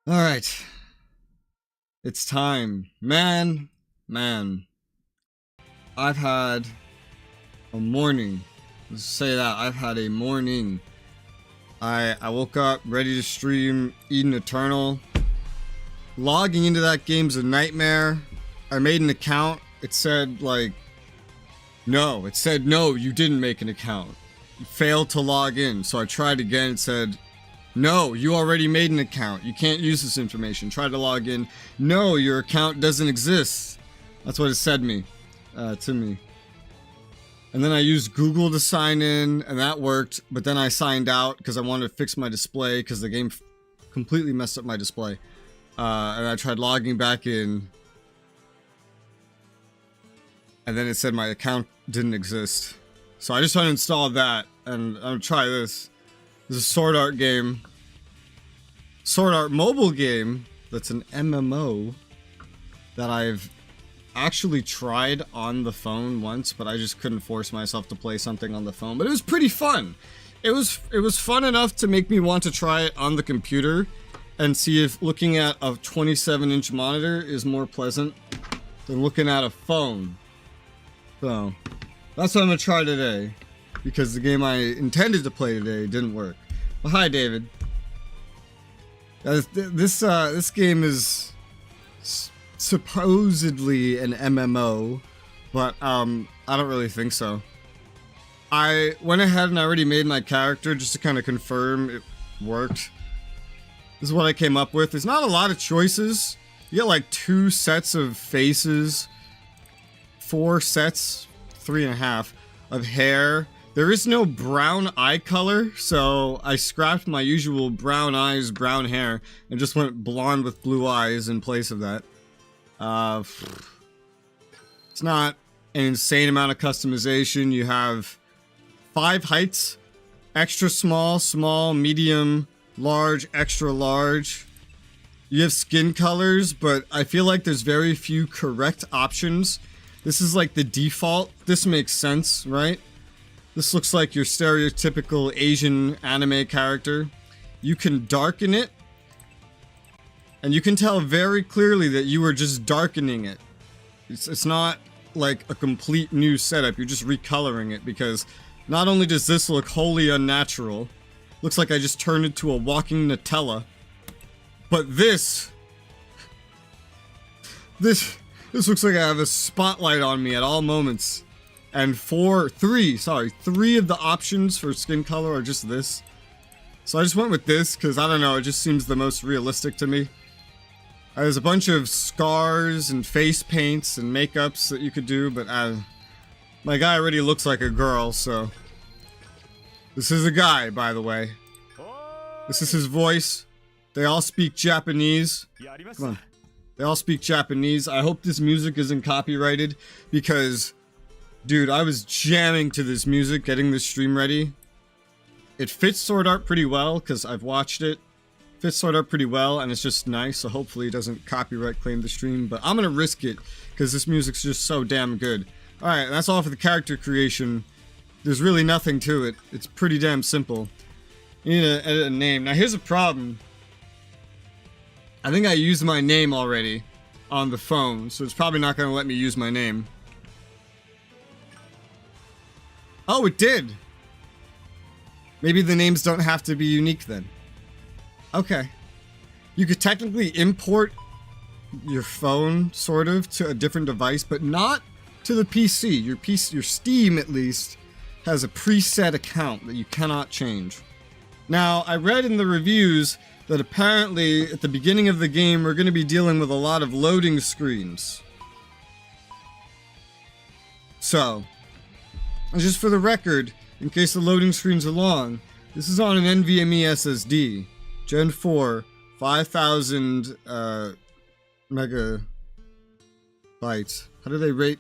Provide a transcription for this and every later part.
All right. It's time. Man. I've had a morning. Let's say that. I've had a morning. I woke up ready to stream Eden Eternal. Logging into that game's a nightmare. I made an account. It said, like, no. It said, no, you didn't make an account. You failed to log in. So I tried again. It said, no, you already made an account. You can't use this information. Try to log in. No, your account doesn't exist. That's what it said to me. And then I used Google to sign in, and that worked. But then I signed out because I wanted to fix my display because the game completely messed up my display. And I tried logging back in. And then it said my account didn't exist. So I just uninstalled that, and I'm gonna try this. This is a Sword Art game. Sword Art mobile game that's an MMO that I've actually tried on the phone once, but I just couldn't force myself to play something on the phone. But it was pretty fun. It was fun enough to make me want to try it on the computer and see if looking at a 27-inch monitor is more pleasant than looking at a phone. So that's what I'm gonna try today, because the game I intended to play today didn't work. Well, hi, David. This game is supposedly an MMO, but I don't really think so. I went ahead and I already made my character just to kind of confirm it worked. This is what I came up with. There's not a lot of choices. You get like 2 sets of faces, 4 sets, 3.5 of hair. There is no brown eye color, so I scrapped my usual brown eyes, brown hair, and just went blonde with blue eyes in place of that. It's not an insane amount of customization. You have 5 heights: extra small, small, medium, large, extra large. You have skin colors, but I feel like there's very few correct options. This is like the default. This makes sense, right? This looks like your stereotypical Asian anime character. You can darken it, and you can tell very clearly that you are just darkening it. It's not like a complete new setup. You're just recoloring it, because not only does this look wholly unnatural, looks like I just turned into a walking Nutella, but this looks like I have a spotlight on me at all moments. And 3 of the options for skin color are just this. So I just went with this because, I don't know, it just seems the most realistic to me. There's a bunch of scars and face paints and makeups that you could do, but my guy already looks like a girl, so. This is a guy, by the way. This is his voice. They all speak Japanese. Come on. They all speak Japanese. I hope this music isn't copyrighted, because, dude, I was jamming to this music, getting this stream ready. It fits Sword Art pretty well, because I've watched it. Fits Sword Art pretty well, and it's just nice, so hopefully it doesn't copyright claim the stream. But I'm gonna risk it, because this music's just so damn good. Alright, that's all for the character creation. There's really nothing to it. It's pretty damn simple. You need to edit a name. Now here's a problem. I think I used my name already on the phone, so it's probably not gonna let me use my name. Oh, it did! Maybe the names don't have to be unique then. Okay. You could technically import your phone, sort of, to a different device, but not to the PC. Your Steam, at least, has a preset account that you cannot change. Now, I read in the reviews that apparently, at the beginning of the game, we're going to be dealing with a lot of loading screens. So, and just for the record, in case the loading screens are long, this is on an NVMe SSD, Gen 4, 5,000 megabytes. How do they rate?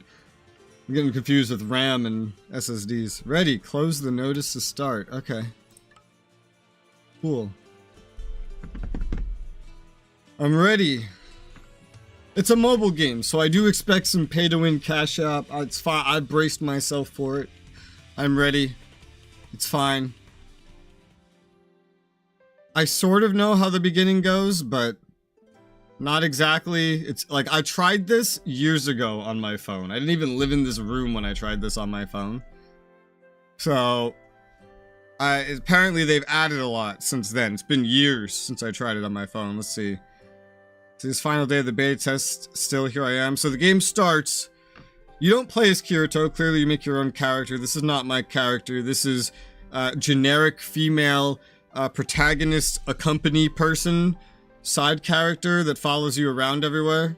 I'm getting confused with RAM and SSDs. Ready, close the notice to start. Okay. Cool. I'm ready. It's a mobile game, so I do expect some pay-to-win cash out. It's fine. I braced myself for it. I'm ready. It's fine. I sort of know how the beginning goes, but Not exactly. It's like I tried this years ago on my phone. I didn't even live in this room when I tried this on my phone. So apparently they've added a lot since then. It's been years since I tried it on my phone. Let's see. So this final day of the beta test, still here I am. So the game starts. You don't play as Kirito. Clearly you make your own character. This is not my character. This is generic female protagonist, accompany person, side character that follows you around everywhere.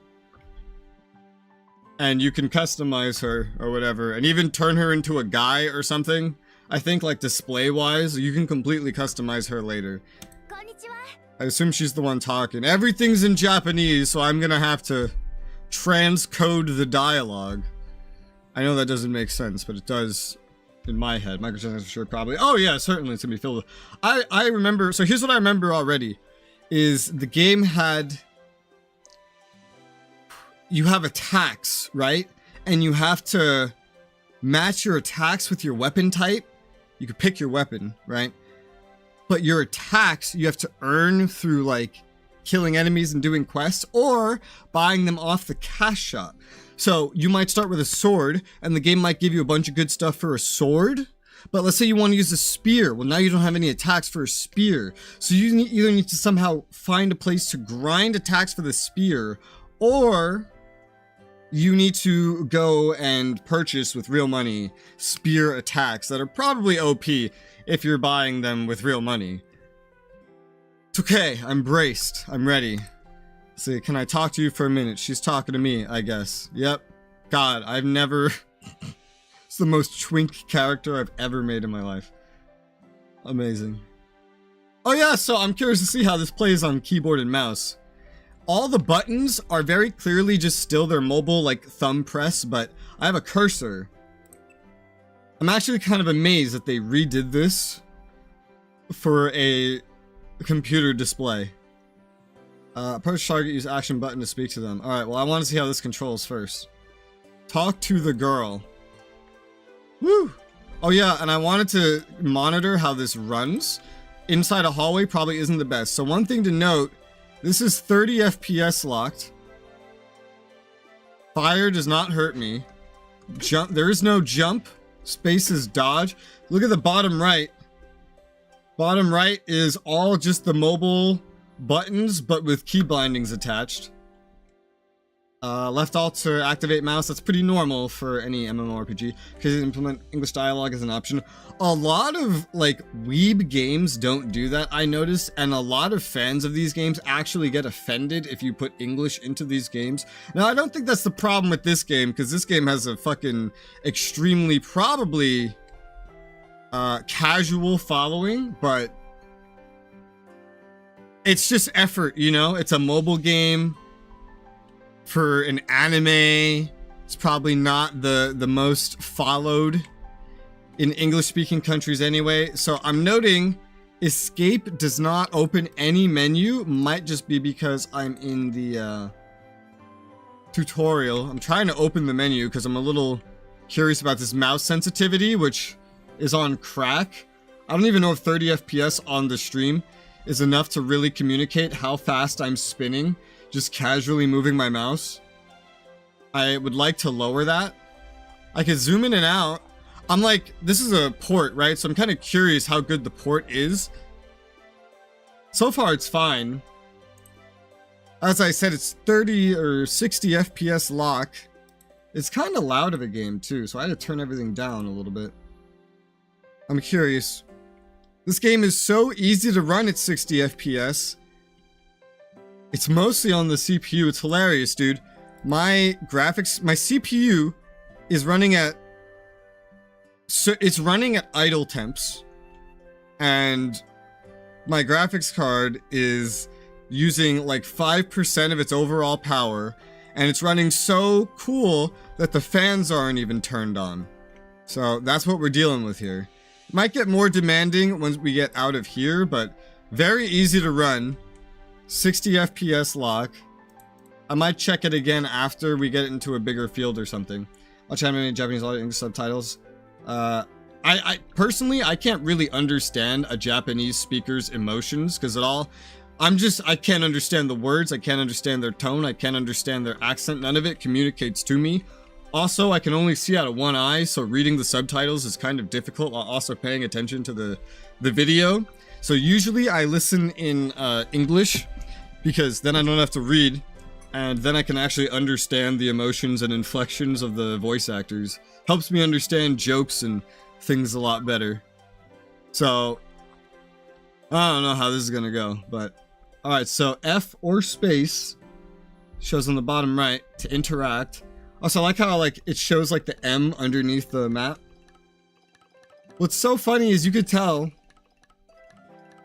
And you can customize her or whatever, and even turn her into a guy or something. I think like display wise, you can completely customize her later. I assume she's the one talking. Everything's in Japanese, so I'm gonna have to transcode the dialogue. I know that doesn't make sense, but it does in my head. Microtransactions for sure, probably. Oh yeah, certainly it's gonna be filled with. I remember, so here's what I remember already, is the game had, you have attacks, right? And you have to match your attacks with your weapon type. You could pick your weapon, right? But your attacks, you have to earn through like killing enemies and doing quests or buying them off the cash shop. So you might start with a sword and the game might give you a bunch of good stuff for a sword. But let's say you want to use a spear. Well, now you don't have any attacks for a spear. So you either need to somehow find a place to grind attacks for the spear, or you need to go and purchase with real money spear attacks that are probably OP if you're buying them with real money. It's okay, I'm braced, I'm ready. Let's see, can I talk to you for a minute? She's talking to me, I guess. Yep. God, I've never... It's the most twink character I've ever made in my life. Amazing. Oh yeah, so I'm curious to see how this plays on keyboard and mouse. All the buttons are very clearly just still their mobile, like, thumb press, but I have a cursor. I'm actually kind of amazed that they redid this for a computer display. Approach target, use action button to speak to them. Alright, well, I want to see how this controls first. Talk to the girl. Woo! Oh yeah, and I wanted to monitor how this runs. Inside a hallway probably isn't the best. So one thing to note, this is 30 FPS locked. Fire does not hurt me. Jump, there is no jump. Space is dodge. Look at the bottom right. Bottom right is all just the mobile buttons, but with key bindings attached. Left alt to activate mouse. That's pretty normal for any MMORPG because you implement English dialogue as an option. A lot of like weeb games don't do that, I noticed, and a lot of fans of these games actually get offended if you put English into these games. Now, I don't think that's the problem with this game because this game has a fucking extremely probably casual following, but it's just effort, you know? It's a mobile game. For an anime, it's probably not the most followed in English-speaking countries anyway. So I'm noting escape does not open any menu. Might just be because I'm in the tutorial. I'm trying to open the menu because I'm a little curious about this mouse sensitivity, which is on crack. I don't even know if 30 FPS on the stream is enough to really communicate how fast I'm spinning. Just casually moving my mouse. I would like to lower that. I could zoom in and out. I'm like, this is a port, right? So I'm kind of curious how good the port is. So far, it's fine. As I said, it's 30 or 60 FPS lock. It's kind of loud of a game too, so I had to turn everything down a little bit. I'm curious. This game is so easy to run at 60 FPS. It's mostly on the CPU. It's hilarious, dude. My graphics, my CPU is running at, so it's running at idle temps, and my graphics card is using like 5% of its overall power, and it's running so cool that the fans aren't even turned on. So that's what we're dealing with here. It might get more demanding once we get out of here, but very easy to run. 60 FPS lock. I might check it again after we get into a bigger field or something. Watch anime in Japanese, all English subtitles. I personally, I can't really understand a Japanese speaker's emotions because it all, I can't understand the words, I can't understand their tone, I can't understand their accent, none of it communicates to me. Also, I can only see out of one eye, so reading the subtitles is kind of difficult while also paying attention to the video. So usually I listen in English, because then I don't have to read, and then I can actually understand the emotions and inflections of the voice actors. Helps me understand jokes and things a lot better. So, I don't know how this is gonna go, but... Alright, so F or space shows on the bottom right to interact. Also, I like how it shows like the M underneath the map. What's so funny is you could tell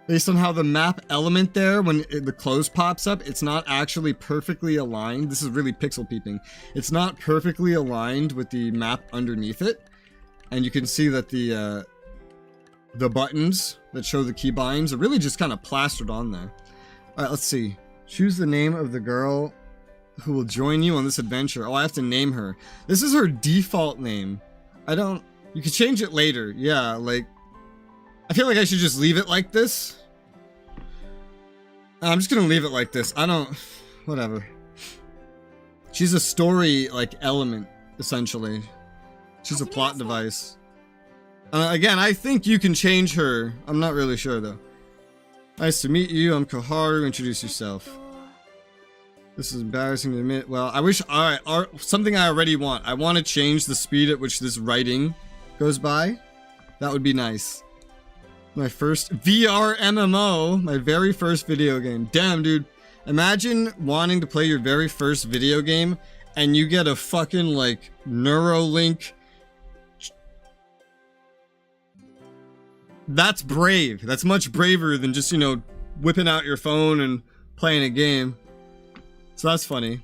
based on how the map element there, when the close pops up, it's not actually perfectly aligned. This is really pixel peeping. It's not perfectly aligned with the map underneath it. And you can see that the buttons that show the keybinds are really just kind of plastered on there. Alright, let's see. Choose the name of the girl who will join you on this adventure. Oh, I have to name her. This is her default name. You can change it later. Yeah, like... I feel like I should just leave it like this. I'm just gonna leave it like this. Whatever. She's a story, element, essentially. She's a plot device. Again, I think you can change her. I'm not really sure, though. Nice to meet you. I'm Koharu. Introduce yourself. This is embarrassing to admit. Well, I wish... Alright, something I already want. I want to change the speed at which this writing goes by. That would be nice. My first VR MMO. My very first video game. Damn, dude. Imagine wanting to play your very first video game and you get a fucking, Neuralink... That's brave. That's much braver than just, whipping out your phone and playing a game. So that's funny.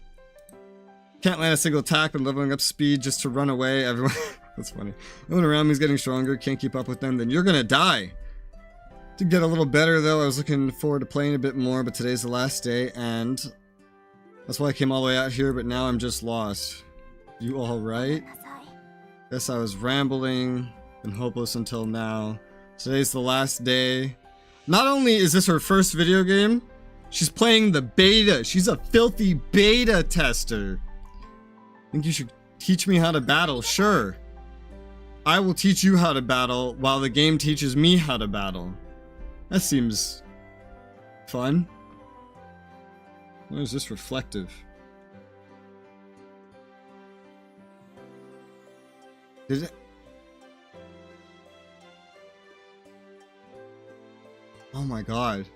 Can't land a single attack, but leveling up speed just to run away. Everyone... That's funny. Everyone around me is getting stronger. Can't keep up with them. Then you're gonna die. To get a little better, though, I was looking forward to playing a bit more, but today's the last day, and... That's why I came all the way out here, but now I'm just lost. You alright? Guess I was rambling and hopeless until now. Today's the last day. Not only is this her first video game, she's playing the beta. She's a filthy beta tester. Think you should teach me how to battle? Sure. I will teach you how to battle while the game teaches me how to battle. That seems fun. What is this reflective? Did it? Oh my god.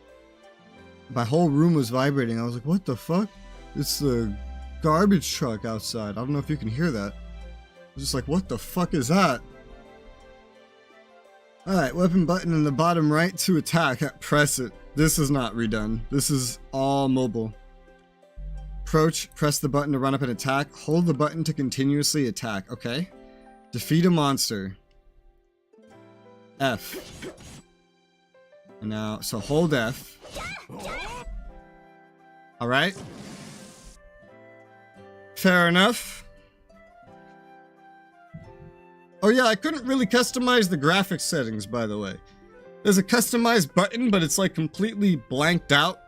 My whole room was vibrating. I was like, what the fuck? It's the garbage truck outside. I don't know if you can hear that. I was just like, what the fuck is that? Alright, weapon button in the bottom right to attack. Press it. This is not redone. This is all mobile. Approach, press the button to run up and attack. Hold the button to continuously attack. Okay. Defeat a monster. F. And now, so hold F. Alright. Fair enough. Oh yeah, I couldn't really customize the graphics settings, by the way. There's a customized button, but it's completely blanked out.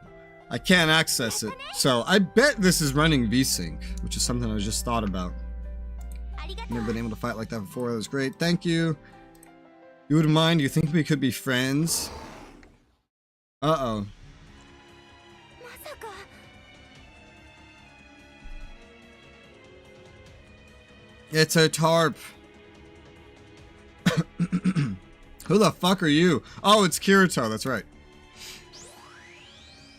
I can't access it. So I bet this is running VSync, which is something I just thought about. Never been able to fight like that before. That was great. Thank you. You wouldn't mind? You think we could be friends? Uh-oh. It's a tarp. Who the fuck are you? Oh, it's Kirito, that's right.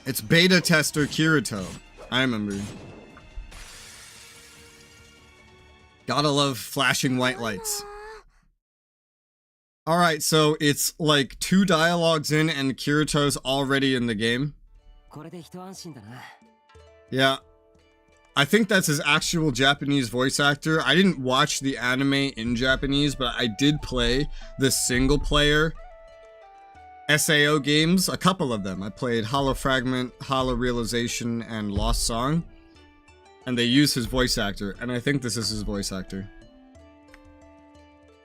It's beta tester Kirito. I remember. Gotta love flashing white lights. Alright, so it's 2 dialogues in and Kirito's already in the game. Yeah. I think that's his actual Japanese voice actor. I didn't watch the anime in Japanese, but I did play the single player SAO games, a couple of them. I played Hollow Fragment, Hollow Realization, and Lost Song. And they use his voice actor, and I think this is his voice actor.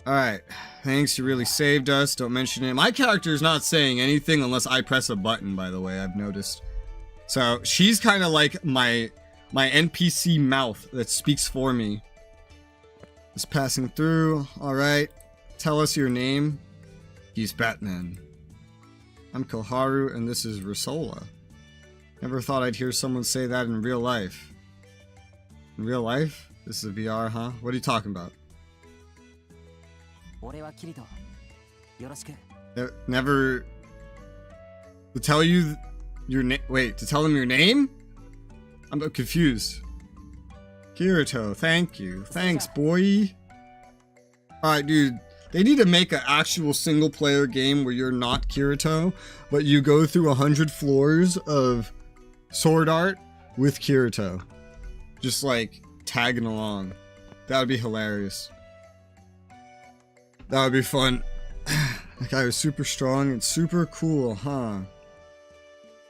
Alright, thanks, you really saved us, don't mention it. My character is not saying anything unless I press a button, by the way, I've noticed. So she's kind of like my NPC mouth that speaks for me. Just passing through. All right. Tell us your name. He's Batman. I'm Koharu, and this is Resoula. Never thought I'd hear someone say that in real life. In real life? This is a VR, huh? What are you talking about? Never... To tell you your name... Wait, to tell him your name? I'm confused. Kirito, thank you. Thanks, boy. Alright, dude. They need to make an actual single-player game where you're not Kirito, but you go through 100 floors of sword art with Kirito. Just, like, tagging along. That would be hilarious. That would be fun. That guy was super strong and super cool, huh?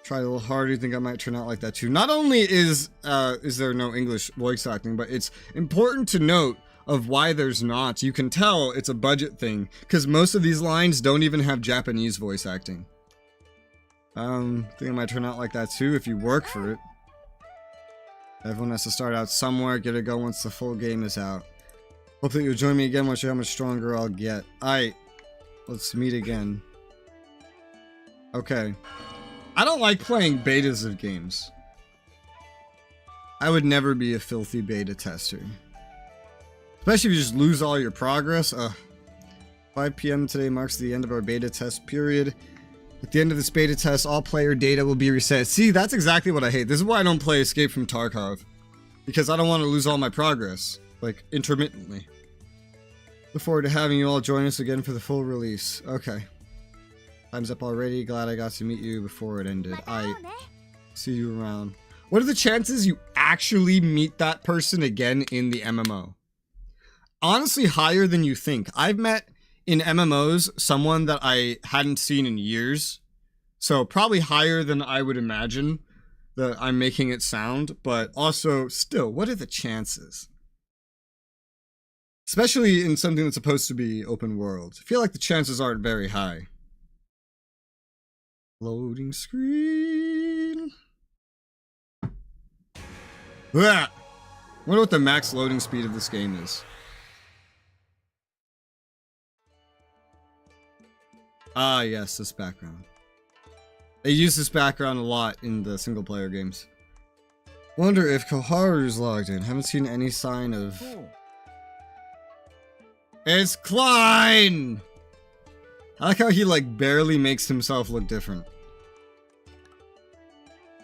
Tried a little harder. You think I might turn out like that too? Not only is there no English voice acting, but it's important to note of why there's not. You can tell it's a budget thing because most of these lines don't even have Japanese voice acting. Think I might turn out like that too if you work for it. Everyone has to start out somewhere, get it go once the full game is out. Hope that you'll join me again once you know how much stronger I'll get. Aight, let's meet again. Okay. I don't like playing betas of games. I would never be a filthy beta tester. Especially if you just lose all your progress. 5 p.m. today marks the end of our beta test period. At the end of this beta test, all player data will be reset. See, that's exactly what I hate. This is why I don't play Escape from Tarkov. Because I don't want to lose all my progress. Like, intermittently. Look forward to having you all join us again for the full release. Okay. Time's up already. Glad I got to meet you before it ended. I see you around. What are the chances you actually meet that person again in the MMO? Honestly, higher than you think. I've met in MMOs someone that I hadn't seen in years. So probably higher than I would imagine that I'm making it sound. But also, still, what are the chances? Especially in something that's supposed to be open world. I feel like the chances aren't very high. Loading screen. Blah! Wonder what the max loading speed of this game is. Ah, yes, this background. They use this background a lot in the single player games. Wonder if Koharu's logged in. Haven't seen any sign of... It's Klein! I like how he, like, barely makes himself look different.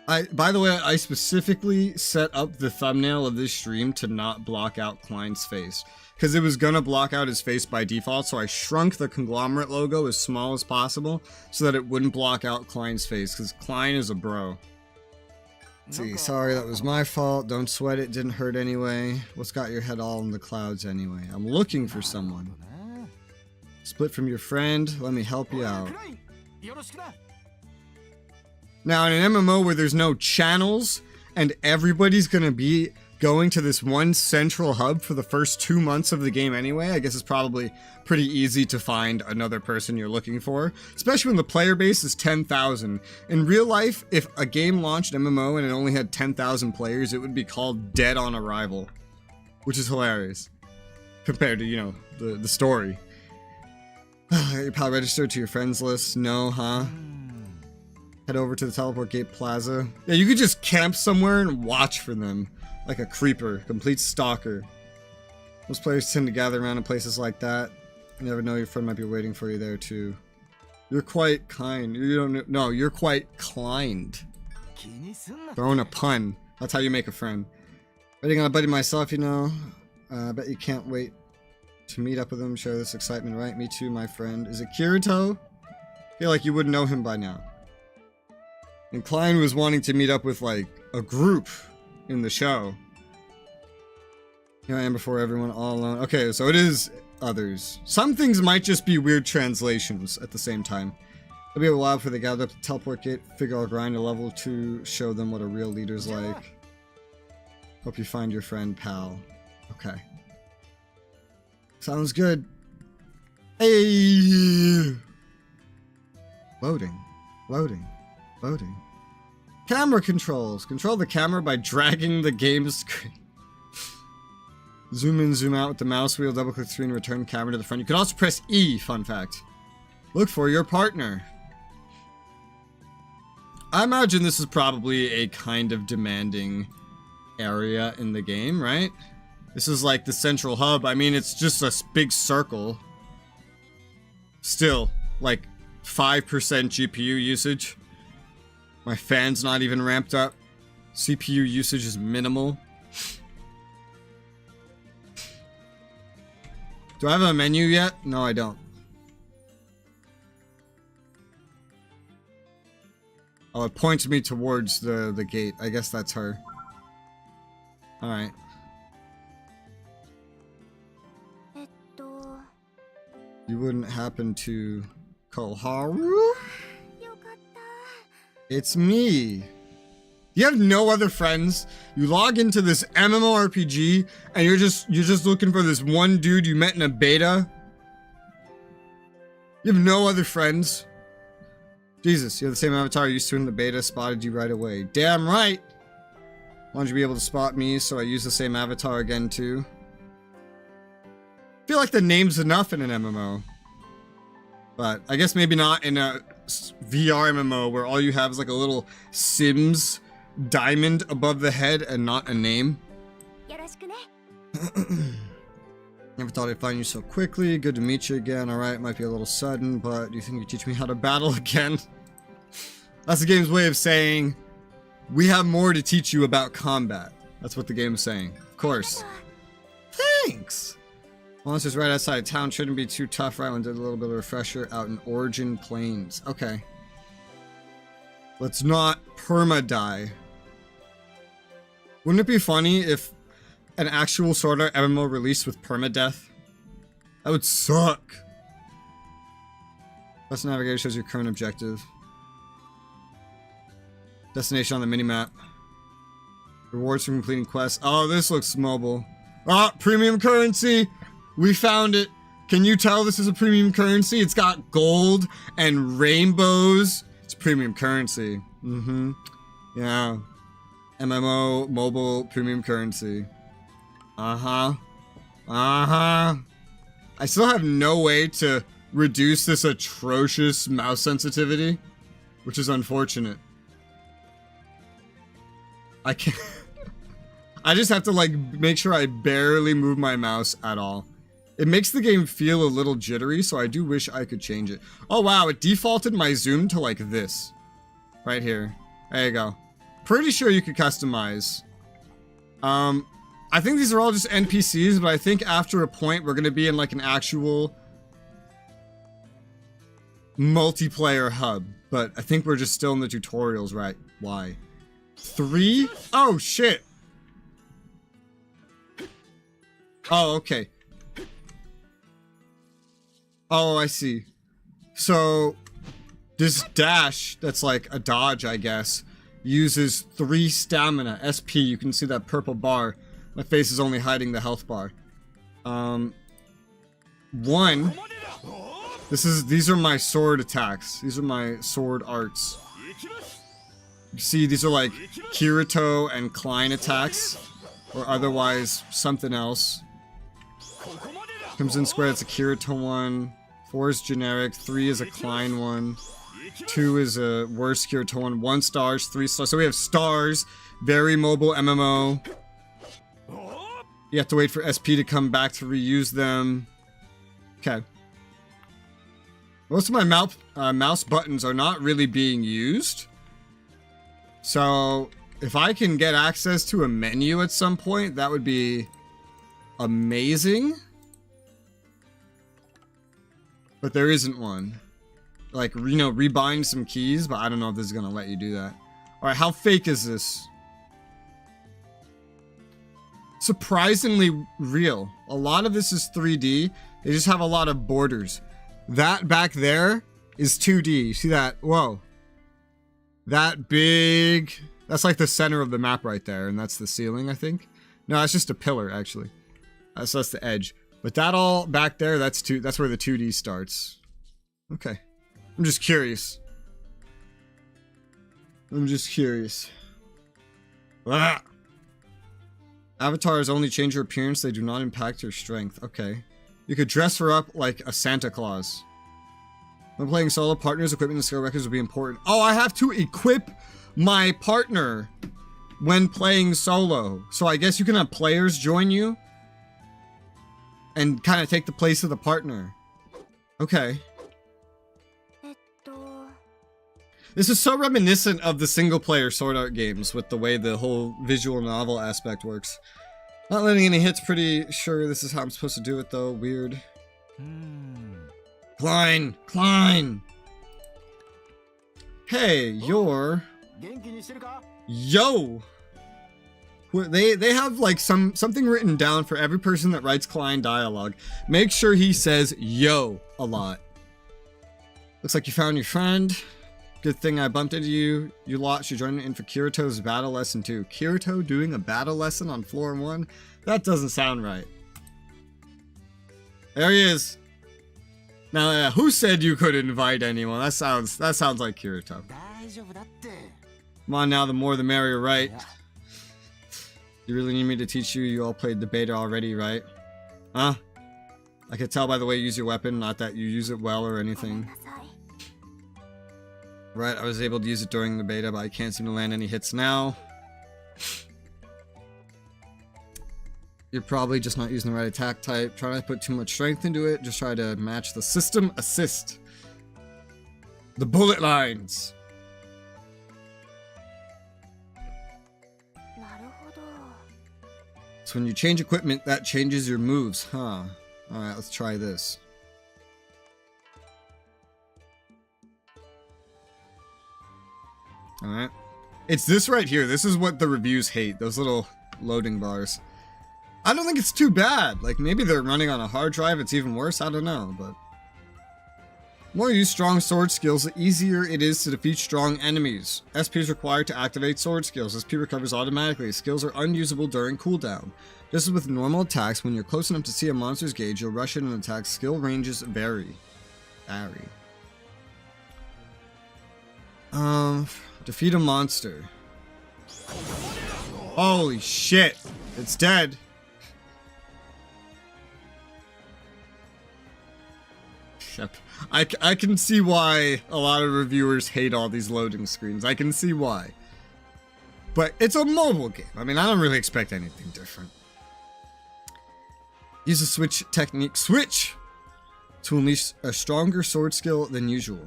By the way, I specifically set up the thumbnail of this stream to not block out Klein's face. Because it was gonna block out his face by default, so I shrunk the Konglomerat logo as small as possible so that it wouldn't block out Klein's face, because Klein is a bro. Let's see, sorry, that was my fault. Don't sweat it, didn't hurt anyway. What's got your head all in the clouds anyway? I'm looking for someone. Split from your friend, let me help you out. Now, in an MMO where there's no channels, and everybody's gonna be going to this one central hub for the first 2 months of the game anyway, I guess it's probably pretty easy to find another person you're looking for, especially when the player base is 10,000. In real life, if a game launched MMO and it only had 10,000 players, it would be called Dead on Arrival, which is hilarious compared to, you know, the story. Your pal registered to your friends list? No, huh? Head over to the Teleport Gate Plaza. Yeah, you could just camp somewhere and watch for them. Like a creeper, complete stalker. Most players tend to gather around in places like that. You never know, your friend might be waiting for you there too. You're quite kind. You don't know. You're quite Kleined. Throwing a pun. That's how you make a friend. Waiting on a buddy myself, you know. I bet you can't wait to meet up with him, share this excitement, right? Me too, my friend. Is it Kirito? I feel like you would know him by now. And Klein was wanting to meet up with, like, a group in the show. Here I am before everyone, all alone. Okay, so it is others. Some things might just be weird translations at the same time. It'll be a while before they gather up the teleport gate. Figure I'll grind a level to show them what a real leader's like. Hope you find your friend, pal. Okay. Sounds good. Hey! Loading. Loading. Loading. Camera controls. Control the camera by dragging the game screen. Zoom in, zoom out with the mouse wheel, double click screen, return camera to the front. You can also press E, fun fact. Look for your partner. I imagine this is probably a kind of demanding area in the game, right? This is like the central hub. I mean, it's just a big circle. Still, like 5% GPU usage. My fan's not even ramped up. CPU usage is minimal. Do I have a menu yet? No, I don't. Oh, it points me towards the gate. I guess that's her. Alright. You wouldn't happen to call Haru? It's me. You have no other friends. You log into this MMORPG and you're just looking for this one dude you met in a beta. You have no other friends. Jesus, you have the same avatar you used to in the beta, spotted you right away. Damn right! Wanted you to be able to spot me, so I use the same avatar again too. I feel like the name's enough in an MMO. But I guess maybe not in a VR MMO where all you have is like a little Sims diamond above the head and not a name. Never thought I'd find you so quickly. Good to meet you again. Alright, might be a little sudden, but do you think you teach me how to battle again? That's the game's way of saying, we have more to teach you about combat. That's what the game is saying. Of course. Thanks! Monsters right outside town shouldn't be too tough, right? When did a little bit of refresher out in Origin Plains. Okay. Let's not perma-die. Wouldn't it be funny if an actual Sword Art MMO released with permadeath? That would suck. Quest Navigator shows your current objective. Destination on the minimap. Rewards for completing quests. Oh, this looks mobile. Ah, premium currency! We found it! Can you tell this is a premium currency? It's got gold and rainbows. It's premium currency. Mm-hmm. Yeah. MMO, mobile, premium currency. Uh-huh. Uh-huh. I still have no way to reduce this atrocious mouse sensitivity, which is unfortunate. I can't... I just have to, like, make sure I barely move my mouse at all. It makes the game feel a little jittery, so I do wish I could change it. Oh, wow, it defaulted my zoom to, like, this. Right here. There you go. Pretty sure you could customize. I think these are all just NPCs, but I think after a point we're gonna be in like an actual multiplayer hub. But I think we're just still in the tutorials, right? Why? 3? Oh shit! Oh, okay. Oh, I see. So this dash that's like a dodge, I guess, uses 3 stamina. SP, you can see that purple bar. My face is only hiding the health bar. 1. These are my sword attacks. These are my sword arts. You see, these are like Kirito and Klein attacks. Or otherwise, something else. Comes in square, it's a Kirito one. 4 is generic. 3 is a Klein one. 2 is a worse Kirito one. 1 stars, 3 stars. So we have stars. Very mobile MMO. You have to wait for SP to come back to reuse them. Okay. Most of my mouse buttons are not really being used. So, if I can get access to a menu at some point, that would be amazing. But there isn't one. Like, you know, rebind some keys, but I don't know if this is going to let you do that. Alright, how fake is this? Surprisingly real. A lot of this is 3D. They just have a lot of borders. That back there is 2D. You see that? Whoa. That big... That's like the center of the map right there, and that's the ceiling, I think. No, that's just a pillar, actually. So that's the edge. But that all back there, that's where the 2D starts. Okay. I'm just curious. I'm just curious. Ah! Avatars only change your appearance, they do not impact your strength. Okay. You could dress her up like a Santa Claus. When playing solo, partners, equipment, and skill records will be important. Oh, I have to equip my partner when playing solo. So I guess you can have players join you and kind of take the place of the partner. Okay. This is so reminiscent of the single-player Sword Art games with the way the whole visual novel aspect works. Not letting any hits, pretty sure this is how I'm supposed to do it, though. Weird. Klein! Klein! Hey, you're... Yo! They have, like, something written down for every person that writes Klein dialogue. Make sure he says yo a lot. Looks like you found your friend. Good thing I bumped into you. You lot should join in for Kirito's battle lesson too. Kirito doing a battle lesson on floor 1? That doesn't sound right. There he is. Now, who said you could invite anyone? That sounds like Kirito. Come on now, the more the merrier, right? You really need me to teach you? You all played the beta already, right? Huh? I could tell by the way you use your weapon, not that you use it well or anything. Right, I was able to use it during the beta, but I can't seem to land any hits now. You're probably just not using the right attack type. Try not to put too much strength into it. Just try to match the system assist. The bullet lines. So when you change equipment, that changes your moves, huh? Alright, let's try this. Alright. It's this right here. This is what the reviews hate. Those little loading bars. I don't think it's too bad. Like, maybe they're running on a hard drive. It's even worse. I don't know, but... The more you use strong sword skills, the easier it is to defeat strong enemies. SP is required to activate sword skills. SP recovers automatically. Skills are unusable during cooldown. Just as with normal attacks, when you're close enough to see a monster's gauge, you'll rush in and attack. Skill ranges vary. Defeat a monster. Holy shit. It's dead. Yep. I can see why a lot of reviewers hate all these loading screens. I can see why. But it's a mobile game. I mean, I don't really expect anything different. Use a switch technique. Switch! To unleash a stronger sword skill than usual.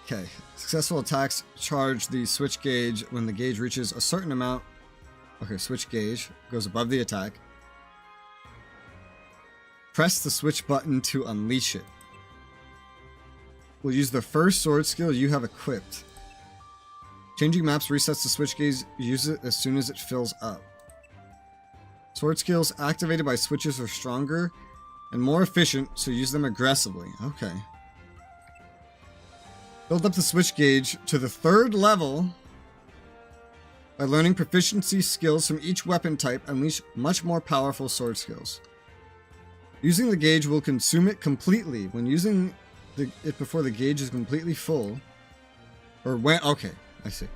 Okay. Successful attacks charge the switch gauge when the gauge reaches a certain amount. Okay, switch gauge goes above the attack. Press the switch button to unleash it. We'll use the first sword skill you have equipped. Changing maps resets the switch gauge. Use it as soon as it fills up. Sword skills activated by switches are stronger and more efficient, so use them aggressively. Okay. Build up the switch gauge to the 3rd level by learning proficiency skills from each weapon type. Unleash much more powerful sword skills. Using the gauge will consume it completely. When using it before the gauge is completely full, or when... Okay, I see.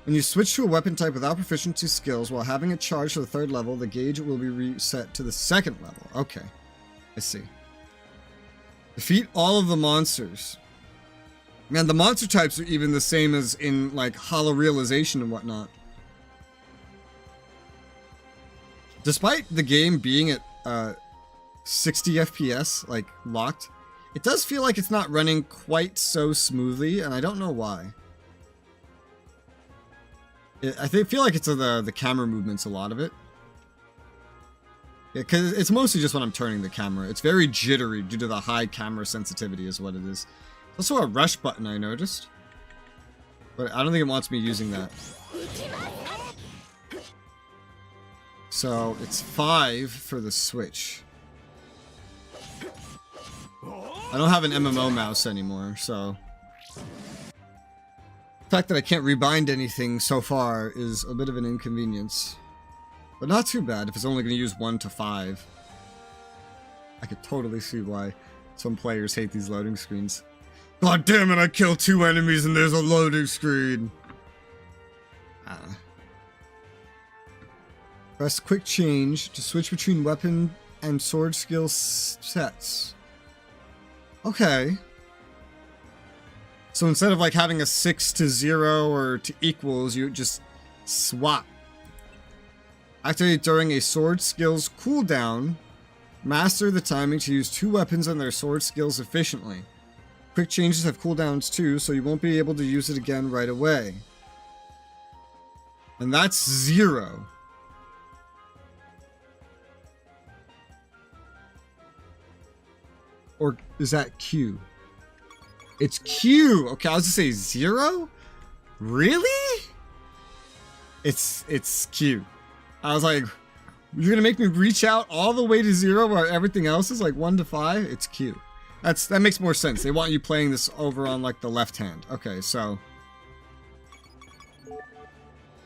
When you switch to a weapon type without proficiency skills while having it charged to the 3rd level, the gauge will be reset to the 2nd level. Okay, I see. Defeat all of the monsters. Man, the monster types are even the same as in, like, Hollow Realization and whatnot. Despite the game being at 60 FPS, like, locked, it does feel like it's not running quite so smoothly, and I don't know why. I feel like it's the camera movements, a lot of it. Yeah, because it's mostly just when I'm turning the camera. It's very jittery due to the high camera sensitivity is what it is. Also a rush button I noticed. But I don't think it wants me using that. So it's 5 for the Switch. I don't have an MMO mouse anymore, so... The fact that I can't rebind anything so far is a bit of an inconvenience. But not too bad if it's only going to use 1 to 5. I could totally see why some players hate these loading screens. God damn it, I killed 2 enemies and there's a loading screen. Press quick change to switch between weapon and sword skill sets. Okay. So instead of like having a 6 to 0 or to equals, you just swap. Activate during a sword skills cooldown. Master the timing to use 2 weapons and their sword skills efficiently. Quick changes have cooldowns too, so you won't be able to use it again right away. And that's 0. Or is that Q? It's Q! Okay, I was gonna say 0? Really? It's Q. I was like, you're gonna make me reach out all the way to 0 while everything else is like 1 to 5? It's Q. That makes more sense. They want you playing this over on like the left hand. Okay, so.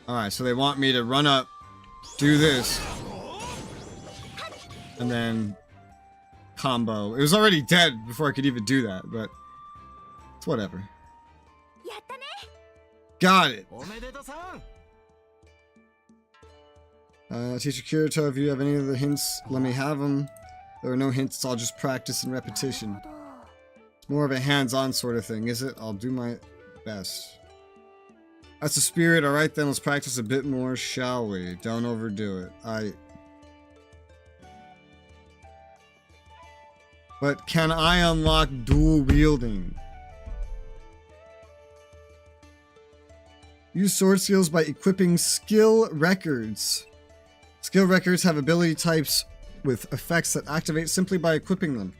Alright, so they want me to run up, do this, and then combo. It was already dead before I could even do that, but it's whatever. Got it. Teacher Kirito, if you have any of the hints, let me have them. There are no hints, it's all just practice and repetition. It's more of a hands-on sort of thing, is it? I'll do my best. That's the spirit. Alright then, let's practice a bit more, shall we? Don't overdo it. But can I unlock dual wielding? Use sword skills by equipping skill records. Skill records have ability types with effects that activate simply by equipping them.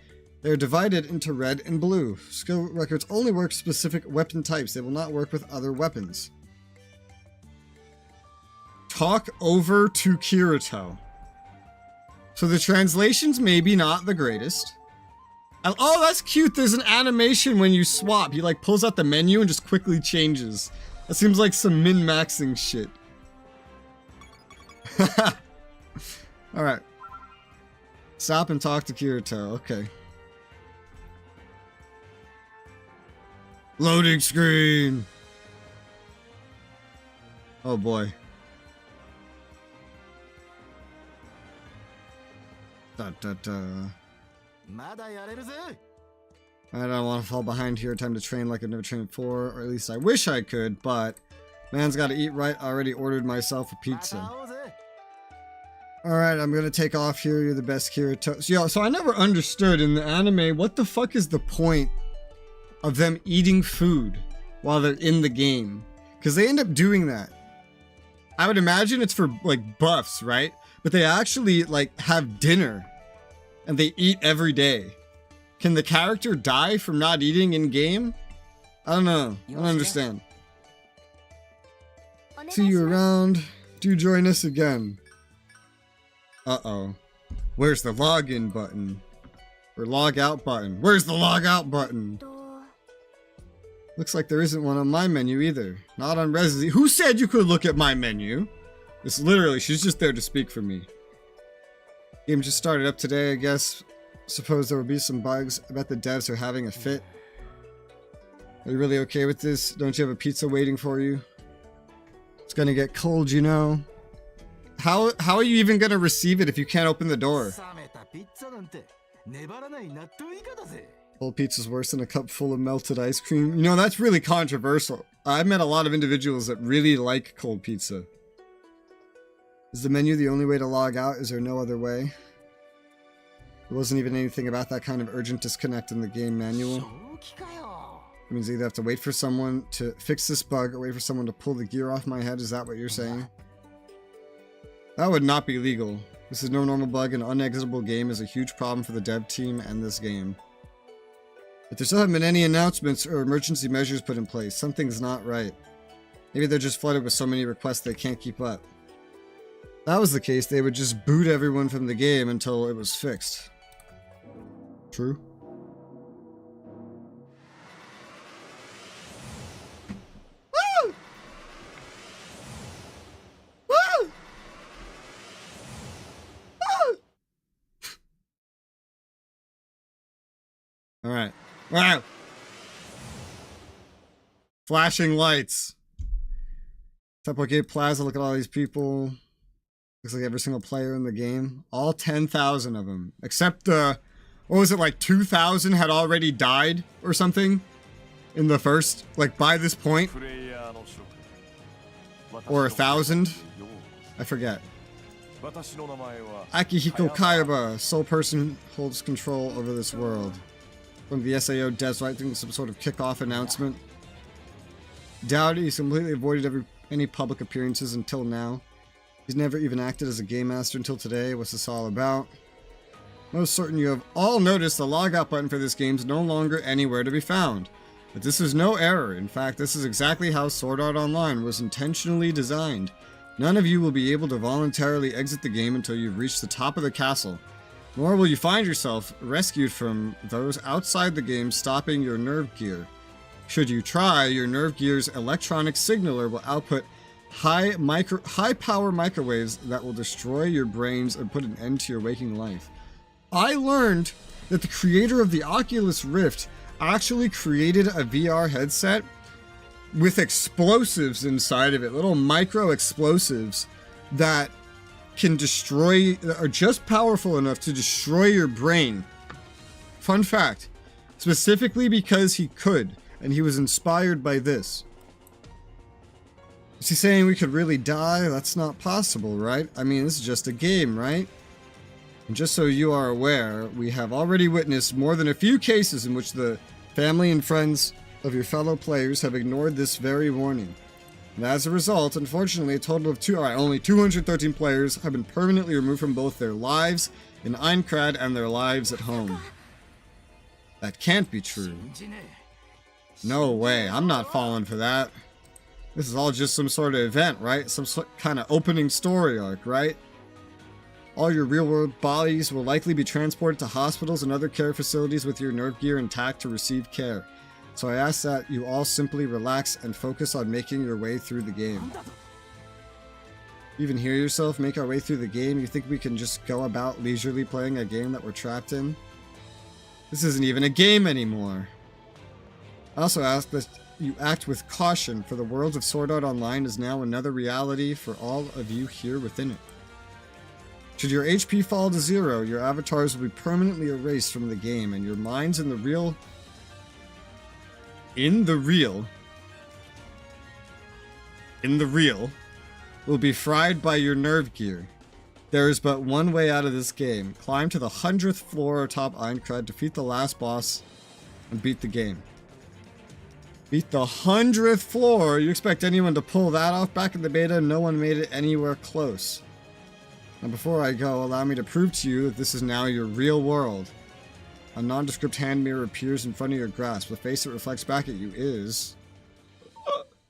They are divided into red and blue. Skill records only work specific weapon types. They will not work with other weapons. Talk over to Kirito. So the translation's maybe not the greatest. Oh, that's cute. There's an animation when you swap. He like pulls out the menu and just quickly changes. That seems like some min-maxing shit. Alright. Stop and talk to Kirito. Okay. Loading screen. Oh boy. Da, da, da. I don't want to fall behind here. Time to train like I've never trained before, or at least I wish I could, but man's got to eat right. I already ordered myself a pizza. Alright, I'm gonna take off here. You're the best Kirito. So I never understood in the anime, what the fuck is the point of them eating food while they're in the game? Because they end up doing that. I would imagine it's for like buffs, right? But they actually like have dinner and they eat every day. Can the character die from not eating in game? I don't know. I don't understand. See you around. Do join us again. Uh-oh. Where's the login button? Or log out button? Where's the log out button? Looks like there isn't one on my menu either. Not on Resi. Who said you could look at my menu? It's literally, she's just there to speak for me. Game just started up today, I guess. Suppose there will be some bugs. I bet the devs are having a fit. Are you really okay with this? Don't you have a pizza waiting for you? It's gonna get cold, you know. How are you even gonna receive it if you can't open the door? Cold pizza's worse than a cup full of melted ice cream. You know, that's really controversial. I've met a lot of individuals that really like cold pizza. Is the menu the only way to log out? Is there no other way? There wasn't even anything about that kind of urgent disconnect in the game manual. It means I either have to wait for someone to fix this bug or wait for someone to pull the gear off my head. Is that what you're saying? That would not be legal. This is no normal bug. An unexitable game is a huge problem for the dev team and this game. But there still haven't been any announcements or emergency measures put in place. Something's not right. Maybe they're just flooded with so many requests they can't keep up. If that was the case, they would just boot everyone from the game until it was fixed. True. Alright. Wow! Flashing lights. Temple Gate Plaza, look at all these people. Looks like every single player in the game. All 10,000 of them. Except the... What was it, like 2,000 had already died or something? In the first, like by this point? Or 1,000? I forget. Akihiko Kaiba, sole person holds control over this world. From the SAO devs, I think some sort of kickoff announcement. Doubt he's completely avoided any public appearances until now. He's never even acted as a game master until today. What's this all about? Most certain you have all noticed the logout button for this game is no longer anywhere to be found. But this is no error. In fact, this is exactly how Sword Art Online was intentionally designed. None of you will be able to voluntarily exit the game until you've reached the top of the castle. Nor will you find yourself rescued from those outside the game stopping your nerve gear. Should you try, your nerve gear's electronic signaler will output high power microwaves that will destroy your brains and put an end to your waking life. I learned that the creator of the Oculus Rift actually created a VR headset with explosives inside of it, little micro explosives that can destroy, are just powerful enough to destroy your brain. Fun fact, specifically because he could, and he was inspired by this. Is he saying we could really die? That's not possible, right? I mean, this is just a game, right? And just so you are aware, we have already witnessed more than a few cases in which the family and friends of your fellow players have ignored this very warning. And as a result, unfortunately, a total of only 213 players have been permanently removed from both their lives in Aincrad and their lives at home. That can't be true. No way, I'm not falling for that. This is all just some sort of event, right? Some kind of opening story arc, right? All your real-world bodies will likely be transported to hospitals and other care facilities with your nerve gear intact to receive care. So I ask that you all simply relax and focus on making your way through the game. You even hear yourself? Make our way through the game? You think we can just go about leisurely playing a game that we're trapped in? This isn't even a game anymore. I also ask that you act with caution, for the world of Sword Art Online is now another reality for all of you here within it. Should your HP fall to 0, your avatars will be permanently erased from the game, and your minds in the real will be fried by your nerve gear. There is but one way out of this game. Climb to the 100th floor atop Aincrad, defeat the last boss, and beat the game. Beat the 100th floor? You expect anyone to pull that off? Back in the beta, no one made it anywhere close. Now before I go, allow me to prove to you that this is now your real world. A nondescript hand mirror appears in front of your grasp. The face that reflects back at you is...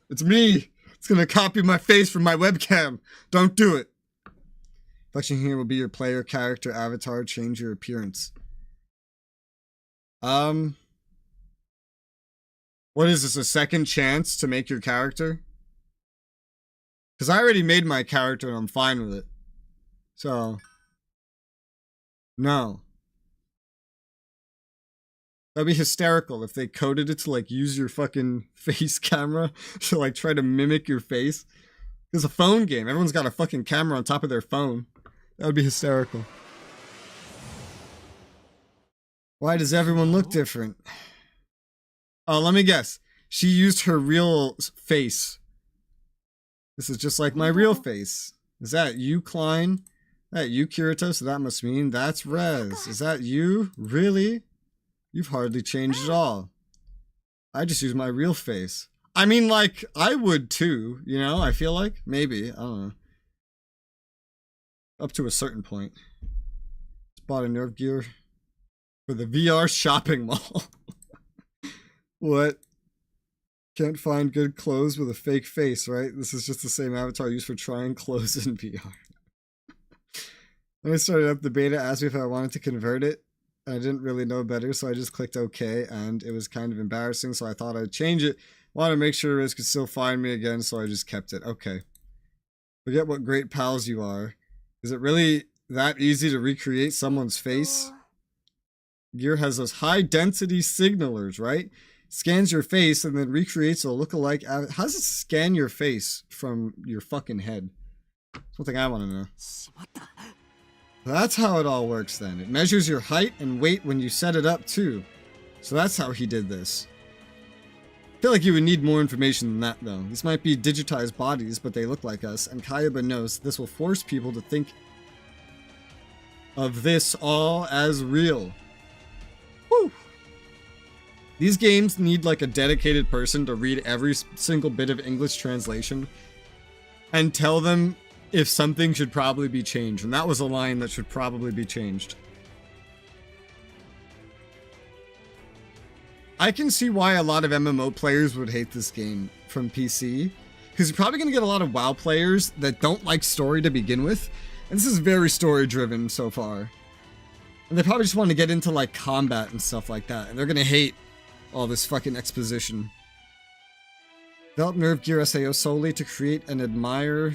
It's me! It's gonna copy my face from my webcam! Don't do it! Reflection here will be your player character avatar. Change your appearance. What is this, a second chance to make your character? Because I already made my character and I'm fine with it. So... No. That'd be hysterical if they coded it to like use your fucking face camera to like try to mimic your face. It's a phone game. Everyone's got a fucking camera on top of their phone. That would be hysterical. Why does everyone look different? Oh, let me guess. She used her real face. This is just like my real face. Is that you, Klein? Is that you, Kirito? So that must mean that's Rez. Is that you? Really? You've hardly changed at all. I just use my real face. I mean, like, I would too, you know? I feel like. Maybe. I don't know. Up to a certain point. Just bought a nerve gear for the VR shopping mall. What? Can't find good clothes with a fake face, right? This is just the same avatar used for trying clothes in VR. When I started up the beta, asked me if I wanted to convert it. I didn't really know better, so I just clicked OK, and it was kind of embarrassing, so I thought I'd change it. Wanted to make sure Riz could still find me again, so I just kept it. Okay. Forget what great pals you are. Is it really that easy to recreate someone's face? gear has those high density signalers, right? Scans your face and then recreates a lookalike. How does it scan your face from your fucking head? That's one thing I want to know. That's how it all works then. It measures your height and weight when you set it up too. So that's how he did this. I feel like you would need more information than that though. These might be digitized bodies, but they look like us, and Kayaba knows this will force people to think of this all as real. Woo! These games need like a dedicated person to read every single bit of English translation and tell them if something should probably be changed. And that was a line that should probably be changed. I can see why a lot of MMO players would hate this game from PC. Because you're probably going to get a lot of WoW players that don't like story to begin with. And this is very story driven so far. And they probably just want to get into like combat and stuff like that. And they're going to hate all this fucking exposition. Develop Nerve Gear SAO solely to create and admire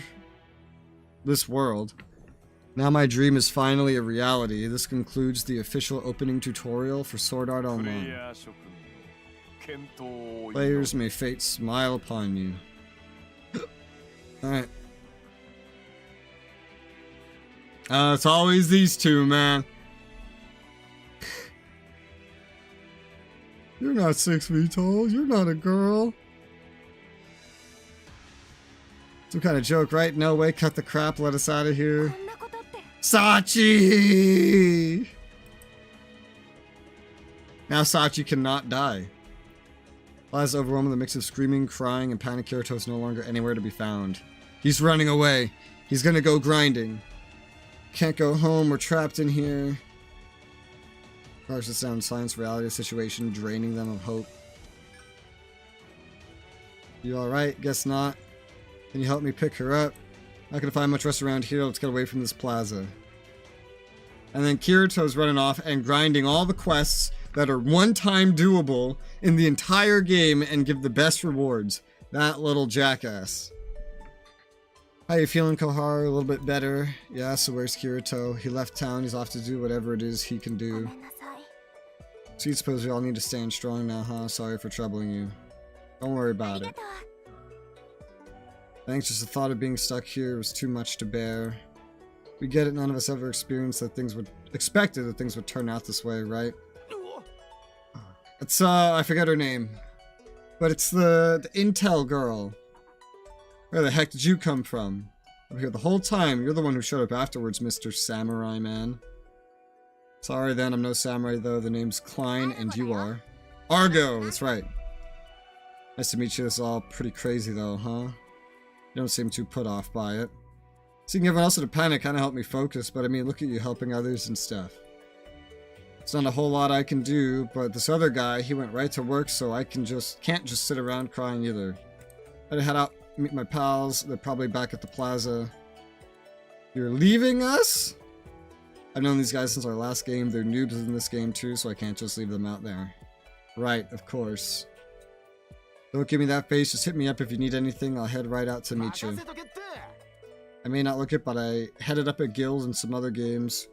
this world. Now my dream is finally a reality. This concludes the official opening tutorial for Sword Art Online. Players, may fate smile upon you. Alright. It's always these two, man. You're not 6 feet tall. You're not a girl. Some kind of joke, right? No way. Cut the crap. Let us out of here. Sachi! Now Sachi cannot die. Plaza overwhelmed with a mix of screaming, crying, and panic. Kirito is no longer anywhere to be found. He's running away. He's gonna go grinding. Can't go home. We're trapped in here. Harsh the sound science reality situation, draining them of hope. You alright? Guess not. Can you help me pick her up? Not gonna find much rest around here. Let's get away from this plaza. And then Kirito's running off and grinding all the quests that are one-time doable in the entire game and give the best rewards. That little jackass. How you feeling, Kohar? A little bit better? Yeah, so where's Kirito? He left town. He's off to do whatever it is he can do. So you suppose we all need to stand strong now, huh? Sorry for troubling you. Don't worry about it. Thanks, just the thought of being stuck here was too much to bear. We get it, none of us ever expected that things would turn out this way, right? It's, I forget her name. But it's the Intel girl. Where the heck did you come from? I'm here the whole time. You're the one who showed up afterwards, Mr. Samurai Man. Sorry then, I'm no samurai though. The name's Klein, and you are. Argo, that's right. Nice to meet you. This is all pretty crazy though, huh? You don't seem too put off by it. Seeing everyone else in a panic kind of helped me focus, but I mean, look at you helping others and stuff. It's not a whole lot I can do, but this other guy, he went right to work, so I can't just sit around crying either. I had to head out, meet my pals. They're probably back at the plaza. You're leaving us? I've known these guys since our last game. They're noobs in this game too, so I can't just leave them out there. Right, of course. Don't give me that face, just hit me up if you need anything. I'll head right out to meet you. I may not look it, but I headed up at guilds and some other games.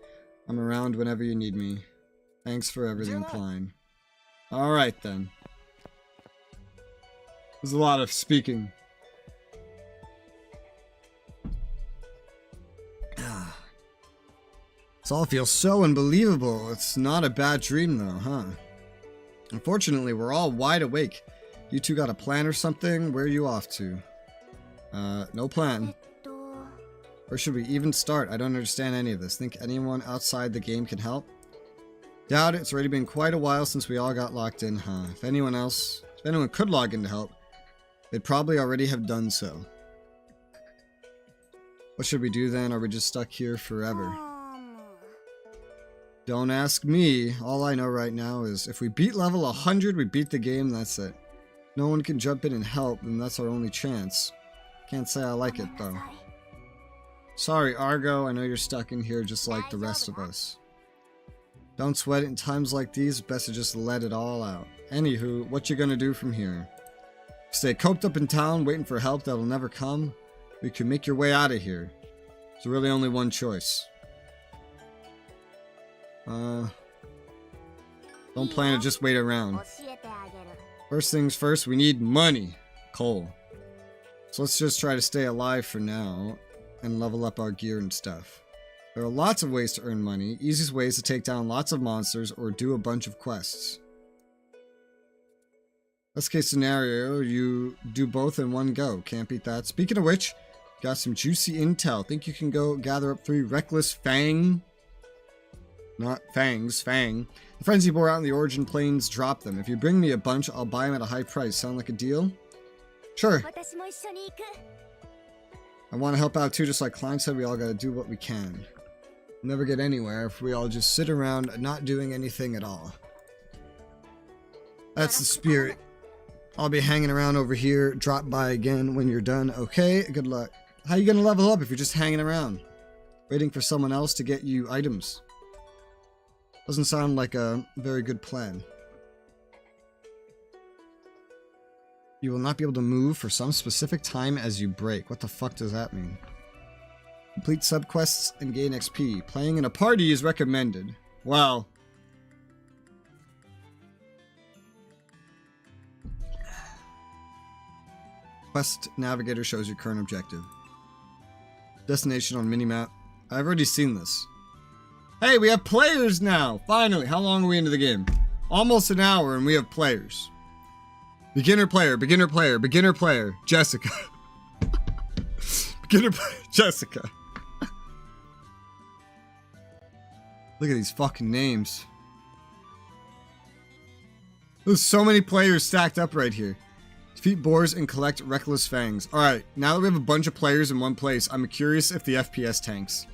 I'm around whenever you need me. Thanks for everything, Klein. Alright then. There's a lot of speaking. This all feels so unbelievable. It's not a bad dream though, huh? Unfortunately, we're all wide awake. You two got a plan or something? Where are you off to? No plan. Where should we even start? I don't understand any of this. Think anyone outside the game can help? Doubt it. It's already been quite a while since we all got locked in, huh? If anyone could log in to help, they'd probably already have done so. What should we do then? Are we just stuck here forever? Don't ask me. All I know right now is if we beat level 100, we beat the game, that's it. No one can jump in and help, and that's our only chance. Can't say I like it, though. Sorry, Argo, I know you're stuck in here just like the rest of us. Don't sweat it in times like these, best to just let it all out. Anywho, what you gonna do from here? Stay coped up in town, waiting for help that'll never come? We can make your way out of here. There's really only one choice. Don't plan to just wait around. First things first, we need money. Coal. So let's just try to stay alive for now and level up our gear and stuff. There are lots of ways to earn money. Easiest way is to take down lots of monsters or do a bunch of quests. Best case scenario, you do both in one go. Can't beat that. Speaking of which, got some juicy intel. Think you can go gather up 3 reckless fang? Not fangs, fang. The friends you bore out in the origin plains, drop them. If you bring me a bunch, I'll buy them at a high price. Sound like a deal? Sure. I want to help out too, just like Klein said, we all gotta do what we can. Never get anywhere if we all just sit around not doing anything at all. That's the spirit. I'll be hanging around over here. Drop by again when you're done. Okay, good luck. How you gonna level up if you're just hanging around? Waiting for someone else to get you items. Doesn't sound like a very good plan. You will not be able to move for some specific time as you break. What the fuck does that mean? Complete subquests and gain XP. Playing in a party is recommended. Wow. Quest Navigator shows your current objective. Destination on minimap. I've already seen this. Hey, we have players now! Finally! How long are we into the game? Almost an hour and we have players. Beginner player, beginner player, beginner player. Jessica. Beginner player, Jessica. Look at these fucking names. There's so many players stacked up right here. Defeat boars and collect reckless fangs. Alright, now that we have a bunch of players in one place, I'm curious if the FPS tanks.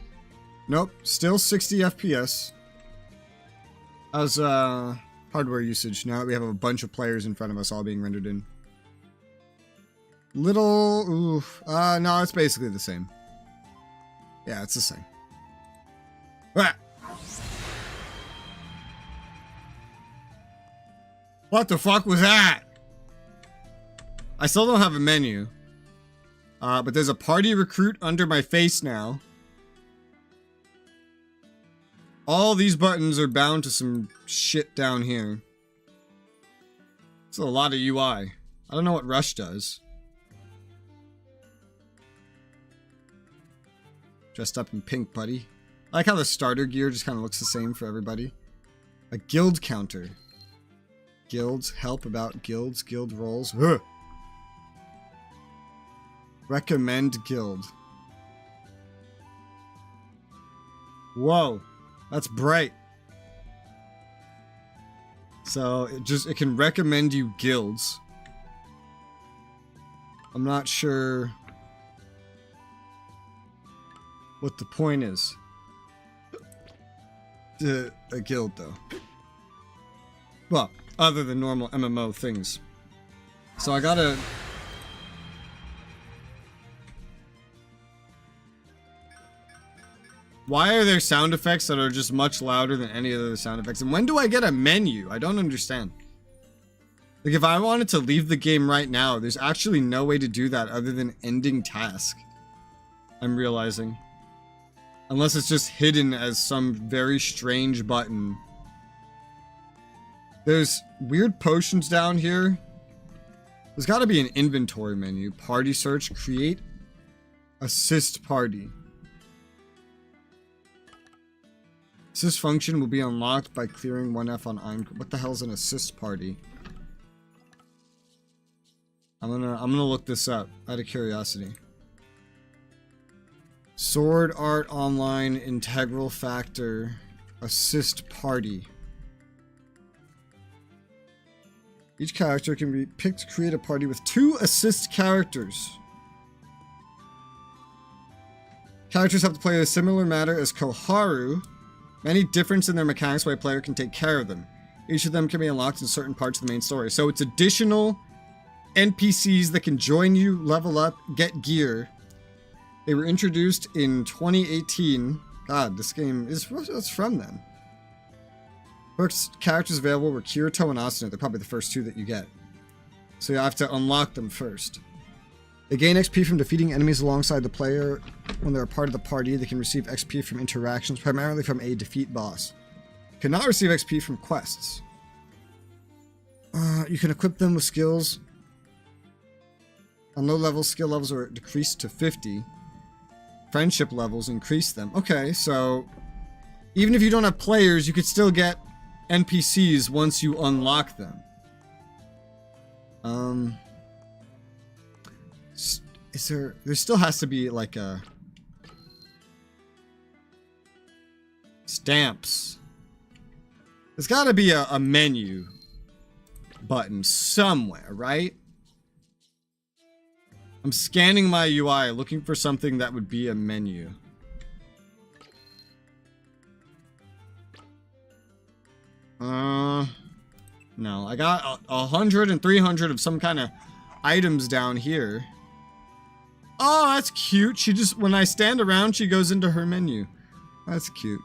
Nope, still 60 FPS. How's hardware usage now that we have a bunch of players in front of us all being rendered in? No, it's basically the same. Yeah, it's the same. Ah! What the fuck was that? I still don't have a menu. But there's a party recruit under my face now. All these buttons are bound to some shit down here. It's a lot of UI. I don't know what Rush does. Dressed up in pink, buddy. I like how the starter gear just kind of looks the same for everybody. A guild counter. Guilds, help about guilds, guild roles. Ugh. Recommend guild. Whoa. That's bright. So it can recommend you guilds. I'm not sure what the point is. A guild though. Well, other than normal MMO things. So I gotta... Why are there sound effects that are just much louder than any other sound effects? And when do I get a menu? I don't understand. Like, if I wanted to leave the game right now, there's actually no way to do that other than ending task. I'm realizing. Unless it's just hidden as some very strange button. There's weird potions down here. There's got to be an inventory menu. Party search. Create. Assist party. Assist function will be unlocked by clearing 1F on Iron. What the hell is an assist party? I'm gonna look this up out of curiosity. Sword Art Online Integral Factor Assist Party. Each character can be picked to create a party with 2 assist characters. Characters have to play a similar matter as Koharu. Many difference in their mechanics why a player can take care of them. Each of them can be unlocked in certain parts of the main story. So it's additional NPCs that can join you, level up, get gear. They were introduced in 2018. God, this game is... What's from then? First characters available were Kirito and Asuna. They're probably the first 2 that you get. So you have to unlock them first. They gain XP from defeating enemies alongside the player. When they're a part of the party, they can receive XP from interactions, primarily from a defeat boss. Cannot receive XP from quests. You can equip them with skills. On low levels, skill levels are decreased to 50. Friendship levels increase them. Okay, so even if you don't have players, you could still get NPCs once you unlock them. Is there still has to be like a stamps. There's got to be a menu button somewhere, right? I'm scanning my UI looking for something that would be a menu. No, I got 100 and 300 of some kind of items down here. Oh, that's cute. She just, when I stand around, she goes into her menu. That's cute.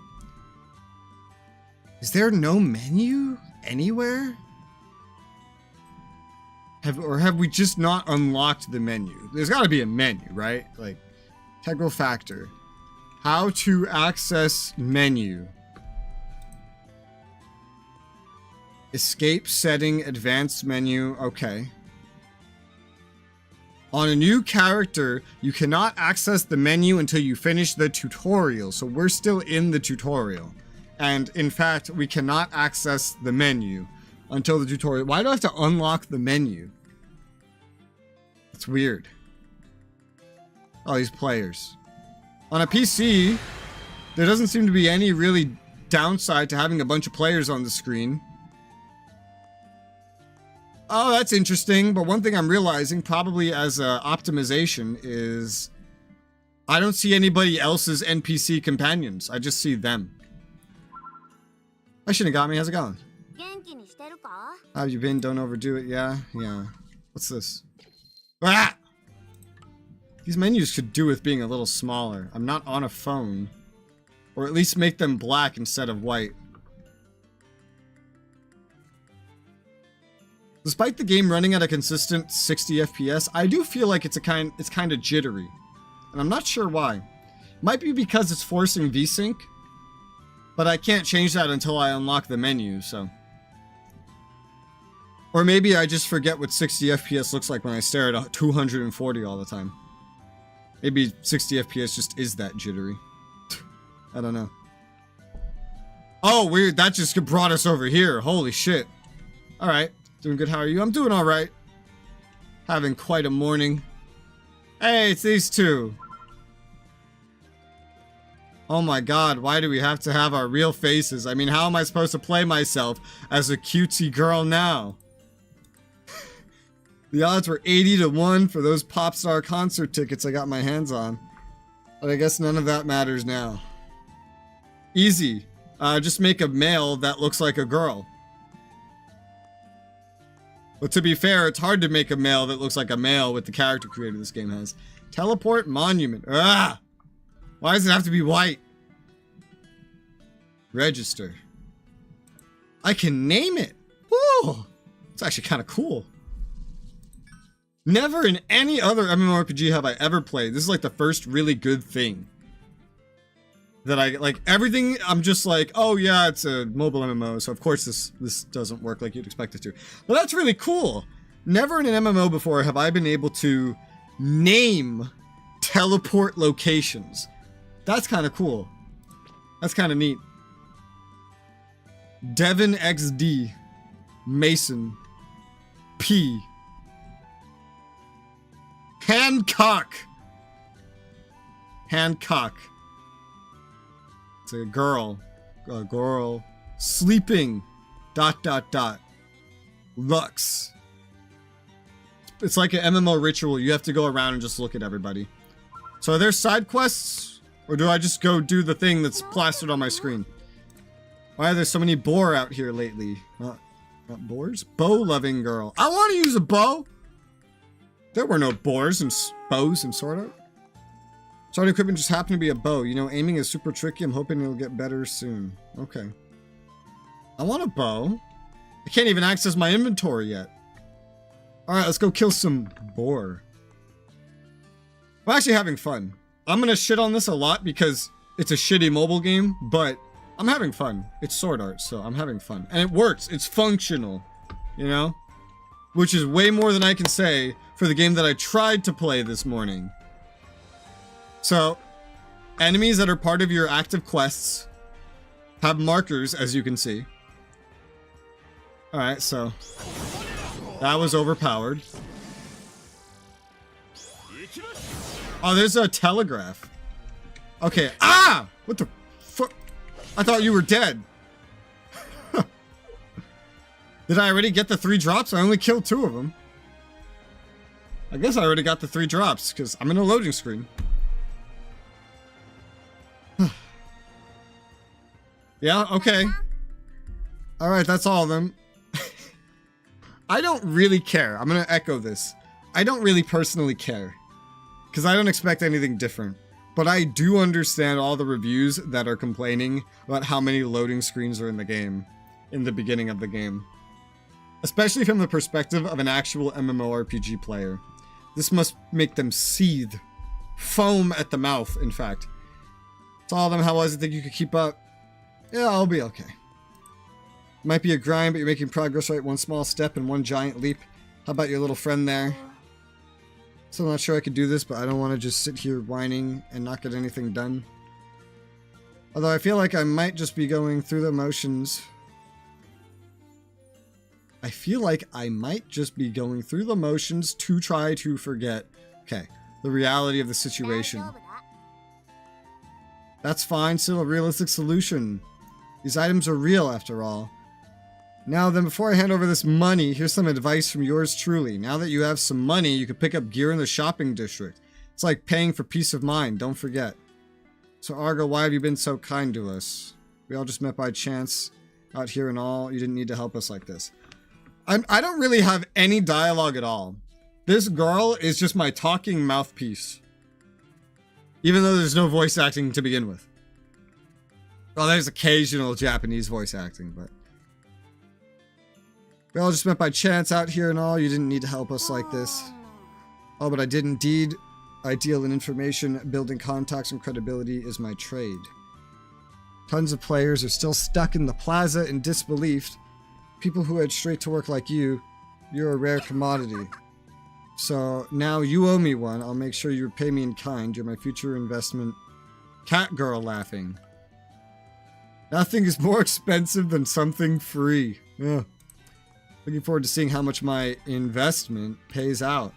Is there no menu anywhere? Have we just not unlocked the menu? There's got to be a menu, right? Like, integral factor. How to access menu. Escape setting, advanced menu. Okay. On a new character, you cannot access the menu until you finish the tutorial. So we're still in the tutorial. And in fact, we cannot access the menu until the tutorial. Why do I have to unlock the menu? It's weird. Oh, these players. On a PC, there doesn't seem to be any really downside to having a bunch of players on the screen. Oh, that's interesting. But one thing I'm realizing, probably as a optimization, is I don't see anybody else's NPC companions. I just see them. I shouldn't have got me. How's it going? How have you been? Don't overdo it. Yeah. What's this? Ah! These menus could do with being a little smaller. I'm not on a phone. Or at least make them black instead of white. Despite the game running at a consistent 60 FPS, I do feel like it's kind of jittery. And I'm not sure why. Might be because it's forcing VSync. But I can't change that until I unlock the menu, so. Or maybe I just forget what 60 FPS looks like when I stare at 240 all the time. Maybe 60 FPS just is that jittery. I don't know. Oh, weird. That just brought us over here. Holy shit. Alright. Doing good. How are you? I'm doing alright. Having quite a morning. Hey, it's these two. Oh my god, why do we have to have our real faces? I mean, how am I supposed to play myself as a cutesy girl now? The odds were 80-1 for those pop star concert tickets I got my hands on. But I guess none of that matters now. Easy. Just make a male that looks like a girl. But to be fair, it's hard to make a male that looks like a male with the character creator this game has. Teleport monument. Ah! Why does it have to be white? Register. I can name it. Woo! It's actually kind of cool. Never in any other MMORPG have I ever played. This is like the first really good thing. That I, like, everything, I'm just like, oh yeah, it's a mobile MMO, so of course this doesn't work like you'd expect it to. But that's really cool. Never in an MMO before have I been able to name teleport locations. That's kind of cool. That's kind of neat. Devon XD. Mason. P. Hancock. Hancock. It's a girl. A girl. Sleeping. ... Lux. It's like an MMO ritual. You have to go around and just look at everybody. So are there side quests? Or do I just go do the thing that's plastered on my screen? Why are there so many boar out here lately? Not boars? Bow-loving girl. I want to use a bow! There were no boars and bows and sword art. Starting equipment just happened to be a bow. You know, aiming is super tricky. I'm hoping it'll get better soon. Okay. I want a bow. I can't even access my inventory yet. Alright, let's go kill some boar. I'm actually having fun. I'm gonna shit on this a lot because it's a shitty mobile game, but I'm having fun. It's sword art, so I'm having fun. And it works. It's functional. You know? which is way more than I can say for the game that I tried to play this morning. So, enemies that are part of your active quests have markers, as you can see. Alright, so that was overpowered. Oh, there's a telegraph. Okay. Ah! What the fuck? I thought you were dead. Did I already get the 3 drops? I only killed 2 of them. I guess I already got the 3 drops, because I'm in a loading screen. Yeah, okay. Alright, that's all of them. I don't really care. I'm gonna echo this. I don't really personally care. Because I don't expect anything different. But I do understand all the reviews that are complaining about how many loading screens are in the game. In the beginning of the game. Especially from the perspective of an actual MMORPG player. This must make them seethe. Foam at the mouth, in fact. It's all of them. How was it? Think you could keep up? Yeah, I'll be okay. Might be a grind, but you're making progress, right? One small step and one giant leap. How about your little friend there? Still not sure I could do this, but I don't want to just sit here whining and not get anything done. Although I feel like I might just be going through the motions. I feel like I might just be going through the motions to try to forget, okay, the reality of the situation. That's fine, still a realistic solution. These items are real after all. Now then, before I hand over this money, here's some advice from yours truly. Now that you have some money, you can pick up gear in the shopping district. It's like paying for peace of mind, don't forget. So Argo, why have you been so kind to us? We all just met by chance out here and all. You didn't need to help us like this. I don't really have any dialogue at all. This girl is just my talking mouthpiece. Even though there's no voice acting to begin with. Well, there's occasional Japanese voice acting, but... We all just met by chance out here and all. You didn't need to help us like this. Oh, but I did indeed. I deal in information. Building contacts and credibility is my trade. Tons of players are still stuck in the plaza in disbelief. People who head straight to work like you, you're a rare commodity. So now you owe me one. I'll make sure you repay me in kind. You're my future investment. Cat girl laughing. Nothing is more expensive than something free. Ugh. Looking forward to seeing how much my investment pays out.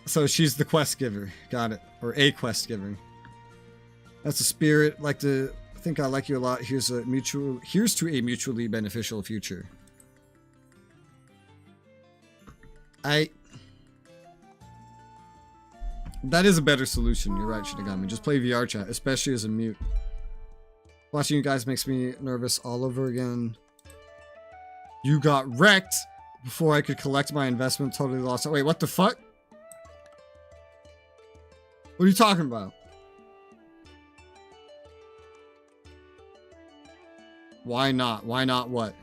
So she's the quest giver. Got it. Or a quest giver. That's a spirit. I think I like you a lot. Here's to a mutually beneficial future. That is a better solution. You're right, Shinigami. Just play VR chat, especially as a mute. Watching you guys makes me nervous all over again. You got wrecked before I could collect my investment. Totally lost it. Wait, what the fuck? What are you talking about? Why not? Why not what?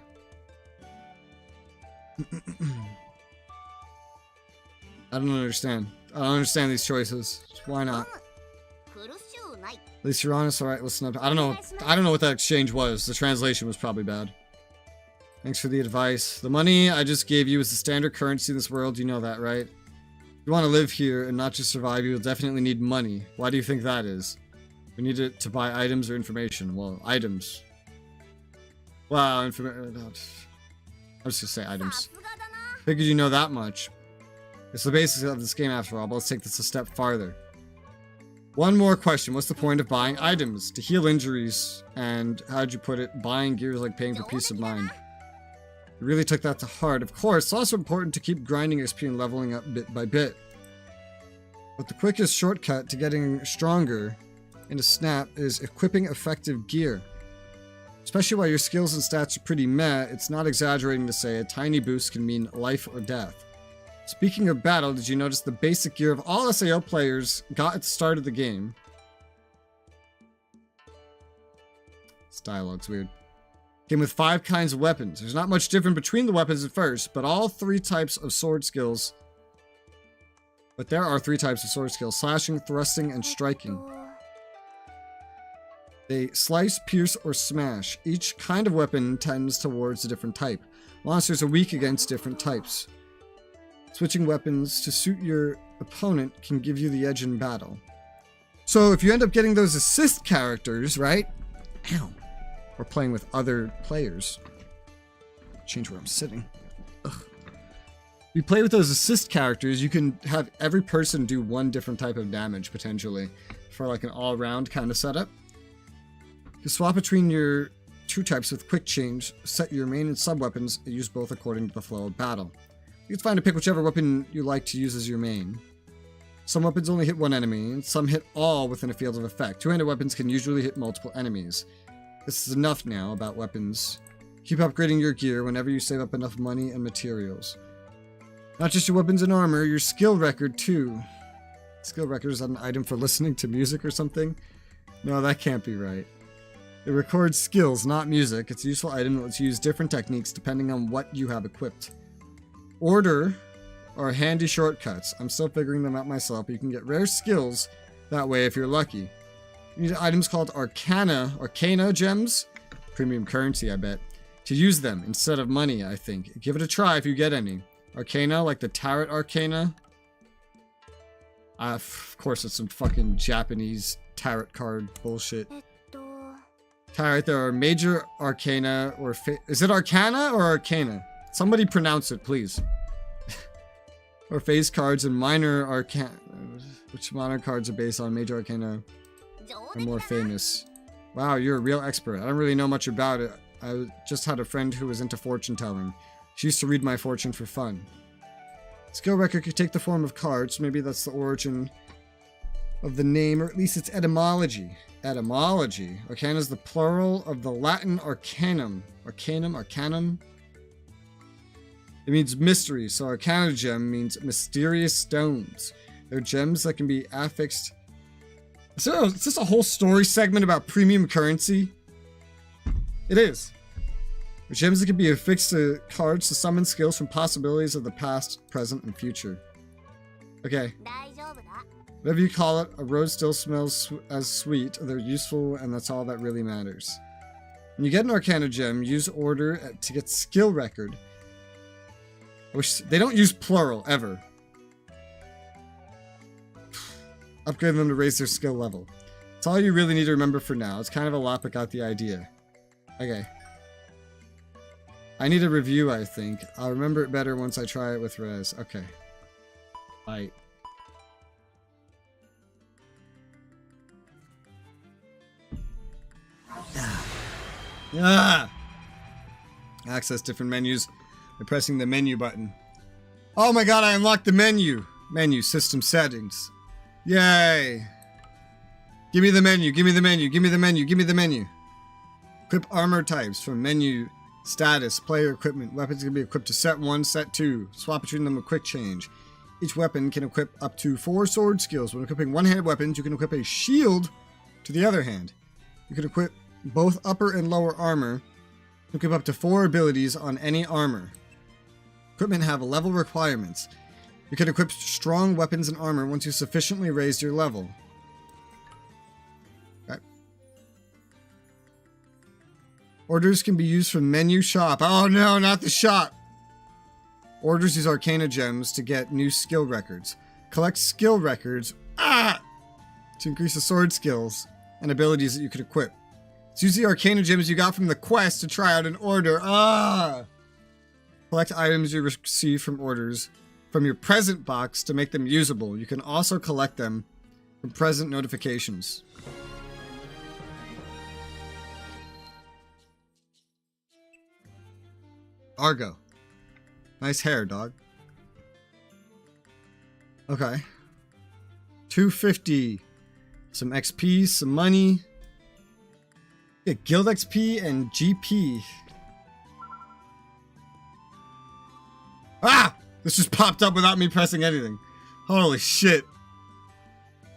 I don't understand. I don't understand these choices. Why not? At least you're honest. Alright, listen up. I don't know what that exchange was. The translation was probably bad. Thanks for the advice. The money I just gave you is the standard currency in this world. You know that, right? If you want to live here and not just survive, you'll definitely need money. Why do you think that is? We need it to buy items or information. Well, items. Wow, I'm just gonna say items. Figured you know that much. It's the basis of this game after all, but let's take this a step farther. One more question. What's the point of buying items? To heal injuries, and how'd you put it? Buying gear is like paying for peace of mind. You really took that to heart. Of course, it's also important to keep grinding XP and leveling up bit by bit. But the quickest shortcut to getting stronger in a snap is equipping effective gear. Especially while your skills and stats are pretty meh, it's not exaggerating to say a tiny boost can mean life or death. Speaking of battle, did you notice the basic gear of all SAO players got at the start of the game? This dialogue's weird. Came with 5 kinds of weapons. There's not much different between the weapons at first, but all 3 types of sword skills. But there are 3 types of sword skills: slashing, thrusting, and striking. They slice, pierce, or smash. Each kind of weapon tends towards a different type. Monsters are weak against different types. Switching weapons to suit your opponent can give you the edge in battle. So if you end up getting those assist characters, right? Ow. Or playing with other players. Change where I'm sitting. Ugh. You play with those assist characters, you can have every person do one different type of damage, potentially, for like an all-round kind of setup. You swap between your two types with quick change, set your main and sub-weapons, and use both according to the flow of battle. It's fine to pick whichever weapon you like to use as your main. Some weapons only hit one enemy, and some hit all within a field of effect. Two-handed weapons can usually hit multiple enemies. This is enough now about weapons. Keep upgrading your gear whenever you save up enough money and materials. Not just your weapons and armor, your skill record too. Skill record, is that an item for listening to music or something? No, that can't be right. It records skills, not music. It's a useful item that lets you use different techniques depending on what you have equipped. Order are handy shortcuts. I'm still figuring them out myself, but you can get rare skills that way if you're lucky. You need items called Arcana gems, premium currency, I bet, to use them instead of money, I think. Give it a try if you get any. Arcana, like the Tarot Arcana. Of course, it's some fucking Japanese tarot card bullshit. Tarot, there are major Arcana or... Is it Arcana or Arcana? Somebody pronounce it, please. Or phase cards and minor Arcana... Which minor cards are based on major Arcana are more famous. Wow, you're a real expert. I don't really know much about it. I just had a friend who was into fortune telling. She used to read my fortune for fun. Skill record could take the form of cards. Maybe that's the origin of the name, or at least its etymology. Etymology. Arcana is the plural of the Latin arcanum. Arcanum. It means mystery, so Arcana gem means mysterious stones. They're gems that can be affixed. So, is this a whole story segment about premium currency? It is. Gems that can be affixed to cards to summon skills from possibilities of the past, present, and future. Okay. Whatever you call it, a rose still smells as sweet. They're useful, and that's all that really matters. When you get an Arcana gem, use order to get skill record. They don't use plural, ever. Upgrade them to raise their skill level. That's all you really need to remember for now. It's kind of a lot, but got the idea. Okay. I need a review, I think. I'll remember it better once I try it with Res. Okay. Bye. Ah! Access different menus by pressing the menu button. Oh my god, I unlocked the menu! Menu, system settings. Yay! Give me the menu, give me the menu, give me the menu, give me the menu. Equip armor types from menu. Status, player equipment. Weapons can be equipped to set 1, set 2. Swap between them with quick change. Each weapon can equip up to 4 sword skills. When equipping one-handed weapons, you can equip a shield to the other hand. You can equip both upper and lower armor. You can equip up to 4 abilities on any armor. Equipment have level requirements. You can equip strong weapons and armor once you sufficiently raised your level. Okay. Orders can be used from menu shop. Oh no, not the shop! Orders use Arcana gems to get new skill records. Collect skill records to increase the sword skills and abilities that you can equip. So use the Arcana gems you got from the quest to try out an order. Collect items you receive from orders from your present box to make them usable. You can also collect them from present notifications. Argo. Nice hair, dog. Okay. 250. Some XP, some money. Yeah, guild XP and GP. Ah! This just popped up without me pressing anything. Holy shit.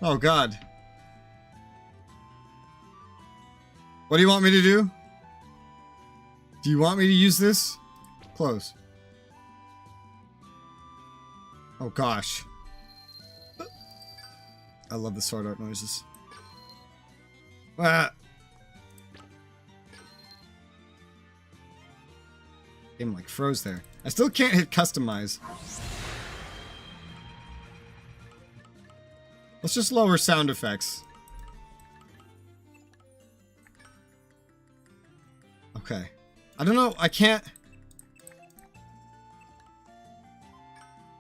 Oh god. What do you want me to do? Do you want me to use this? Close. Oh gosh. I love the sword art noises. Ah. Game like froze there. I still can't hit customize. Let's just lower sound effects. Okay. I don't know. I can't.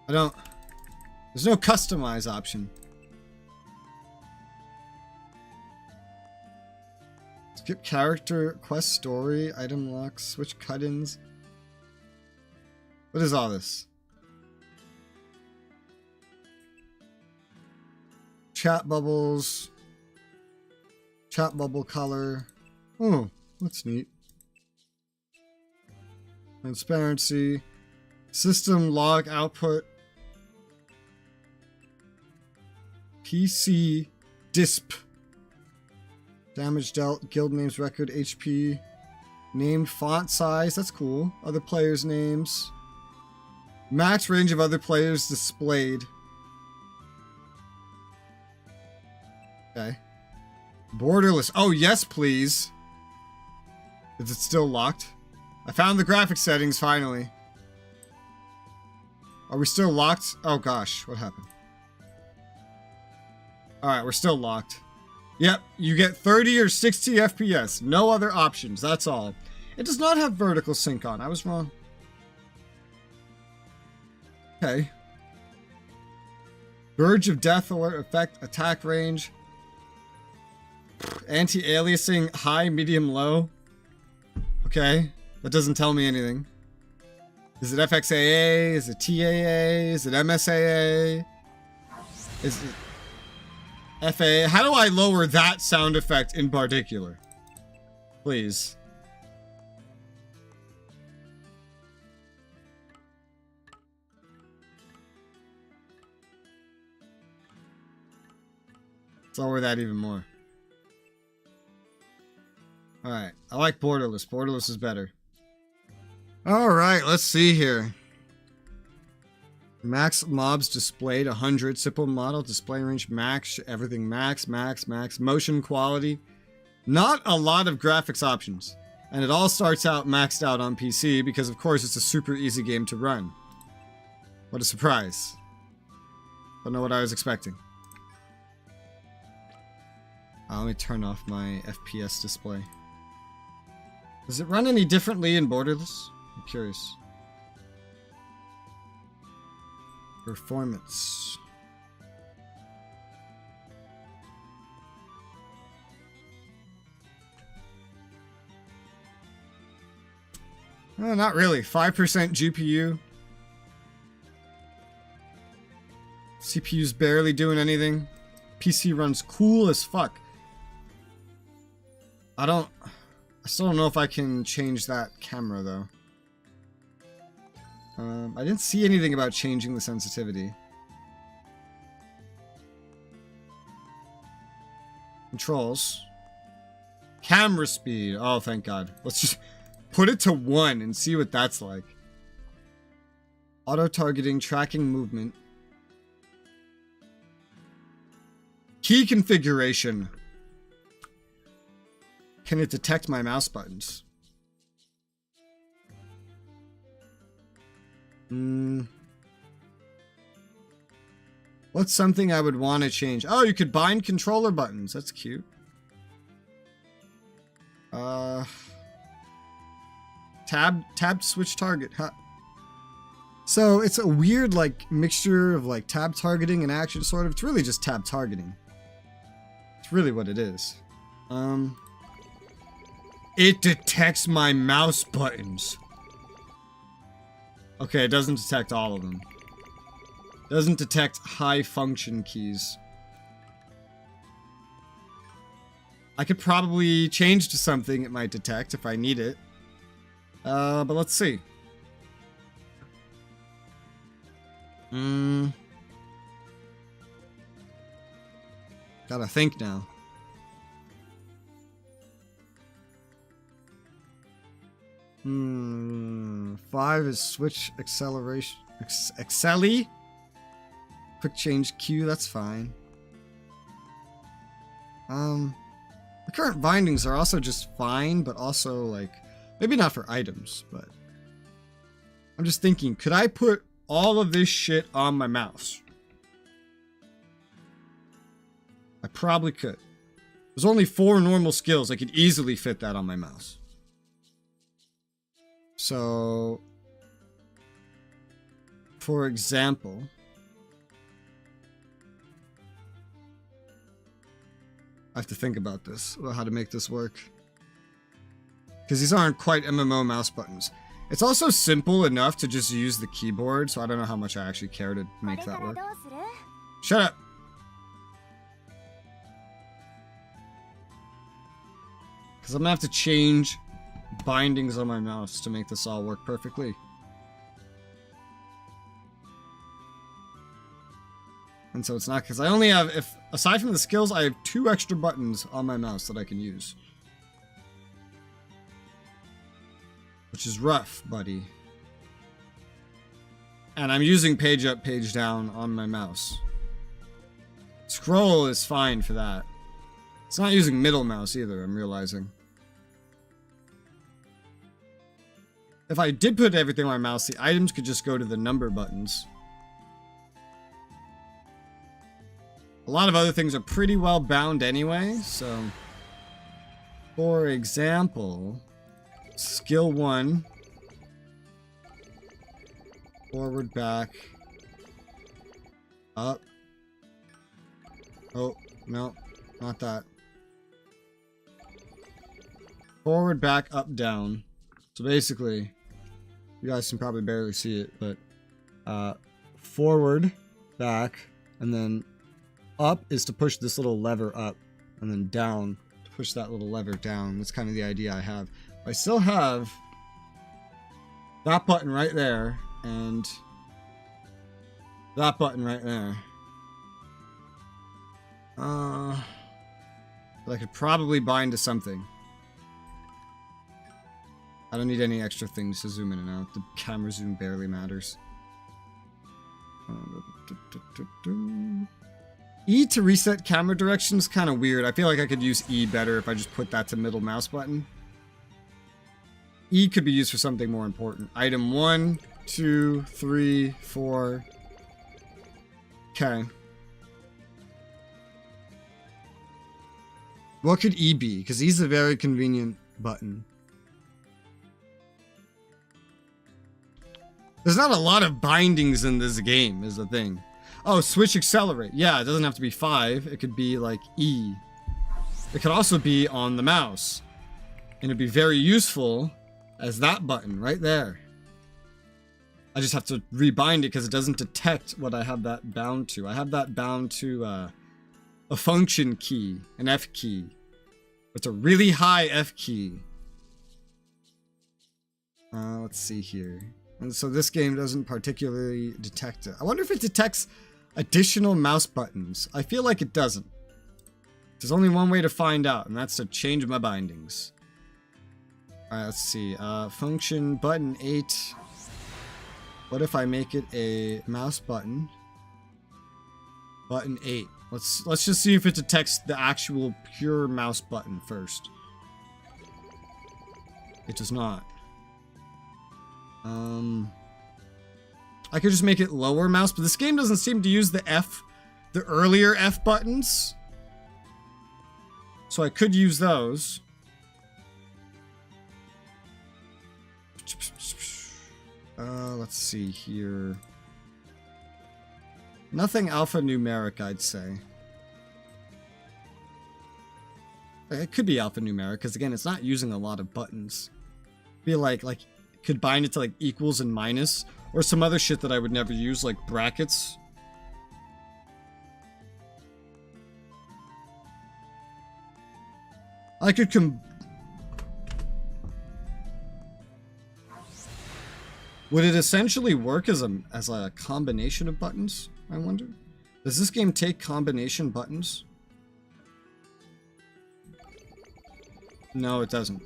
There's no customize option. Skip character, quest story, item locks, switch cut-ins. What is all this? Chat bubbles. Chat bubble color. Oh, that's neat. Transparency. System log output. PC disp. Damage dealt, guild names, record, HP. Named font size, that's cool. Other players' names. Max range of other players displayed. Okay. Borderless. Oh, yes, please. Is it still locked? I found the graphic settings, finally. Are we still locked? Oh, gosh. What happened? Alright, we're still locked. Yep, you get 30 or 60 FPS. No other options. That's all. It does not have vertical sync on. I was wrong. Okay. Verge of death alert effect, attack range. Anti-aliasing, high, medium, low. Okay. That doesn't tell me anything. Is it FXAA? Is it TAA? Is it MSAA? Is it FA? How do I lower that sound effect in particular? Please. Let's lower that even more. Alright, I like borderless. Borderless is better. Alright, let's see here. Max mobs displayed 100. Simple model, display range max, everything max. Motion quality. Not a lot of graphics options. And it all starts out maxed out on PC because of course it's a super easy game to run. What a surprise. Don't know what I was expecting. Let me turn off my FPS display. Does it run any differently in borderless? I'm curious. Performance. Not really. 5% GPU. CPU's barely doing anything. PC runs cool as fuck. I still don't know if I can change that camera though. I didn't see anything about changing the sensitivity. Controls. Camera speed. Oh, thank God. Let's just put it to 1 and see what that's like. Auto-targeting, tracking movement. Key configuration. Can it detect my mouse buttons? What's something I would want to change? Oh, you could bind controller buttons. That's cute. Tab switch target. Huh. So it's a weird like mixture of like tab targeting and action sort of. It's really just tab targeting. It's really what it is. It detects my mouse buttons. Okay, it doesn't detect all of them. It doesn't detect high function keys. I could probably change to something it might detect if I need it. But let's see. Gotta think now. 5 is switch acceleration. Accelli? Quick change Q, that's fine. The current bindings are also just fine, but also like maybe not for items, but I'm just thinking, could I put all of this shit on my mouse? I probably could. There's only 4 normal skills. I could easily fit that on my mouse. So, for example, I have to think about this, about how to make this work. Because these aren't quite MMO mouse buttons. It's also simple enough to just use the keyboard, so I don't know how much I actually care to make that work. Shut up! Because I'm gonna have to change bindings on my mouse to make this all work perfectly. And so it's not, because I only have, aside from the skills, I have 2 extra buttons on my mouse that I can use. Which is rough, buddy. And I'm using page up, page down on my mouse. Scroll is fine for that. It's not using middle mouse either, I'm realizing. If I did put everything on my mouse, the items could just go to the number buttons. A lot of other things are pretty well bound anyway, so... For example... Skill 1. Forward, back. Up. Oh, no. Not that. Forward, back, up, down. So basically, you guys can probably barely see it, but forward, back, and then up is to push this little lever up, and then down to push that little lever down. That's kind of the idea I have. I still have that button right there, and that button right there. That I could probably bind to something. I don't need any extra things to zoom in and out. The camera zoom barely matters. E to reset camera direction is kind of weird. I feel like I could use E better if I just put that to middle mouse button. E could be used for something more important. Item 1, 2, 3, 4. Okay. What could E be? Because E's a very convenient button. There's not a lot of bindings in this game, is the thing. Oh, switch accelerate. Yeah, it doesn't have to be 5. It could be like E. It could also be on the mouse. And it'd be very useful as that button right there. I just have to rebind it because it doesn't detect what I have that bound to. I have that bound to a function key, an F key. It's a really high F key. Let's see here. And so this game doesn't particularly detect it. I wonder if it detects additional mouse buttons. I feel like it doesn't. There's only one way to find out, and that's to change my bindings. Alright, let's see. Function button 8. What if I make it a mouse button? Button 8. Let's just see if it detects the actual pure mouse button first. It does not. I could just make it lower mouse, but this game doesn't seem to use the earlier F buttons. So I could use those. Let's see here. Nothing alphanumeric, I'd say. It could be alphanumeric, because again, it's not using a lot of buttons. I feel like could bind it to like equals and minus, or some other shit that I would never use, like brackets. I could would it essentially work as a combination of buttons, I wonder? Does this game take combination buttons? No, it doesn't.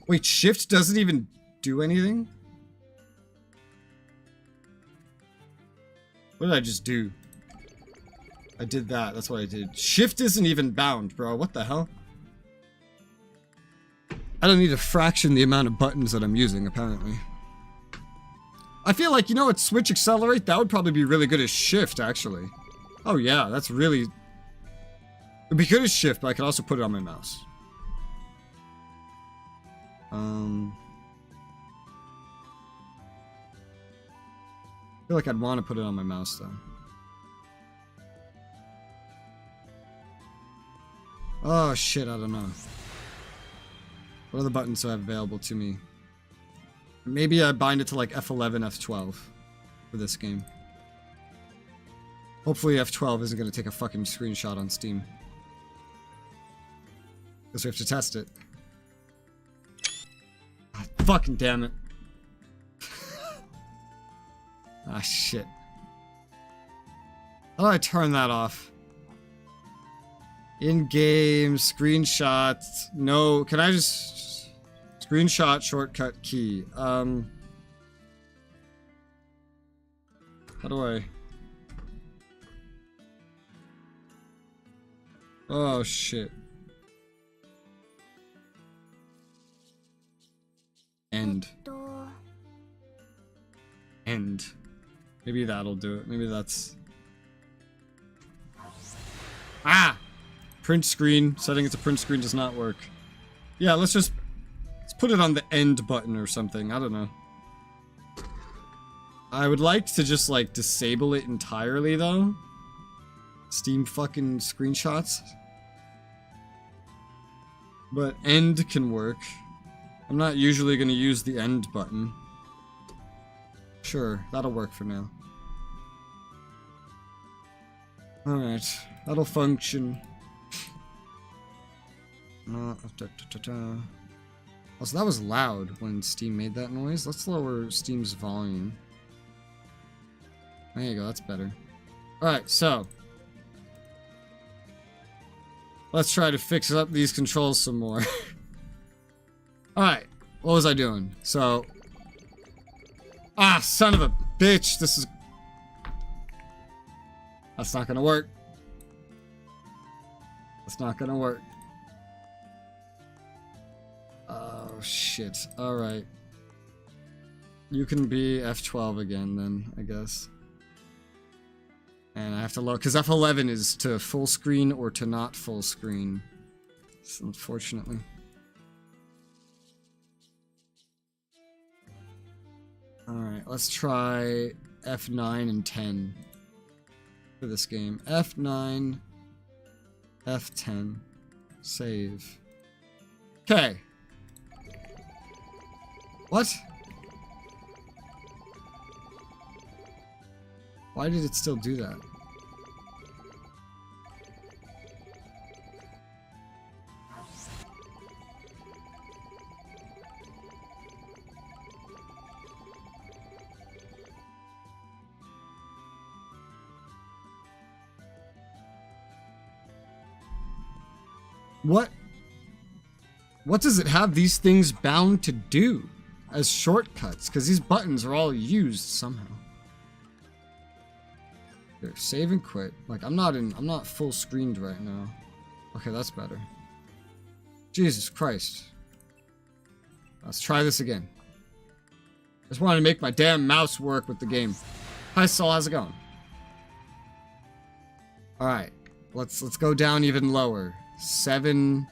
Wait, shift doesn't even do anything? What did I just do? I did that, that's what I did. Shift isn't even bound, bro. What the hell? I don't need to fraction the amount of buttons that I'm using, apparently. I feel like, you know what, switch accelerate? That would probably be really good as shift, actually. Oh yeah, that's really... It'd be good as shift, but I could also put it on my mouse. I feel like I'd want to put it on my mouse, though. Oh, shit, I don't know. What other buttons do I have available to me? Maybe I bind it to, like, F11, F12 for this game. Hopefully F12 isn't going to take a fucking screenshot on Steam. Guess we have to test it. Ah, fucking damn it. Ah, shit. How do I turn that off? In-game, screenshots. No, can I just... Screenshot shortcut key. How do I... Oh, shit. End. End. Maybe that'll do it. Maybe that's... Ah! Print screen. Setting it to print screen does not work. Yeah, let's put it on the end button or something. I don't know. I would like to just, like, disable it entirely, though. Steam fucking screenshots. But end can work. I'm not usually going to use the end button. Sure, that'll work for now. Alright, that'll function. Also, that was loud when Steam made that noise. Let's lower Steam's volume. There you go, that's better. Alright, so. Let's try to fix up these controls some more. Alright, what was I doing? So. Ah, son of a bitch, this is... That's not gonna work. That's not gonna work. Oh, shit. Alright. You can be F12 again, then, I guess. And I have to load... Because F11 is to full screen or to not full screen. So, unfortunately. Alright, let's try F9 and 10 for this game. F9, F10, save. Okay. What? Why did it still do that? What does it have these things bound to do as shortcuts? Because these buttons are all used somehow. Here, save and quit. Like, I'm not full screened right now. Okay, that's better. Jesus Christ. Let's try this again. I just wanted to make my damn mouse work with the game. Hi, Saul, how's it going? Alright, let's go down even lower. 7,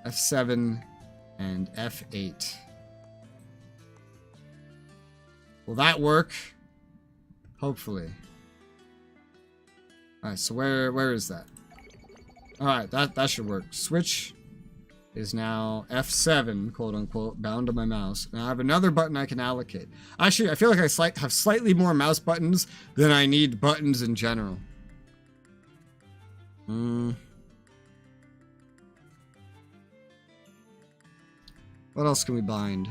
F7, and F8. Will that work? Hopefully. Alright, so where is that? Alright, that should work. Switch is now F7, quote unquote, bound to my mouse. Now I have another button I can allocate. Actually, I feel like I have slightly more mouse buttons than I need buttons in general. What else can we bind?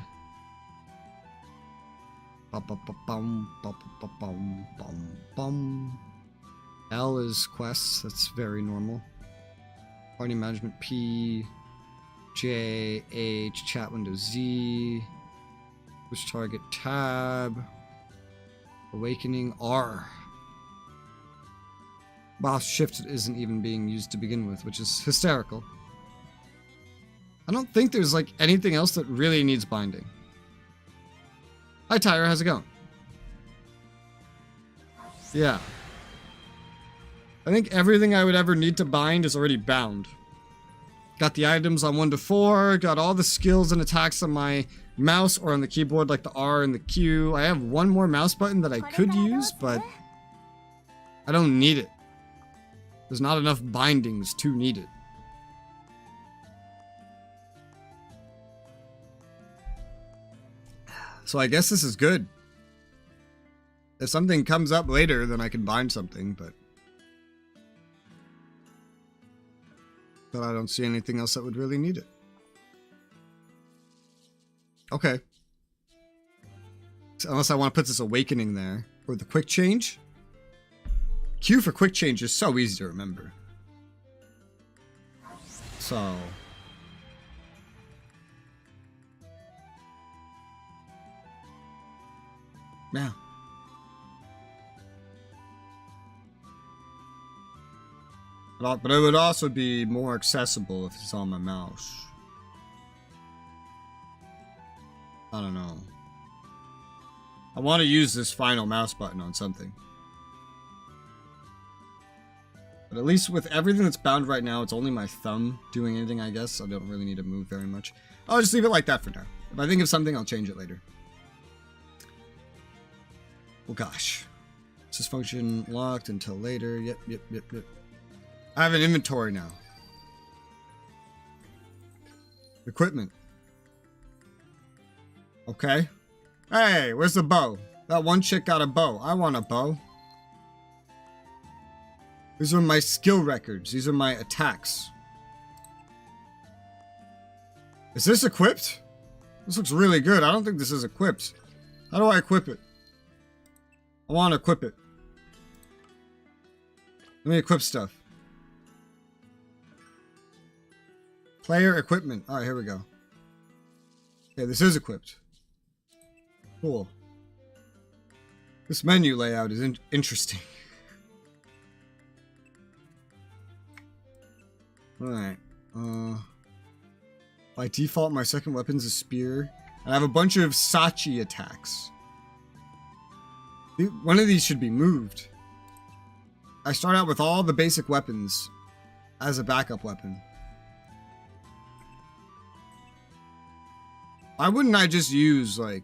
L is quests, that's very normal. Party management P, J, H, chat window Z, push target tab, awakening R. Boss shift isn't even being used to begin with, which is hysterical. I don't think there's like anything else that really needs binding. Hi Tyra, how's it going? Yeah. I think everything I would ever need to bind is already bound. Got the items on 1 to 4, got all the skills and attacks on my mouse or on the keyboard like the R and the Q. I have one more mouse button that I could use, but I don't need it. There's not enough bindings to need it. So I guess this is good. If something comes up later, then I can bind something, but I don't see anything else that would really need it. Okay. So unless I want to put this awakening there. Or the quick change. Q for quick change is so easy to remember. So yeah. But it would also be more accessible if it's on my mouse. I don't know. I want to use this final mouse button on something. But at least with everything that's bound right now, it's only my thumb doing anything, I guess. I don't really need to move very much. I'll just leave it like that for now. If I think of something, I'll change it later. Well, gosh. This function locked until later. Yep. I have an inventory now. Equipment. Okay. Hey, where's the bow? That one chick got a bow. I want a bow. These are my skill records. These are my attacks. Is this equipped? This looks really good. I don't think this is equipped. How do I equip it? I want to equip it. Let me equip stuff. Player equipment. Alright, here we go. Okay, this is equipped. Cool. This menu layout is interesting. Alright. By default, my second weapon's a spear. And I have a bunch of Sachi attacks. One of these should be moved. I start out with all the basic weapons as a backup weapon. Why wouldn't I just use, like,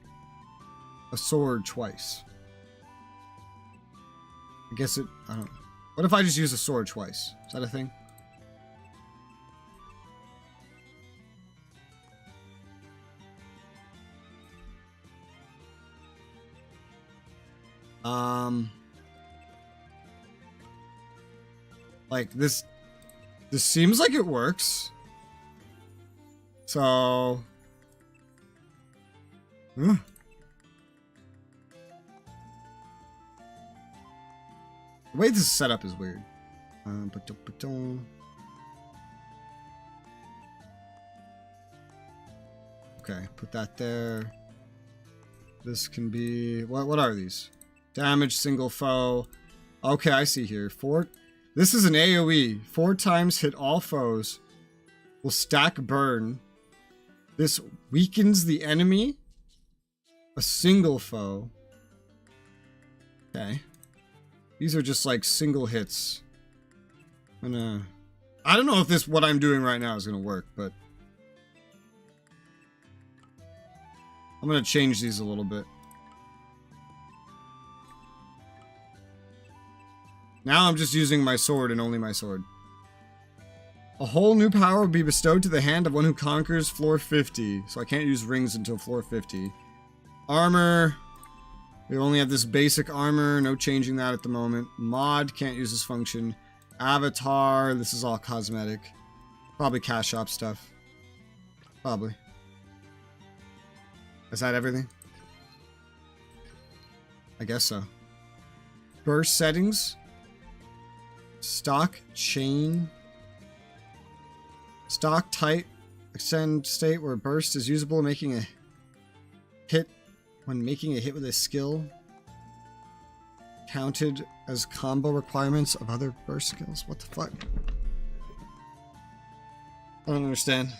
a sword twice? I guess it... I don't... What if I just use a sword twice? Is that a thing? Like, this seems like it works. So... Huh. The way this is set up is weird. Okay, put that there. This can be... What are these? Damage single foe. Okay, I see here. This is an AoE. 4 times hit all foes. Will stack burn. This weakens the enemy. A single foe. Okay. These are just like single hits. I don't know if what I'm doing right now is gonna work, but I'm gonna change these a little bit. Now I'm just using my sword and only my sword. A whole new power will be bestowed to the hand of one who conquers floor 50. So I can't use rings until floor 50. Armor. We only have this basic armor. No changing that at the moment. Mod. Can't use this function. Avatar. This is all cosmetic. Probably cash shop stuff. Probably. Is that everything? I guess so. Burst settings. Stock. Chain. Stock tight. Extend state where burst is usable, making a hit. When making a hit with a skill, counted as combo requirements of other burst skills. What the fuck? I don't understand.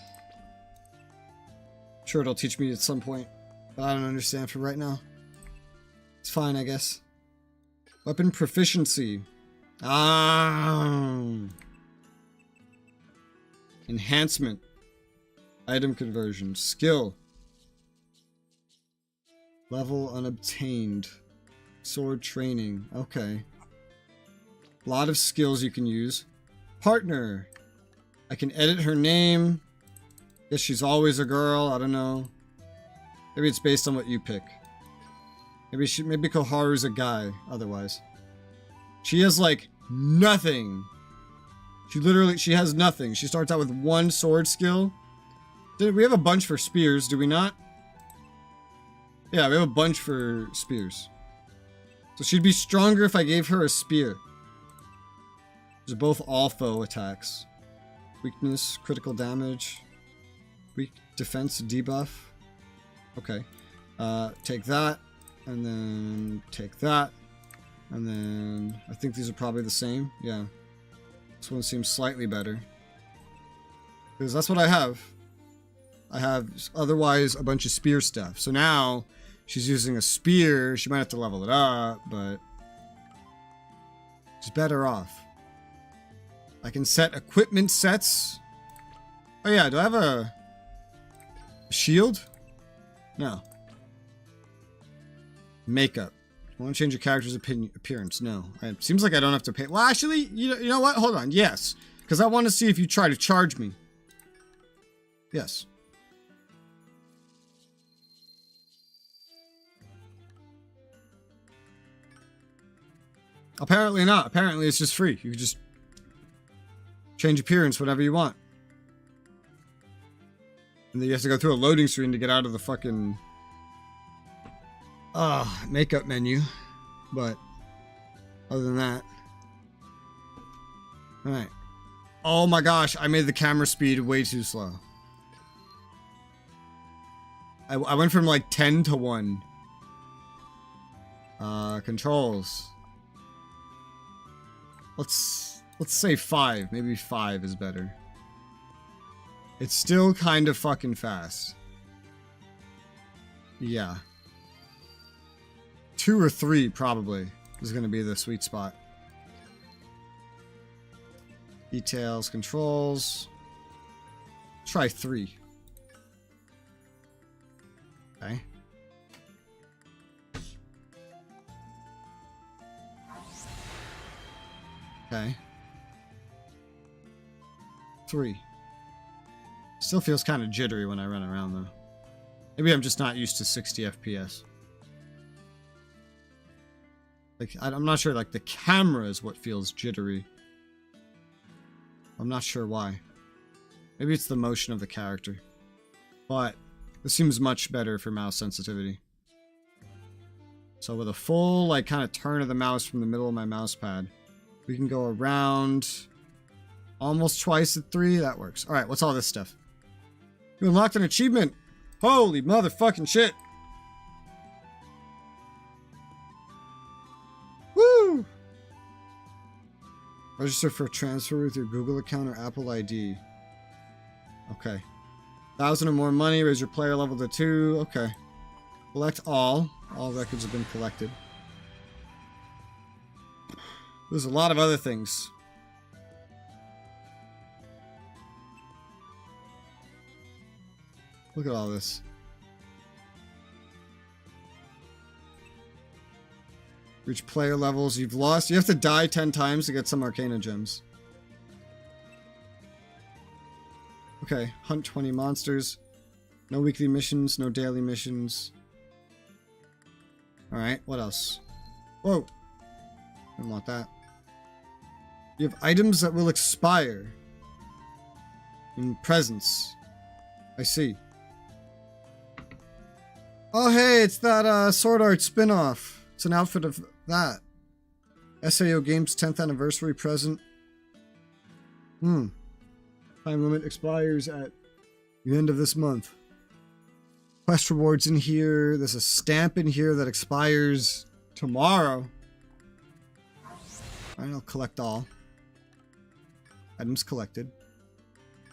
I'm sure it'll teach me at some point, but I don't understand for right now. It's fine, I guess. Weapon proficiency. Ah. Enhancement. Item conversion. Skill. Level unobtained. Sword training. Okay. A lot of skills you can use. Partner. I can edit her name. Guess she's always a girl. I don't know. Maybe it's based on what you pick. Maybe Koharu's a guy. Otherwise, she has like nothing. She has nothing. She starts out with 1 sword skill. We have a bunch for spears, do we not? Yeah, we have a bunch for spears. So she'd be stronger if I gave her a spear. These are both all foe attacks. Weakness, critical damage. Weak defense debuff. Okay. Take that. And then take that. And then I think these are probably the same. Yeah. This one seems slightly better. Because that's what I have. I have otherwise a bunch of spear stuff. So now she's using a spear. She might have to level it up, but she's better off. I can set equipment sets. Oh yeah, do I have a shield? No. Makeup. I want to change your character's appearance. No. It seems like I don't have to pay. Well, actually, you know what? Hold on. Yes. Because I want to see if you try to charge me. Yes. Apparently not. Apparently it's just free. You can just change appearance whatever you want. And then you have to go through a loading screen to get out of the fucking makeup menu. But other than that. Alright. Oh my gosh, I made the camera speed way too slow. I went from like 10 to 1. Controls. Let's say 5. Maybe 5 is better. It's still kind of fucking fast. Yeah. 2 or 3 probably is going to be the sweet spot. Details, controls. Try 3. Okay. Okay. 3. Still feels kind of jittery when I run around though. Maybe I'm just not used to 60 FPS. Like, I'm not sure, like the camera is what feels jittery. I'm not sure why. Maybe it's the motion of the character. But this seems much better for mouse sensitivity. So with a full, like, kind of turn of the mouse from the middle of my mouse pad, we can go around almost twice at 3. That works. Alright, what's all this stuff? You unlocked an achievement! Holy motherfucking shit! Woo! Register for a transfer with your Google account or Apple ID. Okay. 1,000 or more money, raise your player level to 2. Okay. Collect all. All records have been collected. There's a lot of other things. Look at all this. Reach player levels. You've lost. You have to die 10 times to get some Arcana gems. Okay. Hunt 20 monsters. No weekly missions. No daily missions. Alright. What else? Whoa. Didn't want that. You have items that will expire. In presents. I see. Oh hey, it's that Sword Art spin-off. It's an outfit of that. SAO Games 10th anniversary present. Time limit expires at the end of this month. Quest rewards in here. There's a stamp in here that expires tomorrow. Alright, I'll collect all. Items collected.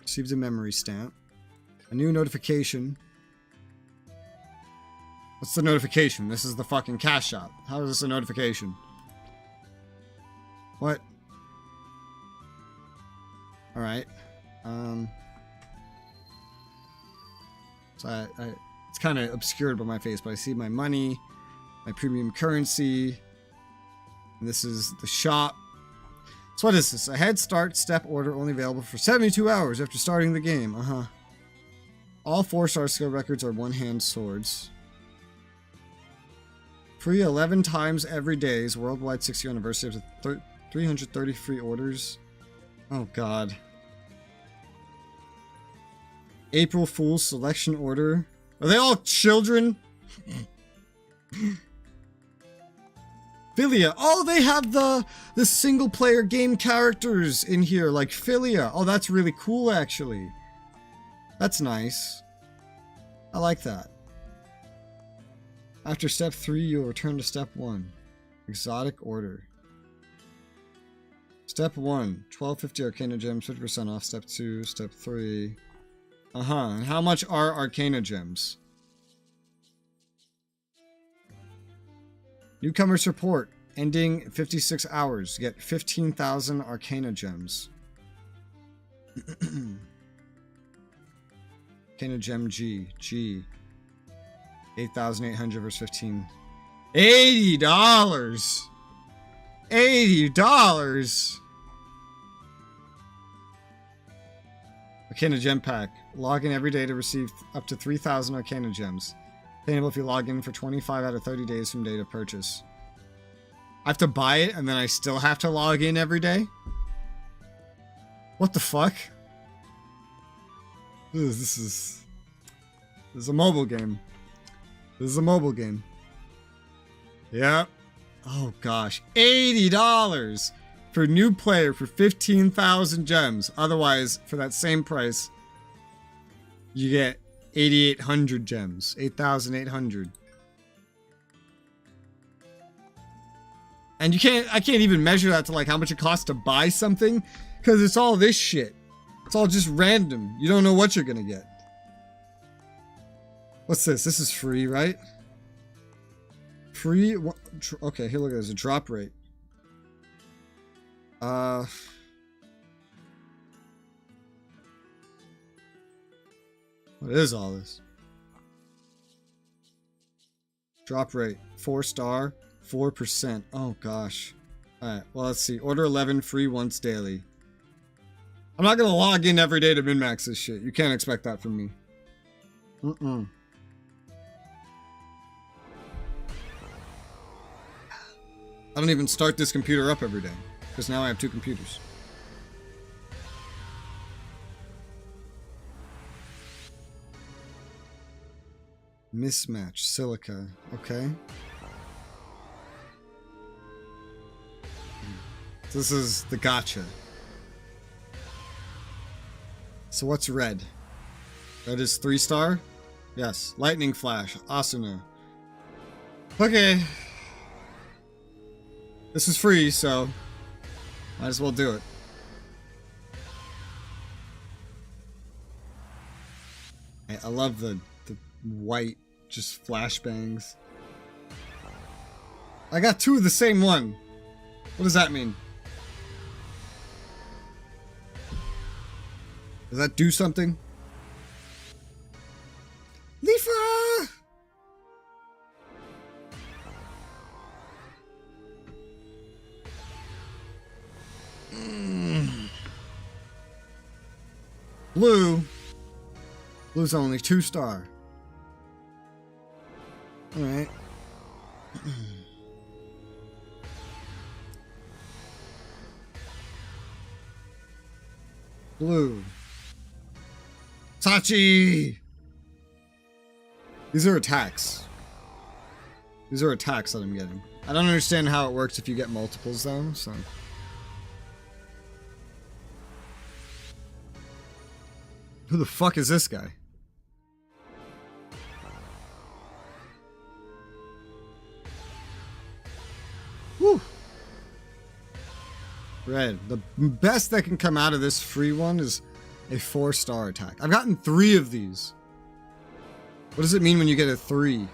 Received a memory stamp. A new notification. What's the notification? This is the fucking cash shop. How is this a notification? What? Alright. So it's kind of obscured by my face, but I see my money, my premium currency. And this is the shop. So what is this? A head start step order only available for 72 hours after starting the game. All 4-star skill records are one-hand swords. Free 11 times every day's worldwide 60th anniversary of 330 free orders. Oh god. April Fool's selection order. Are they all children? Philia. Oh, they have the single player game characters in here, like Philia. Oh, that's really cool, actually. That's nice. I like that. After step 3, you'll return to step 1. Exotic order. Step 1, 1250 Arcana Gems, 50% off. Step 2, step 3. And how much are Arcana Gems? Newcomer support. Ending 56 hours. Get 15,000 Arcana Gems. Arcana Gem G. 8,800 versus 15. $80! $80! Arcana Gem Pack. Log in every day to receive up to 3,000 Arcana Gems. Payable if you log in for 25 out of 30 days from date of purchase. I have to buy it and then I still have to log in every day? What the fuck? This is a mobile game. This is a mobile game. Yep. Oh gosh. $80 for new player for 15,000 gems. Otherwise, for that same price, you get 8,800 gems. 8,800. And I can't even measure that to like how much it costs to buy something, because it's all this shit. It's all just random. You don't know what you're gonna get. What's this? This is free, right? Free? Okay, here, look, there's a drop rate. What is all this? Drop rate. 4-star. 4%. Oh, gosh. Alright, well, let's see. Order 11 free once daily. I'm not gonna log in every day to min-max this shit. You can't expect that from me. I don't even start this computer up every day, because now I have 2 computers. Mismatch. Silica. Okay. This is the gotcha. So what's red? Red is 3-star? Yes. Lightning Flash. Asuna. Okay. This is free, so might as well do it. I love the white just flashbangs. I got 2 of the same one. What does that mean? Does that do something? Leafa! Blue. Blue's only 2-star. Alright. Blue. Sachi! These are attacks. These are attacks that I'm getting. I don't understand how it works if you get multiples though, so. Who the fuck is this guy? Whew. Red. The best that can come out of this free one is a 4-star attack. I've gotten 3 of these. What does it mean when you get a 3?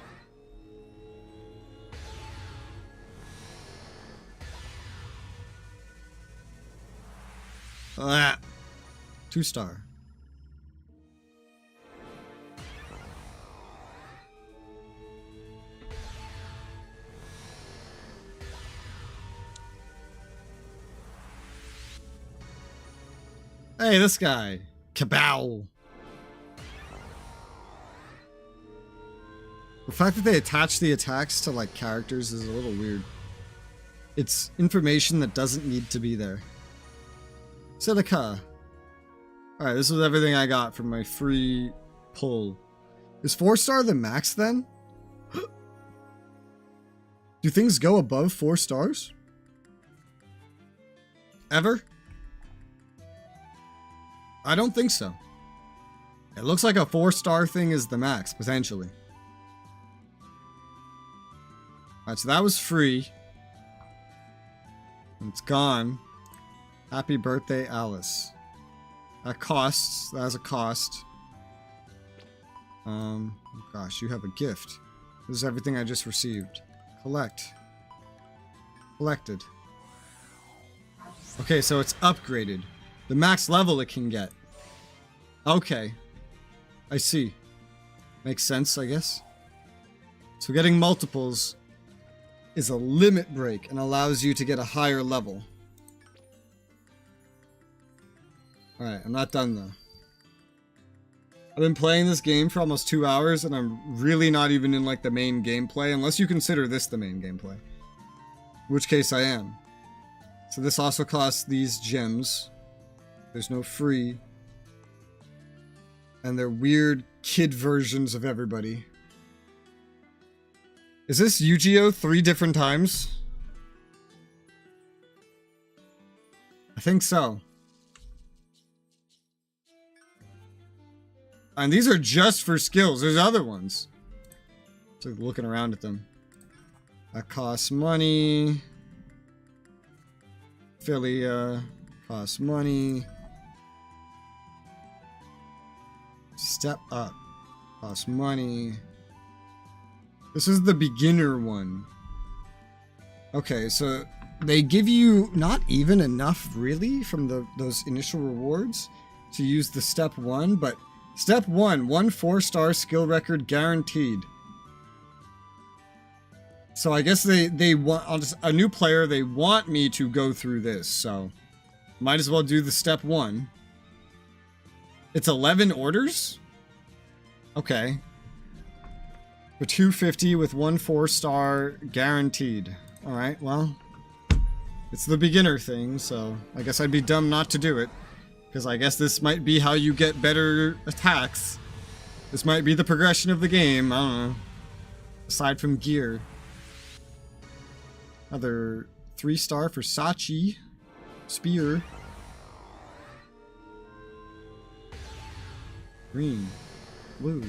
Ah, 2-star. Hey, this guy. Kabow. The fact that they attach the attacks to, like, characters is a little weird. It's information that doesn't need to be there. Silica. Alright, this is everything I got from my free pull. Is 4-star the max then? Do things go above 4 stars? Ever? I don't think so. It looks like a 4-star thing is the max, potentially. Alright, so that was free. It's gone. Happy birthday, Alice. That costs. That has a cost. Gosh, you have a gift. This is everything I just received. Collect. Collected. Okay, so it's upgraded. The max level it can get. Okay. I see. Makes sense, I guess. So getting multiples is a limit break and allows you to get a higher level. Alright, I'm not done though. I've been playing this game for almost 2 hours and I'm really not even in like the main gameplay, unless you consider this the main gameplay. In which case I am. So this also costs these gems. There's no free. And they're weird kid versions of everybody. Is this Yu-Gi-Oh! 3 different times? I think so. And these are just for skills. There's other ones. So looking around at them. That costs money. Philia costs money. Step up costs money. This is the beginner one. Okay, so they give you not even enough really from those initial rewards to use the step 1, but step 1, 1 4-star skill record guaranteed. So I guess they want, a new player, they want me to go through this, so might as well do the step 1. It's 11 orders? Okay. For 250 with 1 4-star guaranteed. Alright, well, it's the beginner thing, so I guess I'd be dumb not to do it. Because I guess this might be how you get better attacks. This might be the progression of the game, I don't know. Aside from gear. Another 3-star for Sachi. Spear. Green. Blue.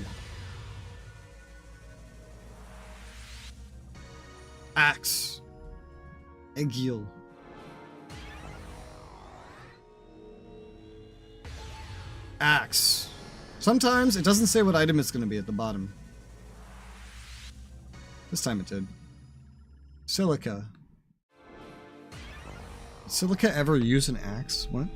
Axe. Egil. Axe. Sometimes it doesn't say what item it's going to be at the bottom. This time it did. Silica. Did Silica ever use an axe? What?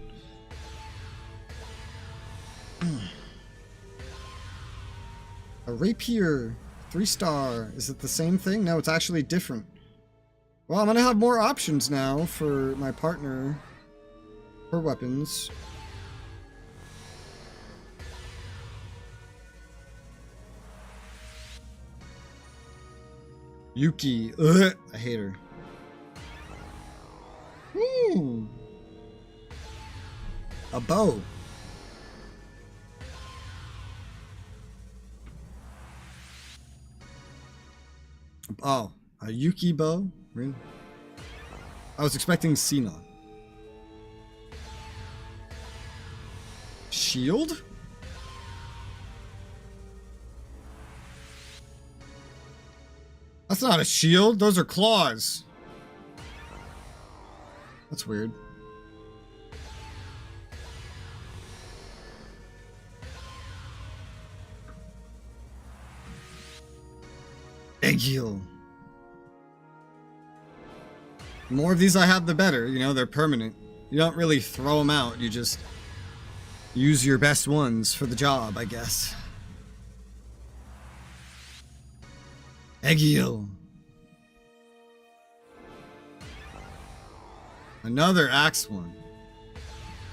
A rapier. 3-star. Is it the same thing? No, it's actually different. Well, I'm going to have more options now for my partner. For weapons. Yuki. Ugh, I hate her. A bow. Oh, a Yuki bow? Really? I was expecting Sinon. Shield? That's not a shield, those are claws. That's weird. Egil. The more of these I have, the better. You know, they're permanent. You don't really throw them out. You just use your best ones for the job, I guess. Eggiel. Another axe one.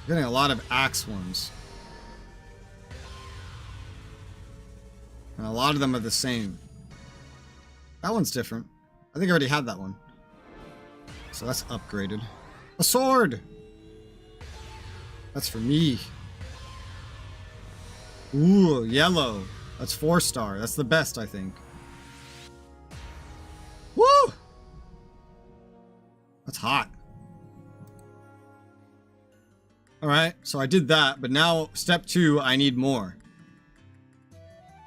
Getting a lot of axe ones. And a lot of them are the same. That one's different. I think I already had that one. So that's upgraded. A sword! That's for me. Ooh, yellow. That's 4-star. That's the best, I think. Woo! That's hot. Alright, so I did that, but now step 2, I need more.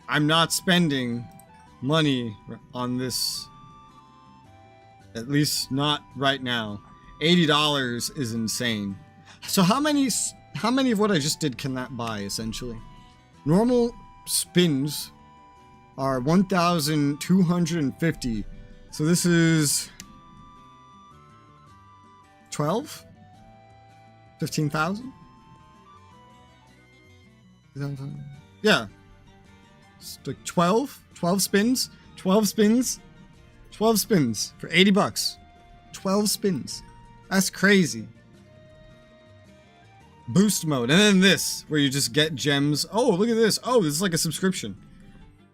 I'm not spending money on this. At least not right now. $80 is insane. So how many of what I just did can that buy, essentially? Normal spins are 1,250. So this is 12? 15,000? Yeah. It's like 12 spins. 12 spins. 12 spins for 80 bucks. 12 spins. That's crazy. Boost mode. And then this, where you just get gems. Oh, look at this. Oh, this is like a subscription.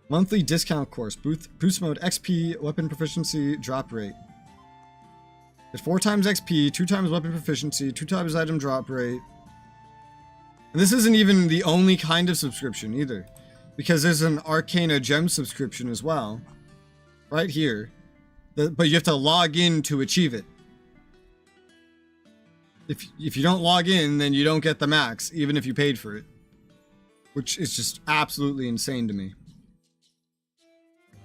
Monthly discount course. Boost mode. XP, weapon proficiency, drop rate. Get 4 times XP, 2 times weapon proficiency, 2 times item drop rate. And this isn't even the only kind of subscription either. Because there's an Arcana gem subscription as well. Right here. But you have to log in to achieve it. If you don't log in, then you don't get the max, even if you paid for it. Which is just absolutely insane to me.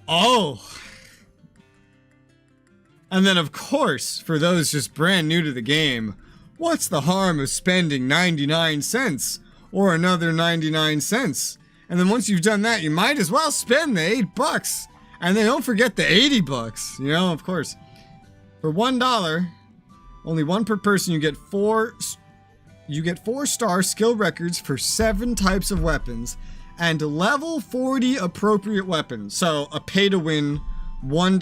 Oh! And then, of course, for those just brand new to the game, what's the harm of spending 99 cents? Or another 99 cents? And then once you've done that, you might as well spend the 8 bucks. And then don't forget the 80 bucks. You know, of course. For $1, only one per person, you get 4-star skill records for 7 types of weapons. And level 40 appropriate weapons. So, a pay-to-win $1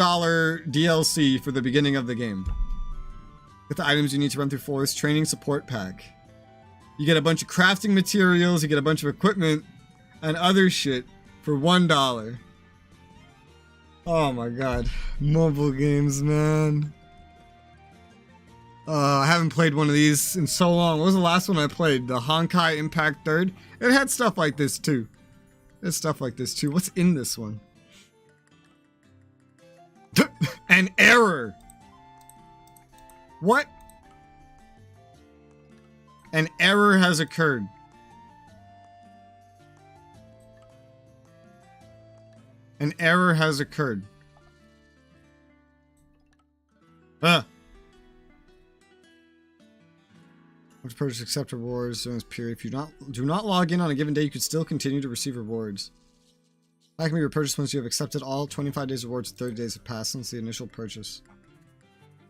DLC for the beginning of the game. With the items you need to run through Forest Training Support Pack. You get a bunch of crafting materials, you get a bunch of equipment, and other shit for $1. Oh my god. Mobile games, man. I haven't played one of these in so long. What was the last one I played? The Honkai Impact 3rd? It had stuff like this too. There's stuff like this too. What's in this one? An error. What? An error has occurred. An error has occurred. Which purchase accept rewards during this period. If you do not log in on a given day, you could still continue to receive rewards. That can be repurchased once you have accepted all 25 days rewards. 30 days have passed since the initial purchase.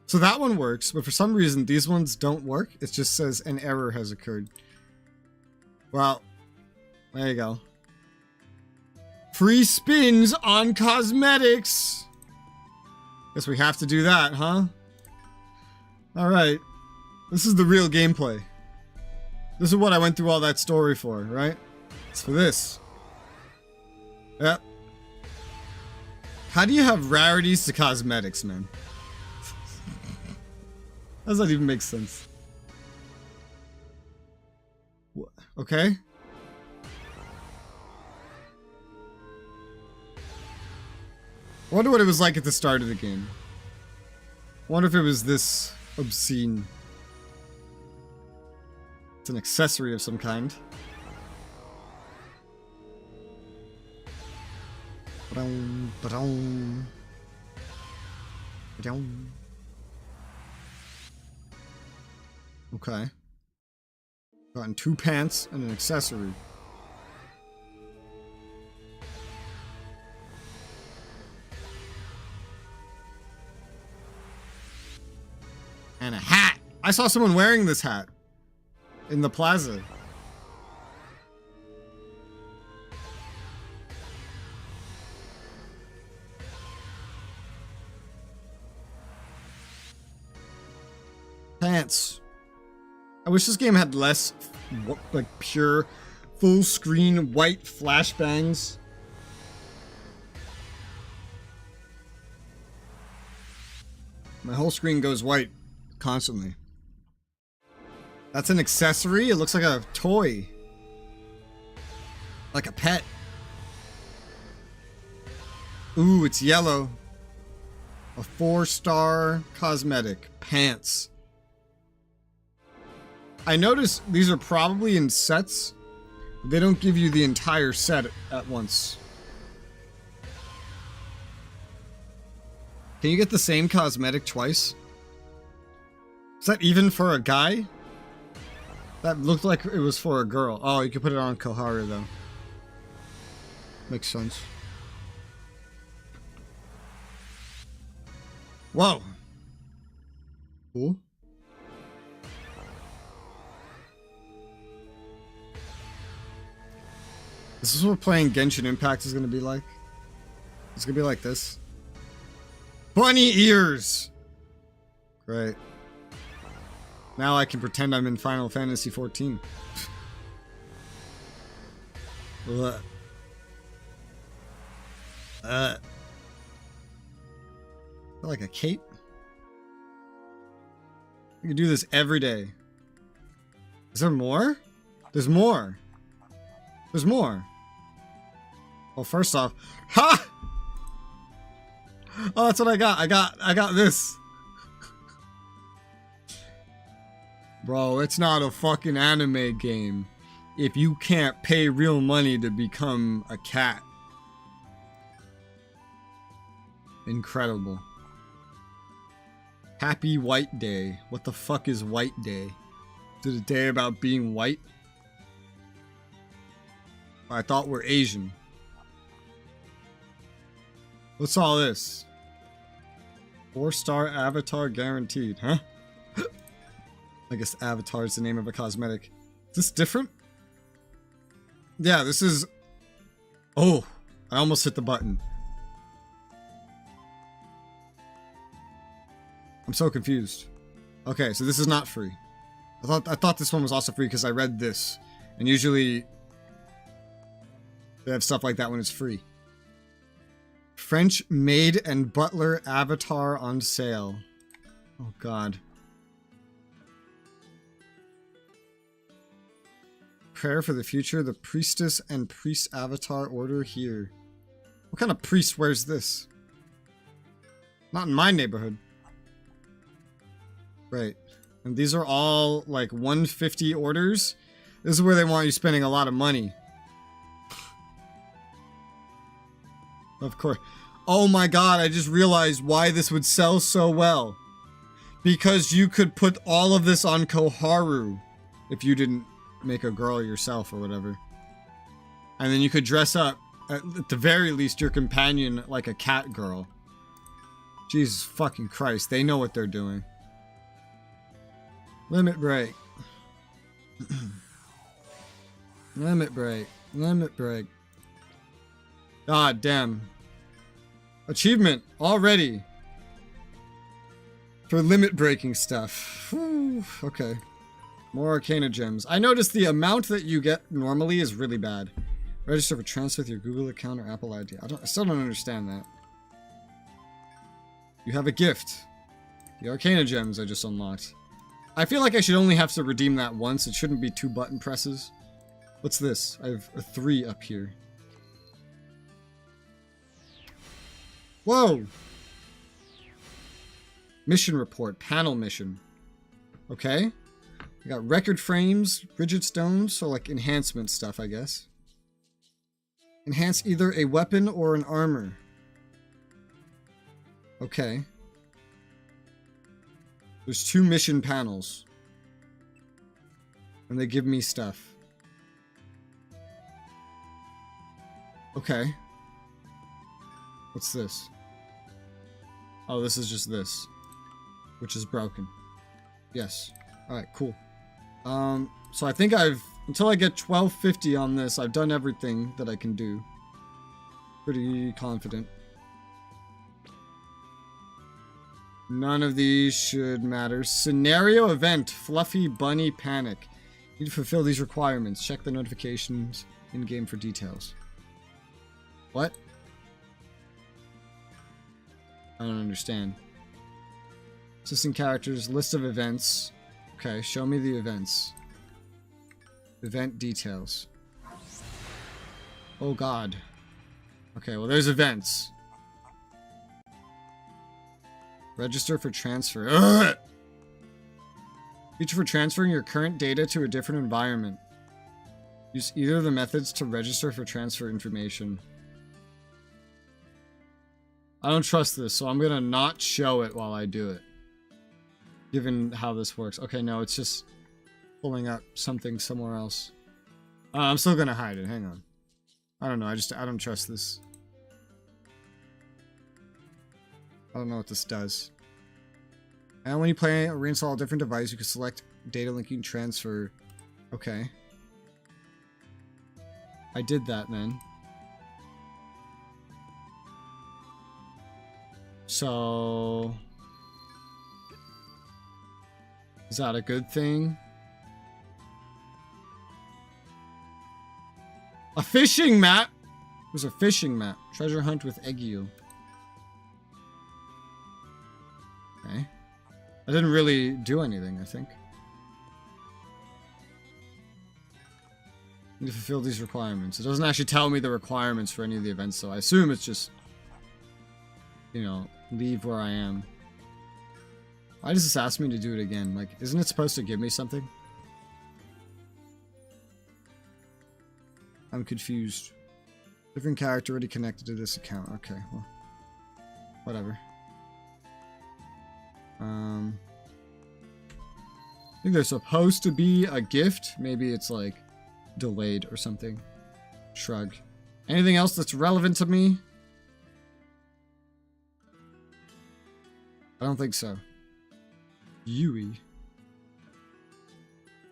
So that one works, but for some reason these ones don't work. It just says an error has occurred. Well, there you go. Free spins on cosmetics. Guess we have to do that, huh? Alright. This is the real gameplay. This is what I went through all that story for, right? It's for this. Yep. How do you have rarities to cosmetics, man? How does that even make sense? What? Okay. I wonder what it was like at the start of the game. I wonder if it was this obscene. It's an accessory of some kind. Okay. Gotten 2 pants and an accessory. And a hat. I saw someone wearing this hat. in the plaza. Pants. I wish this game had less, like, pure, full screen white flashbangs. My whole screen goes white constantly. That's an accessory? It looks like a toy. Like a pet. Ooh, it's yellow. A 4-star cosmetic. Pants. I noticed these are probably in sets. They don't give you the entire set at once. Can you get the same cosmetic twice? Is that even for a guy? That looked like it was for a girl. Oh, you can put it on Koharu though. Makes sense. Whoa. Cool. This is what playing Genshin Impact is going to be like. It's going to be like this. Bunny ears! Great. Now I can pretend I'm in Final Fantasy XIV. Like a cape? You can do this every day. Is there more? There's more. There's more. Well, first off, ha! Oh, that's what I got. I got this. Bro, it's not a fucking anime game if you can't pay real money to become a cat. Incredible. Happy White Day. What the fuck is White Day? Is it a day about being white? I thought we're Asian. What's all this? 4-star avatar guaranteed, huh? I guess avatar is the name of a cosmetic. Is this different? Yeah, this is... Oh, I almost hit the button. I'm so confused. Okay, so this is not free. I thought this one was also free because I read this. And usually they have stuff like that when it's free. French maid and butler avatar on sale. Oh god. Prayer for the future. The priestess and priest avatar order here. What kind of priest wears this? Not in my neighborhood. Right. And these are all like 150 orders. This is where they want you spending a lot of money. Of course. Oh my god, I just realized why this would sell so well. Because you could put all of this on Koharu if you didn't make a girl yourself or whatever. And then you could dress up, at the very least, your companion like a cat girl. Jesus fucking Christ, they know what they're doing. Limit break. Limit break. Limit break. God damn. Achievement already. For limit breaking stuff. Whew, okay. More Arcana gems. I noticed the amount that you get normally is really bad. Register for transfer with your Google account or Apple ID. I still don't understand that. You have a gift. The Arcana gems I just unlocked. I feel like I should only have to redeem that once. It shouldn't be 2 button presses. What's this? I have a 3 up here. Whoa! Mission report. Panel mission. Okay. I got record frames, rigid stones, so like enhancement stuff, I guess. Enhance either a weapon or an armor. Okay. There's 2 mission panels. And they give me stuff. Okay. What's this? Oh, this is just this. Which is broken. Yes. Alright, cool. So I think until I get 1250 on this, I've done everything that I can do. Pretty confident. None of these should matter. Scenario event, Fluffy Bunny Panic. You need to fulfill these requirements. Check the notifications in-game for details. What? I don't understand. Assistant characters, list of events. Okay, show me the events. Event details. Oh god. Okay, well there's events. Register for transfer. Ugh! Feature for transferring your current data to a different environment. Use either of the methods to register for transfer information. I don't trust this, so I'm gonna not show it while I do it. Given how this works. Okay, no, it's just pulling up something somewhere else. I'm still gonna hide it. Hang on. I don't know. I don't trust this. I don't know what this does. And when you play or reinstall a different device, you can select data linking transfer. Okay. I did that then. So... is that a good thing? A fishing map! It was a fishing map. Treasure hunt with Egg-eel. Okay. I didn't really do anything, I think. Need to fulfill these requirements. It doesn't actually tell me the requirements for any of the events, so I assume it's just, you know, leave where I am. Why does this ask me to do it again? Like, isn't it supposed to give me something? I'm confused. Different character already connected to this account. Okay, well, whatever. I think there's supposed to be a gift. Maybe it's like delayed or something. Shrug. Anything else that's relevant to me? I don't think so. Yui.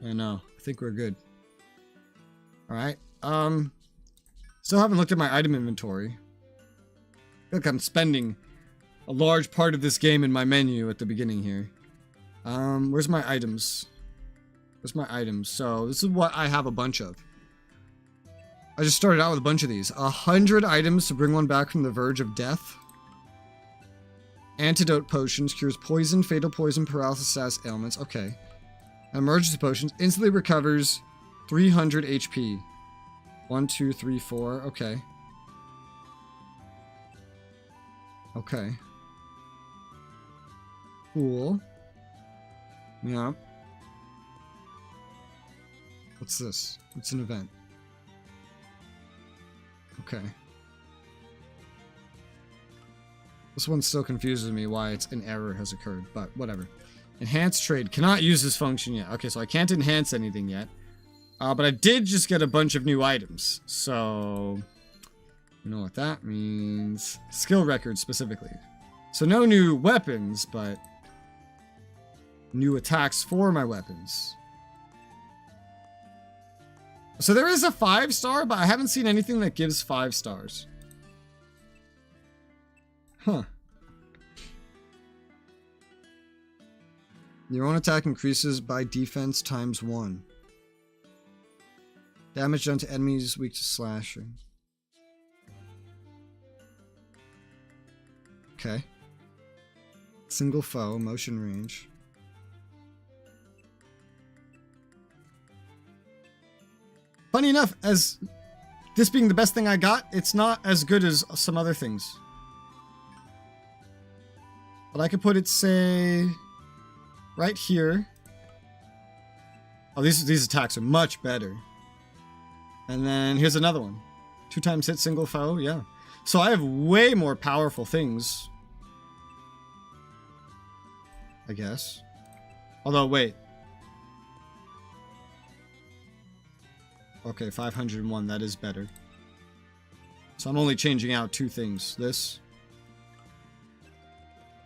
Yeah, no. I think we're good. Alright. Still haven't looked at my item inventory. I feel like I'm spending a large part of this game in my menu at the beginning here. Where's my items? Where's my items? So, this is what I have a bunch of. I just started out with a bunch of these. 100 items to bring one back from the verge of death. Antidote potions, cures poison, fatal poison, paralysis, status, ailments. Okay. Emergency potions, instantly recovers 300 HP. 1, 2, 3, 4. Okay. Okay. Cool. Yeah. What's this? It's an event. Okay. This one still confuses me why it's an error has occurred, but whatever. Enhanced trade. Cannot use this function yet. Okay, so I can't enhance anything yet. But I did just get a bunch of new items. So, you know what that means. Skill records specifically. So no new weapons, but new attacks for my weapons. So there is a 5-star, but I haven't seen anything that gives 5 stars. Huh. Your own attack increases by defense times 1. Damage done to enemies weak to slashing. Okay. Single foe, motion range. Funny enough, as this being the best thing I got, it's not as good as some other things. But I could put it, say, right here. Oh, these attacks are much better. And then here's another one. 2 times hit single foe, yeah. So I have way more powerful things. I guess. Although, wait. Okay, 501, that is better. So I'm only changing out 2 things. This.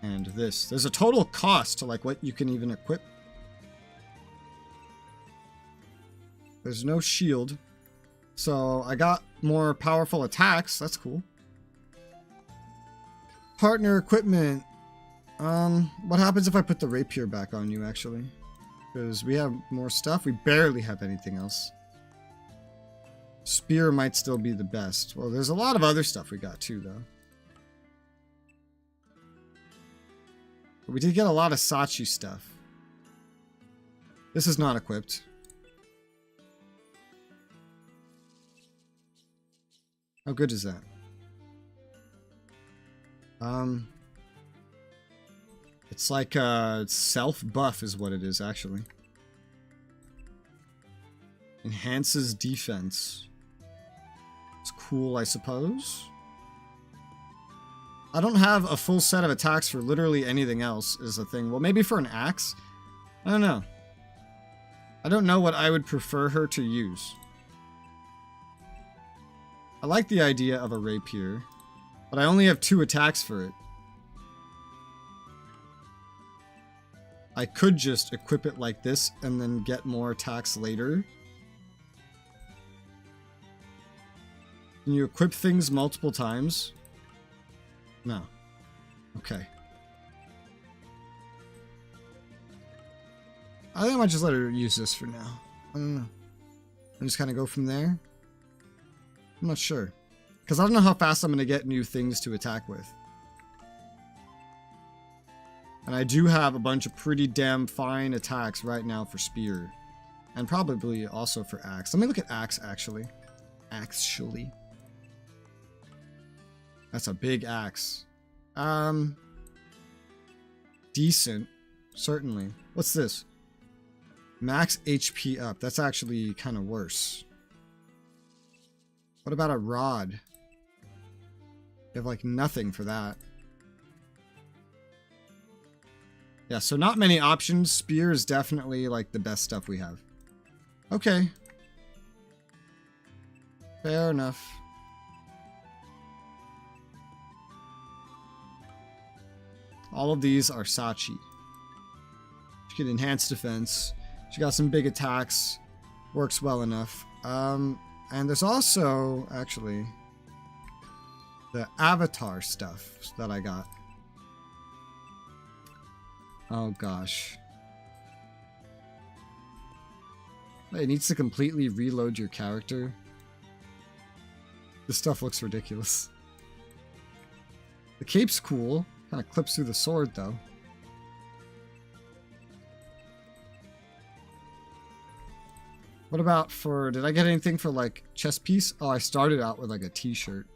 And this. There's a total cost to like what you can even equip. There's no shield. So I got more powerful attacks. That's cool. Partner equipment. What happens if I put the rapier back on you, actually? Because we have more stuff. We barely have anything else. Spear might still be the best. Well, there's a lot of other stuff we got too, though. But we did get a lot of Sachi stuff. This is not equipped. How good is that? It's like a self-buff is what it is, actually. Enhances defense. It's cool, I suppose. I don't have a full set of attacks for literally anything else, is the thing. Well, maybe for an axe? I don't know. I don't know what I would prefer her to use. I like the idea of a rapier, but I only have 2 attacks for it. I could just equip it like this and then get more attacks later. Can you equip things multiple times? No. Okay. I think I might just let her use this for now. I don't know. And just kind of go from there. I'm not sure. Because I don't know how fast I'm going to get new things to attack with. And I do have a bunch of pretty damn fine attacks right now for spear. And probably also for axe. Let me look at axe, actually. Actually. That's a big axe. Decent. Certainly. What's this? Max HP up. That's actually kind of worse. What about a rod? You have like nothing for that. Yeah, so not many options. Spear is definitely like the best stuff we have. Okay. Fair enough. All of these are Sachi. She can enhance defense. She got some big attacks. Works well enough. And there's also, actually, the avatar stuff that I got. Oh gosh. It needs to completely reload your character. This stuff looks ridiculous. The cape's cool. Kind of clips through the sword, though. What about for... Did I get anything for, like, chest piece? Oh, I started out with, like, a t-shirt.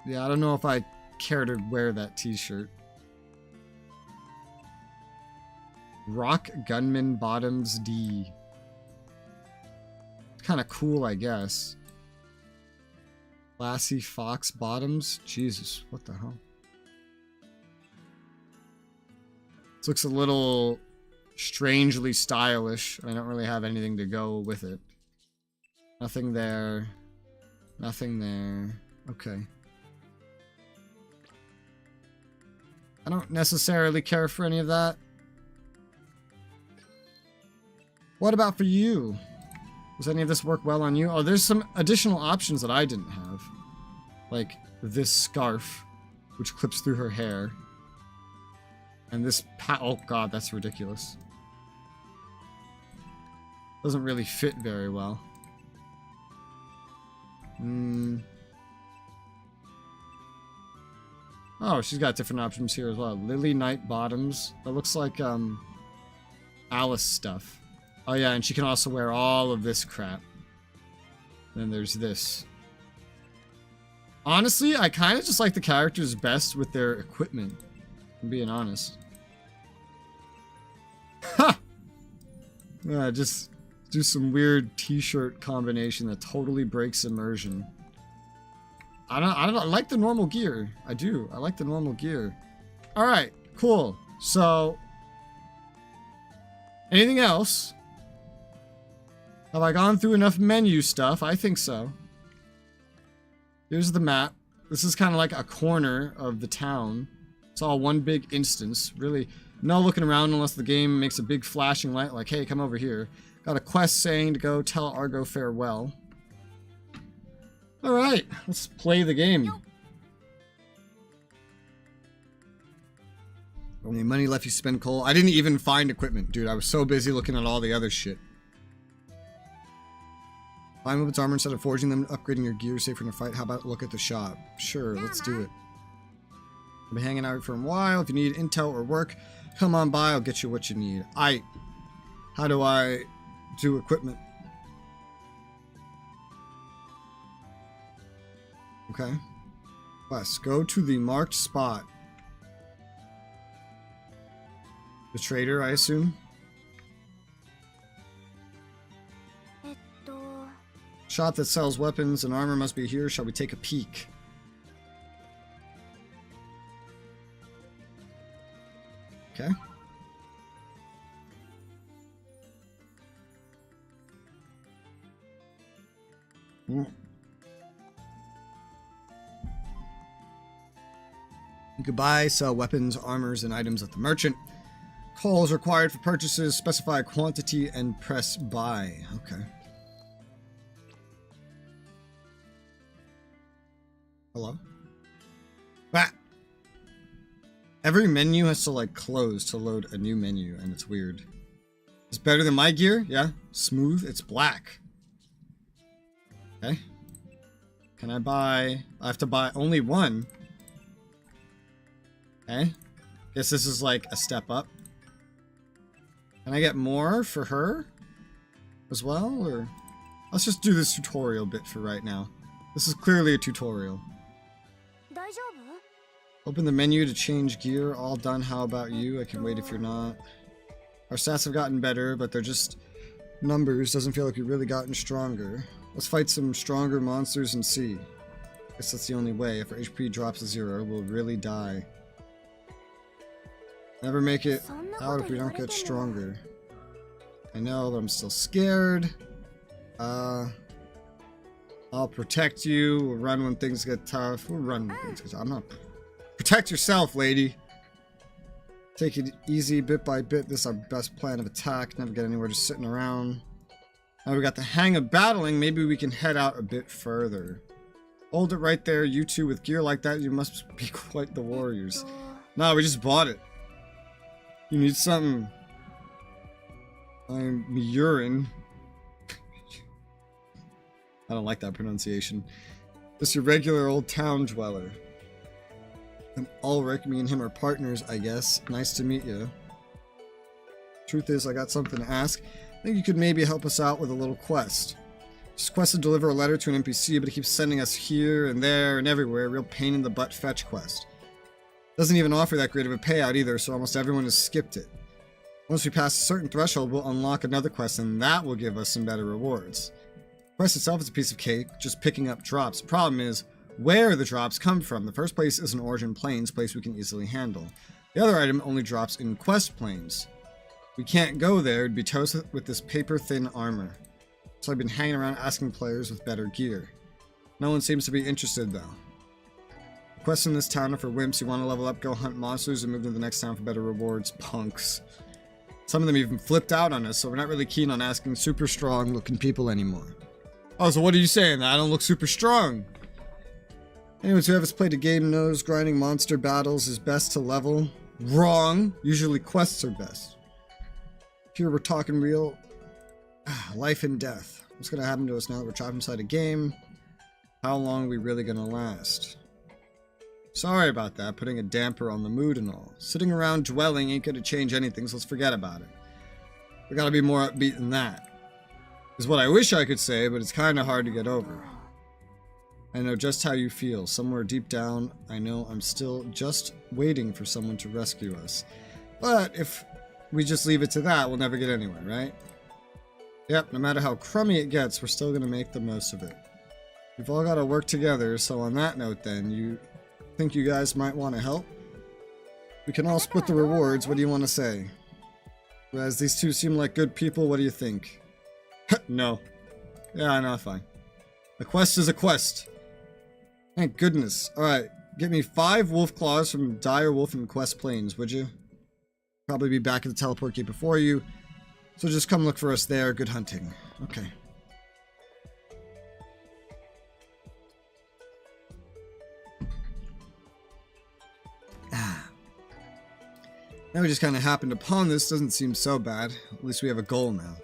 Yeah, I don't know if I care to wear that t-shirt. Rock Gunman Bottoms D. It's kind of cool, I guess. Classy Fox Bottoms? Jesus, what the hell? This looks a little strangely stylish. I don't really have anything to go with it. Nothing there. Nothing there. Okay. I don't necessarily care for any of that. What about for you? Does any of this work well on you? Oh, there's some additional options that I didn't have. Like this scarf, which clips through her hair. And this oh god, that's ridiculous. Doesn't really fit very well. Oh, she's got different options here as well. Lily Knight Bottoms. That looks like Alice stuff. Oh yeah, and she can also wear all of this crap. Then there's this. Honestly, I kind of just like the characters best with their equipment. I'm being honest. Ha! Yeah, just do some weird t-shirt combination that totally breaks immersion. I like the normal gear. I do. I like the normal gear. Alright, cool. So, anything else? Have I gone through enough menu stuff? I think so. Here's the map. This is kind of like a corner of the town. It's all one big instance. Really, No looking around unless the game makes a big flashing light like, hey, come over here. Got a quest saying to go tell Argo farewell. Alright, let's play the game. Only money left you spend, Cole. I didn't even find equipment, dude. I was so busy looking at all the other shit. Find Weapons armor instead of forging them, upgrading your gear, safe in a fight. How about look at the shop? Sure, let's do it. I've been hanging out for a while. If you need intel or work, come on by. I'll get you what you need. How do I do equipment? Okay. Quest. Go to the marked spot. The trader, I assume. Shop that sells weapons and armor must be here. Shall we take a peek? Okay. You could buy, sell weapons, armors, and items at the merchant. Coal is required for purchases. Specify a quantity and press buy. Okay. Hello? Ah! Every menu has to like close to load a new menu, and it's weird. It's better than my gear? Yeah. Smooth. It's black. Okay. Can I buy... I have to buy only one. Okay. Guess this is like a step up. Can I get more for her as well? Or let's just do this tutorial bit for right now. This is clearly a tutorial. Open the menu to change gear. All done. How about you? I can wait if you're not. Our stats have gotten better, but they're just numbers. Doesn't feel like we've really gotten stronger. Let's fight some stronger monsters and see. Guess that's the only way. If our HP drops to 0, we'll really die. Never make it out if we don't get stronger. I know, but I'm still scared. I'll protect you. We'll run when things get tough. We'll run when things get tough. I'm not... Protect yourself, lady. Take it easy, bit by bit. This is our best plan of attack. Never get anywhere just sitting around. Now we got the hang of battling. Maybe we can head out a bit further. Hold it right there. You two with gear like that, you must be quite the warriors. No, we just bought it. You need something. I'm urine. I don't like that pronunciation. Just your regular old town dweller. And Ulrich, me and him are partners, I guess. Nice to meet you. Truth is, I got something to ask. I think you could maybe help us out with a little quest. Just quest to deliver a letter to an NPC, but it keeps sending us here and there and everywhere. Real pain in the butt fetch quest. Doesn't even offer that great of a payout either, so almost everyone has skipped it. Once we pass a certain threshold, we'll unlock another quest, and that will give us some better rewards. The quest itself is a piece of cake, just picking up drops. The problem is where the drops come from. The first place is an Origin Plains, place we can easily handle. The other item only drops in Quest Plains. We can't go there, it'd be toasted with this paper-thin armor. So I've been hanging around asking players with better gear. No one seems to be interested, though. The quests in this town are for wimps. You want to level up, go hunt monsters, and move to the next town for better rewards. Punks. Some of them even flipped out on us, so we're not really keen on asking super strong-looking people anymore. Oh, so what are you saying? That I don't look super strong? Anyone whoever's played a game knows grinding monster battles is best to level. Wrong. Usually quests are best. Here we're talking real life and death. What's going to happen to us now that we're trapped inside a game? How long are we really going to last? Sorry about that, putting a damper on the mood and all. Sitting around dwelling ain't going to change anything, so let's forget about it. We got to be more upbeat than that. Is what I wish I could say, but it's kind of hard to get over. I know just how you feel. Somewhere deep down, I know I'm still just waiting for someone to rescue us. But if we just leave it to that, we'll never get anywhere, right? Yep, no matter how crummy it gets, we're still going to make the most of it. We've all got to work together, so on that note then, you think you guys might want to help? We can all split the rewards. What do you want to say? Whereas these two seem like good people, what do you think? No. Yeah, no, fine. A quest is a quest. Thank goodness. Alright, get me 5 wolf claws from Dire Wolf in Quest Plains, would you? Probably be back at the teleport gate before you. So just come look for us there. Good hunting. Okay. Now we just kind of happened upon this. Doesn't seem so bad. At least we have a goal now.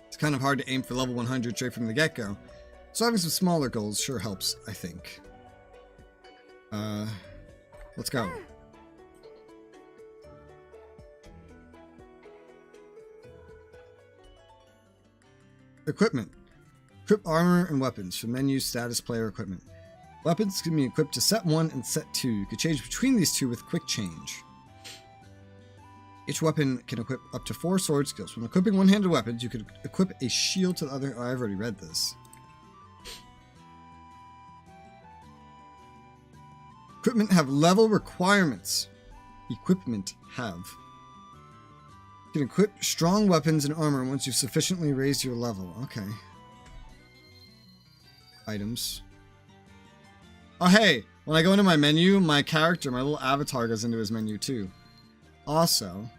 It's kind of hard to aim for level 100 straight from the get-go. So having some smaller goals sure helps, I think. Let's go. Equipment. Equip armor and weapons from menu status player equipment. Weapons can be equipped to set 1 and set 2. You can change between these two with quick change. Each weapon can equip up to 4 sword skills. When equipping one-handed weapons, you can equip a shield to the other. Oh, I've already read this. Equipment have level requirements. Equipment have. You can equip strong weapons and armor once you've sufficiently raised your level. Okay. Items. Oh, hey! When I go into my menu, my character, my little avatar goes into his menu too. Also,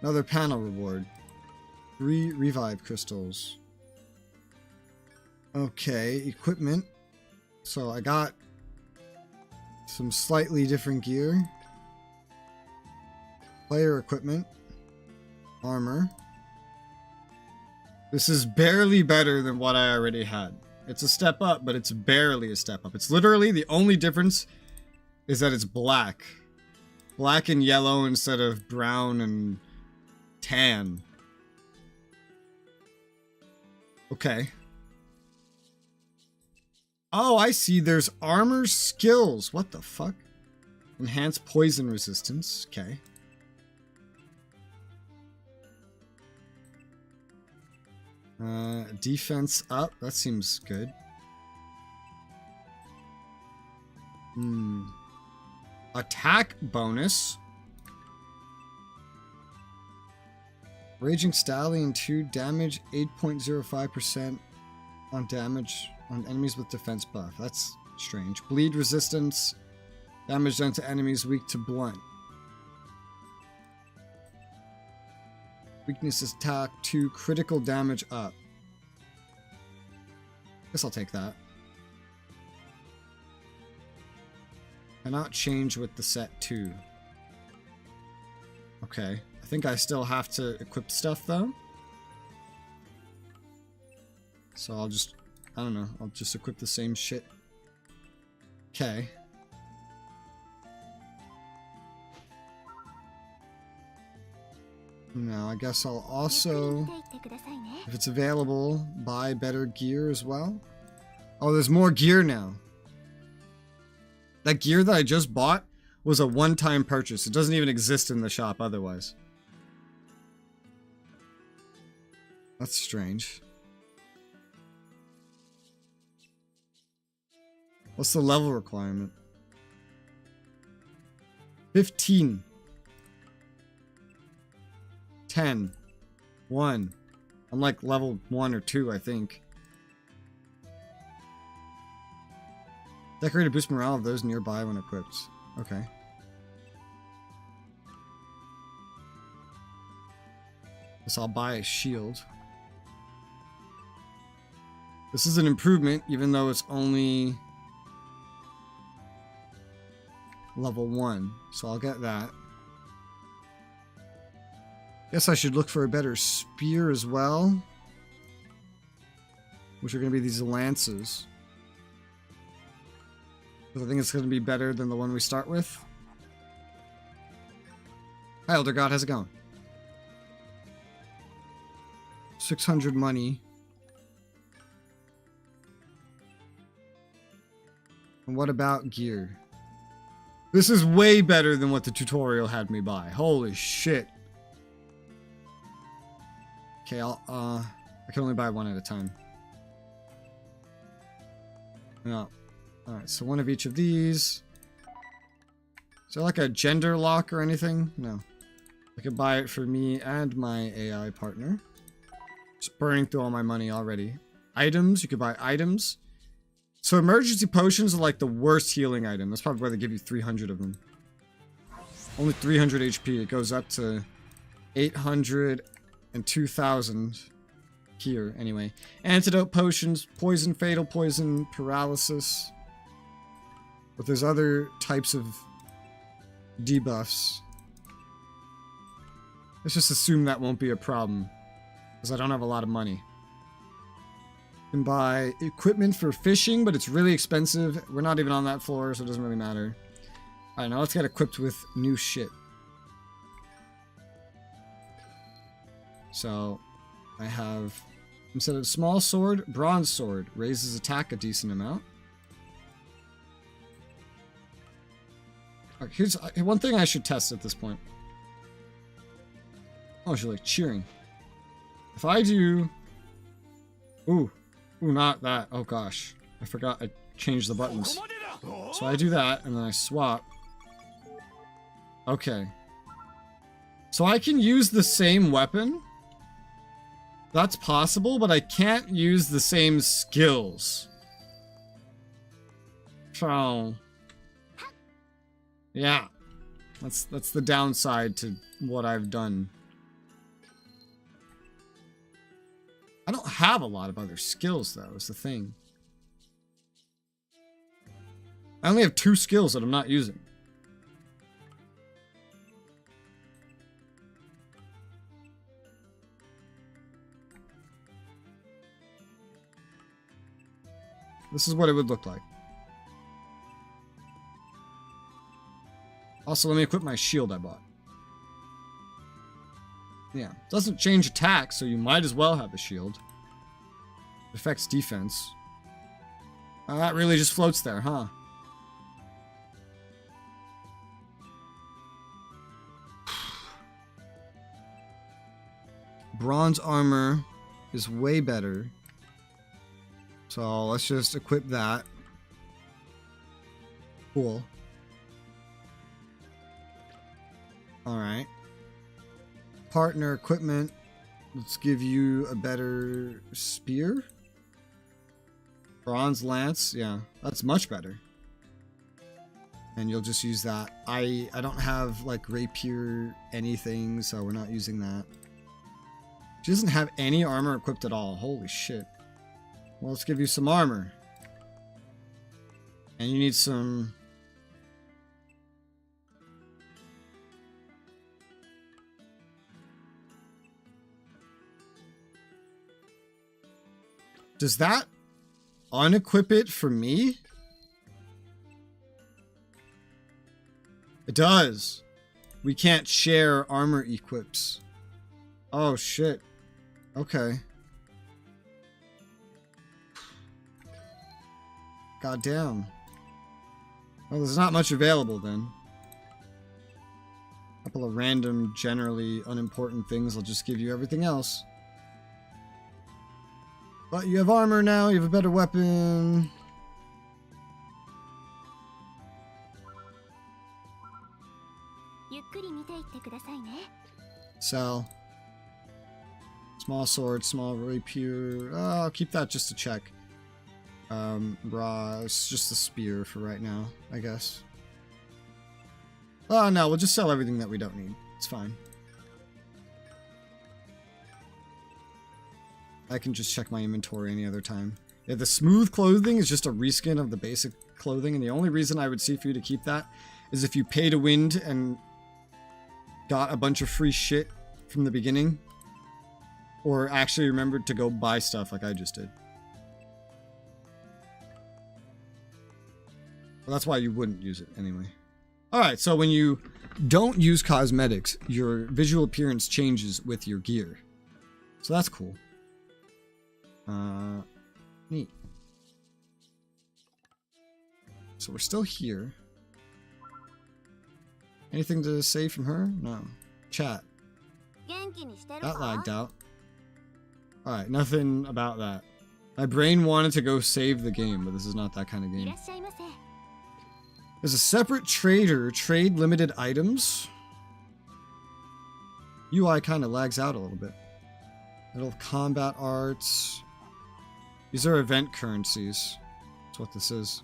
another panel reward. 3 revive crystals. Okay, equipment. So I got some slightly different gear. Player equipment. Armor. This is barely better than what I already had. It's a step up, but it's barely a step up. It's literally the only difference is that it's black. Black and yellow instead of brown and tan. Okay. Oh, I see. There's armor skills. What the fuck? Enhanced poison resistance. Okay. Defense up. That seems good. Attack bonus. Raging Stallion 2 damage 8.05% on damage on enemies with defense buff. That's strange. Bleed resistance. Damage done to enemies weak to blunt. Weakness is attack 2 critical damage up. Guess I'll take that. Cannot change with the set 2. Okay. I think I still have to equip stuff though. So I'll just, I don't know, I'll just equip the same shit. Okay. Now I guess I'll also, if it's available, buy better gear as well. Oh, there's more gear now. That gear that I just bought was a one-time purchase. It doesn't even exist in the shop otherwise. That's strange. What's the level requirement? 15. 10. 1. I'm like level 1 or 2, I think. Decorate to boost morale of those nearby when equipped. Okay. Guess I'll buy a shield. This is an improvement, even though it's only level 1. So I'll get that. Guess I should look for a better spear as well. Which are going to be these lances. Because I think it's going to be better than the one we start with. Hi, Elder God. How's it going? 600 money. And what about gear? This is way better than what the tutorial had me buy. Holy shit. Okay, I can only buy one at a time. No. Alright, so one of each of these. Is there like a gender lock or anything? No. I could buy it for me and my AI partner. Just burning through all my money already. Items, you could buy items. So emergency potions are like the worst healing item. That's probably why they give you 300 of them. Only 300 HP. It goes up to 800 and 2,000 here, anyway. Antidote potions, poison, fatal poison, paralysis. But there's other types of debuffs. Let's just assume that won't be a problem, because I don't have a lot of money. You can buy equipment for fishing, but it's really expensive. We're not even on that floor, so it doesn't really matter. Alright, now let's get equipped with new shit. So, I have, instead of small sword, bronze sword. Raises attack a decent amount. Okay, here's one thing I should test at this point. Oh, she's like cheering. If I do... Ooh, not that. Oh gosh. I forgot I changed the buttons. So I do that, and then I swap. Okay. So I can use the same weapon. That's possible, but I can't use the same skills. So... yeah. That's the downside to what I've done. I don't have a lot of other skills, though, is the thing. I only have 2 skills that I'm not using. This is what it would look like. Also, let me equip my shield I bought. Yeah, doesn't change attack, so you might as well have a shield. It affects defense. That really just floats there, huh? Bronze armor is way better. So let's just equip that. Cool. Alright. Partner equipment. Let's give you a better spear. Bronze lance. Yeah, that's much better. And you'll just use that. I don't have like rapier anything, so we're not using that. She doesn't have any armor equipped at all. Holy shit. Well, let's give you some armor. And you need some... Does that unequip it for me? It does. We can't share armor equips. Oh, shit. Okay. God damn. Well, there's not much available then. A couple of random, generally unimportant things. I'll just give you everything else. But you have armor now, you have a better weapon. Sell. Small sword, small rapier. I'll keep that just to check. It's just a spear for right now, I guess. Oh no, we'll just sell everything that we don't need. It's fine. I can just check my inventory any other time. Yeah, the smooth clothing is just a reskin of the basic clothing, and the only reason I would see for you to keep that is if you pay to win and got a bunch of free shit from the beginning, or actually remembered to go buy stuff like I just did. Well, that's why you wouldn't use it anyway. Alright, so when you don't use cosmetics, your visual appearance changes with your gear. So that's cool. Neat. So we're still here. Anything to say from her? No. Chat. That lagged out. Alright, nothing about that. My brain wanted to go save the game, but this is not that kind of game. There's a separate trader, trade limited items. UI kind of lags out a little bit. Little combat arts. These are event currencies. That's what this is.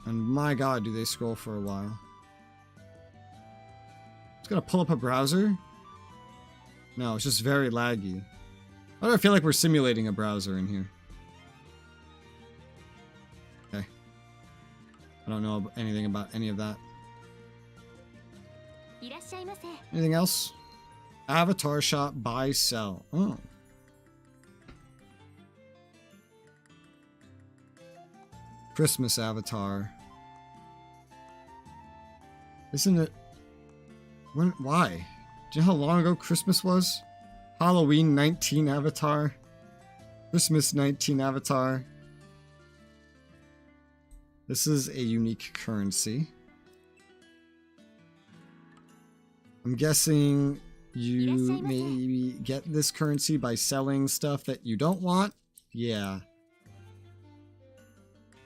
And my god, do they scroll for a while. It's gonna pull up a browser? No, it's just very laggy. Why do I feel like we're simulating a browser in here? Okay. I don't know anything about any of that. Anything else? Avatar shop, buy, sell. Oh. Christmas avatar. Isn't it? When? Why? Do you know how long ago Christmas was? Halloween 19 avatar. Christmas 19 avatar. This is a unique currency. I'm guessing you maybe get this currency by selling stuff that you don't want. Yeah.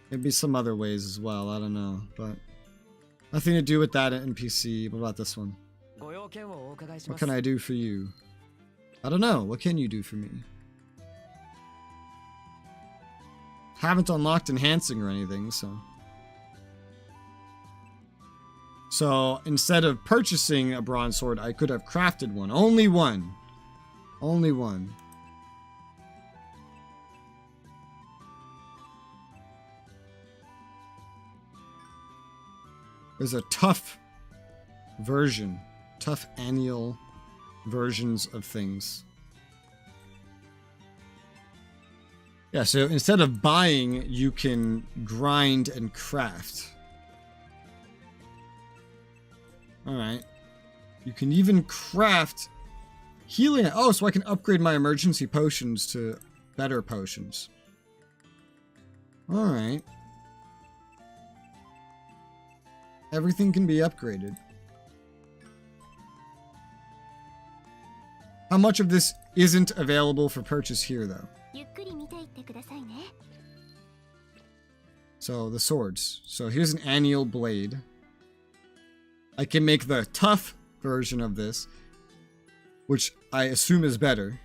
Maybe some other ways as well. I don't know. But nothing to do with that NPC. What about this one? What can I do for you? I don't know. What can you do for me? Haven't unlocked enhancing or anything, so... So, instead of purchasing a bronze sword, I could have crafted one. Only one. Only one. There's a tough version. Tough annual versions of things. Yeah, so instead of buying, you can grind and craft. Alright. You can even craft healing. Oh, so I can upgrade my emergency potions to better potions. Alright. Everything can be upgraded. How much of this isn't available for purchase here, though? So, the swords. So, here's an annual blade. I can make the tough version of this, which I assume is better.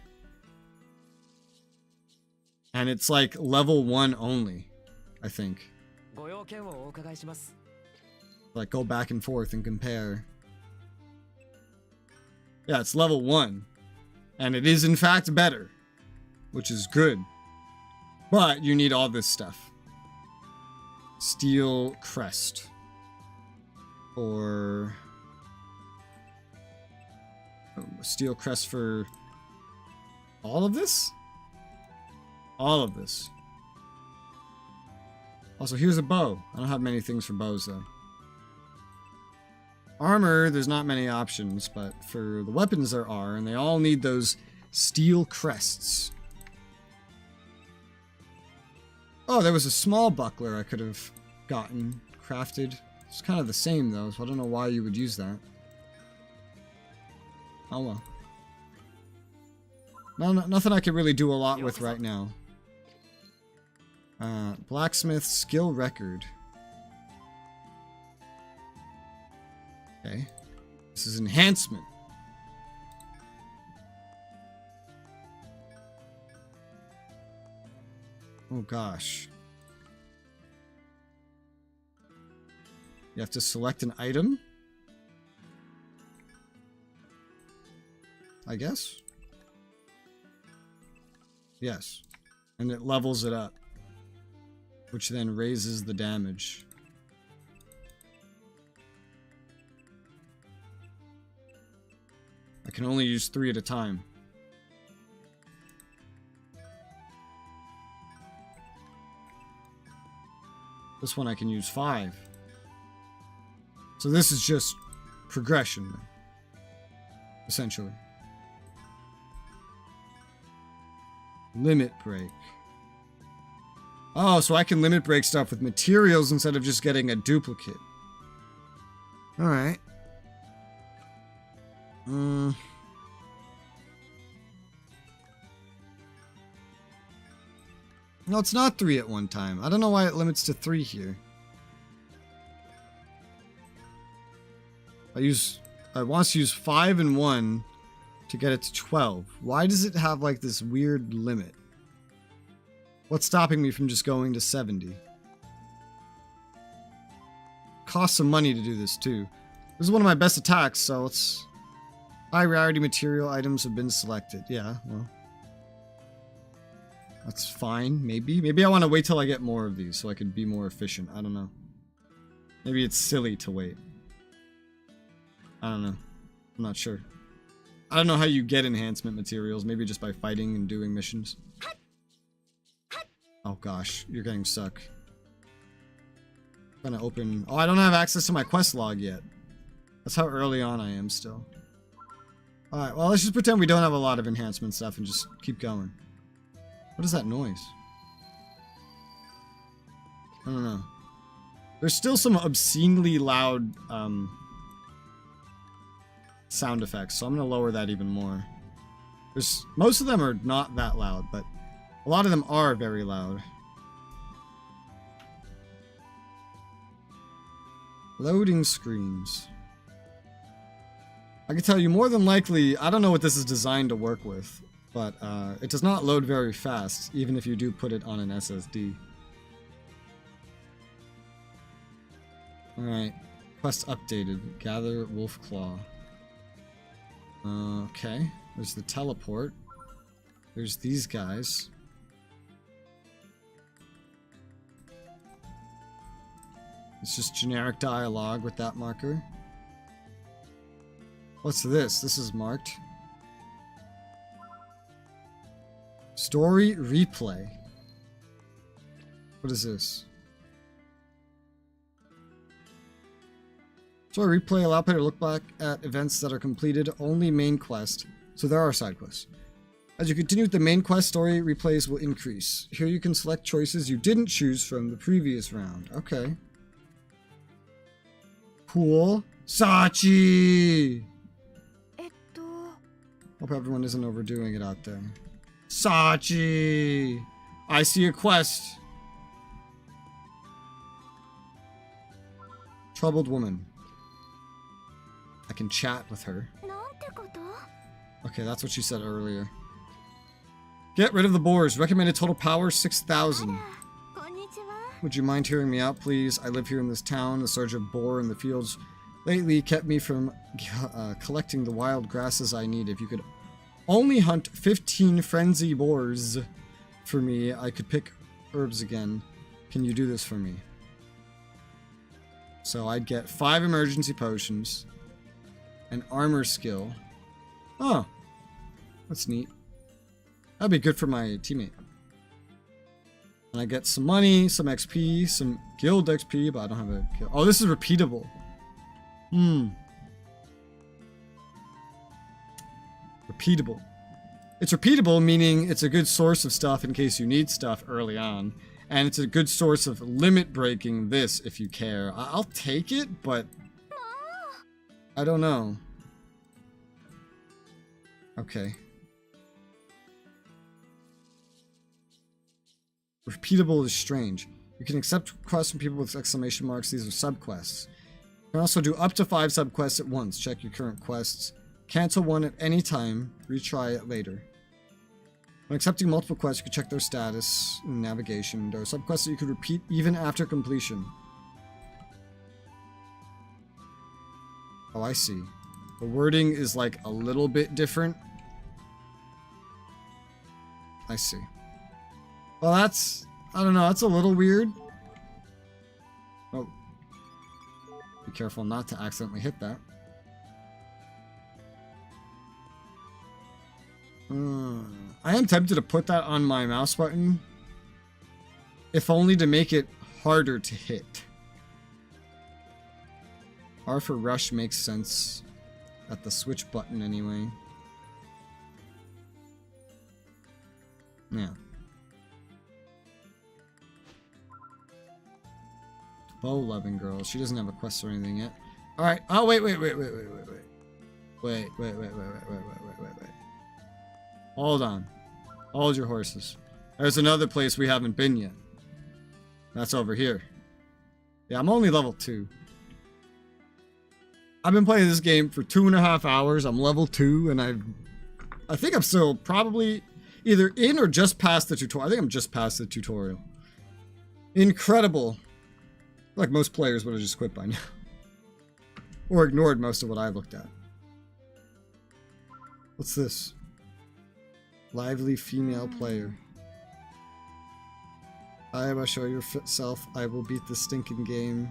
And it's like level 1 only, I think. Like go back and forth and compare. Yeah, it's level 1. And it is in fact better, which is good. But you need all this stuff. Steel crest. Or steel crest for all of this? All of this. Also, here's a bow. I don't have many things for bows, though. Armor, there's not many options, but for the weapons there are, and they all need those steel crests. Oh, there was a small buckler I could have gotten crafted. It's kind of the same, though, so I don't know why you would use that. Oh, well. No, nothing I could really do a lot with right now. Blacksmith skill record. Okay. This is enhancement. Oh, gosh. You have to select an item? I guess? Yes. And it levels it up, which then raises the damage. I can only use 3 at a time. This one I can use 5. So this is just progression, essentially. Limit break. Oh, so I can limit break stuff with materials instead of just getting a duplicate. Alright. No, it's not 3 at one time. I don't know why it limits to 3 here. I want to use 5 and 1 to get it to 12. Why does it have like this weird limit? What's stopping me from just going to 70? cost some money to do this too. This is one of my best attacks, so it's... High rarity material items have been selected. Yeah, well... That's fine, maybe. Maybe I want to wait till I get more of these so I can be more efficient. I don't know. Maybe it's silly to wait. I don't know. I'm not sure. I don't know how you get enhancement materials. Maybe just by fighting and doing missions. Oh gosh, you're getting stuck. I'm trying to open... Oh, I don't have access to my quest log yet. That's how early on I am still. Alright, well, let's just pretend we don't have a lot of enhancement stuff and just keep going. What is that noise? I don't know. There's still some obscenely loud sound effects, so I'm going to lower that even more. Most of them are not that loud, but a lot of them are very loud. Loading screens. I can tell you more than likely, I don't know what this is designed to work with, but it does not load very fast, even if you do put it on an SSD. Alright, quest updated. Gather Wolf Claw. Okay, there's the teleport. There's these guys. It's just generic dialogue with that marker. What's this? This is marked. Story replay. What is this? Story replay allow player to look back at events that are completed. Only main quest. So there are side quests. As you continue with the main quest, story replays will increase. Here you can select choices you didn't choose from the previous round. Okay. Cool. Sachi! Hope everyone isn't overdoing it out there. Sachi! I see a quest. Troubled woman. I can chat with her. Okay, that's what she said earlier. Get rid of the boars. Recommended total power 6,000. Would you mind hearing me out, please? I live here in this town. The surge of boar in the fields lately kept me from collecting the wild grasses I need. If you could only hunt 15 frenzy boars for me, I could pick herbs again. Can you do this for me? So I'd get 5 emergency potions, an armor skill. Oh, that's neat. That'd be good for my teammate. And I get some money, some XP, some guild XP, but I don't have a guild. Oh, this is repeatable. Repeatable. It's repeatable, meaning it's a good source of stuff in case you need stuff early on. And it's a good source of limit breaking this if you care. I'll take it, but I don't know. Okay. Repeatable is strange. You can accept quests from people with exclamation marks. These are subquests. You can also do up to 5 subquests at once. Check your current quests. Cancel one at any time. Retry it later. When accepting multiple quests, you can check their status in navigation. There are subquests that you could repeat even after completion. Oh, I see. The wording is like a little bit different. I see. Well, that's... I don't know, that's a little weird. Oh. Be careful not to accidentally hit that. I am tempted to put that on my mouse button. If only to make it harder to hit. R for rush makes sense at the switch button anyway. Yeah. Bow loving girl. She doesn't have a quest or anything yet. Alright. Oh, wait. Wait. Hold on. Hold your horses. There's another place we haven't been yet. That's over here. Yeah, I'm only level 2. I've been playing this game for 2.5 hours. I'm level 2, and I think I'm still probably either in or just past the tutorial. I think I'm just past the tutorial. Incredible. Like most players would have just quit by now. Or ignored most of what I looked at. What's this? Lively female player. I will show your fit self. I will beat the stinking game.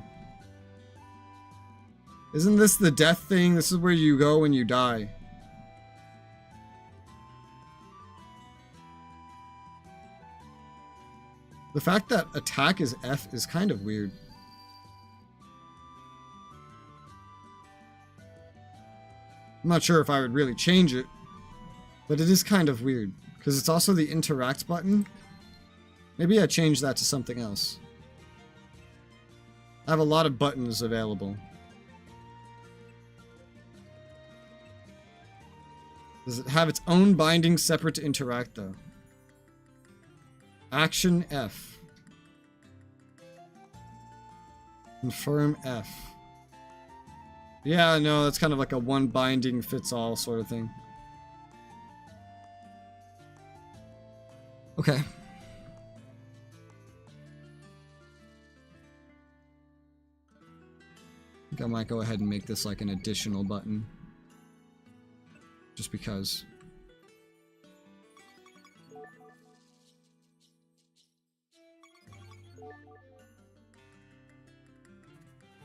Isn't this the death thing? This is where you go when you die. The fact that attack is F is kind of weird. I'm not sure if I would really change it, but it is kind of weird because it's also the interact button. Maybe I change that to something else. I have a lot of buttons available. Does it have its own binding separate to interact though? Action F. Confirm F. Yeah, no, that's kind of like a one binding fits all sort of thing. Okay. I think I might go ahead and make this like an additional button. Just because.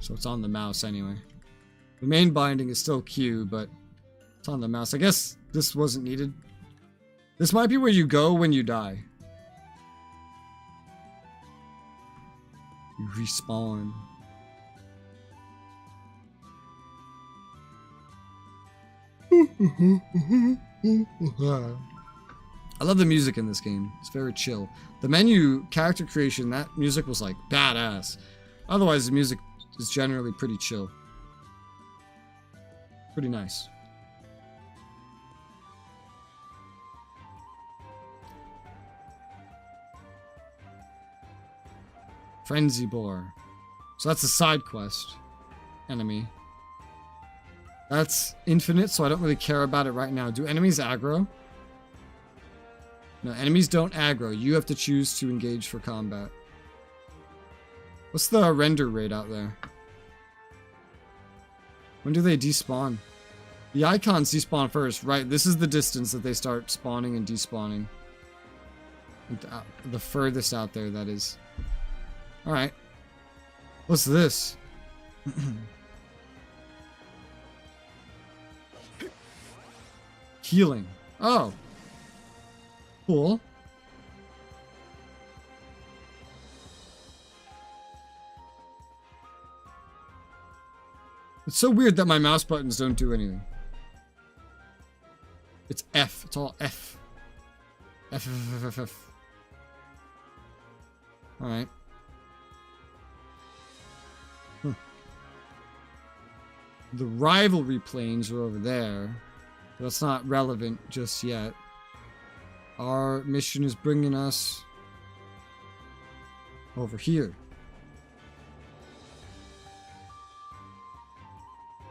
So it's on the mouse anyway. The main binding is still Q, but it's on the mouse. I guess this wasn't needed. This might be where you go when you die. You respawn. I love the music in this game. It's very chill. The menu character creation, that music was like badass. Otherwise, the music is generally pretty chill. Pretty nice. Frenzy Boar. So that's a side quest enemy. That's infinite, so I don't really care about it right now. Do enemies aggro? No, enemies don't aggro. You have to choose to engage for combat. What's the render rate out there? When do they despawn? The icons despawn first, right? This is the distance that they start spawning and despawning. The furthest out there, that is. Alright. What's this? Healing. Oh. Cool. It's so weird that my mouse buttons don't do anything. It's F. It's all F. F, F, F, F, F. Alright. The rivalry planes are over there. That's not relevant just yet. Our mission is bringing us over here.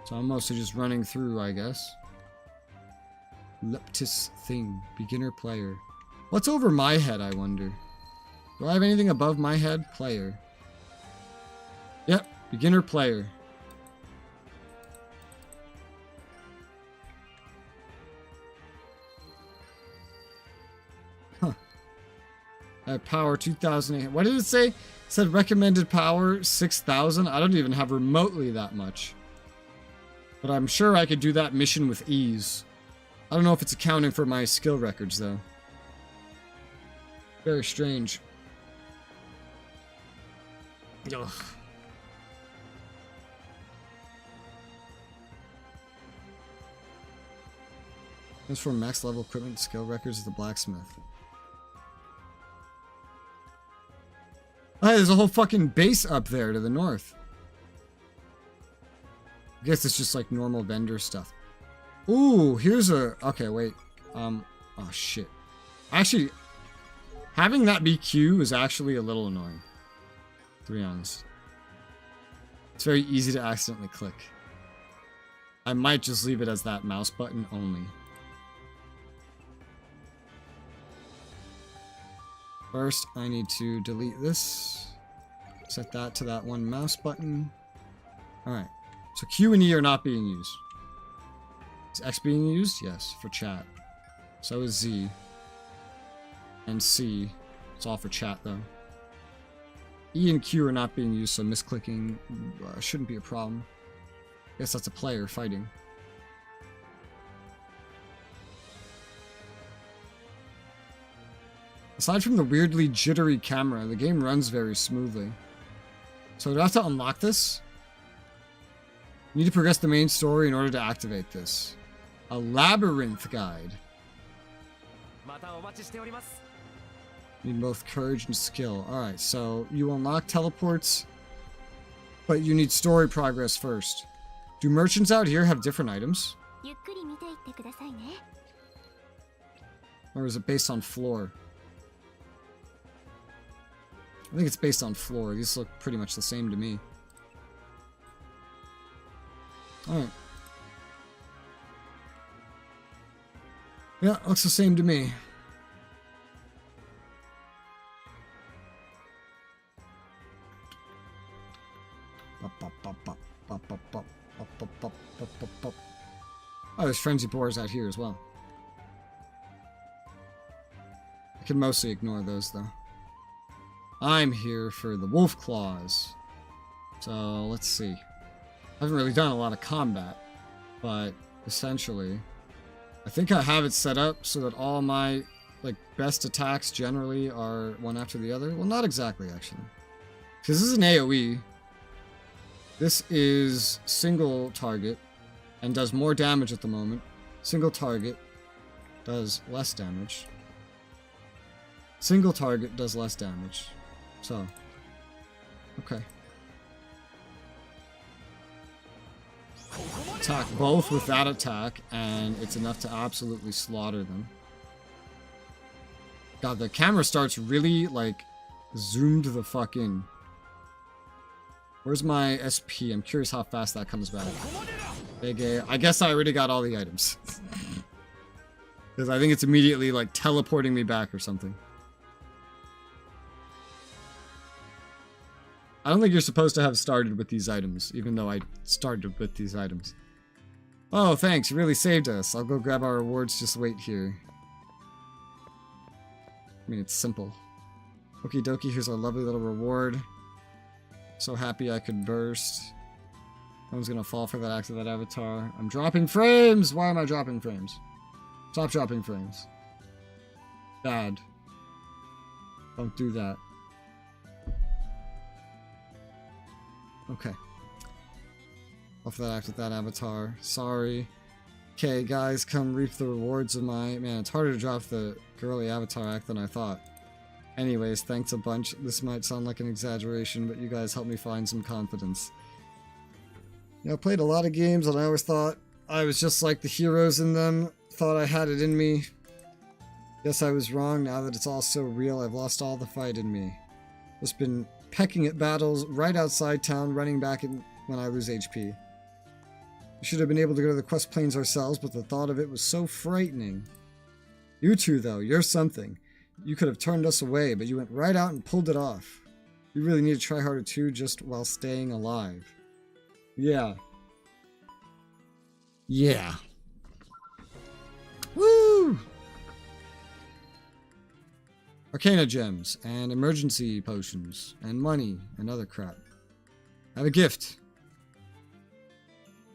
So I'm mostly just running through, I guess. Leptis thing. Beginner player. What's over my head, I wonder? Do I have anything above my head? Player. Yep. Beginner player. Huh. I have power 2,000. What did it say? It said recommended power 6,000. I don't even have remotely that much. But I'm sure I could do that mission with ease. I don't know if it's accounting for my skill records, though. Very strange. Ugh. As for max level equipment, skill records of the blacksmith. Oh, there's a whole fucking base up there to the north. I guess it's just like normal vendor stuff. Ooh, here's a... Okay, wait. Oh, shit. Actually, having that be Q is actually a little annoying. To be honest. It's very easy to accidentally click. I might just leave it as that mouse button only. First, I need to delete this. Set that to that one mouse button. Alright. So Q and E are not being used. Is X being used? Yes, for chat. So is Z. And C. It's all for chat, though. E and Q are not being used, so misclicking shouldn't be a problem. I guess that's a player fighting. Aside from the weirdly jittery camera, the game runs very smoothly. So do I have to unlock this? You need to progress the main story in order to activate this. A labyrinth guide. Need both courage and skill. Alright, so you unlock teleports, but you need story progress first. Do merchants out here have different items? Or is it based on floor? I think it's based on floor. These look pretty much the same to me. Alright. Yeah, looks the same to me. Oh, there's frenzy boars out here as well. I can mostly ignore those though. I'm here for the wolf claws. So let's see. I haven't really done a lot of combat, but essentially I think I have it set up so that all my best attacks generally are one after the other. Well, not exactly actually. Because this is an AoE. This is single target and does more damage at the moment. Single target does less damage. Single target does less damage. So, okay. Attack both with that attack, and it's enough to absolutely slaughter them. God, the camera starts really, zoomed the fuck in. Where's my SP? I'm curious how fast that comes back. Big A. I guess I already got all the items. Because I think it's immediately, teleporting me back or something. I don't think you're supposed to have started with these items, even though I started with these items. Oh, thanks. You really saved us. I'll go grab our rewards. Just wait here. I mean, it's simple. Okie dokie, here's our lovely little reward. So happy I could burst. No one's gonna fall for that act of that avatar. I'm dropping frames! Why am I dropping frames? Stop dropping frames. Bad. Don't do that. Okay. Off that act with that avatar. Sorry. Okay, guys, come reap the rewards of my... Man, it's harder to drop the girly avatar act than I thought. Anyways, thanks a bunch. This might sound like an exaggeration, but you guys helped me find some confidence. I played a lot of games and I always thought I was just like the heroes in them. Thought I had it in me. Guess I was wrong. Now that it's all so real, I've lost all the fight in me. Just been pecking at battles right outside town, running back when I lose HP. We should have been able to go to the quest plains ourselves, but the thought of it was so frightening. You two, though, you're something. You could have turned us away, but you went right out and pulled it off. You really need to try harder too, just while staying alive. Yeah. Yeah. Woo! Arcana gems, and emergency potions, and money, and other crap. I have a gift.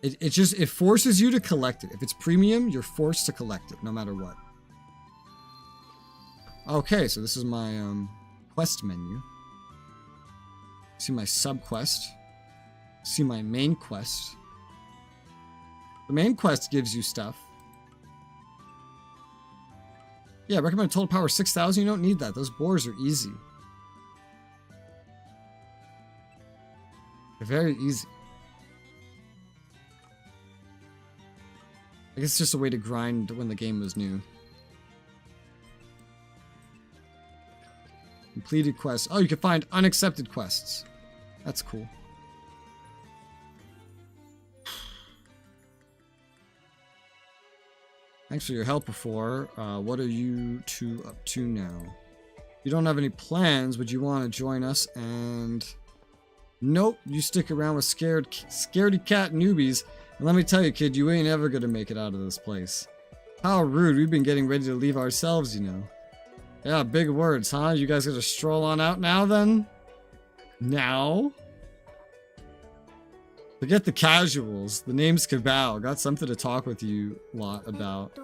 It forces you to collect it. If it's premium, you're forced to collect it, no matter what. Okay, so this is my quest menu. See my sub-quest. See my main quest. The main quest gives you stuff. Yeah, recommended total power 6,000. You don't need that. Those boars are easy. They're very easy. I guess it's just a way to grind when the game was new. Completed quests. Oh, you can find unaccepted quests. That's cool. Thanks for your help before. What are you two up to now? You don't have any plans, but you want to join us and Nope, you stick around with scaredy cat newbies, and let me tell you, kid, you ain't ever gonna make it out of this place. How rude, we've been getting ready to leave ourselves, you know. Yeah, big words, huh? You guys gonna stroll on out now, then? Now? Forget the casuals. The name's Cabal. Got something to talk with you lot about.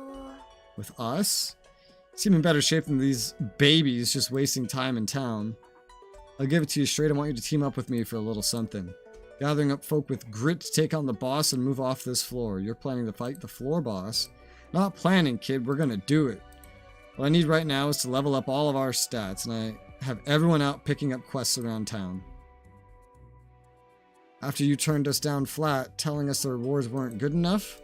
With us? Seem in better shape than these babies just wasting time in town. I'll give it to you straight. I want you to team up with me for a little something. Gathering up folk with grit to take on the boss and move off this floor. You're planning to fight the floor boss? Not planning, kid. We're gonna do it. What I need right now is to level up all of our stats, and I have everyone out picking up quests around town. After you turned us down flat, telling us the rewards weren't good enough?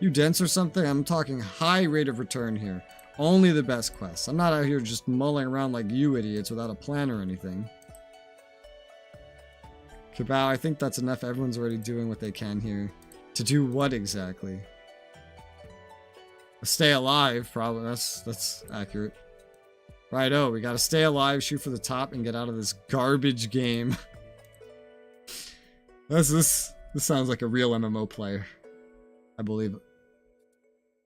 You dense or something? I'm talking high rate of return here. Only the best quests. I'm not out here just mulling around like you idiots without a plan or anything. Cabal, I think that's enough. Everyone's already doing what they can here. To do what exactly? Stay alive, probably. That's accurate. Righto, we gotta stay alive, shoot for the top, and get out of this garbage game. This sounds like a real MMO player. I believe it.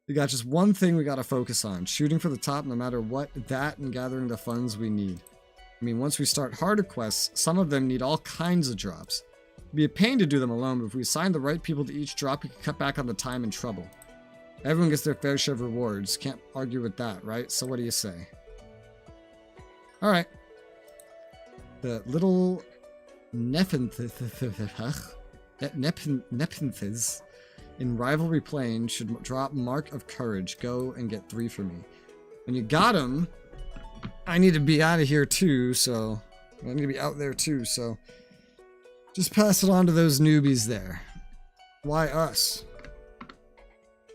We got just one thing we gotta focus on. Shooting for the top no matter what, that and gathering the funds we need. I mean, once we start harder quests, some of them need all kinds of drops. It'd be a pain to do them alone, but if we assign the right people to each drop, we can cut back on the time and trouble. Everyone gets their fair share of rewards. Can't argue with that, right? So what do you say? Alright. The little Nepenthes in Rivalry Plain should drop Mark of Courage. Go and get 3 for me. When you got him, I need to be out of here too, so... I need to be out there too, so... Just pass it on to those newbies there. Why us?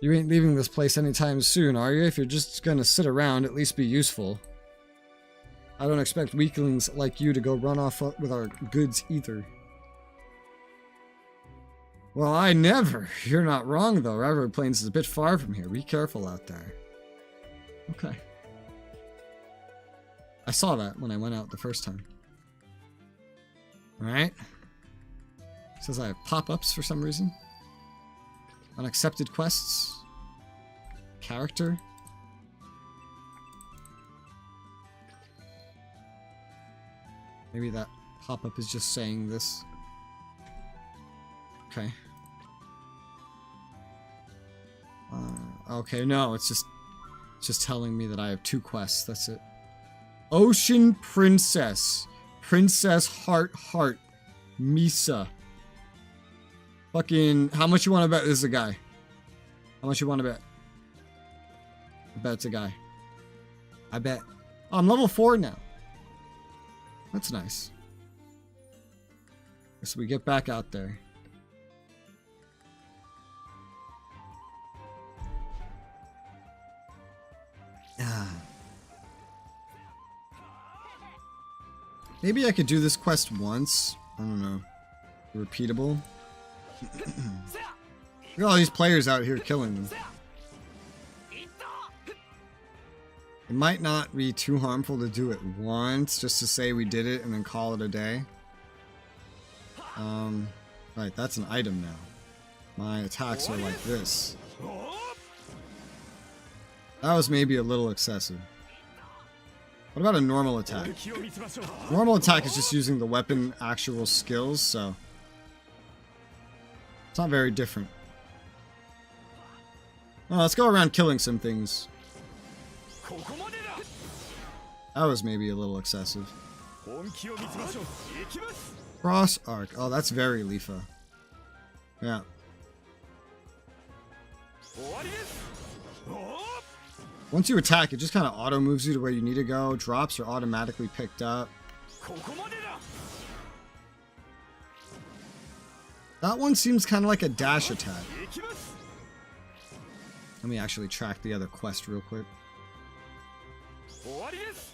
You ain't leaving this place anytime soon, are you? If you're just gonna sit around, at least be useful. I don't expect weaklings like you to go run off with our goods either. Well, I never. You're not wrong, though. Rivalry Plains is a bit far from here. Be careful out there. Okay. I saw that when I went out the first time. Alright. Says I have pop-ups for some reason. Unaccepted quests. Character. Maybe that pop-up is just saying this. Okay. Okay, no, it's just telling me that I have 2 quests. That's it. Ocean Princess. Princess Heart. Misa. Fucking, how much you want to bet this is a guy? How much you want to bet? I bet it's a guy. I bet. Oh, I'm level 4 now. That's nice. So we get back out there. Maybe I could do this quest once. I don't know. Repeatable. Look at all these players out here killing them. It might not be too harmful to do it once, just to say we did it and then call it a day. Right, that's an item now. My attacks are like this. That was maybe a little excessive. What about a normal attack? Normal attack is just using the weapon actual skills, so it's not very different. Well, let's go around killing some things. That was maybe a little excessive. Cross arc. Oh, that's very Leafa. Yeah. Once you attack, it just kind of auto moves you to where you need to go. Drops are automatically picked up. That one seems kind of like a dash attack. Let me actually track the other quest real quick.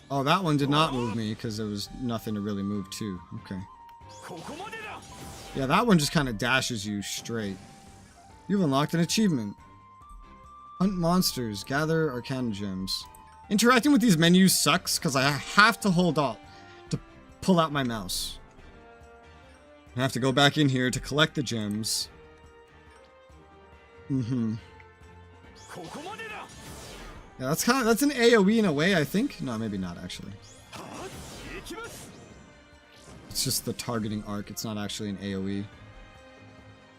Oh, that one did not move me because there was nothing to really move to. Okay. Yeah, that one just kind of dashes you straight. You've unlocked an achievement. Hunt monsters. Gather Arcana Gems. Interacting with these menus sucks because I have to hold Alt to pull out my mouse. I have to go back in here to collect the gems. Mm-hmm. Yeah, that's an AoE in a way, I think. No, maybe not actually. It's just the targeting arc. It's not actually an AoE.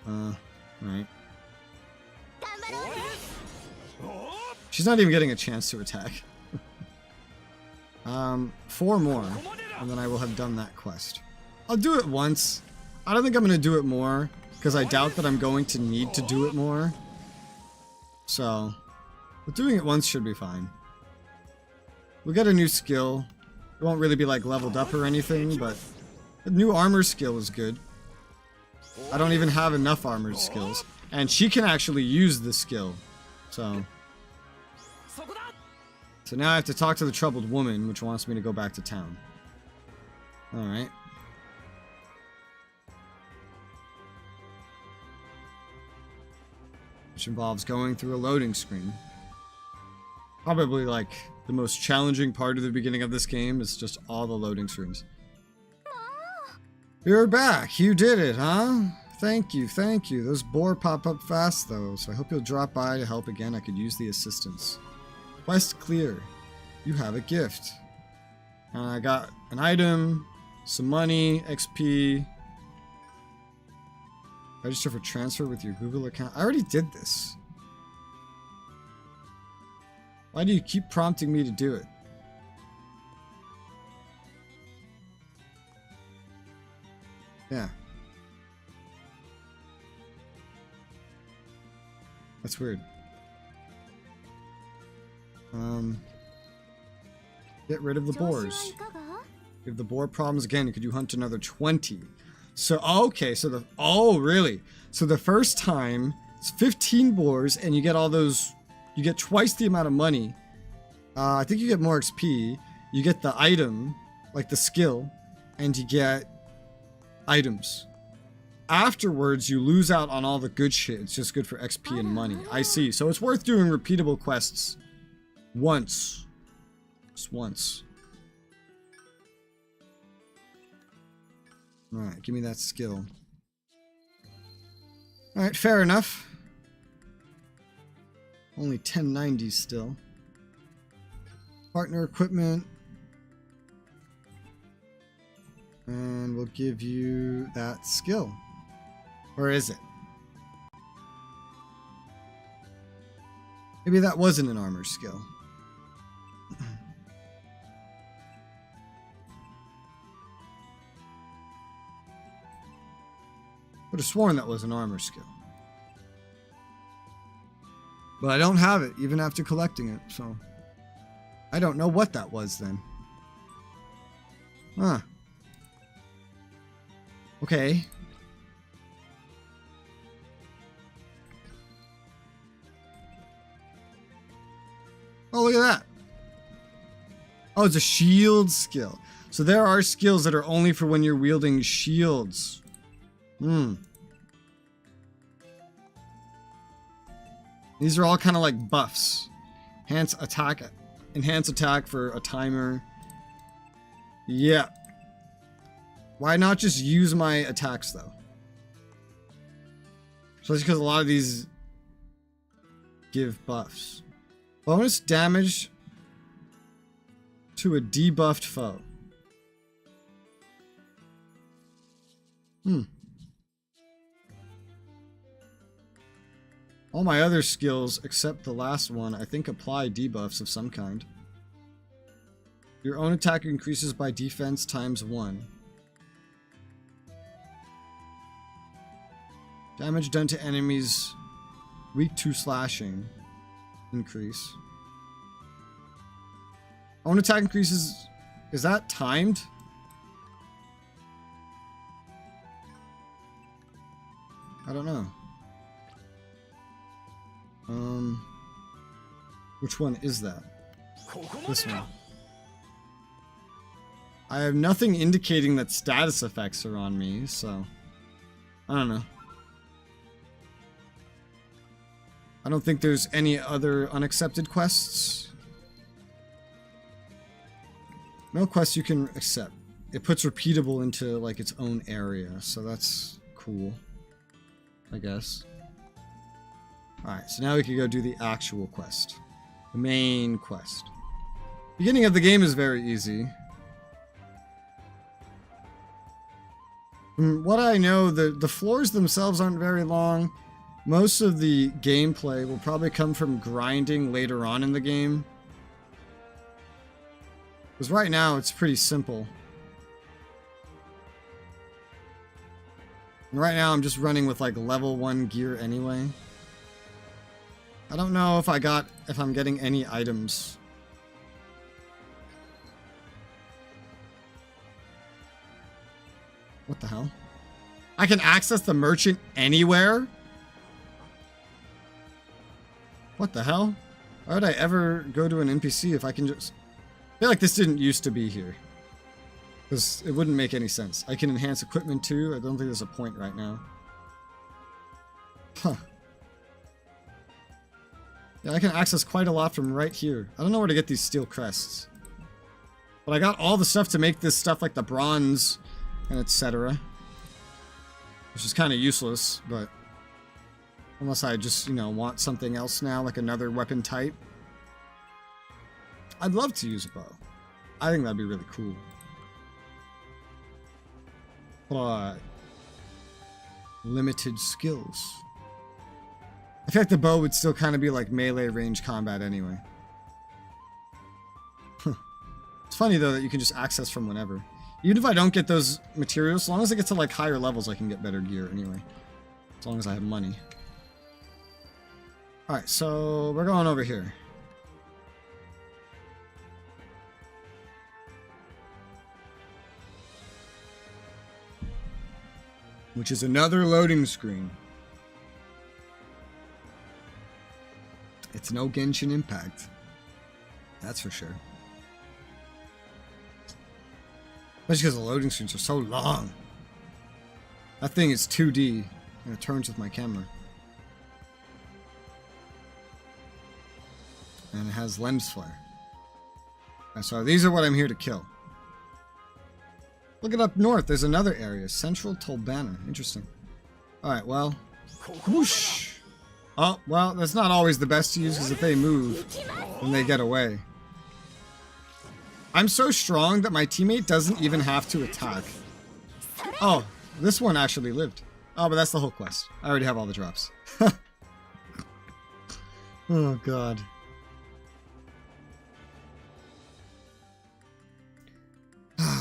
Alright. She's not even getting a chance to attack. 4 more, and then I will have done that quest. I'll do it once. I don't think I'm going to do it more, because I doubt that I'm going to need to do it more. So, but doing it once should be fine. We'll get a new skill. It won't really be like leveled up or anything, but the new armor skill is good. I don't even have enough armor skills, and she can actually use this skill. So now I have to talk to the troubled woman, which wants me to go back to town. Alright. Which involves going through a loading screen. Probably like the most challenging part of the beginning of this game is just all the loading screens. You're back. You did it, huh? Thank you, thank you. Those boar pop up fast though, so I hope you'll drop by to help again. I could use the assistance. Quest clear. You have a gift. I got an item, some money, XP. Register for transfer with your Google account. I already did this. Why do you keep prompting me to do it? Yeah. That's weird. Get rid of the boars. If the boar problems again, could you hunt another 20? So, okay, so really? So the first time, it's 15 boars, and you get all those, you get twice the amount of money. I think you get more XP. You get the item, like the skill, and you get items. Afterwards, you lose out on all the good shit. It's just good for XP and money. I see. So it's worth doing repeatable quests. Once. Just once. Alright, give me that skill. Alright, fair enough. Only 1090s still. Partner equipment. And we'll give you that skill. Or is it? Maybe that wasn't an armor skill. Would have sworn that was an armor skill. But I don't have it, even after collecting it, so... I don't know what that was then. Huh. Okay. Oh, look at that. Oh, it's a shield skill. So there are skills that are only for when you're wielding shields. These are all kind of like buffs. Enhance attack for a timer. Yeah. Why not just use my attacks though? Especially because a lot of these give buffs. Bonus damage to a debuffed foe. All my other skills, except the last one, I think apply debuffs of some kind. Your own attack increases by defense times 1. Damage done to enemies weak to slashing. Increase. Own attack increases... Is that timed? I don't know. Which one is that? This one. I have nothing indicating that status effects are on me, so... I don't know. I don't think there's any other unaccepted quests. No quests you can accept. it puts repeatable into like its own area, so that's cool, I guess. Alright, so now we can go do the actual quest. The main quest. Beginning of the game is very easy. From what I know, the floors themselves aren't very long. Most of the gameplay will probably come from grinding later on in the game. Because right now it's pretty simple. And right now I'm just running with like level 1 gear anyway. I don't know if I'm getting any items. What the hell? I can access the merchant anywhere? What the hell? Why would I ever go to an NPC if I can just... I feel like this didn't used to be here. Because it wouldn't make any sense. I can enhance equipment too. I don't think there's a point right now. Huh. Yeah, I can access quite a lot from right here. I don't know where to get these steel crests. But I got all the stuff to make this stuff like the bronze and etc. Which is kind of useless, but... Unless I just, you know, want something else now, like another weapon type. I'd love to use a bow. I think that'd be really cool. But... limited skills. I feel like the bow would still kind of be like melee range combat anyway. It's funny though that you can just access from whenever. Even if I don't get those materials, as long as I get to like higher levels, I can get better gear anyway. As long as I have money. Alright, so we're going over here. Which is another loading screen. It's no Genshin Impact. That's for sure. Especially because the loading screens are so long. That thing is 2D, and it turns with my camera. And it has lens flare. Right, so these are what I'm here to kill. Look it up north. There's another area. Central Tolbana. Interesting. Alright, well. Whoosh! Oh, well, that's not always the best to use because if they move, then they get away. I'm so strong that my teammate doesn't even have to attack. Oh, this one actually lived. Oh, but that's the whole quest. I already have all the drops. Oh, God.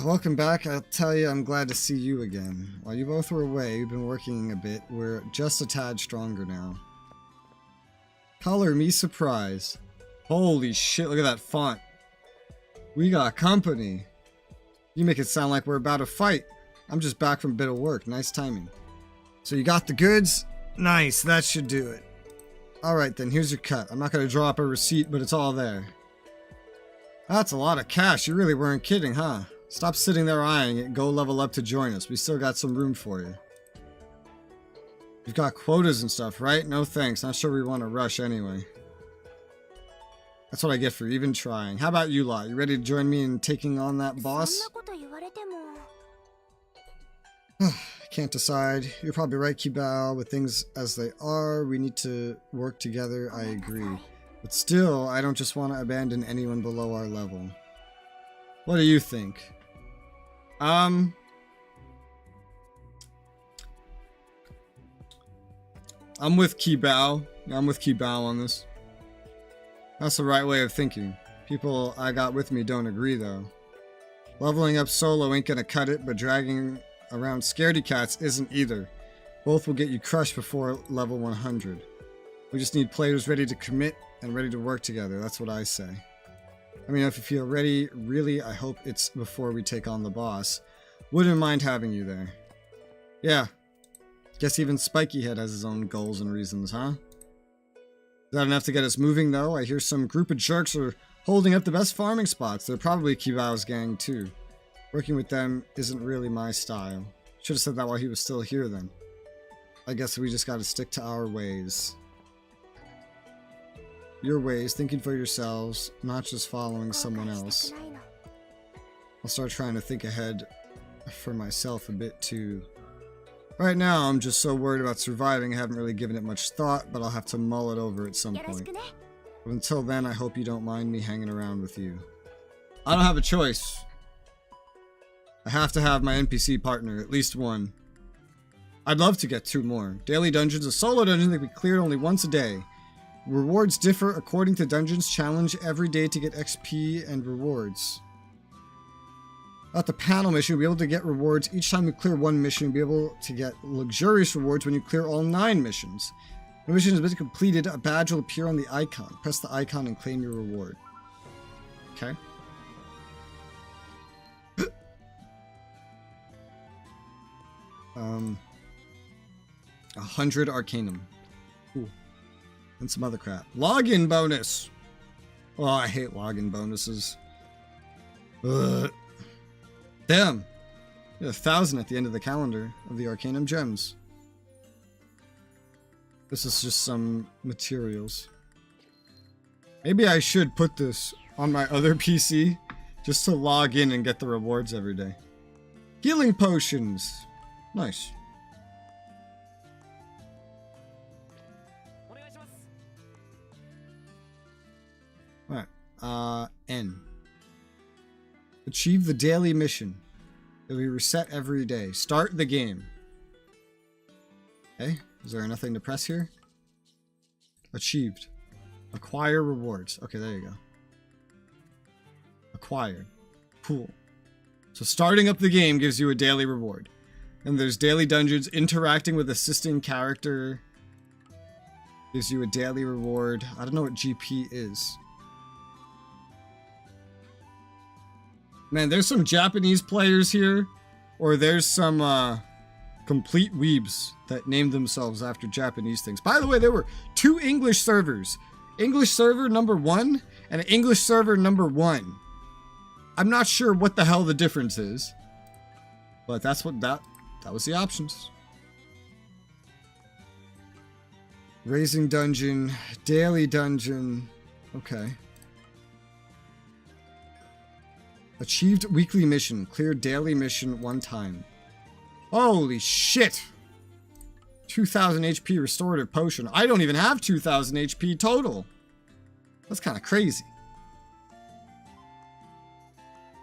Welcome back. I'll tell you, I'm glad to see you again. While you both were away, we've been working a bit. We're just a tad stronger now. Color me surprised. Holy shit, look at that font. We got company. You make it sound like we're about to fight. I'm just back from a bit of work. Nice timing. So you got the goods? Nice, that should do it. Alright then, here's your cut. I'm not going to draw up a receipt, but it's all there. That's a lot of cash. You really weren't kidding, huh? Stop sitting there eyeing it. Go level up to join us. We still got some room for you. You've got quotas and stuff, right? No thanks. Not sure we want to rush anyway. That's what I get for even trying. How about you lot? You ready to join me in taking on that boss? Can't decide. You're probably right, Kibao. With things as they are, we need to work together. I agree. But still, I don't just want to abandon anyone below our level. What do you think? I'm with Kibao. I'm with Kibao on this. That's the right way of thinking. People I got with me don't agree, though. Leveling up solo ain't gonna cut it, but dragging around scaredy cats isn't either. Both will get you crushed before level 100. We just need players ready to commit and ready to work together. That's what I say. I mean, if you feel ready, really, I hope it's before we take on the boss. Wouldn't mind having you there. Yeah. Guess even Spiky Head has his own goals and reasons, huh? Is that enough to get us moving, though? I hear some group of jerks are holding up the best farming spots. They're probably Kibao's gang, too. Working with them isn't really my style. Should have said that while he was still here, then. I guess we just gotta stick to our ways. Your ways, thinking for yourselves, not just following someone else. I'll start trying to think ahead for myself a bit too. Right now, I'm just so worried about surviving, I haven't really given it much thought, but I'll have to mull it over at some point. But until then, I hope you don't mind me hanging around with you. I don't have a choice. I have to have my NPC partner, at least one. I'd love to get 2 more. Daily dungeons, a solo dungeon that can be cleared only once a day. Rewards differ according to dungeons. Challenge every day to get XP and rewards. At the panel mission, you'll be able to get rewards each time you clear one mission. You'll be able to get luxurious rewards when you clear all 9 missions. When a mission has been completed, a badge will appear on the icon. Press the icon and claim your reward. Okay. 100 Arcanum. Cool. And some other crap. Login bonus! Oh, I hate login bonuses. Ugh. Damn! 1,000 at the end of the calendar of the Arcanum gems. This is just some materials. Maybe I should put this on my other PC just to log in and get the rewards every day. Healing potions! Nice. Alright, N. Achieve the daily mission. It'll be reset every day. Start the game. Okay, is there nothing to press here? Achieved. Acquire rewards. Okay, there you go. Acquired. Cool. So starting up the game gives you a daily reward. And there's daily dungeons. Interacting with assisting character gives you a daily reward. I don't know what GP is. Man, there's some Japanese players here, or there's some complete weebs that named themselves after Japanese things. By the way, there were 2 English servers. English server number 1 and English server number 1. I'm not sure what the hell the difference is, but that's what that was the options. Raising dungeon, daily dungeon. Okay. Achieved weekly mission. Cleared daily mission 1 time. Holy shit! 2,000 HP restorative potion. I don't even have 2,000 HP total. That's kind of crazy.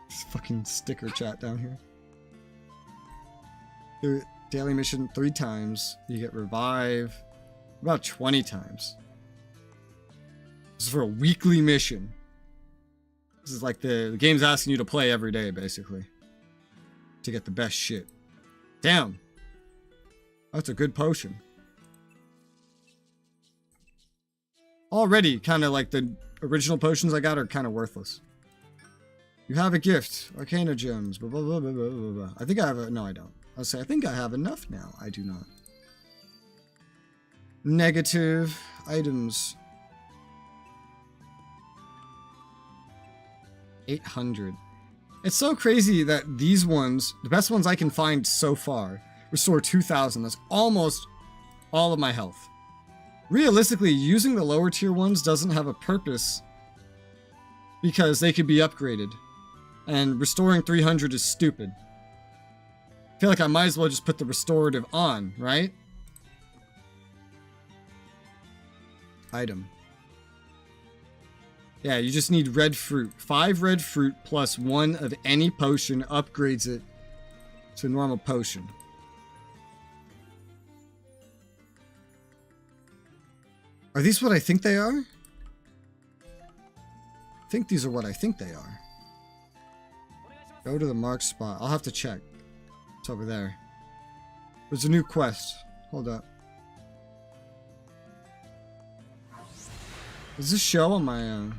This fucking sticker chat down here. Do daily mission 3 times. You get revive about 20 times. This is for a weekly mission. This is like the game's asking you to play every day, basically. To get the best shit. Damn. That's a good potion. Already, kind of like the original potions I got are kind of worthless. You have a gift. Arcana gems. Blah, blah, blah, blah, blah, blah. I think I have a... No, I don't. I'll say I think I have enough now. I do not. Negative items. 800. It's so crazy that these ones, the best ones I can find so far, restore 2,000. That's almost all of my health. Realistically, using the lower tier ones doesn't have a purpose because they could be upgraded. And restoring 300 is stupid. I feel like I might as well just put the restorative on, right? Item. Yeah, you just need red fruit. 5 red fruit plus 1 of any potion upgrades it to a normal potion. Are these what I think they are? I think these are what I think they are. Go to the marked spot. I'll have to check. It's over there. There's a new quest. Hold up. Does this show on my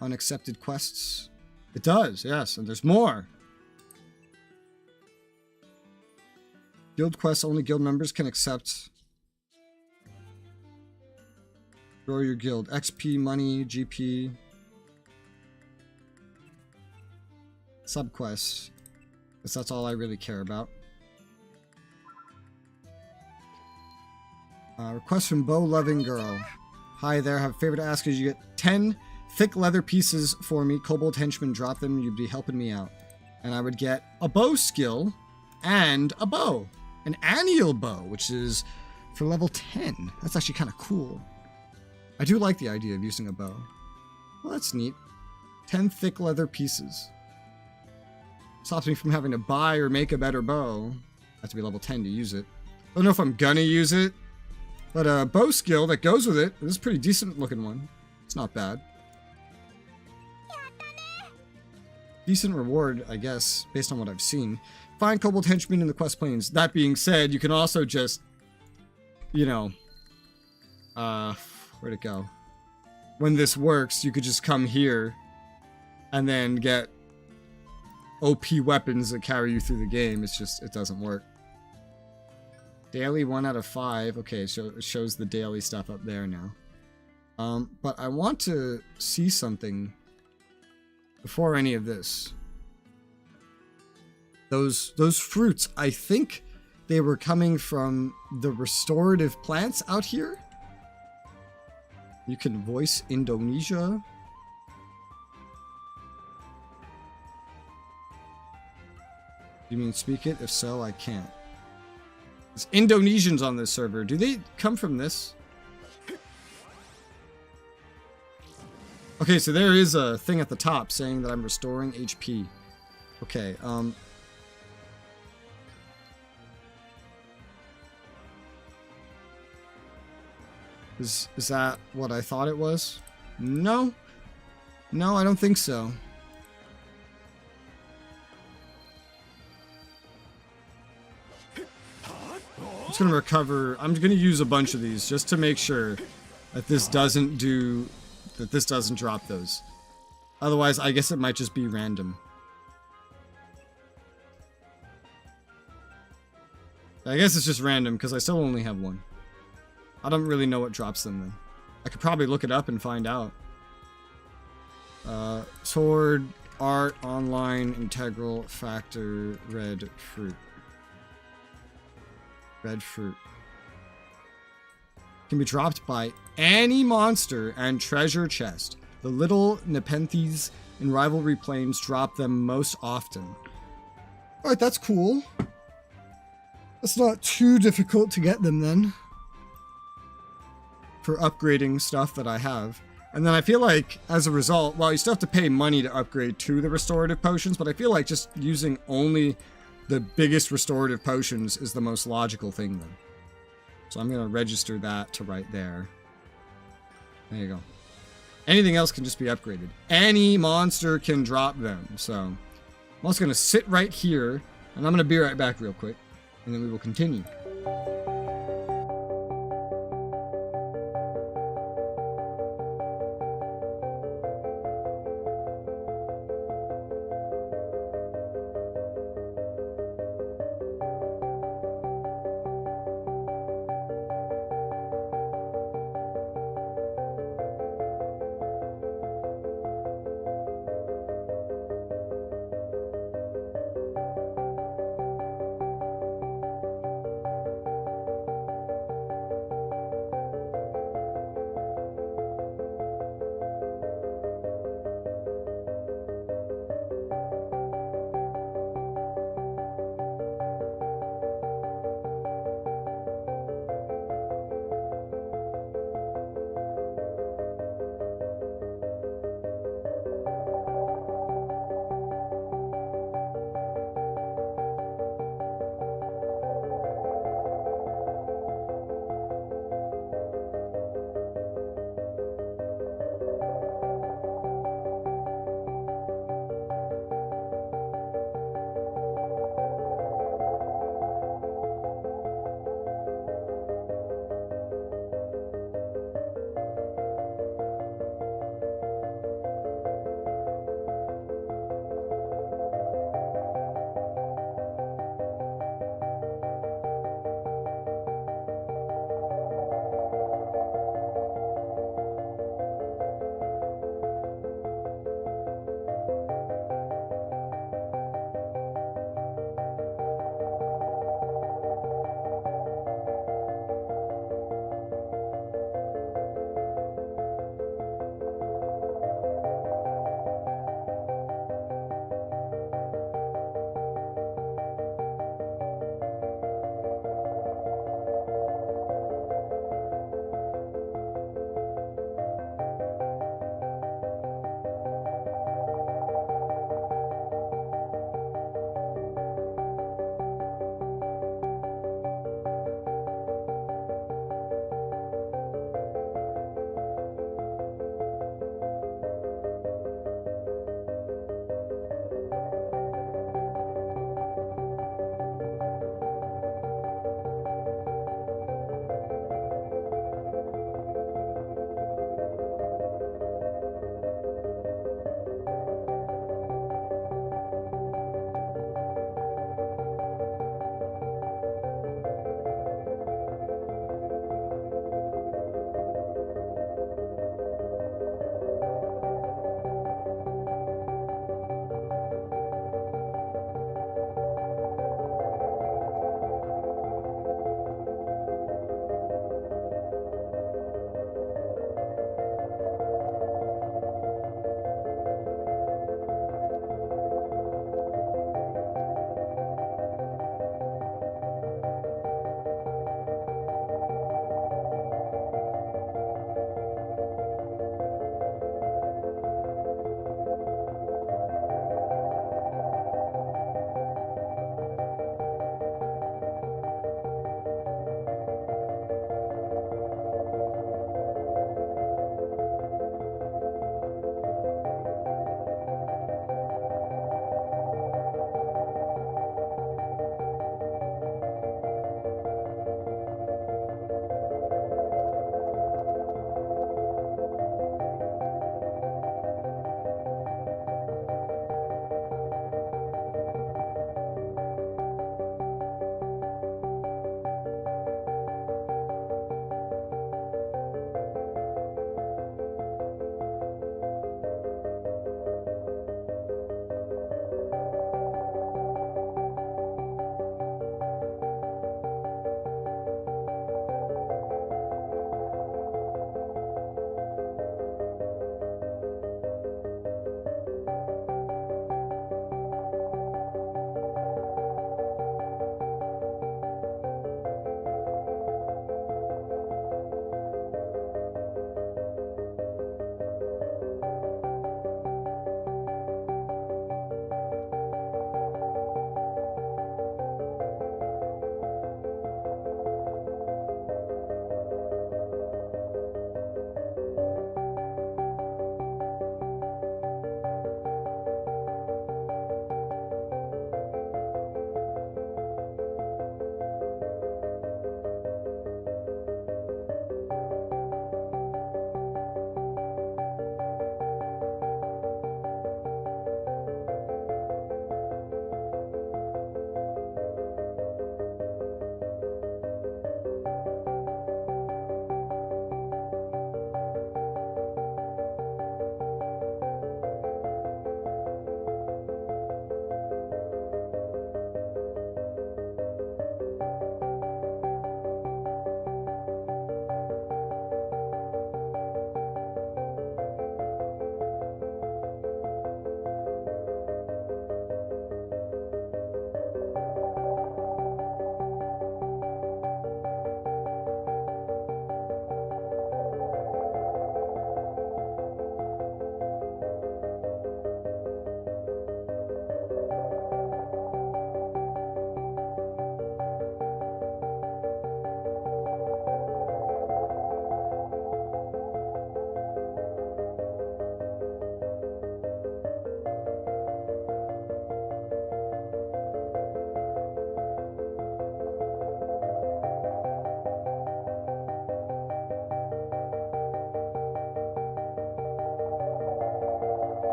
unaccepted quests? It does, yes, and there's more. Guild quests, only guild members can accept. Grow your guild. XP, money, GP. Subquests. Guess that's all I really care about. Request from Bow Loving Girl. Hi there, I have a favor to ask you. You get 10 thick leather pieces for me. Kobold henchmen, drop them. You'd be helping me out. And I would get a bow skill and a bow. An anneal bow, which is for level 10. That's actually kind of cool. I do like the idea of using a bow. Well, that's neat. 10 thick leather pieces. Stops me from having to buy or make a better bow. I have to be level 10 to use it. I don't know if I'm gonna use it, but a bow skill that goes with it. This is a pretty decent looking one. It's not bad. Decent reward, I guess, based on what I've seen. Find kobold henchmen in the quest plains. That being said, you can also just, you know, where'd it go? When this works, you could just come here and then get OP weapons that carry you through the game. It's just, it doesn't work. Daily 1 out of 5. Okay, so it shows the daily stuff up there now. But I want to see something before any of this. Those fruits, I think they were coming from the restorative plants out here. You can voice Indonesia. You mean speak it? If so, I can't. There's Indonesians on this server. Do they come from this? Okay, so there is a thing at the top saying that I'm restoring HP. Okay, Is that what I thought it was? No. No, I don't think so. I'm just gonna recover. I'm gonna use a bunch of these just to make sure that this doesn't drop those. Otherwise, I guess it might just be random. I guess it's just random because I still only have one. I don't really know what drops them then. I could probably look it up and find out. Sword, art, online, integral, factor, red fruit. Red fruit. Can be dropped by any monster and treasure chest. The little Nepenthes in rivalry planes drop them most often. Alright, that's cool. It's not too difficult to get them then. For upgrading stuff that I have. And then I feel like, as a result, well, you still have to pay money to upgrade to the restorative potions, but I feel like just using only the biggest restorative potions is the most logical thing then. So I'm going to register that to right there. There you go. Anything else can just be upgraded. Any monster can drop them. So I'm also going to sit right here, and I'm going to be right back real quick, and then we will continue.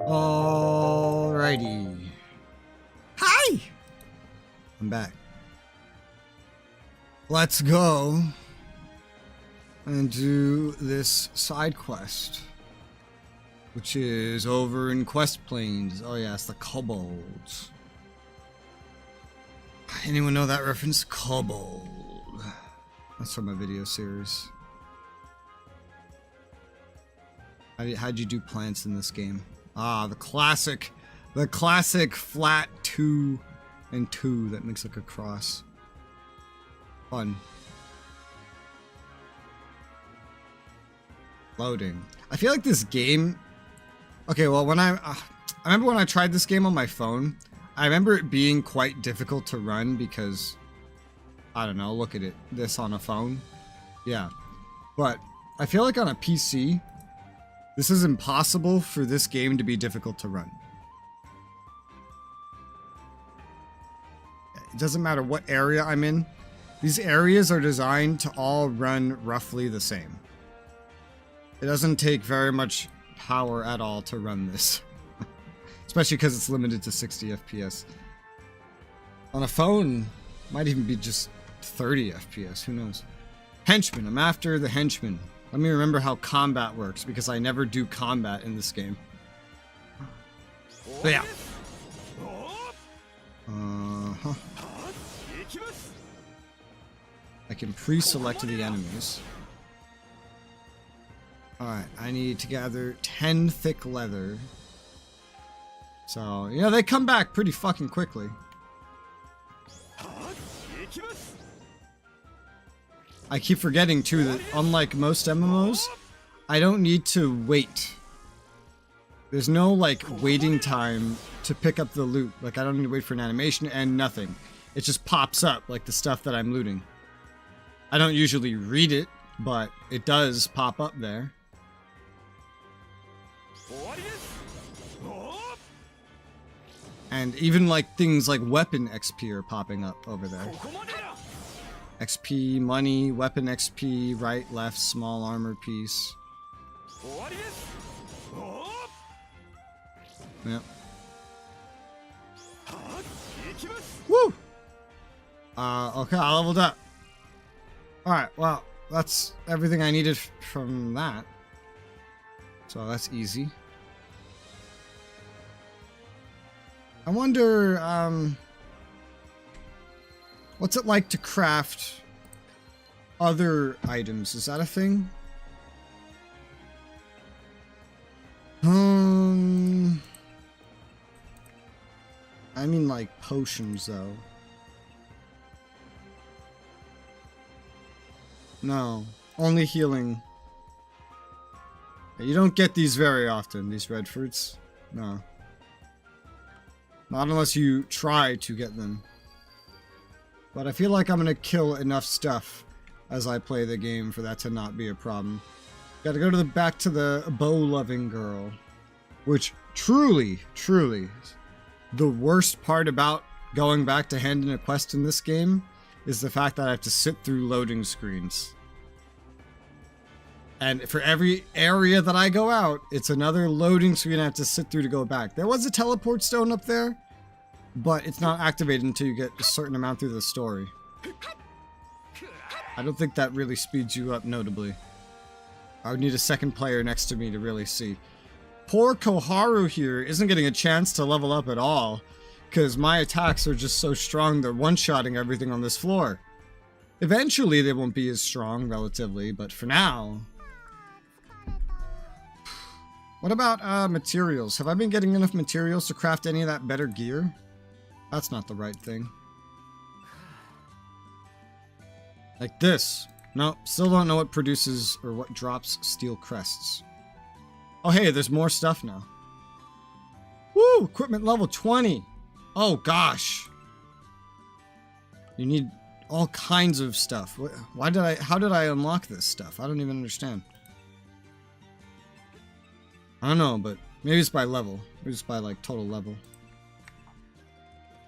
Alrighty. Hi! I'm back. Let's go and do this side quest, which is over in Quest Plains. Oh yeah, it's the kobolds. Anyone know that reference? Kobold. That's from my video series. How'd you do plants in this game? Ah, the classic flat 2 and 2 that makes like a cross. Fun. Loading. I feel like this game. Okay, well, when I remember when I tried this game on my phone, I remember it being quite difficult to run because, I don't know, look at it, this on a phone. Yeah. But I feel like on a PC, this is impossible for this game to be difficult to run. It doesn't matter what area I'm in. These areas are designed to all run roughly the same. It doesn't take very much power at all to run this. Especially because it's limited to 60 FPS. On a phone, might even be just 30 FPS, who knows. Henchman, I'm after the henchman. Let me remember how combat works, because I never do combat in this game. But yeah. I can pre-select the enemies. Alright, I need to gather 10 thick leather. So, you know, they come back pretty fucking quickly. I keep forgetting, too, that unlike most MMOs, I don't need to wait. There's no, like, waiting time to pick up the loot. Like, I don't need to wait for an animation and nothing. It just pops up, like the stuff that I'm looting. I don't usually read it, but it does pop up there. And even like things like weapon XP are popping up over there. XP, money, weapon XP, right, left, small armor piece. Yep. Woo! Okay, I leveled up. Alright, well, that's everything I needed from that. So that's easy. I wonder, what's it like to craft other items? Is that a thing? I mean like potions though. No, only healing. You don't get these very often, these red fruits. No. Not unless you try to get them. But I feel like I'm gonna kill enough stuff as I play the game for that to not be a problem. Gotta go to the back to the bow-loving girl. Which truly, the worst part about going back to hand in a quest in this game is the fact that I have to sit through loading screens. And for every area that I go out, it's another loading screen I have to sit through to go back. There was a teleport stone up there, but it's not activated until you get a certain amount through the story. I don't think that really speeds you up notably. I would need a second player next to me to really see. Poor Koharu here isn't getting a chance to level up at all, because my attacks are just so strong they're one-shotting everything on this floor. Eventually they won't be as strong, relatively, but for now... What about materials? Have I been getting enough materials to craft any of that better gear? That's not the right thing. Like this. No, still don't know what produces or what drops steel crests. Oh hey, there's more stuff now. Woo! Equipment level 20! Oh gosh! You need all kinds of stuff. How did I unlock this stuff? I don't even understand. I don't know, but maybe it's by level. Maybe it's by like total level.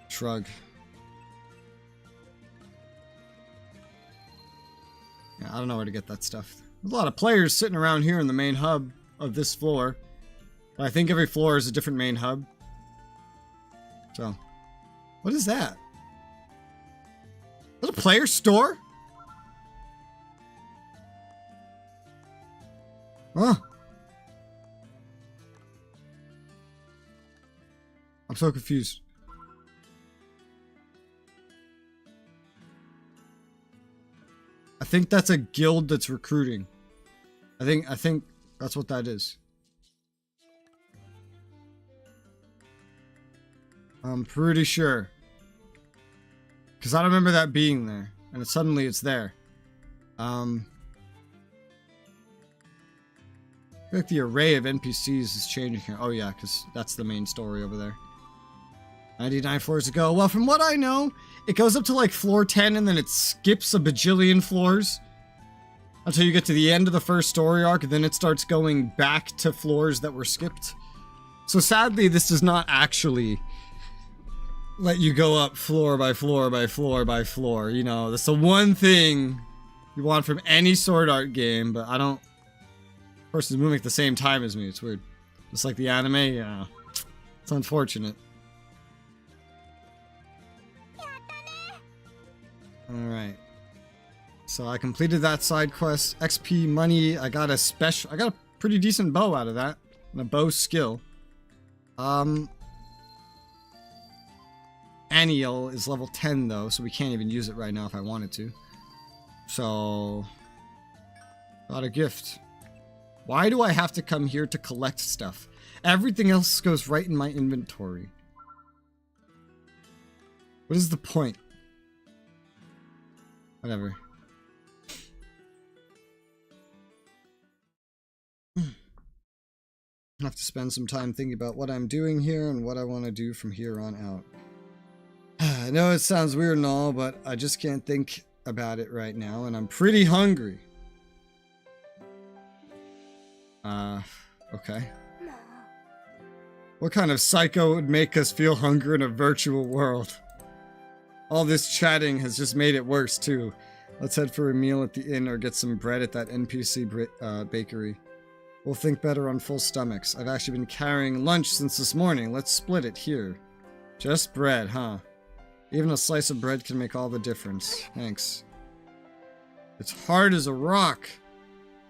Shrug. Yeah, I don't know where to get that stuff. There's a lot of players sitting around here in the main hub of this floor. But I think every floor is a different main hub. So, what is that? Is that a player store? Huh. I'm so confused. I think that's a guild that's recruiting. I think that's what that is. I'm pretty sure. Because I don't remember that being there. And suddenly it's there. I feel like the array of NPCs is changing here. Oh yeah, because that's the main story over there. 99 floors to go. Well, from what I know, it goes up to like floor 10 and then it skips a bajillion floors until you get to the end of the first story arc, and then it starts going back to floors that were skipped. So sadly, this does not actually let you go up floor by floor by floor by floor. You know, that's the one thing you want from any sword art game, but I don't... The person's moving at the same time as me. It's weird. Just like the anime, yeah. It's unfortunate. Alright. So I completed that side quest. XP money. I got a pretty decent bow out of that. And a bow skill. Anniel is level 10 though, so we can't even use it right now if I wanted to. So... got a gift. Why do I have to come here to collect stuff? Everything else goes right in my inventory. What is the point? Whatever. I have to spend some time thinking about what I'm doing here and what I want to do from here on out. I know it sounds weird and all, but I just can't think about it right now, and I'm pretty hungry. Okay. What kind of psycho would make us feel hunger in a virtual world? All this chatting has just made it worse, too. Let's head for a meal at the inn or get some bread at that NPC bakery. We'll think better on full stomachs. I've actually been carrying lunch since this morning. Let's split it here. Just bread, huh? Even a slice of bread can make all the difference. Thanks. It's hard as a rock.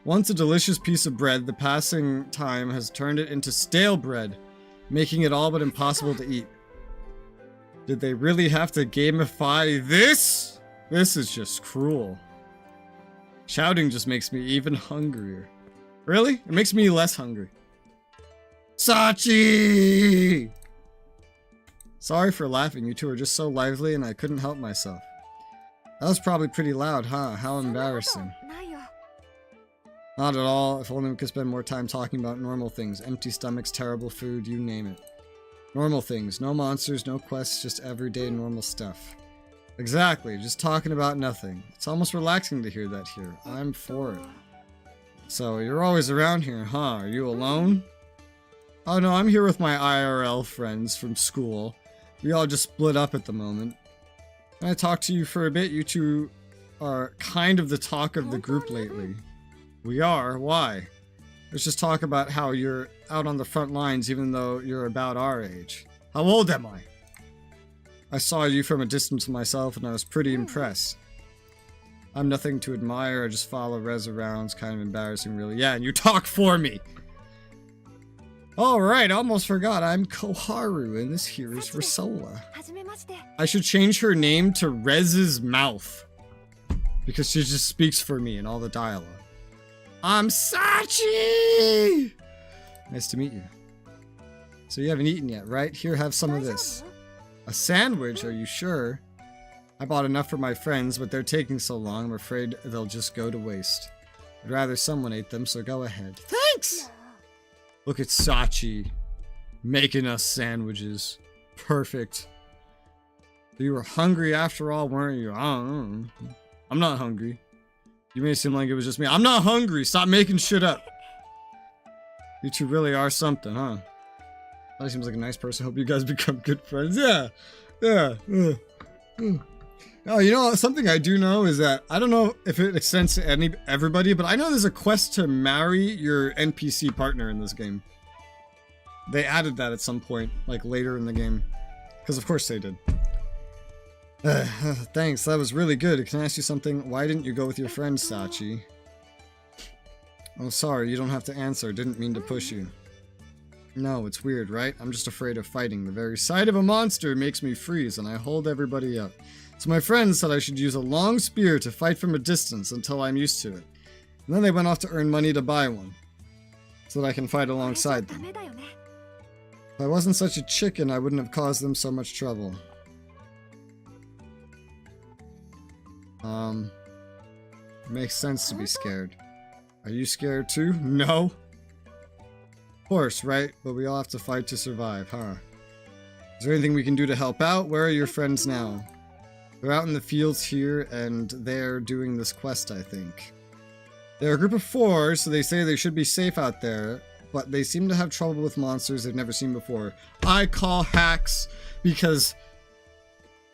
Once a delicious piece of bread, the passing time has turned it into stale bread, making it all but impossible to eat. Did they really have to gamify this? This is just cruel. Shouting just makes me even hungrier. Really? It makes me less hungry. Sachi! Sorry for laughing, you two are just so lively and I couldn't help myself. That was probably pretty loud, huh? How embarrassing. Not at all, if only we could spend more time talking about normal things. Empty stomachs, terrible food, you name it. Normal things, no monsters, no quests, just everyday normal stuff. Exactly, just talking about nothing. It's almost relaxing to hear that here. I'm for it. So, you're always around here, huh? Are you alone? Oh no, I'm here with my IRL friends from school. We all just split up at the moment. Can I talk to you for a bit? You two are kind of the talk of the group lately. We are? Why? Let's just talk about how you're out on the front lines even though you're about our age. How old am I? I saw you from a distance myself and I was pretty impressed. I'm nothing to admire, I just follow Res around. It's kind of embarrassing really. Yeah, and you talk for me! Alright, almost forgot. I'm Koharu and this here is Resoula. I should change her name to Rez's Mouth. Because she just speaks for me in all the dialogue. I'm Sachi! Nice to meet you. So you haven't eaten yet, right? Here, have some of this. A sandwich? Are you sure? I bought enough for my friends, but they're taking so long, I'm afraid they'll just go to waste. I'd rather someone ate them, so go ahead. Thanks! Look at Sachi making us sandwiches. Perfect. You were hungry after all, weren't you? I don't know. I'm not hungry. You made it seem like it was just me. I'm not hungry. Stop making shit up. You two really are something, huh? That seems like a nice person. Hope you guys become good friends. Yeah. Yeah. Oh, you know, something I do know is that, I don't know if it extends to everybody, but I know there's a quest to marry your NPC partner in this game. They added that at some point, like later in the game. Because of course they did. Thanks, that was really good. Can I ask you something? Why didn't you go with your friend, Sachi? Oh, sorry, you don't have to answer. Didn't mean to push you. No, it's weird, right? I'm just afraid of fighting. The very sight of a monster makes me freeze, and I hold everybody up. So my friends said I should use a long spear to fight from a distance until I'm used to it. And then they went off to earn money to buy one, so that I can fight alongside them. If I wasn't such a chicken, I wouldn't have caused them so much trouble. Makes sense to be scared. Are you scared too? No. Of course, right? But we all have to fight to survive, huh? Is there anything we can do to help out? Where are your friends now? They're out in the fields here, and they're doing this quest, I think. They're a group of 4, so they say they should be safe out there, but they seem to have trouble with monsters they've never seen before. I call hacks because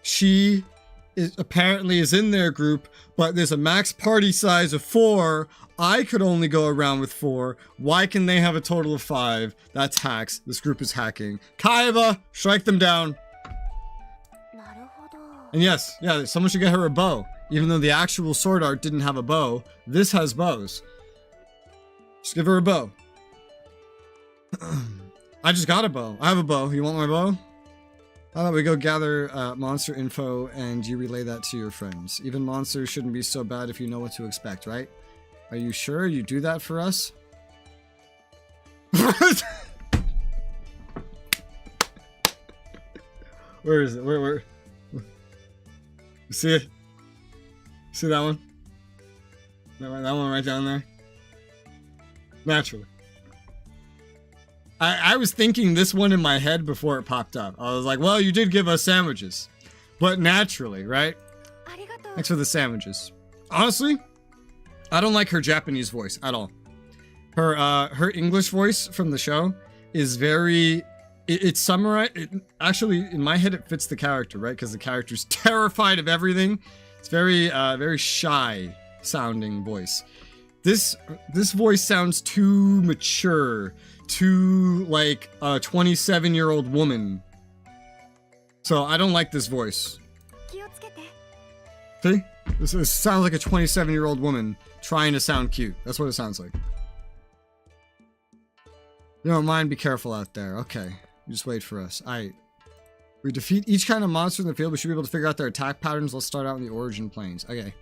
she apparently is in their group, but there's a max party size of 4. I could only go around with 4. Why can they have a total of 5? That's hacks. This group is hacking. Kaiba, strike them down. And yes, yeah, someone should get her a bow. Even though the actual sword art didn't have a bow, this has bows. Just give her a bow. I just got a bow. I have a bow. You want my bow? How about we go gather monster info and you relay that to your friends. Even monsters shouldn't be so bad if you know what to expect, right? Are you sure you do that for us? Where is it? Where? You see it? See that one? That one right down there? Naturally. I was thinking this one in my head before it popped up. I was like, well, you did give us sandwiches. But naturally, right? Thanks for the sandwiches. Honestly, I don't like her Japanese voice at all. Her English voice from the show is very... It's summarized... Actually, in my head, it fits the character, right? Because the character's terrified of everything. It's very, very shy sounding voice. This voice sounds too mature, too like a 27-year-old woman. So I don't like this voice. See? This sounds like a 27-year-old woman trying to sound cute. That's what it sounds like. You don't mind? Be careful out there. Okay. Just wait for us. Alright. We defeat each kind of monster in the field. We should be able to figure out their attack patterns. Let's start out in the origin planes. Okay.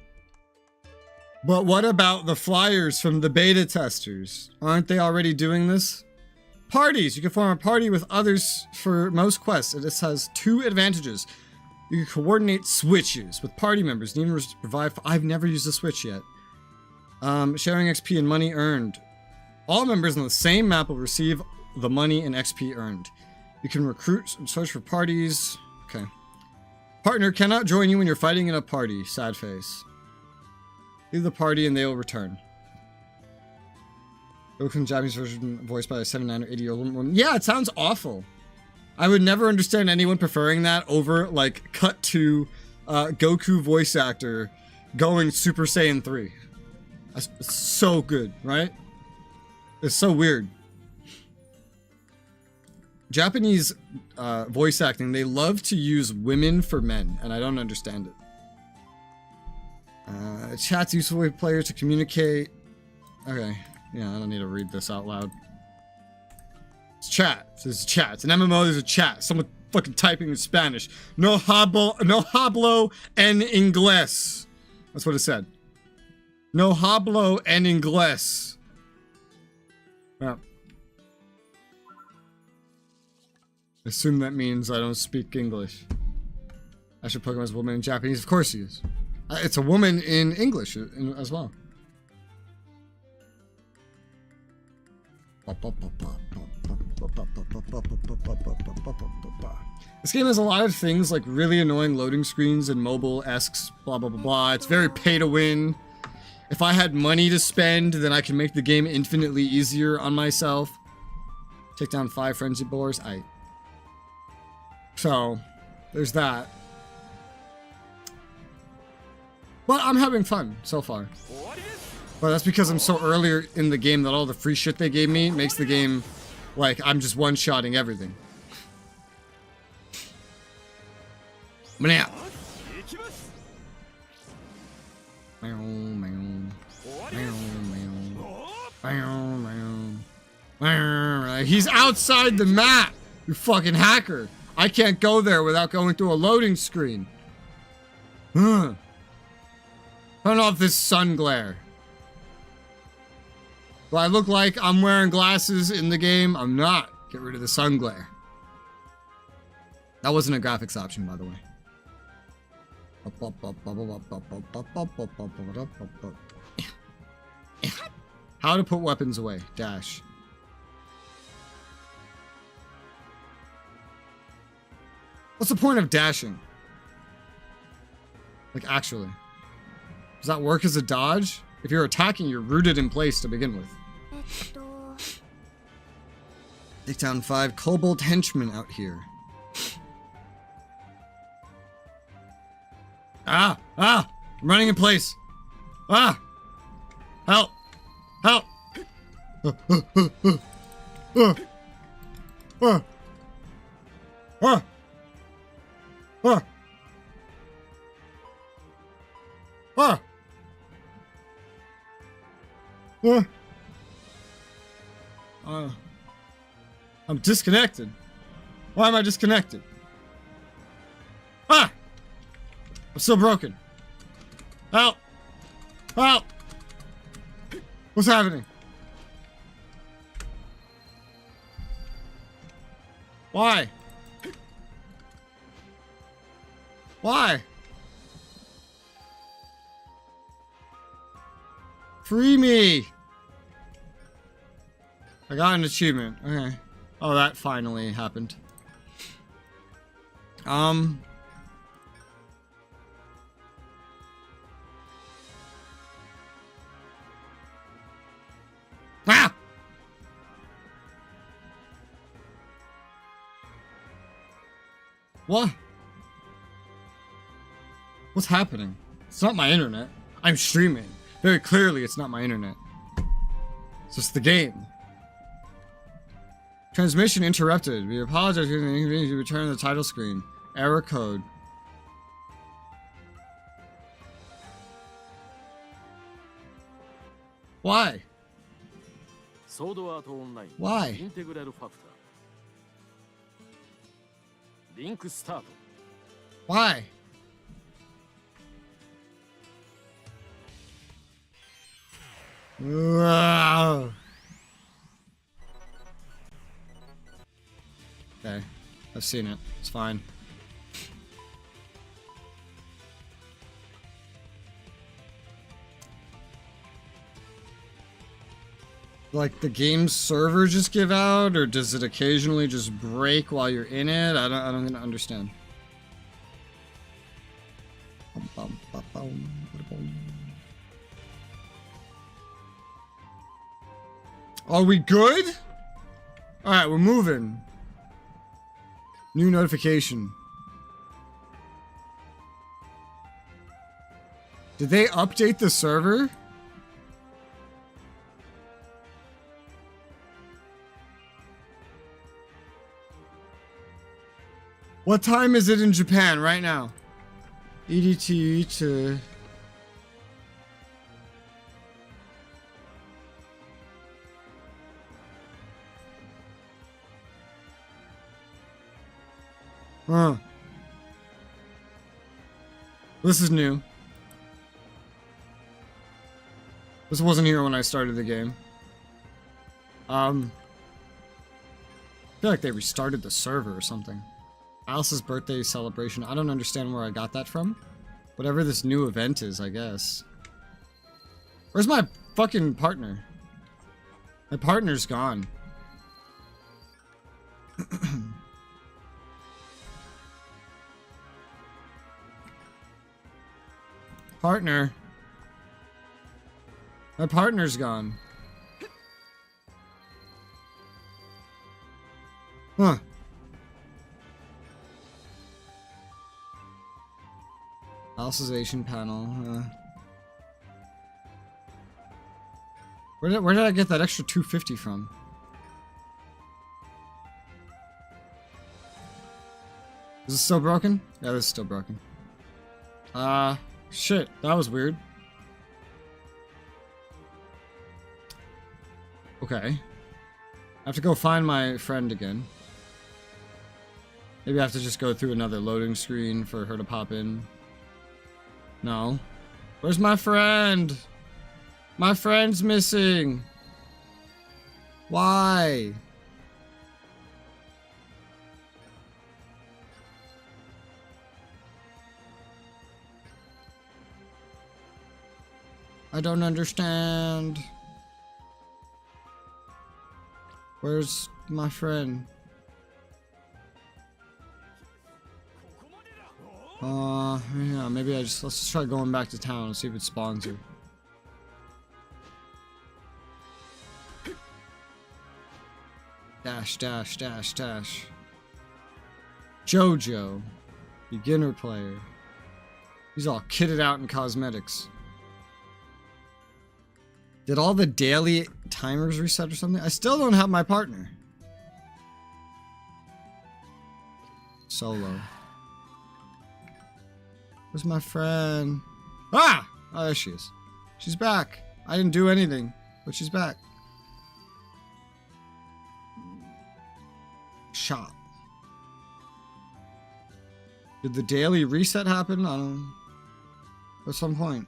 But what about the flyers from the beta testers? Aren't they already doing this? Parties! You can form a party with others for most quests. This has 2 advantages. You can coordinate switches with party members. Need to provide... I've never used a switch yet. Sharing XP and money earned. All members on the same map will receive the money and XP earned. You can recruit and search for parties. Okay. Partner cannot join you when you're fighting in a party. Sad face. Leave the party and they will return. Broken Japanese version voiced by a 79 or 80-year-old woman. Yeah, it sounds awful. I would never understand anyone preferring that over, like, cut to Goku voice actor going Super Saiyan 3. That's so good, right? It's so weird. Japanese voice acting, they love to use women for men, and I don't understand it. Chat's useful way for players to communicate. Okay, yeah, I don't need to read this out loud. It's chat. There's a chat. It's an MMO, there's a chat. Someone fucking typing in Spanish. No hablo en inglés. That's what it said. No hablo en inglés. Yeah. I assume that means I don't speak English. I should Pokemon as a woman in Japanese. Of course he is. It's a woman in English as well. This game has a lot of things like really annoying loading screens and mobile-esques, blah blah blah blah. It's very pay to win. If I had money to spend, then I can make the game infinitely easier on myself. Take down 5 frenzy boars. So, there's that. But I'm having fun so far. But that's because I'm so earlier in the game that all the free shit they gave me makes the game like I'm just one-shotting everything. Meow. Meow, meow. Meow, meow. Meow, meow. He's outside the map, you fucking hacker. I can't go there without going through a loading screen. Turn off this sun glare. Do I look like I'm wearing glasses in the game? I'm not. Get rid of the sun glare. That wasn't a graphics option, by the way. How to put weapons away. Dash. What's the point of dashing? Like, actually. Does that work as a dodge? If you're attacking, you're rooted in place to begin with. Take down 5 kobold henchmen out here. Ah! I'm running in place. Ah! Help! Help! I'm disconnected. Why am I disconnected? I'm still broken. Help! Help! What's happening? Why? Why? Free me! I got an achievement. Okay. Oh, that finally happened. Ah! What? What's happening? It's not my internet. I'm streaming. Very clearly, it's not my internet. It's just the game. Transmission interrupted. We apologize for the inconvenience. Return the title screen. Error code. Why? Why? Why? Okay, I've seen it. It's fine. Like, the game's server just give out, or does it occasionally just break while you're in it? I don't understand. Are we good? Alright, we're moving. New notification. Did they update the server? What time is it in Japan right now? EDT to... Huh. This is new. This wasn't here when I started the game. I feel like they restarted the server or something. Alice's birthday celebration. I don't understand where I got that from. Whatever this new event is, I guess. Where's my fucking partner? My partner's gone. Partner. My partner's gone. Huh. Alicization panel. Where did I get that extra 250 from? Is this still broken? Yeah, this is still broken. Shit. That was weird. Okay. I have to go find my friend again. Maybe I have to just go through another loading screen for her to pop in. No. Where's my friend? My friend's missing. Why? I don't understand. Where's my friend? Yeah, maybe let's just try going back to town and see if it spawns her. Dash, dash, dash, dash. Jojo. Beginner player. He's all kitted out in cosmetics. Did all the daily timers reset or something? I still don't have my partner. Solo. Where's my friend? Ah! Oh, there she is. She's back. I didn't do anything, but she's back. Shop. Did the daily reset happen? I don't know. At some point.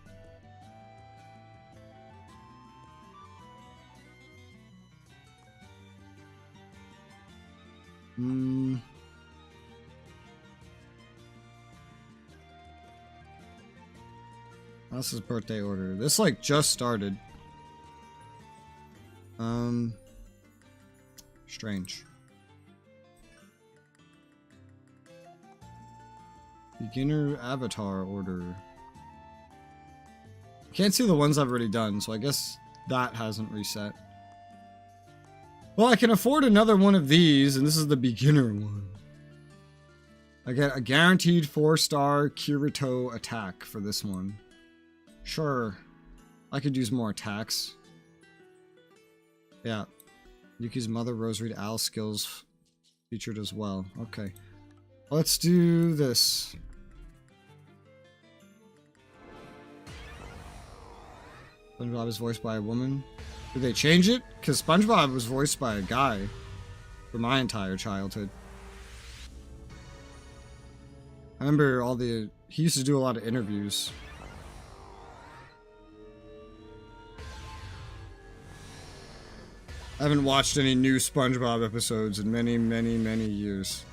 That's his birthday order. This like just started. Strange. Beginner avatar order. Can't see the ones I've already done, so I guess that hasn't reset. Well, I can afford another one of these, and this is the beginner one. I get a guaranteed 4-star Kirito attack for this one. Sure. I could use more attacks. Yeah. Yuki's mother, Rosary, Al skills featured as well. Okay. Let's do this. SpongeBob is voiced by a woman. Did they change it? Because SpongeBob was voiced by a guy for my entire childhood. I remember he used to do a lot of interviews. I haven't watched any new SpongeBob episodes in many, many, many years.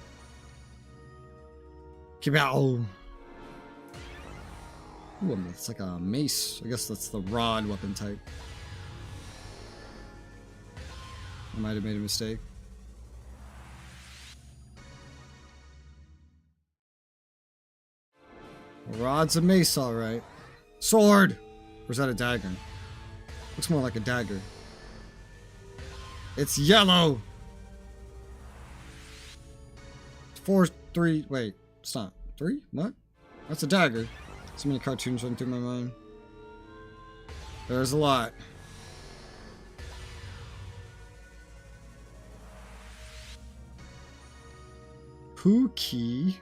Kibow! Ooh, it's like a mace. I guess that's the rod weapon type. I might have made a mistake. A rod's a mace, alright. Sword! Or is that a dagger? Looks more like a dagger. It's yellow! 4, 3, wait. It's not. 3? What? That's a dagger. So many cartoons run through my mind. There's a lot. Pookie.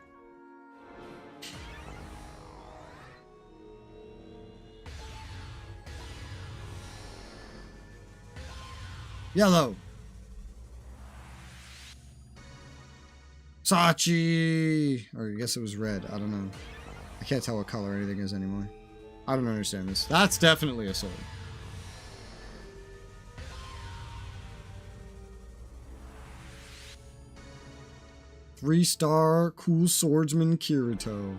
Yellow. Sachi. Or I guess it was red. I don't know. I can't tell what color anything is anymore. I don't understand this. That's definitely a sword. Three-star cool swordsman Kirito.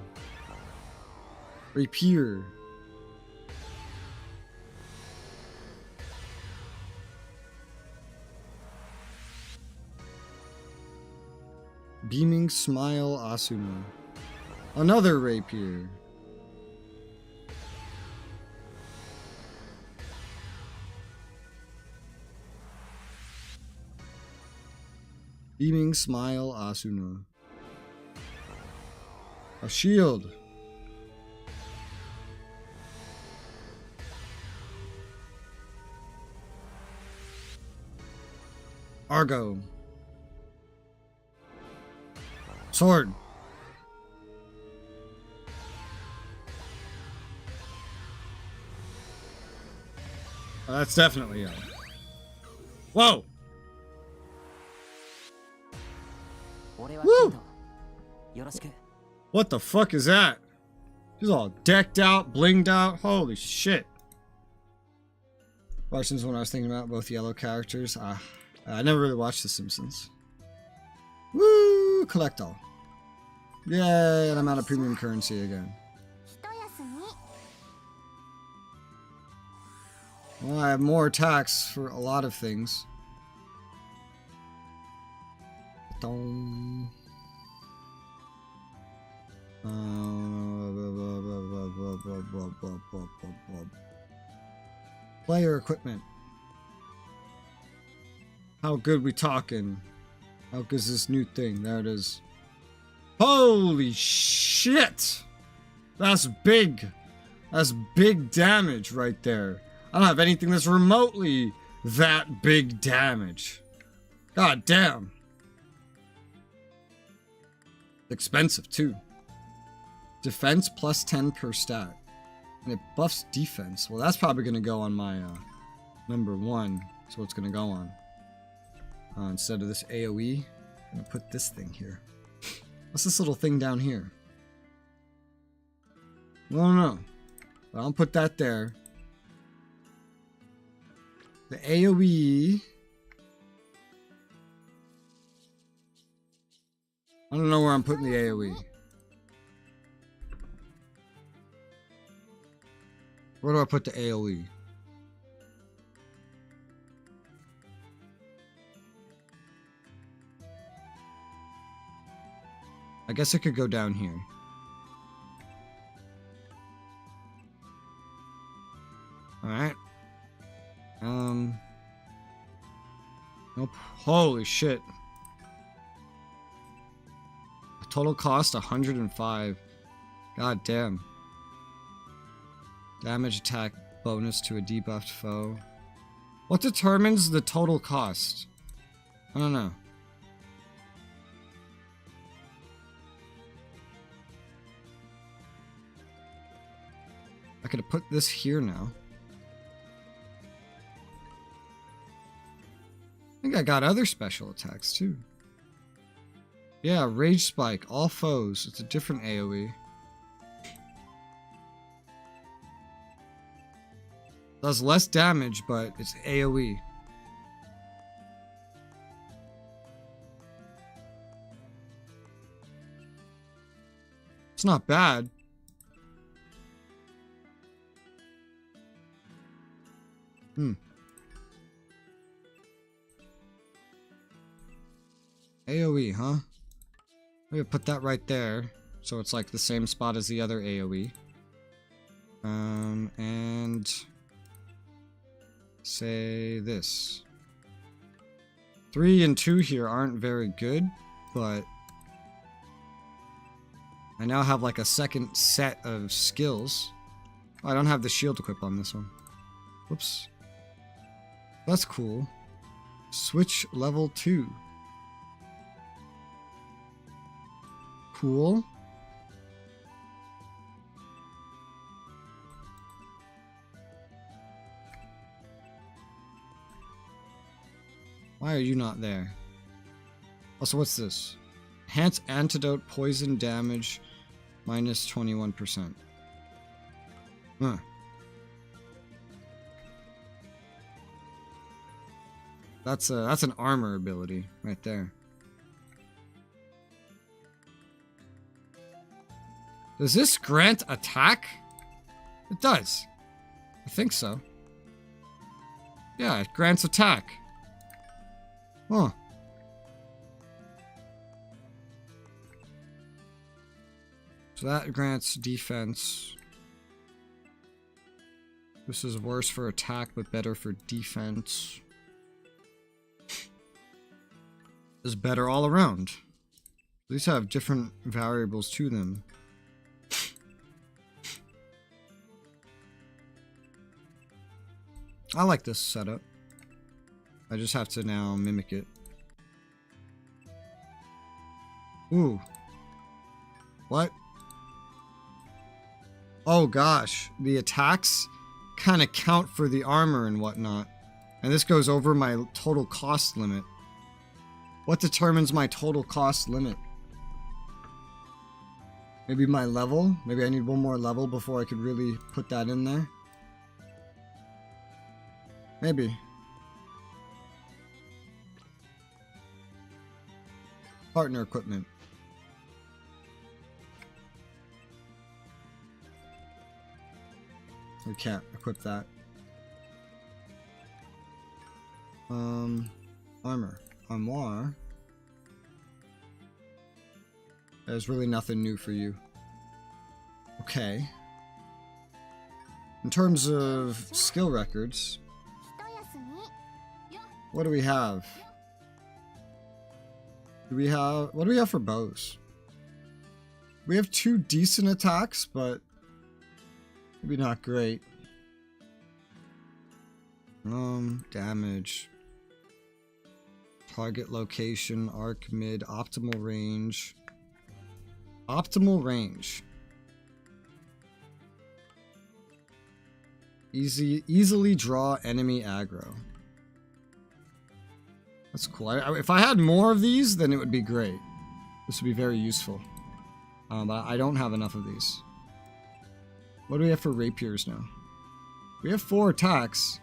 Rapier. Beaming smile Asuna. Another rapier. Beaming smile Asuna. A shield. Argo. Sword. Oh, that's definitely yellow. Whoa! Woo! What the fuck is that? He's all decked out, blinged out. Holy shit. Watching when I was thinking about both yellow characters. I never really watched The Simpsons. Woo! Collect all. Yay, and I'm out of premium currency again. Well, I have more attacks for a lot of things. Dong. Player equipment. How good we talking? How good is this new thing? There it is. Holy shit! That's big. That's big damage right there. I don't have anything that's remotely that big damage. God damn. Expensive too. Defense plus 10 per stat. And it buffs defense. Well, that's probably going to go on my number 1. That's what it's going to go on. Instead of this AoE, I'm going to put this thing here. What's this little thing down here? I don't know. But I'll put that there. The AoE... I don't know where I'm putting the AoE. Where do I put the AoE? I guess it could go down here. Alright. Nope. Holy shit. Total cost 105. God damn. Damage attack bonus to a debuffed foe. What determines the total cost? I don't know. I could have put this here now. I think I got other special attacks too. Yeah, Rage Spike, all foes. It's a different AoE. Does less damage, but it's AoE. It's not bad. AoE, huh? I'm gonna put that right there, so it's like the same spot as the other AoE. And say this. 3 and 2 here aren't very good, but I now have like a second set of skills. Oh, I don't have the shield equipped on this one. Whoops. That's cool. Switch level 2. Cool. Why are you not there? Also, what's this? Enhance antidote poison damage minus 21%. Huh. That's an armor ability right there. Does this grant attack? It does. I think so. Yeah, it grants attack. Huh. So that grants defense. This is worse for attack, but better for defense. This is better all around. These have different variables to them. I like this setup. I just have to now mimic it. Ooh. What? Oh gosh. The attacks kind of count for the armor and whatnot. And this goes over my total cost limit. What determines my total cost limit? Maybe my level? Maybe I need one more level before I could really put that in there? Maybe. Partner equipment. We can't equip that. Armor. Armoire. There's really nothing new for you. Okay. In terms of skill records, what do we have? What do we have for bows? We have 2 decent attacks, but maybe not great. Damage. Target location, arc mid, optimal range. Optimal range. Easily draw enemy aggro. That's cool. If I had more of these, then it would be great. This would be very useful. But I don't have enough of these. What do we have for rapiers now? We have 4 attacks,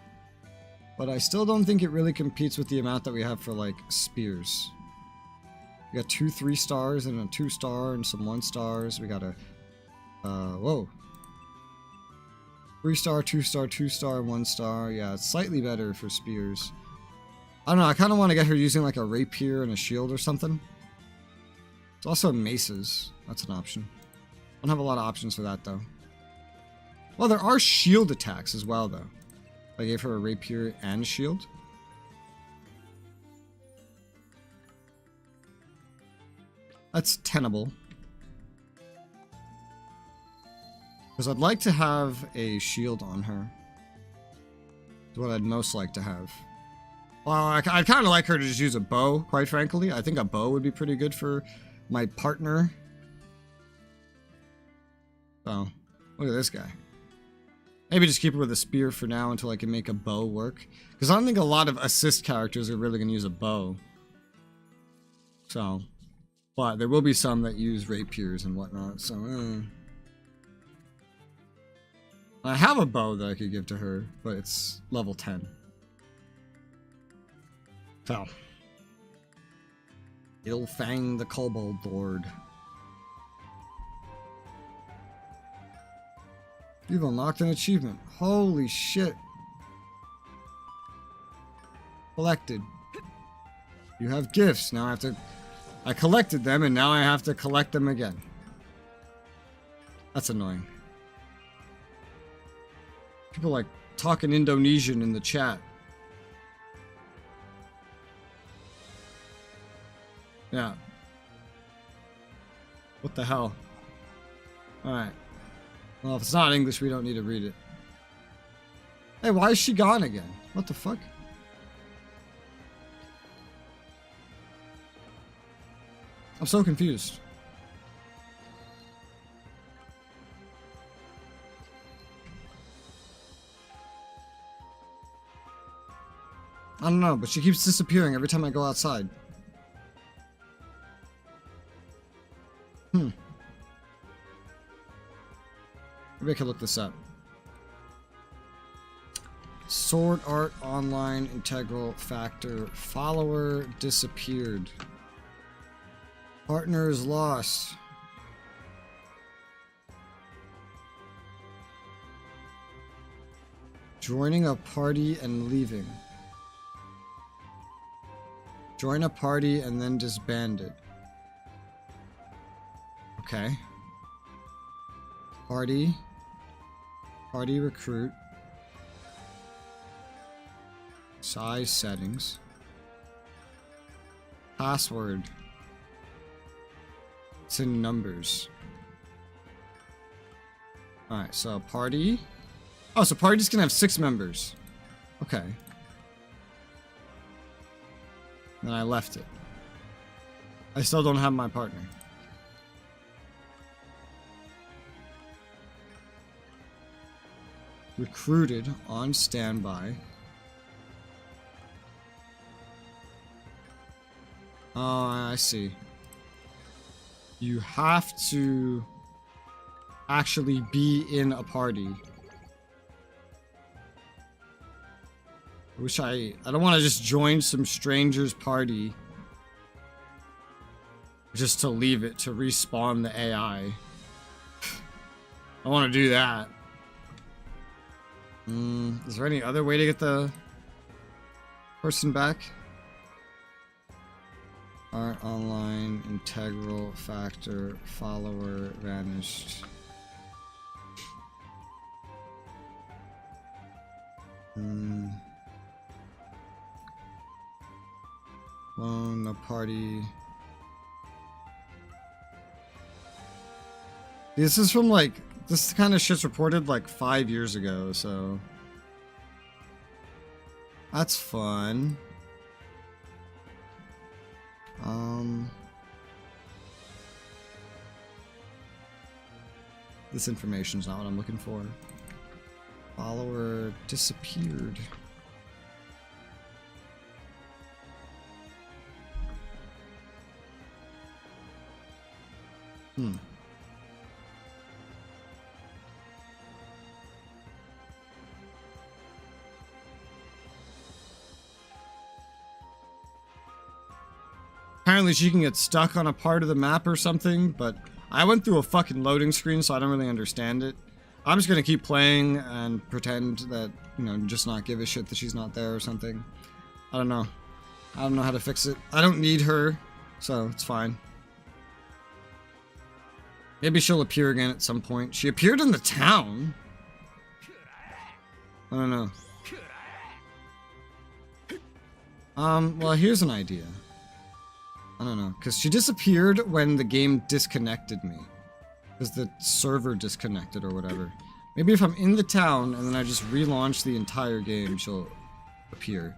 but I still don't think it really competes with the amount that we have for, like, spears. We got 2 3-stars and a 2-star and some 1-stars. We got a, whoa. 3-star, 2-star, 2-star, 1-star. Yeah, it's slightly better for spears. I don't know, I kind of want to get her using, like, a rapier and a shield or something. It's also maces. That's an option. Don't have a lot of options for that, though. Well, there are shield attacks as well, though. I gave her a rapier and a shield. That's tenable. Because I'd like to have a shield on her. That's what I'd most like to have. Well, I'd kind of like her to just use a bow, quite frankly. I think a bow would be pretty good for my partner. Oh, look at this guy. Maybe just keep her with a spear for now until I can make a bow work. Because I don't think a lot of assist characters are really going to use a bow. So, but there will be some that use rapiers and whatnot. So, I have a bow that I could give to her, but it's level 10. So, Ilfang the Kobold Lord. You've unlocked an achievement. Holy shit. Collected. You have gifts. Now I have to... I collected them and now I have to collect them again. That's annoying. People like talking Indonesian in the chat. Yeah. What the hell? Alright. Well, if it's not English, we don't need to read it. Hey, why is she gone again? What the fuck? I'm so confused. I don't know, but she keeps disappearing every time I go outside. Maybe I can look this up. Sword Art Online Integral Factor. Follower disappeared. Partners lost. Joining a party and leaving. Join a party and then disband it. Okay. Party recruit. Size settings. Password. It's in numbers. Alright, so party. Oh, so party's gonna have 6 members. Okay. Then I left it. I still don't have my partner. Recruited on standby. Oh, I see. You have to actually be in a party. I don't want to just join some stranger's party just to leave it to respawn the AI. I want to do that. Is there any other way to get the person back? Art online, integral factor, follower vanished. Lone, no party. This is from like, this kind of shit's reported like 5 years ago, so. That's fun. This information's not what I'm looking for. Follower disappeared. Apparently she can get stuck on a part of the map or something, but I went through a fucking loading screen, so I don't really understand it. I'm just gonna keep playing and pretend that, you know, just not give a shit that she's not there or something. I don't know. I don't know how to fix it. I don't need her, so it's fine. Maybe she'll appear again at some point. She appeared in the town. I don't know. Well, here's an idea. I don't know, because she disappeared when the game disconnected me. Because the server disconnected or whatever. Maybe if I'm in the town and then I just relaunch the entire game, she'll appear.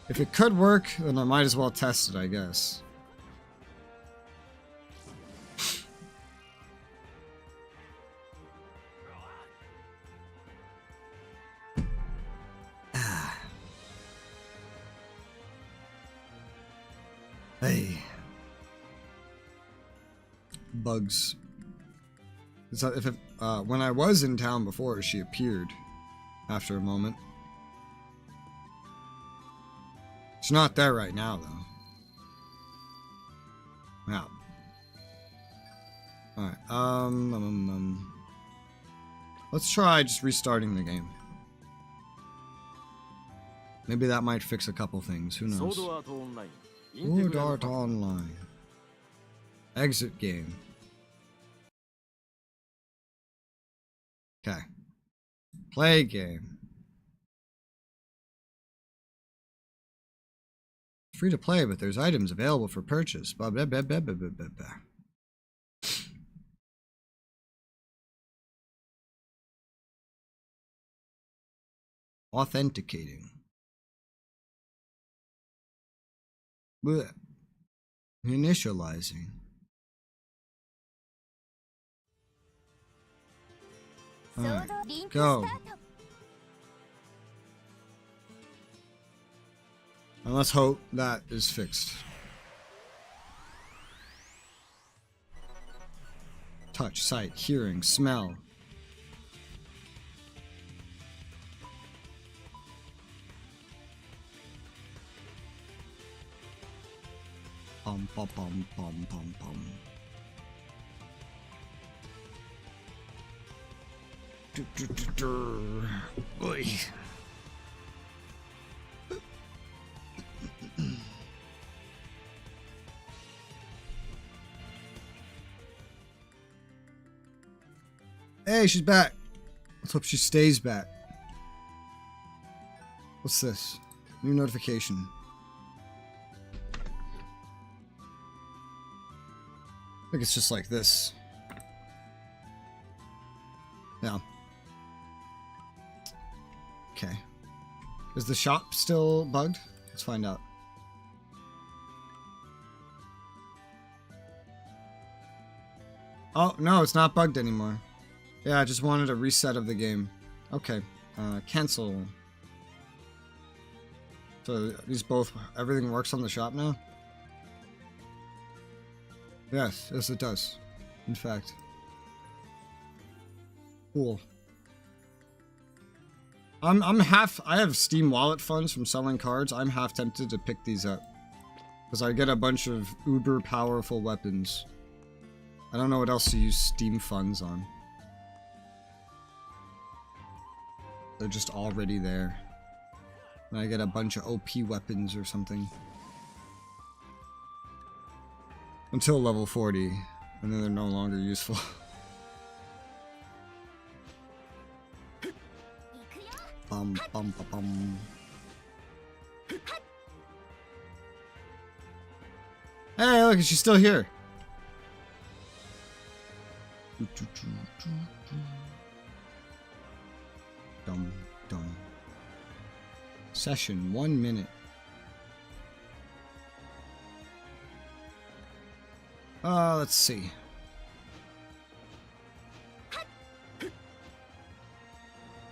If it could work, then I might as well test it, I guess. Hey. Bugs. So if it, when I was in town before, she appeared after a moment. She's not there right now, though. Yeah. Alright, let's try just restarting the game. Maybe that might fix a couple things, who knows. Sword Art Online. Exit game. Okay. Play game. Free to play, but there's items available for purchase. Blah, blah, blah, blah, blah, blah, blah. Authenticating. Blech. Initializing. Alright, go. And let's hope that is fixed. Touch, sight, hearing, smell. Pum pum pum pum pum pum. Oy. Hey, she's back. Let's hope she stays back. What's this? New notification. I think it's just like this. Yeah. Okay. Is the shop still bugged? Let's find out. Oh, no, it's not bugged anymore. Yeah, I just wanted a reset of the game. Okay. Cancel. So these both, everything works on the shop now? Yes, it does. In fact. Cool. I have Steam wallet funds from selling cards. I'm half tempted to pick these up. Because I get a bunch of uber powerful weapons. I don't know what else to use Steam funds on. They're just already there. And I get a bunch of OP weapons or something. Until level 40. And then they're no longer useful. Bum, bum, bum, bum. Hey, look, she's still here. Dum, dum. Session, 1 minute. Let's see.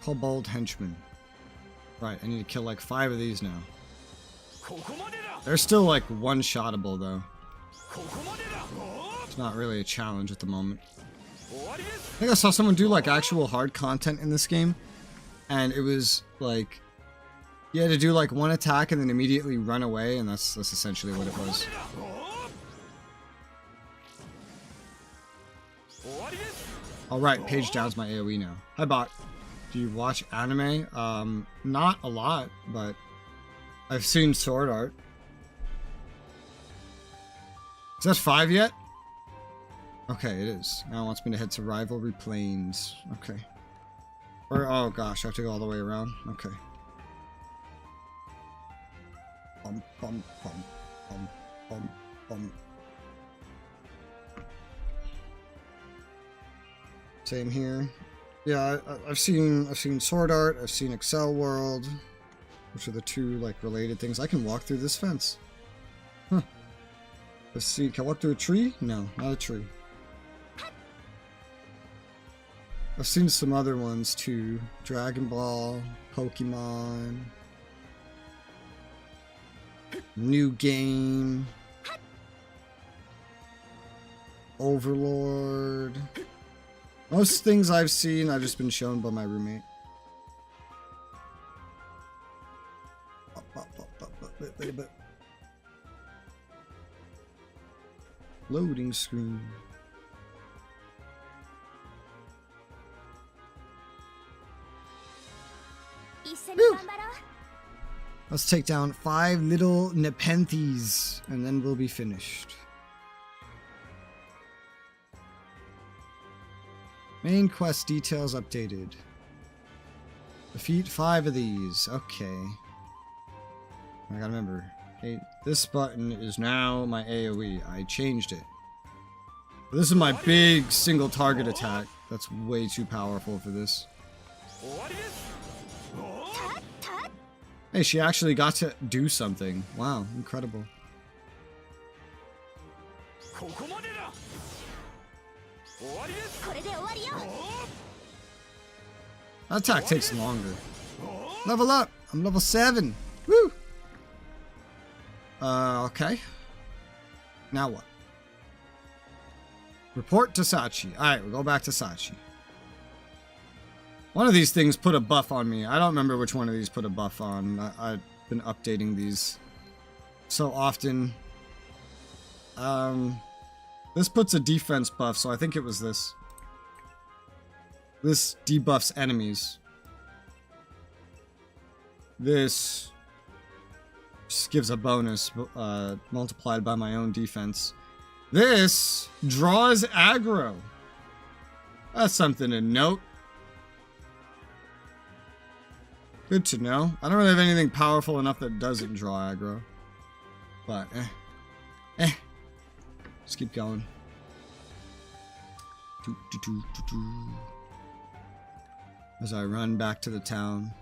Kobold henchman. Right, I need to kill like 5 of these now. They're still like one-shottable though. It's not really a challenge at the moment. I think I saw someone do like actual hard content in this game, and it was like you had to do like one attack and then immediately run away, and that's essentially what it was. Alright, page down's my AoE now. Hi bot. Do you watch anime? Not a lot, but I've seen Sword Art. Is that 5 yet? Okay, it is. Now it wants me to head to Rivalry Plains. Okay. Or, oh gosh, I have to go all the way around. Okay. Bum, bum, bum, bum, bum, bum. Same here. Yeah, I've seen Sword Art, I've seen Excel World, which are the two like related things. I can walk through this fence. Huh. Let's see, can I walk through a tree? No, not a tree. I've seen some other ones too. Dragon Ball, Pokemon, New Game, Overlord. Most things I've seen, I've just been shown by my roommate. Loading screen. Woo. Let's take down 5 little Nepenthes, and then we'll be finished. Main quest details updated. Defeat 5 of these. Okay. I gotta remember. Okay, this button is now my AoE. I changed it. This is my big single target attack. That's way too powerful for this. Hey, she actually got to do something. Wow, incredible. That attack takes longer. Level up! I'm level 7! Woo! Okay. Now what? Report to Sachi. Alright, we'll go back to Sachi. One of these things put a buff on me. I don't remember which one of these put a buff on. I've been updating these so often. This puts a defense buff, so I think it was this. This debuffs enemies. This just gives a bonus multiplied by my own defense. This draws aggro. That's something to note. Good to know. I don't really have anything powerful enough that doesn't draw aggro. But, Let's keep going. As I run back to the town.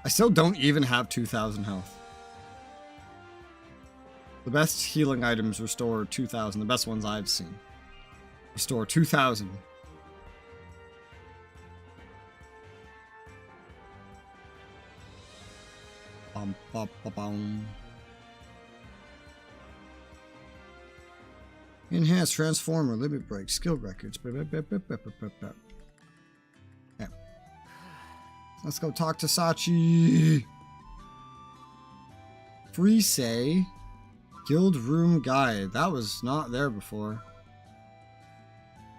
I still don't even have 2,000 health. The best healing items restore 2,000. The best ones I've seen. Restore 2,000. Bum, bum, bum, bum. Enhance Transformer, Limit Break, Skill Records. Yeah. Let's go talk to Sachi. Free Say. Guild Room Guide. That was not there before.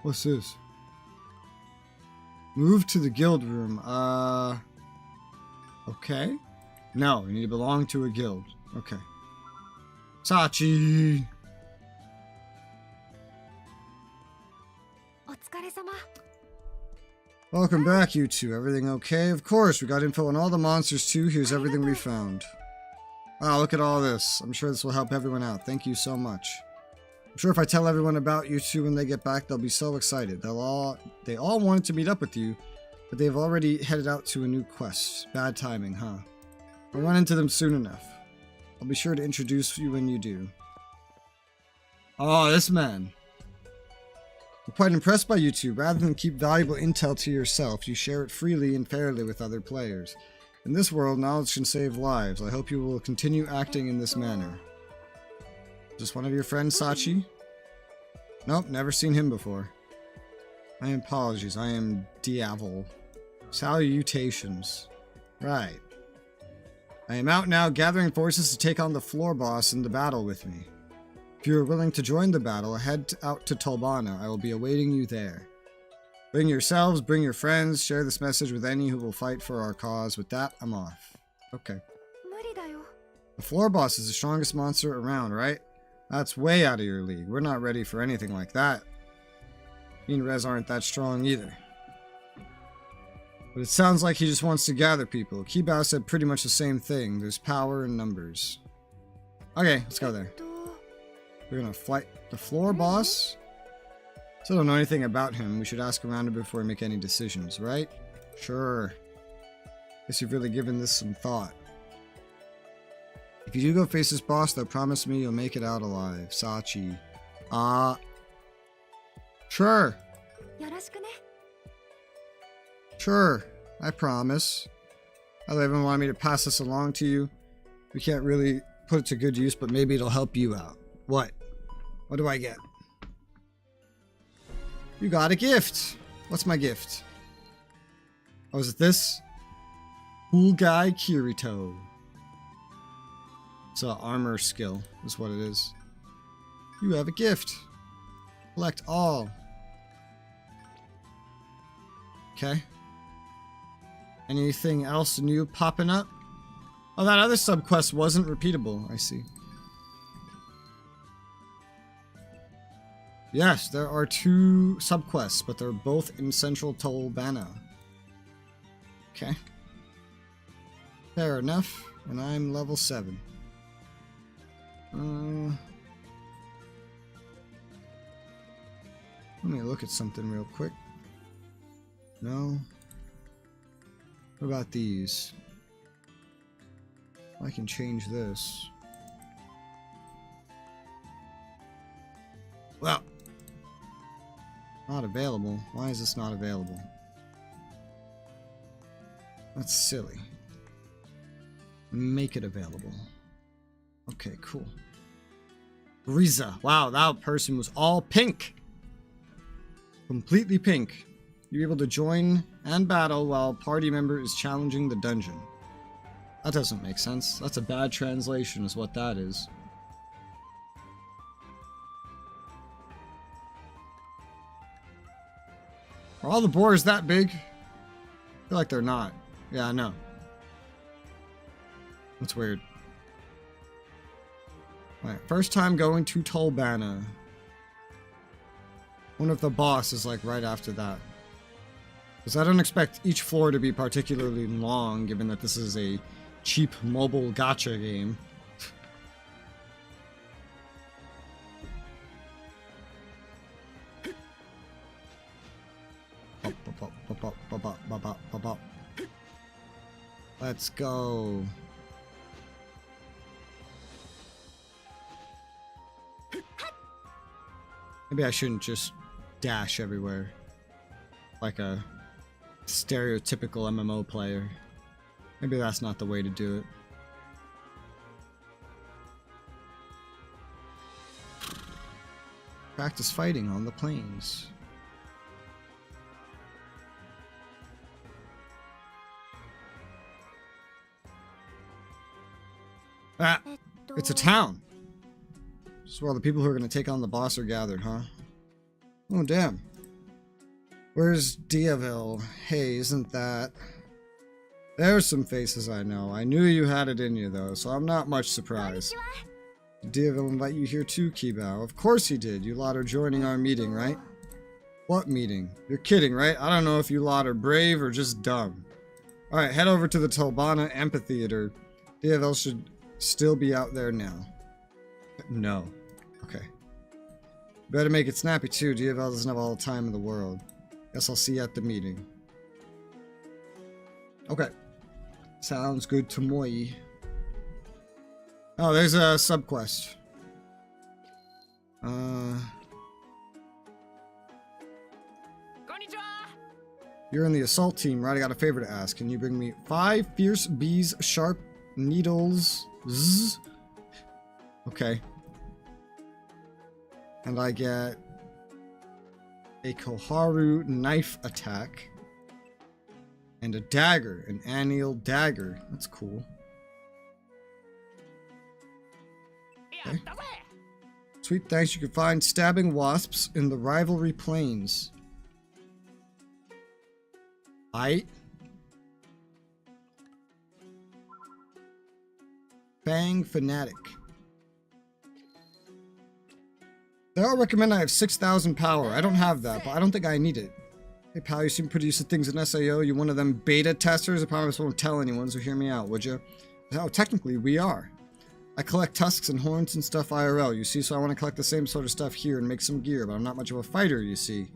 What's this? Move to the guild room. Okay. No, you need to belong to a guild. Okay. Sachi. Welcome back, you two. Everything okay? Of course, we got info on all the monsters too. Here's everything we found. Wow, look at all this. I'm sure this will help everyone out. Thank you so much. I'm sure if I tell everyone about you two when they get back, they'll be so excited. They all wanted to meet up with you, but they've already headed out to a new quest. Bad timing, huh? I'll run into them soon enough. I'll be sure to introduce you when you do. Oh, this man. I'm quite impressed by you two. Rather than keep valuable intel to yourself, you share it freely and fairly with other players. In this world, knowledge can save lives. I hope you will continue acting in this manner. Is this one of your friends, Sachi? Nope, never seen him before. My apologies, I am Diavol. Salutations. Right. I am out now gathering forces to take on the floor boss in the battle with me. If you are willing to join the battle, head out to Tolbana. I will be awaiting you there. Bring yourselves, bring your friends, share this message with any who will fight for our cause. With that, I'm off. Okay. The floor boss is the strongest monster around, right? That's way out of your league. We're not ready for anything like that. Me and Rez aren't that strong either. But it sounds like he just wants to gather people. Kibao said pretty much the same thing. There's power in numbers. Okay, let's go there. We're gonna fight the floor boss. Still don't know anything about him. We should ask around him before we make any decisions, right? Sure. Guess you've really given this some thought. If you do go face this boss, they'll promise me you'll make it out alive. Sachi. Sure. Sure, I promise. Although everyone wanted me to pass this along to you. We can't really put it to good use, but maybe it'll help you out. What? What do I get? You got a gift. What's my gift? Oh, is it this? Cool Guy Kirito. It's an armor skill, is what it is. You have a gift. Collect all. Okay. Anything else new popping up? Oh, that other subquest wasn't repeatable. I see. Yes, there are 2 subquests, but they're both in Central Tolbana. Okay. Fair enough. And I'm level 7. Let me look at something real quick. No. What about these? I can change this. Well, not available. Why is this not available? That's silly. Make it available. Okay, cool. Riza. Wow, that person was all pink. Completely pink. You're able to join and battle while a party member is challenging the dungeon. That doesn't make sense. That's a bad translation is what that is. Are all the boars that big? I feel like they're not. Yeah, I know. That's weird. Alright, first time going to Tolbana. One of the boss is like right after that. Because I don't expect each floor to be particularly long, given that this is a cheap mobile gacha game. Let's go. Maybe I shouldn't just dash everywhere. Like a stereotypical MMO player. Maybe that's not the way to do it. Practice fighting on the plains. Ah! It's a town! This is where all the people who are going to take on the boss are gathered, huh? Oh, damn. Where's Diaville? Hey, isn't that... There's some faces I know. I knew you had it in you, though, so I'm not much surprised. Did Diaville invite you here too, Kibao? Of course he did. You lot are joining our meeting, right? What meeting? You're kidding, right? I don't know if you lot are brave or just dumb. Alright, head over to the Tolbana Amphitheater. Diaville should still be out there now. No. Okay. Better make it snappy too. Diaville doesn't have all the time in the world. Guess I'll see you at the meeting. Okay. Sounds good to me. Oh, there's a subquest. You're in the assault team, right? I got a favor to ask. Can you bring me 5 fierce bees, sharp needles? Zzz. Okay. And I get a Koharu knife attack. And a dagger, an anneal dagger. That's cool. Okay. Sweet, thanks. You can find stabbing wasps in the rivalry plains. Fang Fanatic. They all recommend I have 6,000 power. I don't have that, but I don't think I need it. Hey pal, you seem pretty used to things in SAO. You one of them beta testers? I promise I won't tell anyone, so hear me out, would you? Oh, technically, we are. I collect tusks and horns and stuff IRL, you see, so I want to collect the same sort of stuff here and make some gear, but I'm not much of a fighter, you see.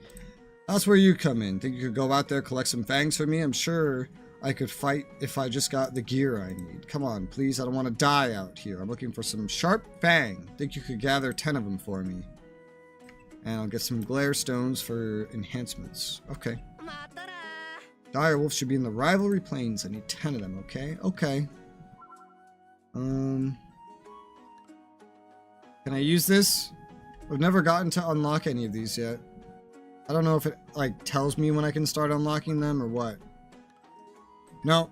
That's where you come in. Think you could go out there, collect some fangs for me? I'm sure I could fight if I just got the gear I need. Come on, please, I don't want to die out here. I'm looking for some sharp fang. Think you could gather 10 of them for me. And I'll get some glare stones for enhancements. Okay. Dire wolves should be in the rivalry plains. I need 10 of them, okay? Okay. Can I use this? I've never gotten to unlock any of these yet. I don't know if it, like, tells me when I can start unlocking them or what. No.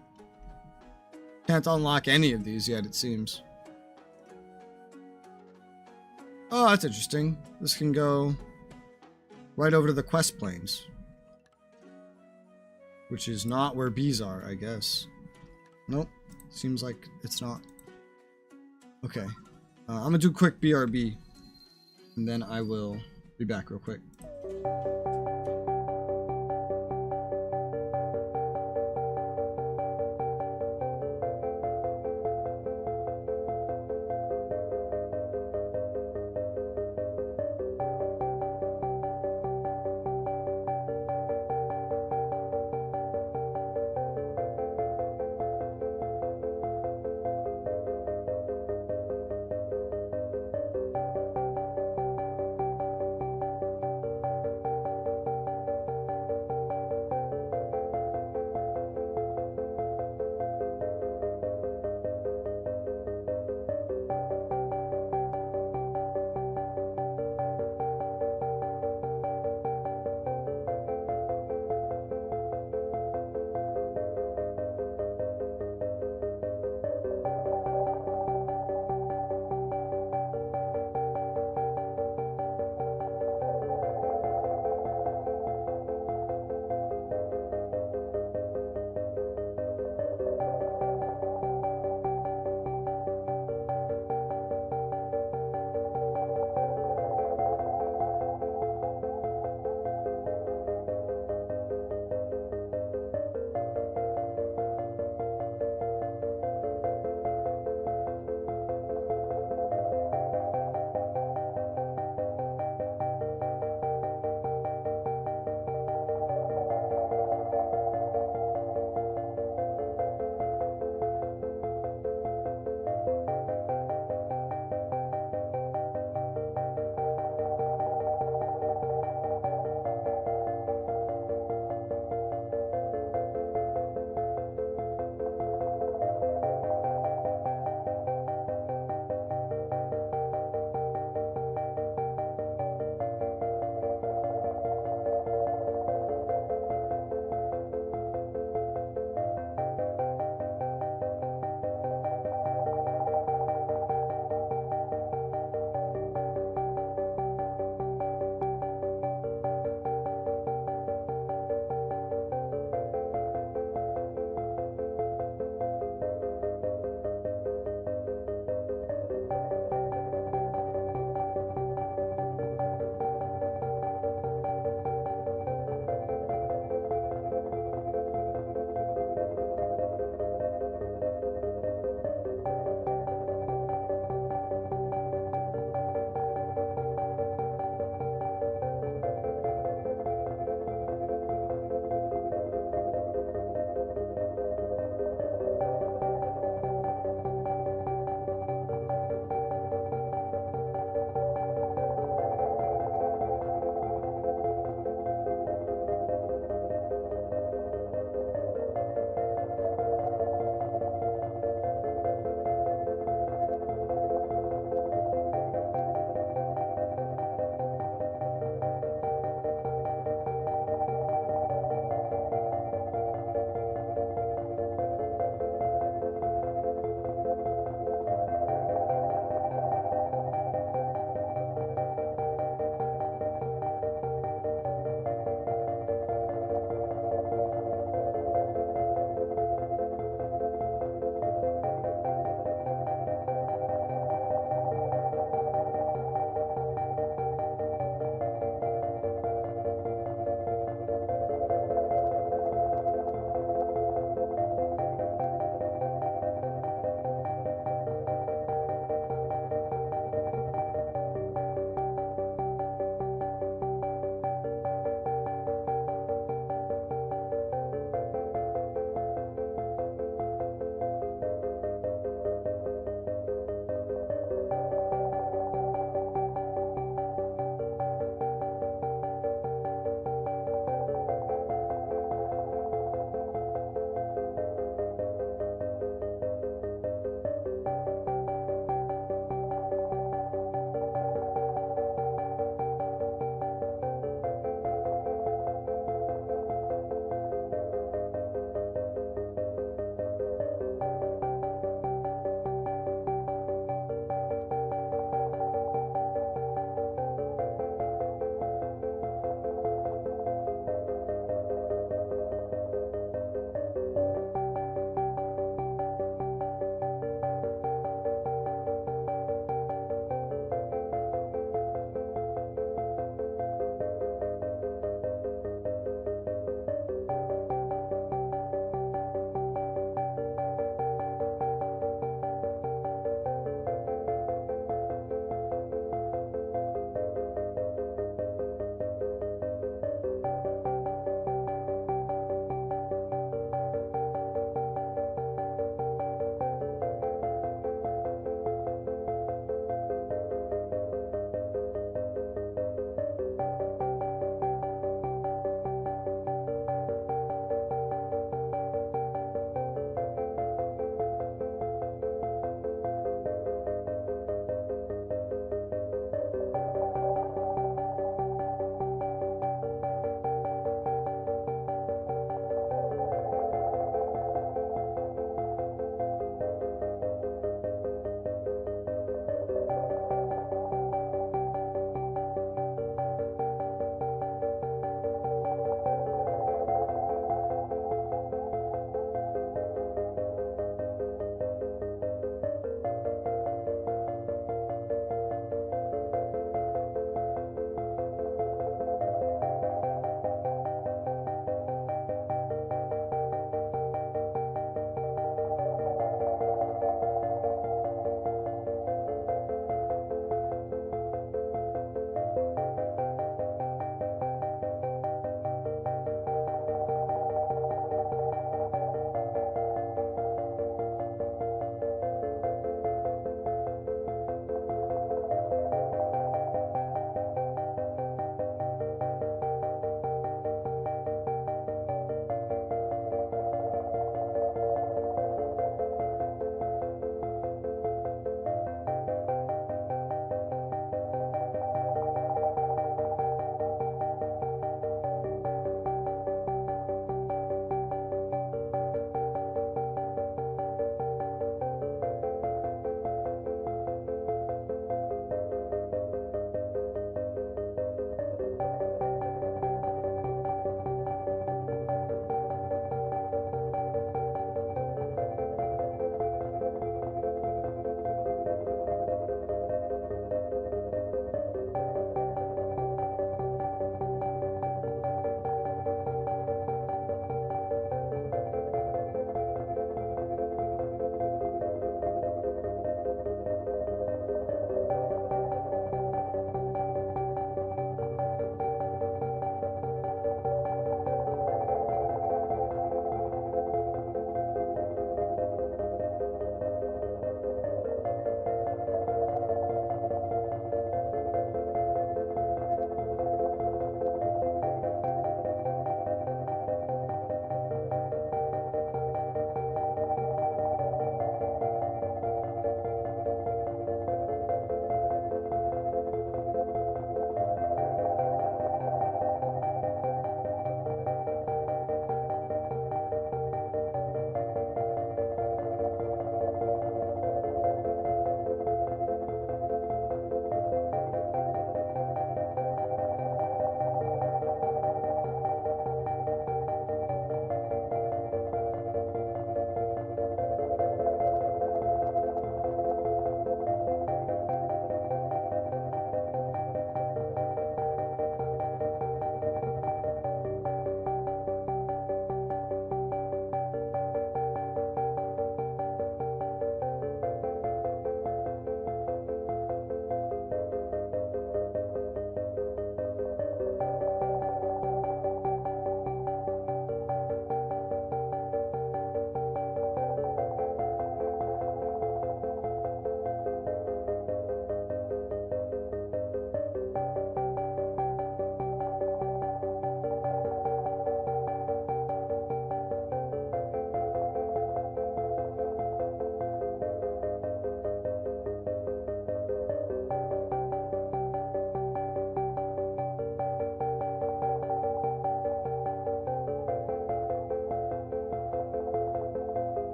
Can't unlock any of these yet, it seems. Oh, that's interesting. This can go right over to the quest plains. Which is not where bees are, I guess. Nope. Seems like it's not. Okay. I'm gonna do a quick BRB. And then I will be back real quick.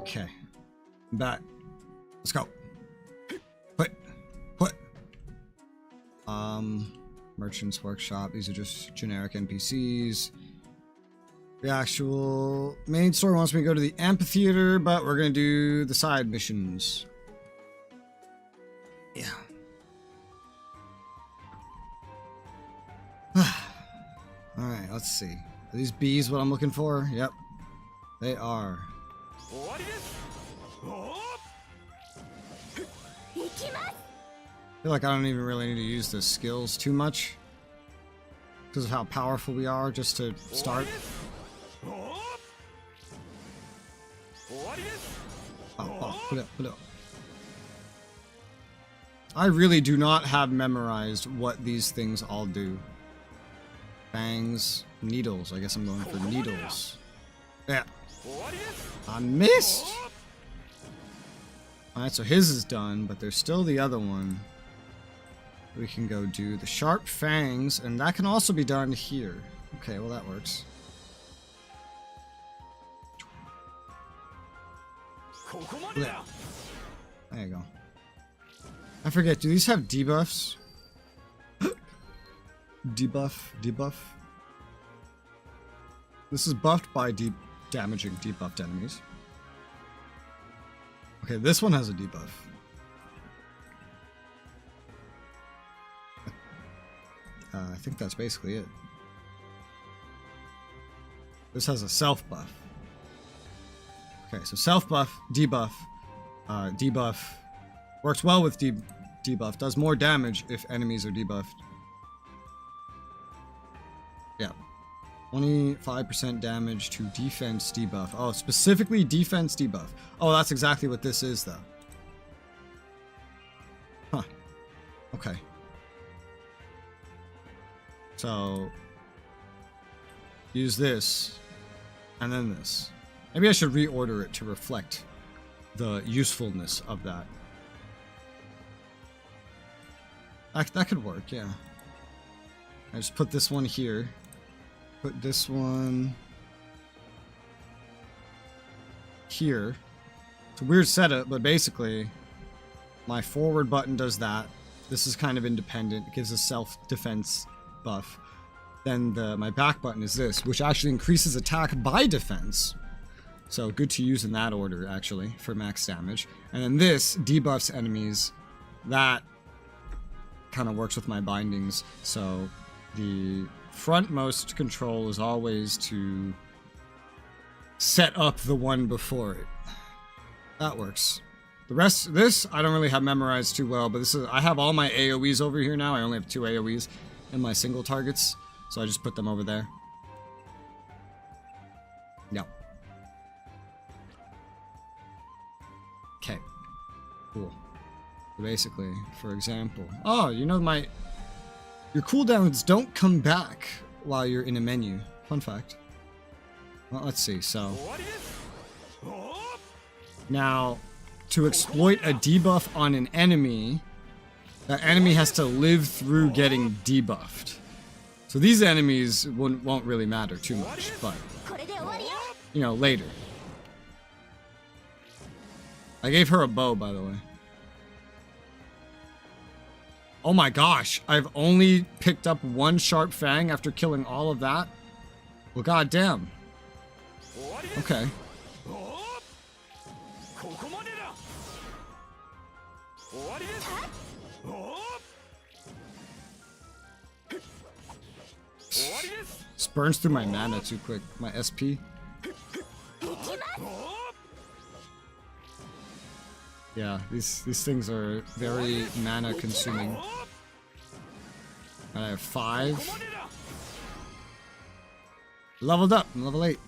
Okay. Back. Let's go. Put. Merchant's Workshop. These are just generic NPCs. The actual main story wants me to go to the amphitheater, but we're gonna do the side missions. Yeah. Alright, let's see. Are these bees what I'm looking for? Yep. They are. I feel like I don't even really need to use the skills too much because of how powerful we are just to start. Put up. I really do not have memorized what these things all do. Fangs, needles. I guess I'm going for needles. Yeah. I missed! Alright, so his is done, but there's still the other one. We can go do the sharp fangs, and that can also be done here. Okay, well that works. There you go. I forget, do these have debuffs? Debuff. This is buffed by damaging debuffed enemies. Okay, this one has a debuff. I think that's basically it. This has a self buff. Okay, so self buff, debuff, debuff works well with debuff. Does more damage if enemies are debuffed. Yeah, 25% damage to defense debuff. Oh, specifically defense debuff. Oh, that's exactly what this is, though. Huh. Okay. So, use this, and then this. Maybe I should reorder it to reflect the usefulness of that. That could work, yeah. I just put this one here. Put this one here. It's a weird setup, but basically, my forward button does that. This is kind of independent. It gives a self-defense buff. Then my back button is this, which actually increases attack by defense. So good to use in that order, actually, for max damage. And then this debuffs enemies. That kind of works with my bindings. So the frontmost control is always to set up the one before it. That works. The rest, this I don't really have memorized too well, but this is, I have all my AoEs over here now. I only have 2 AoEs in my single targets, so I just put them over there. Yep. Okay. Cool. So basically, for example, oh, you know your cooldowns don't come back while you're in a menu. Fun fact. Well, let's see. So now, to exploit a debuff on an enemy, that enemy has to live through getting debuffed. So these enemies won't really matter too much, but, you know, later. I gave her a bow, by the way. Oh my gosh, I've only picked up 1 sharp fang after killing all of that? Well, goddamn. Okay. This burns through my mana too quick. My SP. Yeah, these things are very mana consuming. And I have 5. Leveled up. I'm level 8.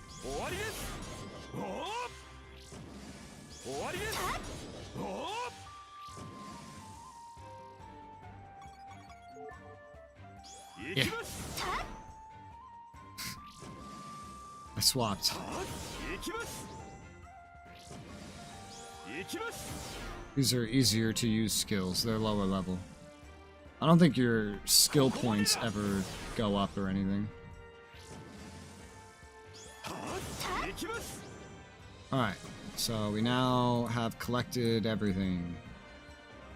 Yeah. I swapped. These are easier to use skills. They're lower level. I don't think your skill points ever go up or anything. Alright, so we now have collected everything.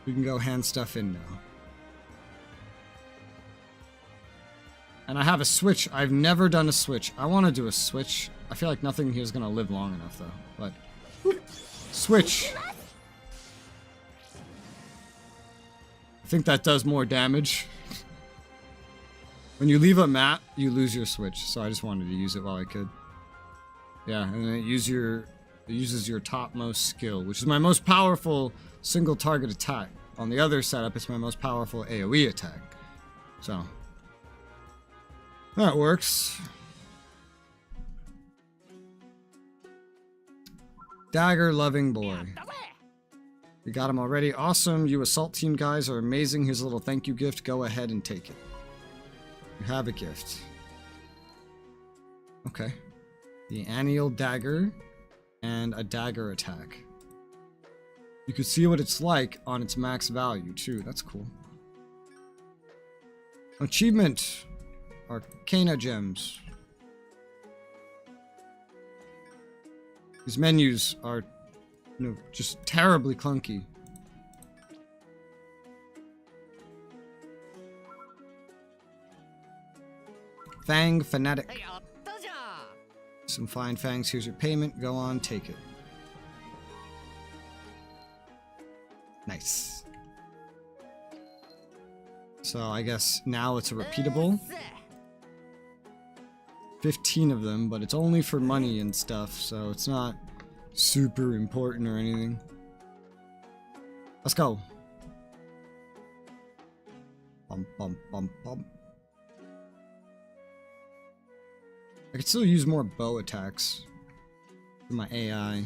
We can go hand stuff in now. And I have a switch. I've never done a switch. I want to do a switch. I feel like nothing here is going to live long enough, though. But, whoop, switch. I think that does more damage. When you leave a map, you lose your switch. So I just wanted to use it while I could. Yeah, and then it uses your topmost skill, which is my most powerful single target attack. On the other setup, it's my most powerful AoE attack. So, that works. Dagger loving boy. We got him already. Awesome. You assault team guys are amazing. Here's a little thank you gift. Go ahead and take it. You have a gift. Okay. The anneal dagger and a dagger attack. You can see what it's like on its max value too. That's cool. Achievement. Arcana gems. These menus are, you know, just terribly clunky. Fang Fanatic. Some fine fangs. Here's your payment. Go on, take it. Nice. So I guess now it's a repeatable. 15 of them, but it's only for money and stuff, so it's not super important or anything. Let's go. Bum, bum, bum, bum. I could still use more bow attacks for my AI.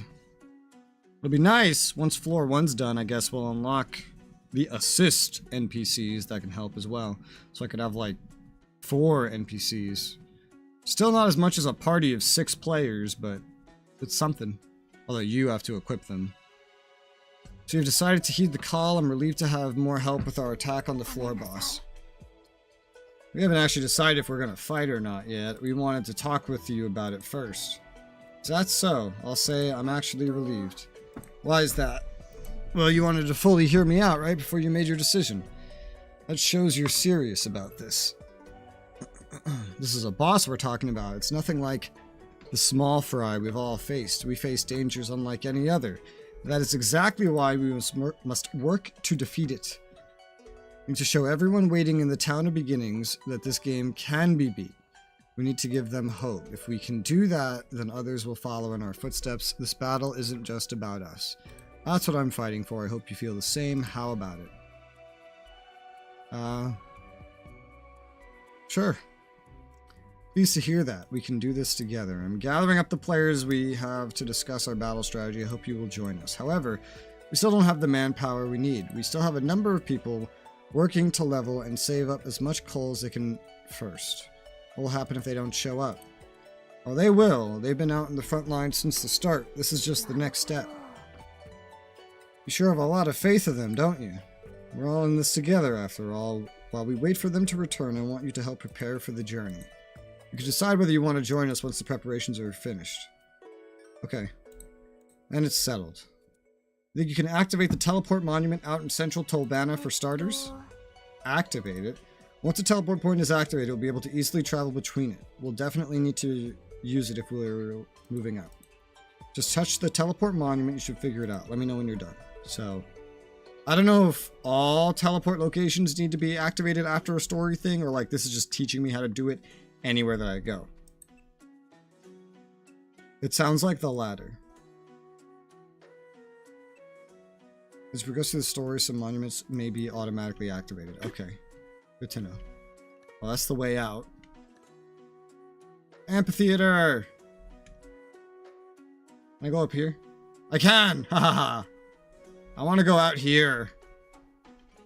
It'll be nice, once floor 1's done, I guess we'll unlock the assist NPCs that can help as well. So I could have like 4 NPCs. Still not as much as a party of 6 players, but it's something. Although you have to equip them. So you've decided to heed the call. I'm relieved to have more help with our attack on the floor boss. We haven't actually decided if we're going to fight or not yet. We wanted to talk with you about it first. Is that so? I'll say I'm actually relieved. Why is that? Well, you wanted to fully hear me out, right, before you made your decision. That shows you're serious about this. This is a boss we're talking about. It's nothing like the small fry we've all faced. We face dangers unlike any other. That is exactly why we must work to defeat it. We need to show everyone waiting in the Town of Beginnings that this game can be beat. We need to give them hope. If we can do that, then others will follow in our footsteps. This battle isn't just about us. That's what I'm fighting for. I hope you feel the same. How about it? Sure. Pleased to hear that. We can do this together. I'm gathering up the players we have to discuss our battle strategy. I hope you will join us. However, we still don't have the manpower we need. We still have a number of people working to level and save up as much coal as they can first. What will happen if they don't show up? Well, they will. They've been out in the front line since the start. This is just the next step. You sure have a lot of faith in them, don't you? We're all in this together, after all. While we wait for them to return, I want you to help prepare for the journey. You can decide whether you want to join us once the preparations are finished. Okay. And it's settled. You think you can activate the teleport monument out in central Tolbana for starters? Activate it? Once the teleport point is activated, we'll be able to easily travel between it. We'll definitely need to use it if we're moving up. Just touch the teleport monument, you should figure it out. Let me know when you're done. So, I don't know if all teleport locations need to be activated after a story thing, or like this is just teaching me how to do it anywhere that I go. It sounds like the latter. As we progress through the story, some monuments may be automatically activated. Okay. Good to know. Well, that's the way out. Amphitheater! Can I go up here? I can! Ha ha ha! I want to go out here.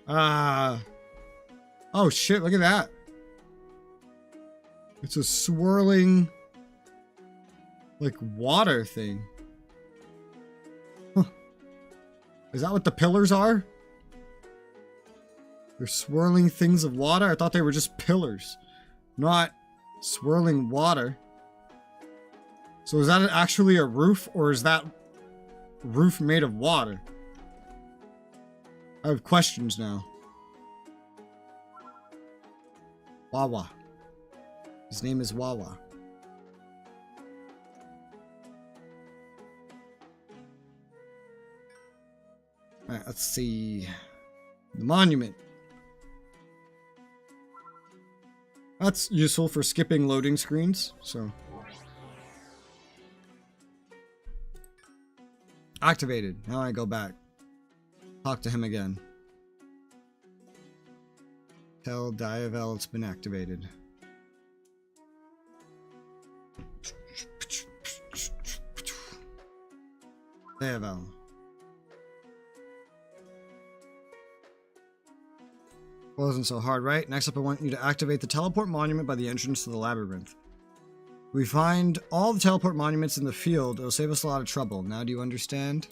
Oh shit, look at that. It's a swirling, like, water thing. Huh. Is that what the pillars are? They're swirling things of water? I thought they were just pillars, not swirling water. So is that actually a roof, or is that roof made of water? I have questions now. Wawa. His name is Wawa. Alright, let's see. The monument. That's useful for skipping loading screens, so. Activated. Now I go back. Talk to him again. Tell Diavel it's been activated. Diavel. Wasn't so hard, right? Next up, I want you to activate the teleport monument by the entrance to the labyrinth. We find all the teleport monuments in the field. It'll save us a lot of trouble. Now do you understand?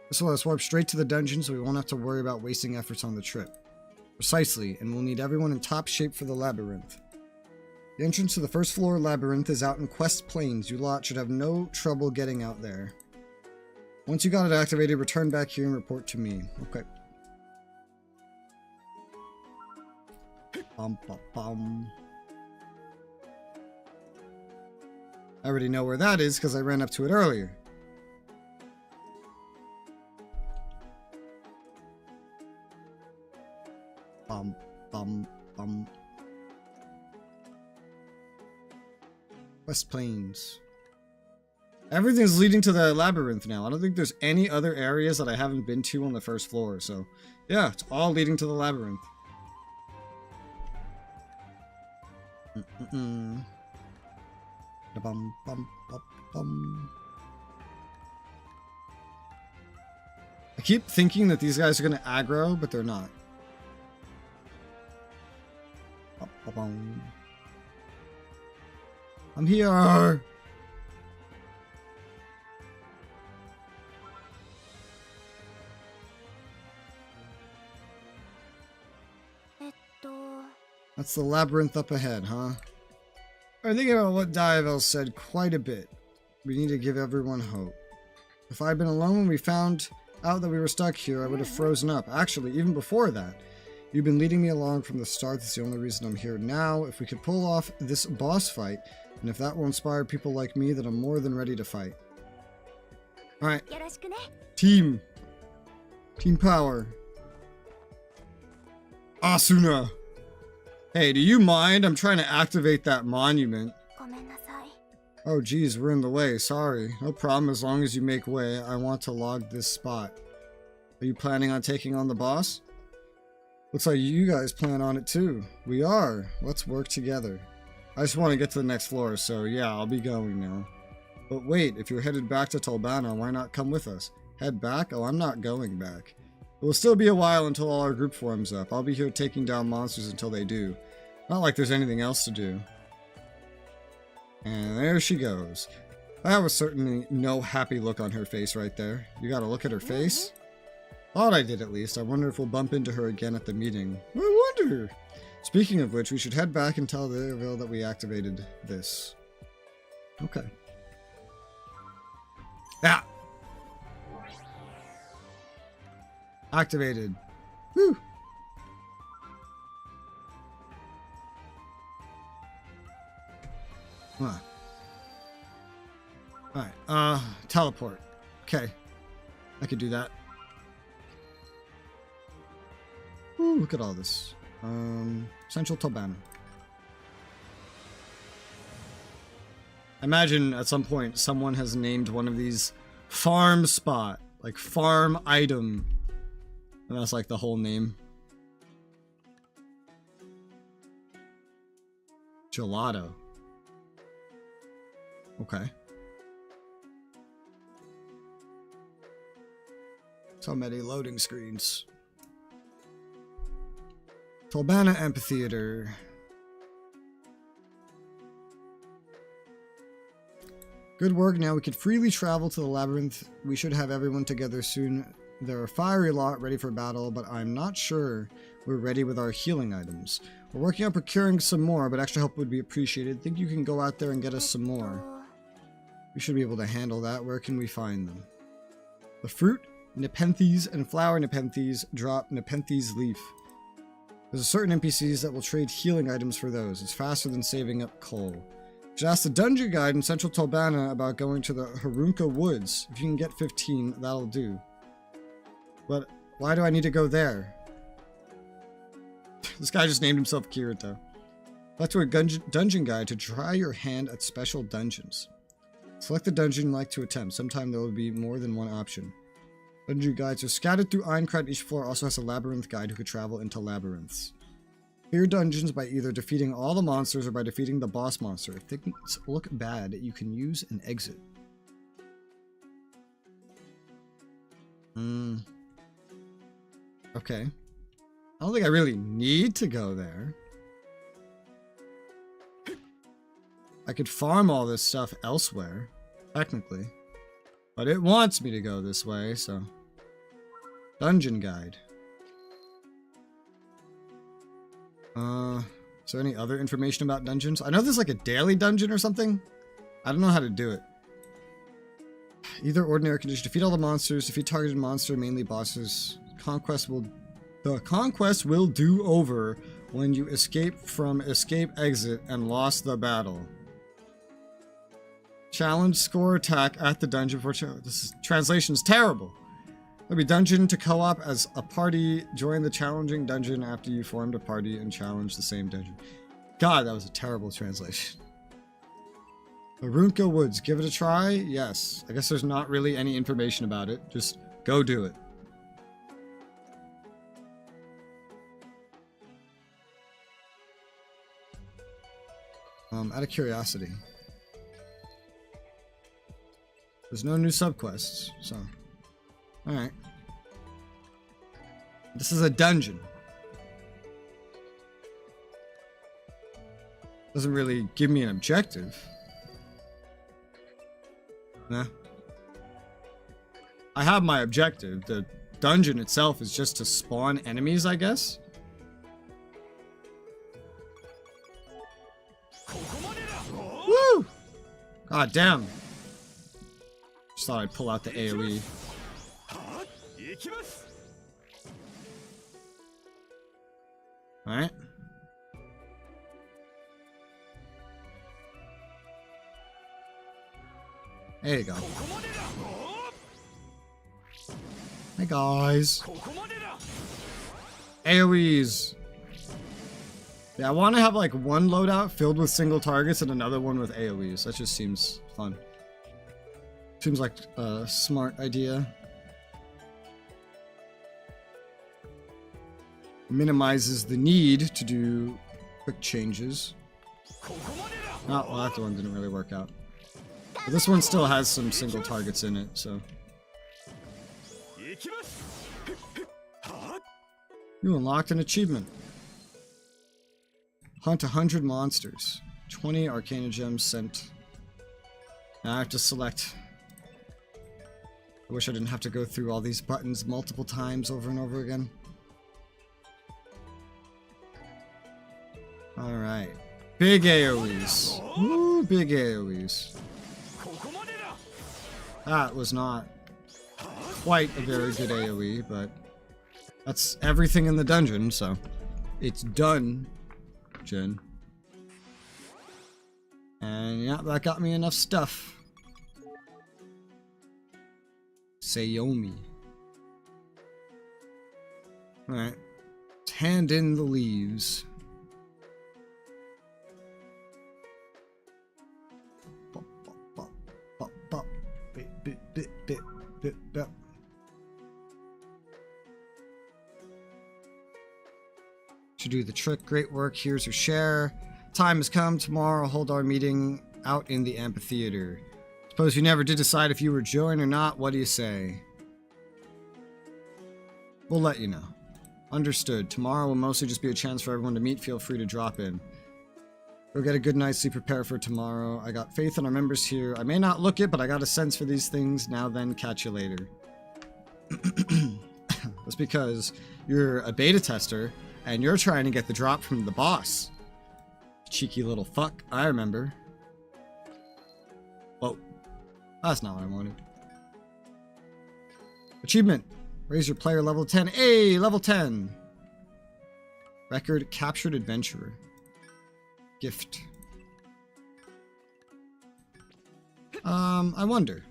This will let us warp straight to the dungeon so we won't have to worry about wasting efforts on the trip. Precisely, and we'll need everyone in top shape for the labyrinth. The entrance to the first floor labyrinth is out in Quest Plains. You lot should have no trouble getting out there. Once you got it activated, return back here and report to me. Okay. Bum, bum, bum. I already know where that is because I ran up to it earlier. Bum, bum, bum. West Plains. Everything's leading to the labyrinth now. I don't think there's any other areas that I haven't been to on the first floor. So, yeah, it's all leading to the labyrinth. Bum, bum, bum, bum. I keep thinking that these guys are going to aggro, but they're not. Bum, bum, bum. I'm here! That's the labyrinth up ahead, huh? I'm thinking about what Diavel said quite a bit. We need to give everyone hope. If I'd been alone when we found out that we were stuck here, I would have frozen up. Actually, even before that. You've been leading me along from the start. That's the only reason I'm here now. If we could pull off this boss fight, and if that will inspire people like me, then I'm more than ready to fight. Alright. Team. Team power. Asuna. Hey, do you mind? I'm trying to activate that monument. Oh geez, we're in the way. Sorry. No problem as long as you make way. I want to log this spot. Are you planning on taking on the boss? Looks like you guys plan on it too. We are. Let's work together. I just want to get to the next floor, so yeah, I'll be going now. But wait, if you're headed back to Tolbana, why not come with us? Head back? Oh, I'm not going back. It will still be a while until all our group forms up. I'll be here taking down monsters until they do. Not like there's anything else to do. And there she goes. That was certainly no happy look on her face right there. You gotta look at her face? Thought I did at least. I wonder if we'll bump into her again at the meeting. I wonder! Speaking of which, we should head back and tell Diavel that we activated this. Okay. Ah! Activated. Woo! Huh. Alright, teleport. Okay. I could do that. Ooh, look at all this. Central Tolbana. Imagine at some point someone has named one of these farm spot, like farm item. And that's like the whole name. Gelato. Okay. So many loading screens. Tolbana Amphitheater. Good work. Now we can freely travel to the labyrinth. We should have everyone together soon. There are a fiery lot ready for battle, but I'm not sure we're ready with our healing items. We're working on procuring some more, but extra help would be appreciated. Think you can go out there and get us some more? We should be able to handle that. Where can we find them? The fruit, Nepenthes, and flower Nepenthes drop Nepenthes leaf. There's a certain NPCs that will trade healing items for those. It's faster than saving up coal. You should ask the dungeon guide in Central Tolbana about going to the Harunka Woods. If you can get 15, that'll do. But why do I need to go there? This guy just named himself Kirito. Back to a dungeon guide to try your hand at special dungeons. Select the dungeon you'd like to attempt. Sometime there will be more than one option. Dungeon guides are scattered through Aincrad. Each floor also has a labyrinth guide who could travel into labyrinths. Clear dungeons by either defeating all the monsters or by defeating the boss monster. If things look bad, you can use an exit. Okay. I don't think I really need to go there. I could farm all this stuff elsewhere, technically. But it wants me to go this way, so... Dungeon guide. Is there any other information about dungeons? I know there's like a daily dungeon or something. I don't know how to do it. Either ordinary condition. Defeat all the monsters. Defeat targeted monster, mainly bosses. The conquest will do over when you escape from escape exit and lost the battle. Challenge score attack at the dungeon for translation's terrible. There'll be dungeon to co-op as a party. Join the challenging dungeon after you formed a party and challenge the same dungeon. God, that was a terrible translation. Harunka Woods, give it a try? Yes. I guess there's not really any information about it. Just go do it. Out of curiosity. There's no new subquests, so... Alright. This is a dungeon. Doesn't really give me an objective. Nah. I have my objective. The dungeon itself is just to spawn enemies, I guess? Woo! God damn. Just thought I'd pull out the AoE. Alright. There you go. Hey guys. AoEs. Yeah, I want to have like one loadout filled with single targets and another one with AoEs. That just seems fun. Seems like a smart idea. Minimizes the need to do quick changes. Oh, well, that one didn't really work out. But this one still has some single targets in it, so. You unlocked an achievement. Hunt 100 monsters. 20 Arcana Gems sent. Now I have to select. I wish I didn't have to go through all these buttons multiple times over and over again. Alright. Big AoEs. Woo, big AoEs. That was not quite a very good AoE, but that's everything in the dungeon, so it's done, Jen. And yeah, that got me enough stuff. Sayomi. Alright. Let's hand in the leaves. To do the trick, great work. Here's your share. Time has come. Tomorrow, I'll hold our meeting out in the amphitheater. Suppose you never did decide if you were joined or not. What do you say? We'll let you know. Understood. Tomorrow will mostly just be a chance for everyone to meet. Feel free to drop in. Go get a good night's sleep, prepare for tomorrow. I got faith in our members here. I may not look it, but I got a sense for these things. Now then, catch you later. That's because you're a beta tester, and you're trying to get the drop from the boss. Cheeky little fuck. I remember. Whoa. That's not what I wanted. Achievement. Raise your player level 10. Hey, level 10. Record captured adventurer. Gift. I wonder.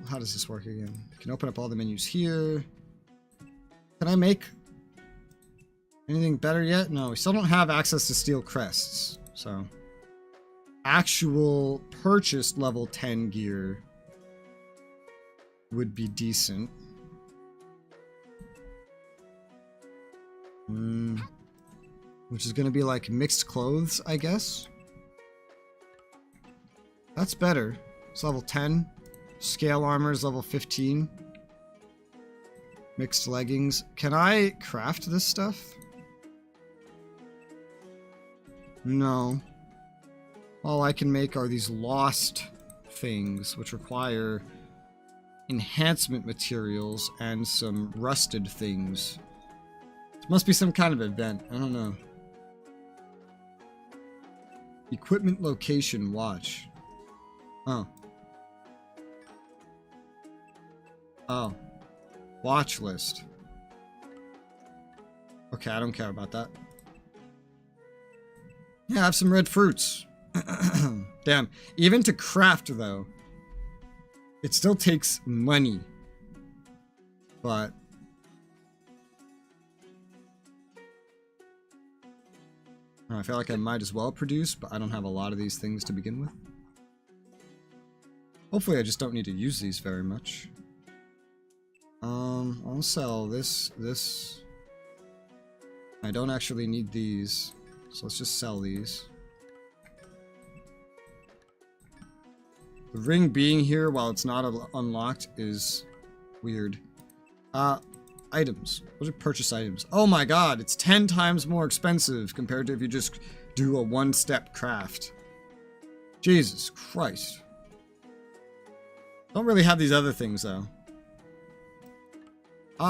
How does this work again? I can open up all the menus here. Can I make anything better yet? No, we still don't have access to steel crests. So, actual purchased level 10 gear would be decent. Which is going to be like mixed clothes, I guess. That's better. It's level 10. Scale armor is level 15. Mixed leggings. Can I craft this stuff? No. All I can make are these lost things, which require enhancement materials and some rusted things. It must be some kind of event. I don't know. Equipment location watch. Oh. Oh. Watch list. Okay, I don't care about that. Yeah, I have some red fruits. Damn. Even to craft, though, it still takes money. But I feel like I might as well produce, but I don't have a lot of these things to begin with. Hopefully I just don't need to use these very much. I'll sell this. I don't actually need these, so let's just sell these. The ring being here while it's not unlocked is weird. Items. What are purchase items? Oh my god, it's 10 times more expensive compared to if you just do a one-step craft. Jesus Christ. Don't really have these other things, though.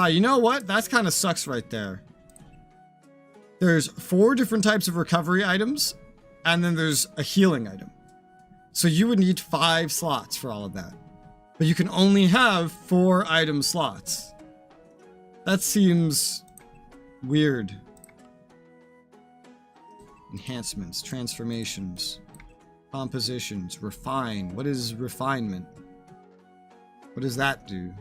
You know what? That kind of sucks right there. There's 4 different types of recovery items, and then there's a healing item. So you would need 5 slots for all of that. But you can only have 4 item slots. That seems weird. Enhancements, transformations, compositions, refine. What is refinement? What does that do?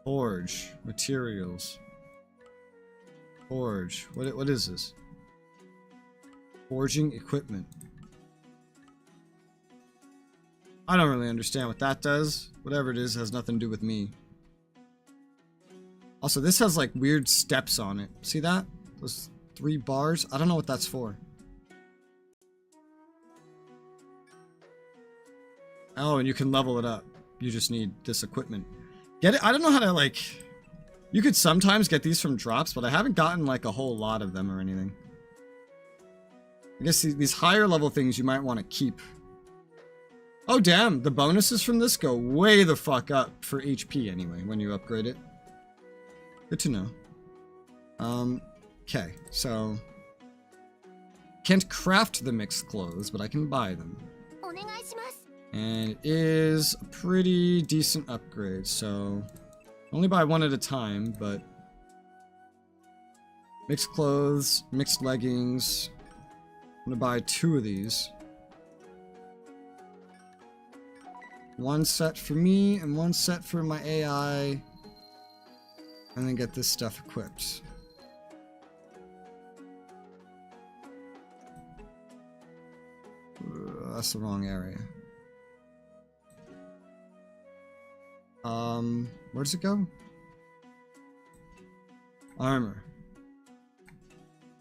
Forge, materials. Forge. What is this? Forging equipment. I don't really understand what that does. Whatever it is has nothing to do with me. Also, this has like weird steps on it. See that? Those 3 bars? I don't know what that's for. Oh, and you can level it up. You just need this equipment. Get it? I don't know how to like... You could sometimes get these from drops, but I haven't gotten like a whole lot of them or anything. I guess these higher level things you might want to keep. Oh damn, the bonuses from this go way the fuck up for HP anyway when you upgrade it. Good to know. Okay, so... Can't craft the mixed clothes, but I can buy them. And it is a pretty decent upgrade, so... Only buy 1 at a time, but... Mixed clothes, mixed leggings... I'm gonna buy 2 of these. 1 set for me, and 1 set for my AI. And then get this stuff equipped. That's the wrong area. Where does it go? Armor.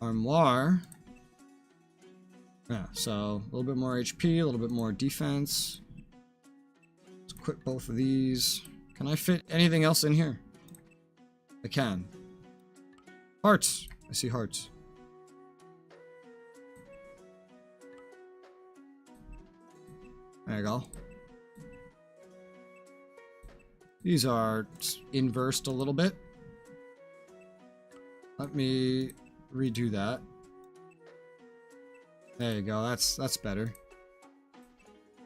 Armoire. Yeah, so a little bit more HP, a little bit more defense. Let's equip both of these. Can I fit anything else in here? I can. Hearts. I see hearts. There you go. These are inversed a little bit. Let me redo that. There you go, that's better.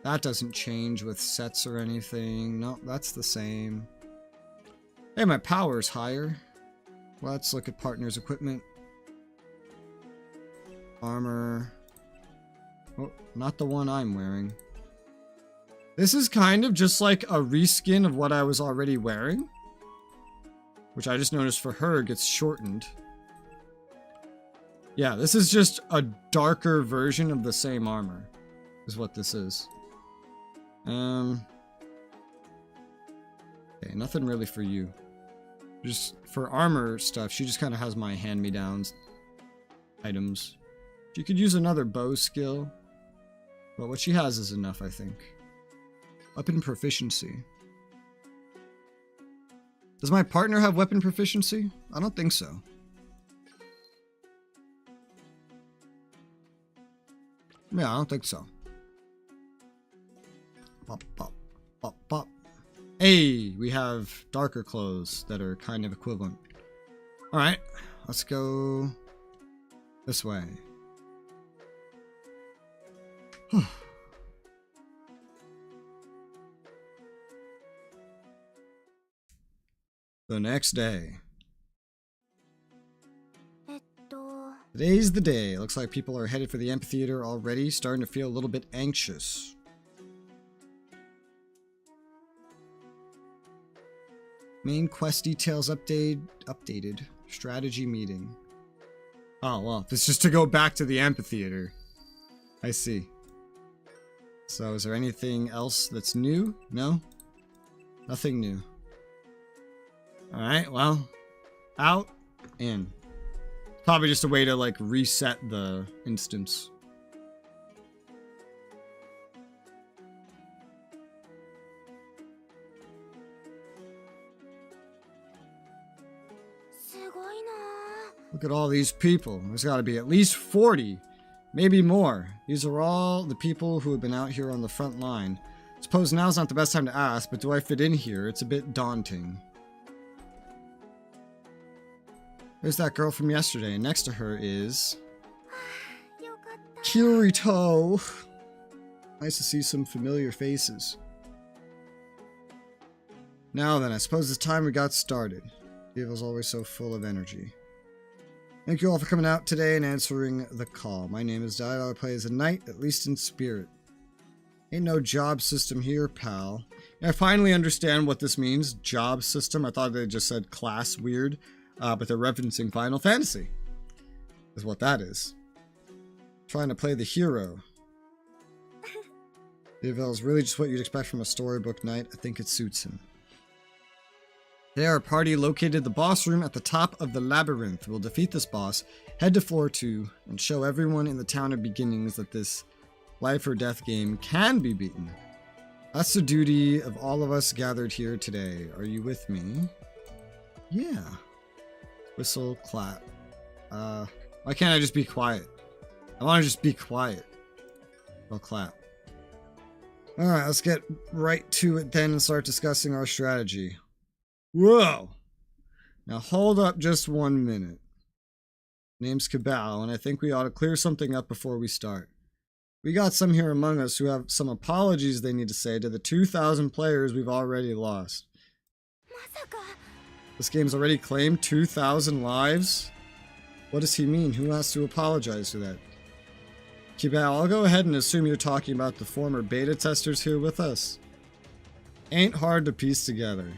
That doesn't change with sets or anything. No, that's the same. Hey, my power's higher. Let's look at partner's equipment. Armor. Oh, not the one I'm wearing. This is kind of just like a reskin of what I was already wearing. Which I just noticed for her gets shortened. Yeah, this is just a darker version of the same armor. Is what this is. Okay, nothing really for you. Just for armor stuff, she just kind of has my hand-me-downs items. She could use another bow skill, but what she has is enough, I think. Weapon proficiency. Does my partner have weapon proficiency? I don't think so. Yeah, I don't think so. Pop, pop, pop, pop. Hey, we have darker clothes that are kind of equivalent. Alright, let's go this way. The next day. Today's the day. Looks like people are headed for the amphitheater already, starting to feel a little bit anxious. Main quest details updated. Strategy meeting. Oh, well, this is just to go back to the amphitheater. I see. So, is there anything else that's new? No? Nothing new. Alright, well, out, in. Probably just a way to, like, reset the instance. Look at all these people. There's got to be at least 40, maybe more. These are all the people who have been out here on the front line. Suppose now's not the best time to ask, but do I fit in here? It's a bit daunting. There's that girl from yesterday, and next to her is Kirito. Nice to see some familiar faces. Now then, I suppose it's time we got started. Evil's always so full of energy. Thank you all for coming out today and answering the call. My name is Dive. I play as a knight, at least in spirit. Ain't no job system here, pal. I finally understand what this means, job system. I thought they just said class weird, but they're referencing Final Fantasy. Is what that is. Trying to play the hero. Evil is really just what you'd expect from a storybook knight. I think it suits him. Today our party located the boss room at the top of the labyrinth. We'll defeat this boss, head to floor 2, and show everyone in the town of beginnings that this life or death game can be beaten. That's the duty of all of us gathered here today. Are you with me? Yeah. Whistle, clap. Why can't I just be quiet? I want to just be quiet. Well, clap. Alright, let's get right to it then and start discussing our strategy. Whoa! Now hold up just 1 minute. Name's Cabal, and I think we ought to clear something up before we start. We got some here among us who have some apologies they need to say to the 2,000 players we've already lost. This game's already claimed 2,000 lives? What does he mean? Who has to apologize for that? Cabal, I'll go ahead and assume you're talking about the former beta testers here with us. Ain't hard to piece together.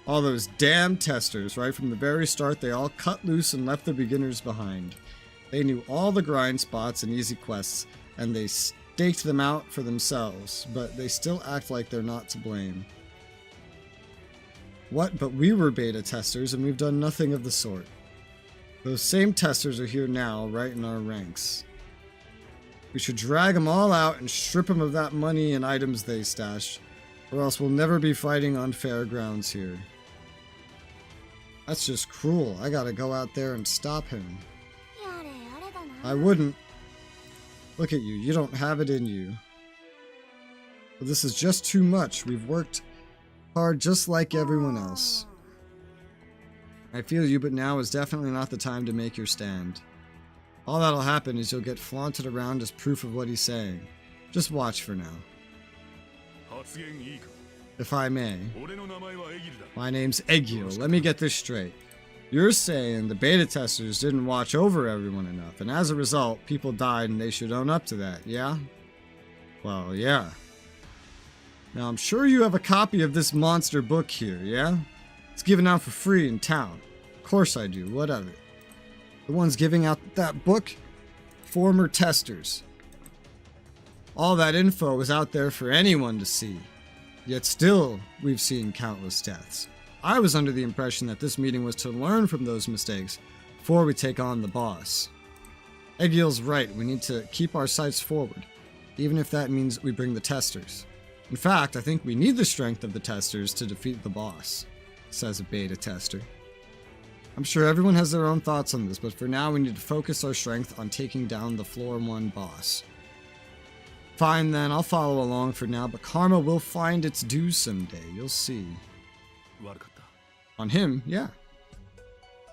All those damn testers, right from the very start, they all cut loose and left the beginners behind. They knew all the grind spots and easy quests, and they staked them out for themselves, but they still act like they're not to blame. What? But we were beta testers, and we've done nothing of the sort. Those same testers are here now, right in our ranks. We should drag them all out and strip them of that money and items they stashed, or else we'll never be fighting on fair grounds here. That's just cruel. I gotta go out there and stop him. I wouldn't. Look at you. You don't have it in you. But this is just too much. We've worked hard just like everyone else. I feel you, but now is definitely not the time to make your stand. All that'll happen is you'll get flaunted around as proof of what he's saying. Just watch for now. If I may. My name's Egil. Let me get this straight. You're saying the beta testers didn't watch over everyone enough, and as a result, people died and they should own up to that, yeah? Well, yeah. Now, I'm sure you have a copy of this monster book here, yeah? It's given out for free in town. Of course I do, what of it? The ones giving out that book? Former testers. All that info was out there for anyone to see. Yet still, we've seen countless deaths. I was under the impression that this meeting was to learn from those mistakes before we take on the boss. Egil's right, we need to keep our sights forward, even if that means we bring the testers. In fact, I think we need the strength of the testers to defeat the boss, says a beta tester. I'm sure everyone has their own thoughts on this, but for now we need to focus our strength on taking down the Floor 1 boss. Fine then, I'll follow along for now, but karma will find its due someday, you'll see. On him, yeah.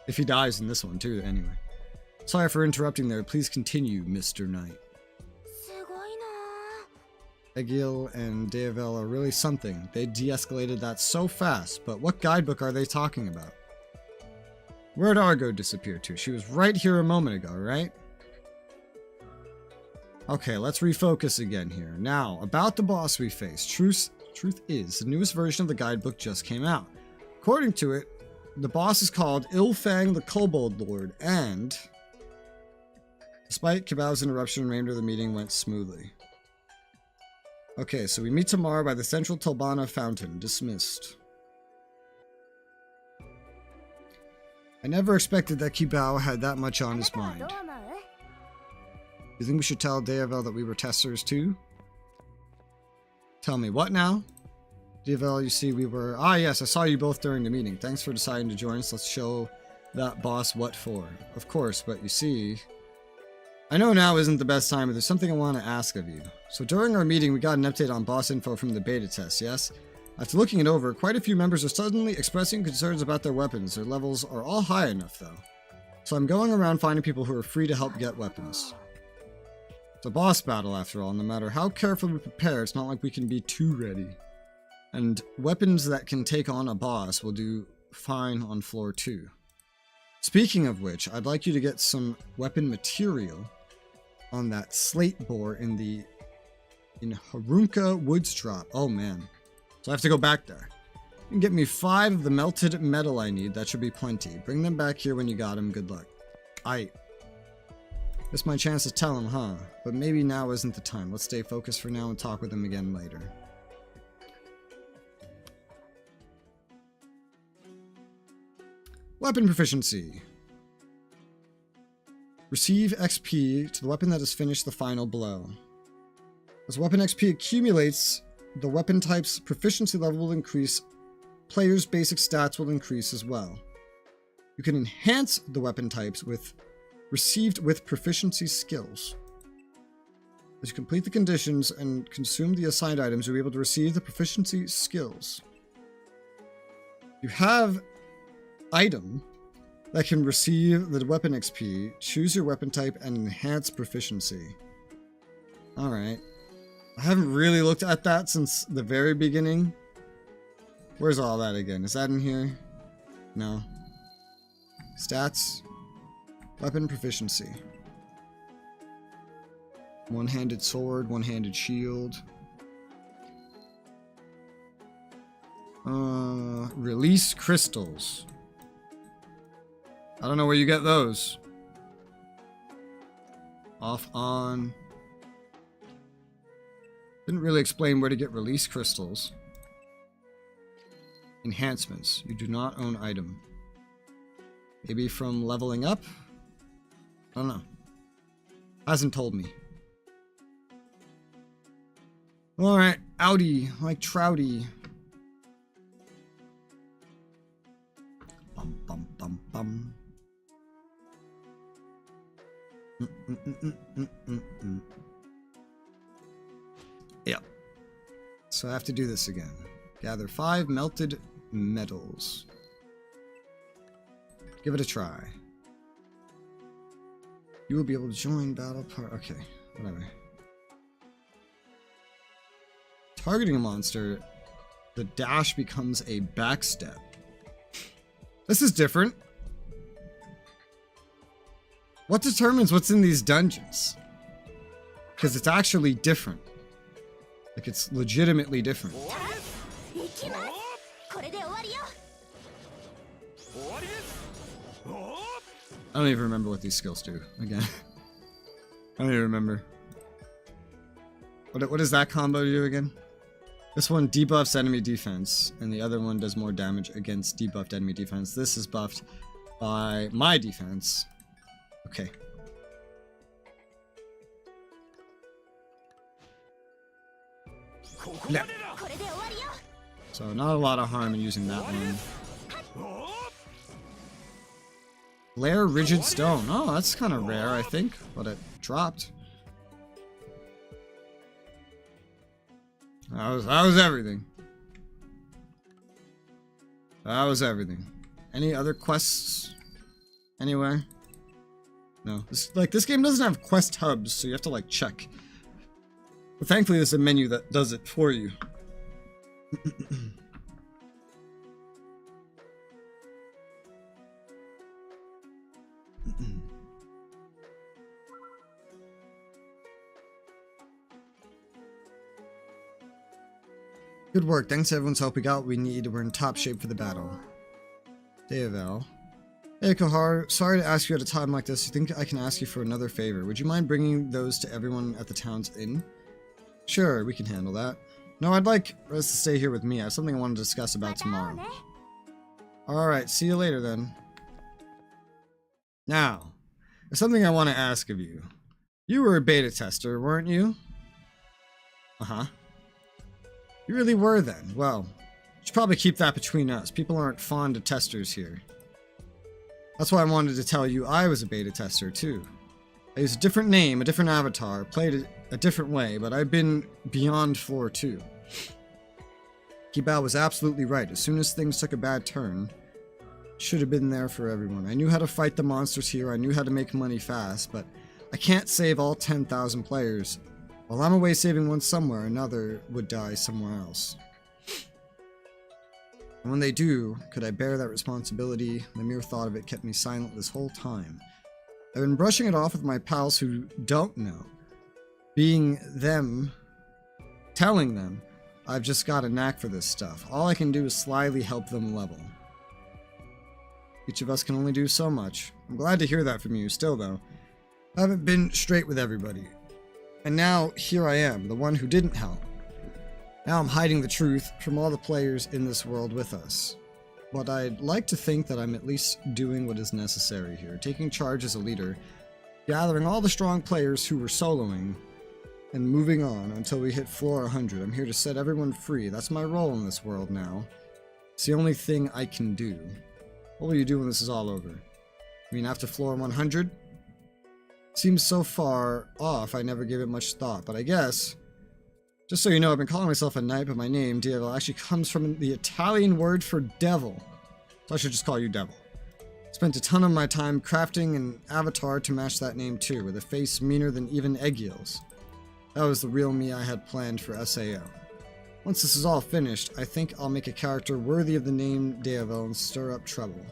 If he dies in this one too, anyway. Sorry for interrupting there, please continue, Mr. Knight. Egil and Deavel are really something. They de-escalated that so fast, but what guidebook are they talking about? Where'd Argo disappear to? She was right here a moment ago, right? Okay, let's refocus again here. Now, about the boss we face. Truth is, the newest version of the guidebook just came out. According to it, the boss is called Ilfang the Kobold Lord, and despite Kibao's interruption, the remainder of the meeting went smoothly. Okay, so we meet tomorrow by the central Tulbana fountain. Dismissed. I never expected that Kibao had that much on his mind. You think we should tell Deavel that we were testers too? Tell me what now? Deavel, you see we were... Ah yes, I saw you both during the meeting. Thanks for deciding to join us. Let's show that boss what for. Of course, but you see... I know now isn't the best time, but there's something I want to ask of you. So during our meeting, we got an update on boss info from the beta test, yes? After looking it over, quite a few members are suddenly expressing concerns about their weapons. Their levels are all high enough, though. So I'm going around finding people who are free to help get weapons. It's a boss battle, after all. No matter how carefully we prepare, it's not like we can be too ready. And weapons that can take on a boss will do fine on floor 2. Speaking of which, I'd like you to get some weapon material on that slate boar in Harunka Woods Drop. Oh man. So I have to go back there. You can get me 5 of the melted metal I need. That should be plenty. Bring them back here when you got them. Good luck. This my chance to tell him, huh? But maybe now isn't the time. Let's stay focused for now and talk with him again later. Weapon proficiency. Receive XP to the weapon that has finished the final blow. As weapon XP accumulates, the weapon type's proficiency level will increase. Players' basic stats will increase as well. You can enhance the weapon types with received with proficiency skills. As you complete the conditions and consume the assigned items, you'll be able to receive the proficiency skills. You have item that can receive the weapon XP, choose your weapon type, and enhance proficiency. Alright. I haven't really looked at that since the very beginning. Where's all that again? Is that in here? No. Stats. Weapon proficiency. One-handed sword, one-handed shield. Release crystals. I don't know where you get those. Off, on. Didn't really explain where to get release crystals. Enhancements. You do not own item. Maybe from leveling up? I don't know. Hasn't told me. Alright, outie, like trouty. Bum bum bum bum. Yep. So I have to do this again. Gather 5 melted metals. Give it a try. You will be able to join battle part. Okay, whatever. Targeting a monster, the dash becomes a backstep. This is different. What determines what's in these dungeons? Because it's actually different. Like, it's legitimately different. I don't even remember what these skills do. Again. I don't even remember. What does that combo do again? This one debuffs enemy defense, and the other one does more damage against debuffed enemy defense. This is buffed by my defense. Okay. Yeah. So not a lot of harm in using that one. Flare Rigid Stone. Oh, that's kind of rare, I think, but it dropped. That was everything. That was everything. Any other quests anywhere? No. This game doesn't have quest hubs, so you have to like check. But thankfully there's a menu that does it for you. Good work. Thanks to everyone's helping out. We're in top shape for the battle. Deavel. Hey Kohar, sorry to ask you at a time like this. You think I can ask you for another favor? Would you mind bringing those to everyone at the town's inn? Sure, we can handle that. No, I'd like Res to stay here with me. I have something I want to discuss about tomorrow. Alright, see you later then. Now, there's something I want to ask of you. You were a beta tester, weren't you? Uh-huh. You really were then. Well, you should probably keep that between us. People aren't fond of testers here. That's why I wanted to tell you I was a beta tester too. I used a different name, a different avatar, played it a different way, but I've been beyond floor 2. Kibao was absolutely right. As soon as things took a bad turn, should have been there for everyone. I knew how to fight the monsters here, I knew how to make money fast, but I can't save all 10,000 players. While I'm away saving one somewhere, another would die somewhere else. And when they do, could I bear that responsibility? The mere thought of it kept me silent this whole time. I've been brushing it off with my pals who don't know. Being them, telling them, I've just got a knack for this stuff. All I can do is slyly help them level. Each of us can only do so much. I'm glad to hear that from you. Still though, I haven't been straight with everybody. And now, here I am, the one who didn't help. Now I'm hiding the truth from all the players in this world with us. But I'd like to think that I'm at least doing what is necessary here, taking charge as a leader, gathering all the strong players who were soloing, and moving on until we hit floor 100. I'm here to set everyone free. That's my role in this world now. It's the only thing I can do. What will you do when this is all over? I mean, after floor 100? Seems so far off, I never gave it much thought, but I guess... Just so you know, I've been calling myself a knight, but my name, Devil, actually comes from the Italian word for devil. So I should just call you Devil. Spent a ton of my time crafting an avatar to match that name too, with a face meaner than even Egil's. That was the real me I had planned for SAO. Once this is all finished, I think I'll make a character worthy of the name Devil and stir up trouble.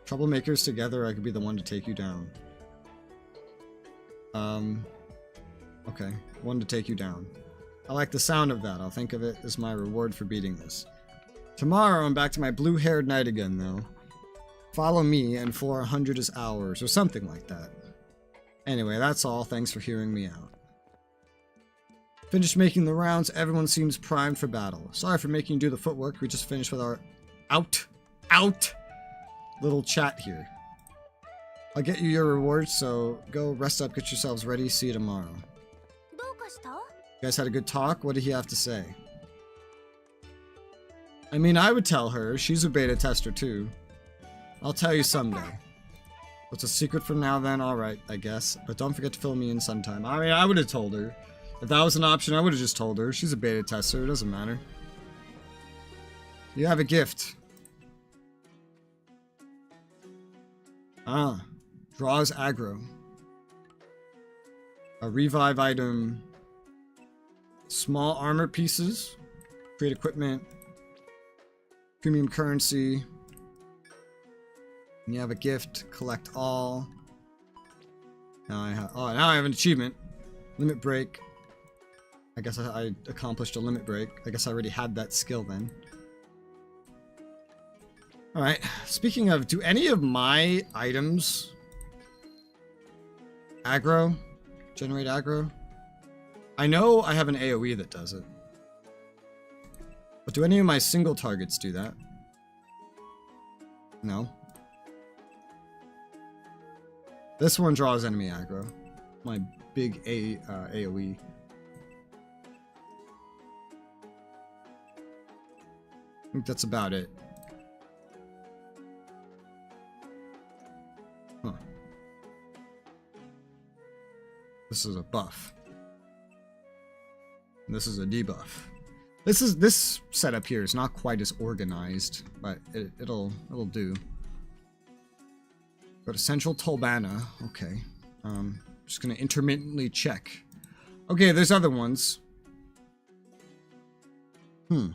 Troublemakers together, I could be the one to take you down. Okay, one to take you down. I like the sound of that. I'll think of it as my reward for beating this. Tomorrow, I'm back to my blue-haired knight again, though. Follow me, and for 100 is ours, or something like that. Anyway, that's all. Thanks for hearing me out. Finished making the rounds. Everyone seems primed for battle. Sorry for making you do the footwork. We just finished with our out little chat here. I'll get you your reward, so go rest up, get yourselves ready, see you tomorrow. You guys had a good talk? What did he have to say? I mean, I would tell her. She's a beta tester too. I'll tell you someday. What's a secret from now then? Alright, I guess. But don't forget to fill me in sometime. I mean, I would have told her. If that was an option, I would have just told her. She's a beta tester, it doesn't matter. You have a gift. Ah. Draws aggro. A revive item. Small armor pieces. Create equipment. Premium currency. And you have a gift. Collect all. Now I have an achievement. Limit break. I guess I accomplished a limit break. I guess I already had that skill then. Alright. Speaking of, do any of my items aggro? Generate aggro? I know I have an AoE that does it. But do any of my single targets do that? No. This one draws enemy aggro. My big AoE. I think that's about it. Huh. This is a buff. And this is a debuff. This setup here is not quite as organized, but it'll do. Go to Central Tolbana. Okay. Just gonna intermittently check. Okay, there's other ones. The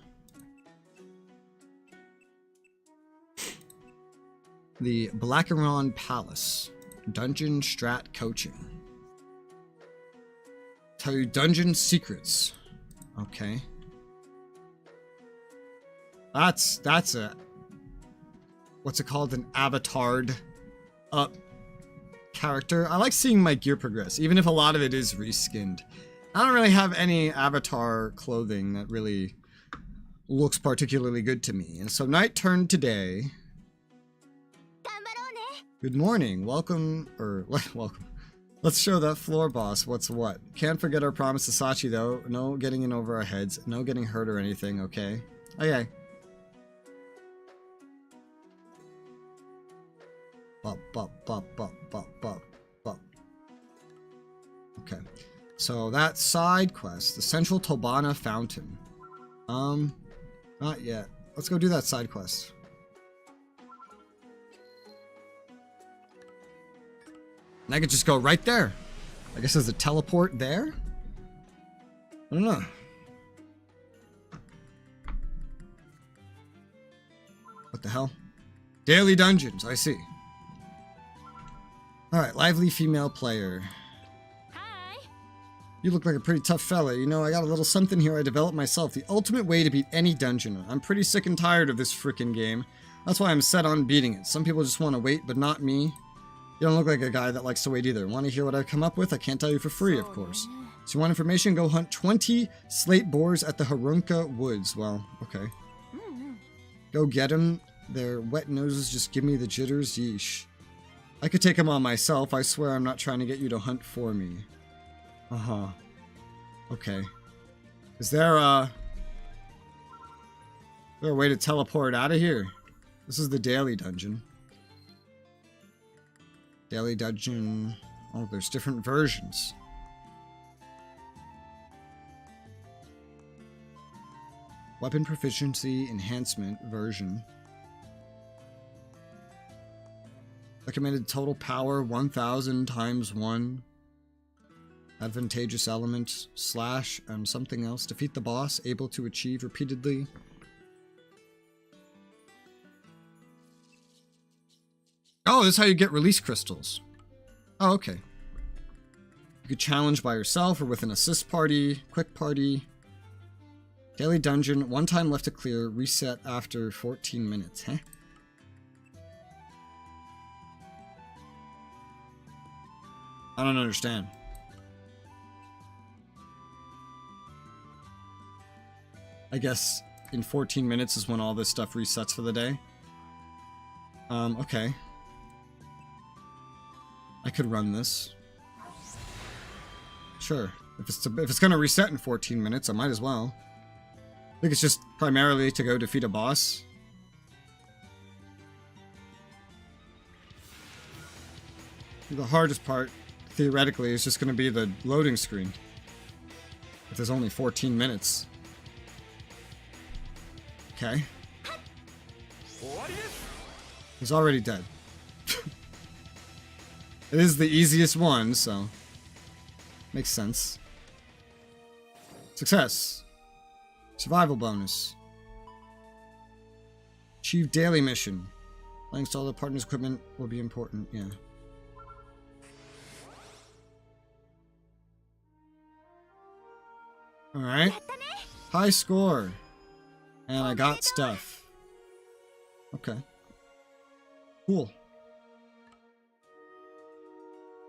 Blackaron Palace. Dungeon Strat Coaching. Tell you dungeon secrets. Okay. That's a... What's it called? An avatared up character. I like seeing my gear progress, even if a lot of it is reskinned. I don't really have any avatar clothing that really looks particularly good to me. And so night turned today. Good morning. Welcome, or welcome. Let's show that floor boss what's what. Can't forget our promise to Sachi though. No getting in over our heads. No getting hurt or anything, okay? Okay. Bop, bop, bop, bop, bop, bop, bop. Okay. So that side quest, the Central Tolbana Fountain. Not yet. Let's go do that side quest. And I could just go right there. I guess there's a teleport there? I don't know. What the hell? Daily dungeons, I see. Alright, lively female player. Hi. You look like a pretty tough fella. You know, I got a little something here I developed myself. The ultimate way to beat any dungeon. I'm pretty sick and tired of this frickin' game. That's why I'm set on beating it. Some people just want to wait, but not me. You don't look like a guy that likes to wait either. Want to hear what I've come up with? I can't tell you for free, of course. So you want information? Go hunt 20 slate boars at the Harunka Woods. Well, okay. Go get them. Their wet noses just give me the jitters. Yeesh. I could take them on myself. I swear I'm not trying to get you to hunt for me. Uh-huh. Okay. Is there a way to teleport out of here? This is the daily dungeon. Daily dungeon. Oh, there's different versions. Weapon proficiency enhancement version. Recommended total power 1000 times 1. Advantageous element slash and something else. Defeat the boss. Able to achieve repeatedly. Oh, this is how you get release crystals. Oh, okay. You could challenge by yourself or with an assist party, quick party. Daily dungeon, 1 time left to clear, reset after 14 minutes, huh? I don't understand. I guess in 14 minutes is when all this stuff resets for the day. Okay. I could run this. Sure. If it's gonna reset in 14 minutes, I might as well. I think it's just primarily to go defeat a boss. The hardest part, theoretically, is just gonna be the loading screen. If there's only 14 minutes. Okay. He's already dead. It is the easiest one, so makes sense. Success. Survival bonus. Achieve daily mission. Thanks to all the partners' equipment will be important. Yeah. Alright. High score. And I got stuff. Okay. Cool.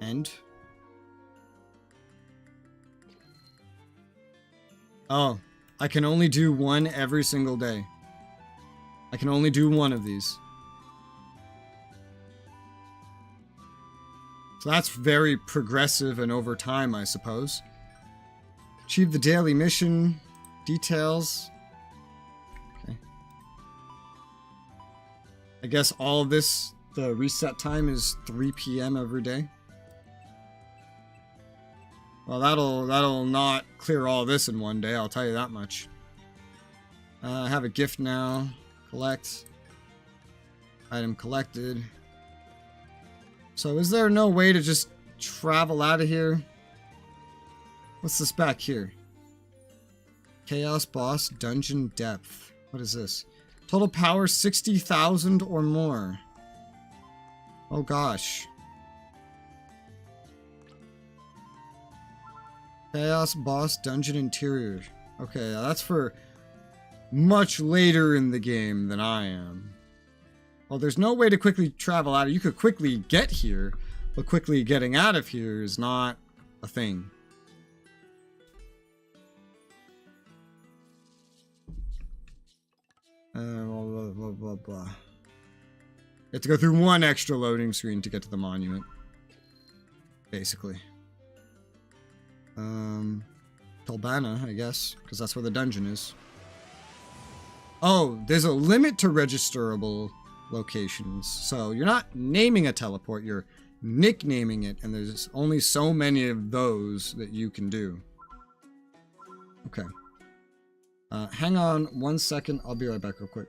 And? Oh. I can only do one every single day. I can only do one of these. So that's very progressive and over time, I suppose. Achieve the daily mission. Details. Okay. I guess all of this, the reset time is 3 p.m. every day. Well, that'll not clear all this in one day, I'll tell you that much. I have a gift now. Collect. Item collected. So is there no way to just travel out of here? What's this back here? Chaos Boss Dungeon Depth. What is this? Total power 60,000 or more. Oh gosh. Chaos Boss Dungeon Interior. Okay, that's for much later in the game than I am. Well, there's no way to quickly travel out. You could quickly get here, but quickly getting out of here is not a thing. Blah, blah, blah, blah. You have to go through one extra loading screen to get to the monument. Basically. Tolbana, I guess, because that's where the dungeon is. Oh, there's a limit to registerable locations. So you're not naming a teleport, you're nicknaming it, and there's only so many of those that you can do. Okay. Hang on 1 second, I'll be right back real quick.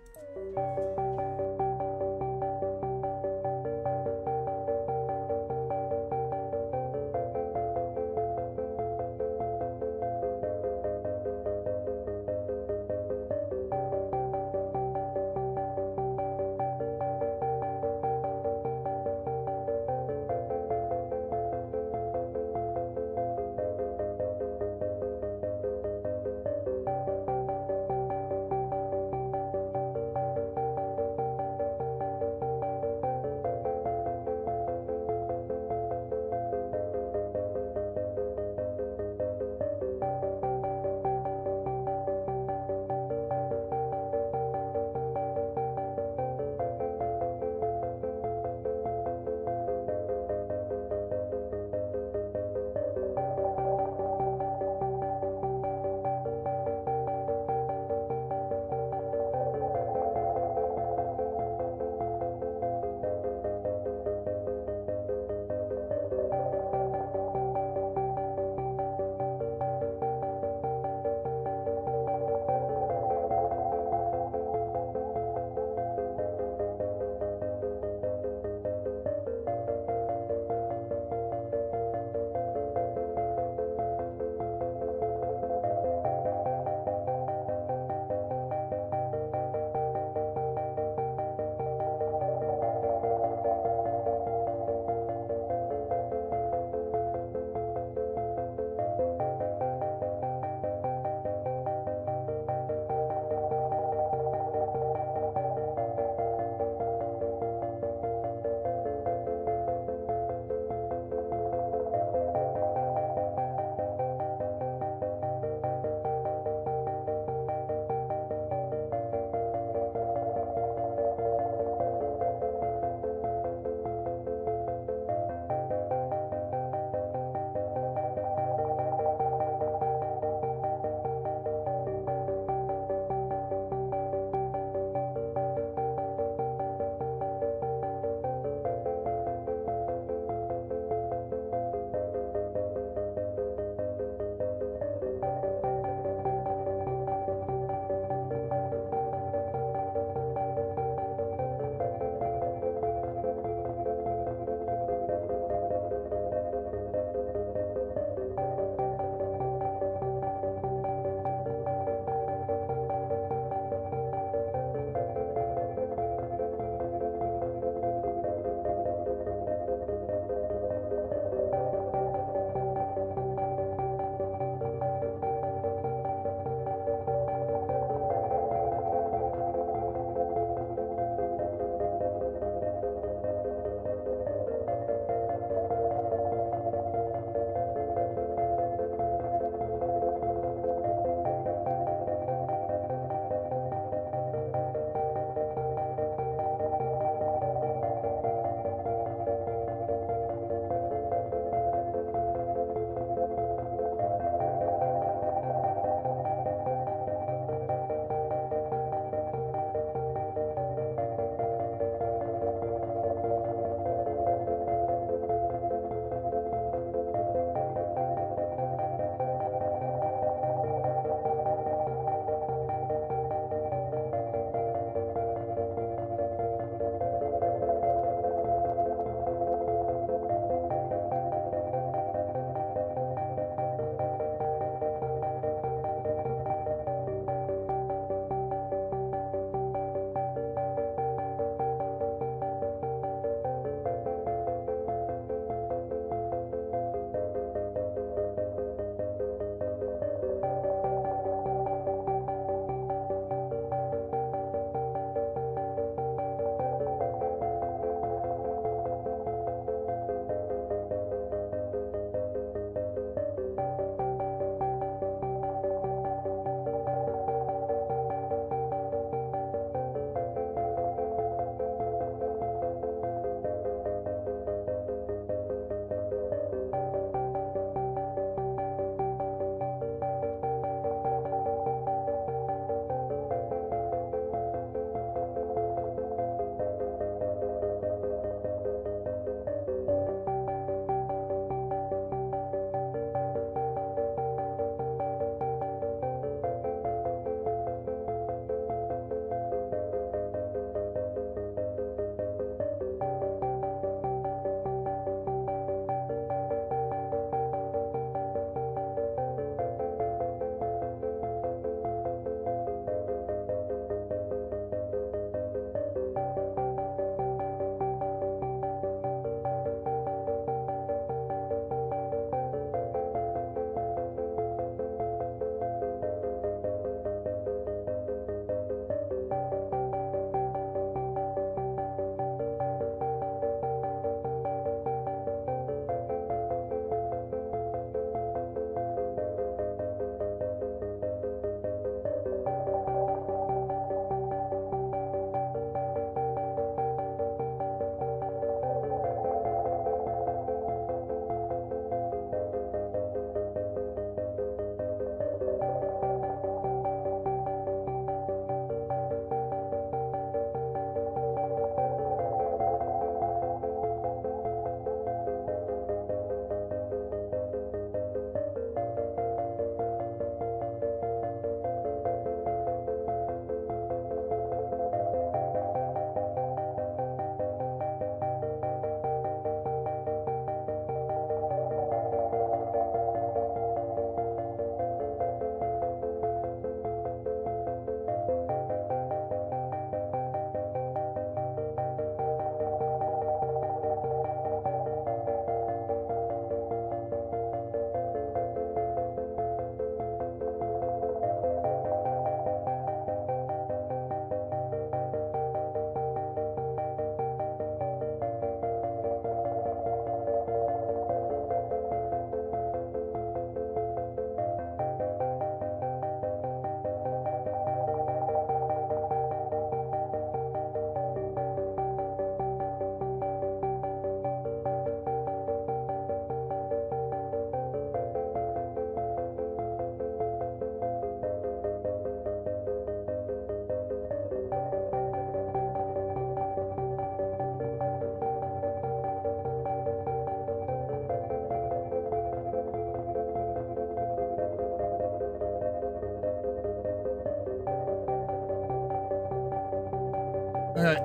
Okay,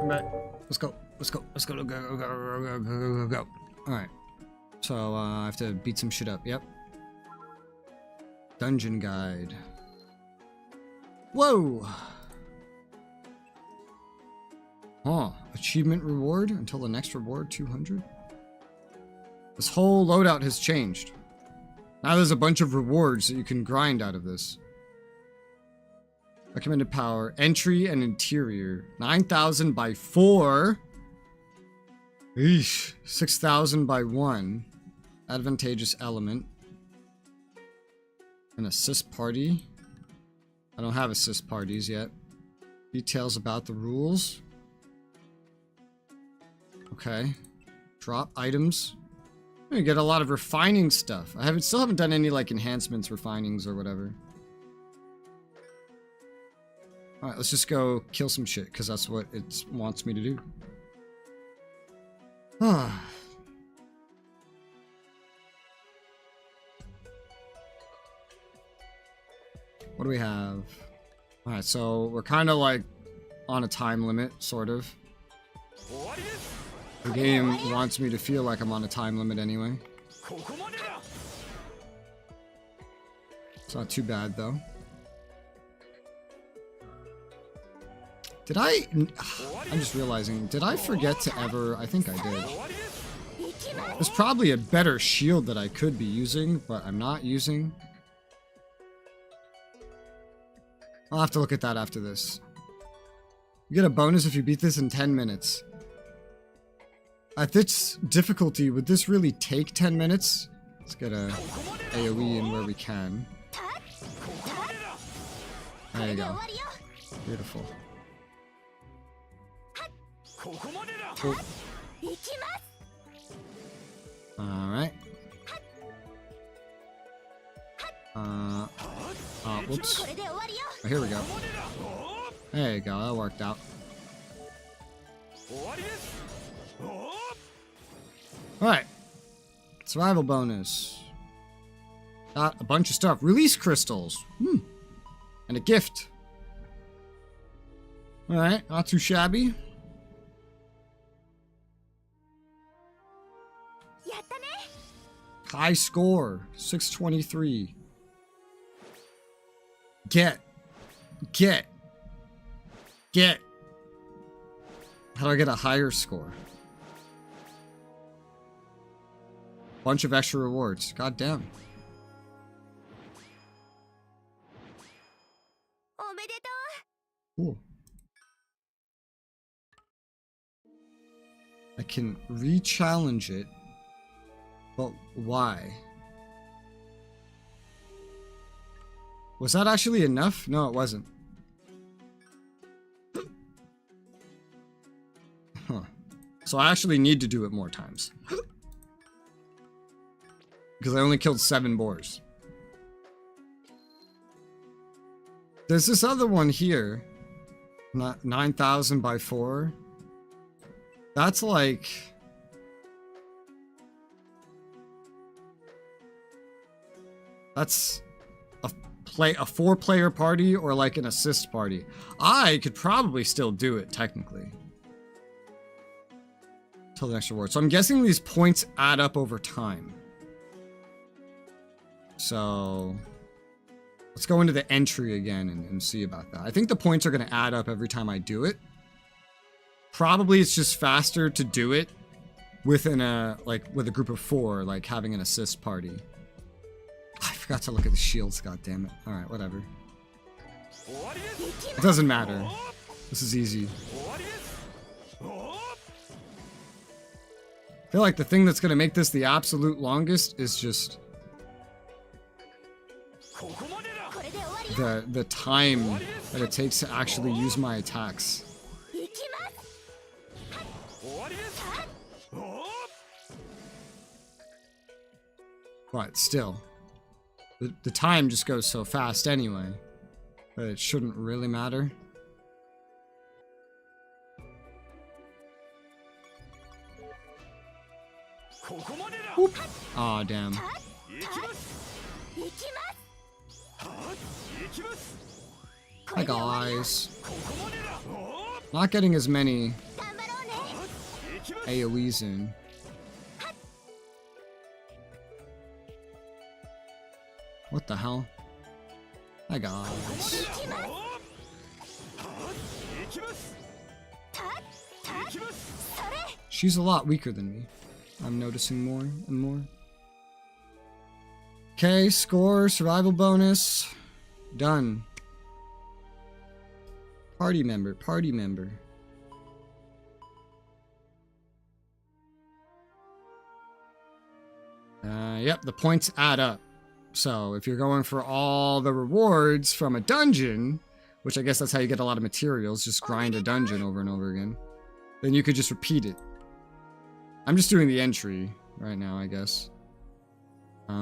I'm back. Let's go. Let's go. Let's go. Go, go, go, go, go, go, go, go. Alright. So, I have to beat some shit up. Yep. Dungeon guide. Whoa! Huh. Achievement reward until the next reward, 200? This whole loadout has changed. Now there's a bunch of rewards that you can grind out of this. Recommended power, entry and interior. 9,000 by 4. Eesh. 6,000 by 1. Advantageous element. An assist party. I don't have assist parties yet. Details about the rules. Okay. Drop items. You get a lot of refining stuff. Still haven't done any like enhancements, refinings, or whatever. Alright, let's just go kill some shit, because that's what it wants me to do. What do we have? Alright, so we're kind of like on a time limit, sort of. The game wants me to feel like I'm on a time limit anyway. It's not too bad though. I'm just realizing, did I forget to ever, I think I did. There's probably a better shield that I could be using, but I'm not using. I'll have to look at that after this. You get a bonus if you beat this in 10 minutes. At this difficulty, would this really take 10 minutes? Let's get a AoE in where we can. There you go. Beautiful. Cool. Alright. Whoops. Oh, here we go. There you go, that worked out. Alright. Survival bonus. Got a bunch of stuff. Release crystals. And a gift. Alright, not too shabby. High score. 623. Get. How do I get a higher score? Bunch of extra rewards. God damn. Cool. I can re-challenge it. But why? Was that actually enough? No, it wasn't. Huh. So I actually need to do it more times. Because I only killed 7 boars. There's this other one here. 9,000 by 4. That's like... That's a 4-player party or like an assist party. I could probably still do it, technically. Till the next reward. So I'm guessing these points add up over time. So... Let's go into the entry again and see about that. I think the points are going to add up every time I do it. Probably it's just faster to do it within with a group of 4, like having an assist party. I forgot to look at the shields, goddammit. Alright, whatever. It doesn't matter. This is easy. I feel like the thing that's going to make this the absolute longest is just... the time that it takes to actually use my attacks. But still, the time just goes so fast anyway that it shouldn't really matter. Oop. Aw, damn. Hi guys. Not getting as many AoEs in. What the hell? Hi guys. She's a lot weaker than me. I'm noticing more and more. Okay, score, survival bonus. Done. Party member, party member. Yep, the points add up. So if you're going for all the rewards from a dungeon, which I guess that's how you get a lot of materials, just grind a dungeon over and over again, then you could just repeat it. I'm just doing the entry right now, I guess. I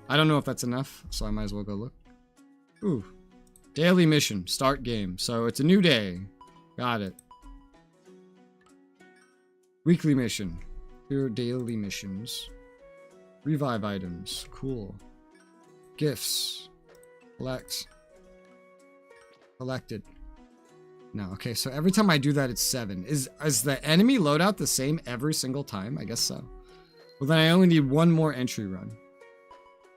don't know if that's enough, so I might as well go look. Ooh. Daily mission. Start game. So it's a new day. Got it. Weekly mission. Here are daily missions. Revive items. Cool. Gifts. Collect. Collected. No, okay, so every time I do that, it's 7. Is the enemy loadout the same every single time? I guess so. Well, then I only need one more entry run.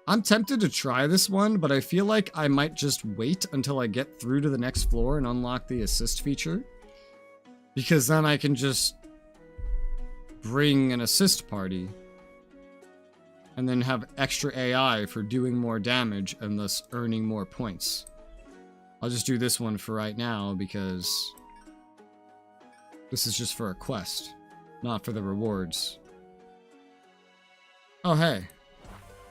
I'm tempted to try this one, but I feel like I might just wait until I get through to the next floor and unlock the assist feature. Because then I can just bring an assist party. And then have extra AI for doing more damage and thus earning more points. I'll just do this one for right now because this is just for a quest, not for the rewards. Oh, hey.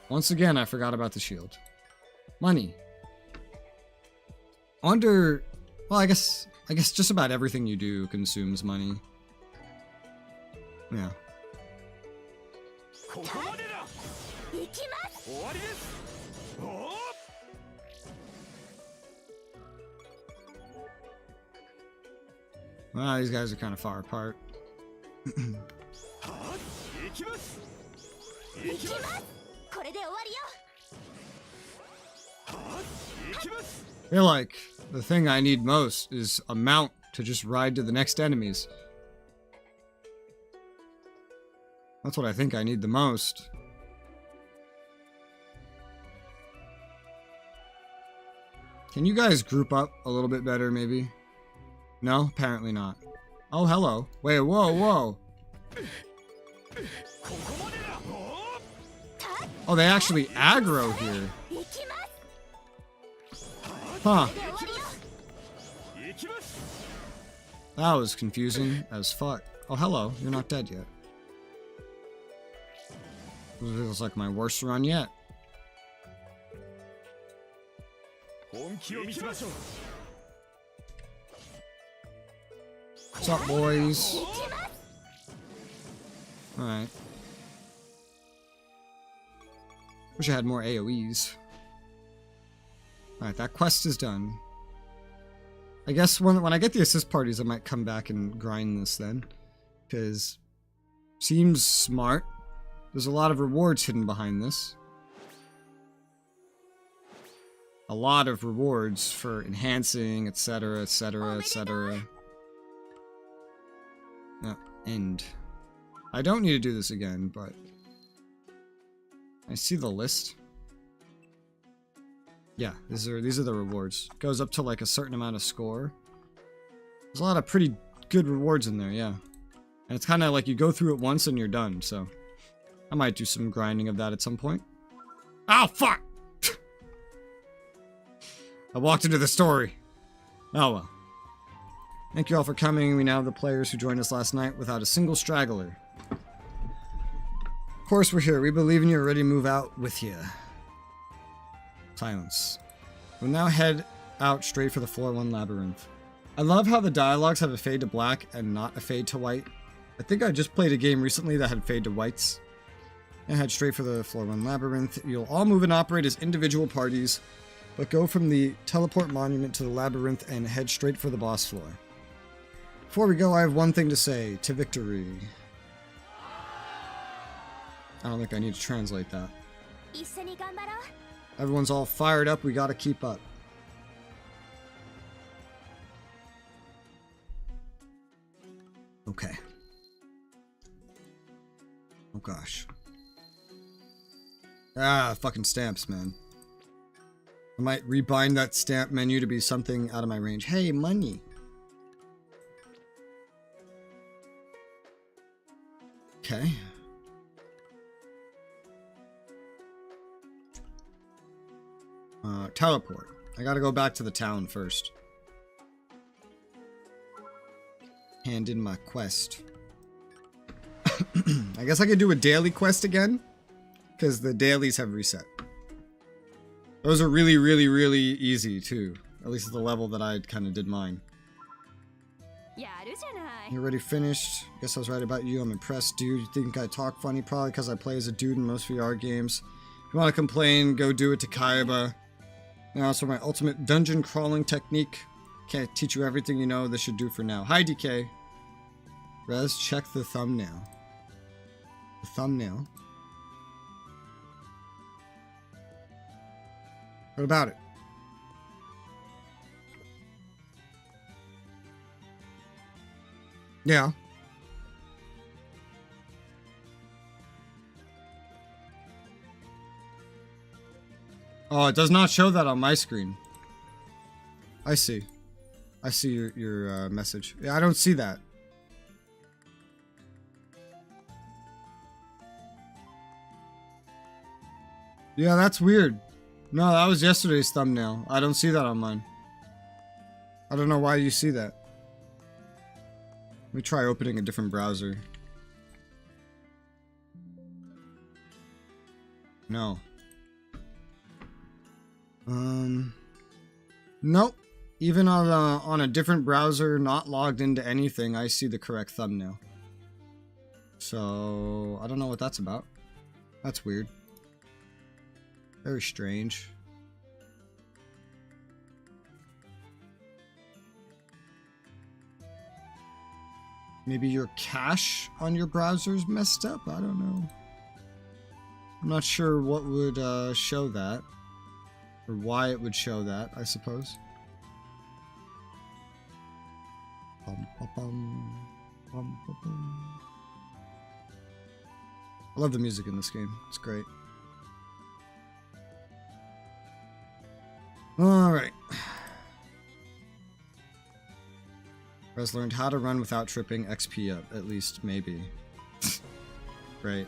Once again, I forgot about the shield. Money. Well, I guess just about everything you do consumes money. Yeah. Well, these guys are kind of far apart. I feel like the thing I need most is a mount to just ride to the next enemies. That's what I think I need the most. Can you guys group up a little bit better, maybe? No? Apparently not. Oh, hello. Wait, whoa, whoa. Oh, they actually aggro here. Huh. That was confusing as fuck. Oh, hello. You're not dead yet. This feels like my worst run yet. What's up, boys? Alright. Wish I had more AoEs. Alright, that quest is done. I guess when I get the assist parties, I might come back and grind this then. Because seems smart. There's a lot of rewards hidden behind this. A lot of rewards for enhancing, etc., etc., etc. No, end. I don't need to do this again, but I see the list. Yeah, these are the rewards. Goes up to like a certain amount of score. There's a lot of pretty good rewards in there, yeah. And it's kind of like you go through it once and you're done, so I might do some grinding of that at some point. Oh, fuck! I walked into the story. Oh well. Thank you all for coming. We now have the players who joined us last night without a single straggler. Of course we're here. We believe in you. We're ready to move out with you. Silence. We'll now head out straight for the floor 1 labyrinth. I love how the dialogues have a fade to black and not a fade to white. I think I just played a game recently that had fade to whites. And head straight for the floor 1 labyrinth. You'll all move and operate as individual parties, but go from the teleport monument to the labyrinth and head straight for the boss floor. Before we go, I have one thing to say. To victory. I don't think I need to translate that. Everyone's all fired up. We gotta keep up. Okay. Oh gosh. Ah, fucking stamps, man. I might rebind that stamp menu to be something out of my range. Hey, money. Okay. Teleport. I gotta go back to the town first. Hand in my quest. I guess I could do a daily quest again, because the dailies have reset. Those are really, really, really easy too. At least at the level that I kind of did mine. You're already finished. Guess I was right about you. I'm impressed, dude. You think I talk funny? Probably because I play as a dude in most VR games. If you want to complain, go do it to Kaiba. Now, so my ultimate dungeon crawling technique. Can't teach you everything you know. This should do for now. Hi, DK. Res, check the thumbnail. The thumbnail. What about it? Yeah. Oh, it does not show that on my screen. I see. I see your message. Yeah, I don't see that. Yeah, that's weird. No, that was yesterday's thumbnail. I don't see that on mine. I don't know why you see that. Let me try opening a different browser. No. Nope. Even on a different browser, not logged into anything, I see the correct thumbnail. So, I don't know what that's about. That's weird. Very strange. Maybe your cache on your browser's messed up? I don't know. I'm not sure what would show that. Or why it would show that, I suppose. Bum, bum, bum, bum, bum, bum. I love the music in this game. It's great. Alright. Res learned how to run without tripping XP up. At least, maybe. Great.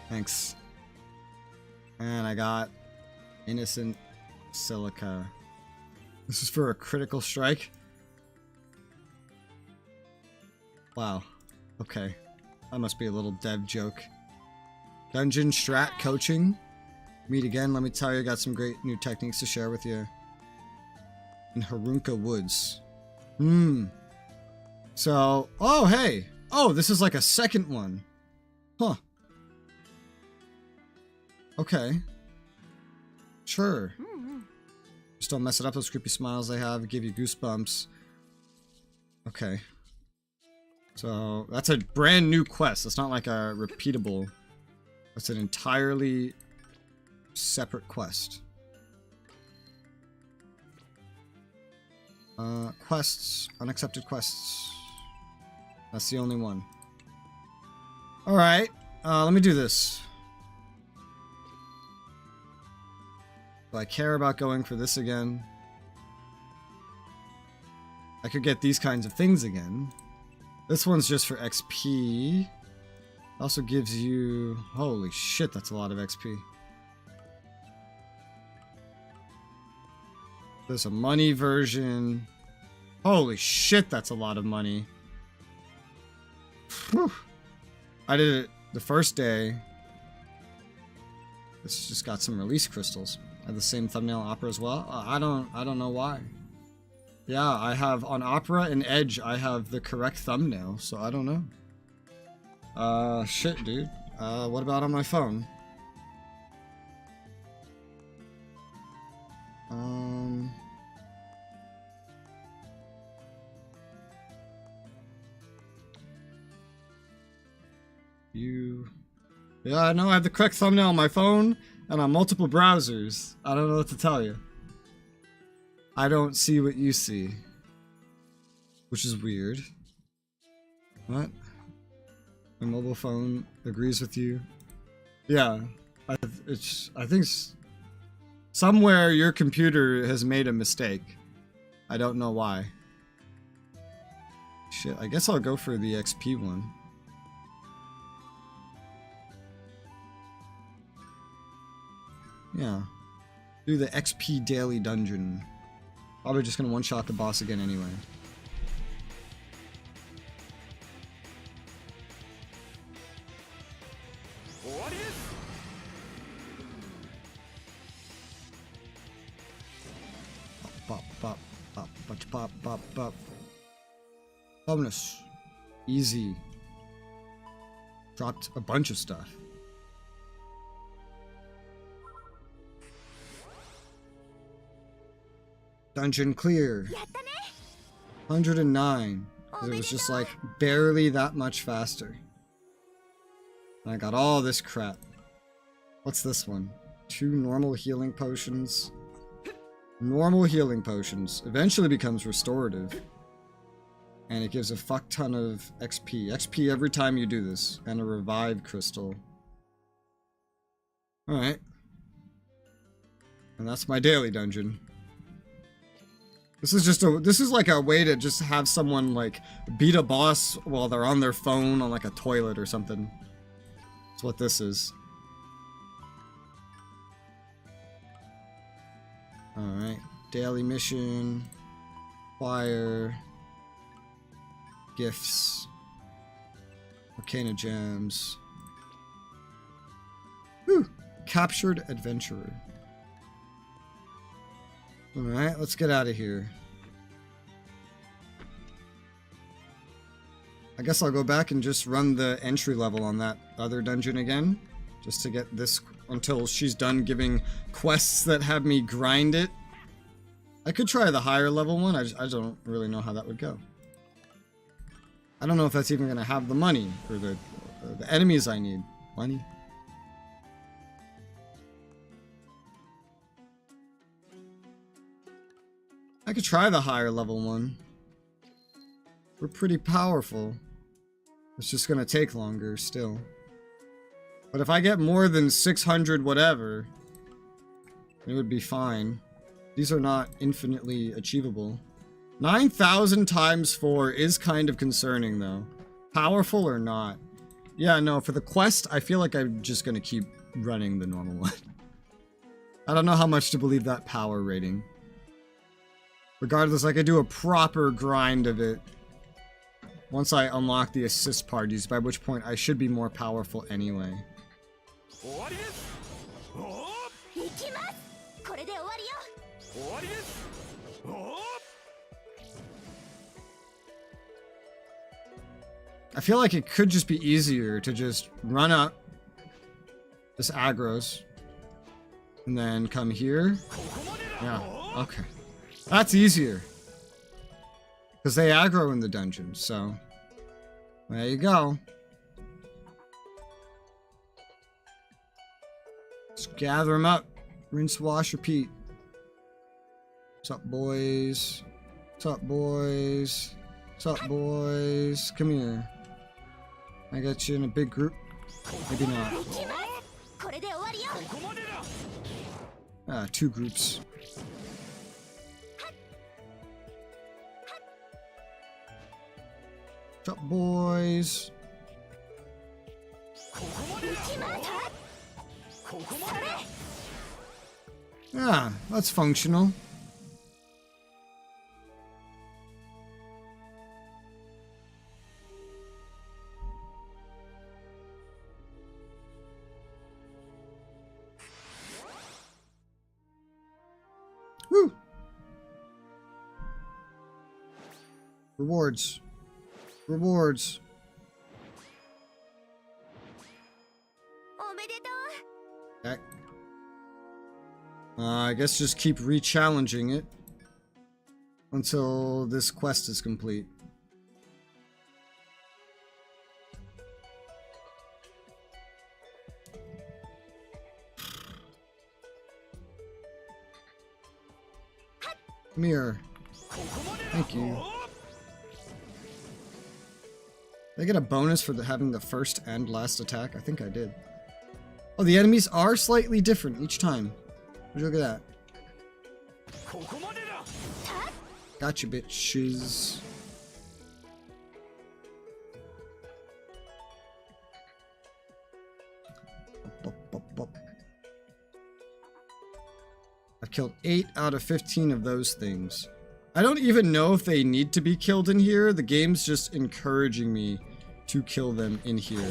Thanks. And I got Innocent Silica. This is for a critical strike? Wow. Okay. That must be a little dev joke. Dungeon strat coaching. Meet again. Let me tell you, I got some great new techniques to share with you. In Harunka Woods. So, oh, hey. Oh, this is like a second one. Huh. Okay. Sure. Just don't mess it up. Those creepy smiles they have give you goosebumps. Okay. So, that's a brand new quest. It's not like a repeatable. It's an entirely separate quest. Quests. Unaccepted quests. That's the only one. Alright. Let me do this. Do I care about going for this again? I could get these kinds of things again. This one's just for XP. Also gives you... Holy shit, that's a lot of XP. There's a money version. Holy shit, that's a lot of money. Whew. I did it the first day. This just got some release crystals. I have the same thumbnail Opera as well. I don't know why. Yeah, I have on Opera and Edge, I have the correct thumbnail, so I don't know. Shit, dude. What about on my phone? Yeah, I know I have the correct thumbnail on my phone and on multiple browsers. I don't know what to tell you. I don't see what you see. Which is weird. What? My mobile phone agrees with you. Yeah, I think somewhere your computer has made a mistake. I don't know why. Shit, I guess I'll go for the XP one. Yeah. Do the XP daily dungeon. Probably just gonna one-shot the boss again anyway. Pop, pop, pop, pop, pop, pop, pop. Bonus. Easy. Dropped a bunch of stuff. Dungeon clear. 109. It was just like barely that much faster. And I got all this crap. What's this one? 2 normal healing potions. Normal healing potions. Eventually becomes restorative. And it gives a fuck ton of XP. XP every time you do this. And a revive crystal. Alright. And that's my daily dungeon. This is like a way to just have someone like beat a boss while they're on their phone on like a toilet or something. That's what this is. Alright. Daily mission. Fire. Gifts. Arcana gems. Whew. Captured adventurer. Alright, let's get out of here. I guess I'll go back and just run the entry level on that other dungeon again. Just to get this until she's done giving quests that have me grind it. I could try the higher level one, I don't really know how that would go. I don't know if that's even going to have the money or the enemies I need. Money. I could try the higher level one. We're pretty powerful. It's just gonna take longer still. But if I get more than 600 whatever, it would be fine. These are not infinitely achievable. 9,000 times 4 is kind of concerning though. Powerful or not? Yeah, no, for the quest, I feel like I'm just gonna keep running the normal one. I don't know how much to believe that power rating. Regardless, I could do a proper grind of it once I unlock the assist parties, by which point I should be more powerful anyway. I feel like it could just be easier to just run up this aggros and then come here. Yeah, okay. That's easier. Because they aggro in the dungeon, so... There you go. Just gather them up. Rinse, wash, repeat. What's up, boys? What's up, boys? What's up, boys? Come here. I got you in a big group. Maybe not. Ah, 2 groups. What's up, boys? Yeah, that's functional. Woo! Rewards. Rewards. Okay. I guess just keep re-challenging it until this quest is complete. Come here. Thank you. Did I get a bonus for having the first and last attack? I think I did. Oh, the enemies are slightly different each time. Would you look at that? Gotcha, bitches. I've killed 8 out of 15 of those things. I don't even know if they need to be killed in here. The game's just encouraging me to kill them in here.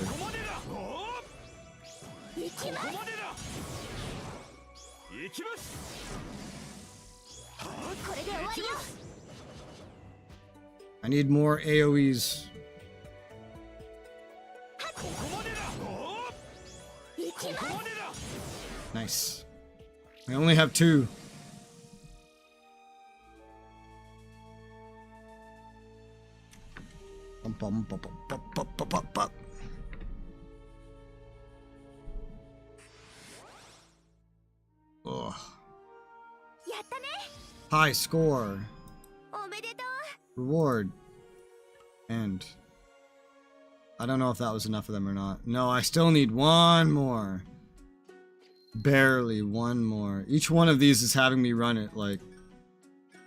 I need more AoEs. Nice. I only have 2. Ugh. High score. Reward. And I don't know if that was enough of them or not. No, I still need 1 more. Barely 1 more. Each one of these is having me run it like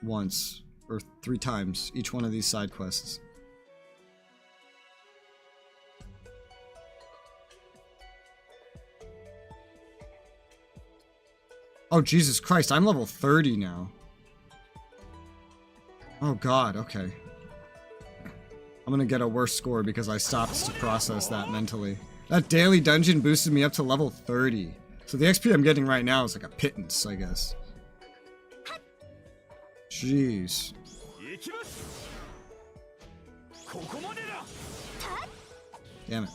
once or 3 times. Each one of these side quests. Oh, Jesus Christ, I'm level 30 now. Oh God, okay. I'm gonna get a worse score because I stopped to process that mentally. That daily dungeon boosted me up to level 30. So the XP I'm getting right now is like a pittance, I guess. Jeez. Damn it.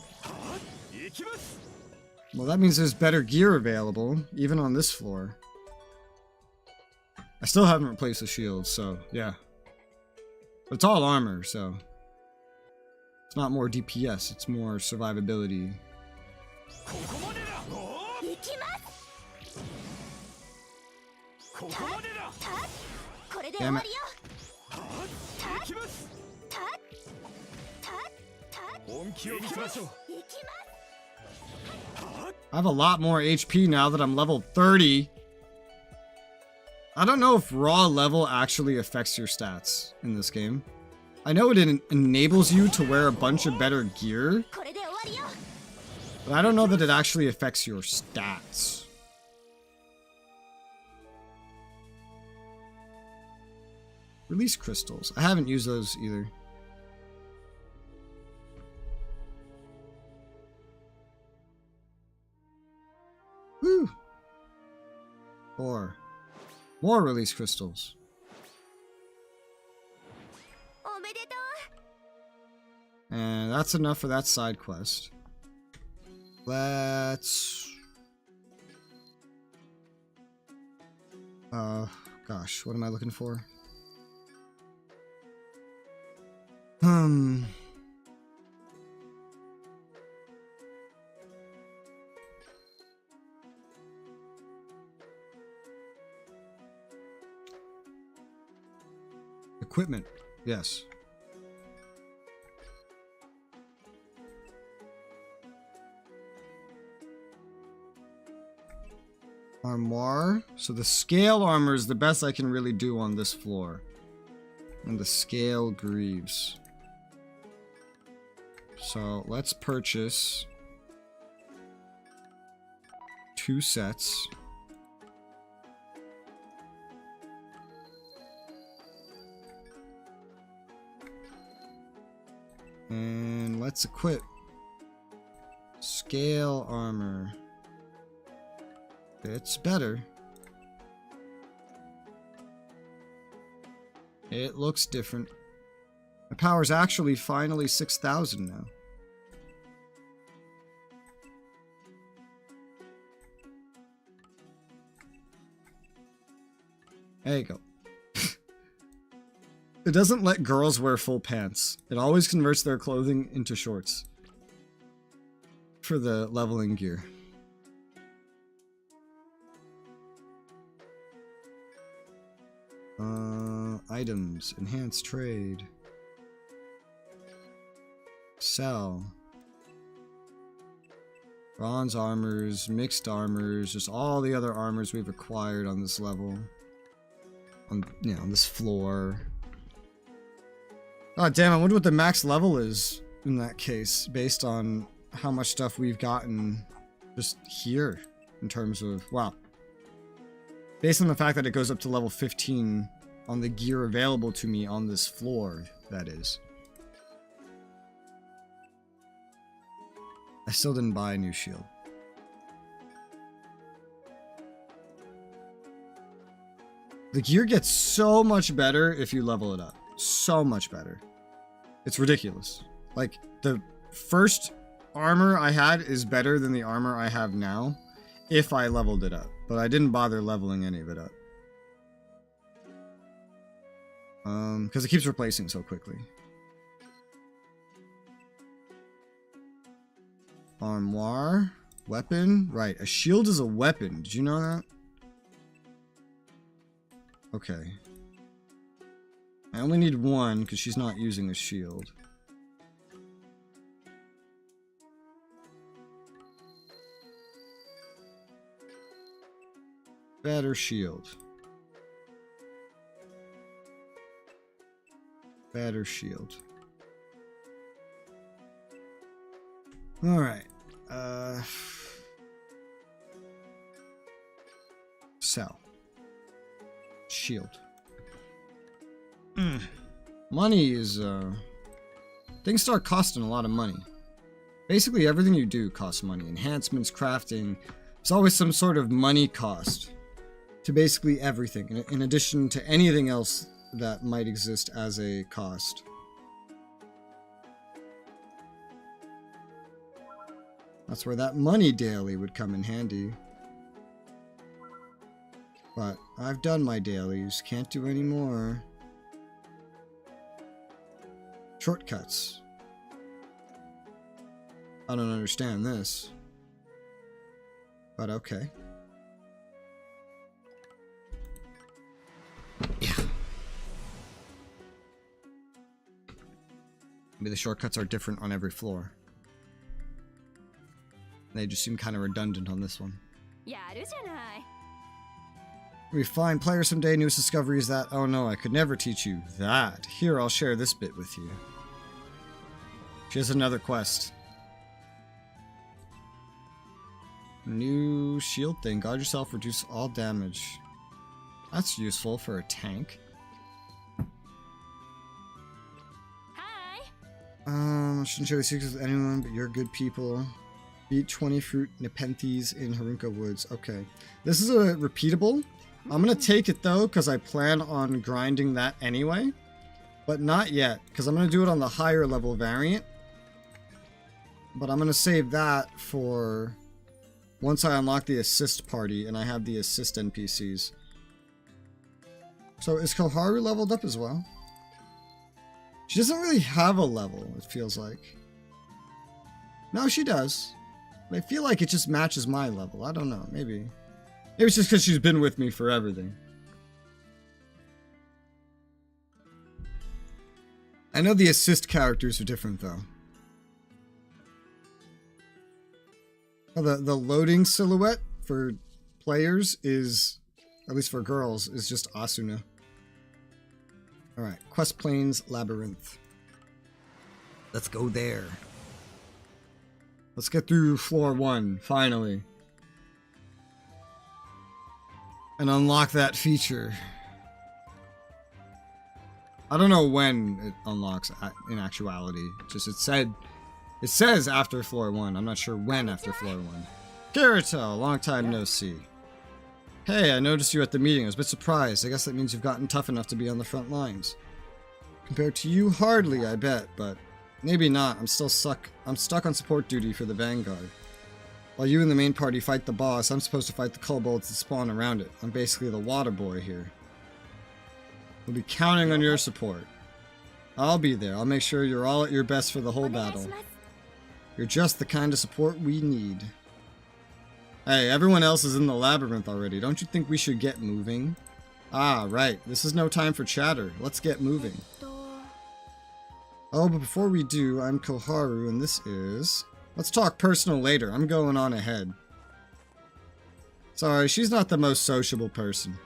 Well, that means there's better gear available, even on this floor. I still haven't replaced the shield, so yeah. But it's all armor, so it's not more DPS, it's more survivability. Damn it. I have a lot more HP now that I'm level 30. I don't know if raw level actually affects your stats in this game. I know it enables you to wear a bunch of better gear, but I don't know that it actually affects your stats. Release crystals. I haven't used those either. Woo! 4. More release crystals. And that's enough for that side quest. Let's... gosh, what am I looking for? Equipment, yes. Armoire. So the scale armor is the best I can really do on this floor. And the scale greaves. So let's purchase 2 sets. And let's equip scale armor. It's better. It looks different. My power's actually finally 6,000 now. There you go. It doesn't let girls wear full pants. It always converts their clothing into shorts. For the leveling gear. Items. Enhanced trade. Sell. Bronze armors, mixed armors, just all the other armors we've acquired on this level. On, you know, this floor. Oh damn, I wonder what the max level is in that case, based on how much stuff we've gotten just here in terms of, wow. Based on the fact that it goes up to level 15 on the gear available to me on this floor, that is. I still didn't buy a new shield. The gear gets so much better if you level it up. So much better. It's ridiculous. Like, the first armor I had is better than the armor I have now if I leveled it up. But I didn't bother leveling any of it up. Because it keeps replacing so quickly. Armoire. Weapon. Right, a shield is a weapon. Did you know that? Okay. I only need one because she's not using a shield. Better shield. Better shield. Alright. Sell. Shield. Money is, things start costing a lot of money. Basically everything you do costs money. Enhancements, crafting. There's always some sort of money cost to basically everything, in addition to anything else that might exist as a cost. That's where that money daily would come in handy. But I've done my dailies, can't do any more. Shortcuts. I don't understand this. But okay. Yeah. Maybe the shortcuts are different on every floor. They just seem kind of redundant on this one. We find players someday, newest discovery is that, oh no, I could never teach you that. Here, I'll share this bit with you. She has another quest. New shield thing. Guard yourself, reduce all damage. That's useful for a tank. Hi. I shouldn't share the secrets with anyone, but you're good people. Beat 20 fruit Nepenthes in Harunka Woods. Okay. This is a repeatable. I'm going to take it though, because I plan on grinding that anyway. But not yet, because I'm going to do it on the higher level variant. But I'm going to save that for once I unlock the assist party and I have the assist NPCs. So is Koharu leveled up as well? She doesn't really have a level, it feels like. No, she does. But I feel like it just matches my level. I don't know, maybe. Maybe it's just because she's been with me for everything. I know the assist characters are different though. Oh, the loading silhouette for players is, at least for girls, is just Asuna. Alright, Quest Plains Labyrinth. Let's go there. Let's get through floor 1, finally. And unlock that feature. I don't know when it unlocks in actuality. Just it says after floor 1. I'm not sure when after floor 1. Kirito, long time no see. Hey, I noticed you at the meeting. I was a bit surprised. I guess that means you've gotten tough enough to be on the front lines. Compared to you, hardly, I bet, but maybe not. I'm stuck on support duty for the Vanguard. While you and the main party fight the boss, I'm supposed to fight the kobolds that spawn around it. I'm basically the water boy here. We'll be counting on your support. I'll be there. I'll make sure you're all at your best for the whole battle. You're just the kind of support we need. Hey, everyone else is in the labyrinth already. Don't you think we should get moving? Ah, right. This is no time for chatter. Let's get moving. Oh, but before we do, I'm Koharu, and this is... Let's talk personal later. I'm going on ahead. Sorry, she's not the most sociable person.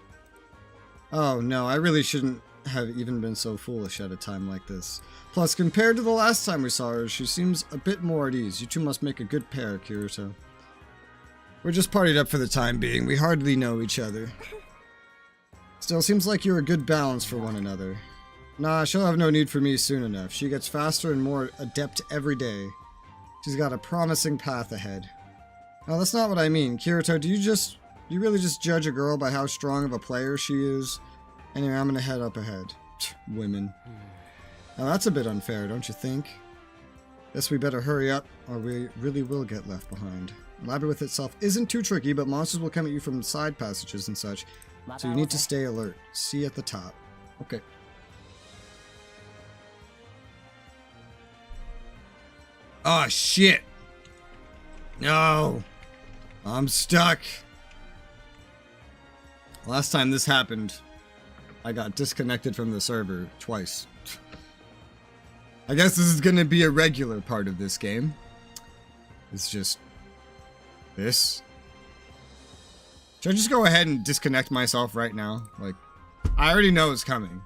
Oh, no, I really shouldn't have even been so foolish at a time like this. Plus, compared to the last time we saw her, she seems a bit more at ease. You two must make a good pair, Kirito. We're just partied up for the time being. We hardly know each other. Still, seems like you're a good balance for one another. Nah, she'll have no need for me soon enough. She gets faster and more adept every day. She's got a promising path ahead. No, that's not what I mean. Kirito, do you really just judge a girl by how strong of a player she is? Anyway, I'm gonna head up ahead. Women. Now that's a bit unfair, don't you think? Guess we better hurry up, or we really will get left behind. The labyrinth itself isn't too tricky, but monsters will come at you from side passages and such, so you need to stay alert. See you at the top. Okay. Oh, shit! No! I'm stuck! Last time this happened, I got disconnected from the server twice. I guess this is gonna be a regular part of this game. It's just... this. Should I just go ahead and disconnect myself right now? Like, I already know it's coming.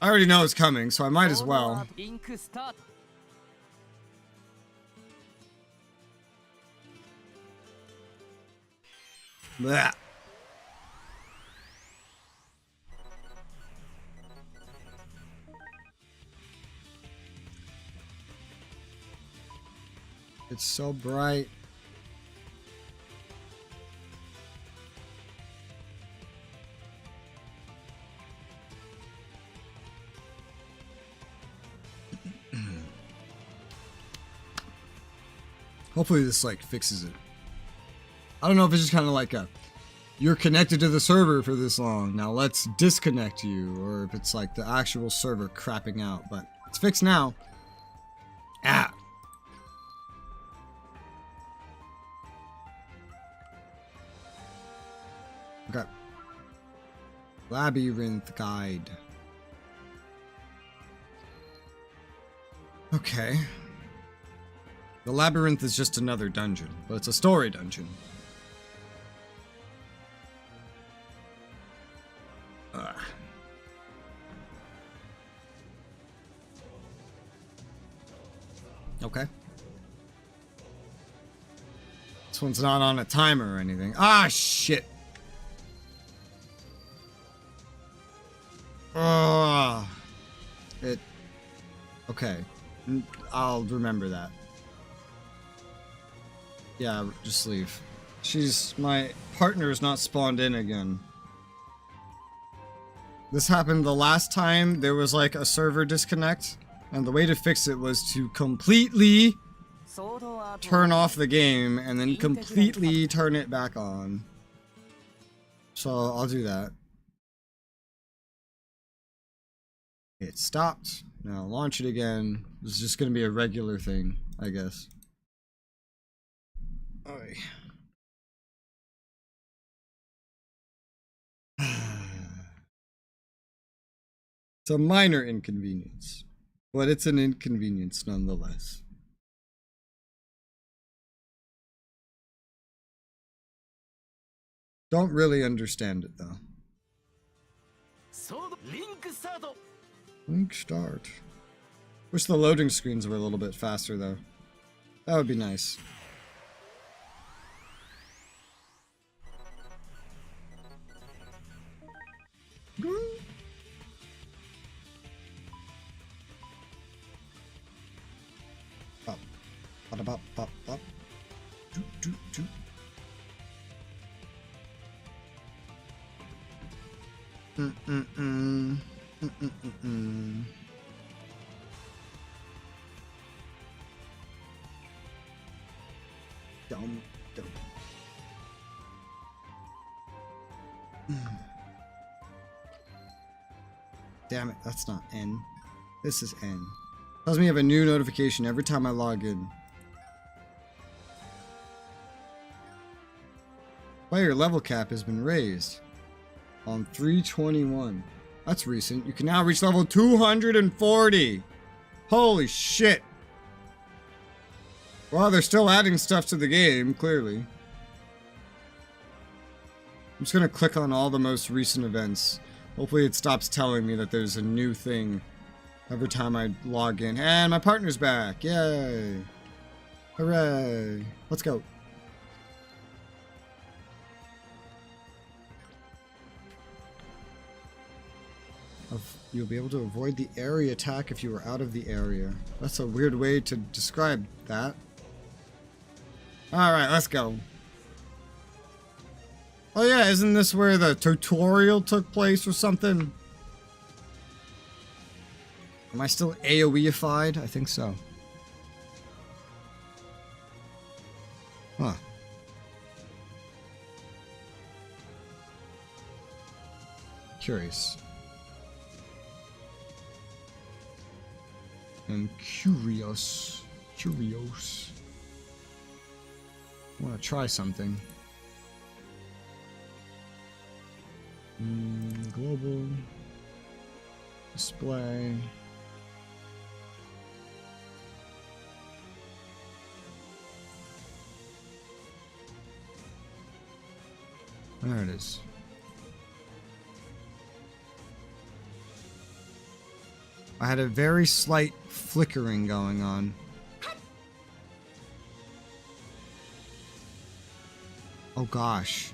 I already know it's coming, so I might as well. Blah. It's so bright. Hopefully this like fixes it. I don't know if it's just kind of like a, you're connected to the server for this long, now let's disconnect you, or if it's like the actual server crapping out, but it's fixed now. Ah. Okay. Labyrinth guide. Okay. The labyrinth is just another dungeon, but it's a story dungeon. Okay. This one's not on a timer or anything. Ah, shit. It... Okay. I'll remember that. Yeah, just leave. My partner is not spawned in again. This happened the last time there was like a server disconnect, and the way to fix it was to completely turn off the game and then completely turn it back on. So I'll do that. It stopped. Now launch it again. This is just gonna be a regular thing, I guess. Oy. It's a minor inconvenience, but it's an inconvenience nonetheless. Don't really understand it though. Link start. Wish the loading screens were a little bit faster though. That would be nice. Up. Up, up, up. Doot, doot, doot. Dumb, dumb. Damn it, that's not N. This is N. Tells me I have a new notification every time I log in. Player level cap has been raised on 321. That's recent. You can now reach level 240. Holy shit. Well, they're still adding stuff to the game, clearly. I'm just gonna click on all the most recent events. Hopefully it stops telling me that there's a new thing every time I log in. And my partner's back. Yay. Hooray. Let's go. You'll be able to avoid the area attack if you are out of the area. That's a weird way to describe that. Alright, let's go. Oh yeah, isn't this where the tutorial took place or something? Am I still AoE-ified? I think so. Huh. Curious. I'm curious. I want to try something. Global display. There it is. I had a very slight flickering going on. Oh gosh.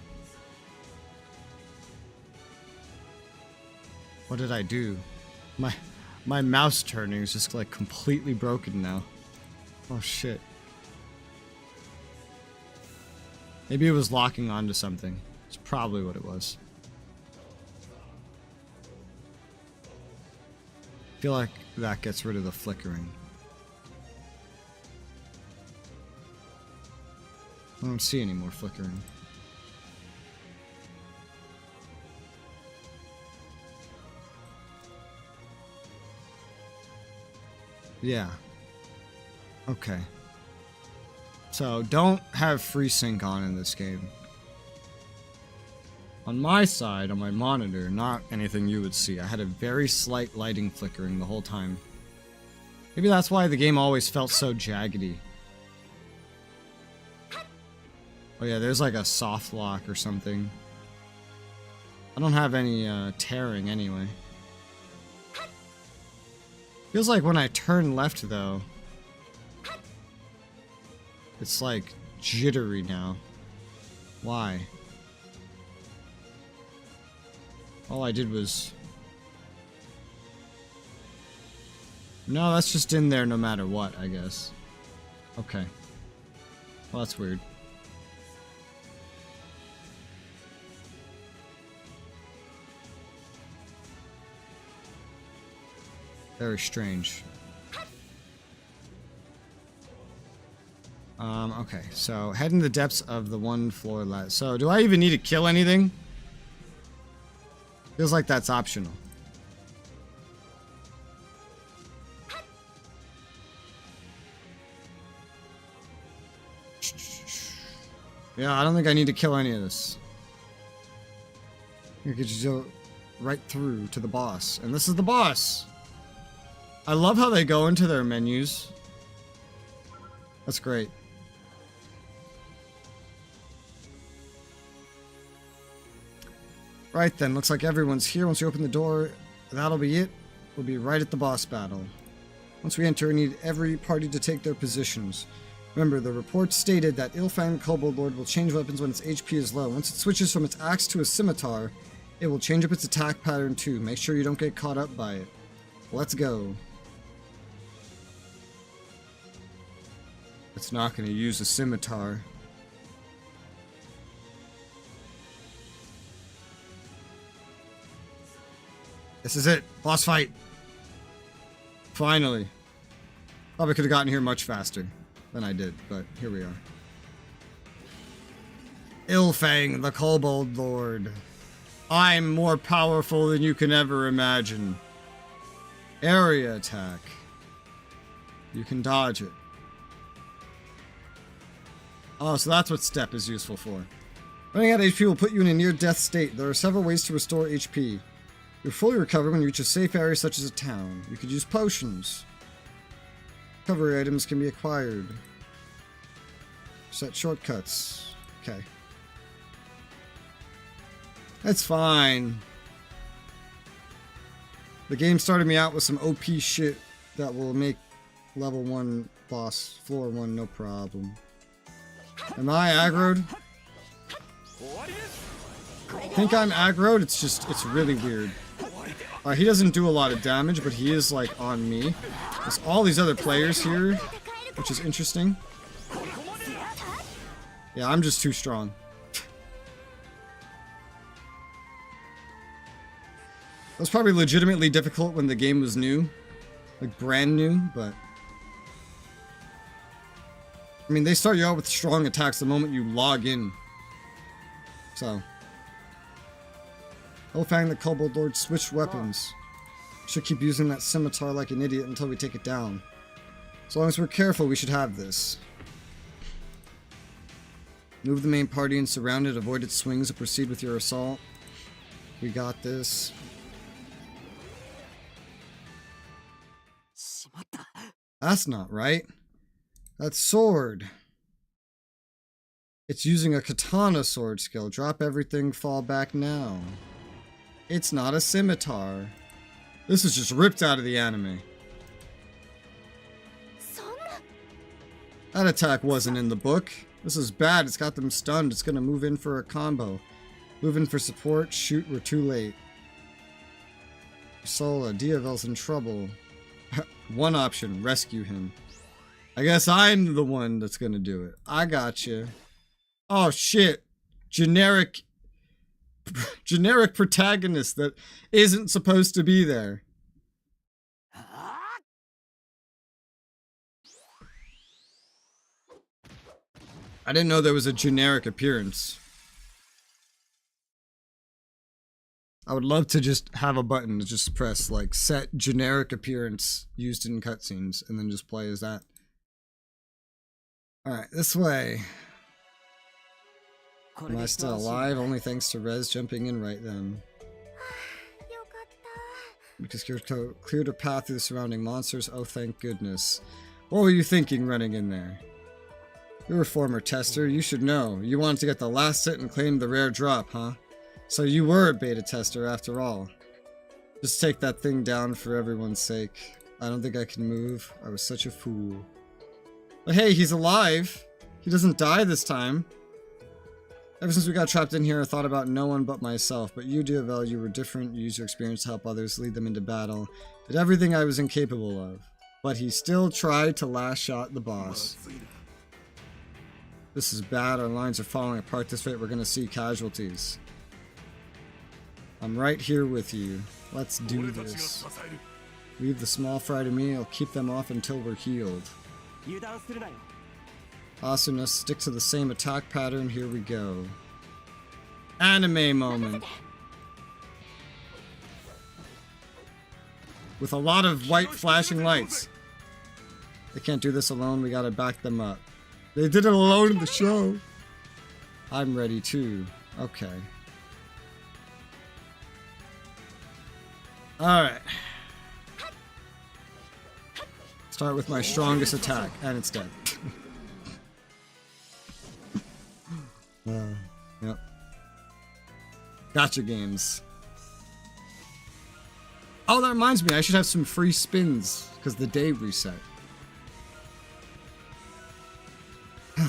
What did I do? My mouse turning is just like completely broken now. Oh shit. Maybe it was locking onto something. It's probably what it was. I feel like that gets rid of the flickering. I don't see any more flickering. Yeah. Okay. So, don't have FreeSync on in this game. On my side, on my monitor, not anything you would see. I had a very slight lighting flickering the whole time. Maybe that's why the game always felt so jaggedy. Oh yeah, there's like a soft lock or something. I don't have any tearing anyway. Feels like when I turn left though, it's like jittery now. Why? All I did was... No, that's just in there no matter what, I guess. Okay. Well, that's weird. Very strange. Okay, so head in the depths of the one floor left. So, do I even need to kill anything? Feels like that's optional. Yeah, I don't think I need to kill any of this. You could just go right through to the boss. And this is the boss! I love how they go into their menus. That's great. Right then, looks like everyone's here. Once you open the door, that'll be it. We'll be right at the boss battle. Once we enter, we need every party to take their positions. Remember, the report stated that ill-fanged Kobold Lord will change weapons when its HP is low. Once it switches from its axe to a scimitar, it will change up its attack pattern too. Make sure you don't get caught up by it. Let's go. It's not going to use a scimitar. This is it. Boss fight. Finally. Probably could have gotten here much faster than I did, but here we are. Ilfang, the Kobold Lord. I'm more powerful than you can ever imagine. Area attack. You can dodge it. Oh, so that's what step is useful for. Running out of HP will put you in a near-death state. There are several ways to restore HP. You're fully recovered when you reach a safe area such as a town. You could use potions. Recovery items can be acquired. Set shortcuts. Okay. That's fine. The game started me out with some OP shit that will make level 1 boss, floor 1, no problem. Am I aggroed? I think I'm aggroed, it's really weird. He doesn't do a lot of damage, but he is like on me. There's all these other players here, which is interesting. Yeah, I'm just too strong. It was probably legitimately difficult when the game was new. Like brand new, but... I mean, they start you out with strong attacks the moment you log in. So... Elfang the Kobold Lord switched weapons. Should keep using that scimitar like an idiot until we take it down. As long as we're careful, we should have this. Move the main party and surround it, avoid its swings, and proceed with your assault. We got this. That's not right. That's sword. It's using a katana sword skill. Drop everything, fall back now. It's not a scimitar. This is just ripped out of the anime. That attack wasn't in the book. This is bad. It's got them stunned. It's gonna move in for a combo. Move in for support. Shoot, we're too late. Resoula, Diavel's in trouble. One option, rescue him. I guess I'm the one that's gonna do it. I got you. Oh shit. Generic protagonist that isn't supposed to be there. I didn't know there was a generic appearance. I would love to just have a button to just press like set generic appearance used in cutscenes and then just play as that. Alright, this way. Am I still alive? Only thanks to Res jumping in right then. Because cleared a path through the surrounding monsters. Oh, thank goodness. What were you thinking running in there? You're a former tester. You should know. You wanted to get the last hit and claim the rare drop, huh? So you were a beta tester after all. Just take that thing down for everyone's sake. I don't think I can move. I was such a fool. But hey, he's alive. He doesn't die this time. Ever since we got trapped in here, I thought about no one but myself. But you, Diavel, you were different. You used your experience to help others, lead them into battle. Did everything I was incapable of. But he still tried to last shot the boss. This is bad. Our lines are falling apart. This rate, we're gonna see casualties. I'm right here with you. Let's do this. Leave the small fry to me. I'll keep them off until we're healed. Asuna, stick to the same attack pattern. Here we go. Anime moment. With a lot of white flashing lights. They can't do this alone. We gotta back them up. They did it alone in the show. I'm ready too. Okay. Alright. Start with my strongest attack, and it's dead. Yep. Gotcha games. Oh, that reminds me, I should have some free spins, because the day reset. I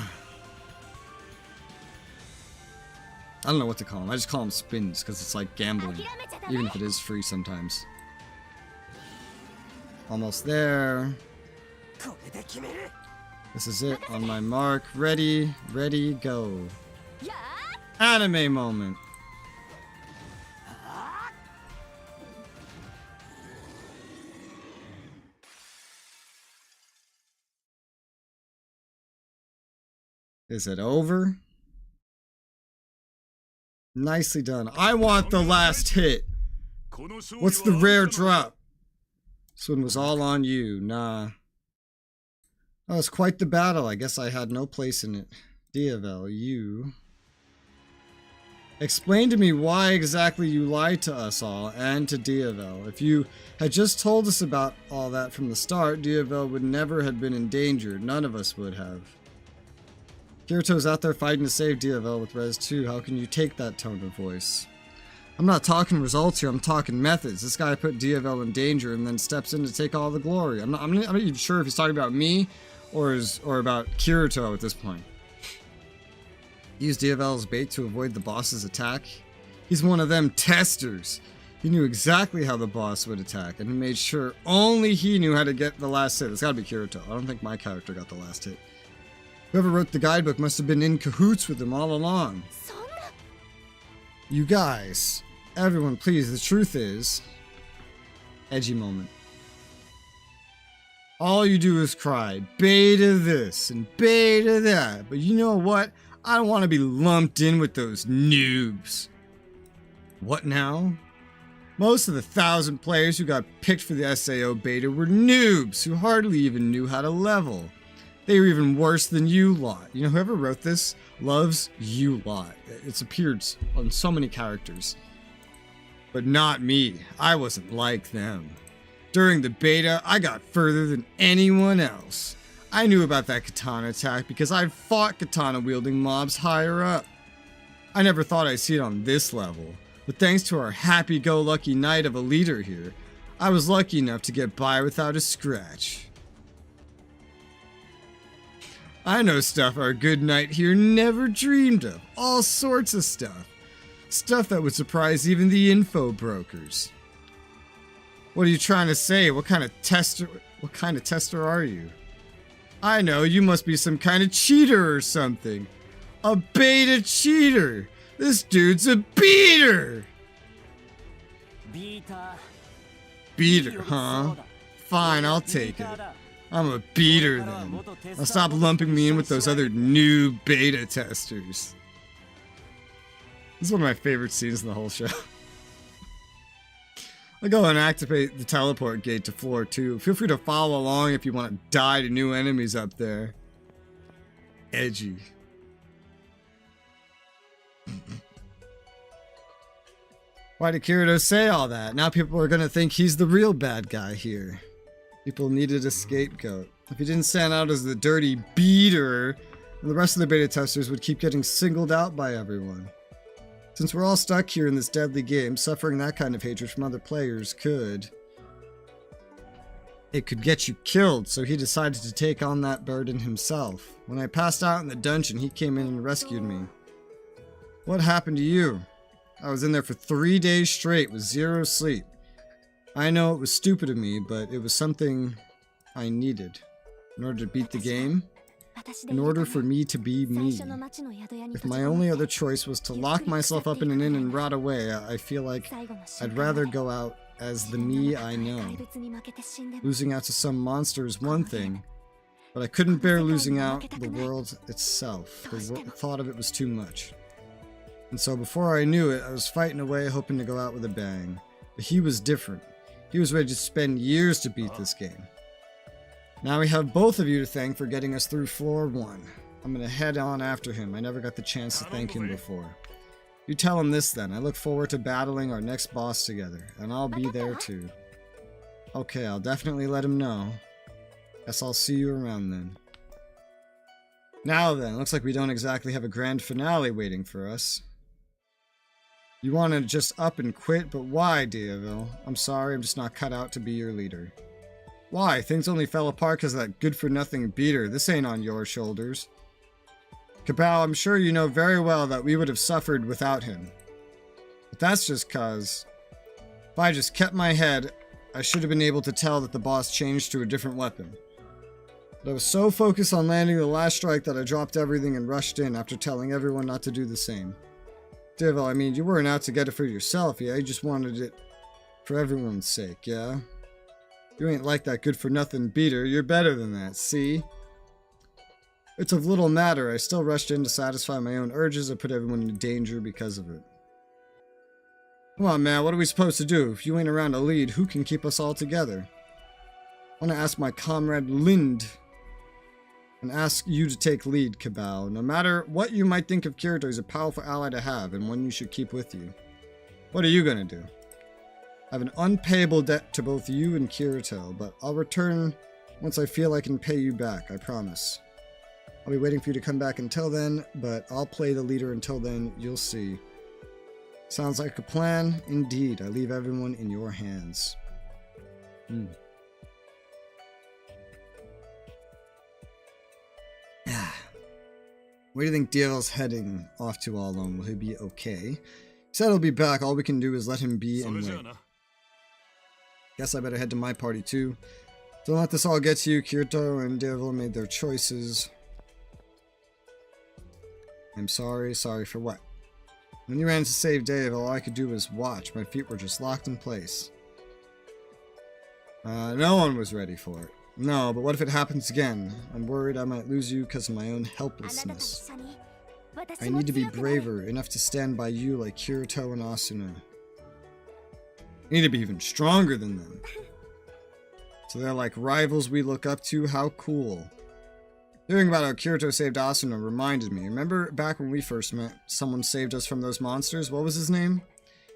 don't know what to call them. I just call them spins because it's like gambling, even if it is free sometimes. Almost there. This is it. On my mark. Ready, ready, go. Anime moment. Is it over? Nicely done. I want the last hit. What's the rare drop? This one was all on you. Nah. Oh, it's quite the battle. I guess I had no place in it. Diavel, you... Explain to me why exactly you lied to us all and to Diavel. If you had just told us about all that from the start, Diavel would never have been in danger. None of us would have. Kirito's out there fighting to save Diavel with Res 2. How can you take that tone of voice? I'm not talking results here, I'm talking methods. This guy put Diavel in danger and then steps in to take all the glory. I'm not even sure if he's talking about me or about Kirito at this point. He used Diavel's bait to avoid the boss's attack. He's one of them testers. He knew exactly how the boss would attack, and he made sure only he knew how to get the last hit. It's gotta be Kirito. I don't think my character got the last hit. Whoever wrote the guidebook must have been in cahoots with him all along. You guys, everyone please, the truth is... Edgy moment. All you do is cry, beta this and beta that, but you know what? I don't want to be lumped in with those noobs. What now? Most of the 1,000 players who got picked for the SAO beta were noobs who hardly even knew how to level. They were even worse than you lot. You know, whoever wrote this loves you lot. It's appeared on so many characters. But not me. I wasn't like them. During the beta, I got further than anyone else. I knew about that katana attack because I'd fought katana-wielding mobs higher up. I never thought I'd see it on this level, but thanks to our happy-go-lucky knight of a leader here, I was lucky enough to get by without a scratch. I know stuff our good knight here never dreamed of, all sorts of stuff. Stuff that would surprise even the info brokers. What are you trying to say? What kind of tester are you? I know, you must be some kind of cheater or something. A beta cheater! This dude's a beater! Beater, huh? Fine, I'll take it. I'm a beater then. Now stop lumping me in with those other new beta testers. This is one of my favorite scenes in the whole show. I'll go and activate the teleport gate to floor 2. Feel free to follow along if you want to die to new enemies up there. Edgy. Why did Kirito say all that? Now people are gonna think he's the real bad guy here. People needed a scapegoat. If he didn't stand out as the dirty beater, then the rest of the beta testers would keep getting singled out by everyone. Since we're all stuck here in this deadly game, suffering that kind of hatred from other players could get you killed, so he decided to take on that burden himself. When I passed out in the dungeon, he came in and rescued me. What happened to you? I was in there for 3 days straight with 0 sleep. I know it was stupid of me, but it was something I needed. In order to beat the game, in order for me to be me. If my only other choice was to lock myself up in an inn and rot away, I feel like I'd rather go out as the me I know. Losing out to some monster is one thing, but I couldn't bear losing out the world itself. The thought of it was too much. And so before I knew it, I was fighting away, hoping to go out with a bang. But he was different. He was ready to spend years to beat this game. Now we have both of you to thank for getting us through floor 1. I'm gonna head on after him. I never got the chance to thank him before. You tell him this then. I look forward to battling our next boss together, and I'll be there too. Okay, I'll definitely let him know. Guess I'll see you around then. Now then, looks like we don't exactly have a grand finale waiting for us. You want to just up and quit, but why, Diaville? I'm sorry, I'm just not cut out to be your leader. Why? Things only fell apart because of that good-for-nothing beater. This ain't on your shoulders. Cabal, I'm sure you know very well that we would have suffered without him. But that's just cause... If I just kept my head, I should have been able to tell that the boss changed to a different weapon. But I was so focused on landing the last strike that I dropped everything and rushed in after telling everyone not to do the same. Diaville, I mean, you weren't out to get it for yourself, yeah? You just wanted it for everyone's sake, yeah? You ain't like that good-for-nothing beater. You're better than that, see? It's of little matter. I still rushed in to satisfy my own urges. I put everyone in danger because of it. Come on, man. What are we supposed to do? If you ain't around to lead, who can keep us all together? I want to ask my comrade Lind. and ask you to take lead, Cabal. No matter what you might think of Kirito, he's a powerful ally to have, and one you should keep with you. What are you gonna do? I have an unpayable debt to both you and Kirito, but I'll return once I feel I can pay you back, I promise. I'll be waiting for you to come back until then, but I'll play the leader until then, you'll see. Sounds like a plan. Indeed, I leave everyone in your hands. Where do you think Dievel's heading off to all alone? Will he be okay? He said he'll be back. All we can do is let him be and wait. Guess I better head to my party too. Don't let this all get to you. Kirito and Dievel made their choices. I'm sorry. Sorry for what? When you ran to save Dave, all I could do was watch. My feet were just locked in place. No one was ready for it. No, but what if it happens again? I'm worried I might lose you because of my own helplessness. I need to be braver, enough to stand by you like Kirito and Asuna. I need to be even stronger than them. So they're like rivals we look up to? How cool. Hearing about how Kirito saved Asuna reminded me. Remember back when we first met, someone saved us from those monsters? What was his name?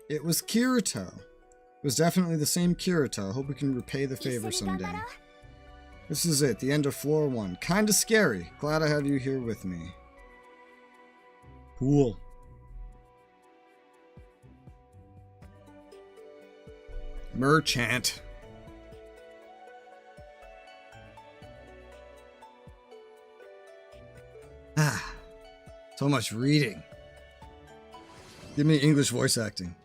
It was Kirito. It was definitely the same Kirito. I hope we can repay the favor someday. This is it, the end of floor 1. Kinda scary. Glad I have you here with me. Cool. Merchant. So much reading. Give me English voice acting.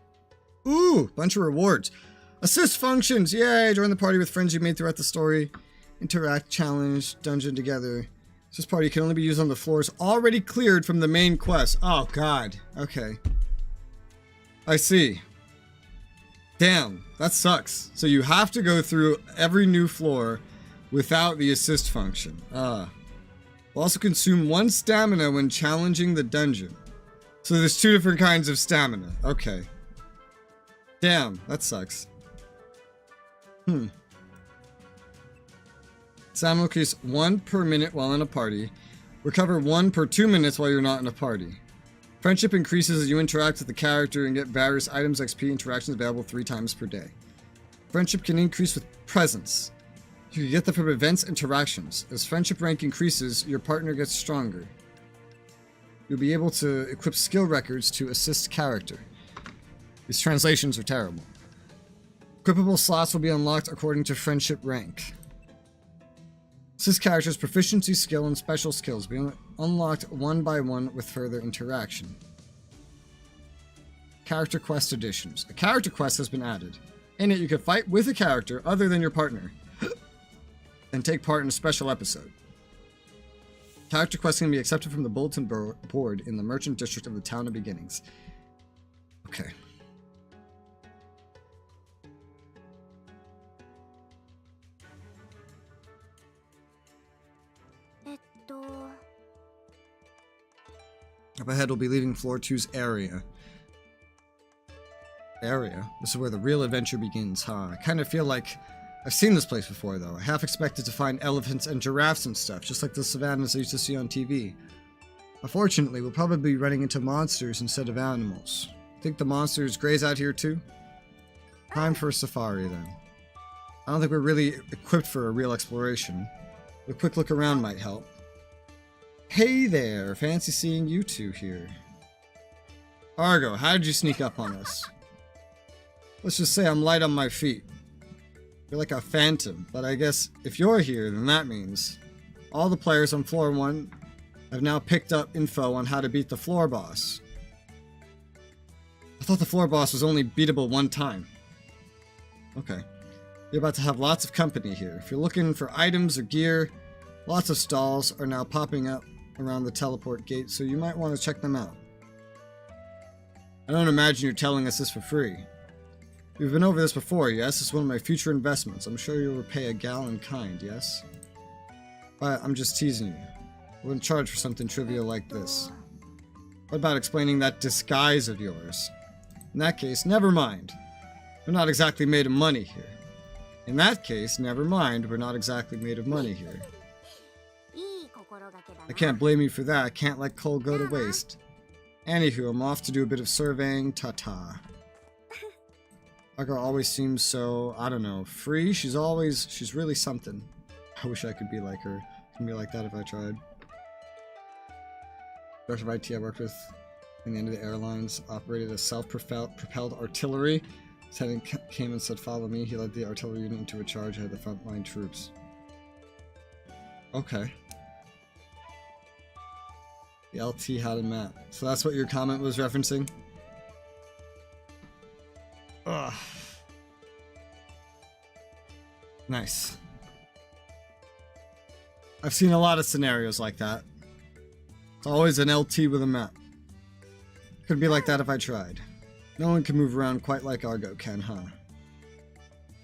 Ooh, bunch of rewards. Assist functions, yay! Join the party with friends you made throughout the story. Interact, challenge, dungeon together. This party can only be used on the floors already cleared from the main quest. Oh god, okay. I see. Damn, that sucks. So you have to go through every new floor without the assist function. Will also consume 1 stamina when challenging the dungeon. So there's 2 different kinds of stamina. Okay. Damn, that sucks. Stamina increase 1 per minute while in a party. Recover 1 per 2 minutes while you're not in a party. Friendship increases as you interact with the character and get various items, XP, interactions available 3 times per day. Friendship can increase with presence. You can get them from events, interactions. As friendship rank increases, your partner gets stronger. You'll be able to equip skill records to assist character. These translations are terrible. Equipable slots will be unlocked according to friendship rank. Assist characters' proficiency, skill, and special skills being unlocked one by one with further interaction. Character quest additions. A character quest has been added. In it, you can fight with a character other than your partner and take part in a special episode. Character quests can be accepted from the bulletin board in the merchant district of the Town of Beginnings. Okay. Up ahead, we'll be leaving floor 2's area. This is where the real adventure begins, huh? I kind of feel like I've seen this place before, though. I half expected to find elephants and giraffes and stuff, just like the savannas I used to see on TV. Unfortunately, we'll probably be running into monsters instead of animals. Think the monsters graze out here too? Time for a safari, then. I don't think we're really equipped for a real exploration. A quick look around might help. Hey there! Fancy seeing you two here. Argo, how did you sneak up on us? Let's just say I'm light on my feet. You're like a phantom, but I guess if you're here, then that means all the players on floor 1 have now picked up info on how to beat the floor boss. I thought the floor boss was only beatable 1 time. Okay. You're about to have lots of company here. If you're looking for items or gear, lots of stalls are now popping up around the teleport gate, so you might want to check them out. I don't imagine you're telling us this for free. We've been over this before, yes? It's one of my future investments. I'm sure you'll repay a gal in kind, yes? But I'm just teasing you. I wouldn't charge for something trivial like this. What about explaining that disguise of yours? In that case, never mind. We're not exactly made of money here. In that case, never mind. We're not exactly made of money here. I can't blame you for that. I can't let coal go to waste. Anywho, I'm off to do a bit of surveying. Ta-ta. That girl always seems so, I don't know, free. She's really something. I wish I could be like her. I can be like that if I tried. Director of IT I worked with in the end of the airlines operated a self-propelled artillery. His lieutenant came and said, "Follow me." He led the artillery unit into a charge ahead of the frontline troops. Okay. The LT had a map. So that's what your comment was referencing? Ugh. Nice. I've seen a lot of scenarios like that. It's always an LT with a map. Could be like that if I tried. No one can move around quite like Argo can, huh?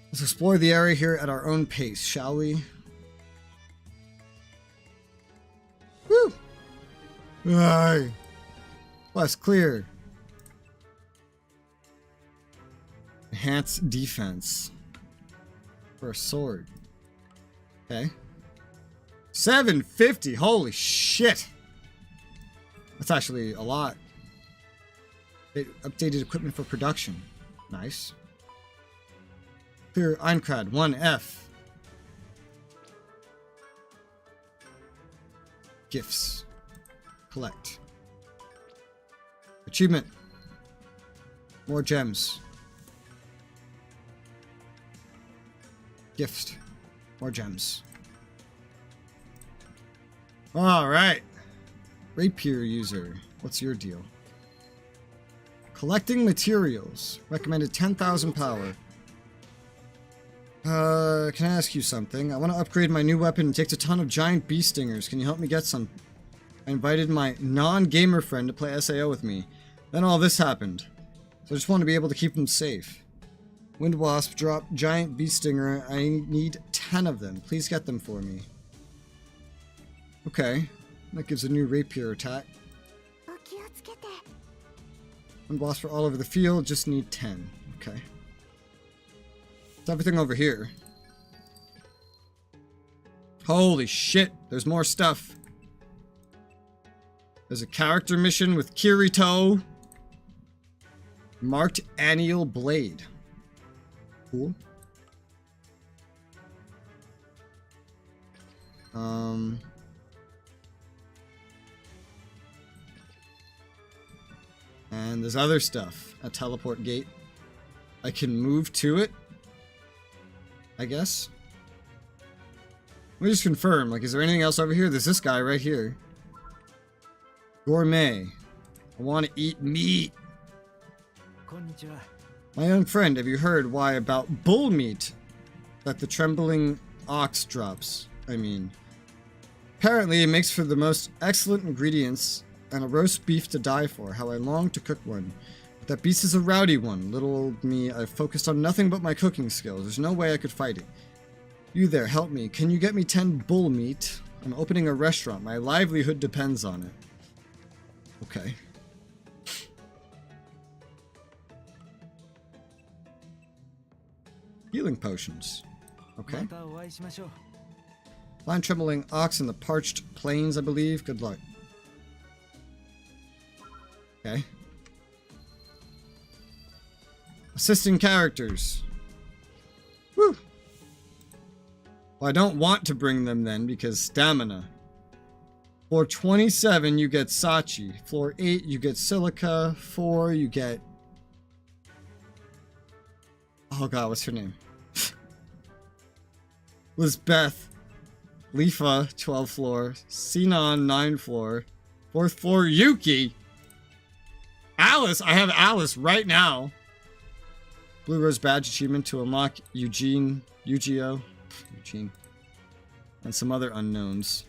Let's explore the area here at our own pace, shall we? Woo! Aye. Plus clear. Enhance defense. For a sword. Okay. 750! Holy shit! That's actually a lot. It updated equipment for production. Nice. Clear Eincrad 1F. Gifts. Collect. Achievement. More gems. Gift. More gems. Alright. Rapier user. What's your deal? Collecting materials. Recommended 10,000 power. Can I ask you something? I want to upgrade my new weapon. It takes a ton of giant bee stingers. Can you help me get some? I invited my non-gamer friend to play SAO with me. Then all this happened. So I just want to be able to keep them safe. Wind Wasp dropped giant bee stinger. I need 10 of them. Please get them for me. Okay. That gives a new rapier attack. Wind Wasps are all over the field. Just need 10. Okay. It's everything over here. Holy shit. There's more stuff. There's a character mission with Kirito. Marked Annual Blade. Cool. And there's other stuff. A teleport gate. I can move to it, I guess. Let me just confirm. Like, is there anything else over here? There's this guy right here. Gourmet. I want to eat meat. My young friend, have you heard why about bull meat that the trembling ox drops? I mean, apparently it makes for the most excellent ingredients and a roast beef to die for. How I long to cook one. But that beast is a rowdy one. Little old me, I've focused on nothing but my cooking skills. There's no way I could fight it. You there, help me. Can you get me 10 bull meat? I'm opening a restaurant. My livelihood depends on it. Okay. Healing potions. Okay. Blind trembling ox in the parched plains, I believe. Good luck. Okay. Assisting characters. Woo! Well, I don't want to bring them then because stamina. Floor 27, you get Sachi. Floor 8, you get Silica. 4, you get... Oh god, what's her name? Lizbeth. Lifa, 12th floor. Sinon, 9th floor. 4th floor, Yuki. Alice, I have Alice right now. Blue Rose Badge achievement to unlock Eugene, Eugeo, Eugene, and some other unknowns.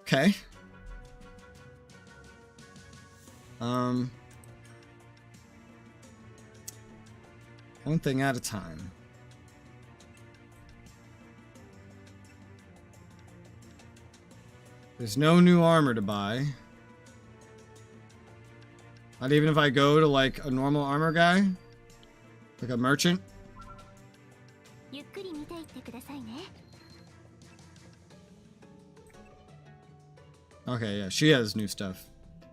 Okay. One thing at a time. There's no new armor to buy. Not even if I go to like a normal armor guy? Like a merchant? ゆっくり見ていってくださいね。 Okay, yeah, she has new stuff.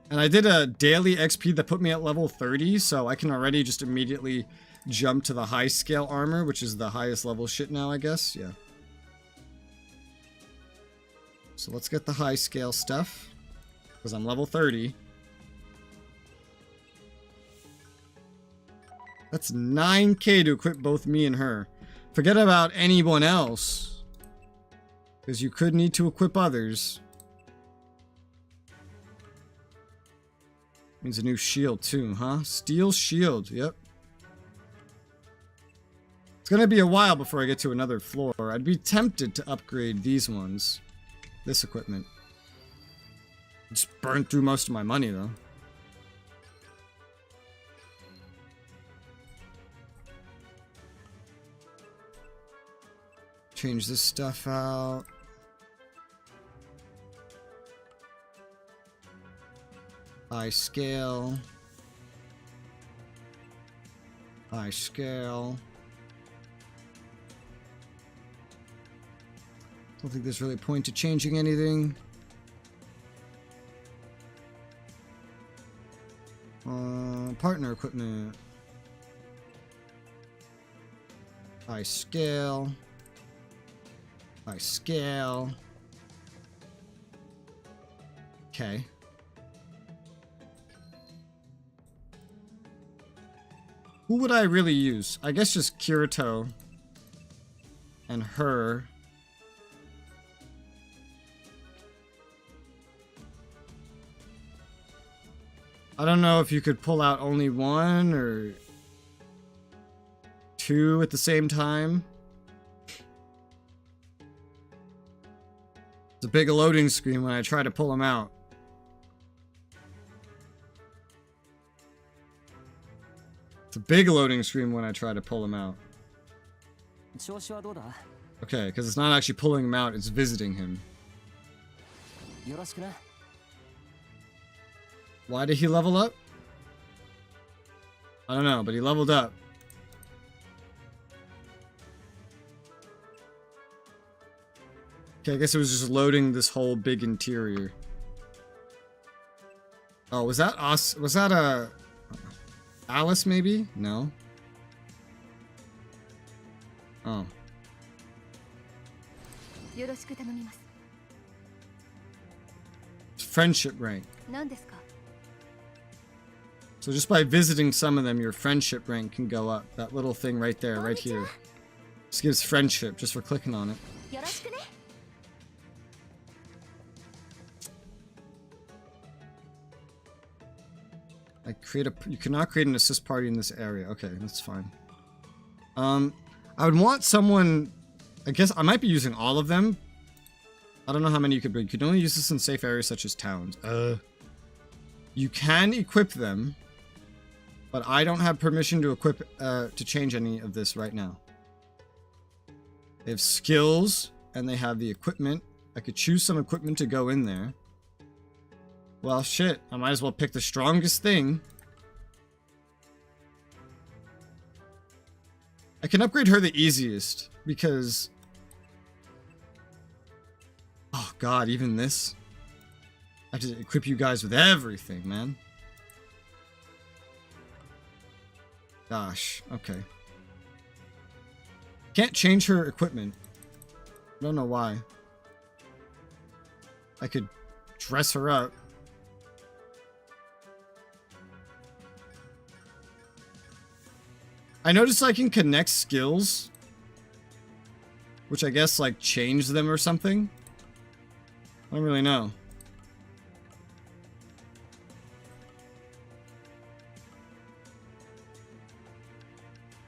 And I did a daily XP that put me at level 30, so I can already just immediately jump to the high scale armor, which is the highest level shit now, I guess. Yeah. So let's get the high scale stuff, because I'm level 30. That's 9k to equip both me and her. Forget about anyone else, because you could need to equip others. Means a new shield too, huh? Steel shield, yep. It's gonna be a while before I get to another floor. I'd be tempted to upgrade these ones. This equipment. Just burned through most of my money though. Change this stuff out. High scale. High scale. Don't think there's really a point to changing anything. Partner equipment. High scale. High scale. Okay. Who would I really use? I guess just Kirito and her. I don't know if you could pull out only one or two at the same time. It's a big loading screen when I try to pull them out. It's a big loading screen when I try to pull them out. Okay, because it's not actually pulling him out, it's visiting him. Why did he level up? I don't know, but he leveled up. Okay, I guess it was just loading this whole big interior. Oh, was that us? Was that a Alice maybe? No. Oh. It's friendship rank. So just by visiting some of them, your friendship rank can go up. That little thing right there, right here. Just gives friendship just for clicking on it. You cannot create an assist party in this area. Okay, that's fine. I would want someone, I guess I might be using all of them. I don't know how many you could bring. You could only use this in safe areas such as towns. You can equip them, but I don't have permission to equip, to change any of this right now. They have skills, and they have the equipment. I could choose some equipment to go in there. Well, shit, I might as well pick the strongest thing. I can upgrade her the easiest, because... Oh god, even this? I have to equip you guys with everything, man. Gosh, okay. Can't change her equipment. I don't know why. I could dress her up. I noticed I can connect skills, which I guess like change them or something. I don't really know.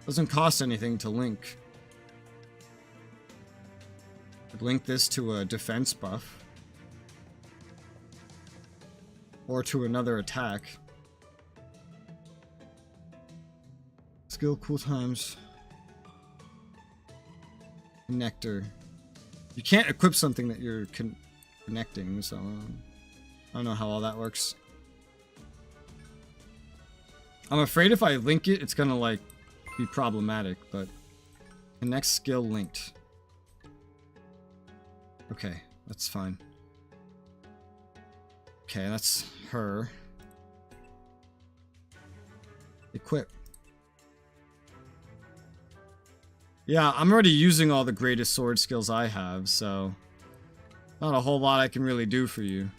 Doesn't cost anything to link. I'd link this to a defense buff. Or to another attack. Skill cooltimes. Connector. You can't equip something that you're connecting, so I don't know how all that works. I'm afraid if I link it, it's gonna like be problematic, but Connect skill linked. Okay, that's fine. Okay, that's her. Equip. Yeah, I'm already using all the greatest sword skills I have, so not a whole lot I can really do for you.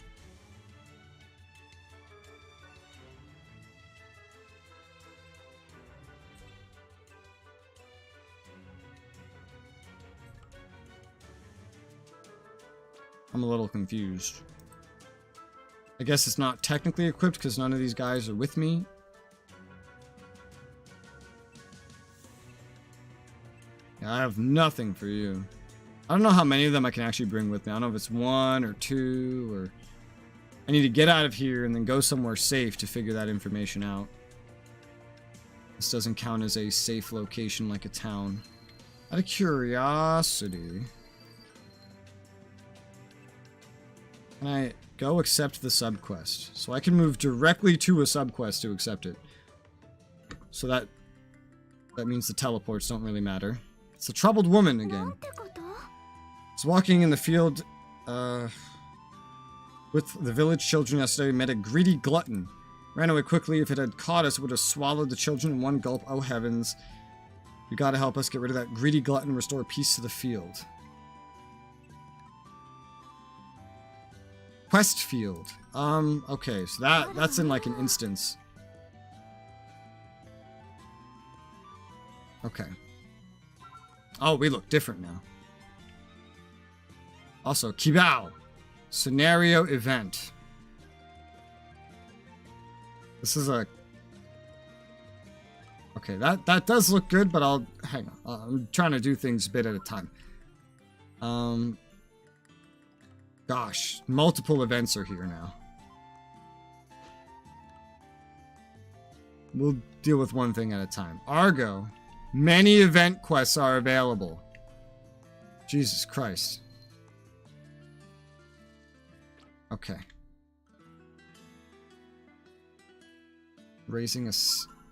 I'm a little confused. I guess it's not technically equipped because none of these guys are with me. Yeah, I have nothing for you. I don't know how many of them I can actually bring with me. I don't know if it's 1 or 2 or... I need to get out of here and then go somewhere safe to figure that information out. This doesn't count as a safe location like a town. Out of curiosity... Can I go accept the subquest? So I can move directly to a subquest to accept it. So that means the teleports don't really matter. It's a troubled woman again. I was walking in the field with the village children yesterday. Met a greedy glutton. Ran away quickly. If it had caught us, it would have swallowed the children in one gulp. Oh heavens. You gotta help us get rid of that greedy glutton. Restore peace to the field. Quest field. Okay, so that's in like an instance. Okay. Oh, we look different now. Also, Kibao. Scenario event. This is a... Okay, that does look good, but I'll... Hang on. I'm trying to do things a bit at a time. Gosh, multiple events are here now. We'll deal with one thing at a time. Argo. Many event quests are available. Jesus Christ. Okay. Raising a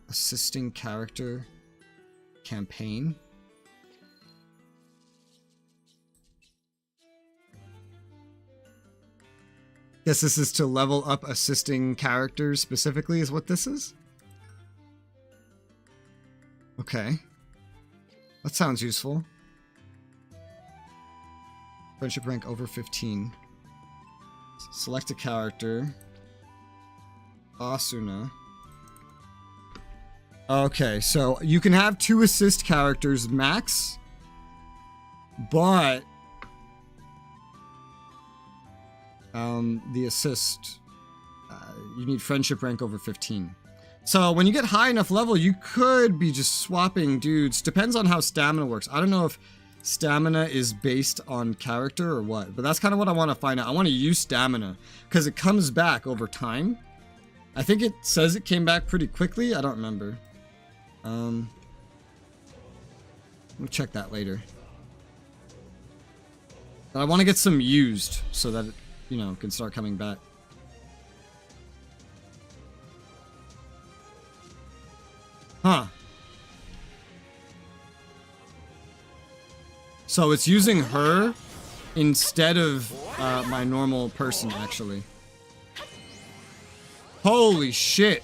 assisting character campaign. Guess this is to level up assisting characters specifically is what this is? Okay. That sounds useful. Friendship rank over 15. Select a character. Asuna. Okay, so you can have 2 assist characters max, but the assist, you need friendship rank over 15. So when you get high enough level, you could be just swapping dudes. Depends on how stamina works. I don't know if stamina is based on character or what, but that's kind of what I want to find out. I want to use stamina because it comes back over time. I think it says it came back pretty quickly. I don't remember. We'll check that later. But I want to get some used so that it, you know, can start coming back. Huh. So it's using her instead of my normal person, actually. Holy shit.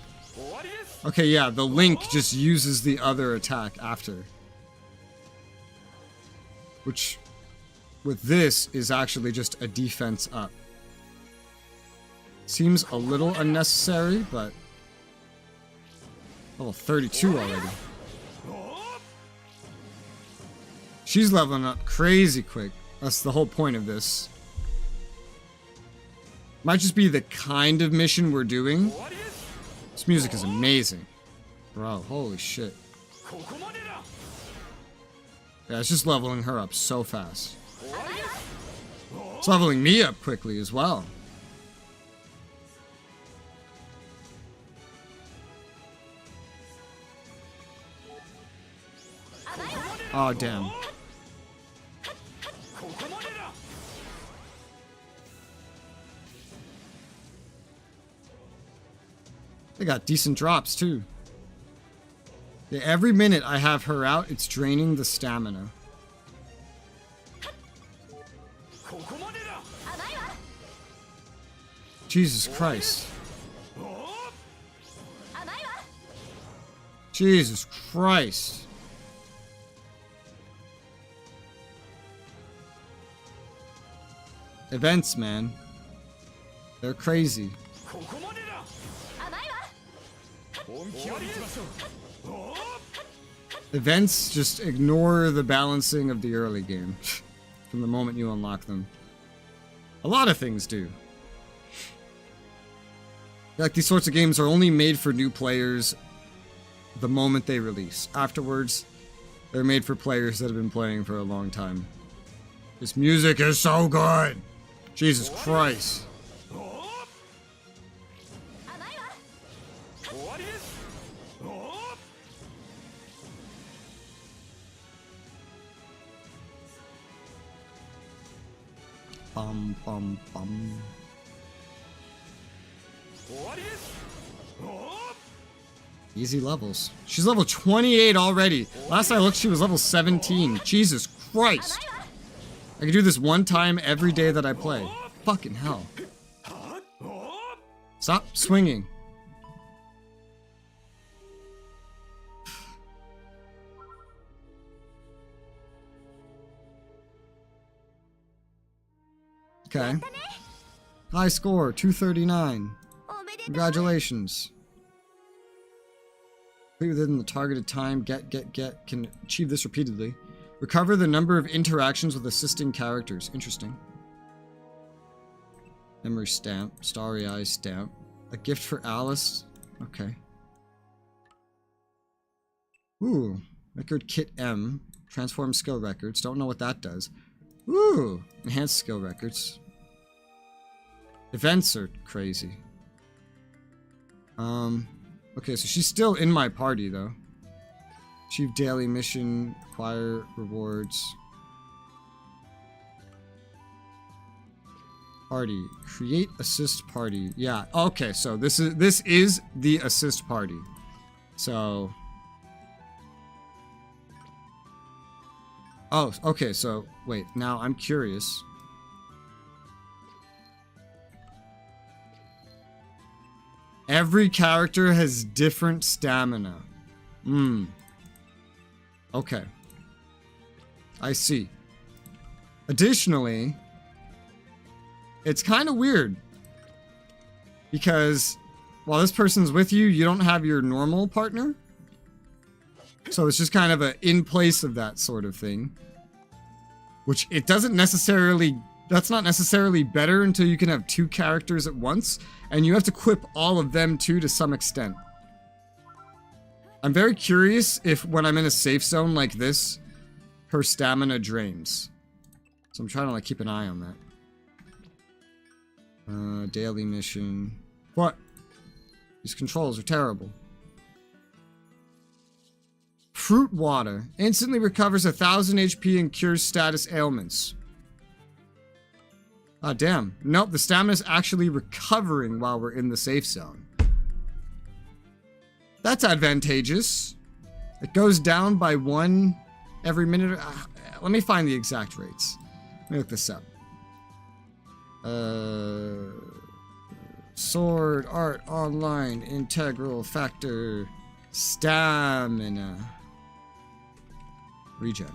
Okay, yeah, the link just uses the other attack after. Which, with this, is actually just a defense up. Seems a little unnecessary, but... Level 32 already. She's leveling up crazy quick. That's the whole point of this. Might just be the kind of mission we're doing. This music is amazing. Bro, holy shit. Yeah, it's just leveling her up so fast. It's leveling me up quickly as well. Oh, damn. They got decent drops, too. Yeah, every minute I have her out, it's draining the stamina. Jesus Christ. Jesus Christ. Events, man. They're crazy. Events just ignore the balancing of the early game from the moment you unlock them. A lot of things do. Like, these sorts of games are only made for new players the moment they release. Afterwards, they're made for players that have been playing for a long time. This music is so good! Jesus Christ. Bum, bum, bum. Easy levels. She's level 28 already. Last I looked, she was level 17. Jesus Christ. I can do this one time every day that I play. Fucking hell. Stop swinging. Okay. High score, 239. Congratulations. Complete within the targeted time. Get. Can achieve this repeatedly. Recover the number of interactions with assisting characters. Interesting. Memory stamp. Starry Eyes stamp. A gift for Alice. Okay. Ooh. Record Kit M. Transform skill records. Don't know what that does. Ooh. Enhanced skill records. Events are crazy. Okay, so she's still in my party, though. Achieve daily mission, acquire rewards. Party. Create assist party. Yeah, okay, so this is the assist party. So... Oh, okay, so, wait, now I'm curious. Every character has different stamina. Okay. I see. Additionally, it's kind of weird. Because while this person's with you, you don't have your normal partner. So it's just kind of a in place of that sort of thing. Which it doesn't necessarily... That's not necessarily better until you can have two characters at once. And you have to equip all of them too to some extent. I'm very curious if when I'm in a safe zone like this, her stamina drains. So I'm trying to like keep an eye on that. Daily mission. What? These controls are terrible. Fruit water. Instantly recovers 1000 HP and cures status ailments. Ah, damn. Nope, the stamina's actually recovering while we're in the safe zone. That's advantageous. It goes down by 1 every minute. Let me find the exact rates. Let me look this up. Sword Art Online Integral Factor Stamina Regen.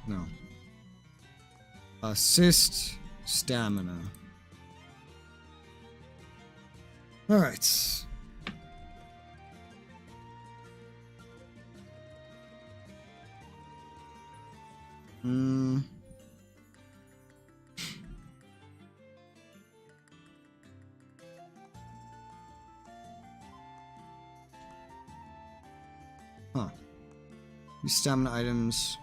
No. Assist stamina. Alright. Huh. Use stamina items.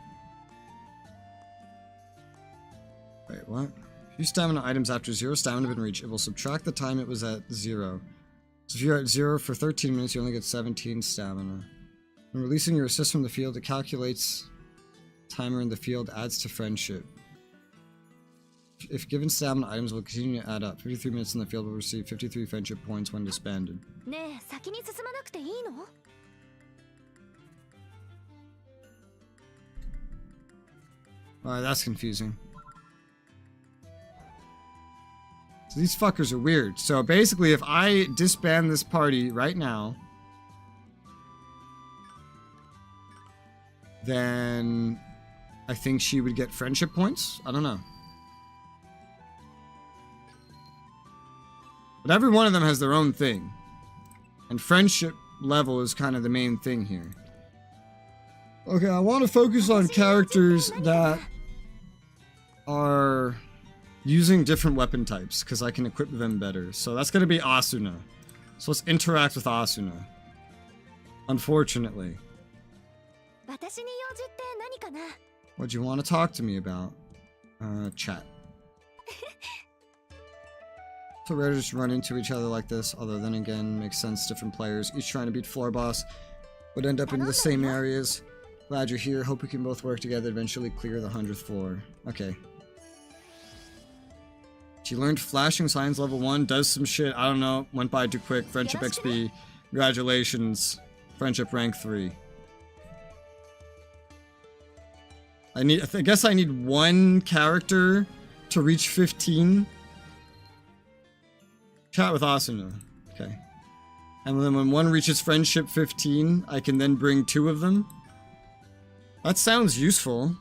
Wait, what? Use stamina items after 0 stamina has been reached. It will subtract the time it was at 0. So if you're at 0 for 13 minutes, you only get 17 stamina. When releasing your assist from the field, it calculates timer in the field, adds to friendship. If given stamina, items will continue to add up. 53 minutes in the field will receive 53 friendship points when disbanded. ねえ、先に進まなくていいの? Alright, that's confusing. So these fuckers are weird. So basically, if I disband this party right now, then I think she would get friendship points? I don't know. But every one of them has their own thing. And friendship level is kind of the main thing here. Okay, I want to focus on characters that are using different weapon types, because I can equip them better. So that's going to be Asuna. So let's interact with Asuna. Unfortunately. What do you want to talk to me about? Chat. So rare to just run into each other like this, although then again, makes sense, different players, each trying to beat floor boss, would end up in the same areas. Glad you're here, hope we can both work together, eventually clear the 100th floor. Okay. She learned flashing signs level 1, does some shit, I don't know, went by too quick, friendship XP, congratulations, friendship rank 3. I guess I need one character to reach 15. Chat with Asuna. Okay. And then when one reaches friendship 15, I can then bring 2 of them. That sounds useful.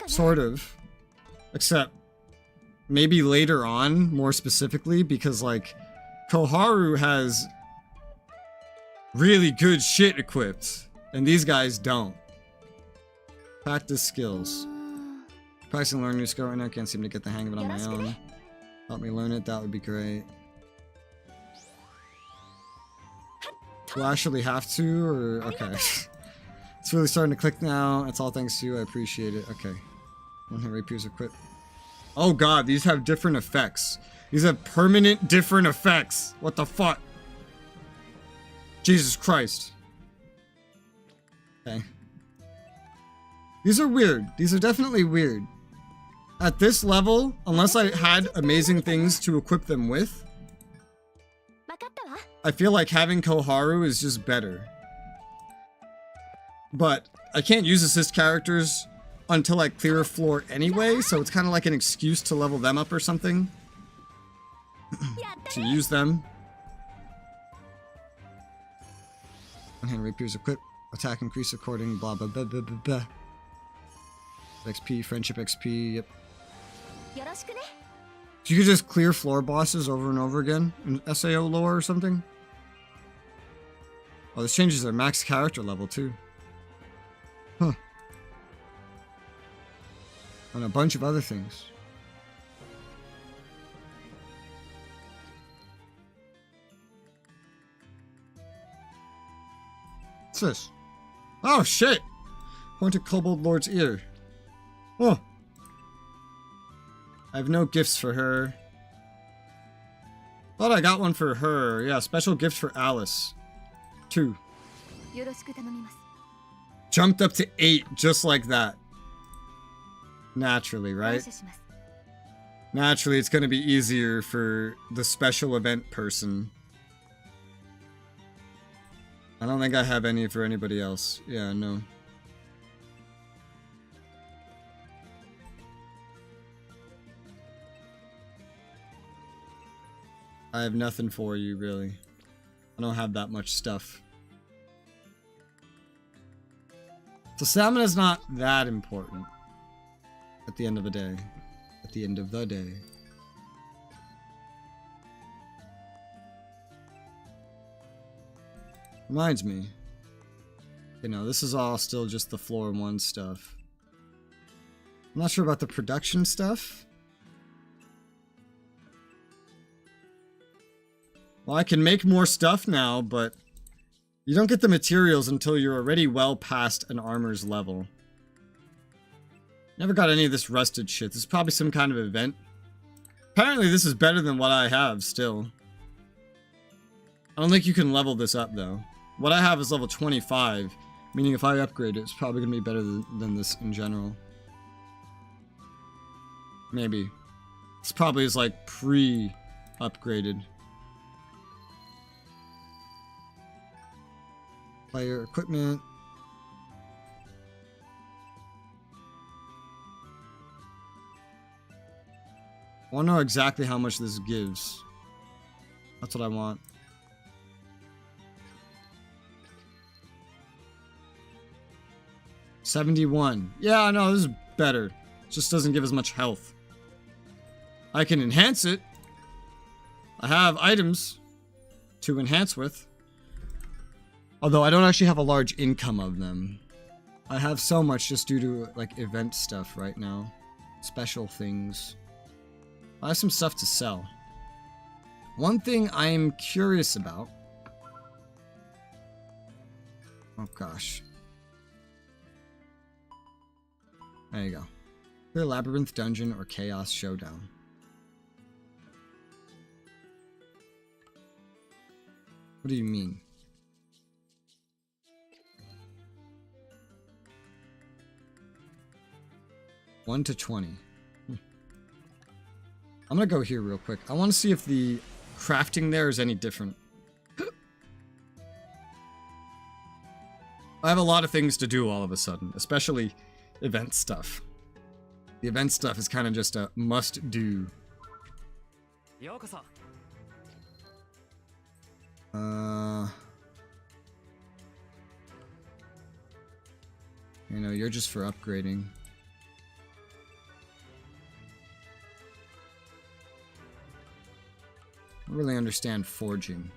Sort of. Except, maybe later on, more specifically, because, like, Koharu has really good shit equipped, and these guys don't. Practice skills. Practicing learning new skill right now, can't seem to get the hang of it on my own. Help me learn it, that would be great. Do I actually have to, or... okay. It's really starting to click now. It's all thanks to you, I appreciate it. Okay. One hit rapiers equipped. Oh god, these have different effects. These have permanent different effects. What the fuck? Jesus Christ. Okay. These are weird. These are definitely weird. At this level, unless I had amazing things to equip them with, I feel like having Koharu is just better. But I can't use assist characters until I clear a floor anyway, so it's kind of like an excuse to level them up or something. To use them. One-hand rapiers equipped. Attack increase according blah blah blah blah blah blah. XP, friendship XP, yep. So you could just clear floor bosses over and over again in SAO lore or something? Oh, this changes their max character level too. Huh. And a bunch of other things. What's this? Oh shit! Point to Kobold Lord's ear. Oh. I have no gifts for her. Thought I got one for her. Yeah, special gift for Alice. 2. Jumped up to 8 just like that. Naturally, right? Naturally, it's going to be easier for the special event person. I don't think I have any for anybody else. Yeah, no. I have nothing for you, really. I don't have that much stuff. So stamina's not that important. At the end of the day. At the end of the day. Reminds me. You know, this is all still just the floor 1 stuff. I'm not sure about the production stuff. Well, I can make more stuff now, but you don't get the materials until you're already well past an armor's level. Never got any of this rusted shit. This is probably some kind of event. Apparently this is better than what I have still. I don't think you can level this up though. What I have is level 25, meaning if I upgrade it, it's probably going to be better than this in general. Maybe. This probably is like pre-upgraded. Player equipment. I want to know exactly how much this gives. That's what I want. $71. Yeah, no, this is better. It just doesn't give as much health. I can enhance it. I have items to enhance with. Although I don't actually have a large income of them. I have so much just due to like event stuff right now. Special things. I have some stuff to sell. One thing I'm curious about. Oh gosh. There you go. Clear Labyrinth Dungeon or Chaos Showdown. What do you mean? One to 20. I'm gonna go here real quick. I want to see if the crafting there is any different. I have a lot of things to do all of a sudden, especially event stuff. The event stuff is kind of just a must-do. You know, you're just for upgrading. I don't really understand forging.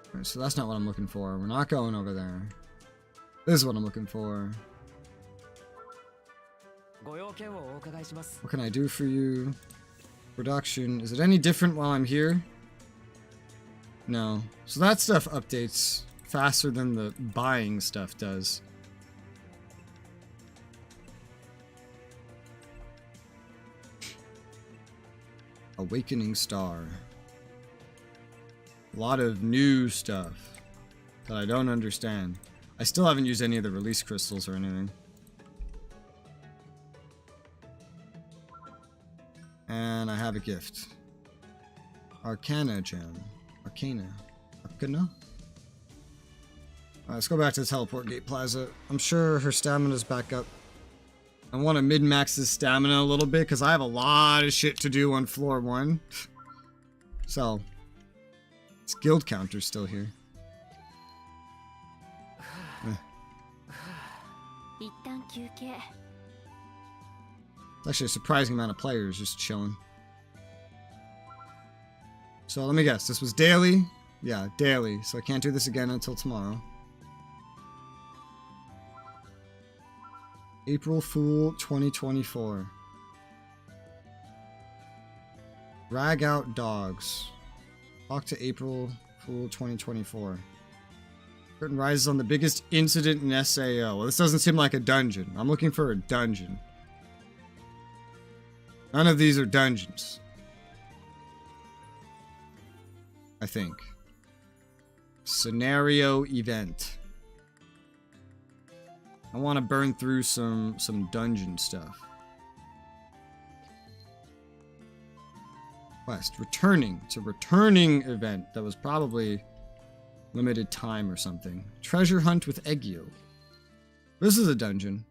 Alright, so that's not what I'm looking for. We're not going over there. This is what I'm looking for. What can I do for you? Production. Is it any different while I'm here? No. So that stuff updates faster than the buying stuff does. Awakening Star. A lot of new stuff that I don't understand. I still haven't used any of the release crystals or anything. And I have a gift. Arcana gem. Arcana. Alright, let's go back to the Teleport Gate Plaza. I'm sure her stamina's back up. I want to min-max his stamina a little bit because I have a lot of shit to do on floor 1. So, his guild counter's still here. It's actually a surprising amount of players just chilling. So let me guess, this was daily? Yeah, daily. So I can't do this again until tomorrow. April Fool 2024. Drag out dogs. Talk to April Fool 2024. Curtain rises on the biggest incident in SAO. Well, this doesn't seem like a dungeon. I'm looking for a dungeon. None of these are dungeons. I think. Scenario event. I want to burn through some dungeon stuff. Quest. Returning. It's a returning event that was probably limited time or something. Treasure hunt with Eggio. This is a dungeon.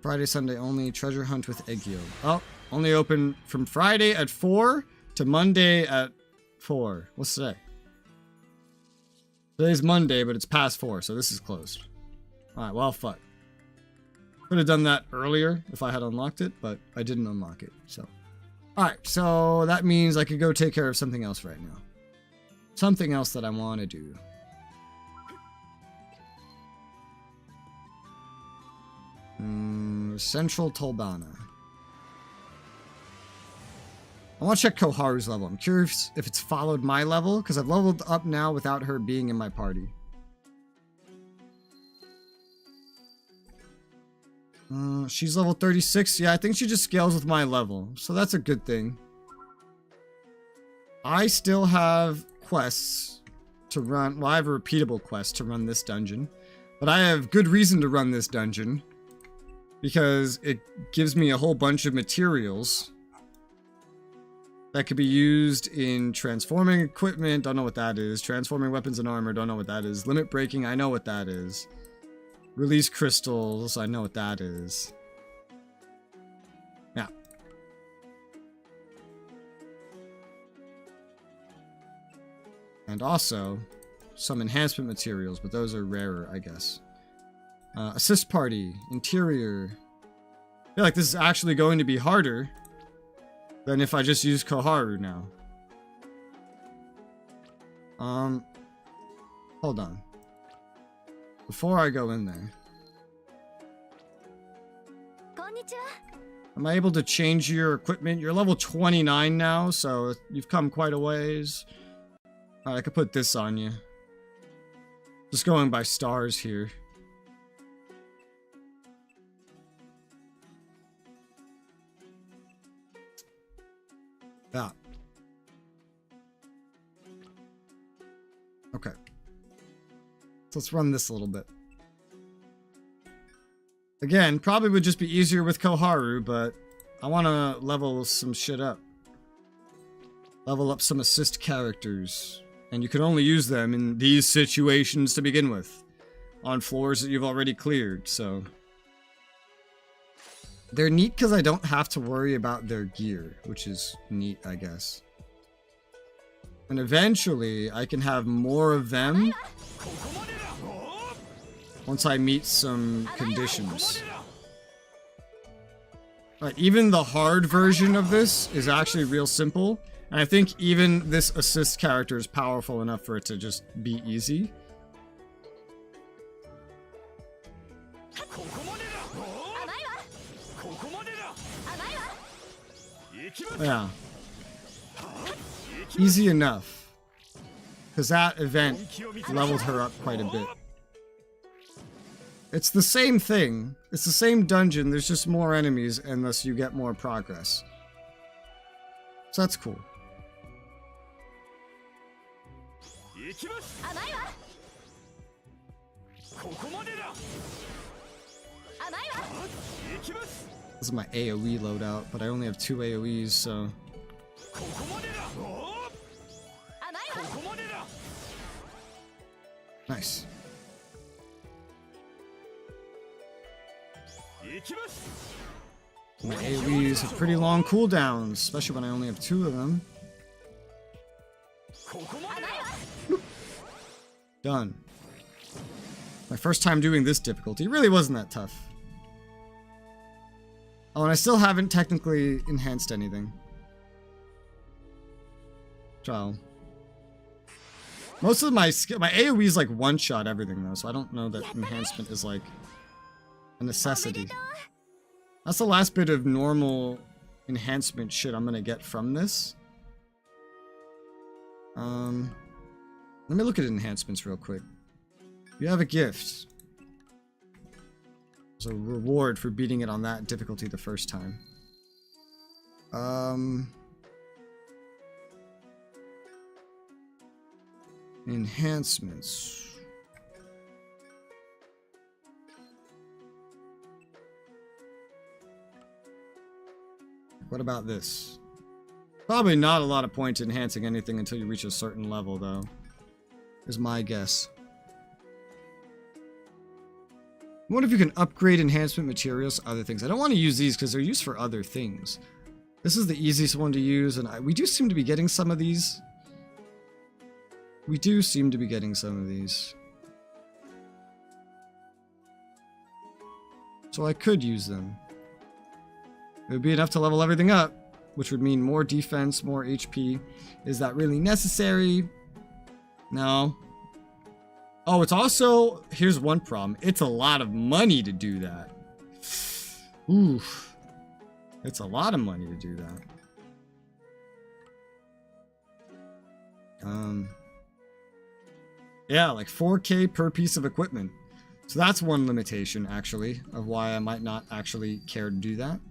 Friday, Sunday only. Treasure hunt with Eggio. Oh, only open from Friday at 4 to Monday at 4. What's today? Today's Monday, but it's past 4, so this is closed. Alright, well, fuck. Could have done that earlier if I had unlocked it, but I didn't unlock it, so. Alright, so that means I could go take care of something else right now. Something else that I want to do. Central Tolbana. I want to check Koharu's level. I'm curious if it's followed my level, because I've leveled up now without her being in my party. She's level 36. Yeah, I think she just scales with my level, so that's a good thing. I still have quests to run. Well, I have a repeatable quest to run this dungeon, but I have good reason to run this dungeon. because it gives me a whole bunch of materials that could be used in transforming equipment. Don't know what that is. Transforming weapons and armor. Don't know what that is. Limit breaking. I know what that is. Release crystals. I know what that is. Yeah. And also some enhancement materials, but those are rarer, I guess. Assist party. Interior. I feel like this is actually going to be harder than if I just use Koharu now. Hold on. Before I go in there, am I able to change your equipment? You're level 29 now, so you've come quite a ways. Alright, I could put this on you. Just going by stars here. Yeah. Okay. So let's run this a little bit. Again, probably would just be easier with Koharu, but I want to level some shit up. Level up some assist characters. And you can only use them in these situations to begin with. On floors that you've already cleared, so... They're neat because I don't have to worry about their gear, which is neat, I guess. And eventually, I can have more of them once I meet some conditions. Right, even the hard version of this is actually real simple, and I think even this assist character is powerful enough for it to just be easy. Yeah. Easy enough. Because that event leveled her up quite a bit. It's the same thing. It's the same dungeon. There's just more enemies and thus you get more progress. So that's cool. This is my AoE loadout, but I only have 2 AoEs, so... Nice. My AoEs have pretty long cooldowns, especially when I only have 2 of them. Done. My first time doing this difficulty. It really wasn't that tough. Oh, and I still haven't technically enhanced anything. Trial. Most of my AoE is like one-shot everything though, so I don't know that enhancement is like a necessity. That's the last bit of normal enhancement shit I'm gonna get from this. Let me look at enhancements real quick. You have a gift. There's a reward for beating it on that difficulty the first time. Enhancements. What about this? Probably not a lot of point enhancing anything until you reach a certain level, though. Is my guess. I wonder if you can upgrade enhancement materials to other things. I don't want to use these because they're used for other things. This is the easiest one to use, and we do seem to be getting some of these. We do seem to be getting some of these. So I could use them. It would be enough to level everything up, which would mean more defense, more HP. Is that really necessary? No. Oh, it's also... Here's one problem. It's a lot of money to do that. Oof. It's a lot of money to do that. Yeah, like 4K per piece of equipment. So that's one limitation, actually, of why I might not actually care to do that.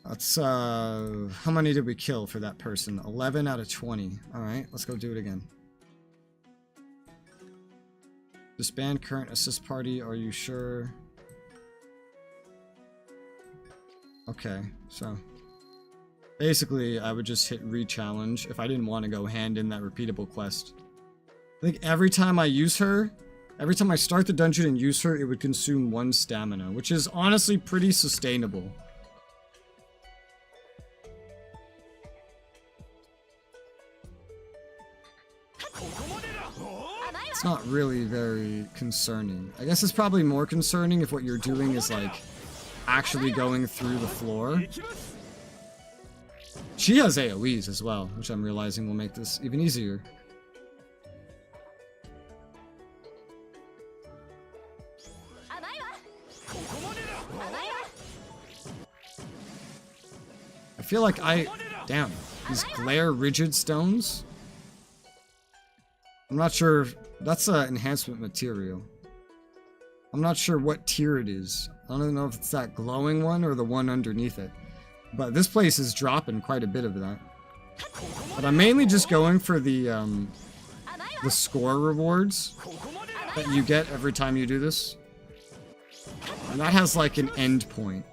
Let's, how many did we kill for that person? 11 out of 20. Alright, let's go do it again. Disband current assist party, are you sure? Okay, so basically I would just hit re-challenge if I didn't want to go hand in that repeatable quest. I think every time I use her, every time I start the dungeon and use her, it would consume 1 stamina, which is honestly pretty sustainable. It's not really very concerning. I guess it's probably more concerning if what you're doing is like actually going through the floor. She has AoEs as well, which I'm realizing will make this even easier. I feel like damn, these glare rigid stones? I'm not sure, that's an enhancement material. I'm not sure what tier it is. I don't even know if it's that glowing one or the one underneath it. But this place is dropping quite a bit of that. But I'm mainly just going for the score rewards that you get every time you do this. And that has like an end point.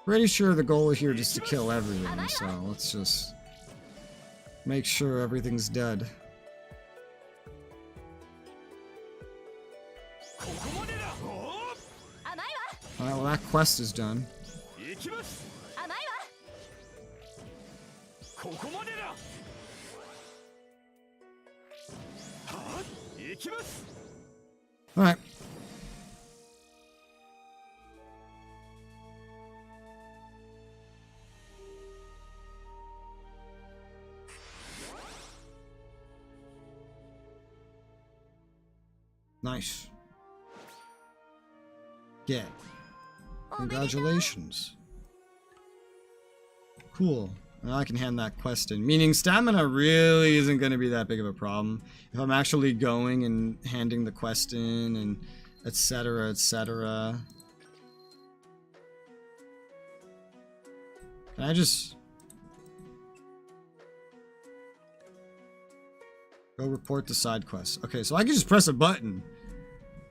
Pretty sure the goal here is to kill everything, so let's just make sure everything's dead. Alright, well that quest is done. Alright. Nice. Yeah. Congratulations. Cool. Now I can hand that quest in. Meaning stamina really isn't going to be that big of a problem. If I'm actually going and handing the quest in and etc, etc. Can I just go report the side quest? Okay, so I can just press a button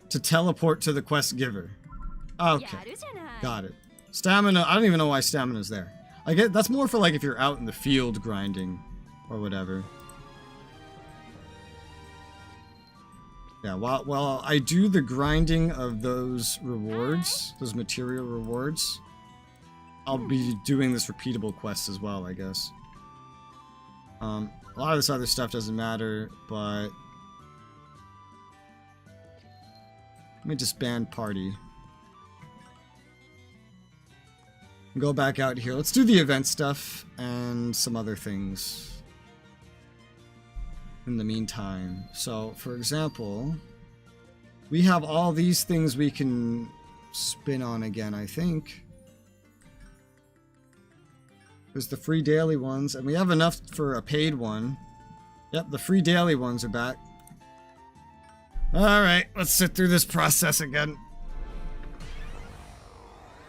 to teleport to the quest giver. Okay, got it. Stamina, I don't even know why stamina's there. I get that's more for like if you're out in the field grinding or whatever. Yeah, while I do the grinding of those rewards, those material rewards, I'll be doing this repeatable quest as well, I guess. A lot of this other stuff doesn't matter, but let me disband party. Go back out here. Let's do the event stuff and some other things in the meantime. So, for example, we have all these things we can spin on again, I think. There's the free daily ones, and we have enough for a paid one. Yep, the free daily ones are back. Alright, let's sit through this process again.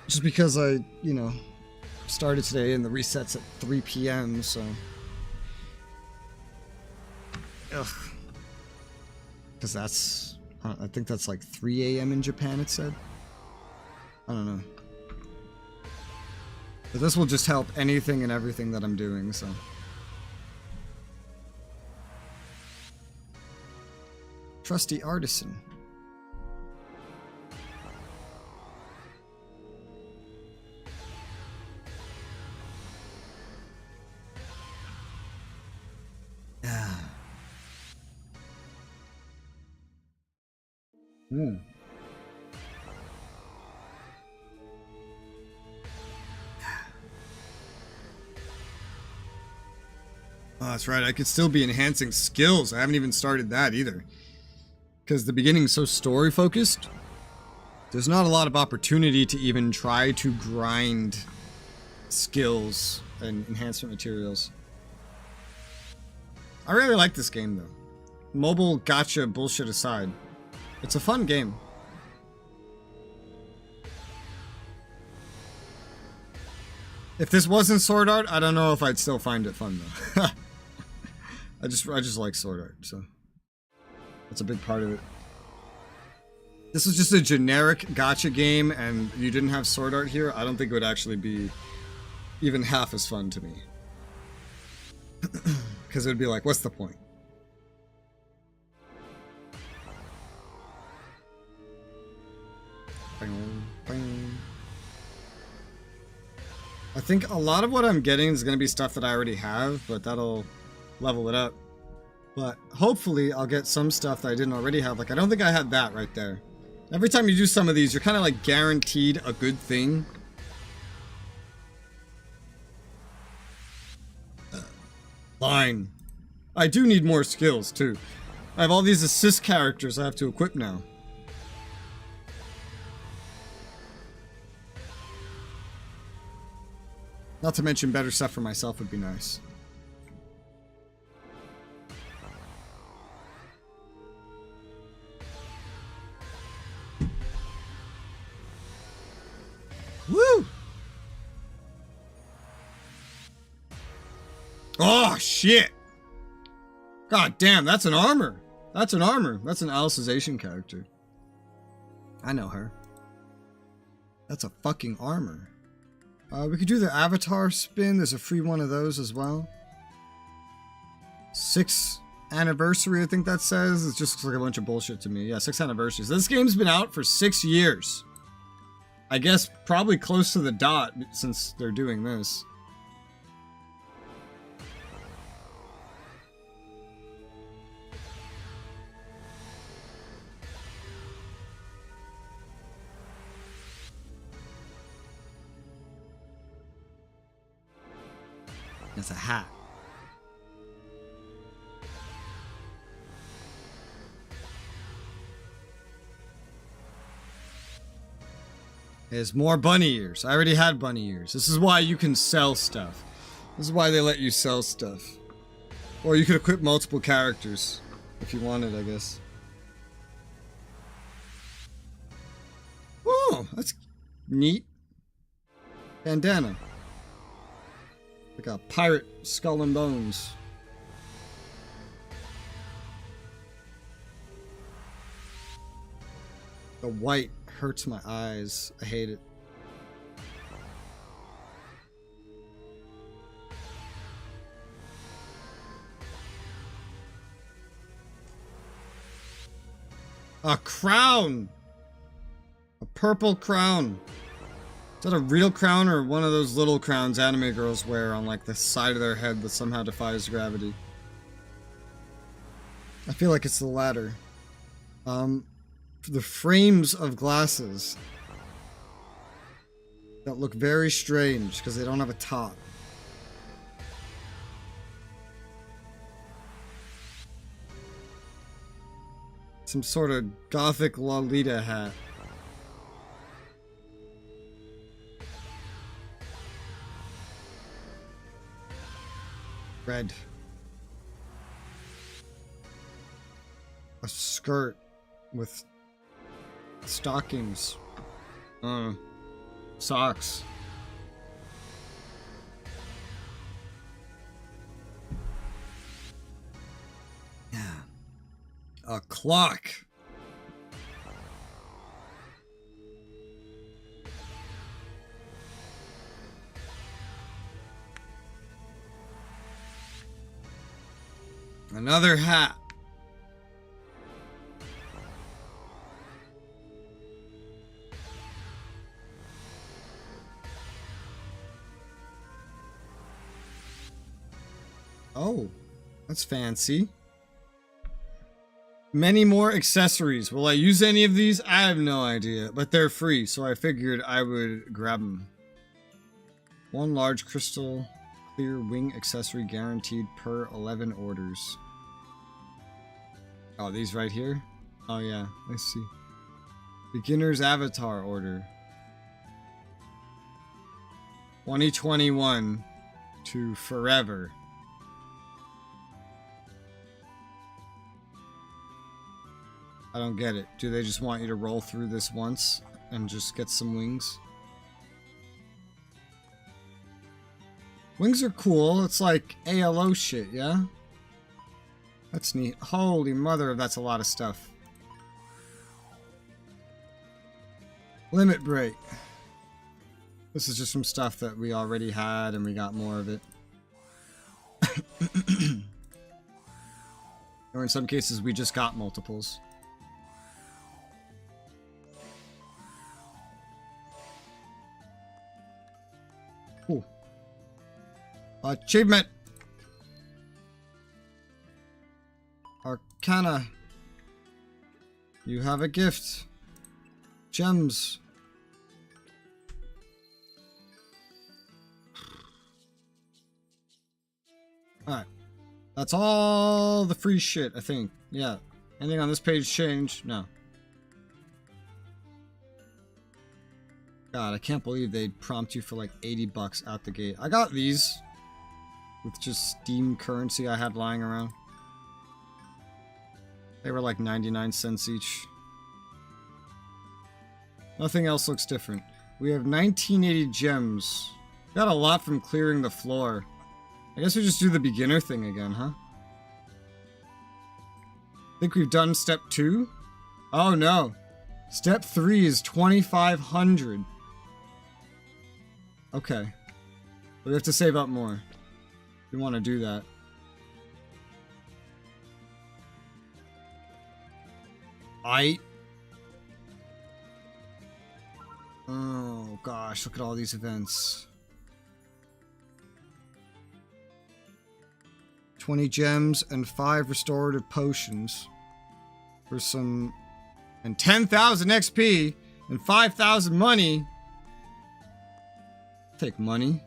Just because I, you know, started today and the reset's at 3 p.m., so... Ugh. Because that's... I think that's like 3 a.m. in Japan, it said. I don't know. But this will just help anything and everything that I'm doing, so... Trusty artisan. Yeah. Oh, that's right. I could still be enhancing skills. I haven't even started that either. Because the beginning's so story focused, there's not a lot of opportunity to even try to grind skills and enhancement materials. I really like this game though. Mobile gacha bullshit aside, it's a fun game. If this wasn't Sword Art, I don't know if I'd still find it fun though. I just like Sword Art, so. That's a big part of it. This was just a generic gacha game and you didn't have sword art here, I don't think it would actually be even half as fun to me. Because it would be like, what's the point? I think a lot of what I'm getting is going to be stuff that I already have, but that'll level it up. But hopefully I'll get some stuff that I didn't already have. Like, I don't think I had that right there. Every time you do some of these, you're kind of like guaranteed a good thing. Fine. I do need more skills too. I have all these assist characters I have to equip now. Not to mention better stuff for myself would be nice. Woo! Oh, shit! God damn, that's an armor! That's an armor. That's an Alicization character. I know her. That's a fucking armor. We could do the avatar spin. There's a free one of those as well. 6th anniversary, I think that says. It just looks like a bunch of bullshit to me. Yeah, 6th anniversary. So this game's been out for 6 years. I guess probably close to the dot since they're doing this. It's a hat. There's more bunny ears. I already had bunny ears. This is why you can sell stuff. This is why they let you sell stuff. Or you could equip multiple characters if you wanted, I guess. Oh, that's neat. Bandana. Like a pirate skull and bones. The white hurts my eyes. I hate it. A crown! A purple crown. Is that a real crown or one of those little crowns anime girls wear on like the side of their head that somehow defies gravity? I feel like it's the latter. The frames of glasses that look very strange because they don't have a top. Some sort of gothic Lolita hat. Red. A skirt with stockings. Socks. Yeah. A clock. Another hat. Oh, that's fancy. Many more accessories. Will I use any of these? I have no idea, but they're free, so I figured I would grab them. One large crystal clear wing accessory guaranteed per 11 orders. Oh, these right here? Oh yeah, let's see. Beginner's avatar order. 2021 to forever. I don't get it. Do they just want you to roll through this once and just get some wings? Wings are cool. It's like ALO shit, yeah? That's neat. Holy mother, that's a lot of stuff. Limit break. This is just some stuff that we already had and we got more of it. Or in some cases we just got multiples. Cool. Achievement! Arcana. You have a gift. Gems. Alright. That's all the free shit, I think. Yeah. Anything on this page changed? No. God, I can't believe they'd prompt you for like 80 bucks out the gate. I got these with just Steam currency I had lying around. They were like 99 cents each. Nothing else looks different. We have 1980 gems. Got a lot from clearing the floor. I guess we just do the beginner thing again, huh? Think we've done step 2? Oh no. Step 3 is 2,500. Okay. We have to save up more. We want to do that. Oh gosh, look at all these events. 20 gems and 5 restorative potions for some, and 10,000 XP and 5,000 money. Take money.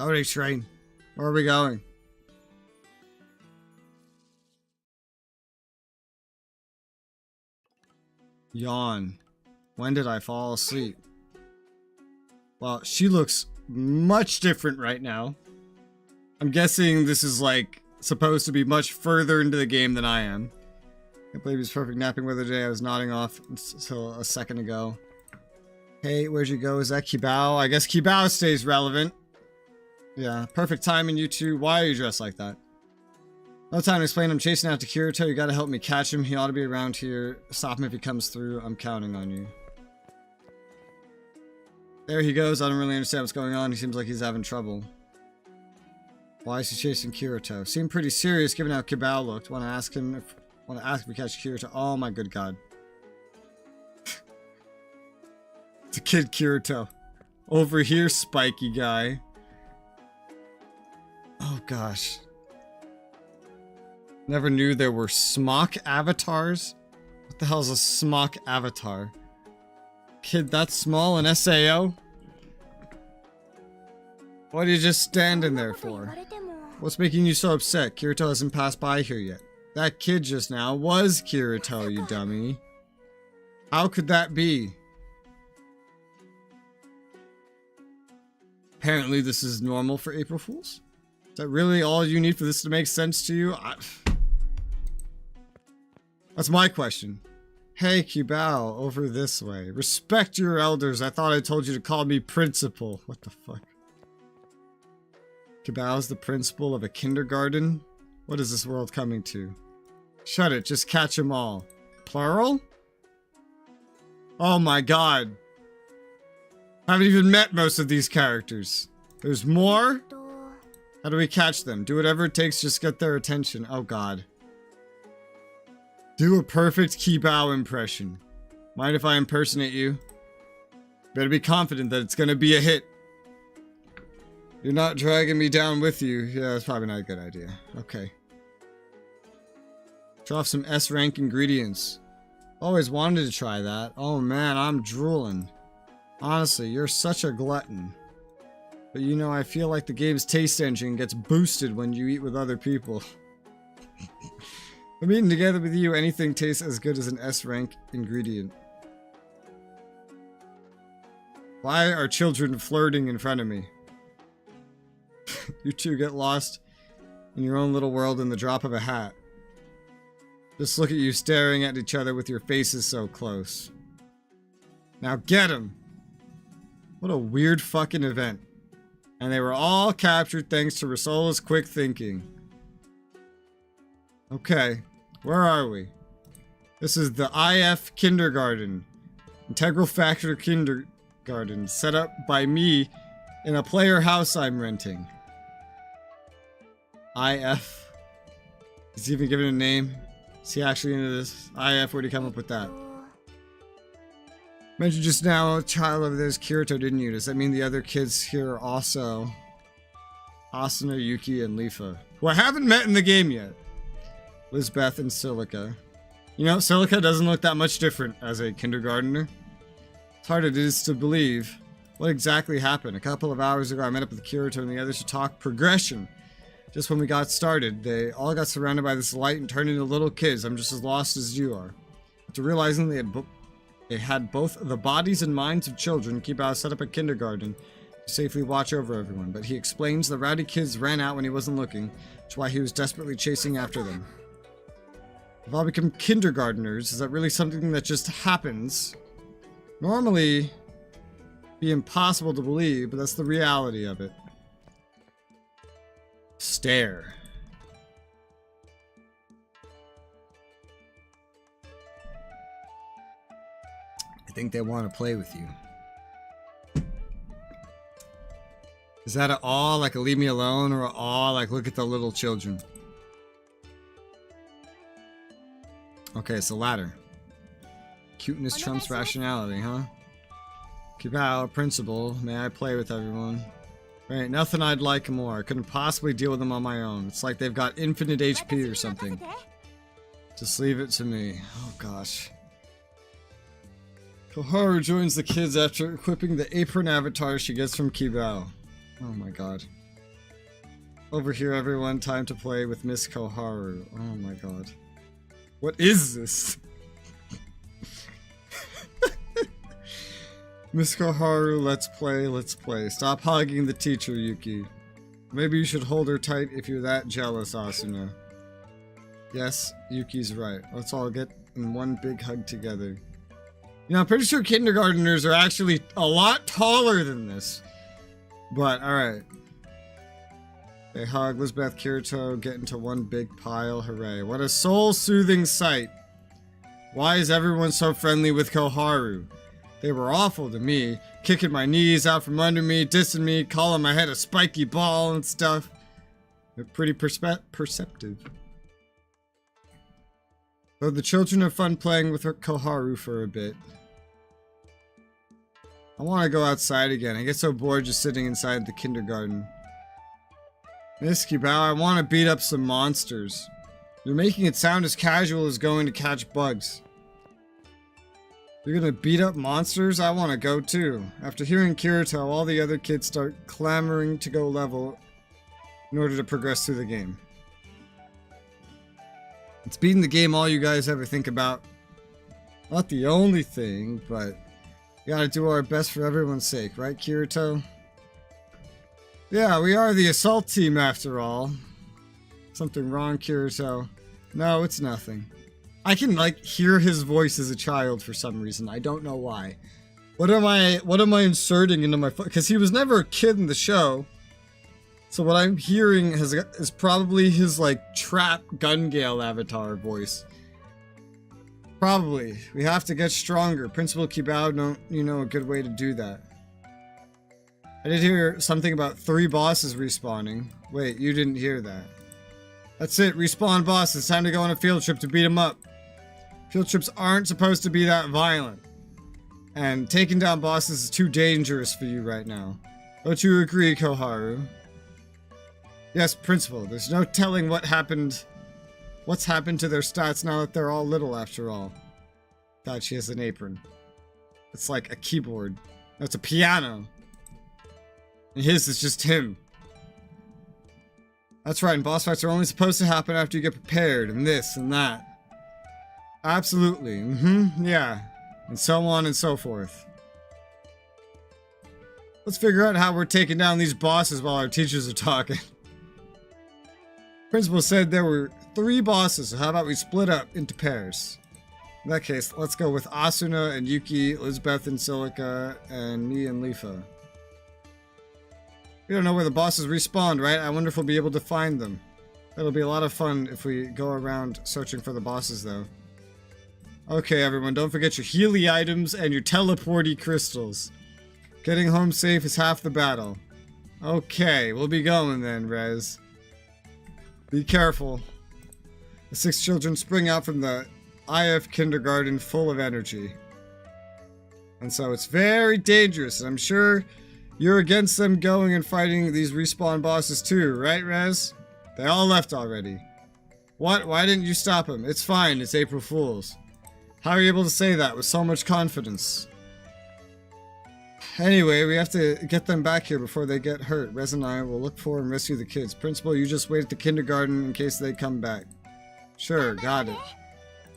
Alright, train. Where are we going? Yawn. When did I fall asleep? Well, she looks much different right now. I'm guessing this is like supposed to be much further into the game than I am. Can't believe it's perfect napping weather today. I was nodding off until a second ago. Hey, where'd you go? Is that Kibao? I guess Kibao stays relevant. Yeah, perfect timing, you two. Why are you dressed like that? No time to explain. I'm chasing after Kirito. You gotta help me catch him. He ought to be around here. Stop him if he comes through. I'm counting on you. There he goes. I don't really understand what's going on. He seems like he's having trouble. Why is he chasing Kirito? Seemed pretty serious given how Kibao looked. Want to ask if we catch Kirito. Oh my good god. It's a kid Kirito. Over here, spiky guy. Oh gosh. Never knew there were smock avatars. What the hell is a smock avatar? Kid that small in SAO? What are you just standing there for? What's making you so upset? Kirito hasn't passed by here yet. That kid just now was Kirito, you dummy. How could that be? Apparently this is normal for April Fools? Is that really all you need for this to make sense to you? That's my question. Hey, Kibao, over this way. Respect your elders. I thought I told you to call me principal. What the fuck? Kibao's the principal of a kindergarten? What is this world coming to? Shut it, just catch them all. Plural? Oh my god. Haven't even met most of these characters. There's more? How do we catch them? Do whatever it takes, just get their attention. Oh god. Do a perfect Kibao impression. Mind if I impersonate you? Better be confident that it's gonna be a hit. You're not dragging me down with you. Yeah, that's probably not a good idea. Okay. Show off some S-rank ingredients. Always wanted to try that. Oh man, I'm drooling. Honestly, you're such a glutton. But you know, I feel like the game's taste engine gets boosted when you eat with other people. I'm eating together with you, anything tastes as good as an S-rank ingredient. Why are children flirting in front of me? You two get lost in your own little world in the drop of a hat. Just look at you staring at each other with your faces so close. Now get him. What a weird fucking event. And they were all captured thanks to Resoula's quick thinking. Okay, where are we? This is the IF Kindergarten. Integral Factor Kindergarten, set up by me in a player house I'm renting. IF. Is he even given a name? Is he actually into this? IF, where'd he come up with that? Mentioned just now, a child over there is Kirito, didn't you? Does that mean the other kids here are also Asuna, Yuki, and Lifa, who I haven't met in the game yet? Lisbeth and Silica. You know, Silica doesn't look that much different as a kindergartner. It's hard it is to believe. What exactly happened? A couple of hours ago, I met up with Kirito and the others to talk progression. Just when we got started, they all got surrounded by this light and turned into little kids. I'm just as lost as you are. After realizing they had both the bodies and minds of children, Kibao set up a kindergarten to safely watch over everyone. But he explains the rowdy kids ran out when he wasn't looking, which is why he was desperately chasing after them. If I'll become kindergartners, is that really something that just happens? Normally, be impossible to believe, but that's the reality of it. Stare. I think they want to play with you. Is that at all like a leave me alone, or at all like look at the little children? Okay, it's the latter. Cuteness trumps rationality, huh? Kibao, principal, may I play with everyone? There ain't nothing I'd like more. I couldn't possibly deal with them on my own. It's like they've got infinite HP or something. Just leave it to me. Oh gosh. Koharu joins the kids after equipping the apron avatar she gets from Kibao. Oh my god. Over here everyone, time to play with Miss Koharu. Oh my god. What is this? Miss Koharu, let's play, let's play. Stop hugging the teacher, Yuki. Maybe you should hold her tight if you're that jealous, Asuna. Yes, Yuki's right. Let's all get in one big hug together. You know, I'm pretty sure kindergartners are actually a lot taller than this. But, alright. They hug, Lisbeth, Kirito, get into one big pile, hooray. What a soul-soothing sight. Why is everyone so friendly with Koharu? They were awful to me, kicking my knees out from under me, dissing me, calling my head a spiky ball and stuff. They're pretty perceptive. Though the children have fun playing with Koharu for a bit. I want to go outside again. I get so bored just sitting inside the kindergarten. Miss Kibao, I want to beat up some monsters. You're making it sound as casual as going to catch bugs. You're gonna beat up monsters? I want to go too. After hearing Kirito, all the other kids start clamoring to go level in order to progress through the game. It's beating the game all you guys ever think about. Not the only thing, but we gotta do our best for everyone's sake, right, Kirito? Yeah, we are the assault team after all. Something wrong, Kirito? No, it's nothing. I can, like, hear his voice as a child for some reason. I don't know why. What am I inserting into my phone? Because he was never a kid in the show. So what I'm hearing is probably his, like, trap Gun Gale avatar voice. Probably. We have to get stronger. Principal Kibao, you know a good way to do that. I did hear something about 3 bosses respawning. Wait, you didn't hear that. That's it, respawn bosses. Time to go on a field trip to beat them up. Field trips aren't supposed to be that violent. And taking down bosses is too dangerous for you right now. Don't you agree, Koharu? Yes, Principal. There's no telling what's happened to their stats now that they're all little after all. God, she has an apron. It's like a keyboard. No, it's a piano. And his is just him. That's right, and boss fights are only supposed to happen after you get prepared, and this and that. Absolutely, yeah. And so on and so forth. Let's figure out how we're taking down these bosses while our teachers are talking. Principal said there were 3 bosses, so how about we split up into pairs? In that case, let's go with Asuna and Yuki, Elizabeth and Silica, and me and Lifa. We don't know where the bosses respawn, right? I wonder if we'll be able to find them. It'll be a lot of fun if we go around searching for the bosses, though. Okay, everyone, don't forget your Healy items and your teleporty crystals. Getting home safe is half the battle. Okay, we'll be going then, Rez. Be careful. The 6 children spring out from the IF kindergarten full of energy. And so it's very dangerous, and I'm sure you're against them going and fighting these respawn bosses too, right, Rez? They all left already. What? Why didn't you stop them? It's fine, it's April Fool's. How are you able to say that with so much confidence? Anyway, we have to get them back here before they get hurt. Rez and I will look for and rescue the kids. Principal, you just wait at the kindergarten in case they come back. Sure, got it.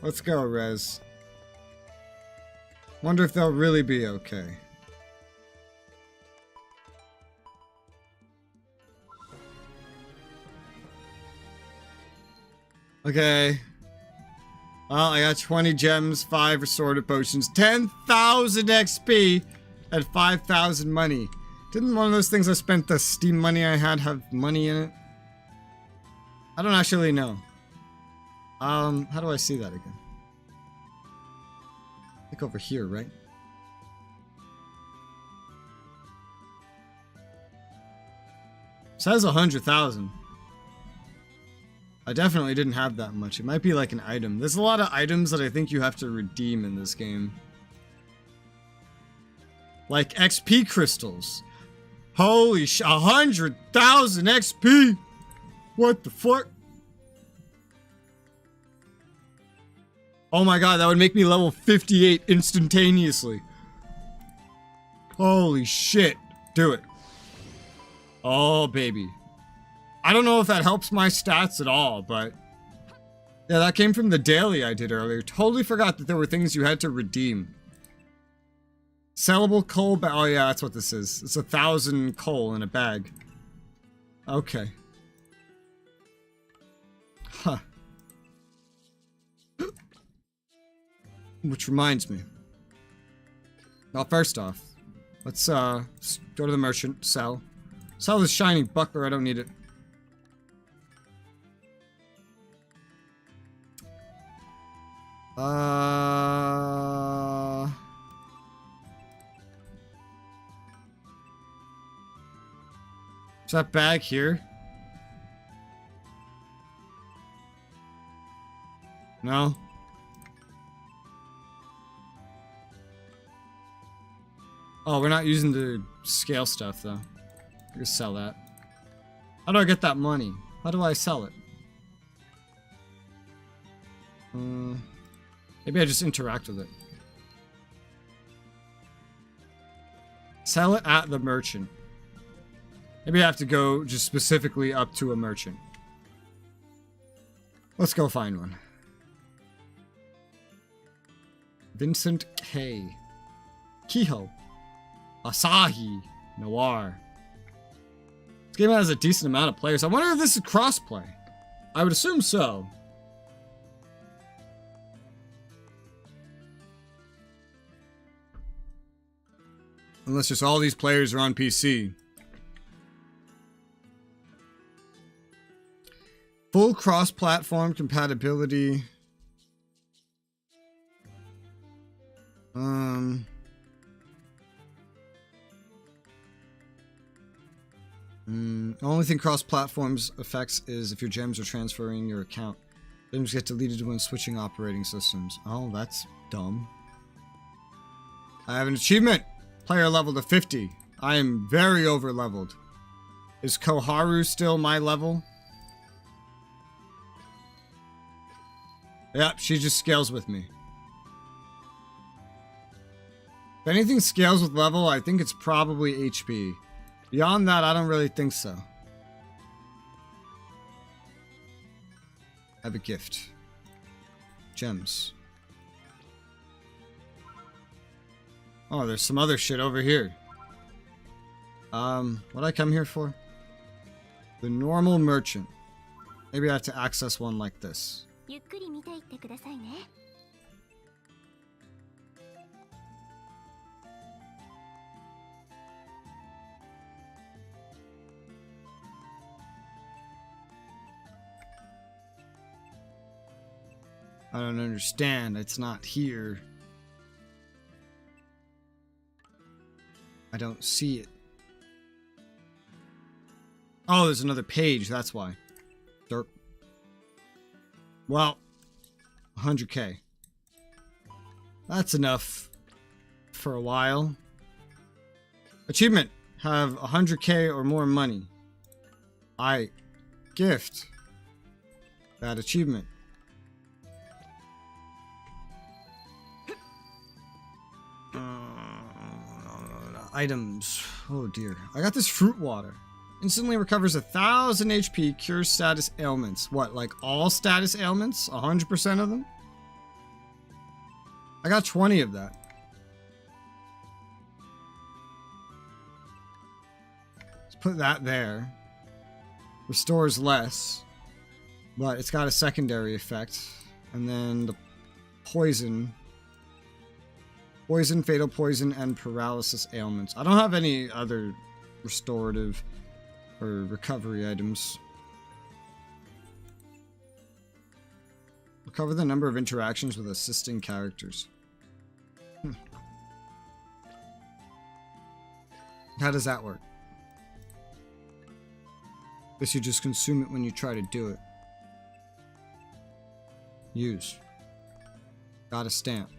Let's go, Rez. Wonder if they'll really be okay. Okay. Well, I got 20 gems, 5 restorative potions, 10,000 XP, and 5,000 money. Didn't one of those things I spent the Steam money I had have money in it? I don't actually know. How do I see that again? I think over here, right? It says 100,000. I definitely didn't have that much. It might be like an item. There's a lot of items that I think you have to redeem in this game. Like XP crystals. Holy 100,000 XP! What the fuck? Oh my god, that would make me level 58 instantaneously. Holy shit. Do it. Oh, baby. I don't know if that helps my stats at all, but... yeah, that came from the daily I did earlier. Totally forgot that there were things you had to redeem. Sellable coal bag. Oh yeah, that's what this is. It's 1,000 coal in a bag. Okay. Huh. Which reminds me. Well, first off, let's go to the merchant, sell. Sell this shiny buckler, I don't need it. Is that bag here? No. Oh, we're not using the scale stuff, though. I can sell that. How do I get that money? How do I sell it? Maybe I just interact with it. Sell it at the merchant. Maybe I have to go just specifically up to a merchant. Let's go find one. Vincent K. Kehoe. Asahi. Noir. This game has a decent amount of players. I wonder if this is crossplay. I would assume so. Unless just all these players are on PC. Full cross-platform compatibility. The only thing cross-platforms affects is if your gems are transferring your account. Gems get deleted when switching operating systems. Oh, that's dumb. I have an achievement! Player level to 50. I am very over-leveled. Is Koharu still my level? Yep, she just scales with me. If anything scales with level, I think it's probably HP. Beyond that, I don't really think so. I have a gift. Gems. Oh, there's some other shit over here. What'd I come here for? The normal merchant. Maybe I have to access one like this. I don't understand. It's not here. I don't see it. Oh, there's another page. That's why. Derp. Well, 100k. That's enough for a while. Achievement. Have 100k or more money. I gift that achievement. Items. Oh dear. I got this fruit water. Instantly recovers 1,000 HP, cures status ailments. What, like all status ailments? 100% of them? I got 20 of that. Let's put that there. Restores less, but it's got a secondary effect. And then the poison. Poison, fatal poison, and paralysis ailments. I don't have any other restorative or recovery items. Recover the number of interactions with assisting characters. How does that work? Guess you just consume it when you try to do it. Use. Got a stamp.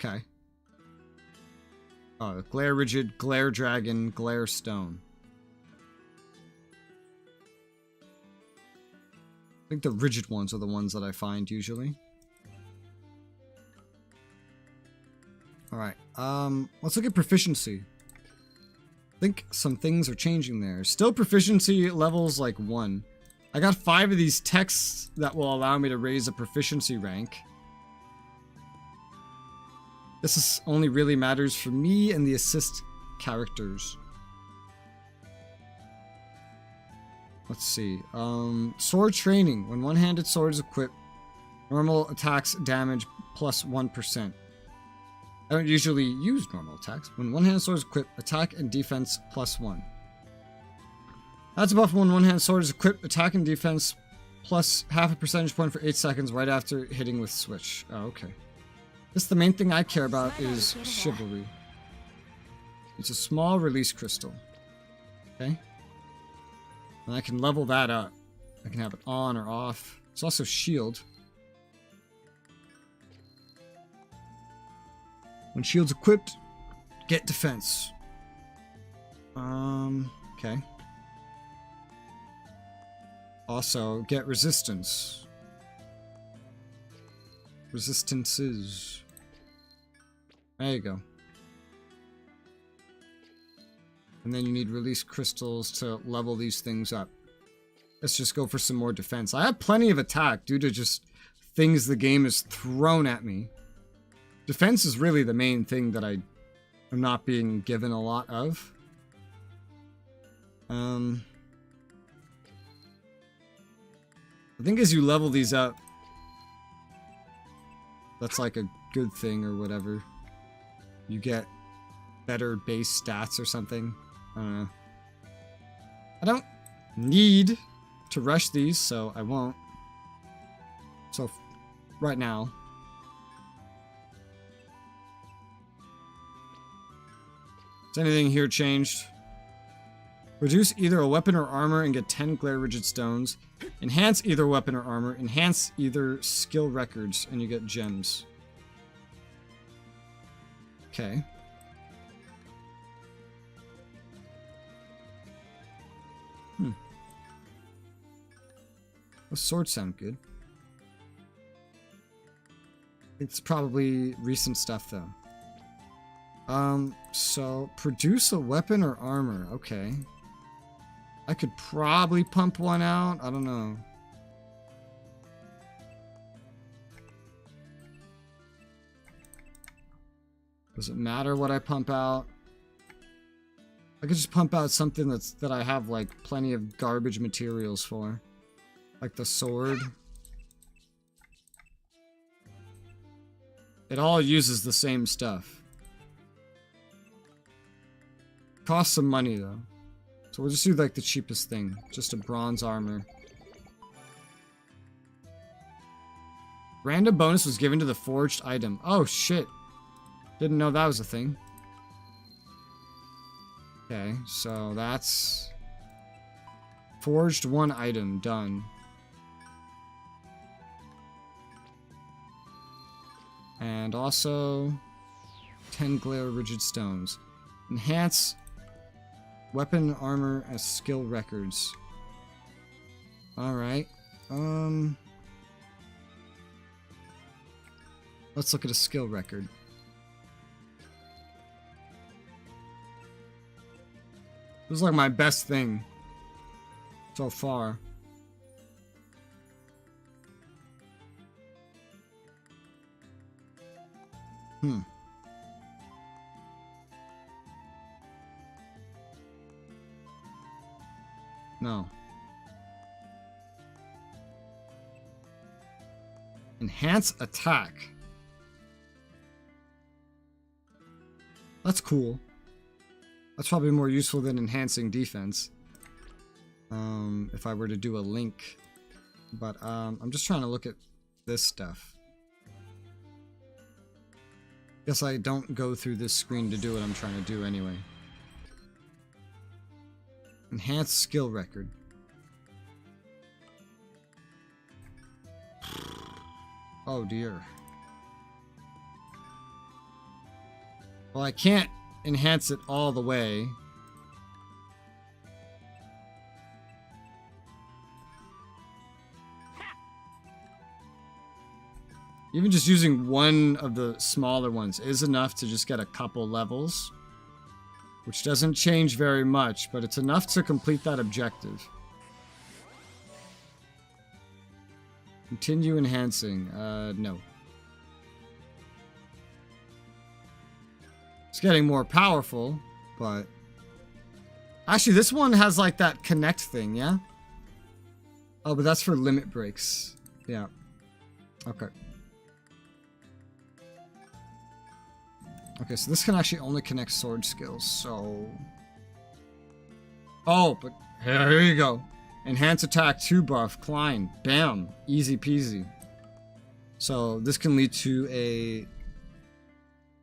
Okay. Oh, Glare Rigid, Glare Dragon, Glare Stone. I think the rigid ones are the ones that I find usually. Alright, let's look at proficiency. I think some things are changing there. Still proficiency levels like 1. I got 5 of these texts that will allow me to raise a proficiency rank. This only really matters for me and the assist characters. Let's see. Sword training. When one-handed sword is equipped, normal attacks damage plus 1%. I don't usually use normal attacks. When one-handed sword is equipped, attack and defense plus 1. That's a buff when one-handed sword is equipped, attack and defense plus half a percentage point for 8 seconds right after hitting with switch. Oh, okay. This the main thing I care about is chivalry. It's a small release crystal. Okay. And I can level that up. I can have it on or off. It's also shield. When shield's equipped, get defense. Okay. Also, get resistance. Resistances. There you go. And then you need release crystals to level these things up. Let's just go for some more defense. I have plenty of attack due to just things the game has thrown at me. Defense is really the main thing that I am not being given a lot of. I think as you level these up, that's like a good thing or whatever. You get better base stats or something. I don't know. I don't need to rush these, so I won't. So, right now. Has anything here changed? Reduce either a weapon or armor and get 10 Glare Rigid Stones. Enhance either weapon or armor. Enhance either skill records and you get gems. Okay. Those swords sound good. It's probably recent stuff though. So produce a weapon or armor. Okay. I could probably pump one out. I don't know. Does it matter what I pump out? I could just pump out something that I have like plenty of garbage materials for. Like the sword. It all uses the same stuff. Costs some money though. So we'll just do like the cheapest thing. Just a bronze armor. Random bonus was given to the forged item. Oh, shit. Didn't know that was a thing. Okay, so that's... Forged one item. Done. And also... 10 glare rigid stones. Enhance weapon, armor, as skill records. Alright. Let's look at a skill record. This is like my best thing so far. No. Enhance attack. That's cool. That's probably more useful than enhancing defense. If I were to do a link. But I'm just trying to look at this stuff. Guess I don't go through this screen to do what I'm trying to do anyway. Enhance skill record. Oh dear. Well, I can't enhance it all the way. Even just using one of the smaller ones is enough to just get a couple levels. Which doesn't change very much, but it's enough to complete that objective. Continue enhancing. No. It's getting more powerful, but... Actually, this one has like that connect thing, yeah? Oh, but that's for limit breaks. Yeah. Okay. Okay, so this can actually only connect sword skills, so... Oh, but here you go. Enhance attack 2 buff, Klein. Bam. Easy peasy. So this can lead to a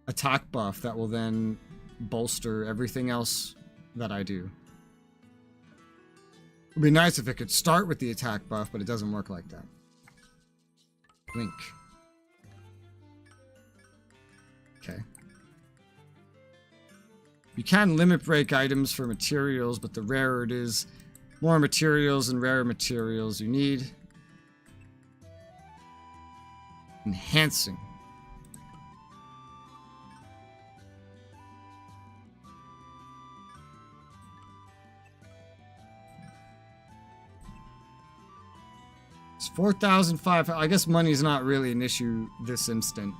attack buff that will then bolster everything else that I do. It would be nice if it could start with the attack buff, but it doesn't work like that. Link. Okay. You can limit break items for materials, but the rarer it is, more materials and rarer materials you need. Enhancing. It's 4,500. I guess money's not really an issue this instant.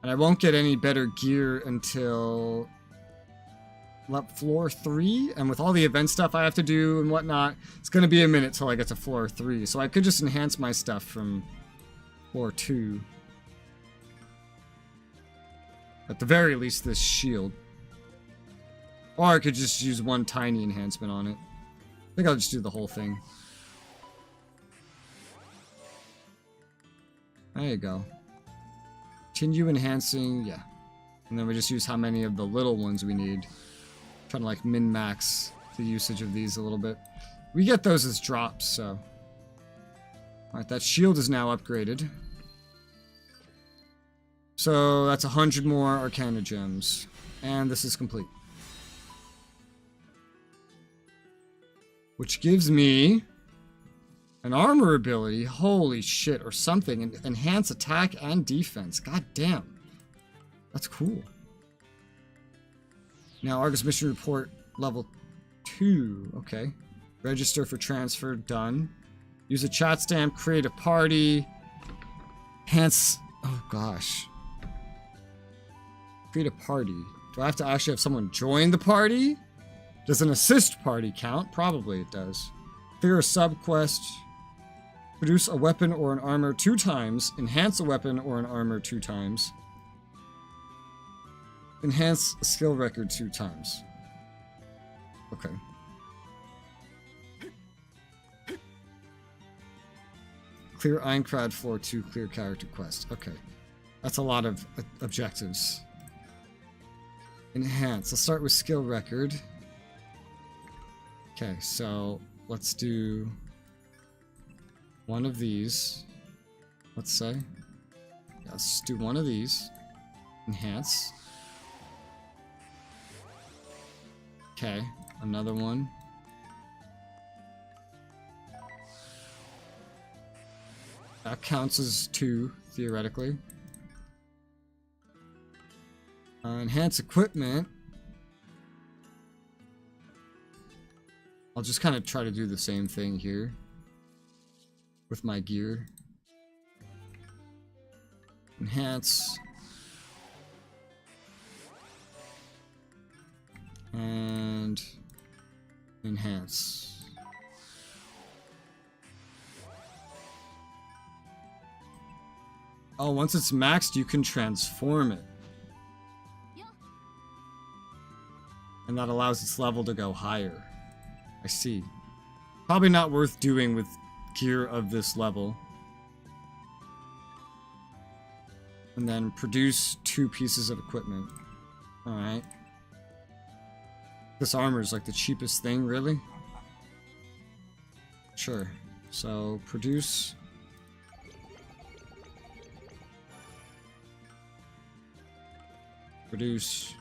And I won't get any better gear until floor 3. And with all the event stuff I have to do and whatnot, it's going to be a minute till I get to floor 3. So I could just enhance my stuff from floor 2. At the very least, this shield. Or I could just use one tiny enhancement on it. I think I'll just do the whole thing. There you go. Continue enhancing, yeah. And then we just use how many of the little ones we need. Trying to like min-max the usage of these a little bit. We get those as drops, so. Alright, that shield is now upgraded. So that's 100 more Arcana Gems. And this is complete. Which gives me an armor ability, holy shit, or something. Enhance attack and defense. God damn. That's cool. Now, Argus Mission Report level 2. Okay. Register for transfer. Done. Use a chat stamp. Create a party. Enhance. Oh, gosh. Create a party. Do I have to actually have someone join the party? Does an assist party count? Probably it does. Clear a subquest. Produce a weapon or an armor 2 times. Enhance a weapon or an armor 2 times. Enhance a skill record 2 times. Okay. Clear Aincrad floor 2, clear character quest. Okay. That's a lot of objectives. Enhance. Let's start with skill record. Okay, so let's do one of these. Let's say. Yeah, let's do one of these. Enhance. Okay, another one. That counts as 2, theoretically. Enhance equipment. I'll just kind of try to do the same thing here with my gear. Enhance. And enhance. Oh, once it's maxed, you can transform it. And that allows its level to go higher. I see. Probably not worth doing with gear of this level. And then produce 2 pieces of equipment. Alright. This armor is like the cheapest thing, really? Sure. So, produce... Produce...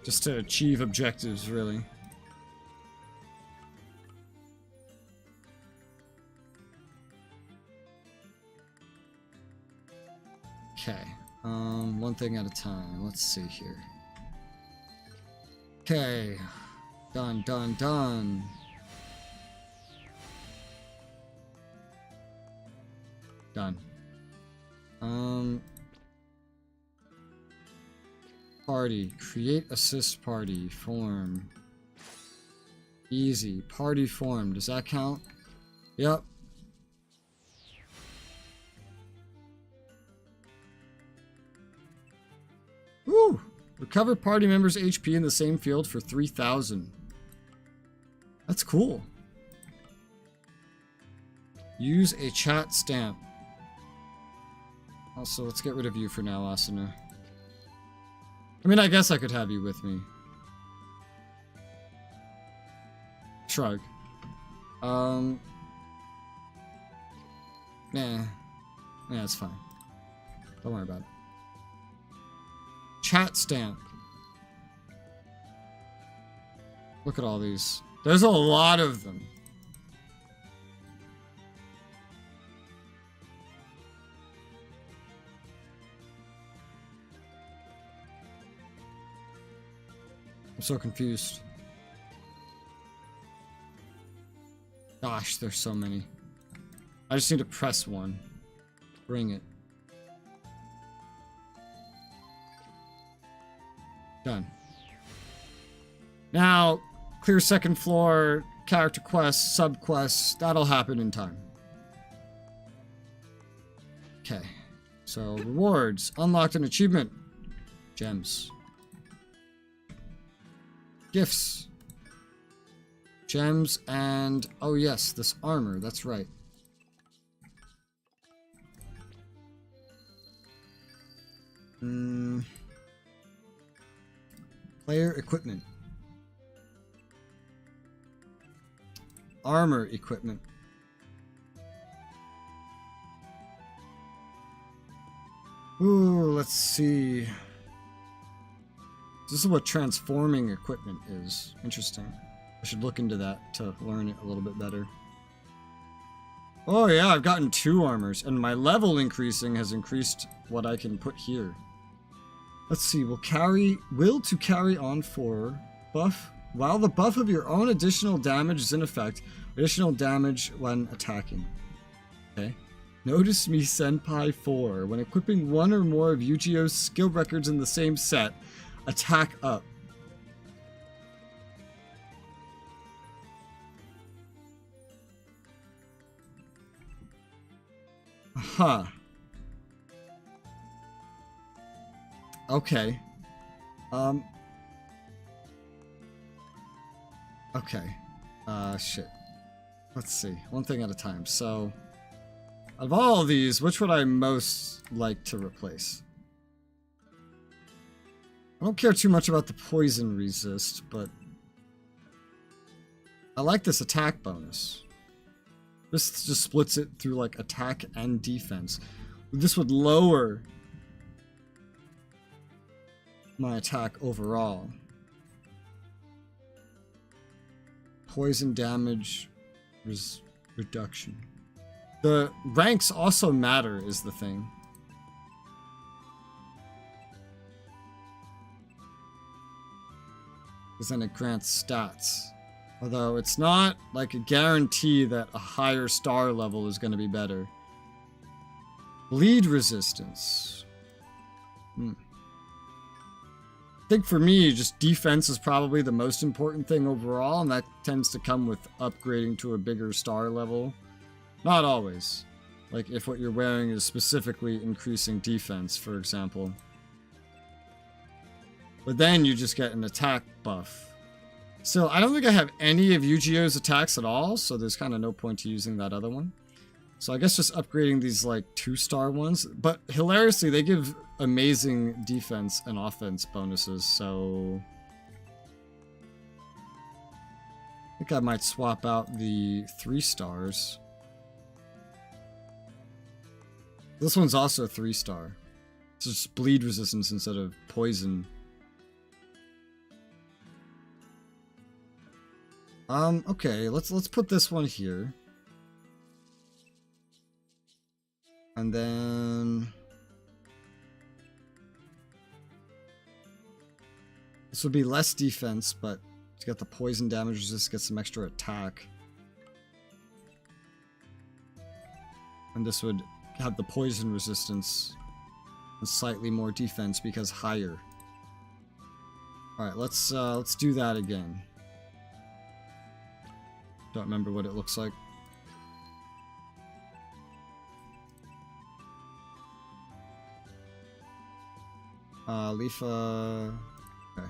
Just to achieve objectives, really. Okay. One thing at a time. Let's see here. Okay. Done, done, done. Done. Party. Create assist party. Form. Easy. Party form. Does that count? Yep. Woo! Recover party members' HP in the same field for 3,000. That's cool. Use a chat stamp. Also, let's get rid of you for now, Asuna. I mean, I guess I could have you with me. Shrug. Nah. Yeah, it's fine. Don't worry about it. Chat stamp. Look at all these. There's a lot of them. I'm so confused. Gosh, there's so many. I just need to press one. Bring it. Done. Now, clear second floor, character quests, sub-quests. That'll happen in time. Okay. So, rewards. Unlocked an achievement. Gems. Gifts. Gems and... Oh yes, this armor. That's right. Player equipment. Armor equipment. Ooh, let's see. This is what transforming equipment is. Interesting. I should look into that to learn it a little bit better. Oh yeah, I've gotten 2 armors, and my level increasing has increased what I can put here. Let's see, will to carry on for buff. While the buff of your own additional damage is in effect, additional damage when attacking. Okay. Notice me Senpai 4. When equipping one or more of Yu-Gi-Oh's skill records in the same set, attack up. Huh. Okay. Okay. Shit. Let's see. One thing at a time. So, Of all of these, which would I most like to replace? I don't care too much about the poison resist, but I like this attack bonus. This just splits it through like attack and defense. This would lower my attack overall. Poison damage reduction. The ranks also matter is the thing. Because then it grants stats. Although it's not like a guarantee that a higher star level is going to be better. Bleed resistance. I think for me, just defense is probably the most important thing overall, and that tends to come with upgrading to a bigger star level. Not always. Like if what you're wearing is specifically increasing defense, for example. But then you just get an attack buff. Still, I don't think I have any of Yu-Gi-Oh's attacks at all, so there's kind of no point to using that other one. So I guess just upgrading these like 2-star ones. But hilariously, they give amazing defense and offense bonuses, so I think I might swap out the 3 stars. This one's also a 3-star. It's just bleed resistance instead of poison. Okay, let's put this one here. And then this would be less defense, but to get the poison damage, just get some extra attack. And this would have the poison resistance and slightly more defense because higher. All right, let's do that again. Don't remember what it looks like. Leafa. Okay.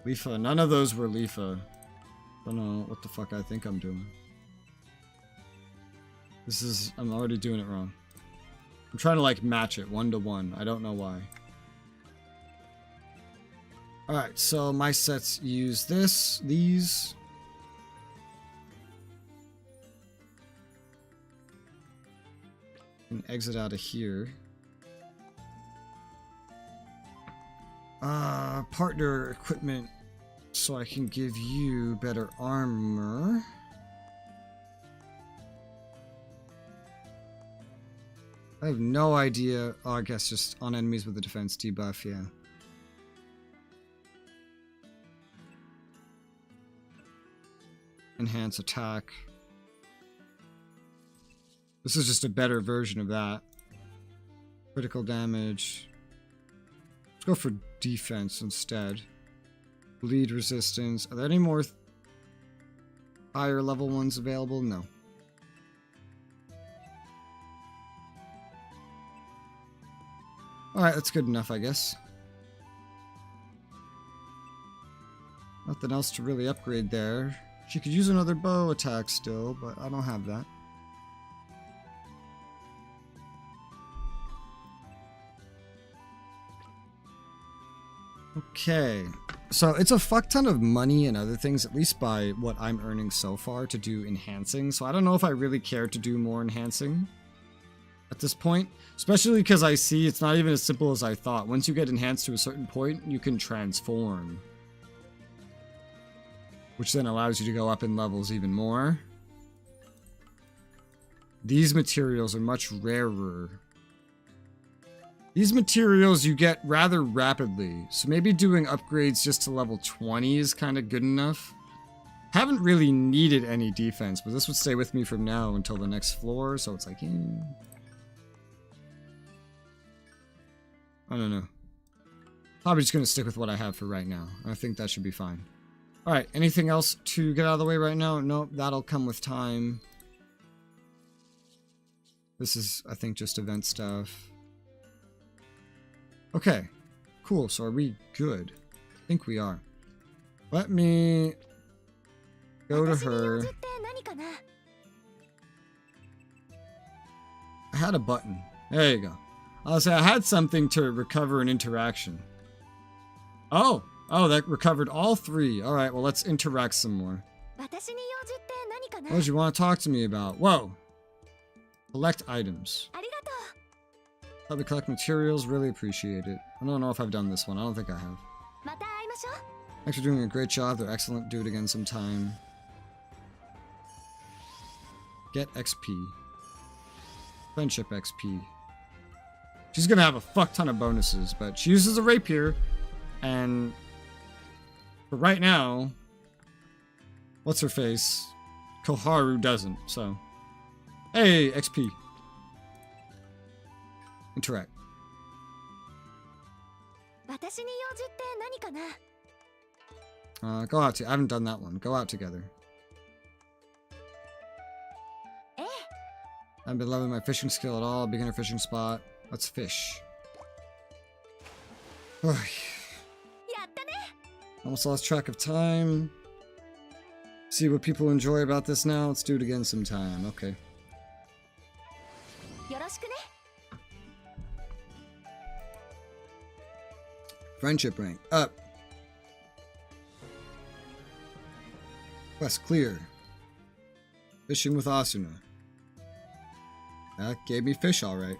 Leafa. None of those were Leafa. Don't know what the fuck I think I'm doing. I'm already doing it wrong. I'm trying to like match it 1-to-1. I don't know why. Alright, so my sets use these. And exit out of here. Partner equipment, so I can give you better armor. I have no idea. Oh, I guess just on enemies with a defense debuff, yeah. Enhance attack. This is just a better version of that. Critical damage. Let's go for defense instead. Bleed resistance. Are there any more higher level ones available? No. Alright, that's good enough, I guess. Nothing else to really upgrade there. She could use another bow attack still, but I don't have that. Okay, so it's a fuck ton of money and other things, at least by what I'm earning so far, to do enhancing. So I don't know if I really care to do more enhancing at this point, especially because I see it's not even as simple as I thought. Once you get enhanced to a certain point, you can transform, which then allows you to go up in levels even more. These materials are much rarer. These materials you get rather rapidly, so maybe doing upgrades just to level 20 is kind of good enough. Haven't really needed any defense, but this would stay with me from now until the next floor, so it's like, I don't know. Probably just going to stick with what I have for right now. I think that should be fine. Alright, anything else to get out of the way right now? Nope, that'll come with time. This is, I think, just event stuff. Okay, cool. So are we good? I think we are. Let me go to her. had a button. There you go. I'll say I had something to recover an interaction. Oh, that recovered all 3. All right, well, let's interact some more. What did you want to talk to me about? Whoa. Collect items. Help me collect materials. Really appreciate it. I don't know if I've done this one. I don't think I have. Thanks for doing a great job. They're excellent. Do it again sometime. Get XP. Friendship XP. She's gonna have a fuck ton of bonuses, but she uses a rapier, and for right now, what's her face? Koharu doesn't, so. Hey, XP. Interact. Go out. I haven't done that one. Go out together. I've been loving my fishing skill at all. Beginner fishing spot. Let's fish. Almost lost track of time. See what people enjoy about this now. Let's do it again sometime. Okay. Friendship rank up. Quest clear. Fishing with Asuna. That gave me fish alright.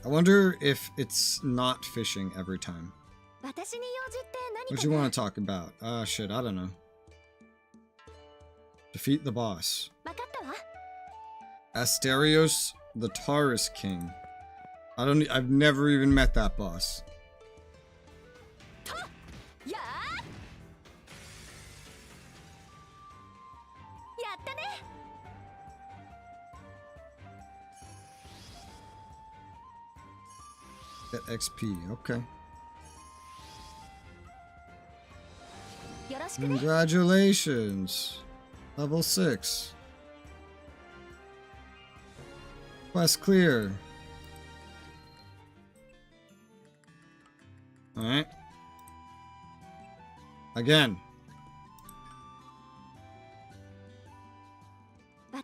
I wonder if it's not fishing every time. What do you want to talk about? Shit, I don't know. Defeat the boss. Asterios the Taurus King. I've never even met that boss. Get XP, okay. Congratulations! Level 6. Quest clear. Alright. Again. I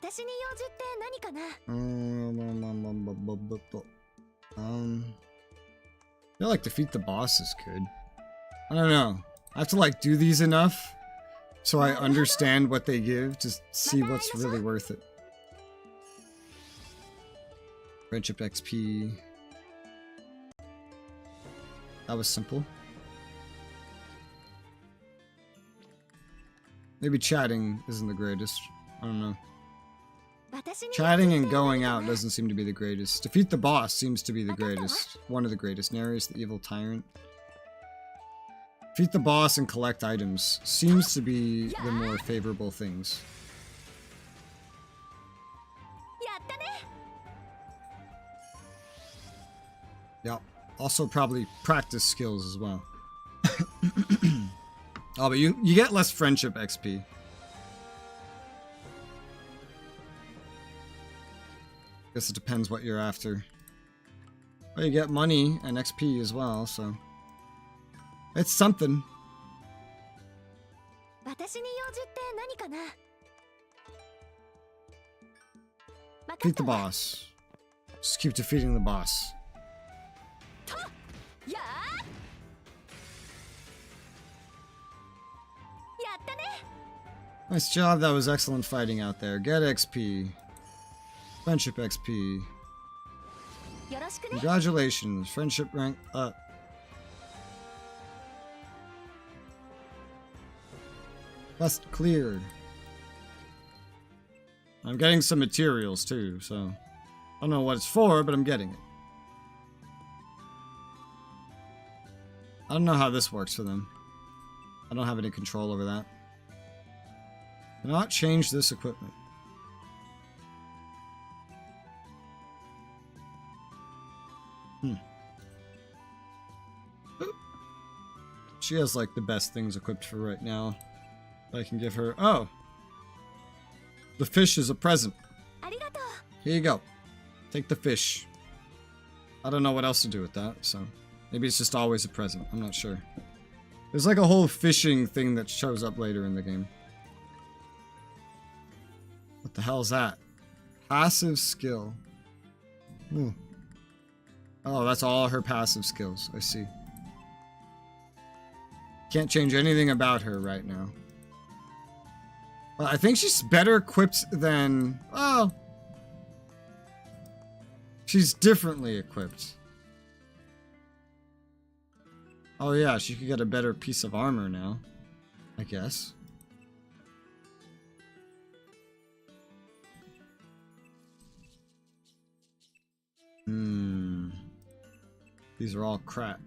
feel like defeat the boss is good. I don't know. I have to like do these enough so I understand what they give to see what's really worth it. Friendship XP. That was simple. Maybe chatting isn't the greatest. I don't know. Chatting and going out doesn't seem to be the greatest. Defeat the boss seems to be the greatest. One of the greatest. Nereus, the evil tyrant. Defeat the boss and collect items seems to be the more favorable things. Yep. Also probably practice skills as well. Oh, but you get less friendship XP. Guess it depends what you're after. Well, you get money and XP as well, so it's something. Defeat the boss. Just keep defeating the boss. Nice job, that was excellent fighting out there. Get XP. Friendship XP. Congratulations, friendship rank up. Quest cleared. I'm getting some materials too, so I don't know what it's for, but I'm getting it. I don't know how this works for them. I don't have any control over that. Cannot change this equipment. She has like the best things equipped for right now. I can give her. Oh! The fish is a present. Here you go. Take the fish. I don't know what else to do with that, so maybe it's just always a present. I'm not sure. There's like a whole fishing thing that shows up later in the game. What the hell is that? Passive skill. Hmm. Oh, that's all her passive skills. I see. Can't change anything about her right now. Well, I think she's better equipped than... Oh. She's differently equipped. Oh yeah, she could get a better piece of armor now, I guess. These are all crap.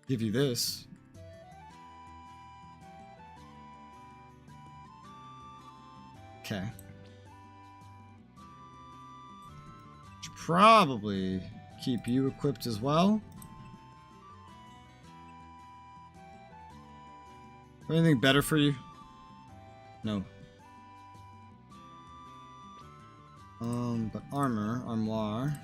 Give you this. Okay. Should probably keep you equipped as well. Anything better for you? No. But armor, armoire.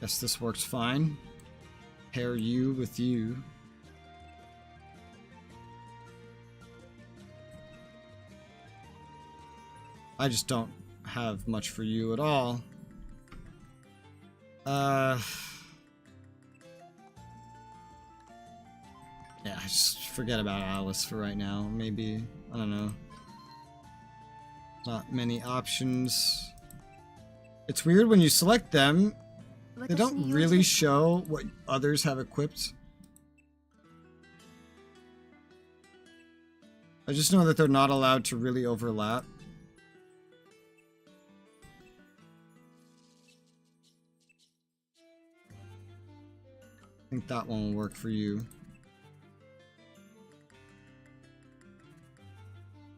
Guess this works fine. Pair you with you. I just don't have much for you at all. Yeah, just forget about Alice for right now. Maybe, I don't know. Not many options. It's weird when you select them, they don't really show what others have equipped. I just know that they're not allowed to really overlap. I think that one will work for you.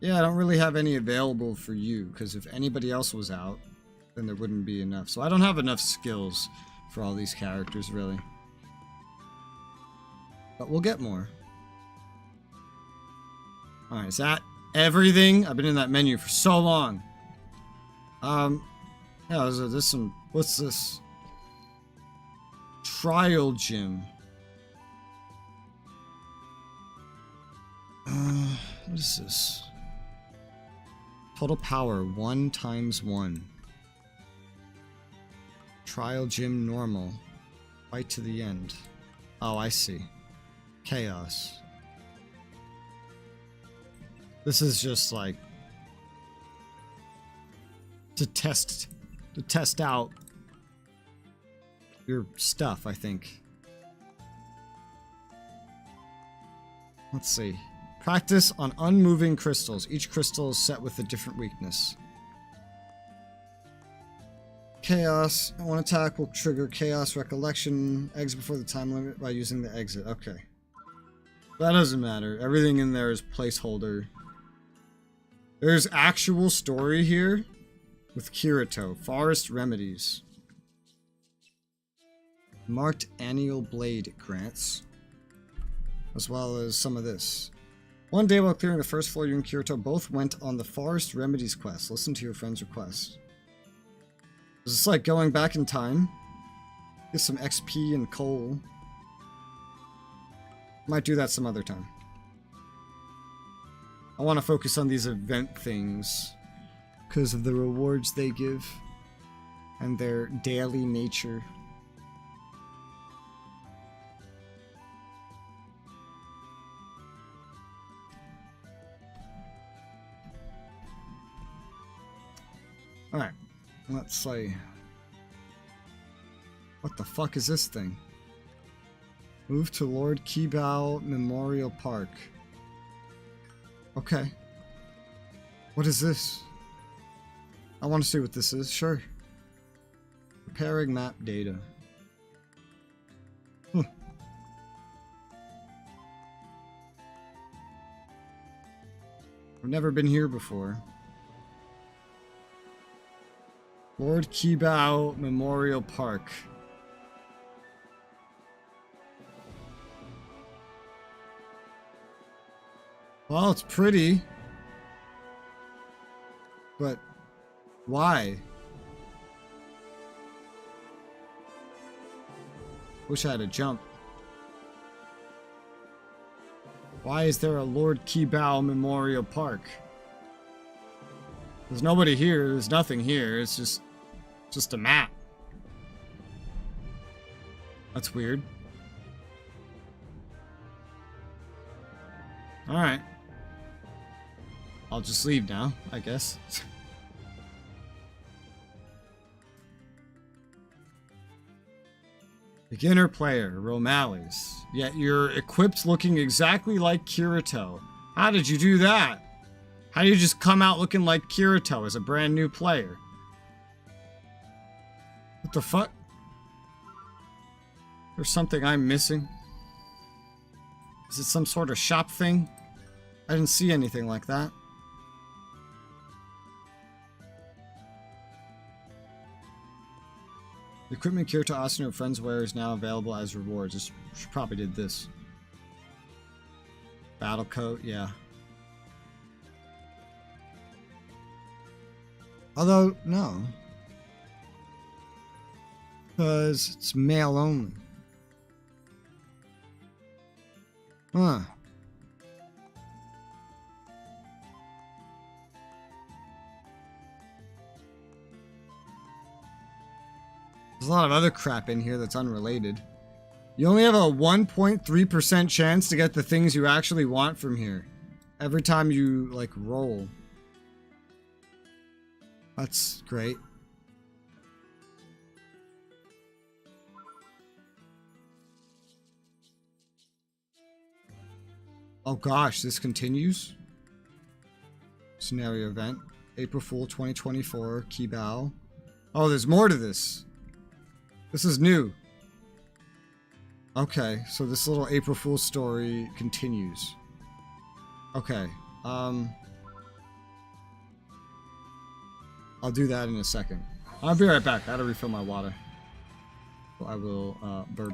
Yeah, I don't really have any available for you, because if anybody else was out, then there wouldn't be enough. So I don't have enough skills for all these characters, really. But we'll get more. Alright, is that everything? I've been in that menu for so long. Yeah, there's some... What's this? Trial gym. What is this? Total power 1 × 1. Trial gym normal. Fight to the end. Oh, I see. Chaos. This is just like to test out your stuff, I think. Let's see. Practice on unmoving crystals. Each crystal is set with a different weakness. Chaos. One attack will trigger Chaos Recollection. Exit before the time limit by using the exit. Okay. That doesn't matter. Everything in there is placeholder. There's actual story here with Kirito. Forest Remedies. Marked annual blade grants. As well as some of this. One day while clearing the first floor, you and Kirito both went on the Forest Remedies quest. Listen to your friend's request. Is this like going back in time? Get some XP and coal. Might do that some other time. I want to focus on these event things because of the rewards they give and their daily nature. Alright, let's see. What the fuck is this thing? Move to Lord Kibao Memorial Park. Okay. What is this? I want to see what this is, sure. Preparing map data. I've never been here before. Lord Kibao Memorial Park. Well, it's pretty. But why? Wish I had a jump. Why is there a Lord Kibao Memorial Park? There's nobody here. There's nothing here. It's just a map. That's weird. Alright. I'll just leave now, I guess. Beginner player, Romales. Yet you're equipped looking exactly like Kirito. How did you do that? How do you just come out looking like Kirito as a brand new player? What the fuck? There's something I'm missing. Is it some sort of shop thing? I didn't see anything like that. The equipment Kirito Austin and friends wear is now available as rewards. She probably did this. Battle coat, yeah. Although, no. Because it's male only. Huh. There's a lot of other crap in here that's unrelated. You only have a 1.3% chance to get the things you actually want from here. Every time you, like, roll. That's great. Oh gosh, this continues? Scenario event. April Fool 2024, Kibao. Oh, there's more to this. This is new. Okay, so this little April Fool's story continues. Okay, I'll do that in a second. I'll be right back. I gotta refill my water. I will, burp.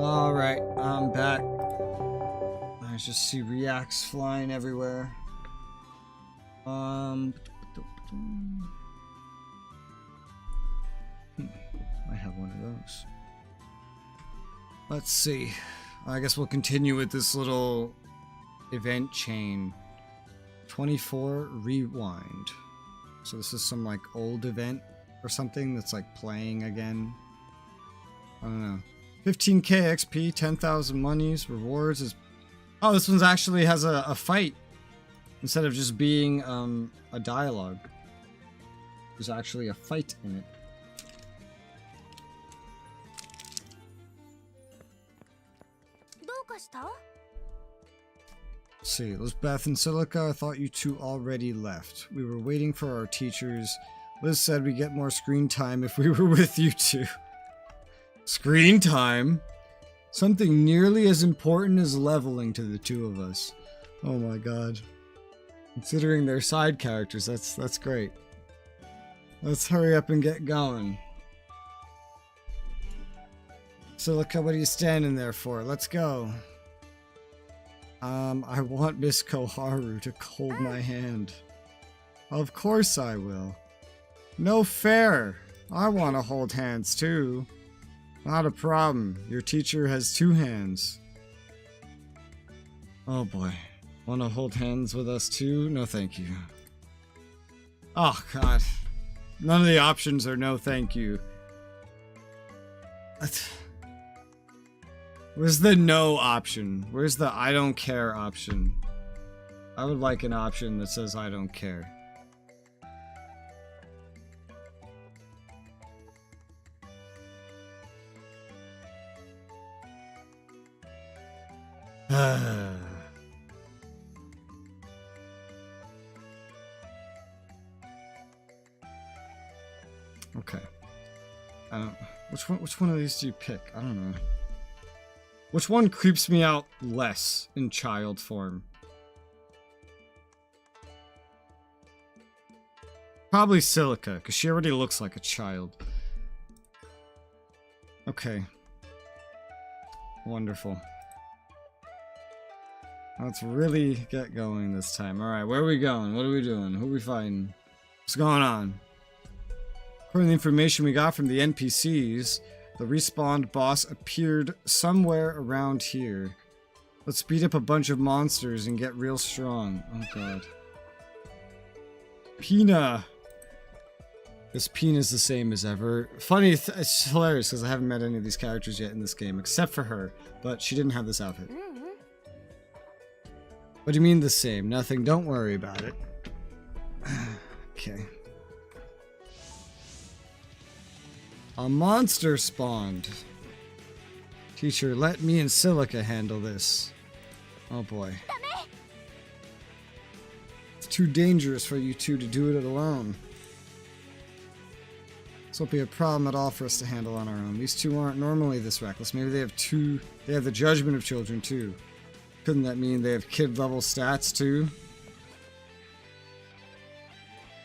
Alright, I'm back. I just see reacts flying everywhere. I have one of those. Let's see. I guess we'll continue with this little event chain. 24 rewind. So this is some like old event or something that's like playing again. I don't know. 15k XP, 10,000 monies, rewards is... Oh, this one's actually has a fight. Instead of just being a dialogue. There's actually a fight in it. Let's see, Lisbeth and Silica, I thought you two already left. We were waiting for our teachers. Liz said we get more screen time if we were with you two. Screen time? Something nearly as important as leveling to the two of us. Oh my god. Considering they're side characters, that's great. Let's hurry up and get going. Silica, what are you standing there for? Let's go. I want Miss Koharu to hold my hand. Of course I will. No fair. I want to hold hands too. Not a problem. Your teacher has 2 hands. Oh boy. Want to hold hands with us too? No thank you. Oh god. None of the options are no thank you. Where's the no option? Where's the I don't care option? I would like an option that says I don't care. Okay. Which one of these do you pick? I don't know. Which one creeps me out less in child form? Probably Silica, because she already looks like a child. Okay. Wonderful. Let's really get going this time. Alright, where are we going? What are we doing? Who are we fighting? What's going on? According to the information we got from the NPCs, the respawned boss appeared somewhere around here. Let's beat up a bunch of monsters and get real strong. Oh god. Pina! This Pina's the same as ever. Funny, it's hilarious because I haven't met any of these characters yet in this game, except for her. But she didn't have this outfit. What do you mean the same? Nothing, don't worry about it. Okay. A monster spawned. Teacher, let me and Silica handle this. Oh boy. It's too dangerous for you two to do it alone. This won't be a problem at all for us to handle on our own. These two aren't normally this reckless. Maybe they have the judgment of children too. Couldn't that mean they have kid-level stats too?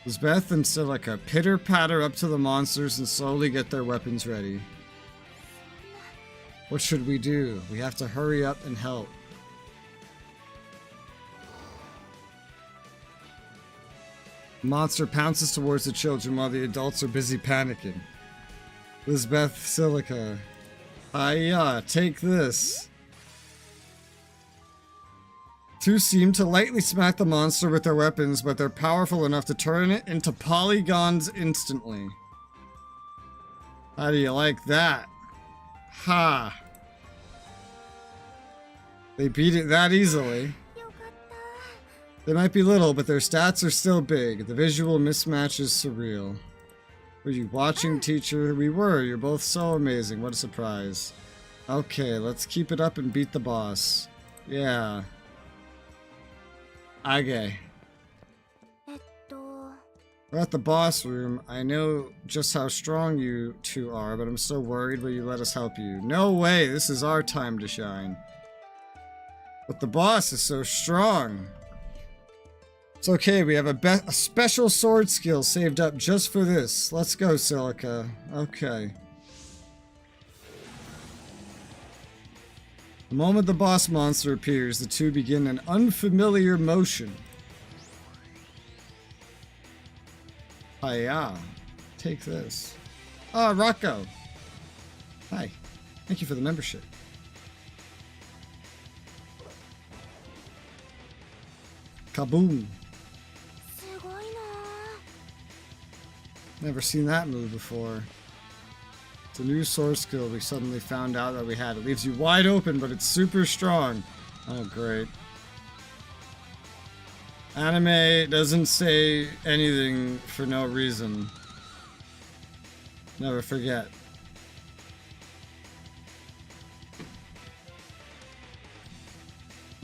Lisbeth and Silica pitter-patter up to the monsters and slowly get their weapons ready. What should we do? We have to hurry up and help. The monster pounces towards the children while the adults are busy panicking. Lisbeth, Silica. Hiya, take this. Two seem to lightly smack the monster with their weapons, but they're powerful enough to turn it into polygons instantly. How do you like that? Ha! They beat it that easily. They might be little, but their stats are still big. The visual mismatch is surreal. Were you watching, teacher? We were. You're both so amazing. What a surprise. Okay, let's keep it up and beat the boss. Yeah. Okay. We're at the boss room. I know just how strong you two are, but I'm so worried. Will you let us help you? No way! This is our time to shine. But the boss is so strong. It's okay, we have a special sword skill saved up just for this. Let's go, Silica. Okay. The moment the boss monster appears, the two begin an unfamiliar motion. Hiya. Take this. Ah, Rocco. Hi. Thank you for the membership. Kaboom. Never seen that move before. It's a new source skill we suddenly found out that we had. It leaves you wide open, but it's super strong. Oh, great. Anime doesn't say anything for no reason. Never forget.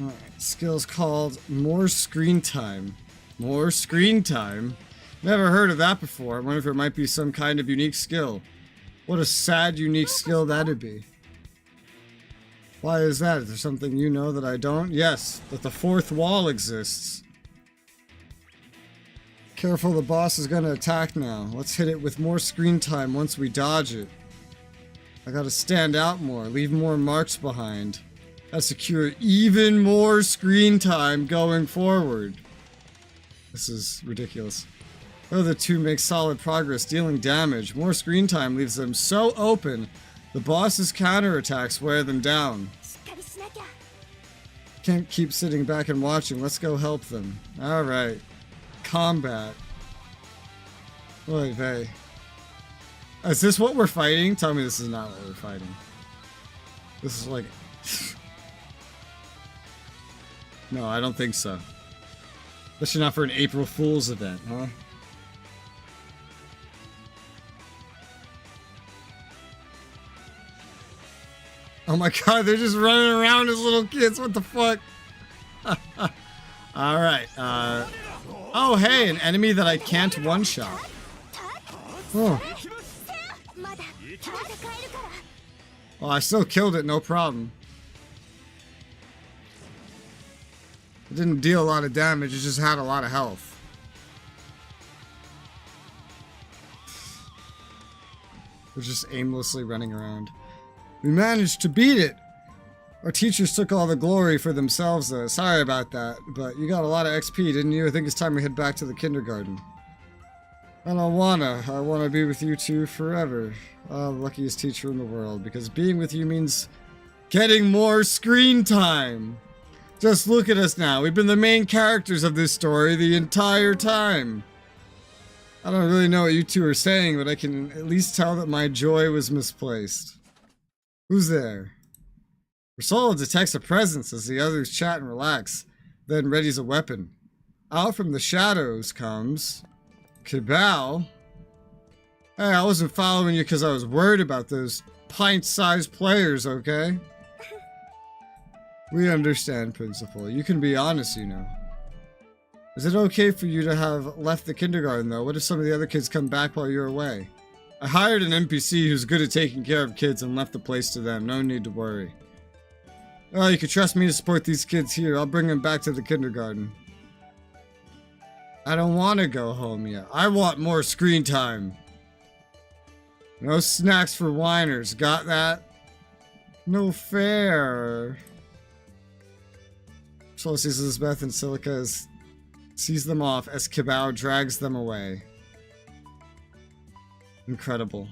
Alright, skill's called More Screen Time. More Screen Time? Never heard of that before. I wonder if it might be some kind of unique skill. What a sad, unique skill that'd be. Why is that? Is there something you know that I don't? Yes, that the fourth wall exists. Careful, the boss is gonna attack now. Let's hit it with more screen time once we dodge it. I gotta stand out more, leave more marks behind. Gotta secure even more screen time going forward. This is ridiculous. Oh, the two make solid progress dealing damage. More screen time leaves them so open, the boss's counterattacks wear them down. Can't keep sitting back and watching. Let's go help them. Alright. Combat. Oy vey. Is this what we're fighting? Tell me this is not what we're fighting. This is like... No, I don't think so. Especially not for an April Fool's event, huh? Oh my god, they're just running around as little kids. What the fuck? Alright, oh, hey, an enemy that I can't one-shot. Oh. Well, I still killed it, no problem. It didn't deal a lot of damage, it just had a lot of health. We're just aimlessly running around. We managed to beat it! Our teachers took all the glory for themselves though. Sorry about that, but you got a lot of XP, didn't you? I think it's time we head back to the kindergarten. I don't wanna. I wanna be with you two forever. Oh, the luckiest teacher in the world, because being with you means getting more screen time! Just look at us now. We've been the main characters of this story the entire time. I don't really know what you two are saying, but I can at least tell that my joy was misplaced. Who's there? Resoula detects a presence as the others chat and relax, then readies a weapon. Out from the shadows comes... Cabal? Hey, I wasn't following you because I was worried about those pint-sized players, okay? We understand, Principal. You can be honest, you know. Is it okay for you to have left the kindergarten, though? What if some of the other kids come back while you're away? I hired an NPC who's good at taking care of kids and left the place to them. No need to worry. Oh, you can trust me to support these kids here. I'll bring them back to the kindergarten. I don't want to go home yet. I want more screen time. No snacks for whiners. Got that? No fair. So sees Elizabeth and Silica sees them off as Kibao drags them away. Incredible.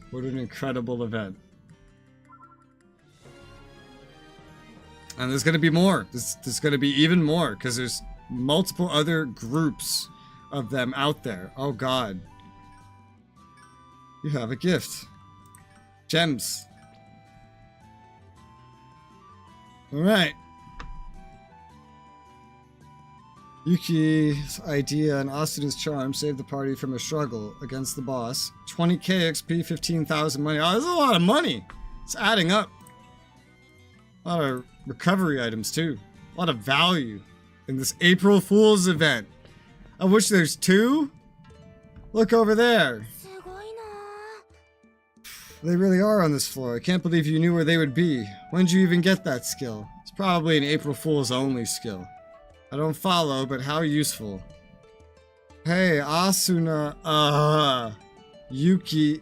What an incredible event. And there's gonna be more. There's gonna be even more, because there's multiple other groups of them out there. Oh god. You have a gift. Gems. Alright. Yuki's idea and Asuna's charm saved the party from a struggle against the boss. 20k XP, 15,000 money. Oh, that's a lot of money. It's adding up. A lot of recovery items too. A lot of value in this April Fool's event. Of which there's 2? Look over there. They really are on this floor. I can't believe you knew where they would be. When did you even get that skill? It's probably an April Fool's only skill. I don't follow, but how useful. Hey, Asuna, Yuki,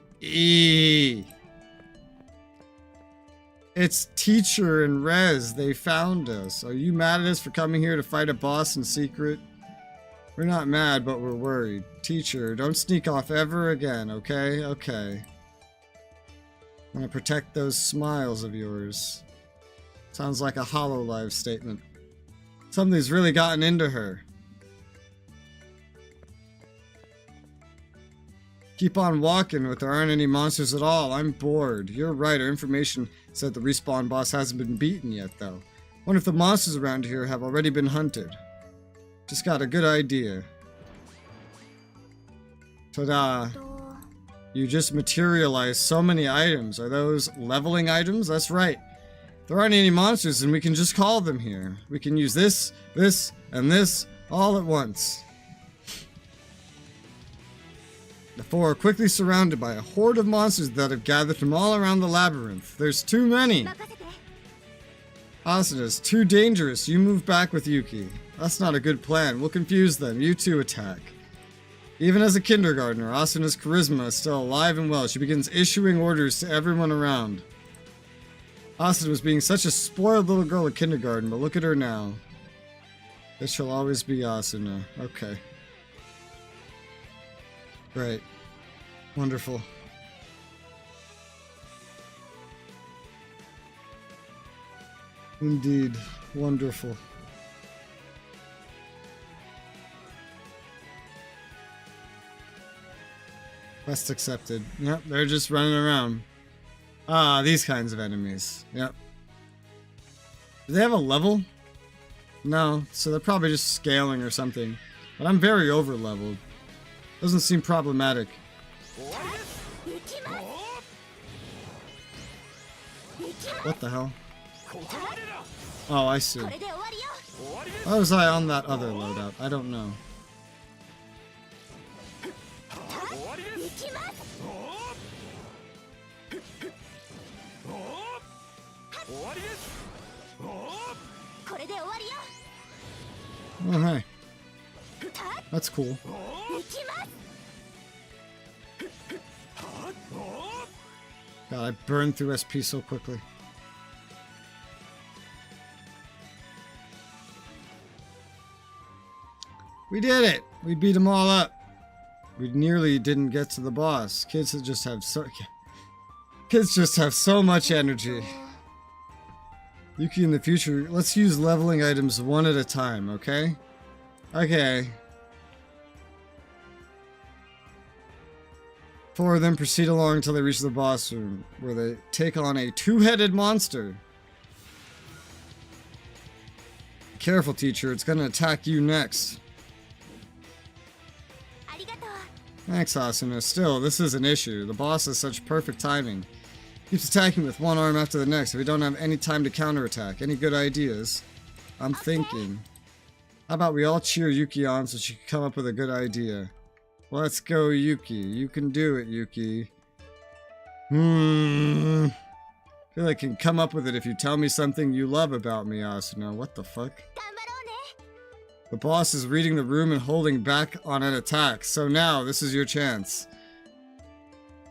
It's Teacher and Rez. They found us. Are you mad at us for coming here to fight a boss in secret? We're not mad, but we're worried. Teacher, don't sneak off ever again, okay? Okay. I'm gonna protect those smiles of yours. Sounds like a HoloLive statement. Something's really gotten into her. Keep on walking with there aren't any monsters at all. I'm bored. You're right, our information said the respawn boss hasn't been beaten yet, though. Wonder if the monsters around here have already been hunted. Just got a good idea. Ta-da. You just materialized so many items. Are those leveling items? That's right. There aren't any monsters and we can just call them here. We can use this, this, and this all at once. The four are quickly surrounded by a horde of monsters that have gathered from all around the labyrinth. There's too many. Asuna's too dangerous. You move back with Yuki. That's not a good plan. We'll confuse them. You two attack. Even as a kindergartner, Asuna's charisma is still alive and well. She begins issuing orders to everyone around. Asuna was being such a spoiled little girl at kindergarten, but look at her now. This shall always be Asuna. Okay. Right. Wonderful. Indeed. Wonderful. Quest accepted. Yep, they're just running around. Ah, these kinds of enemies. Yep. Do they have a level? No, so they're probably just scaling or something. But I'm very over-leveled. Doesn't seem problematic. What the hell? Oh, I see. Why was I on that other loadout? I don't know. Oh, hey. That's cool. God, I burned through SP so quickly. We did it! We beat them all up. We nearly didn't get to the boss. Kids just have so much energy. Yuki, in the future, let's use leveling items one at a time, okay? Okay. Four of them proceed along until they reach the boss room, where they take on a two-headed monster. Careful, teacher, it's gonna attack you next. Thanks, Asuna. Still, this is an issue. The boss has such perfect timing. Keeps attacking with one arm after the next, if we don't have any time to counterattack. Any good ideas? I'm thinking. How about we all cheer Yuki on so she can come up with a good idea? Let's go, Yuki. You can do it, Yuki. I feel like I can come up with it if you tell me something you love about me, Asuna. What the fuck? The boss is reading the room and holding back on an attack. So now, this is your chance.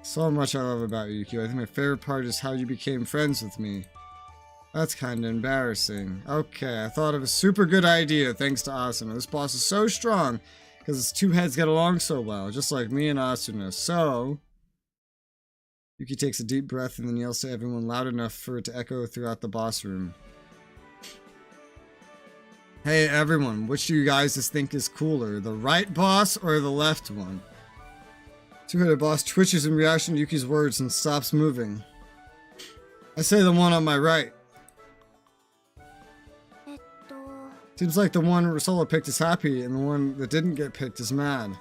So much I love about you, Yuki. I think my favorite part is how you became friends with me. That's kinda embarrassing. Okay, I thought of a super good idea thanks to Asuna. This boss is so strong because its two heads get along so well, just like me and Asuna. So, Yuki takes a deep breath and then yells to everyone loud enough for it to echo throughout the boss room. Hey everyone, which do you guys think is cooler, the right boss or the left one? Two-headed boss twitches in reaction to Yuki's words and stops moving. I say the one on my right. Seems like the one Resoula picked is happy and the one that didn't get picked is mad.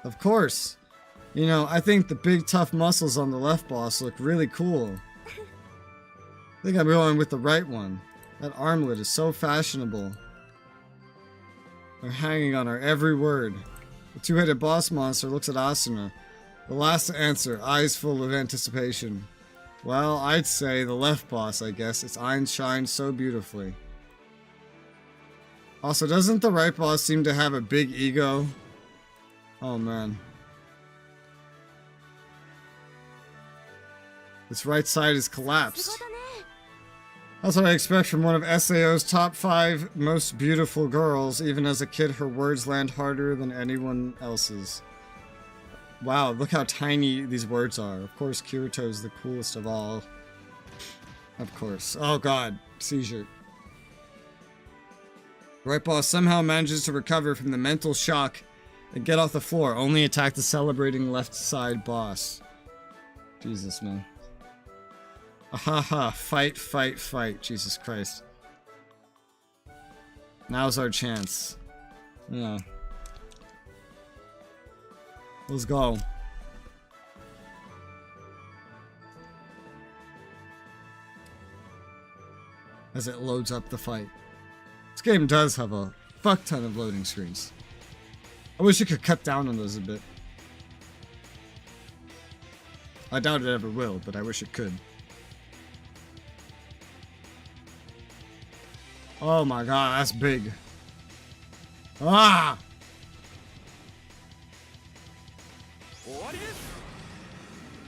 Of course. You know, I think the big tough muscles on the left boss look really cool. I think I'm going with the right one. That armlet is so fashionable. They're hanging on our every word. The two-headed boss monster looks at Asuna. The last to answer, eyes full of anticipation. Well, I'd say the left boss, I guess. Its eyes shine so beautifully. Also, doesn't the right boss seem to have a big ego? Oh man. Its right side is collapsed. That's what I expect from one of SAO's top 5 most beautiful girls. Even as a kid, her words land harder than anyone else's. Wow, look how tiny these words are. Of course, Kirito's the coolest of all. Of course. Oh god, seizure. Right boss somehow manages to recover from the mental shock and get off the floor, only attack the celebrating left side boss. Jesus, man. Ahaha, fight, fight, fight. Jesus Christ. Now's our chance. Yeah. Let's go. As it loads up the fight. This game does have a fuck ton of loading screens. I wish it could cut down on those a bit. I doubt it ever will, but I wish it could. Oh my god, that's big. Ah!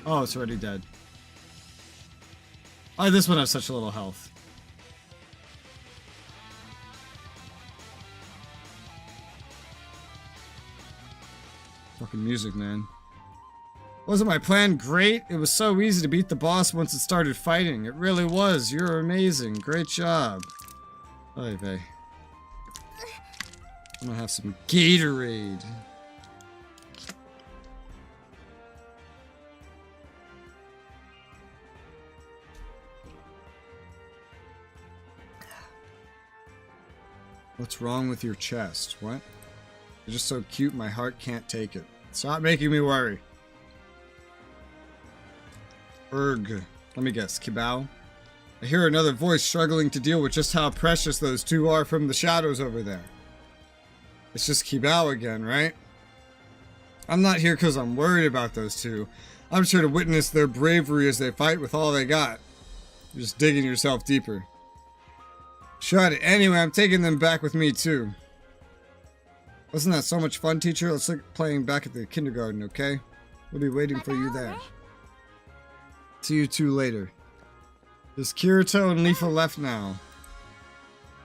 Oh, it's already dead. Oh, this one has such little health. Fucking music, man. Wasn't my plan great? It was so easy to beat the boss once it started fighting. It really was. You're amazing. Great job. Oy vey. I'm gonna have some Gatorade. What's wrong with your chest? What? You're just so cute, my heart can't take it. Stop making me worry. Erg. Let me guess. Kibao? I hear another voice struggling to deal with just how precious those two are from the shadows over there. It's just Kibao again, right? I'm not here because I'm worried about those two. I'm sure to witness their bravery as they fight with all they got. You're just digging yourself deeper. Shut it. Anyway, I'm taking them back with me too. Wasn't that so much fun, teacher? Let's look playing back at the kindergarten, okay? We'll be waiting for you there. See you two later. There's Kirito and Leafa left now.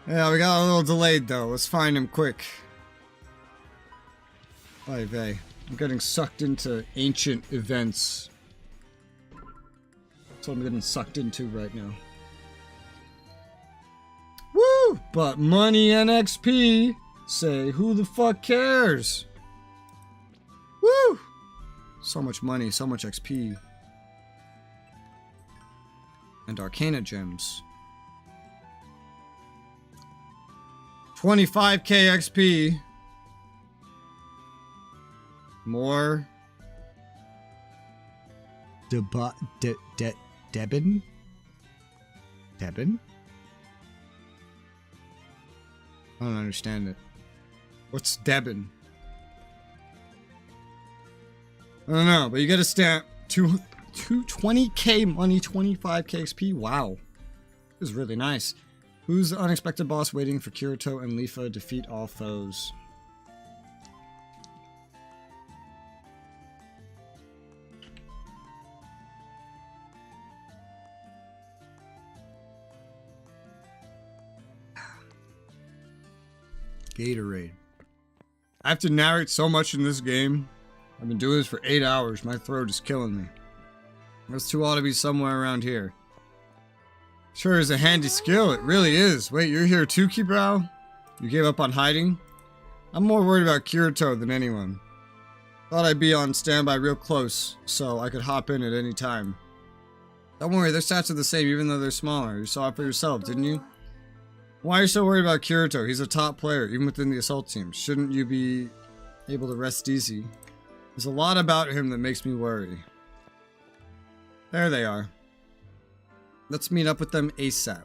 Yeah, we got a little delayed though. Let's find him quick. Oy vey. I'm getting sucked into ancient events. That's what I'm getting sucked into right now. Woo! But money and XP say, who the fuck cares? Woo! So much money, so much XP. And Arcana gems. 25k XP. More. Debin? Debin? I don't understand it. What's Debin? I don't know, but you get a stamp. 20k money, 25k XP. Wow. This is really nice. Who's the unexpected boss waiting for Kirito and Leafa? Defeat all foes. Gatorade. I have to narrate so much in this game. I've been doing this for 8 hours. My throat is killing me. Those two ought to be somewhere around here. Sure is a handy skill. It really is. Wait, you're here too, Kibao? You gave up on hiding? I'm more worried about Kirito than anyone. Thought I'd be on standby real close, so I could hop in at any time. Don't worry, their stats are the same even though they're smaller. You saw it for yourself, didn't you? Why are you so worried about Kirito? He's a top player, even within the assault team. Shouldn't you be able to rest easy? There's a lot about him that makes me worry. There they are. Let's meet up with them ASAP.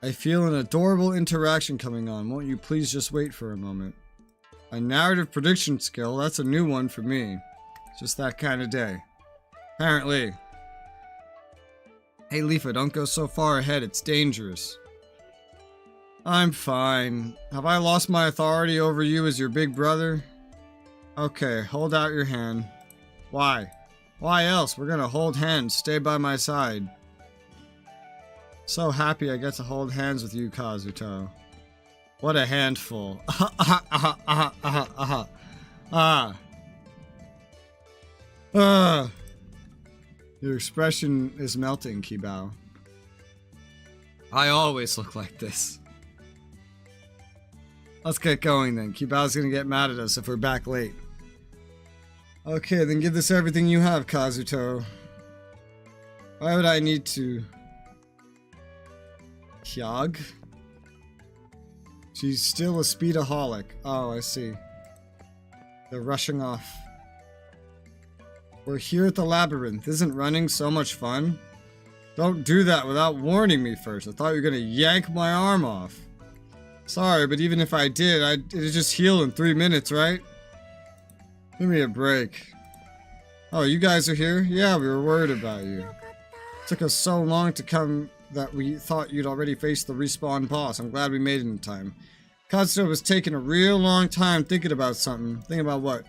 I feel an adorable interaction coming on. Won't you please just wait for a moment? A narrative prediction skill, that's a new one for me. Just that kind of day. Apparently. Hey Leafa, don't go so far ahead, it's dangerous. I'm fine. Have I lost my authority over you as your big brother? Okay, hold out your hand. Why? Why else? We're gonna hold hands, stay by my side. So happy I get to hold hands with you, Kazuto. What a handful. Your expression is melting, Kibao. I always look like this. Let's get going then. Kibao's gonna get mad at us if we're back late. Okay, then give this everything you have, Kazuto. Why would I need to... Hyag? She's still a speedaholic. Oh, I see. They're rushing off. We're here at the labyrinth. Isn't running so much fun? Don't do that without warning me first. I thought you were gonna yank my arm off. Sorry, but even if I did, it'd just heal in 3 minutes, right? Give me a break. Oh, you guys are here? Yeah, we were worried about you. It took us so long to come that we thought you'd already faced the respawn boss. I'm glad we made it in time. Kazuto was taking a real long time thinking about something. Thinking about what?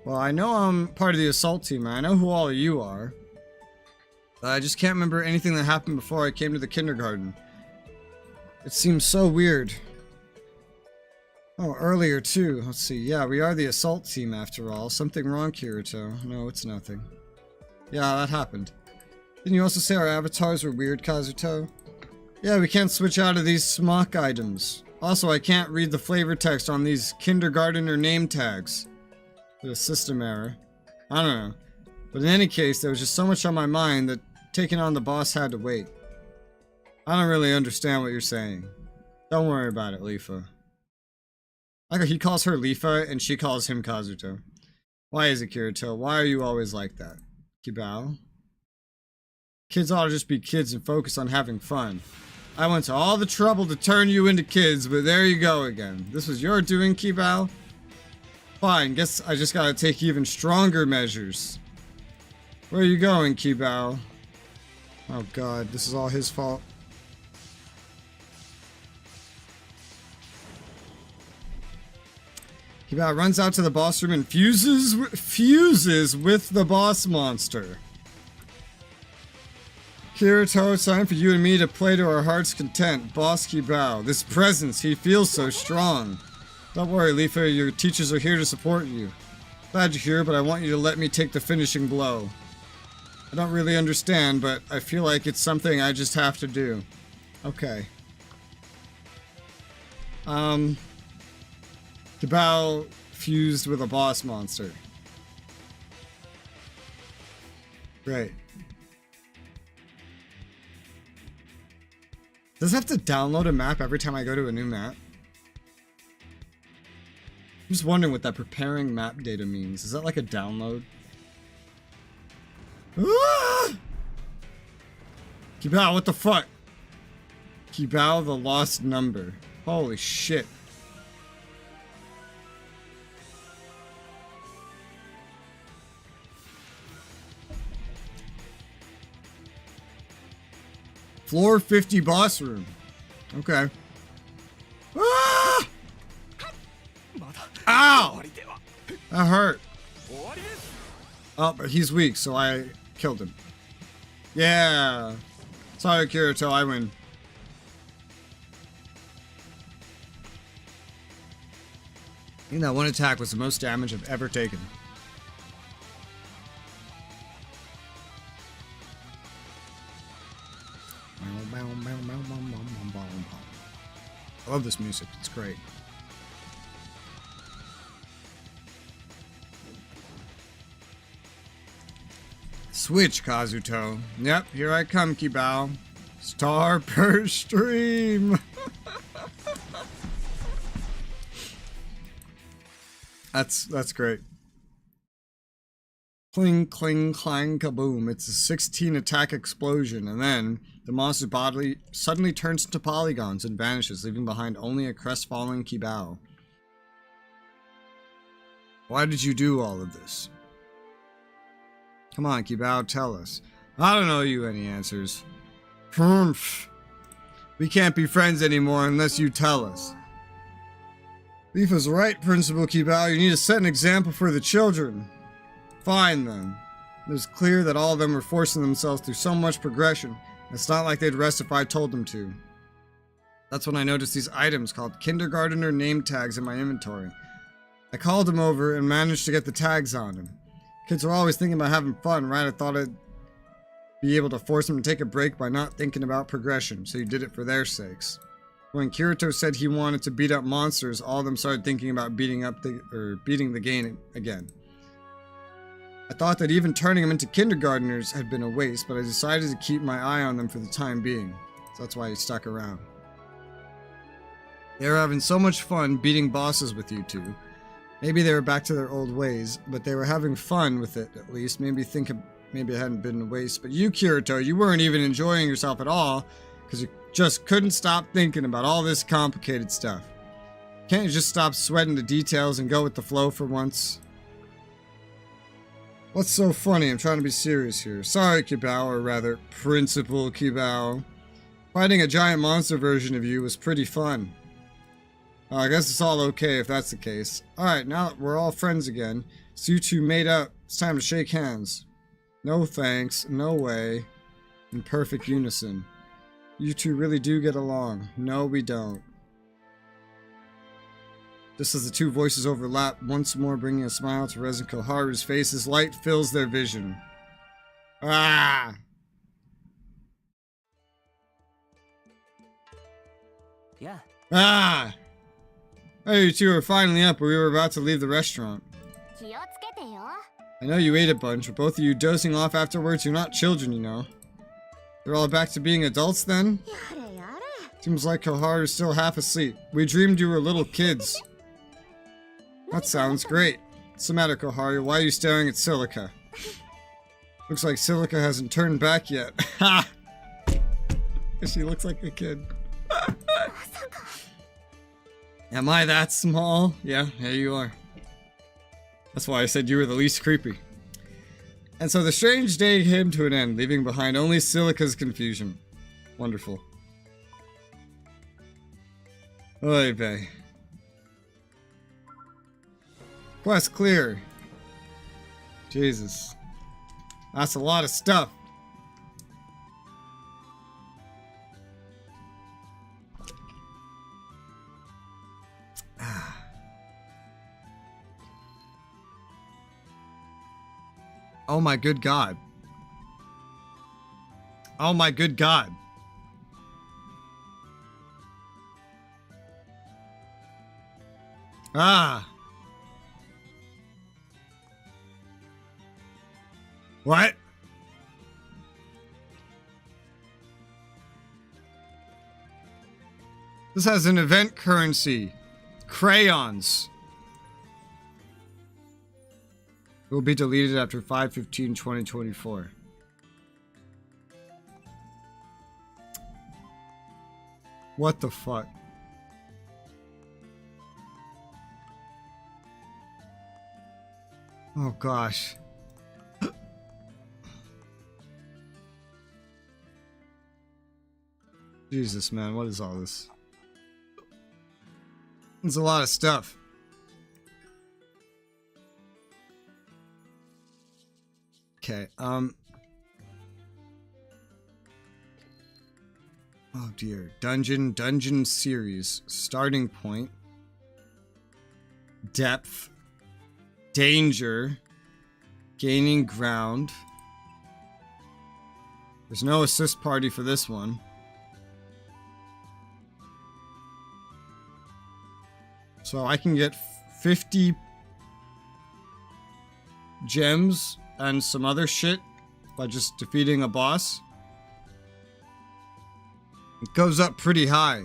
Well, I know I'm part of the assault team. I know who all of you are. I just can't remember anything that happened before I came to the kindergarten. It seems so weird. Oh, earlier too. Let's see. Yeah, we are the assault team after all. Something wrong, Kirito? No, it's nothing. Yeah, that happened. Didn't you also say our avatars were weird, Kazuto? Yeah, we can't switch out of these smock items. Also, I can't read the flavor text on these kindergartner name tags. A system error. I don't know. But in any case, there was just so much on my mind that taking on the boss had to wait. I don't really understand what you're saying. Don't worry about it, Lifa. Like he calls her Lifa and she calls him Kazuto. Why is it, Kirito? Why are you always like that? Kibao? Kids ought to just be kids and focus on having fun. I went to all the trouble to turn you into kids, but there you go again. This was your doing, Kibao? Fine, guess I just gotta take even stronger measures. Where are you going, Kibao? Oh god, this is all his fault. Kibao runs out to the boss room and fuses with the boss monster. Kirito, it's time for you and me to play to our heart's content. Boss Kibao, this presence, he feels so strong. Don't worry, Lifa, your teachers are here to support you. Glad you're here, but I want you to let me take the finishing blow. I don't really understand, but I feel like it's something I just have to do. Okay. Kibao fused with a boss monster. Great. Does it have to download a map every time I go to a new map? I'm just wondering what that preparing map data means. Is that like a download? Ah! Kibao, what the fuck? Kibao, the lost number. Holy shit. Floor 50 boss room. Okay. Ah! Ow! That hurt. Oh, but he's weak, so I killed him. Yeah. Sorry, Kirito, I win. I think that one attack was the most damage I've ever taken. I love this music, it's great. Switch, Kazuto. Yep, here I come, Kibao. Star per stream. That's great. Cling, cling, clang, kaboom. It's a 16 attack explosion, and then the monster's body suddenly turns into polygons and vanishes, leaving behind only a crestfallen Kibao. Why did you do all of this? Come on, Kibao, tell us. I don't owe you any answers. We can't be friends anymore unless you tell us. Lifa's right, Principal Kibao. You need to set an example for the children. Fine, then. It was clear that all of them were forcing themselves through so much progression. It's not like they'd rest if I told them to. That's when I noticed these items called kindergartner name tags in my inventory. I called him over and managed to get the tags on him. Kids are always thinking about having fun, right? I thought I'd be able to force them to take a break by not thinking about progression, so you did it for their sakes. When Kirito said he wanted to beat up monsters, all of them started thinking about beating the game again. I thought that even turning them into kindergartners had been a waste, but I decided to keep my eye on them for the time being. So that's why he stuck around. They were having so much fun beating bosses with you two. Maybe they were back to their old ways, but they were having fun with it at least. Maybe it hadn't been a waste. But you, Kirito, you weren't even enjoying yourself at all because you just couldn't stop thinking about all this complicated stuff. Can't you just stop sweating the details and go with the flow for once? What's so funny? I'm trying to be serious here. Sorry, Kibao, or rather, Principal Kibao. Fighting a giant monster version of you was pretty fun. I guess it's all okay if that's the case. Alright, now that we're all friends again, so you two made up, it's time to shake hands. No thanks, no way. In perfect unison. You two really do get along. No, we don't. Just as the two voices overlap, once more bringing a smile to Rez and Koharu's faces, light fills their vision. Ah! Yeah. Ah! Hey, you two are finally up, but we were about to leave the restaurant. I know you ate a bunch, but both of you dozing off afterwards, you're not children, you know. They're all back to being adults then? Seems like Koharu's still half asleep. We dreamed you were little kids. That sounds great. What's the matter, Koharu? Why are you staring at Silica? Looks like Silica hasn't turned back yet. Ha! She looks like a kid. Am I that small? Yeah, here you are. That's why I said you were the least creepy. And so the strange day came to an end, leaving behind only Silica's confusion. Wonderful. Oy vey. Quest clear. Jesus. That's a lot of stuff. Oh my good God. Oh my good God. Ah. What? This has an event currency. Crayons. It will be deleted after 5/15/2024. What the fuck? Oh gosh. Jesus, man, what is all this? It's a lot of stuff. Okay, oh dear. Dungeon series. Starting point. Depth. Danger. Gaining ground. There's no assist party for this one. So I can get 50 gems and some other shit by just defeating a boss. It goes up pretty high.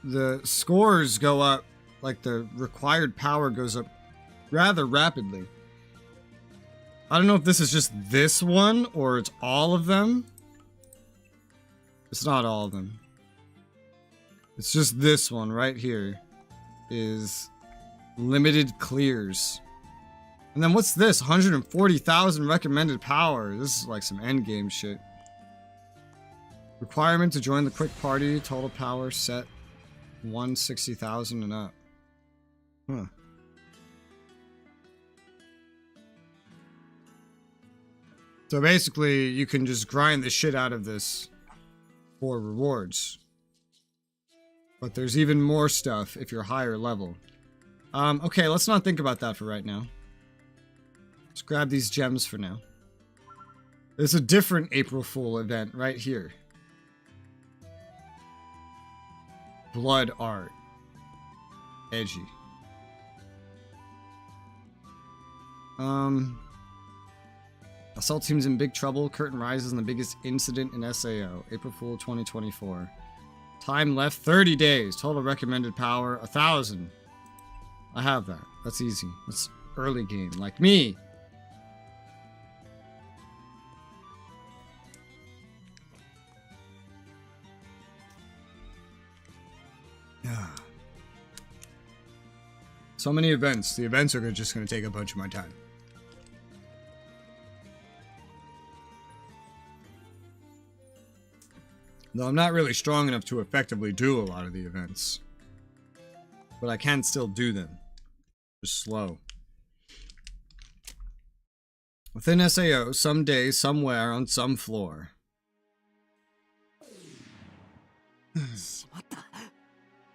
The scores go up, like the required power goes up rather rapidly. I don't know if this is just this one or it's all of them. It's not all of them. It's just this one right here is limited clears. And then what's this? 140,000 recommended power. This is like some endgame shit. Requirement to join the quick party. Total power set 160,000 and up. Huh. So basically, you can just grind the shit out of this for rewards. But there's even more stuff if you're higher level. Okay, let's not think about that for right now. Let's grab these gems for now. There's a different April Fool event right here. Blood art. Edgy. Assault team's in big trouble. Curtain rises in the biggest incident in SAO. April Fool 2024. Time left 30 days. Total recommended power 1,000. I have that. That's easy. That's early game. Like me. So many events. The events are just going to take a bunch of my time. Though I'm not really strong enough to effectively do a lot of the events. But I can still do them. Just slow. Within SAO, someday, somewhere, on some floor.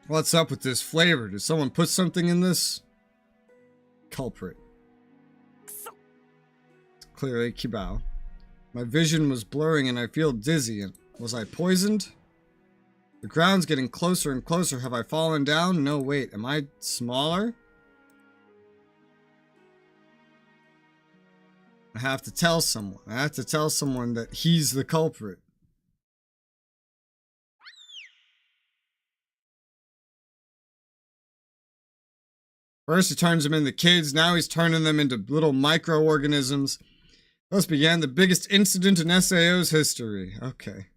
What's up with this flavor? Did someone put something in this? Culprit. Clearly, Kibao. My vision was blurring and I feel dizzy. Was I poisoned? The ground's getting closer and closer. Have I fallen down? No, wait. Am I smaller? I have to tell someone. I have to tell someone that he's the culprit. First he turns them into kids, now he's turning them into little microorganisms. Thus began the biggest incident in SAO's history. Okay.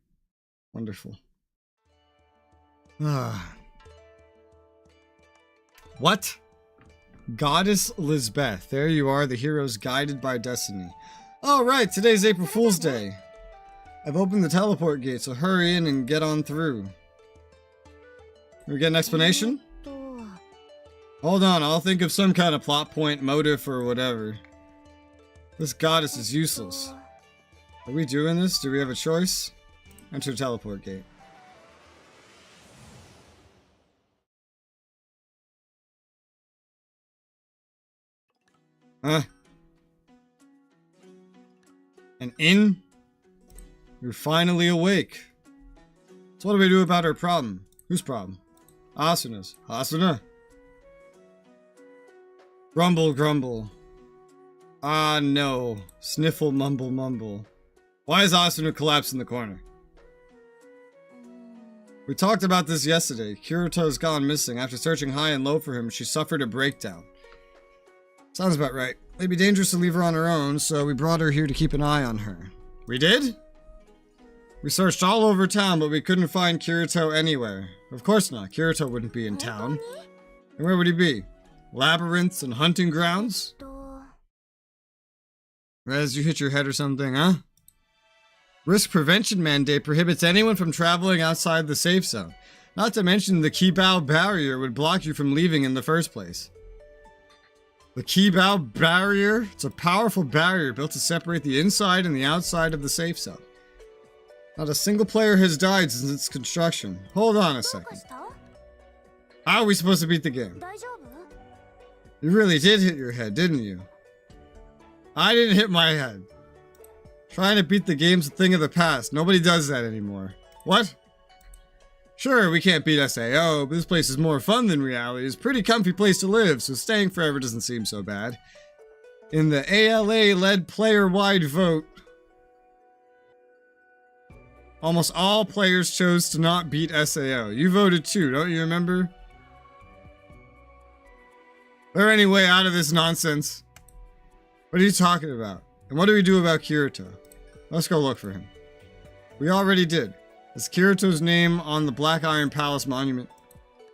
Wonderful. What? Goddess Lisbeth. There you are, the heroes guided by destiny. Alright, today's April Fool's Day. I've opened the teleport gate, so hurry in and get on through. Can we get an explanation? Hold on, I'll think of some kind of plot point, motive, or whatever. This goddess is useless. Are we doing this? Do we have a choice? Enter teleport gate. And in? You're finally awake. So what do we do about her problem? Whose problem? Asuna's. Asuna? Grumble, grumble. Ah, no. Sniffle, mumble, mumble. Why is Asuna collapsed in the corner? We talked about this yesterday. Kirito's gone missing. After searching high and low for him, she suffered a breakdown. Sounds about right. It'd be dangerous to leave her on her own, so we brought her here to keep an eye on her. We did? We searched all over town, but we couldn't find Kirito anywhere. Of course not. Kirito wouldn't be in town. And where would he be? Labyrinths and hunting grounds? Rez, you hit your head or something, huh? Risk prevention mandate prohibits anyone from traveling outside the safe zone. Not to mention the Kibao barrier would block you from leaving in the first place. The Kibao barrier? It's a powerful barrier built to separate the inside and the outside of the safe zone. Not a single player has died since its construction. Hold on a second. How are we supposed to beat the game? You really did hit your head, didn't you? I didn't hit my head. Trying to beat the game's a thing of the past. Nobody does that anymore. What? Sure, we can't beat SAO, but this place is more fun than reality. It's a pretty comfy place to live, so staying forever doesn't seem so bad. In the ALA-led player-wide vote, almost all players chose to not beat SAO. You voted too, don't you remember? Is there any way out of this nonsense? What are you talking about? And what do we do about Kirito? Let's go look for him. We already did. Is Kirito's name on the Black Iron Palace monument?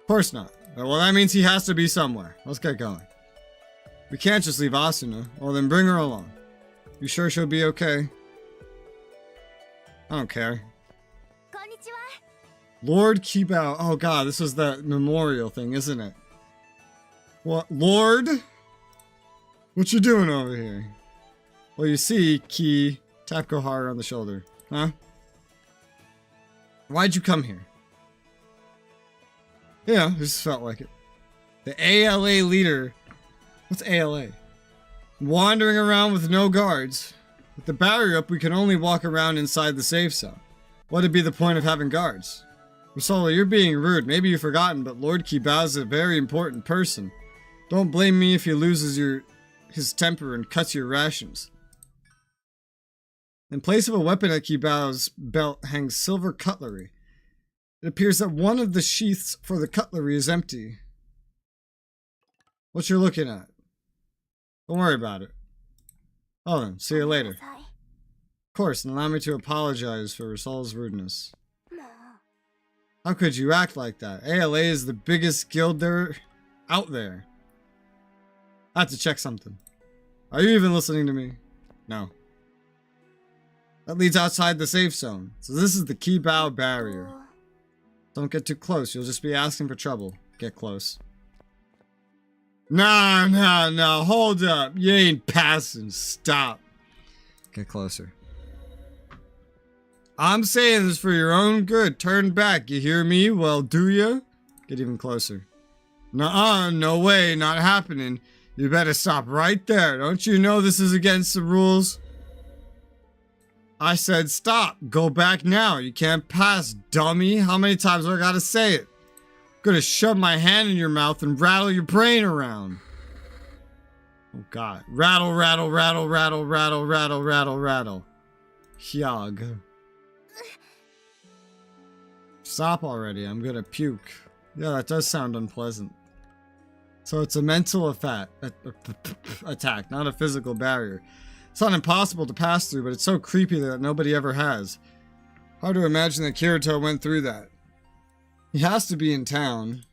Of course not. Well, that means he has to be somewhere. Let's get going. We can't just leave Asuna. Well, then bring her along. You sure she'll be okay? I don't care. Lord Kibao. Oh god, this was that memorial thing, isn't it? What, Lord? What you doing over here? Well, you see, Key, tap Koharu on the shoulder. Huh? Why'd you come here? Yeah, just felt like it. The ALA leader. What's ALA? Wandering around with no guards. With the barrier up, we can only walk around inside the safe zone. What'd be the point of having guards? Resoula, you're being rude. Maybe you've forgotten, but Lord Kibao is a very important person. Don't blame me if he loses his temper and cuts your rations. In place of a weapon at Kibao's belt hangs silver cutlery. It appears that one of the sheaths for the cutlery is empty. What you're looking at? Don't worry about it. Oh then, see you later. Of course, and allow me to apologize for Resoula's rudeness. How could you act like that? ALA is the biggest guild there out there. I have to check something. Are you even listening to me? No. That leads outside the safe zone. So this is the Kibao barrier. Don't get too close. You'll just be asking for trouble. Get close. No. Hold up. You ain't passing. Stop. Get closer. I'm saying this for your own good. Turn back. You hear me? Well, do ya? Get even closer. Nuh-uh. No way. Not happening. You better stop right there. Don't you know this is against the rules? I said stop. Go back now. You can't pass, dummy. How many times do I gotta say it? I'm gonna shove my hand in your mouth and rattle your brain around. Oh god. Rattle, rattle, rattle, rattle, rattle, rattle, rattle, rattle. Hyag. Stop already. I'm gonna puke. Yeah, that does sound unpleasant. So it's a mental attack, not a physical barrier. It's not impossible to pass through, but it's so creepy that nobody ever has. Hard to imagine that Kirito went through that. He has to be in town.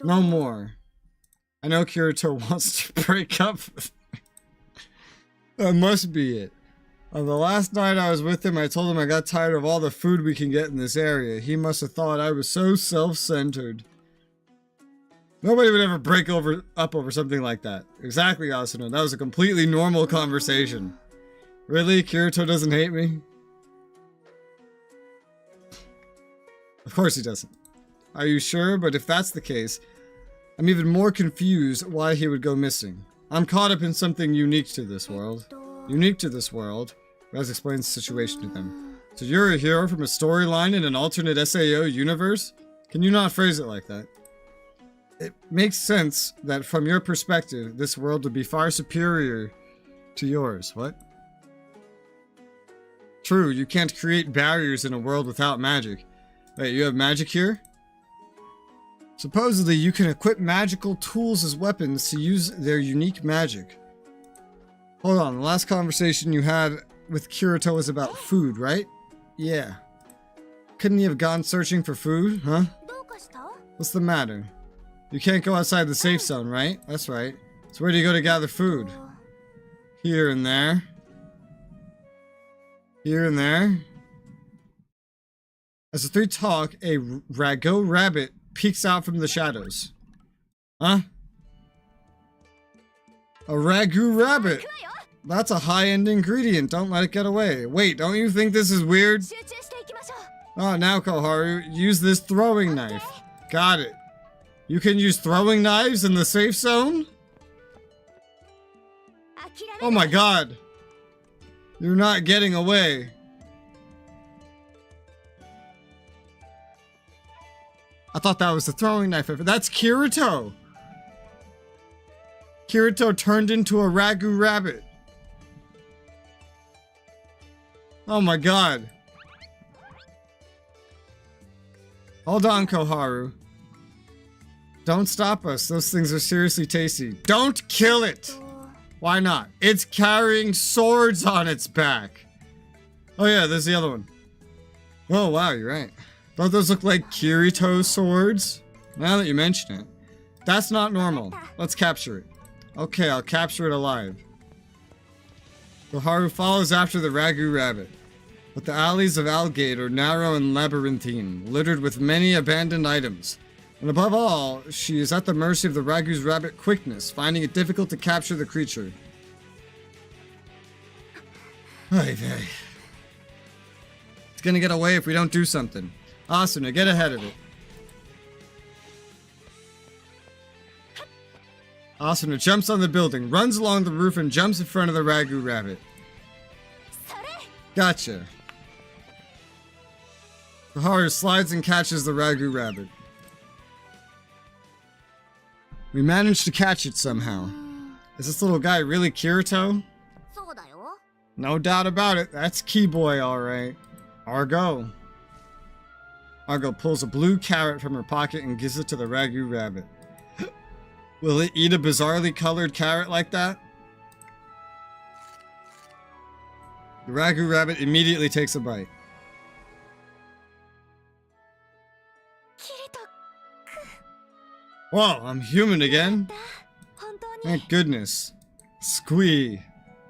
No more. I know Kirito wants to break up with me. That must be it. On the last night I was with him, I told him I got tired of all the food we can get in this area. He must have thought I was so self-centered. Nobody would ever break up over something like that. Exactly, Asuna. That was a completely normal conversation. Really? Kirito doesn't hate me? Of course he doesn't. Are you sure? But if that's the case, I'm even more confused why he would go missing. I'm caught up in something unique to this world. Unique to this world. Raz explains the situation to them. So you're a hero from a storyline in an alternate SAO universe? Can you not phrase it like that? It makes sense that from your perspective, this world would be far superior to yours. What? True, you can't create barriers in a world without magic. Wait, you have magic here? Supposedly, you can equip magical tools as weapons to use their unique magic. Hold on, the last conversation you had with Kirito was about food, right? Yeah. Couldn't he have gone searching for food, huh? What's the matter? You can't go outside the safe zone, right? That's right. So where do you go to gather food? Here and there. Here and there. As the three talk, a ragu rabbit peeks out from the shadows. Huh? A ragu rabbit! That's a high-end ingredient. Don't let it get away. Wait, don't you think this is weird? Oh, now Koharu, use this throwing knife. Got it. You can use throwing knives in the safe zone? Oh my god. You're not getting away. I thought that was the throwing knife. That's Kirito. Kirito turned into a ragu rabbit. Oh my god. Hold on, Koharu. Don't stop us. Those things are seriously tasty. Don't kill it! Why not? It's carrying swords on its back. Oh yeah, there's the other one. Oh wow, you're right. Don't those look like Kirito swords? Now that you mention it. That's not normal. Let's capture it. Okay, I'll capture it alive. Koharu follows after the ragu rabbit. But the alleys of Algate are narrow and labyrinthine, littered with many abandoned items. And above all, she is at the mercy of the Ragu's rabbit quickness, finding it difficult to capture the creature. Ay vey. It's gonna get away if we don't do something. Asuna, get ahead of it. Asuna jumps on the building, runs along the roof, and jumps in front of the Ragu rabbit. Gotcha. Haru slides and catches the Ragu rabbit. We managed to catch it somehow. Is this little guy really Kirito? No doubt about it. That's Keyboy, alright. Argo. Argo pulls a blue carrot from her pocket and gives it to the Ragu rabbit. Will it eat a bizarrely colored carrot like that? The Ragu rabbit immediately takes a bite. Whoa, I'm human again? Thank goodness. Squee.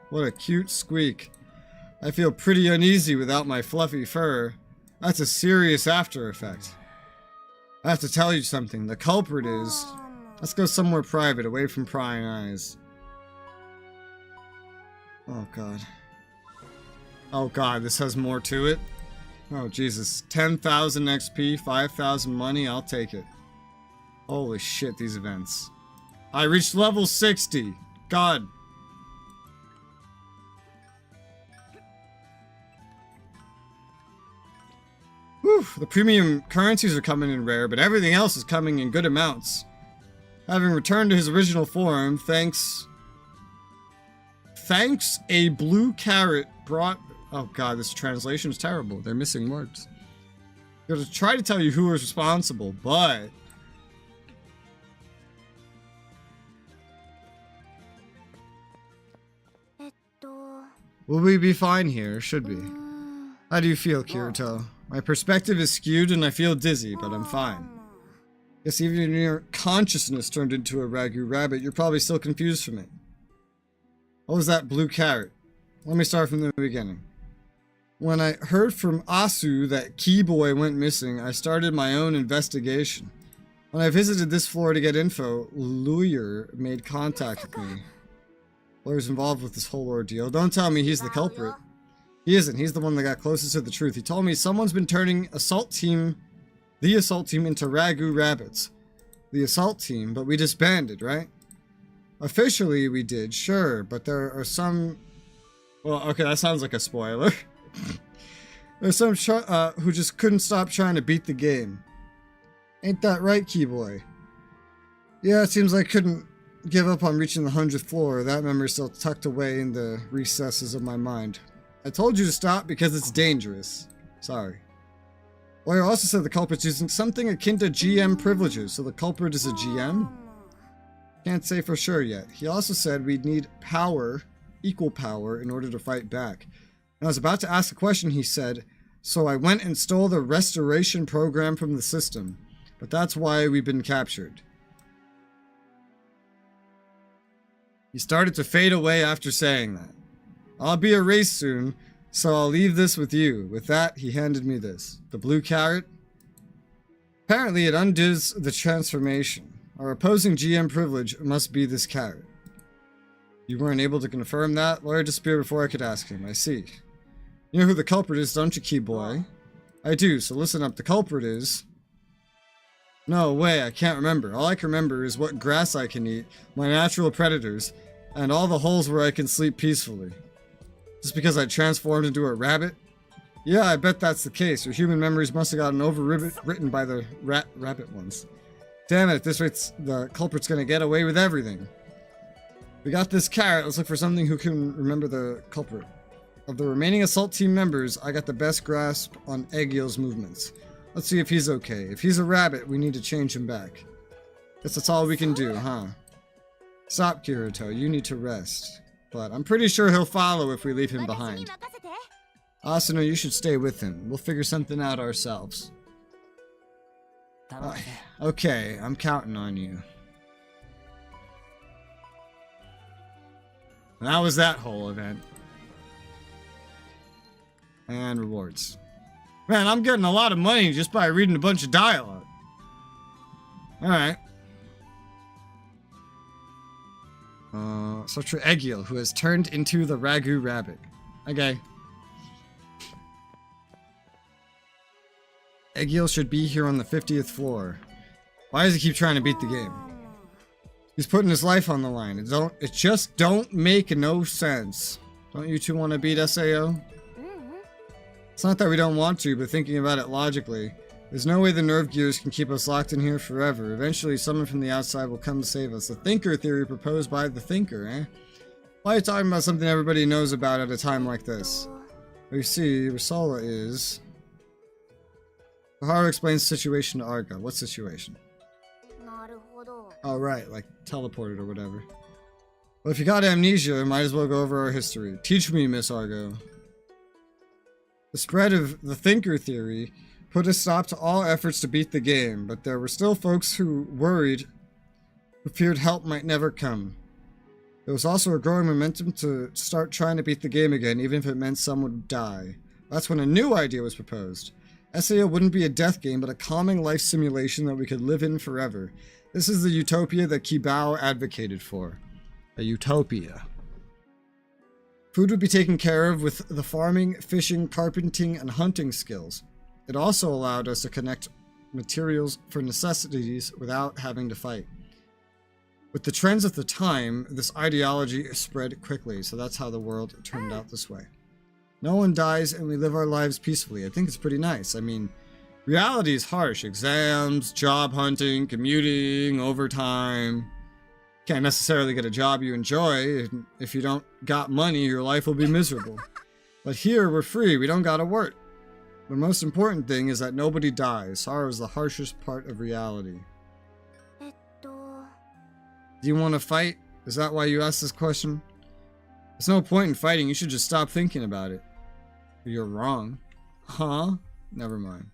What a cute squeak. I feel pretty uneasy without my fluffy fur. That's a serious after effect. I have to tell you something. The culprit is... Let's go somewhere private, away from prying eyes. Oh god. Oh god, this has more to it? Oh Jesus. 10,000 XP, 5,000 money, I'll take it. Holy shit, these events. I reached level 60. God. Whew, the premium currencies are coming in rare, but everything else is coming in good amounts. Having returned to his original form, thanks a blue carrot brought... Oh god, this translation is terrible. They're missing words. I'm going to try to tell you who is responsible, but... Will we be fine here? Should we? How do you feel, Kirito? My perspective is skewed and I feel dizzy, but I'm fine. Guess even if your consciousness turned into a Ragu rabbit, you're probably still confused from it. What was that blue carrot? Let me start from the beginning. When I heard from Asu that Keyboy went missing, I started my own investigation. When I visited this floor to get info, Lawyer made contact with me. Lawyer's involved with this whole ordeal. Don't tell me he's the culprit. He isn't. He's the one that got closest to the truth. He told me someone's been turning the assault team into Ragu rabbits. The assault team, but we disbanded, right? Officially we did, sure, but there are some... Well, okay, that sounds like a spoiler. There's some who just couldn't stop trying to beat the game. Ain't that right, Keyboy? Yeah, it seems like I couldn't give up on reaching the 100th floor. That memory's still tucked away in the recesses of my mind. I told you to stop because it's dangerous. Sorry. Lawyer also said the culprit's using something akin to GM privileges, so the culprit is a GM? Can't say for sure yet. He also said we'd need power, equal power, in order to fight back. And I was about to ask a question, he said, so I went and stole the restoration program from the system. But that's why we've been captured. He started to fade away after saying that. I'll be erased soon, so I'll leave this with you. With that, he handed me this. The blue carrot. Apparently, it undoes the transformation. Our opposing GM privilege must be this carrot. You weren't able to confirm that? Lawyer disappeared before I could ask him. I see. You know who the culprit is, don't you, Keyboy? I do, so listen up. The culprit is... No way, I can't remember. All I can remember is what grass I can eat, my natural predators, and all the holes where I can sleep peacefully. Just because I transformed into a rabbit? Yeah, I bet that's the case. Your human memories must have gotten overwritten by the rabbit ones. Damn it, at this rate, the culprit's gonna get away with everything. We got this carrot. Let's look for something who can remember the culprit. Of the remaining assault team members, I got the best grasp on Eggio's movements. Let's see if he's okay. If he's a rabbit, we need to change him back. Guess that's all we can do, huh? Stop, Kirito. You need to rest. But I'm pretty sure he'll follow if we leave him behind. Asuna, you should stay with him. We'll figure something out ourselves. Okay, I'm counting on you. And that was that whole event. And rewards. Man, I'm getting a lot of money just by reading a bunch of dialogue. Alright. Search for Egil, who has turned into the Ragu Rabbit. Okay. Egil should be here on the 50th floor. Why does he keep trying to beat the game? He's putting his life on the line. It just don't make no sense. Don't you two want to beat SAO? It's not that we don't want to, but thinking about it logically, there's no way the nerve gears can keep us locked in here forever. Eventually, someone from the outside will come to save us. The thinker theory proposed by the thinker, eh? Why are you talking about something everybody knows about at a time like this? We see, Resoula is... Haru explains the situation to Argo. What situation? Oh, right, like teleported or whatever. Well, if you got amnesia, might as well go over our history. Teach me, Miss Argo. The spread of the thinker theory put a stop to all efforts to beat the game, but there were still folks who feared help might never come. There was also a growing momentum to start trying to beat the game again, even if it meant someone would die. That's when a new idea was proposed. SAO wouldn't be a death game, but a calming life simulation that we could live in forever. This is the utopia that Kibao advocated for. A utopia. Food would be taken care of with the farming, fishing, carpenting, and hunting skills. It also allowed us to connect materials for necessities without having to fight. With the trends at the time, this ideology spread quickly, so that's how the world turned out this way. No one dies and we live our lives peacefully. I think it's pretty nice. I mean, reality is harsh. Exams, job hunting, commuting, overtime. Can't necessarily get a job you enjoy. If you don't got money, your life will be miserable. But here, we're free. We don't gotta work. The most important thing is that nobody dies. Sorrow is the harshest part of reality. Do you want to fight? Is that why you asked this question? There's no point in fighting. You should just stop thinking about it. You're wrong. Huh? Never mind.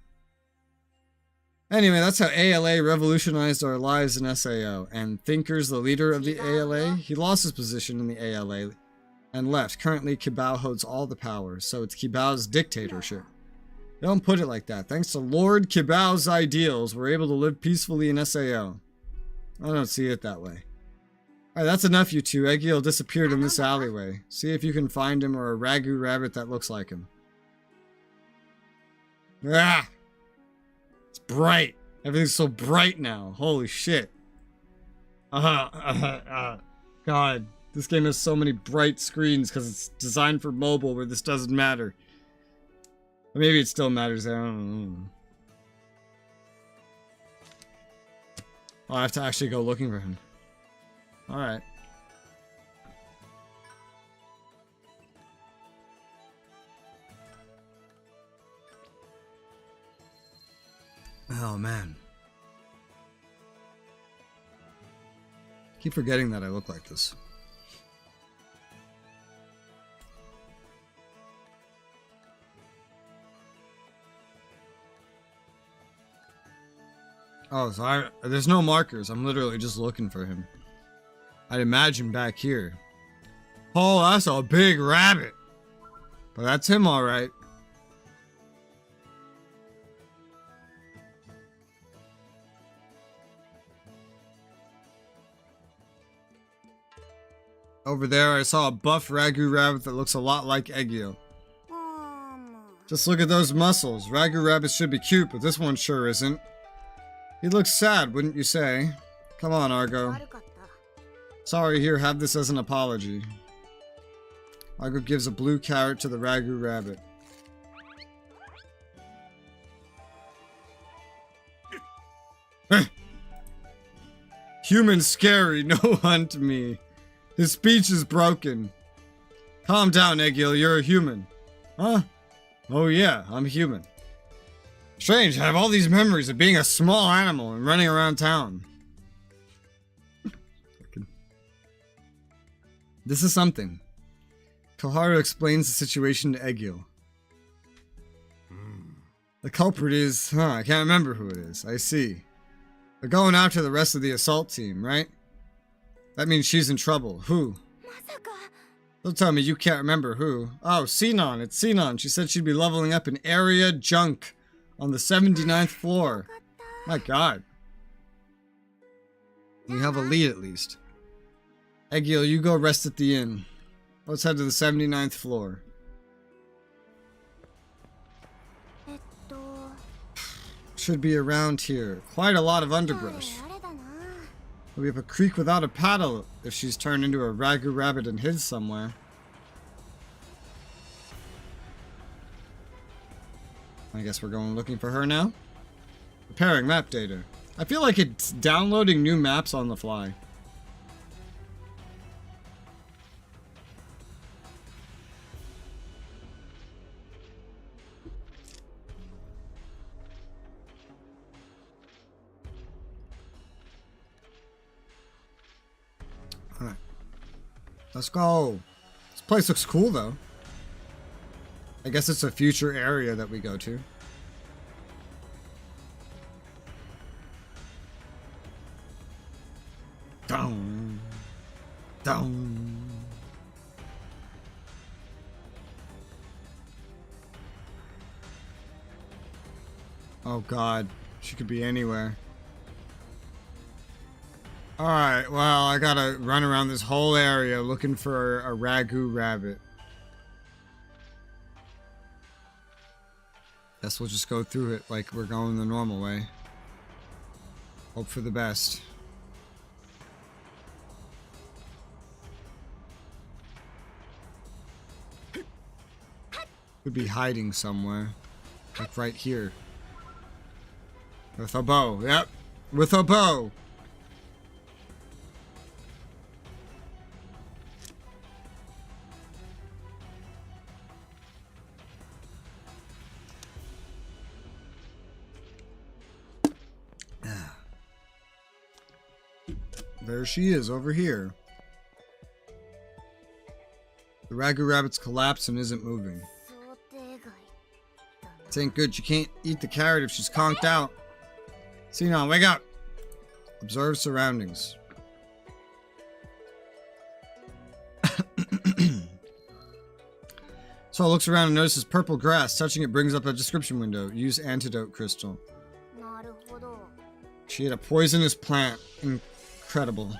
Anyway, that's how ALA revolutionized our lives in SAO. And Thinker's the leader of the ALA. He lost his position in the ALA and left. Currently, Kibao holds all the power, so it's Kibao's dictatorship. Don't put it like that. Thanks to Lord Kibao's ideals, we're able to live peacefully in SAO. I don't see it that way. Alright, that's enough, you two. Egil disappeared in this alleyway. See if you can find him or a Ragu rabbit that looks like him. Ah! It's bright. Everything's so bright now. Holy shit. God. This game has so many bright screens because it's designed for mobile where this doesn't matter. Or maybe it still matters. I don't know. Oh, I have to actually go looking for him. Alright. Oh, man. I keep forgetting that I look like this. Oh, so there's no markers. I'm literally just looking for him. I'd imagine back here. Oh, that's a big rabbit. But that's him, alright. Over there, I saw a buff Ragu rabbit that looks a lot like Egil. Just look at those muscles. Ragu rabbits should be cute, but this one sure isn't. He looks sad, wouldn't you say? Come on, Argo. Sorry, here, have this as an apology. Argo gives a blue carrot to the Ragu rabbit. Human scary, no hunt me. His speech is broken. Calm down, Egil, you're a human. Huh? Oh yeah, I'm human. Strange, I have all these memories of being a small animal and running around town. This is something. Koharu explains the situation to Egil. The culprit is... I can't remember who it is. I see. They're going after the rest of the assault team, right? That means she's in trouble. Who? Don't tell me you can't remember who. Oh, Sinon. It's Sinon. She said she'd be leveling up in area junk on the 79th floor. My god. We have a lead at least. Egil, you go rest at the inn. Let's head to the 79th floor. Should be around here. Quite a lot of underbrush. We have a creek without a paddle if she's turned into a ragu rabbit and hid somewhere. I guess we're going looking for her now. Preparing map data. I feel like it's downloading new maps on the fly. Alright. Let's go. This place looks cool though. I guess it's a future area that we go to. Down. Down. Oh god. She could be anywhere. Alright, well, I gotta run around this whole area looking for a ragu rabbit. Guess we'll just go through it like we're going the normal way. Hope for the best. Could be hiding somewhere. Like right here. With a bow. Yep. With a bow. There she is, over here. The ragu rabbit's collapsed and isn't moving. It ain't good. You can't eat the carrot if she's conked out. Sinon, wake up! Observe surroundings. So looks around and notices purple grass. Touching it brings up a description window. Use antidote crystal. She ate a poisonous plant. Incredible.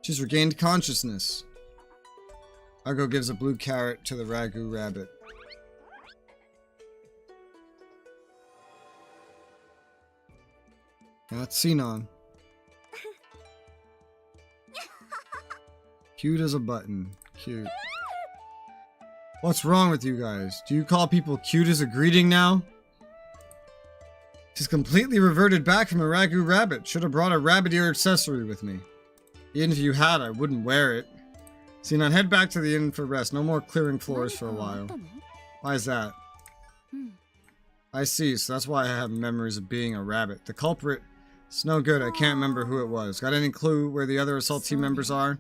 She's regained consciousness. Argo gives a blue carrot to the ragu rabbit. That's Sinon. Cute as a button. Cute. What's wrong with you guys? Do you call people cute as a greeting now? She's completely reverted back from a ragu rabbit. Should have brought a rabbit ear accessory with me. Even if you had, I wouldn't wear it. Sinon, head back to the inn for rest. No more clearing floors for a while. Why is that? I see, so that's why I have memories of being a rabbit. The culprit, it's no good. I can't remember who it was. Got any clue where the other assault team members are?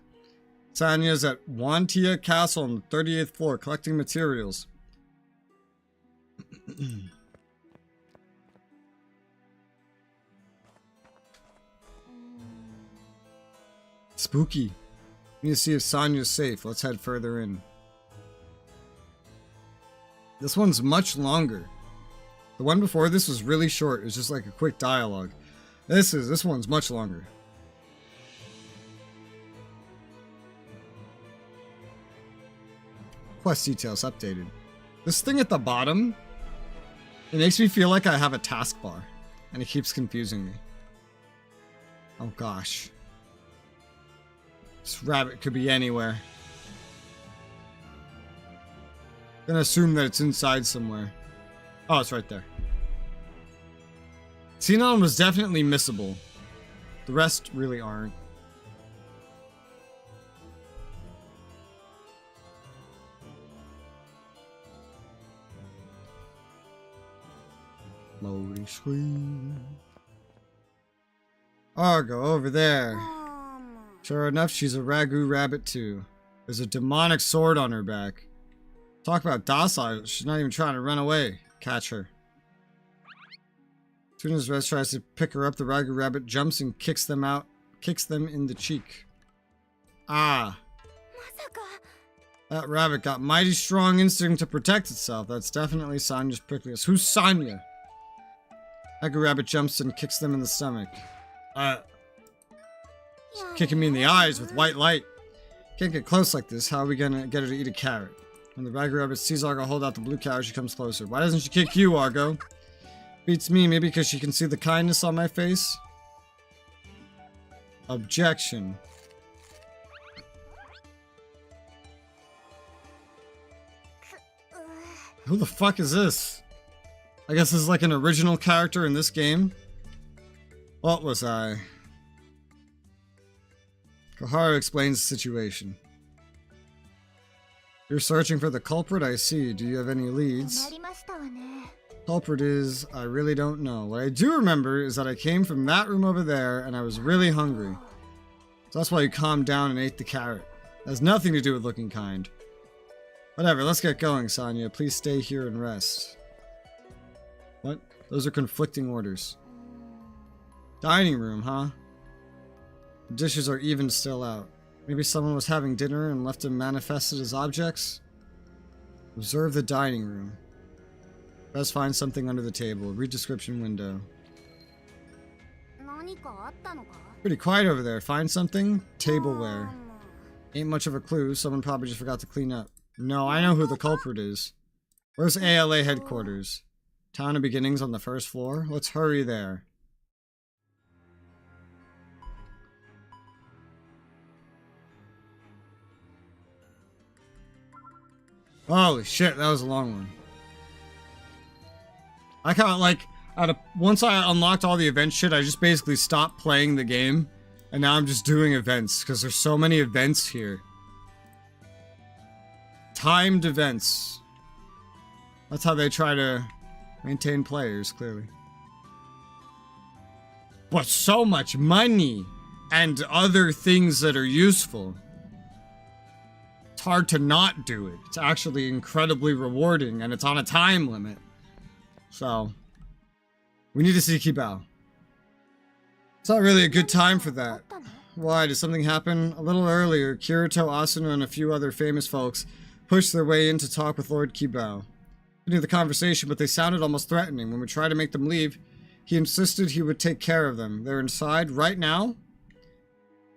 Sanya's at Wantia Castle on the 38th floor collecting materials. Spooky. We need to see if Sanya's safe. Let's head further in. This one's much longer. The one before this was really short. It was just like a quick dialogue. This one's much longer. Quest details updated. This thing at the bottom, it makes me feel like I have a taskbar, and it keeps confusing me. Oh gosh. This rabbit could be anywhere. Gonna assume that it's inside somewhere. Oh, it's right there. Sinon was definitely missable. The rest really aren't. Loading screen. Argo, over there. Sure enough, she's a ragu rabbit too. There's a demonic sword on her back. Talk about docile. She's not even trying to run away. Catch her. As soon as Res tries to pick her up, the ragu rabbit jumps and kicks them in the cheek. Ah. That rabbit got mighty strong instinct to protect itself. That's definitely Sanya's prickliness. Who's Sanya? Tiger Rabbit jumps and kicks them in the stomach. Kicking me in the eyes with white light. Can't get close like this. How are we gonna get her to eat a carrot? When the Ragged Rabbit sees Argo hold out the blue carrot, she comes closer. Why doesn't she kick you, Argo? Beats me, maybe because she can see the kindness on my face? Objection. Who the fuck is this? I guess this is like an original character in this game. What was I? Koharu explains the situation. You're searching for the culprit, I see. Do you have any leads? Culprit is, I really don't know. What I do remember is that I came from that room over there and I was really hungry. So that's why you calmed down and ate the carrot. It has nothing to do with looking kind. Whatever, let's get going, Sonia. Please stay here and rest. What? Those are conflicting orders. Dining room, huh? The dishes are even still out. Maybe someone was having dinner and left them manifested as objects? Observe the dining room. Best find something under the table. Read description window. Pretty quiet over there. Find something? Tableware. Ain't much of a clue. Someone probably just forgot to clean up. No, I know who the culprit is. Where's ALA headquarters? Town of Beginnings on the first floor? Let's hurry there. Holy shit, that was a long one. I kind of like, once I unlocked all the event shit, I just basically stopped playing the game. And now I'm just doing events, because there's so many events here. Timed events. That's how they try to maintain players, clearly. But so much money and other things that are useful. It's hard to not do it. It's actually incredibly rewarding, and it's on a time limit. So, we need to see Kibao. It's not really a good time for that. Why? Did something happen? A little earlier, Kirito, Asuna, and a few other famous folks pushed their way in to talk with Lord Kibao. We knew the conversation, but they sounded almost threatening. When we tried to make them leave, he insisted he would take care of them. They're inside right now?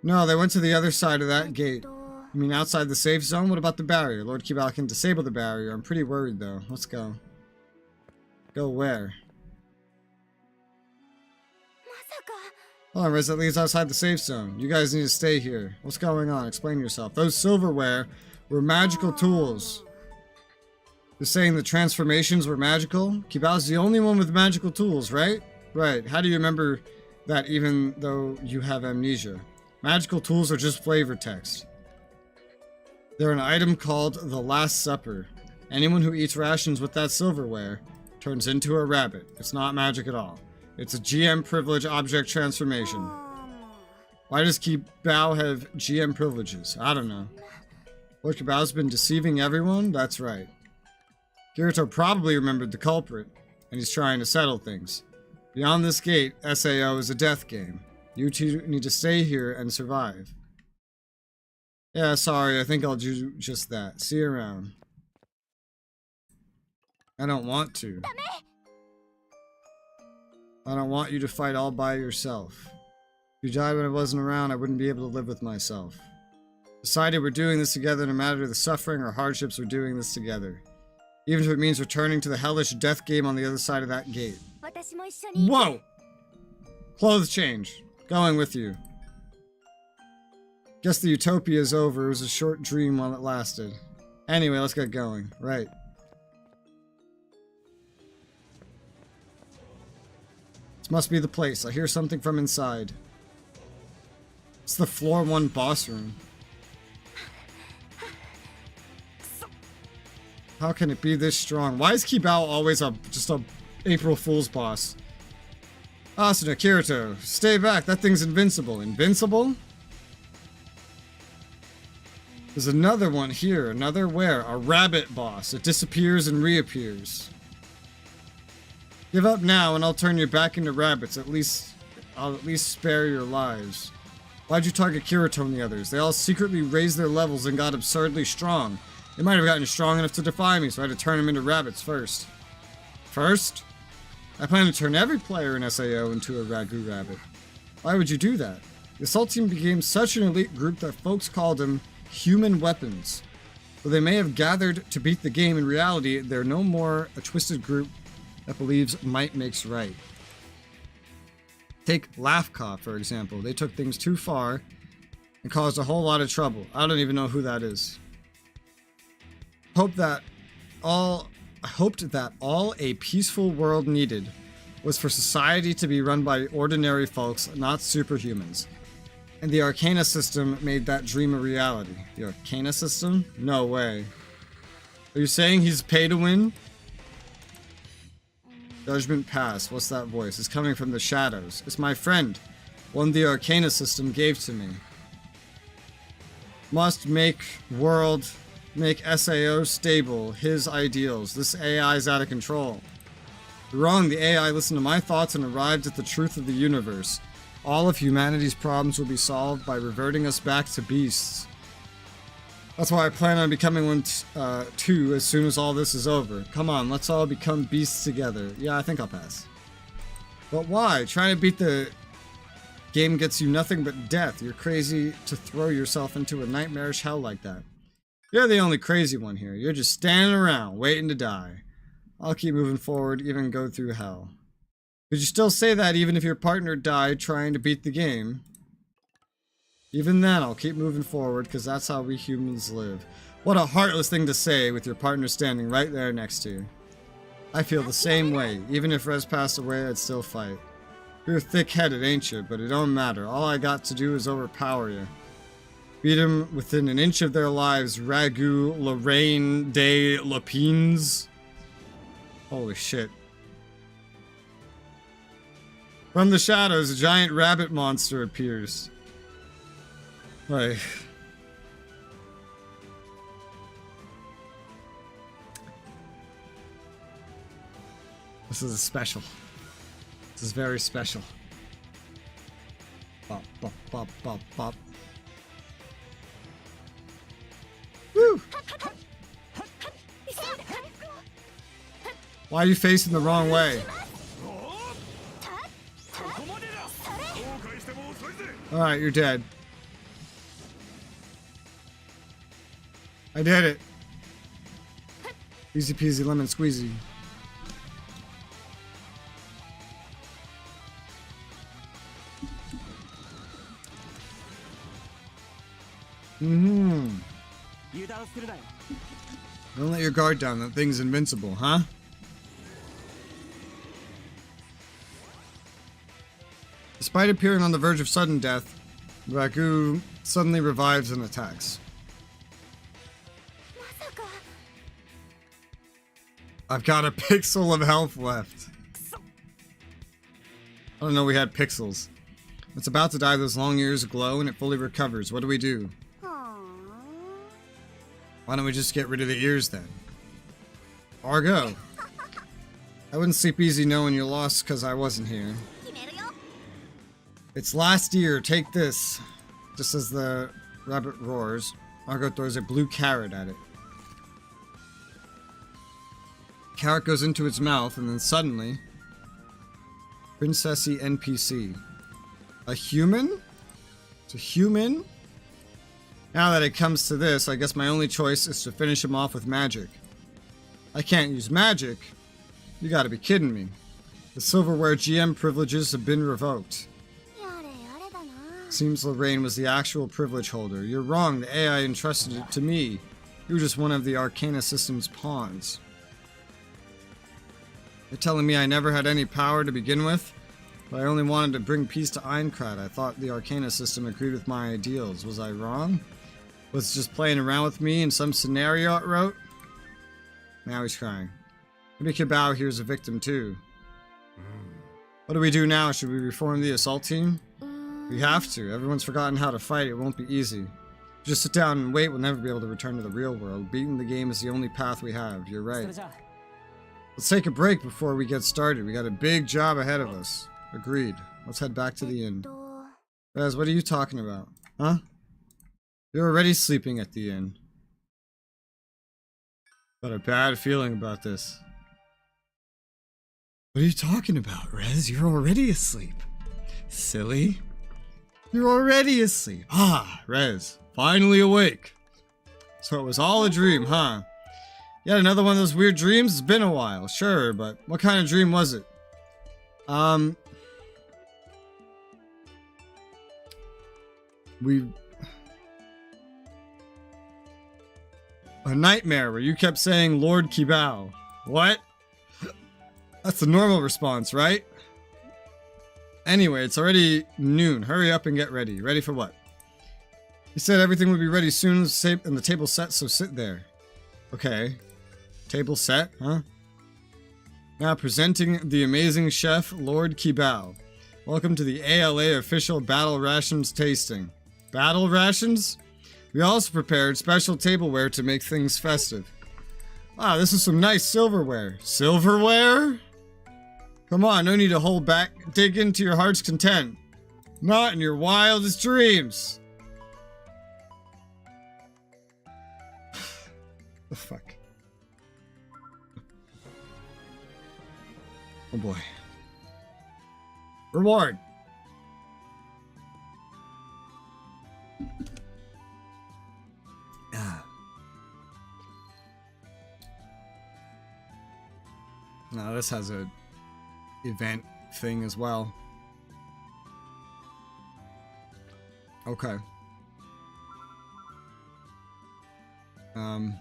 No, they went to the other side of that gate. You mean outside the safe zone? What about the barrier? Lord Kibao can disable the barrier. I'm pretty worried, though. Let's go. Go where? Hold on, Riz, that leads outside the safe zone. You guys need to stay here. What's going on? Explain yourself. Those silverware were magical tools. You're saying the transformations were magical? Kibao's the only one with magical tools, right? Right. How do you remember that even though you have amnesia? Magical tools are just flavor text. They're an item called the Last Supper. Anyone who eats rations with that silverware turns into a rabbit. It's not magic at all. It's a GM privilege object transformation. Why does Kibao have GM privileges? I don't know. Lord Kibao's been deceiving everyone? That's right. Kirito probably remembered the culprit, and he's trying to settle things. Beyond this gate, SAO is a death game. You two need to stay here and survive. Yeah, sorry, I think I'll do just that. See you around. I don't want to. I don't want you to fight all by yourself. If you died when I wasn't around, I wouldn't be able to live with myself. Decided we're doing this together no matter the suffering or hardships, we're doing this together. Even if it means returning to the hellish death game on the other side of that gate. Whoa! Clothes change. Going with you. Guess the utopia is over. It was a short dream while it lasted. Anyway, let's get going. Right. This must be the place. I hear something from inside. It's the floor 1 boss room. How can it be this strong? Why is Kibao always just a April Fool's boss? Asuna, Kirito, stay back. That thing's invincible. Invincible? There's another one here. Another where? A rabbit boss. It disappears and reappears. Give up now and I'll turn you back into rabbits. I'll at least spare your lives. Why'd you target Kirito and the others? They all secretly raised their levels and got absurdly strong. They might have gotten strong enough to defy me, so I had to turn them into rabbits first. First? I plan to turn every player in SAO into a ragu rabbit. Why would you do that? The assault team became such an elite group that folks called them human weapons. Though they may have gathered to beat the game, in reality, they're no more a twisted group that believes might makes right. Take Lafka, for example. They took things too far and caused a whole lot of trouble. I don't even know who that is. I hoped that all a peaceful world needed was for society to be run by ordinary folks, not superhumans. And the Arcana system made that dream a reality. The Arcana system? No way. Are you saying he's pay to win? Judgment Pass. What's that voice? It's coming from the shadows. It's my friend. One the Arcana system gave to me. Must make SAO stable. His ideals. This AI is out of control. You're wrong. The AI listened to my thoughts and arrived at the truth of the universe. All of humanity's problems will be solved by reverting us back to beasts. That's why I plan on becoming one too as soon as all this is over. Come on, let's all become beasts together. Yeah, I think I'll pass. But why? Trying to beat the game gets you nothing but death. You're crazy to throw yourself into a nightmarish hell like that. You're the only crazy one here. You're just standing around, waiting to die. I'll keep moving forward, even go through hell. Could you still say that even if your partner died trying to beat the game? Even then, I'll keep moving forward, because that's how we humans live. What a heartless thing to say with your partner standing right there next to you. I feel the same way. Even if Res passed away, I'd still fight. You're thick-headed, ain't you? But it don't matter. All I got to do is overpower you. Beat them within an inch of their lives. Ragu, Lorraine, des Lapines. Holy shit. From the shadows, a giant rabbit monster appears. Like... This is a special. This is very special. Bop, bop, bop, bop, bop. Woo! Why are you facing the wrong way? Alright, you're dead. I did it. Easy peasy lemon squeezy. Don't let your guard down. That thing's invincible, huh? Despite appearing on the verge of sudden death, Ragu suddenly revives and attacks. I've got a pixel of health left. I don't know we had pixels. It's about to die. Those long ears glow and it fully recovers. What do we do? Why don't we just get rid of the ears then? Argo. I wouldn't sleep easy knowing you lost because I wasn't here. It's last year. Take this. Just as the rabbit roars, Argo throws a blue carrot at it. Carrot goes into its mouth and then suddenly... Princessy NPC. A human? It's a human? Now that it comes to this, I guess my only choice is to finish him off with magic. I can't use magic? You gotta be kidding me. The silverware GM privileges have been revoked. Seems Lorraine was the actual privilege holder. You're wrong, the AI entrusted it to me. You were just one of the Arcana system's pawns. You're telling me I never had any power to begin with? But I only wanted to bring peace to Aincrad. I thought the Arcana system agreed with my ideals. Was I wrong? Was it just playing around with me in some scenario it wrote? Now he's crying. Maybe Kibao here's a victim too. What do we do now? Should we reform the assault team? We have to. Everyone's forgotten how to fight. It won't be easy. Just sit down and wait. We'll never be able to return to the real world. Beating the game is the only path we have. You're right. Let's take a break before we get started. We got a big job ahead of us. Agreed. Let's head back to the inn. Raz, what are you talking about? Huh? You're already sleeping at the inn. Got a bad feeling about this. What are you talking about, Rez? You're already asleep. Silly. You're already asleep. Ah, Rez, finally awake. So it was all a dream, huh? Yet another one of those weird dreams? It's been a while, sure, but what kind of dream was it? A nightmare where you kept saying Lord Kibao. What? That's the normal response, right? Anyway, it's already noon. Hurry up and get ready. Ready for what? He said everything would be ready soon and the table set, so sit there. Okay. Table set, huh? Now presenting the amazing chef, Lord Kibao. Welcome to the ALA official battle rations tasting. Battle rations? We also prepared special tableware to make things festive. Wow, this is some nice silverware. Silverware? Come on, no need to hold back. Dig into your heart's content. Not in your wildest dreams. The fuck? Oh boy. Reward. Now this has a event thing as well. Okay. I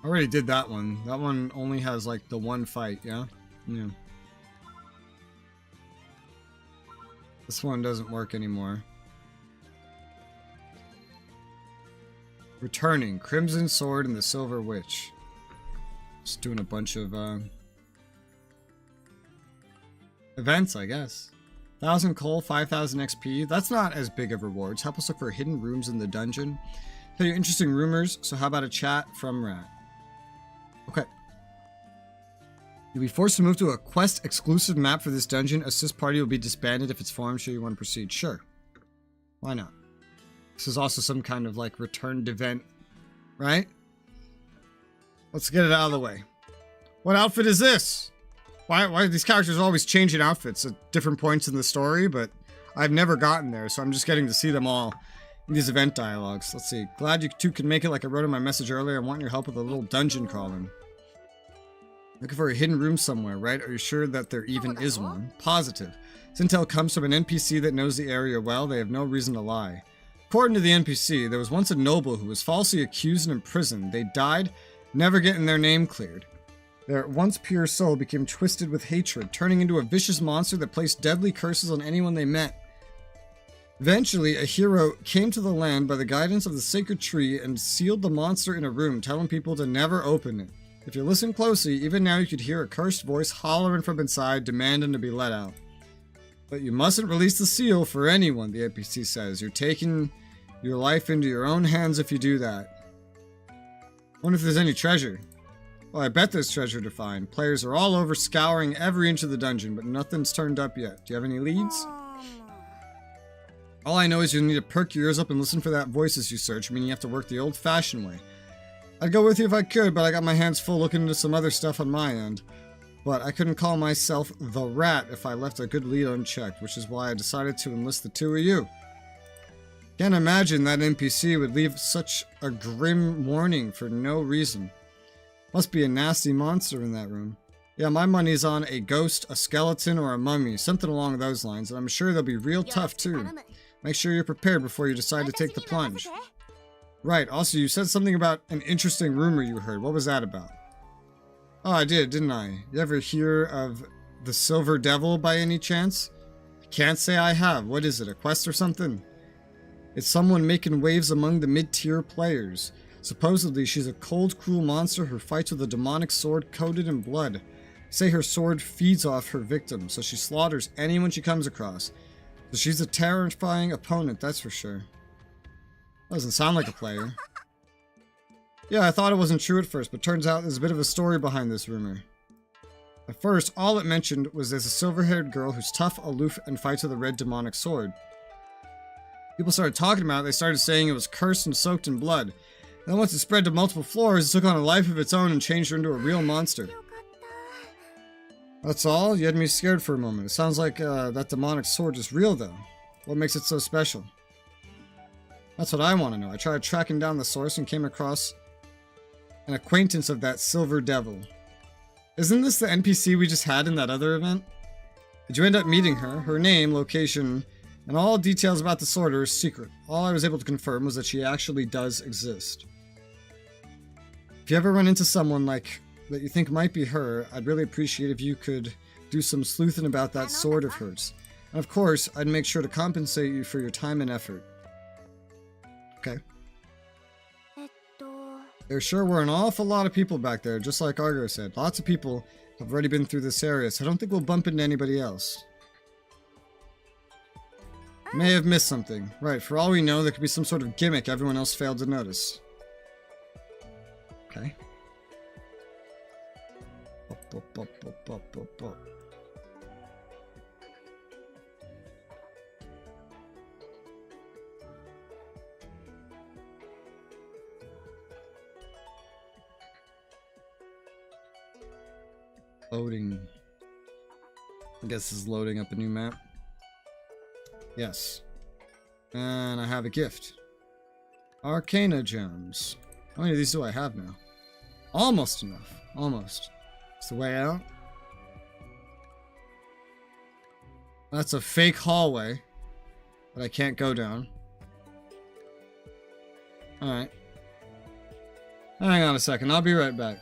already did that one. That one only has like the one fight, yeah? Yeah. This one doesn't work anymore. Returning, Crimson Sword and the Silver Witch. Just doing a bunch of events, I guess. 1,000 coal, 5,000 XP. That's not as big of rewards. Help us look for hidden rooms in the dungeon. Tell you interesting rumors, so how about a chat from Rat? Okay. You'll be forced to move to a quest exclusive map for this dungeon. Assist party will be disbanded if it's formed. Sure you want to proceed? Sure. Why not? This is also some kind of like returned event, right? Let's get it out of the way. What outfit is this? Why are these characters always changing outfits at different points in the story? But I've never gotten there, so I'm just getting to see them all in these event dialogues. Let's see. Glad you two can make it like I wrote in my message earlier. I want your help with a little dungeon crawling. Looking for a hidden room somewhere, right? Are you sure that there even is one? Positive. This intel comes from an NPC that knows the area well. They have no reason to lie. According to the NPC, there was once a noble who was falsely accused and imprisoned. They died, never getting their name cleared. Their once pure soul became twisted with hatred, turning into a vicious monster that placed deadly curses on anyone they met. Eventually, a hero came to the land by the guidance of the sacred tree and sealed the monster in a room, telling people to never open it. If you listen closely, even now you could hear a cursed voice hollering from inside, demanding to be let out. But you mustn't release the seal for anyone, the NPC says. You're taking your life into your own hands if you do that. Wonder if there's any treasure. Well, I bet there's treasure to find. Players are all over scouring every inch of the dungeon, but nothing's turned up yet. Do you have any leads? All I know is you need to perk your ears up and listen for that voice as you search, meaning you have to work the old-fashioned way. I'd go with you if I could, but I got my hands full looking into some other stuff on my end. But I couldn't call myself the Rat if I left a good lead unchecked, which is why I decided to enlist the two of you. Can't imagine that NPC would leave such a grim warning for no reason. Must be a nasty monster in that room. Yeah, my money's on a ghost, a skeleton, or a mummy, something along those lines, and I'm sure they'll be real tough too. Make sure you're prepared before you decide to take the plunge. Right, also you said something about an interesting rumor you heard. What was that about? Oh, I did, didn't I? You ever hear of the Silver Devil by any chance? Can't say I have. What is it, a quest or something? It's someone making waves among the mid-tier players. Supposedly, she's a cold, cruel monster who fights with a demonic sword coated in blood. Say her sword feeds off her victims, so she slaughters anyone she comes across. So she's a terrifying opponent, that's for sure. Doesn't sound like a player. Yeah, I thought it wasn't true at first, but turns out there's a bit of a story behind this rumor. At first, all it mentioned was there's a silver-haired girl who's tough, aloof, and fights with a red demonic sword. People started talking about it, they started saying it was cursed and soaked in blood. And then once it spread to multiple floors, it took on a life of its own and changed her into a real monster. That's all? You had me scared for a moment. It sounds like that demonic sword is real, though. What makes it so special? That's what I want to know. I tried tracking down the source and came across an acquaintance of that silver devil. Isn't this the NPC we just had in that other event? Did you end up meeting her? Her name, location, and all details about the sword are secret. All I was able to confirm was that she actually does exist. If you ever run into someone like that you think might be her, I'd really appreciate if you could do some sleuthing about that sword of hers. And of course, I'd make sure to compensate you for your time and effort. Okay. There sure were an awful lot of people back there, just like Argo said. Lots of people have already been through this area, so I don't think we'll bump into anybody else. May have missed something. Right, for all we know, there could be some sort of gimmick everyone else failed to notice. Okay. Loading. I guess this is loading up a new map. Yes. And I have a gift. Arcana gems. How many of these do I have now? Almost enough. Almost. It's the way out. That's a fake hallway that I can't go down. Alright. Hang on a second. I'll be right back.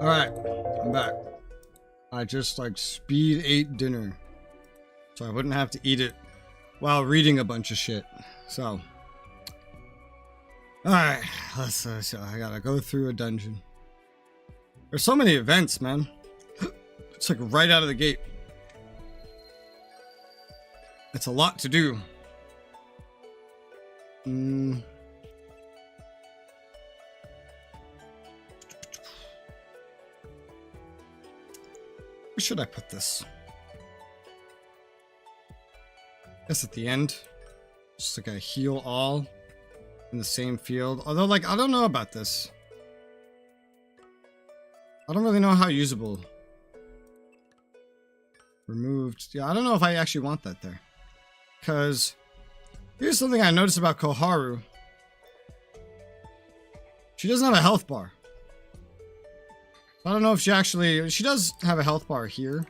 Alright, I'm back. I just like speed ate dinner, so I wouldn't have to eat it while reading a bunch of shit. So, alright, let's I gotta go through a dungeon. There's so many events, man. It's like right out of the gate. It's a lot to do. Where should I put this? I guess at the end. Just like a heal all in the same field. Although, like, I don't know about this. I don't really know how usable. Removed. Yeah, I don't know if I actually want that there. Because here's something I noticed about Koharu. She doesn't have a health bar. I don't know if she actually... She does have a health bar here.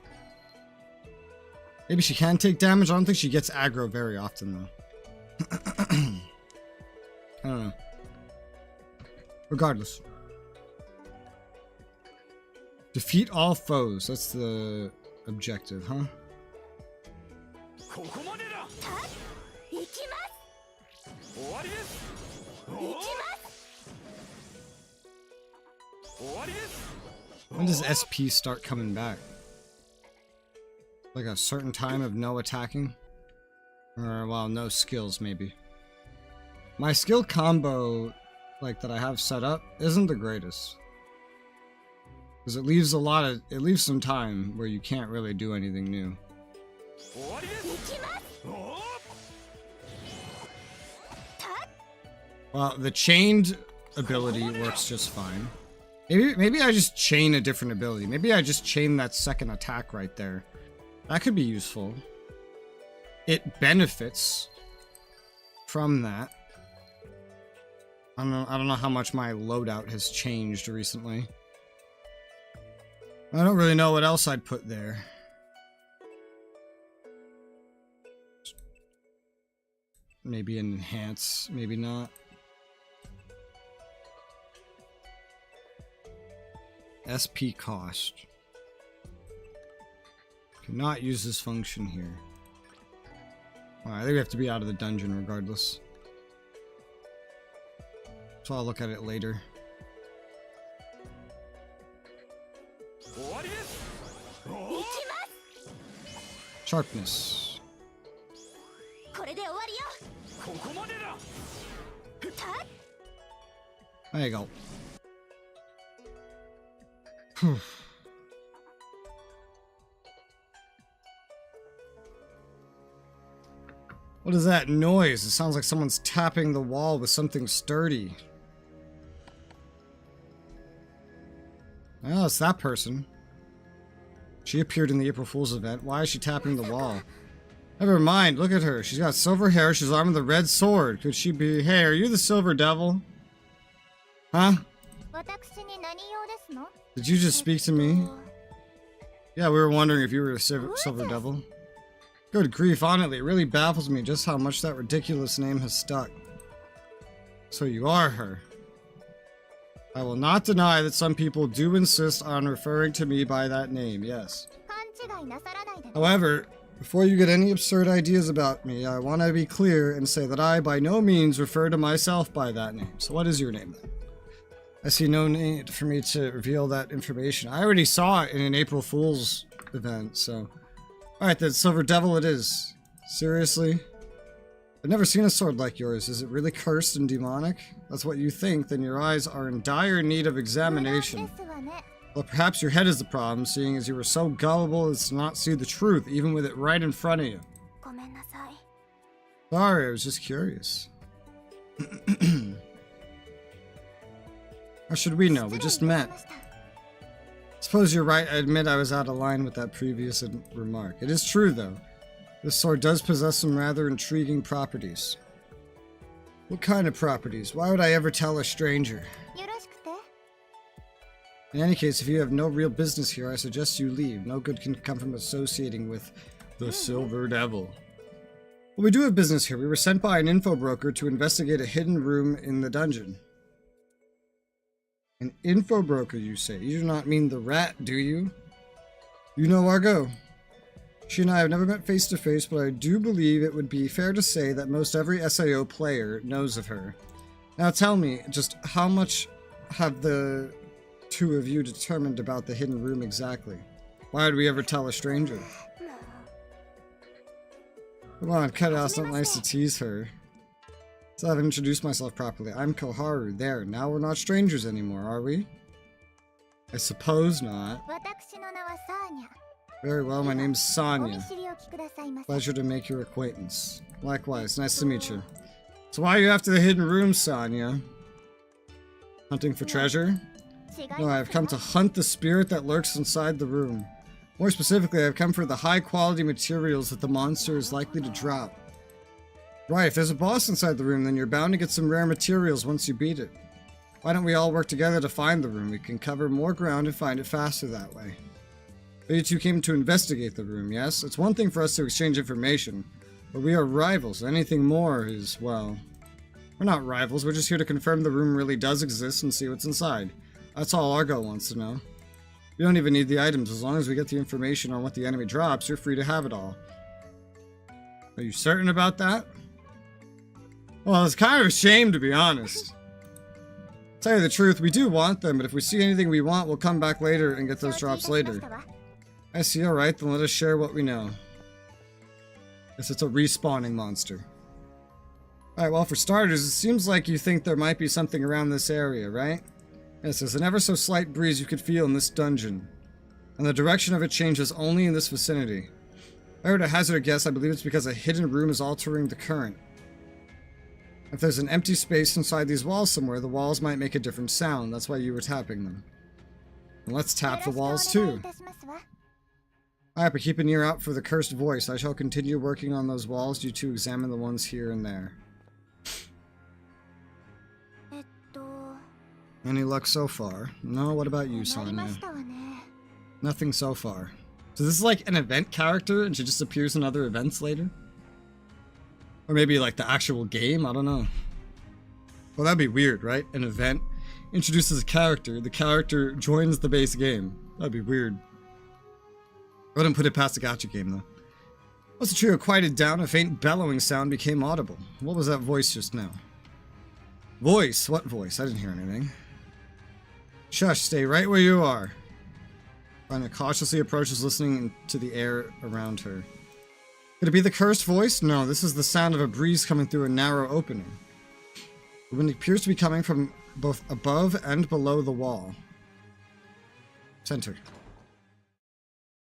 Maybe she can take damage. I don't think she gets aggro very often, though. I don't know. Regardless. Defeat all foes. That's the objective, huh? When does SP start coming back? Like a certain time of no attacking? Or, well, no skills, maybe. My skill combo, like, that I have set up, isn't the greatest. Because it leaves it leaves some time where you can't really do anything new. Well, the chained ability works just fine. Maybe I just chain a different ability. Maybe I just chain that second attack right there. That could be useful. It benefits from that. I don't know how much my loadout has changed recently. I don't really know what else I'd put there. Maybe an enhance, maybe not. SP cost. Cannot use this function here. Alright, I think we have to be out of the dungeon regardless. So I'll look at it later. Sharpness. There you go. What is that noise? It sounds like someone's tapping the wall with something sturdy. Oh, it's that person. She appeared in the April Fool's event. Why is she tapping the wall? Never mind, look at her. She's got silver hair, she's armed with a red sword. Could she be... Hey, are you the Silver Devil? Huh? Did you just speak to me? Yeah, we were wondering if you were a Silver Devil. Good grief, honestly, it really baffles me just how much that ridiculous name has stuck. So you are her. I will not deny that some people do insist on referring to me by that name, yes. However, before you get any absurd ideas about me, I want to be clear and say that I by no means refer to myself by that name. So what is your name then? I see no need for me to reveal that information. I already saw it in an April Fool's event, so... Alright then, Silver Devil it is. Seriously? I've never seen a sword like yours. Is it really cursed and demonic? That's what you think, then your eyes are in dire need of examination. Well, perhaps your head is the problem, seeing as you were so gullible as to not see the truth, even with it right in front of you. Sorry, I was just curious. How should we know? We just met. Suppose you're right. I admit I was out of line with that previous remark. It is true, though. This sword does possess some rather intriguing properties. What kind of properties? Why would I ever tell a stranger? In any case, if you have no real business here, I suggest you leave. No good can come from associating with the Silver Devil. Well, we do have business here. We were sent by an info broker to investigate a hidden room in the dungeon. An info broker, you say? You do not mean the rat, do you? You know Argo. She and I have never met face to face, but I do believe it would be fair to say that most every SAO player knows of her. Now tell me, just how much have the two of you determined about the hidden room exactly? Why would we ever tell a stranger? Come on, cut it out. It's not nice to tease her. So I haven't introduced myself properly. I'm Koharu. There, now we're not strangers anymore, are we? I suppose not. Very well, my name's Sonia. Pleasure to make your acquaintance. Likewise, nice to meet you. So why are you after the hidden room, Sonia? Hunting for treasure? No, I have come to hunt the spirit that lurks inside the room. More specifically, I have come for the high-quality materials that the monster is likely to drop. Right, if there's a boss inside the room, then you're bound to get some rare materials once you beat it. Why don't we all work together to find the room? We can cover more ground and find it faster that way. But you two came to investigate the room, yes? It's one thing for us to exchange information, but we are rivals. Anything more is, well... We're not rivals, we're just here to confirm the room really does exist and see what's inside. That's all Argo wants to know. You don't even need the items. As long as we get the information on what the enemy drops, you're free to have it all. Are you certain about that? Well, it's kind of a shame, to be honest. Tell you the truth, we do want them, but if we see anything we want, we'll come back later and get those drops later. I see, alright, then let us share what we know. Guess it's a respawning monster. Alright, well, for starters, it seems like you think there might be something around this area, right? Yes, there's an ever so slight breeze you could feel in this dungeon. And the direction of it changes only in this vicinity. If I were to hazard a guess, I believe it's because a hidden room is altering the current. If there's an empty space inside these walls somewhere, the walls might make a different sound. That's why you were tapping them. And let's tap the walls too. I have to keep an ear out for the cursed voice. I shall continue working on those walls. You two examine the ones here and there. Any luck so far? No, what about you, Sonia? Nothing so far. So this is like an event character and she just appears in other events later? Or maybe like the actual game? I don't know. Well, that'd be weird, right? An event introduces a character, the character joins the base game. That'd be weird. I wouldn't put it past a gacha game, though. Once the trio quieted down, a faint bellowing sound became audible. What was that voice just now? Voice? What voice? I didn't hear anything. Shush, stay right where you are. Vanya cautiously approaches, listening to the air around her. Could it be the cursed voice? No, this is the sound of a breeze coming through a narrow opening. The wind appears to be coming from both above and below the wall. Center.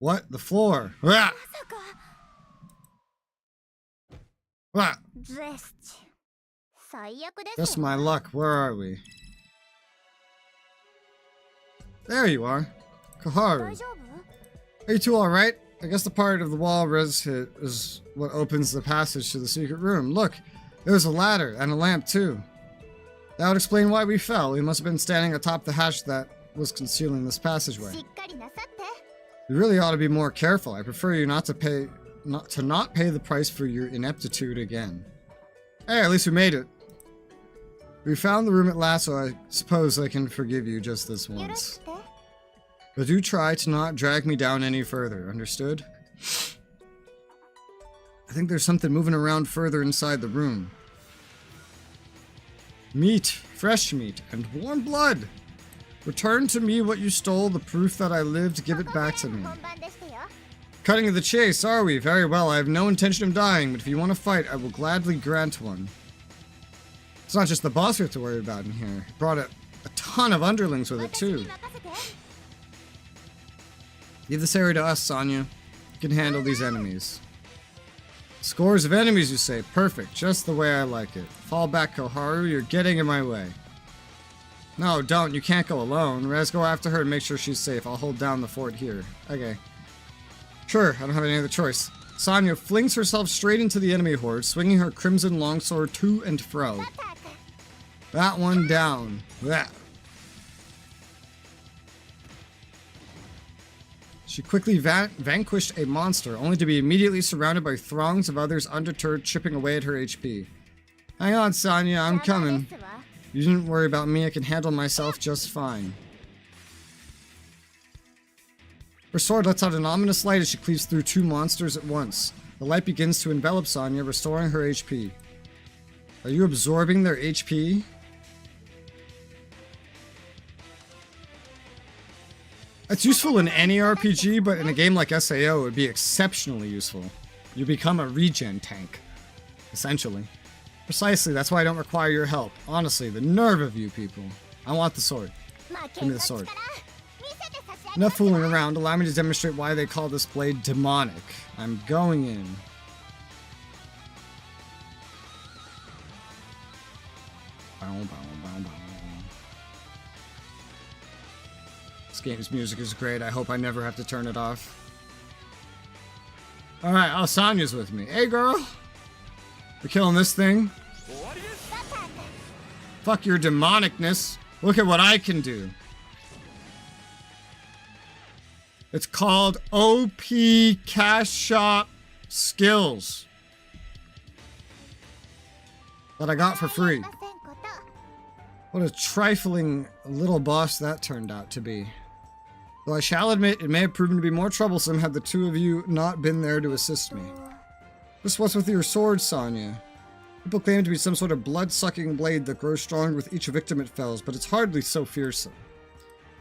What? The floor. Ah! Ah! Just my luck. Where are we? There you are. Koharu. Are you two alright? I guess the part of the wall Res hit is what opens the passage to the secret room. Look, there's a ladder and a lamp too. That would explain why we fell. We must have been standing atop the hatch that was concealing this passageway. You really ought to be more careful. I prefer you not to pay the price for your ineptitude again. Hey, at least we made it. We found the room at last, so I suppose I can forgive you just this once. But do try to not drag me down any further, understood? I think there's something moving around further inside the room. Meat, fresh meat, and warm blood. Return to me what you stole, the proof that I lived, give it back to me. Cutting to the chase, are we? Very well, I have no intention of dying, but if you want to fight, I will gladly grant one. It's not just the boss we have to worry about in here. It brought a ton of underlings with it, too. Leave this area to us, Sonia. You can handle these enemies. Scores of enemies, you say? Perfect, just the way I like it. Fall back, Koharu, you're getting in my way. No, don't. You can't go alone. Res, go after her and make sure she's safe. I'll hold down the fort here. Okay. Sure, I don't have any other choice. Sonia flings herself straight into the enemy horde, swinging her crimson longsword to and fro. That one down. That. She quickly vanquished a monster, only to be immediately surrounded by throngs of others undeterred, chipping away at her HP. Hang on, Sonia, I'm coming. You didn't worry about me, I can handle myself just fine. Her sword lets out an ominous light as she cleaves through 2 monsters at once. The light begins to envelop Sonya, restoring her HP. Are you absorbing their HP? It's useful in any RPG, but in a game like SAO, it would be exceptionally useful. You become a regen tank, essentially. Precisely, that's why I don't require your help. Honestly, the nerve of you people. I want the sword. Give me the sword. Enough fooling around, allow me to demonstrate why they call this blade demonic. I'm going in. This game's music is great. I hope I never have to turn it off. Alright, oh, Sonya's with me. Hey, girl. We're killing this thing. Fuck your demonicness. Look at what I can do. It's called OP Cash Shop Skills. That I got for free. What a trifling little boss that turned out to be. Though I shall admit, it may have proven to be more troublesome had the two of you not been there to assist me. Just what's with your sword, Sonya? People claim it to be some sort of blood-sucking blade that grows stronger with each victim it fells, but it's hardly so fearsome.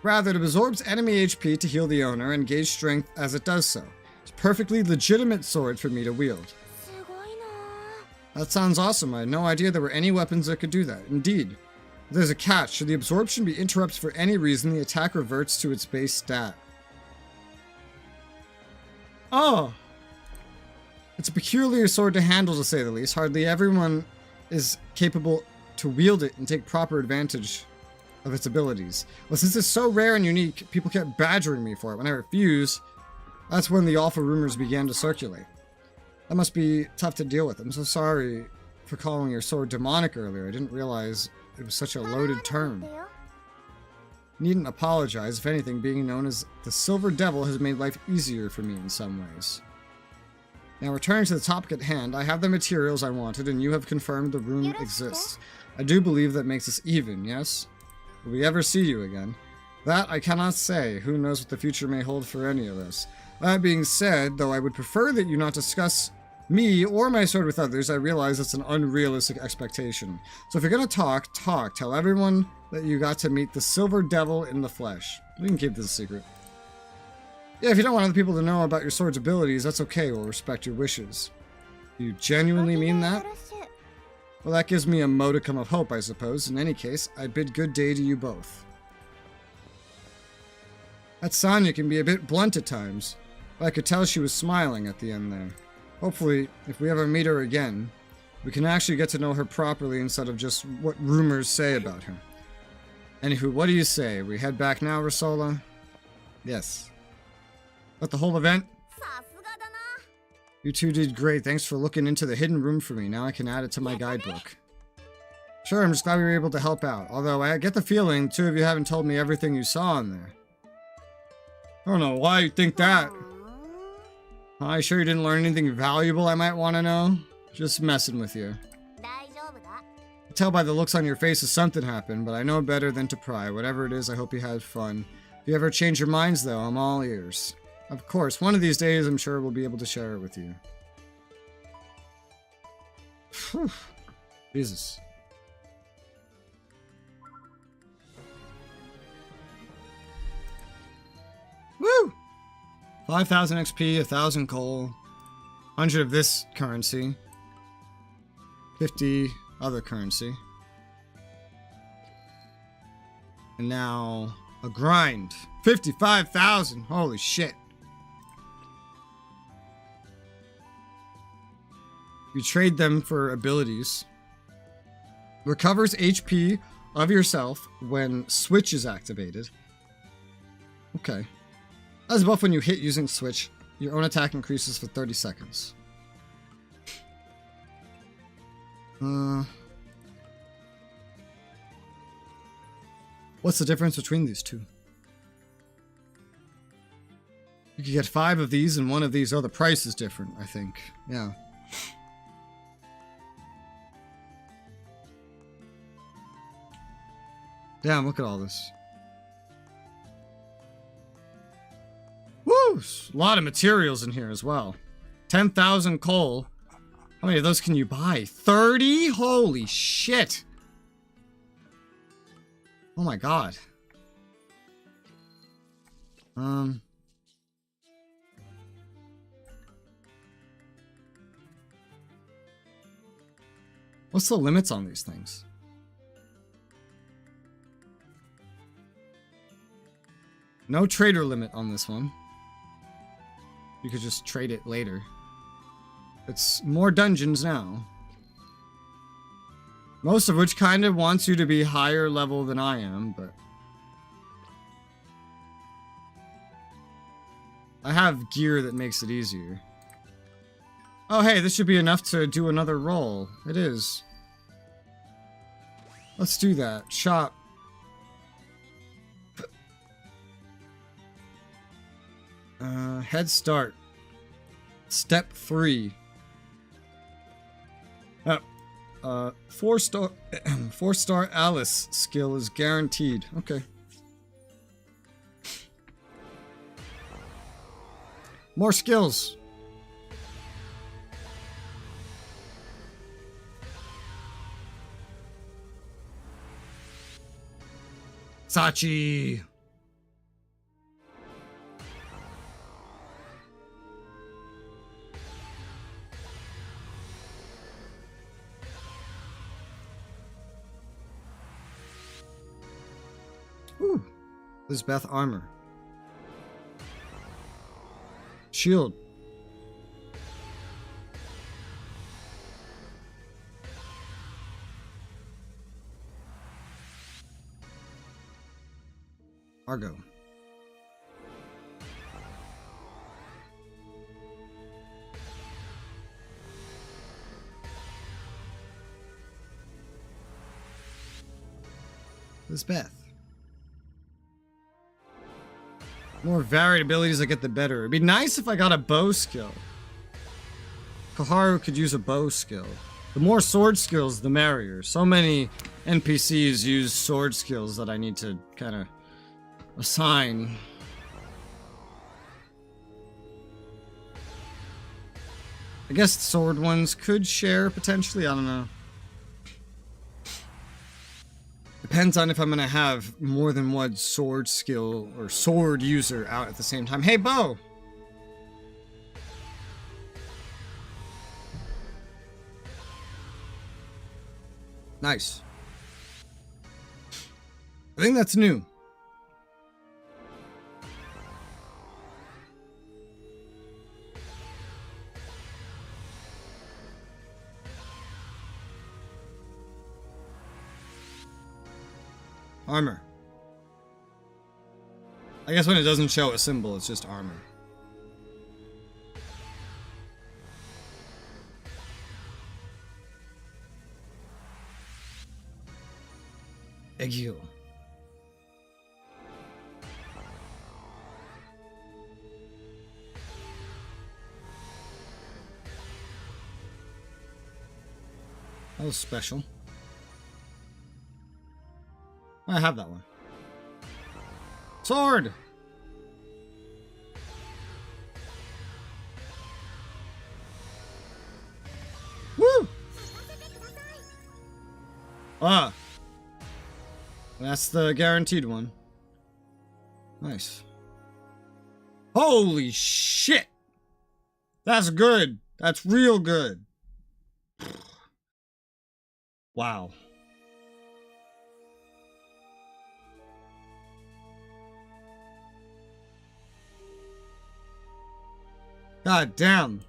Rather, it absorbs enemy HP to heal the owner and gauge strength as it does so. It's a perfectly legitimate sword for me to wield. That sounds awesome. I had no idea there were any weapons that could do that. Indeed. There's a catch. Should the absorption be interrupted for any reason, the attack reverts to its base stat. Oh! It's a peculiar sword to handle, to say the least. Hardly everyone is capable to wield it and take proper advantage of its abilities. Well, since it's so rare and unique, people kept badgering me for it. When I refused, that's when the awful rumors began to circulate. That must be tough to deal with. I'm so sorry for calling your sword demonic earlier. I didn't realize it was such a loaded term. Needn't apologize. If anything, being known as the Silver Devil has made life easier for me in some ways. Now, returning to the topic at hand, I have the materials I wanted, and you have confirmed the room exists. I do believe that makes us even, yes? Will we ever see you again? That I cannot say. Who knows what the future may hold for any of us. That being said, though I would prefer that you not discuss me or my sword with others, I realize it's an unrealistic expectation. So if you're gonna talk, talk. Tell everyone that you got to meet the Silver Devil in the flesh. We can keep this a secret. Yeah, if you don't want other people to know about your sword's abilities, that's okay. We'll respect your wishes. Do you genuinely mean that? Well, that gives me a modicum of hope, I suppose. In any case, I bid good day to you both. That Sonya can be a bit blunt at times, but I could tell she was smiling at the end there. Hopefully, if we ever meet her again, we can actually get to know her properly instead of just what rumors say about her. Anywho, what do you say? We head back now, Resoula? Yes. But the whole event? You two did great. Thanks for looking into the hidden room for me. Now I can add it to my guidebook. Sure, I'm just glad we were able to help out. Although I get the feeling two of you haven't told me everything you saw in there. I don't know why you think that. Are you sure you didn't learn anything valuable I might want to know? Just messing with you. I can tell by the looks on your faces something happened, but I know better than to pry. Whatever it is, I hope you had fun. If you ever change your minds, though, I'm all ears. Of course, one of these days, I'm sure we'll be able to share it with you. Whew. Jesus. Woo! 5,000 XP, 1,000 coal, 100 of this currency, 50 other currency, and now a grind. 55,000! Holy shit. You trade them for abilities. Recovers HP of yourself when switch is activated. Okay. As a buff when you hit using switch, your own attack increases for 30 seconds. What's the difference between these two? You could get 5 of these and 1 of these. Oh, the price is different, I think. Yeah. Damn, look at all this. Woo! A lot of materials in here as well. 10,000 coal. How many of those can you buy? 30? Holy shit! Oh my god. What's the limits on these things? No trader limit on this one. You could just trade it later. It's more dungeons now. Most of which kind of wants you to be higher level than I am, but... I have gear that makes it easier. Oh hey, this should be enough to do another roll. It is. Let's do that. Shop. Head start. Step 3. 4-star 4-star Alice skill is guaranteed. Okay. More skills. Sachi. Ooh. Lisbeth armor. Shield. Argo. Lisbeth. More varied abilities I get, the better. It'd be nice if I got a bow skill. Koharu could use a bow skill. The more sword skills, the merrier. So many NPCs use sword skills that I need to kind of assign. I guess sword ones could share potentially. I don't know. Depends on if I'm gonna have more than one sword skill or sword user out at the same time. Hey, Bo! Nice. I think that's new. Armor. I guess when it doesn't show a symbol, it's just armor. Egil. That was special. I have that one. Sword! Woo! Ah! That's the guaranteed one. Nice. Holy shit! That's good. That's real good. Wow. God damn.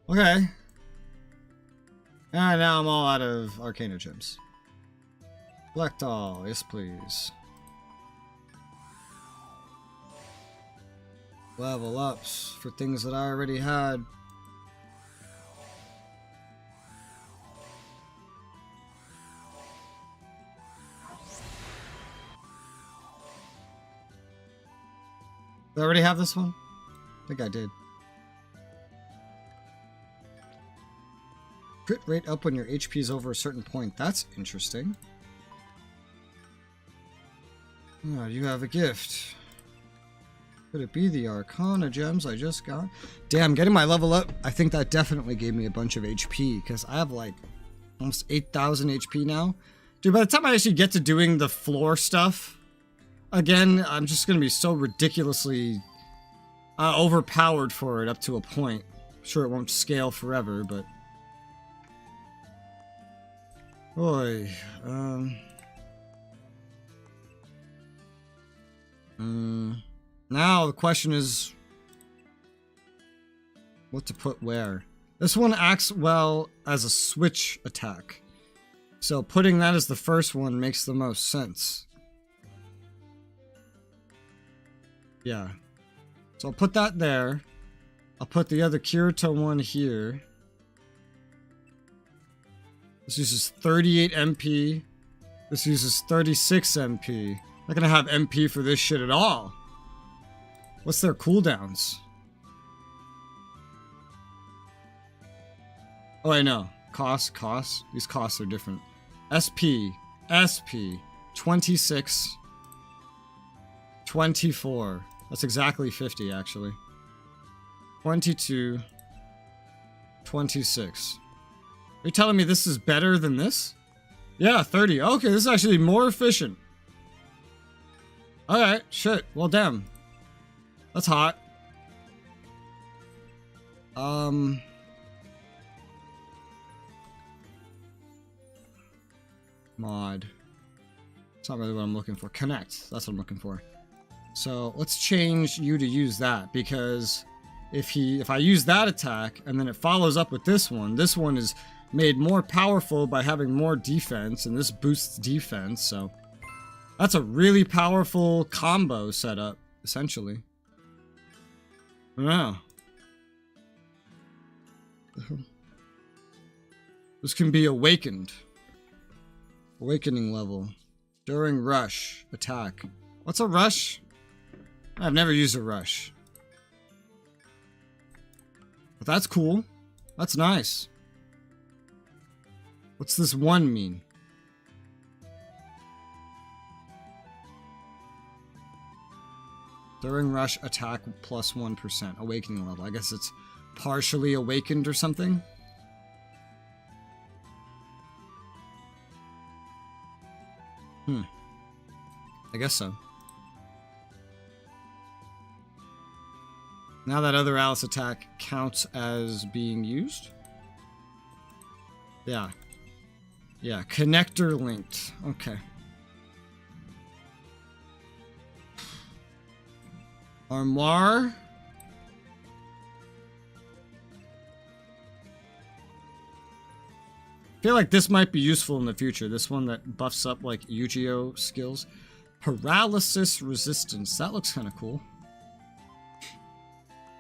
Okay. And now I'm all out of Arcana gems. Collect all. Yes, please. Level ups for things that I already had. Did I already have this one? I think I did. Crit rate up when your HP is over a certain point. That's interesting. Oh, you have a gift. Could it be the Arcana gems I just got? Damn, getting my level up, I think that definitely gave me a bunch of HP, because I have like almost 8,000 HP now. Dude, by the time I actually get to doing the floor stuff, again, I'm just going to be so ridiculously overpowered for it up to a point. Sure, it won't scale forever, but... Boy, now the question is what to put where. This one acts well as a switch attack, so putting that as the first one makes the most sense. Yeah, so I'll put that there. I'll put the other Kirito one here. This uses 38 MP. This uses 36 MP. Not gonna have MP for this shit at all. What's their cooldowns? Oh, I know. Costs. These costs are different. SP, 26, 24. That's exactly 50, actually. 22, 26. Are you telling me this is better than this? Yeah, 30. Okay, this is actually more efficient. Alright, shit. Well, damn. That's hot. Mod. It's not really what I'm looking for. Connect. That's what I'm looking for. So, let's change you to use that, because if I use that attack, and then it follows up with this one is made more powerful by having more defense, and this boosts defense, so that's a really powerful combo setup, essentially. Wow. This can be awakened. Awakening level. During rush. Attack. What's a rush? I've never used a rush. But that's cool. That's nice. What's this one mean? During rush, attack plus 1%. Awakening level. I guess it's partially awakened or something. I guess so. Now that other Alice attack counts as being used? Yeah. Yeah, connector linked. Okay. Armoire. I feel like this might be useful in the future. This one that buffs up like Yu-Gi-Oh skills. Paralysis resistance. That looks kind of cool.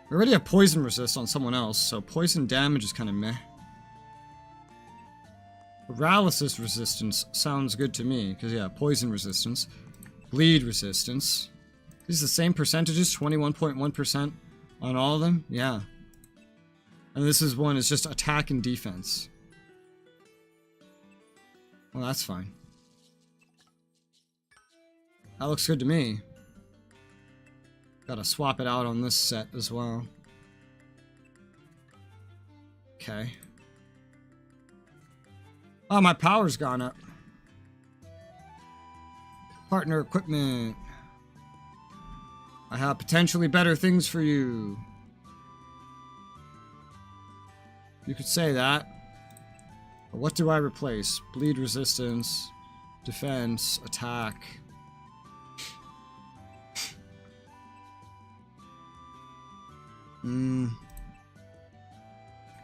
We already have poison resist on someone else, so poison damage is kind of meh. Paralysis resistance sounds good to me, because yeah, poison resistance. Bleed resistance. These are the same percentages, 21.1% on all of them? Yeah. And this is one, it's just attack and defense. Well, that's fine. That looks good to me. Gotta swap it out on this set as well. Okay. Oh, my power's gone up. Partner equipment. I have potentially better things for you. You could say that. But what do I replace? Bleed resistance, defense, attack.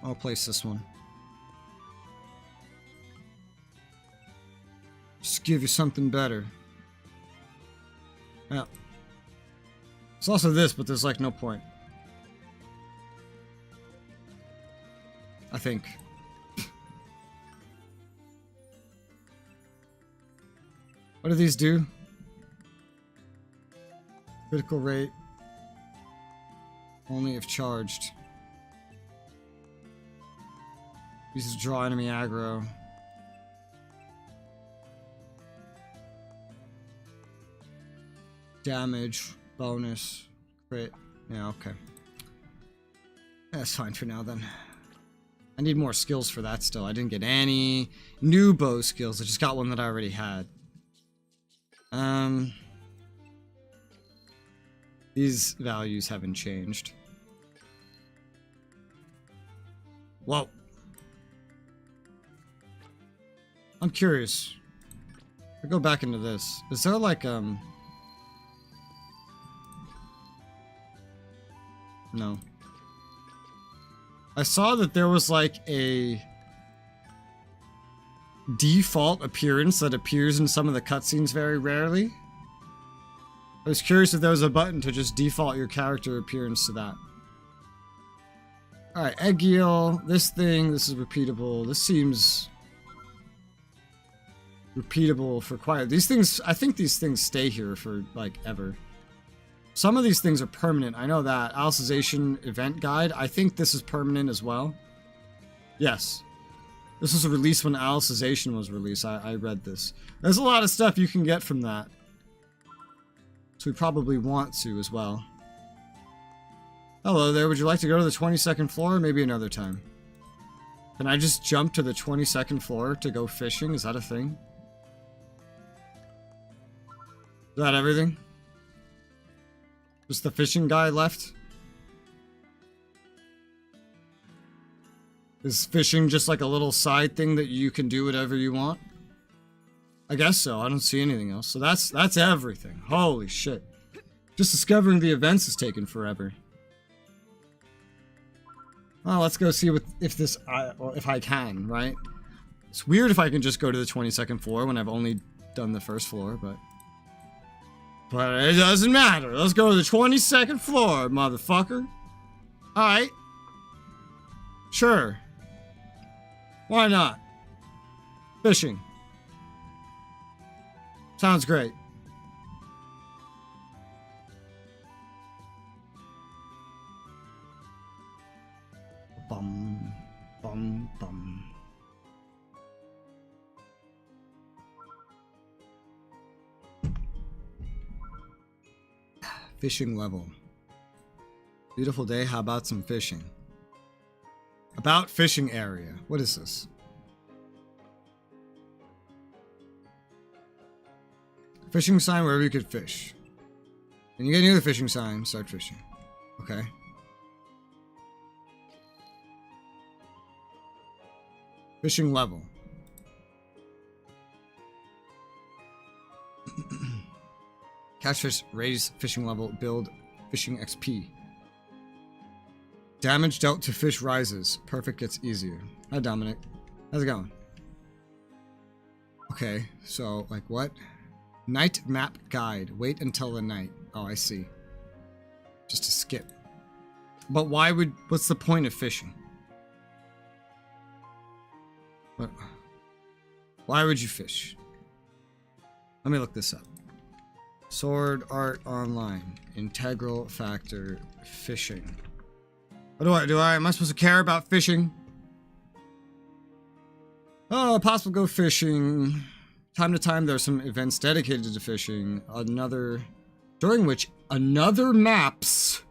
I'll place this one. Just give you something better. Yeah. It's also this, but there's like no point. I think. What do these do? Critical rate. Only if charged. Use to draw enemy aggro. Damage, bonus, crit. Yeah, okay. That's fine for now then. I need more skills for that still. I didn't get any new bow skills. I just got one that I already had. These values haven't changed. Whoa. I'm curious. I go back into this. Is there like, no. I saw that there was like a default appearance that appears in some of the cutscenes very rarely. I was curious if there was a button to just default your character appearance to that. Alright, egg eel. This thing, this is repeatable. This seems repeatable for quite... These things, I think these things stay here for, like, ever. Some of these things are permanent. I know that. Alicization event guide. I think this is permanent as well. Yes. This was a release when Alicization was released. I read this. There's a lot of stuff you can get from that. So we probably want to as well. Hello there. Would you like to go to the 22nd floor? Maybe another time. Can I just jump to the 22nd floor to go fishing? Is that a thing? Is that everything? Just the fishing guy left? Is fishing just like a little side thing that you can do whatever you want? I guess so. I don't see anything else. So that's everything. Holy shit. Just discovering the events is taking forever. Well, let's go see if I can, right? It's weird if I can just go to the 22nd floor when I've only done the first floor, but it doesn't matter. Let's go to the 22nd floor, motherfucker. Alright. Sure. Why not? Fishing. Sounds great. Bum, bum, bum. Fishing level. Beautiful day. How about some fishing? About fishing area. What is this? Fishing sign wherever you could fish. When you get near the fishing sign, start fishing. Okay. Fishing level. Catch fish, raise fishing level, build fishing XP. Damage dealt to fish rises. Perfect gets easier. Hi, Dominic. How's it going? Okay, so, like, what? Night map guide. Wait until the night. Oh, I see. Just to skip. But what's the point of fishing? What? Why would you fish? Let me look this up. Sword Art Online. Integral factor. Fishing. What do I? Am I supposed to care about fishing? Oh, possible go fishing. Time to time, there are some events dedicated to fishing. During which another maps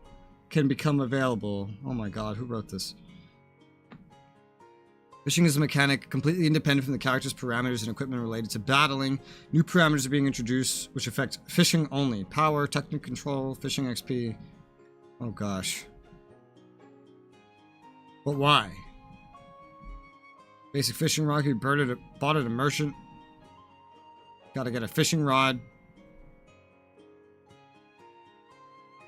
can become available. Oh my god, who wrote this? Fishing is a mechanic completely independent from the character's parameters and equipment related to battling. New parameters are being introduced, which affect fishing only. Power, technical control, fishing XP. Oh gosh. But why? Basic fishing rod can be bought at a merchant. Gotta get a fishing rod.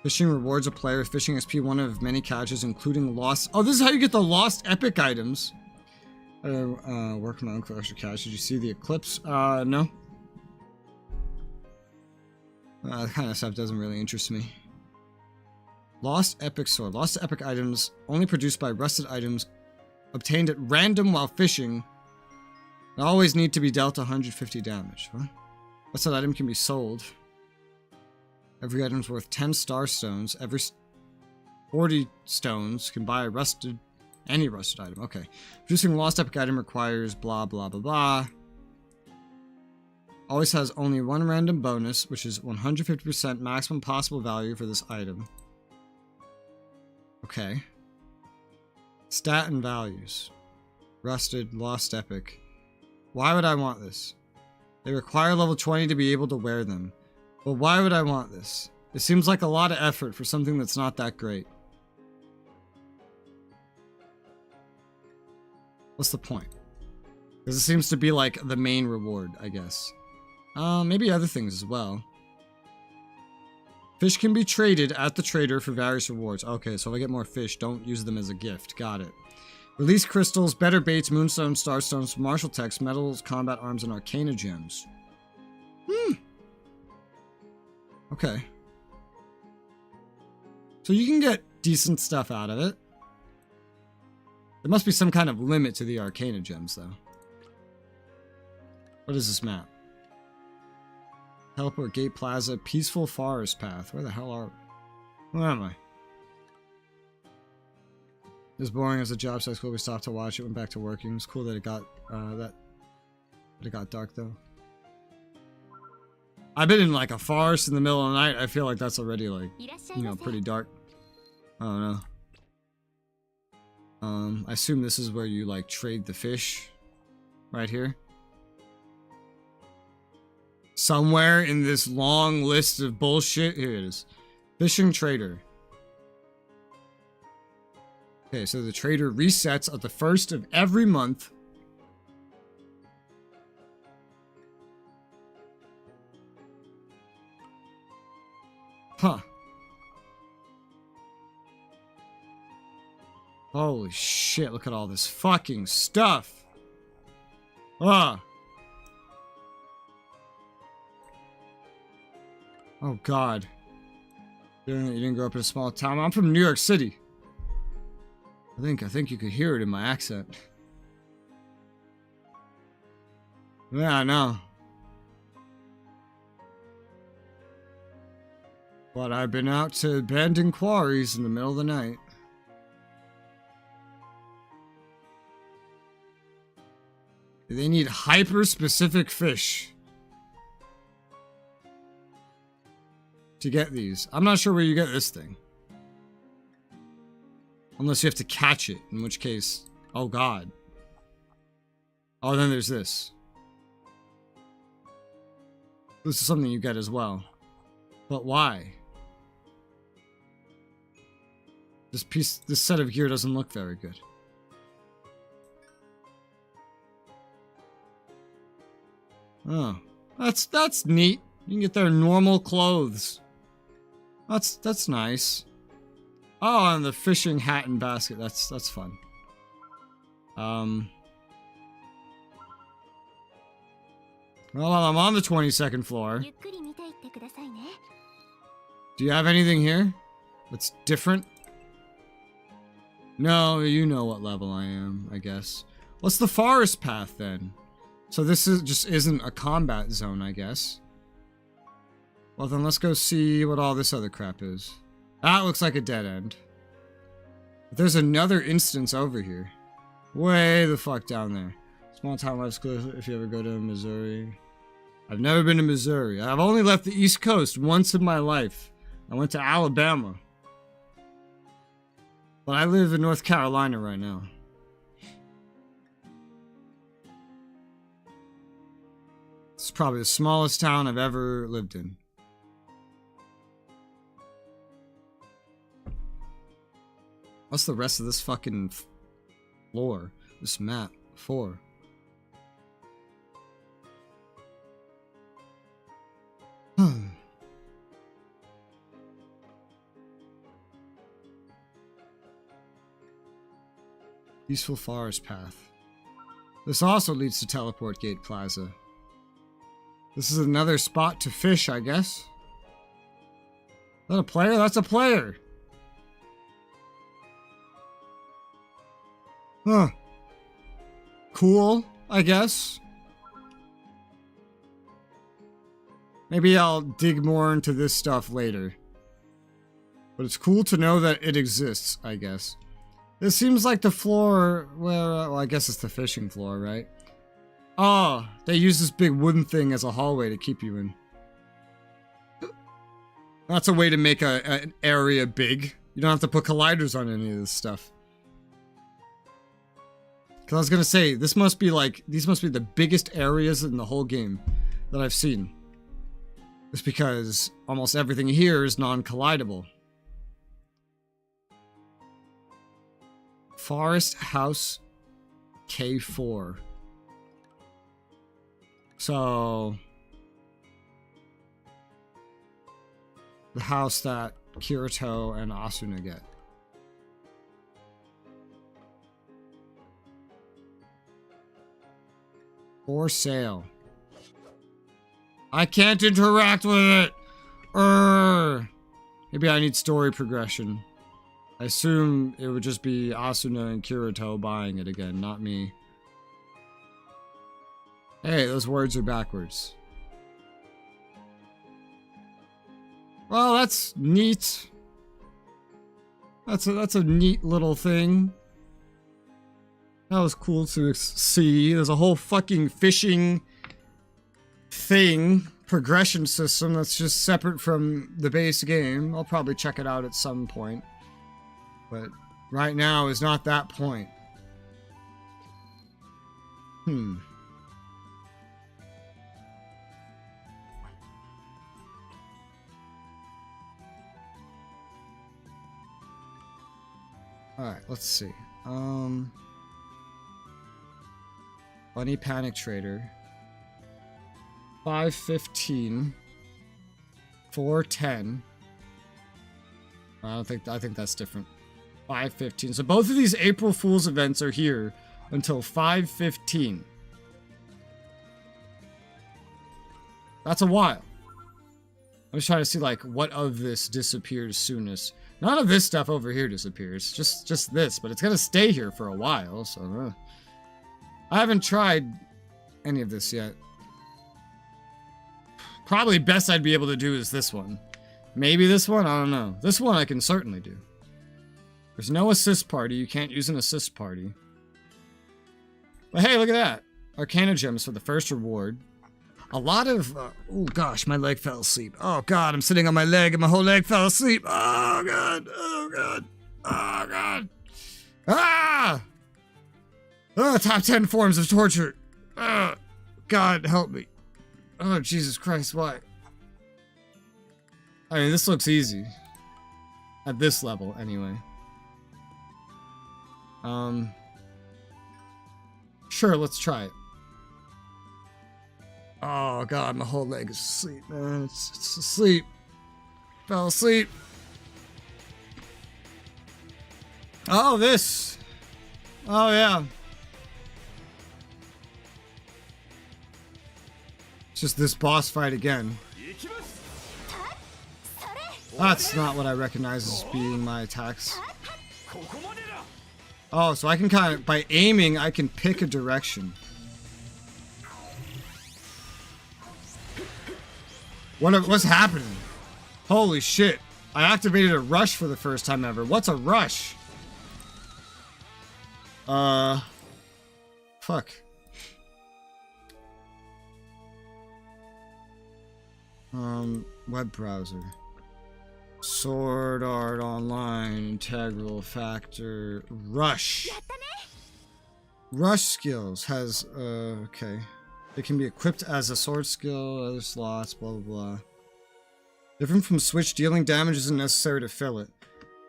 Fishing rewards a player. Fishing XP, one of many catches, including lost... Oh, this is how you get the lost epic items. Work my own for extra cash. Did you see the eclipse? No. That kind of stuff doesn't really interest me. Lost epic sword. Lost epic items only produced by rusted items obtained at random while fishing. They always need to be dealt 150 damage. What? Rusted item can be sold. Every item's worth 10 star stones. Every 40 stones can buy a rusted Any rusted item. Okay. Producing lost epic item requires blah, blah, blah, blah. Always has only one random bonus, which is 150% maximum possible value for this item. Okay. Stat and values. Rusted, lost epic. Why would I want this? They require level 20 to be able to wear them. But why would I want this? It seems like a lot of effort for something that's not that great. What's the point? Because it seems to be like the main reward, I guess. Maybe other things as well. Fish can be traded at the trader for various rewards. Okay, so if I get more fish, don't use them as a gift. Got it. Release crystals, better baits, moonstones, starstones, martial texts, metals, combat arms, and arcana gems. Okay. So you can get decent stuff out of it. There must be some kind of limit to the arcana gems, though. What is this map? Teleport Gate Plaza, Peaceful Forest Path. Where the hell are... Where am I? As boring as the job site school, we stopped to watch it, went back to working. It was cool that it got, it got dark, though. I've been in, like, a forest in the middle of the night. I feel like that's already, like, you know, pretty dark. I don't know. I assume this is where you, like, trade the fish. Right here. Somewhere in this long list of bullshit. Here it is. Fishing Trader. Okay, so the trader resets at the first of every month. Huh. Holy shit, look at all this fucking stuff. Ah. Oh god. You didn't grow up in a small town. I'm from New York City. I think you could hear it in my accent. Yeah, I know. But I've been out to abandoned quarries in the middle of the night. They need hyper-specific fish to get these. I'm not sure where you get this thing. Unless you have to catch it, in which case... Oh god. Oh, then there's this. This is something you get as well. But why? This set of gear doesn't look very good. Oh. That's neat. You can get their normal clothes. That's nice. Oh, and the fishing hat and basket. That's fun. Well, I'm on the 22nd floor. Do you have anything here that's different? No, you know what level I am, I guess. What's the forest path then? So this just isn't a combat zone, I guess. Well then let's go see what all this other crap is. That looks like a dead end. But there's another instance over here. Way the fuck down there. Small town life school if you ever go to Missouri. I've never been to Missouri. I've only left the East Coast once in my life. I went to Alabama. But I live in North Carolina right now. It's probably the smallest town I've ever lived in. What's the rest of this fucking floor? This map for? Peaceful Forest Path. This also leads to Teleport Gate Plaza. This is another spot to fish, I guess. Is that a player? That's a player! Huh. Cool, I guess. Maybe I'll dig more into this stuff later. But it's cool to know that it exists, I guess. This seems like the floor where, well, I guess it's the fishing floor, right? Oh, they use this big wooden thing as a hallway to keep you in. That's a way to make an area big. You don't have to put colliders on any of this stuff. Because I was going to say, these must be the biggest areas in the whole game that I've seen. It's because almost everything here is non-collidable. Forest House K4. So, the house that Kirito and Asuna get. For sale. I can't interact with it! Maybe I need story progression. I assume it would just be Asuna and Kirito buying it again, not me. Hey, those words are backwards. Well, that's neat. That's a neat little thing. That was cool to see. There's a whole fucking fishing thing, progression system that's just separate from the base game. I'll probably check it out at some point. But right now is not that point. Alright, let's see. Bunny Panic Trader. 515. 410. I think that's different. 515. So both of these April Fool's events are here until 515. That's a while. I'm just trying to see like what of this disappears soonest. None of this stuff over here disappears. Just this, but it's gonna stay here for a while. So I haven't tried any of this yet. Probably best I'd be able to do is this one. Maybe this one. I don't know. This one I can certainly do. There's no assist party. You can't use an assist party. But hey, look at that. Arcana gems for the first reward. A lot of... oh gosh, my leg fell asleep. Oh god, I'm sitting on my leg and my whole leg fell asleep. Oh god, oh god, oh god. Ah! Oh, top 10 forms of torture. God, help me. Oh, Jesus Christ, why? I mean, this looks easy. At this level, anyway. Sure, let's try it. Oh god, my whole leg is asleep, man. It's asleep. Fell asleep. Oh, this. Oh, yeah. It's just this boss fight again. That's not what I recognize as being my attacks. Oh, so I can kind of, by aiming, I can pick a direction. What's happening? Holy shit. I activated a rush for the first time ever. What's a rush? Fuck. Web browser. Sword Art Online, Integral Factor, Rush. Rush skills has, okay. It can be equipped as a sword skill, other slots, blah blah blah. Different from Switch, dealing damage isn't necessary to fill it.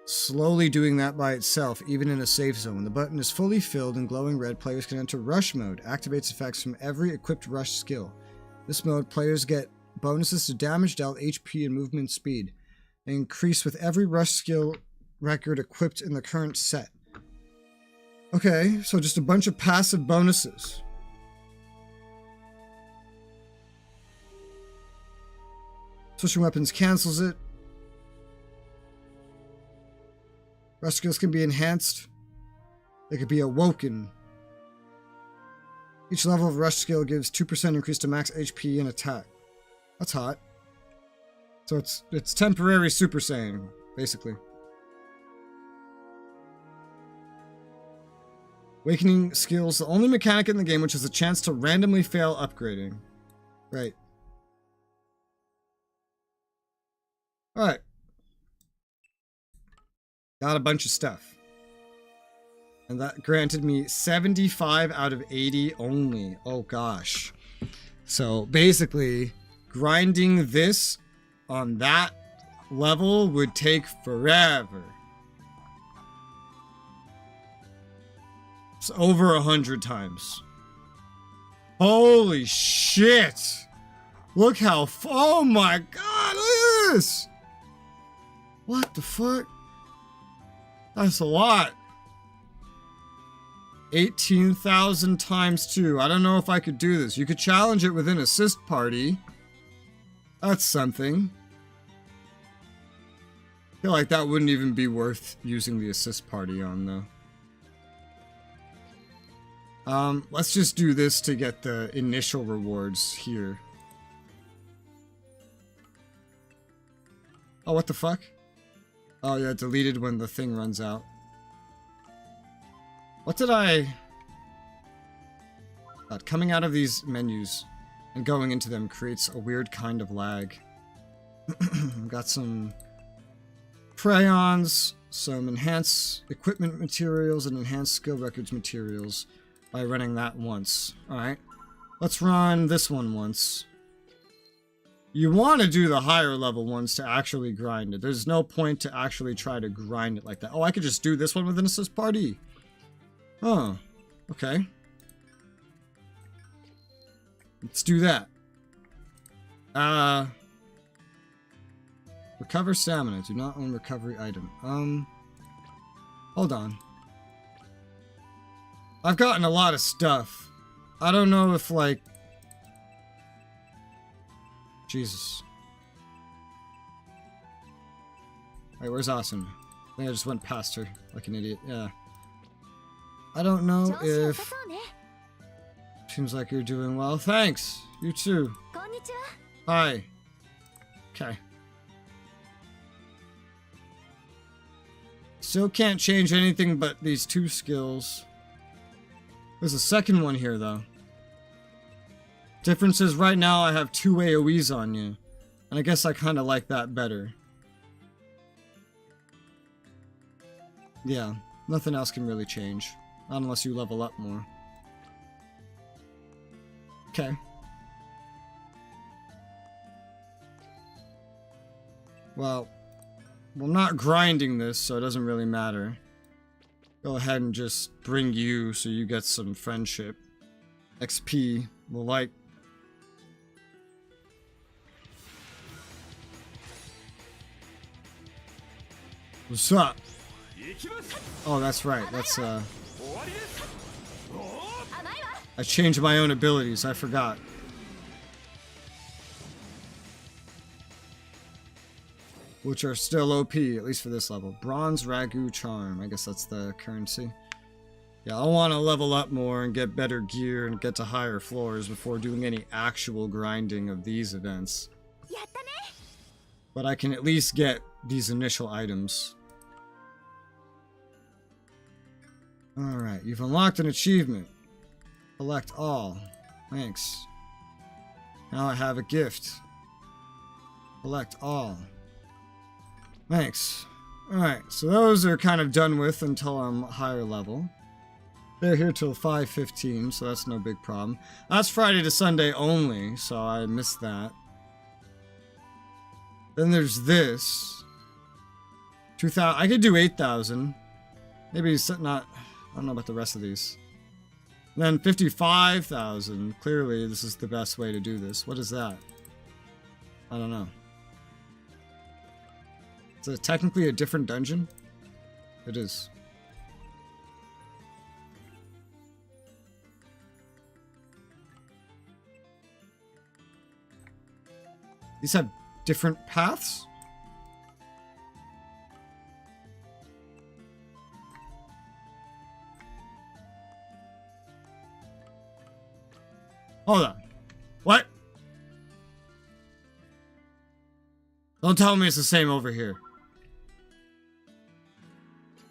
Slowly doing that by itself, even in a safe zone. When the button is fully filled in glowing red, players can enter Rush mode. Activates effects from every equipped Rush skill. This mode, players get bonuses to damage dealt, HP, and movement speed. They increase with every Rush skill record equipped in the current set. Okay, so just a bunch of passive bonuses. Switching weapons cancels it. Rush skills can be enhanced. They could be awoken. Each level of Rush skill gives 2% increase to max HP and attack. That's hot. So it's temporary Super Saiyan, basically. Awakening skills, the only mechanic in the game which has a chance to randomly fail upgrading. Right. Alright. Got a bunch of stuff. And that granted me 75 out of 80 only. Oh gosh. So basically, grinding this on that level would take forever. It's over 100 times. Holy shit! Look how oh my god, look at this! What the fuck? That's a lot. 18,000 times 2. I don't know if I could do this. You could challenge it within assist party. That's something. I feel like that wouldn't even be worth using the assist party on, though. Let's just do this to get the initial rewards here. Oh, what the fuck? Oh, yeah, deleted when the thing runs out. What did I... coming out of these menus and going into them creates a weird kind of lag. Got some crayons, some enhanced equipment materials, and enhanced skill records materials by running that once. Alright, let's run this one once. You want to do the higher level ones to actually grind it. There's no point to actually try to grind it like that. Oh, I could just do this one with an assist party. Oh, okay. Let's do that. Recover stamina. Do not own recovery item. Hold on. I've gotten a lot of stuff. I don't know if, like... Jesus. Wait, where's Awesome? I think I just went past her like an idiot. Yeah. I don't know if... Seems like you're doing well. Thanks. You too. Hi. Okay. Still can't change anything but these two skills. There's a second one here, though. Difference is right now I have 2 AoEs on you. And I guess I kind of like that better. Yeah, nothing else can really change. Not unless you level up more. Okay. Well, I'm not grinding this, so it doesn't really matter. Go ahead and just bring you so you get some friendship. XP, will like. What's up? Oh, that's right. That's, I changed my own abilities. I forgot. Which are still OP, at least for this level. Bronze Ragu Charm. I guess that's the currency. Yeah, I want to level up more and get better gear and get to higher floors before doing any actual grinding of these events. But I can at least get these initial items. Alright, you've unlocked an achievement. Collect all. Thanks. Now I have a gift. Collect all. Thanks. Alright, so those are kind of done with until I'm higher level. They're here till 5:15, so that's no big problem. That's Friday to Sunday only, so I missed that. Then there's this. 2,000. I could do 8,000. Maybe it's not... I don't know about the rest of these. And then 55,000. Clearly, this is the best way to do this. What is that? I don't know. Is it technically a different dungeon? It is. These have different paths? Hold on. What? Don't tell me it's the same over here.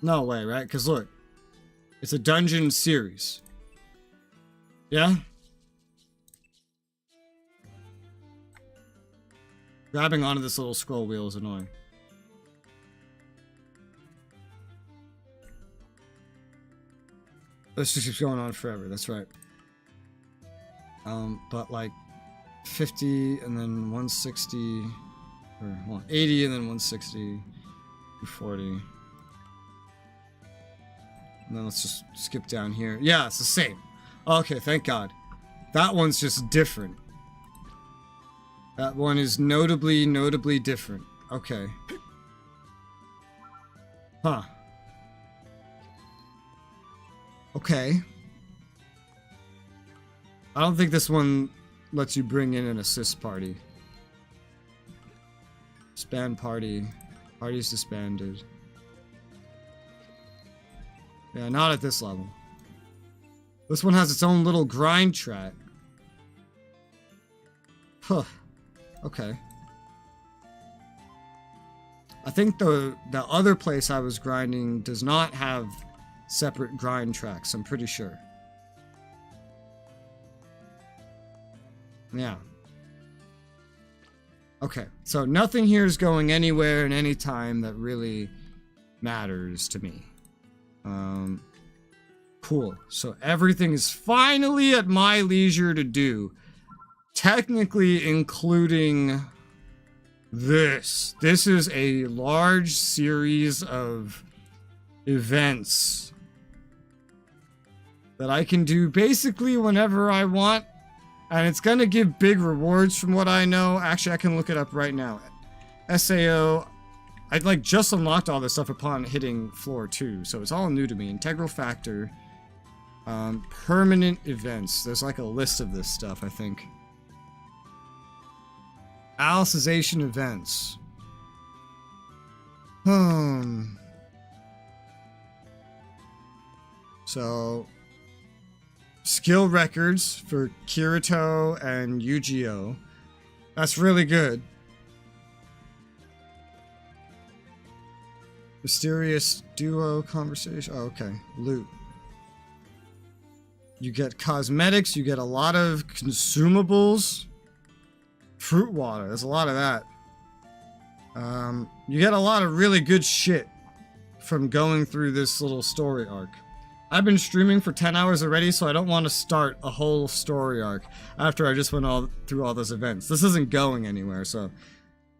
No way, right? Because look. It's a dungeon series. Yeah? Grabbing onto this little scroll wheel is annoying. This just keeps going on forever, that's right. But like 50 and then 160, or well, 80 and then 160, 240. And then let's just skip down here. Yeah, it's the same. Okay, thank God. That one's just different. That one is notably different. Okay. Huh. Okay. I don't think this one lets you bring in an assist party. Disband party. Party's disbanded. Yeah, not at this level. This one has its own little grind track. Huh. Okay. I think the other place I was grinding does not have separate grind tracks, I'm pretty sure. Yeah. Okay, so nothing here is going anywhere in any time that really matters to me. Cool. So everything is finally at my leisure to do. Technically including this. This is a large series of events that I can do basically whenever I want. And it's gonna give big rewards from what I know. Actually, I can look it up right now. SAO. I'd like just unlocked all this stuff upon hitting floor 2, so it's all new to me. Integral factor. Permanent events. There's like a list of this stuff, I think. Alicization events. So, skill records for Kirito and Yu-Gi-Oh! That's really good. Mysterious duo conversation. Oh, okay. Loot. You get cosmetics. You get a lot of consumables. Fruit water. There's a lot of that. You get a lot of really good shit from going through this little story arc. I've been streaming for 10 hours already, so I don't want to start a whole story arc after I just went through all those events. This isn't going anywhere, so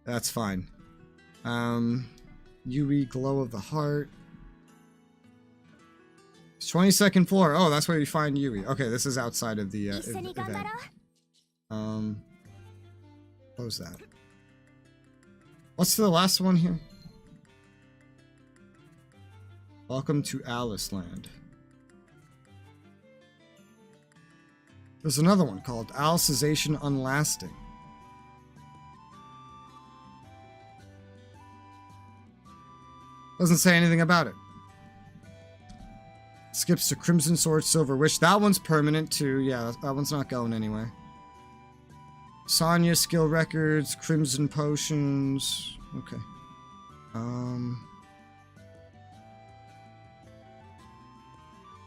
that's fine. Yui Glow of the Heart. It's 22nd floor. Oh, that's where you find Yui. Okay, this is outside of the event. Close that. What's the last one here? Welcome to Alice Land. There's another one called Alicization Unlasting. Doesn't say anything about it. Skips to Crimson Sword, Silver Witch. That one's permanent too. Yeah, that one's not going anywhere. Sonya skill records, Crimson Potions. Okay.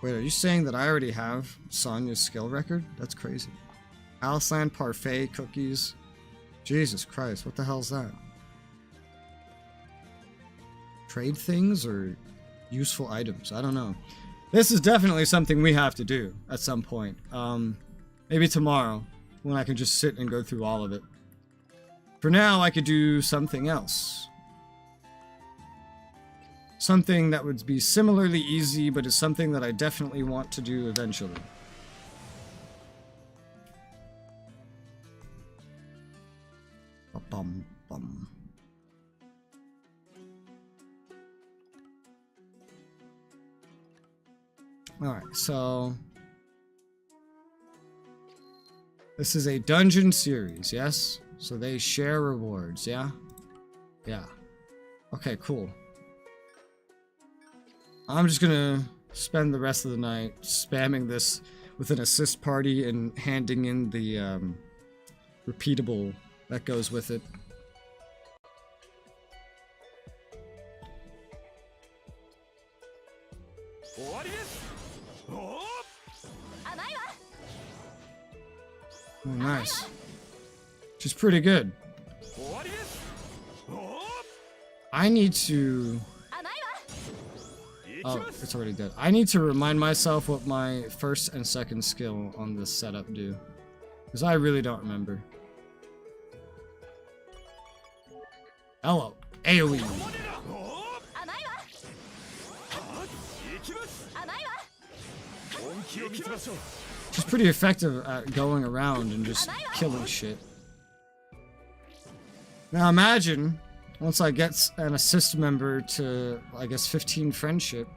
Wait, are you saying that I already have Sonya's skill record? That's crazy. Aliceland Parfait cookies. Jesus Christ, what the hell's that? Trade things or useful items? I don't know. This is definitely something we have to do at some point. Maybe tomorrow, when I can just sit and go through all of it. For now, I could do something else. Something that would be similarly easy, but is something that I definitely want to do eventually. Bum, bum. Alright, so... this is a dungeon series, yes? So they share rewards, yeah? Yeah. Okay, cool. I'm just gonna spend the rest of the night spamming this with an assist party and handing in the repeatable that goes with it. Oh, nice. She's pretty good. I need to... Oh, it's already dead. I need to remind myself what my first and second skill on this setup do. Because I really don't remember. Hello. AoE. She's pretty effective at going around and just killing shit. Now imagine, once I get an assist member to, I guess, 15 friendship,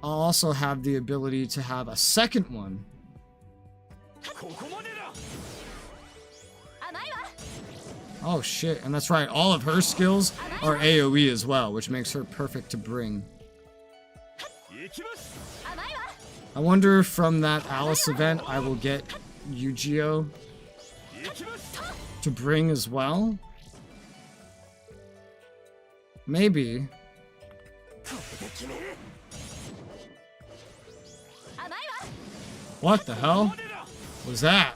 I'll also have the ability to have a second one. Oh shit, and that's right, all of her skills are AoE as well, which makes her perfect to bring. I wonder if from that Alice event I will get Yu-Gi-Oh! To bring as well? Maybe. What the hell was that?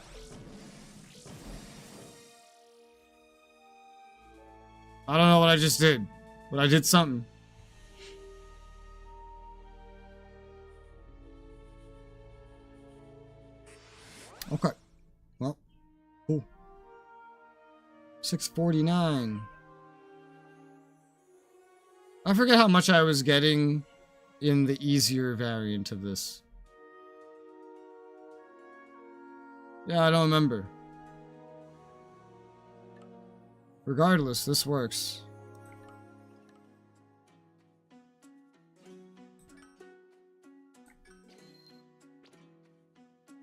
I don't know what I just did, but I did something. Okay. Well, cool. 649. I forget how much I was getting in the easier variant of this. Yeah, I don't remember. Regardless, this works.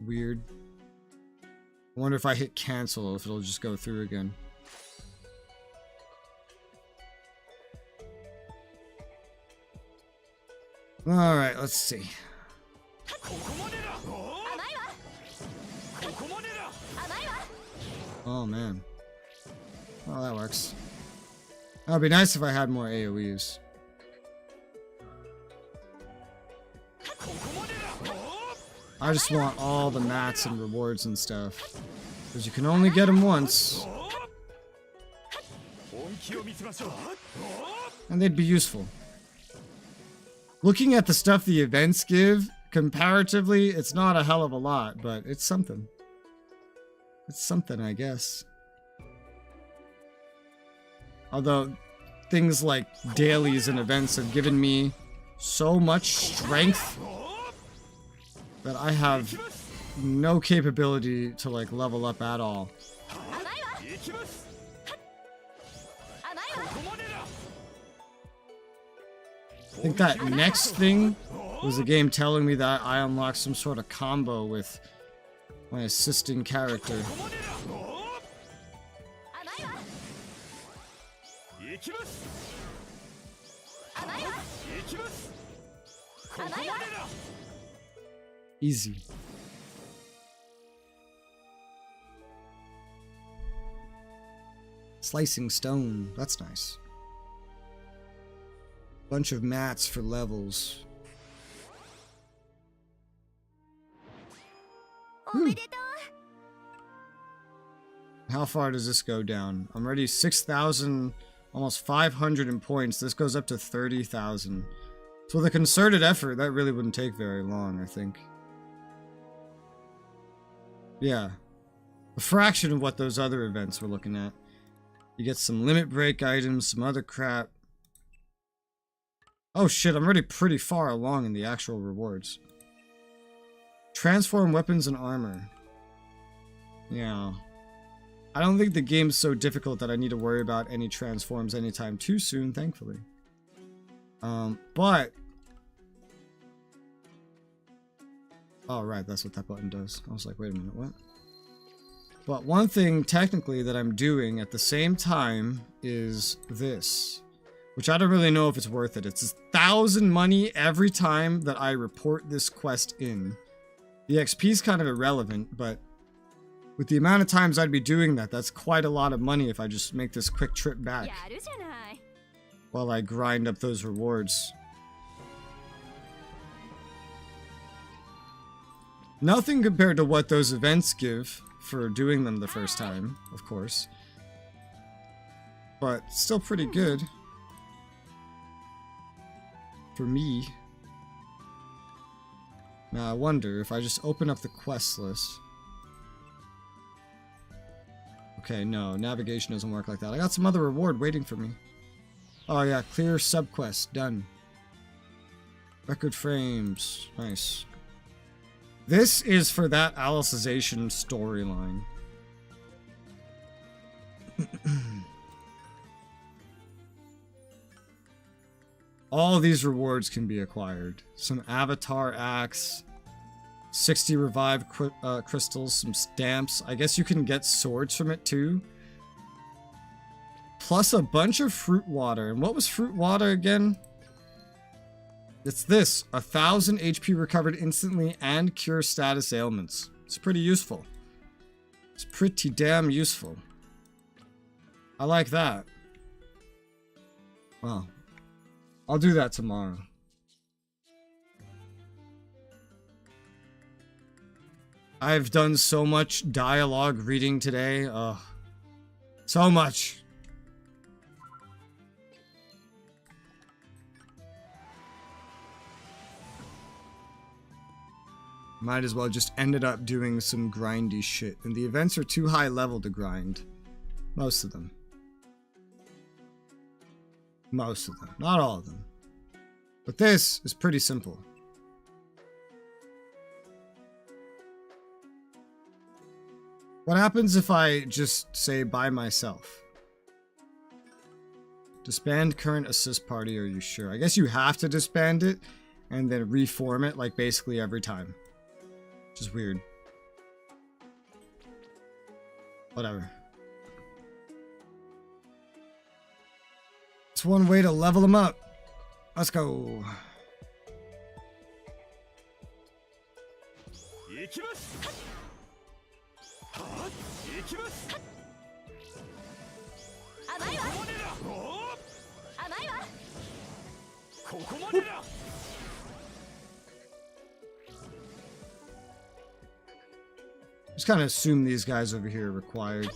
Weird. I wonder if I hit cancel, if it'll just go through again. Alright, let's see. Oh man. Oh, that works. That would be nice if I had more AoEs. I just want all the mats and rewards and stuff. Because you can only get them once. And they'd be useful. Looking at the stuff the events give, comparatively, it's not a hell of a lot, but it's something. It's something, I guess. Although, things like dailies and events have given me so much strength that I have no capability to, like, level up at all. I think that next thing was the game telling me that I unlocked some sort of combo with my assisting character. Easy. Slicing stone, that's nice. Bunch of mats for levels. How far does this go down? I'm already 6,000, almost 500 in points. This goes up to 30,000. So with a concerted effort, that really wouldn't take very long, I think. Yeah. A fraction of what those other events we're looking at. You get some limit break items, some other crap. Oh shit, I'm already pretty far along in the actual rewards. Transform weapons and armor. Yeah. I don't think the game's so difficult that I need to worry about any transforms anytime too soon, thankfully. But... Oh, right, that's what that button does. I was like, wait a minute, what? But one thing, technically, that I'm doing at the same time is this. Which I don't really know if it's worth it. It's 1,000 money every time that I report this quest in. The XP's kind of irrelevant, but with the amount of times I'd be doing that, that's quite a lot of money if I just make this quick trip back. While I grind up those rewards. Nothing compared to what those events give for doing them the first time, of course. But still pretty good. For me. Now I wonder if I just open up the quest list. Okay, no, navigation doesn't work like that. I got some other reward waiting for me. Oh yeah, clear subquest, done. Record frames, nice. This is for that Alicization storyline. All of these rewards can be acquired. Some avatar acts, 60 revived crystals, some stamps. I guess you can get swords from it too. Plus a bunch of fruit water. And what was fruit water again? It's this. 1,000 HP recovered instantly and cure status ailments. It's pretty useful. It's pretty damn useful. I like that. Wow. I'll do that tomorrow. I've done so much dialogue reading today. So much. Might as well just ended up doing some grindy shit. And the events are too high level to grind. Most of them. Most of them. Not all of them. But this is pretty simple. What happens if I just say by myself? Disband current assist party, are you sure? I guess you have to disband it and then reform it like basically every time. Which is weird. Whatever. It's one way to level them up. Let's go. Just kind of assume these guys over here are required.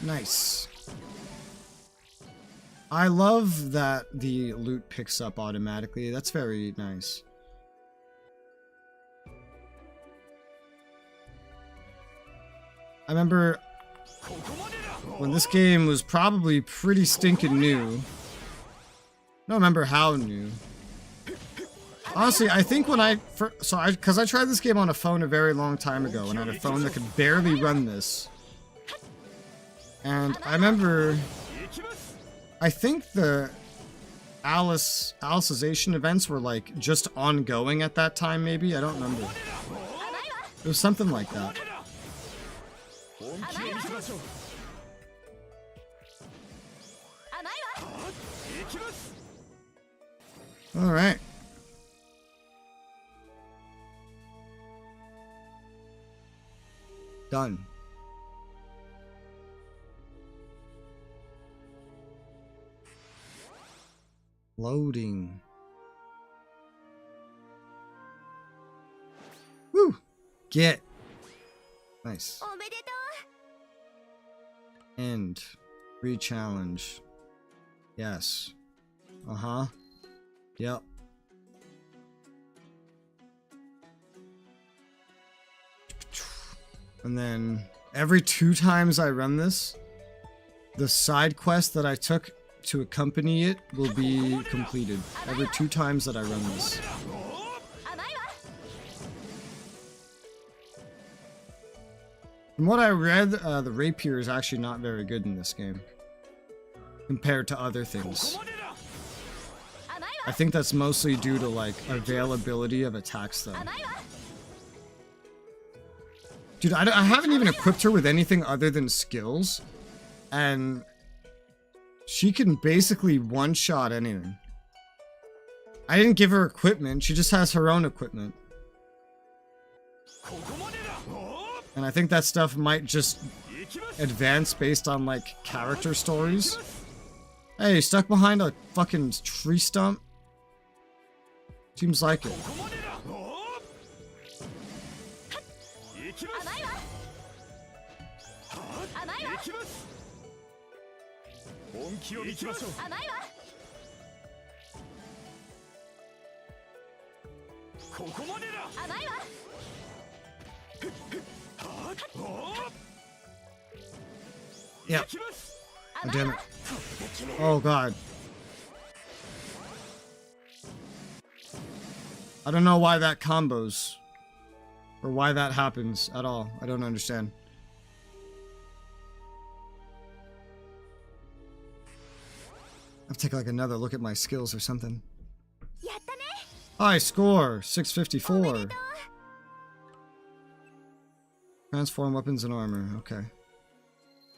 Nice. I love that the loot picks up automatically. That's very nice. I remember when this game was probably pretty stinking new. I don't remember how new. Honestly, I think when because I tried this game on a phone a very long time ago, and I had a phone that could barely run this. And I remember, I think the Alicization events were like just ongoing at that time, maybe? I don't remember. It was something like that. Alright. Done. Loading. Woo! Get. Nice. End. Re-challenge. Yes. Uh-huh. Yep. And then every 2 times I run this, the side quest that I took to accompany it will be completed. Every 2 times that I run this. From what I read, the rapier is actually not very good in this game compared to other things. I think that's mostly due to like availability of attacks though. Dude, I haven't even equipped her with anything other than skills, and she can basically one-shot anything. I didn't give her equipment, she just has her own equipment. And I think that stuff might just advance based on, like, character stories. Hey, stuck behind a fucking tree stump? Seems like it. Yeah. Oh, damn it. Oh, God. I don't know why that combos. Or why that happens at all. I don't understand. I have to take like another look at my skills or something. High score! 654. Transform weapons and armor. Okay.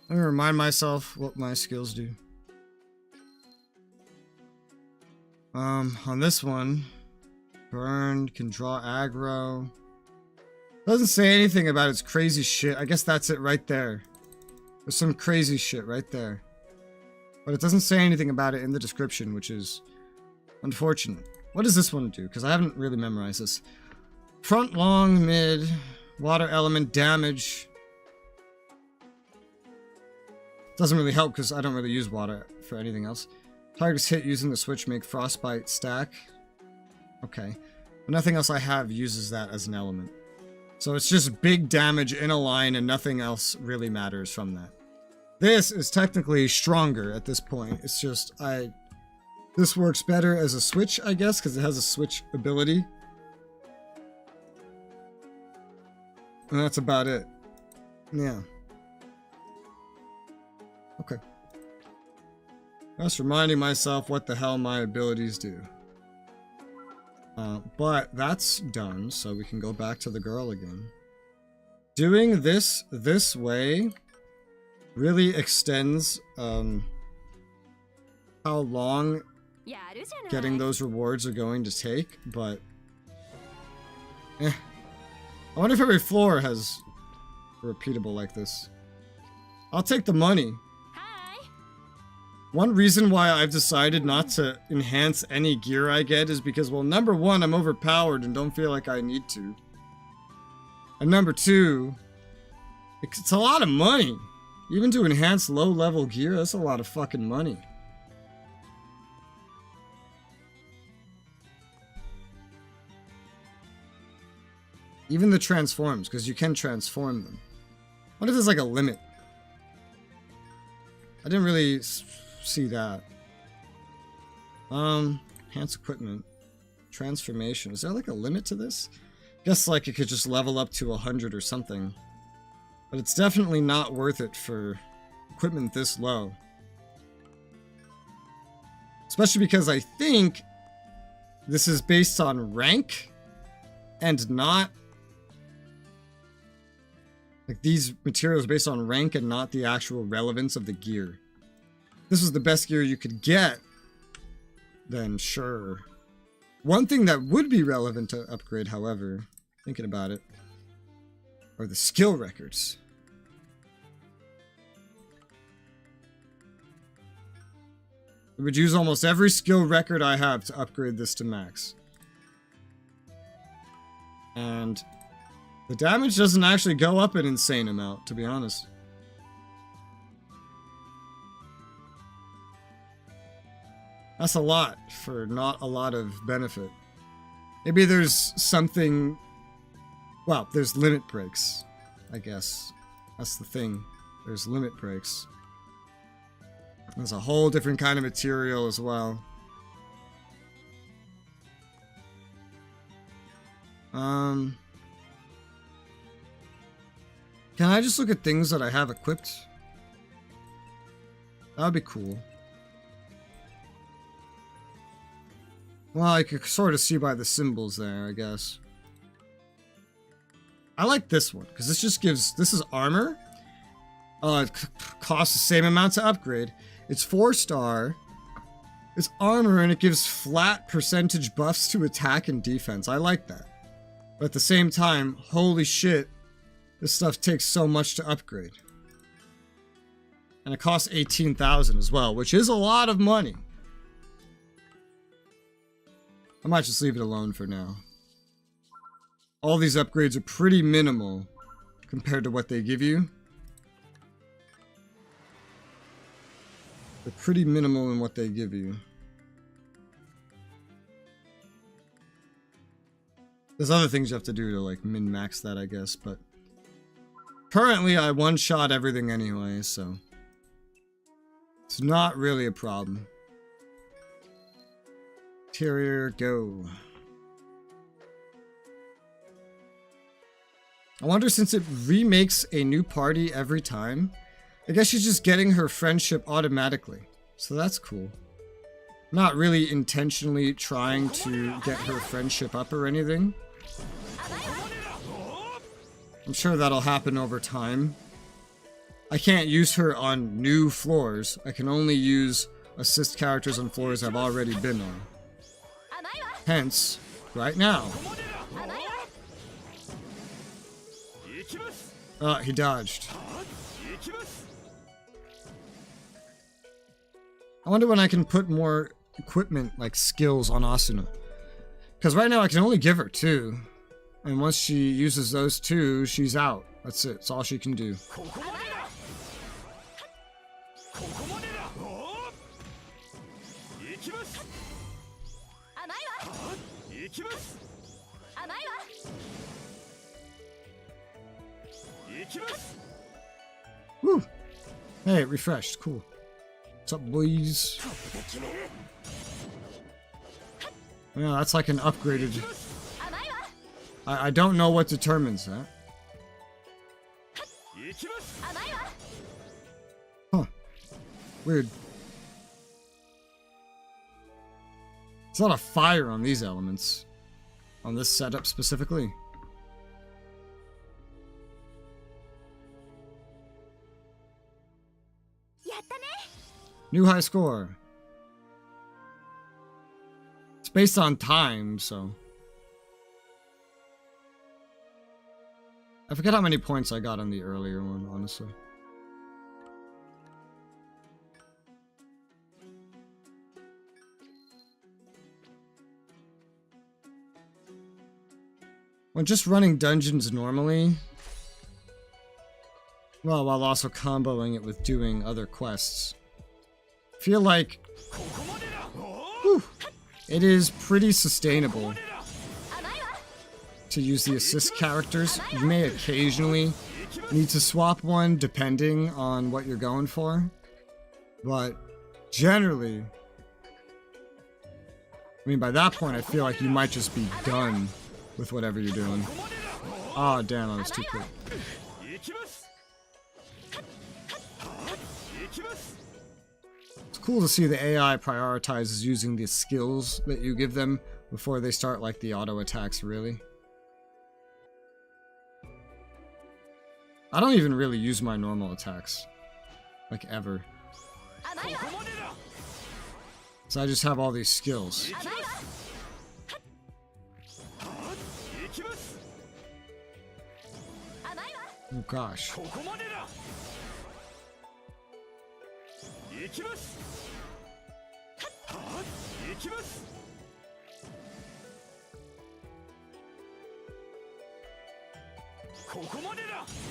Let me remind myself what my skills do. On this one, burned, can draw aggro. Doesn't say anything about its crazy shit. I guess that's it right there. There's some crazy shit right there. But it doesn't say anything about it in the description, which is unfortunate. What does this one do? Because I haven't really memorized this. Front, long, mid, water element, damage. Doesn't really help because I don't really use water for anything else. Targets hit using the switch make frostbite stack. Okay. But nothing else I have uses that as an element. So it's just big damage in a line and nothing else really matters from that. This is technically stronger at this point. It's just, this works better as a switch, I guess, because it has a switch ability. And that's about it. Yeah. Okay. Just reminding myself what the hell my abilities do. But that's done, so we can go back to the girl again. Doing this way really extends how long getting those rewards are going to take, but I wonder if every floor has a repeatable like this. I'll take the money. One reason why I've decided not to enhance any gear I get is because, well, number one, I'm overpowered and don't feel like I need to. And number two, it's a lot of money. Even to enhance low-level gear, that's a lot of fucking money. Even the transforms, because you can transform them. What if there's like a limit? I didn't really see that. Enhance equipment. Transformation. Is there like a limit to this? Guess like it could just level up to 100 or something. But it's definitely not worth it for equipment this low. Especially because I think this is based on rank and not... Like these materials based on rank and not the actual relevance of the gear. If this was the best gear you could get, then sure. One thing that would be relevant to upgrade, however, thinking about it, are the skill records. It would use almost every skill record I have to upgrade this to max. And the damage doesn't actually go up an insane amount, to be honest. That's a lot for not a lot of benefit. Maybe there's something... Well, there's limit breaks, I guess. That's the thing. There's limit breaks. There's a whole different kind of material as well. Can I just look at things that I have equipped? That would be cool. Well, I could sort of see by the symbols there, I guess. I like this one, because this just gives... This is armor. It costs the same amount to upgrade. It's 4-star. It's armor, and it gives flat percentage buffs to attack and defense. I like that. But at the same time, holy shit, this stuff takes so much to upgrade. And it costs 18,000 as well, which is a lot of money. I might just leave it alone for now. All these upgrades are pretty minimal compared to what they give you. They're pretty minimal in what they give you. There's other things you have to do to like min-max that, I guess, but currently I one-shot everything anyway, so it's not really a problem. Interior, go. I wonder, since it remakes a new party every time, I guess she's just getting her friendship automatically. So that's cool. Not really intentionally trying to get her friendship up or anything. I'm sure that'll happen over time. I can't use her on new floors. I can only use assist characters on floors I've already been on. Hence, right now. He dodged. I wonder when I can put more equipment, like skills, on Asuna. Because right now I can only give her 2. And once she uses those 2, she's out. That's it. That's all she can do. Woo! Hey, it refreshed. Cool. What's up, boys? Yeah, that's like an upgraded... I don't know what determines that. Huh. Weird. There's a lot of fire on these elements. On this setup specifically. New high score. It's based on time, so... I forget how many points I got on the earlier one, honestly. When just running dungeons normally, well, while also comboing it with doing other quests, I feel like it is pretty sustainable to use the assist characters. You may occasionally need to swap one depending on what you're going for, but generally, I mean, by that point I feel like you might just be done with whatever you're doing. Oh damn, that was too quick. It's cool to see the AI prioritizes using the skills that you give them before they start like the auto attacks, really. I don't even really use my normal attacks. Like, ever. So I just have all these skills. Oh gosh.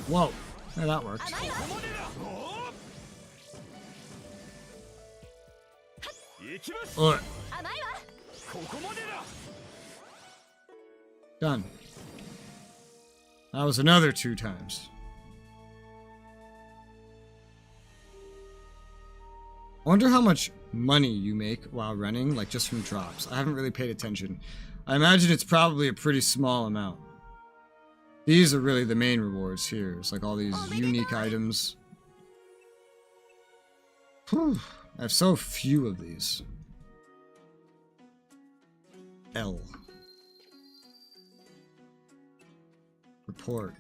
Whoa, yeah, that worked. Ugh. Done. That was another 2 times. I wonder how much money you make while running, like just from drops. I haven't really paid attention. I imagine it's probably a pretty small amount. These are really the main rewards here. It's like all these unique items. Whew. I have so few of these. L. Report.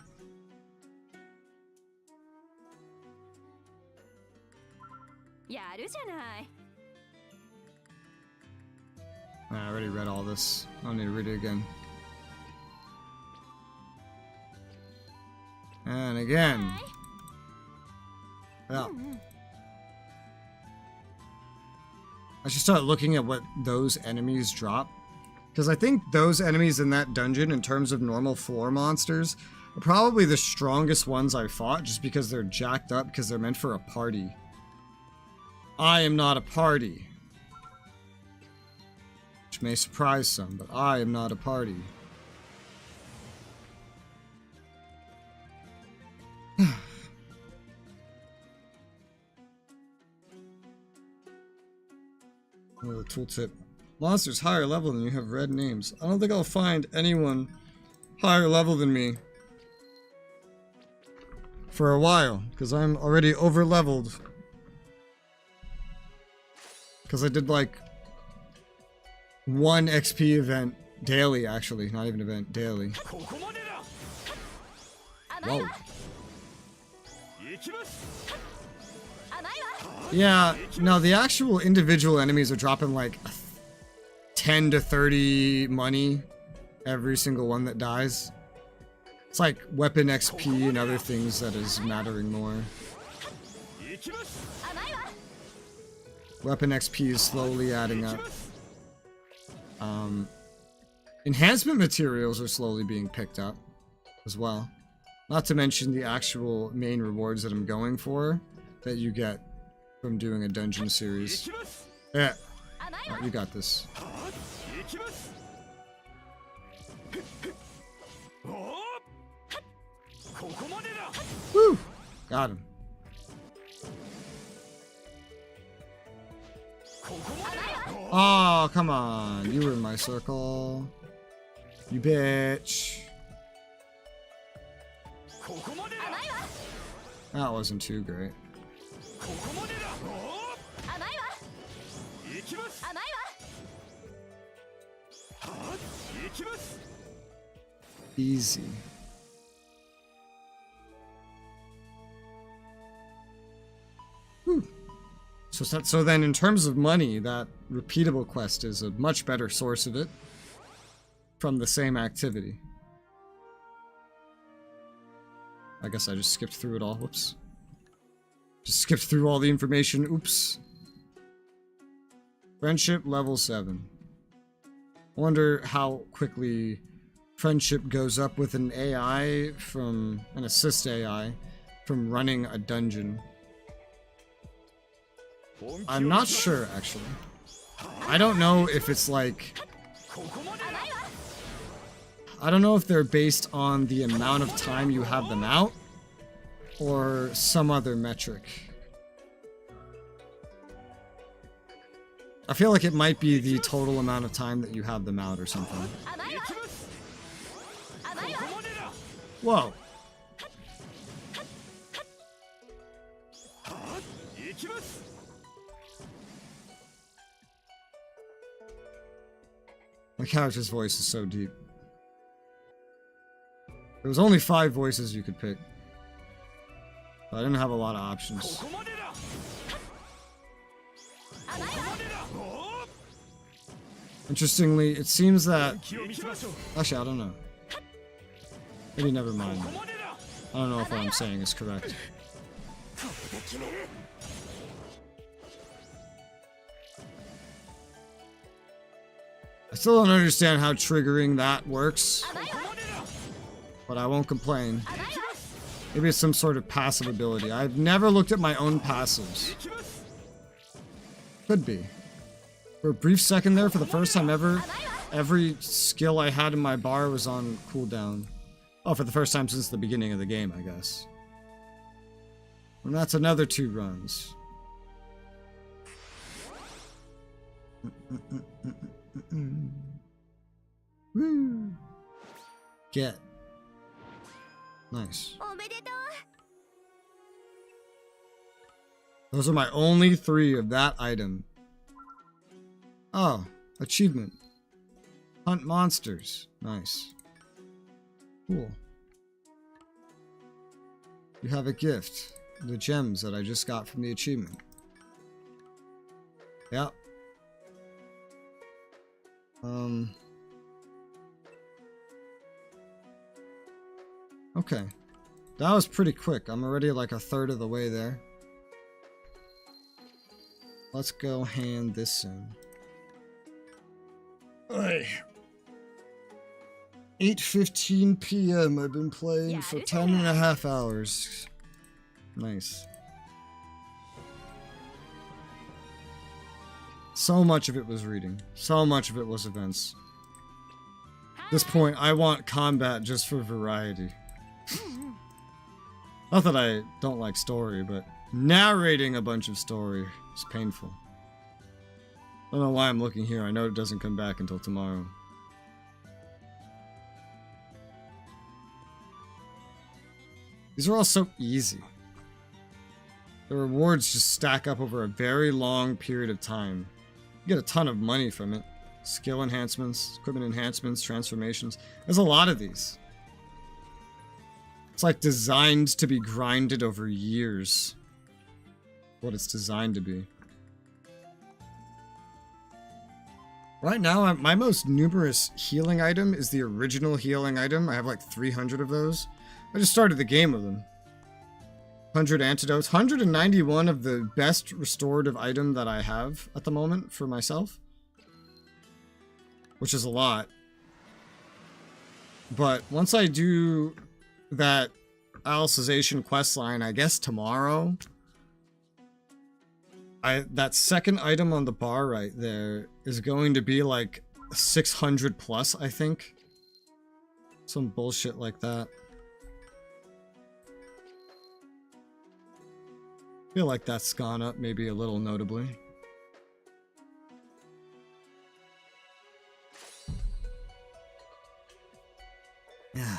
I already read all this. I don't need to read it again. And again. Well, I should start looking at what those enemies drop. Because I think those enemies in that dungeon, in terms of normal floor monsters, are probably the strongest ones I've fought, just because they're jacked up, because they're meant for a party. I am not a party. Which may surprise some, but I am not a party. Oh, the tooltip. Monsters higher level than you have red names. I don't think I'll find anyone higher level than me for a while, because I'm already over leveled. Because I did like 1 XP event daily, actually, not even event, daily. Whoa. Yeah, no, the actual individual enemies are dropping like 10 to 30 money every single one that dies. It's like weapon XP and other things that is mattering more. Weapon XP is slowly adding up. Enhancement materials are slowly being picked up as well. Not to mention the actual main rewards that I'm going for that you get from doing a dungeon series. Yeah. Oh, you got this. Woo! Got him. Oh, come on. You were in my circle. You bitch. That wasn't too great. Easy. Whew. So then in terms of money, that repeatable quest is a much better source of it from the same activity. I guess I just skipped through it all. Whoops. Just skipped through all the information. Oops. Friendship level 7. Wonder how quickly friendship goes up with an AI from an assist AI from running a dungeon. I'm not sure, actually. I don't know if it's like... I don't know if they're based on the amount of time you have them out or some other metric. I feel like it might be the total amount of time that you have them out or something. Whoa. My character's voice is so deep. There was only 5 voices you could pick. But I didn't have a lot of options. Interestingly, it seems that... Actually, I don't know. Maybe never mind. I don't know if what I'm saying is correct. I still don't understand how triggering that works. But I won't complain. Maybe it's some sort of passive ability. I've never looked at my own passives. Could be. For a brief second there, for the first time ever, every skill I had in my bar was on cooldown. Oh, for the first time since the beginning of the game, I guess. And that's another 2 runs. Woo! Get. Nice. Those are my only 3 of that item. Oh, achievement. Hunt monsters. Nice. Cool. You have a gift. The gems that I just got from the achievement. Yep. Okay. That was pretty quick. I'm already like a third of the way there. let's go hand this in. Alright. 8:15 p.m. I've been playing for 10.5 hours. Nice. So much of it was reading. So much of it was events. At this point, I want combat just for variety. Not that I don't like story, but narrating a bunch of story is painful. I don't know why I'm looking here. I know it doesn't come back until tomorrow. These are all so easy. The rewards just stack up over a very long period of time. You get a ton of money from it. Skill enhancements, equipment enhancements, transformations. There's a lot of these. It's like designed to be grinded over years. What it's designed to be. Right now, my most numerous healing item is the original healing item. I have like 300 of those. I just started the game with them. 100 antidotes. 191 of the best restorative item that I have at the moment for myself. Which is a lot. But once I do that Alicization questline, I guess tomorrow, that second item on the bar right there is going to be like 600 plus, I think. Some bullshit like that. I feel like that's gone up maybe a little notably. Yeah.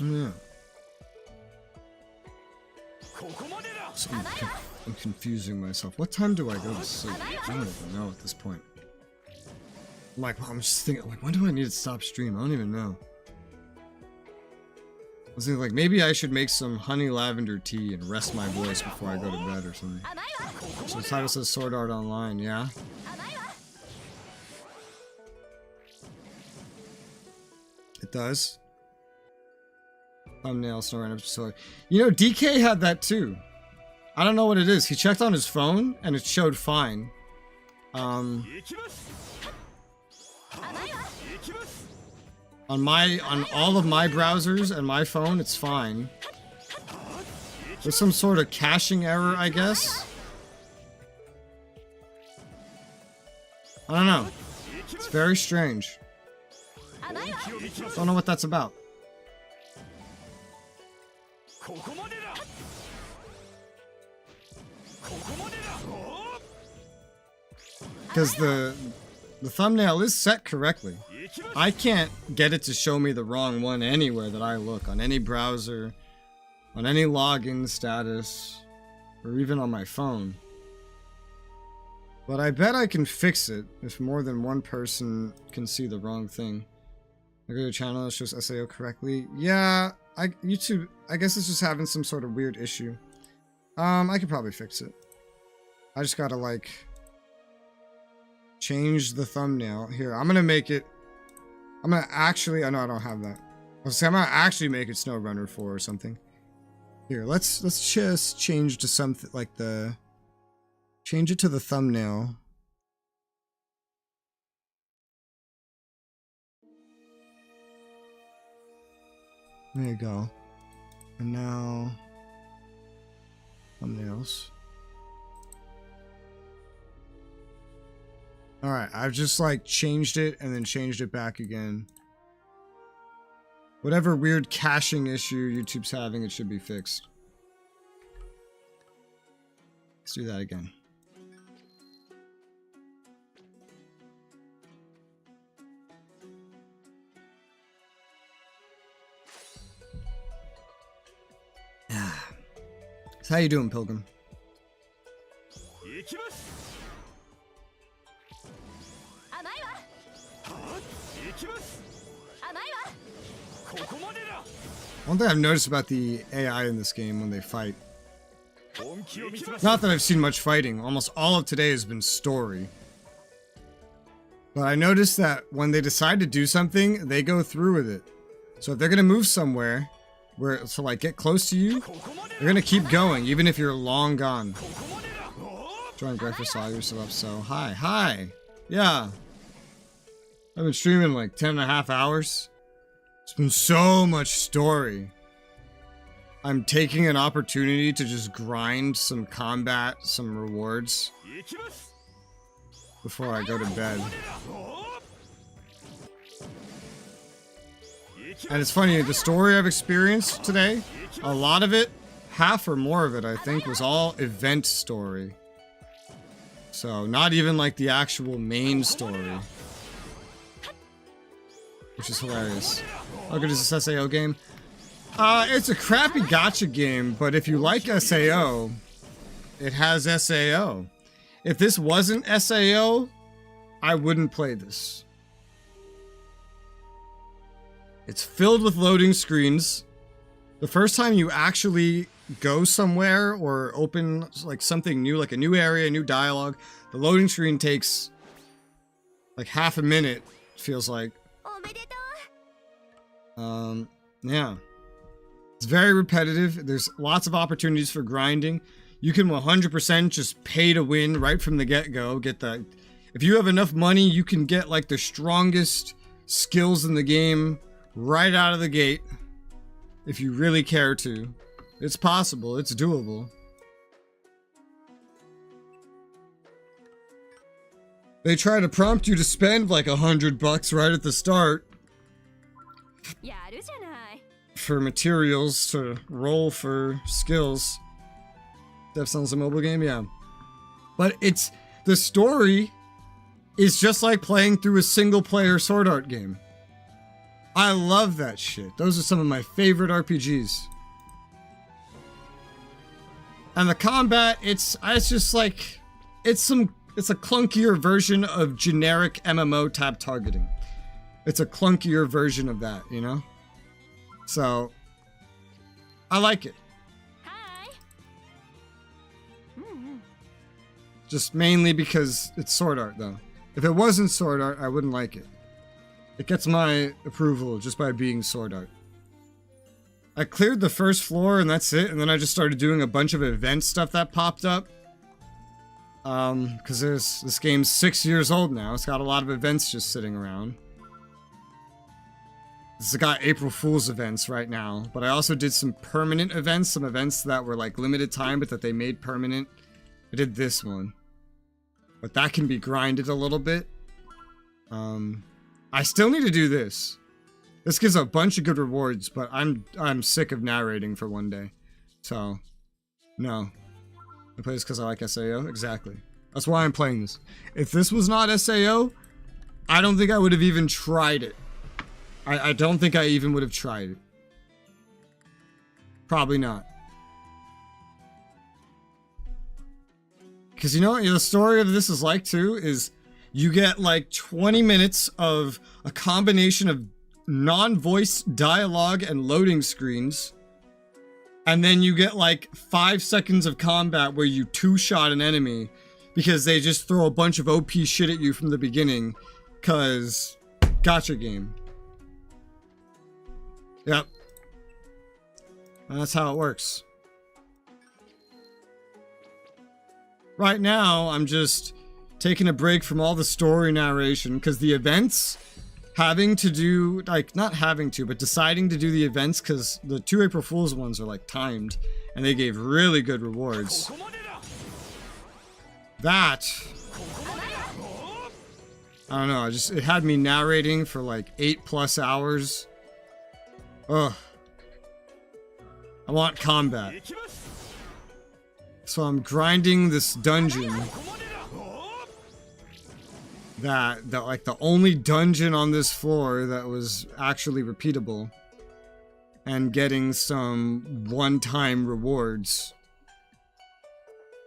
Yeah. So I'm confusing myself. What time do I go to sleep? I don't even know at this point. I'm just thinking, like, when do I need to stop stream? I don't even know. I was thinking, like, maybe I should make some honey lavender tea and rest my voice before I go to bed or something. So the title says Sword Art Online, yeah? It does. Thumbnail, snow random story. You know, DK had that too. I don't know what it is. He checked on his phone and it showed fine. On all of my browsers and my phone, it's fine. There's some sort of caching error, I guess. I don't know. It's very strange. Don't know what that's about. Because the thumbnail is set correctly. I can't get it to show me the wrong one anywhere that I look, on any browser, on any login status, or even on my phone. But I bet I can fix it if more than one person can see the wrong thing. I go to your channel, it shows SAO correctly. Yeah, YouTube, I guess it's just having some sort of weird issue. I could probably fix it. I just gotta, like, change the thumbnail. Here, I'm gonna make it... I'm gonna actually... I know I don't have that. I'm gonna actually make it SnowRunner 4 or something. Here, let's just change to something like the... Change it to the thumbnail. There you go. And now... thumbnails. Alright, I've just like changed it and then changed it back again. Whatever weird caching issue YouTube's having, it should be fixed. Let's do that again. So how you doing, Pilgrim? One thing I've noticed about the AI in this game when they fight, not that I've seen much fighting, almost all of today has been story. But I noticed that when they decide to do something, they go through with it. So if they're gonna move somewhere, where to like get close to you, they're gonna keep going, even if you're long gone. Join Breakfast, saw yourself up, so hi. Yeah. I've been streaming like 10.5 hours. It's been so much story. I'm taking an opportunity to just grind some combat, some rewards before I go to bed. And it's funny, the story I've experienced today, a lot of it, half or more of it, I think, was all event story. So, not even like the actual main story. Which is hilarious. How good is this SAO game? It's a crappy gacha game, but if you like SAO, it has SAO. If this wasn't SAO, I wouldn't play this. It's filled with loading screens. The first time you actually go somewhere or open like something new, like a new area, a new dialogue, the loading screen takes like half a minute, feels like. Yeah. It's very repetitive. There's lots of opportunities for grinding. You can 100% just pay to win right from the get-go. Get the, if you have enough money, you can get like the strongest skills in the game right out of the gate. If you really care to. It's possible. It's doable. They try to prompt you to spend like $100 right at the start for materials to roll for skills. That sounds a mobile game, yeah. But it's, the story is just like playing through a single player Sword Art game. I love that shit. Those are some of my favorite RPGs. And the combat, it's just like, it's a clunkier version of generic MMO tab targeting. It's a clunkier version of that, you know? So, I like it. Hi. Just mainly because it's Sword Art, though. If it wasn't Sword Art, I wouldn't like it. It gets my approval just by being Sword Art. I cleared the first floor and that's it, and then I just started doing a bunch of event stuff that popped up. Because this game's 6 years old now. It's got a lot of events just sitting around. It's got April Fool's events right now, but I also did some permanent events, some events that were like limited time, but that they made permanent. I did this one. But that can be grinded a little bit. I still need to do this. This gives a bunch of good rewards, but I'm sick of narrating for one day. So, no. I play this because I like SAO? Exactly. That's why I'm playing this. If this was not SAO, I don't think I would have even tried it. I don't think I even would have tried it. Probably not. Because you know what the story of this is like too? Is you get like 20 minutes of a combination of non-voice dialogue and loading screens. And then you get like 5 seconds of combat where you two-shot an enemy because they just throw a bunch of OP shit at you from the beginning. Cause gacha game. Yep. And that's how it works. Right now, I'm just taking a break from all the story narration because the events, having to do, like, not having to, but deciding to do the events because the 2 April Fool's ones are like timed and they gave really good rewards. That, I don't know, it had me narrating for like 8+ hours. Ugh. I want combat. So I'm grinding this dungeon. That like the only dungeon on this floor that was actually repeatable. And getting some one-time rewards.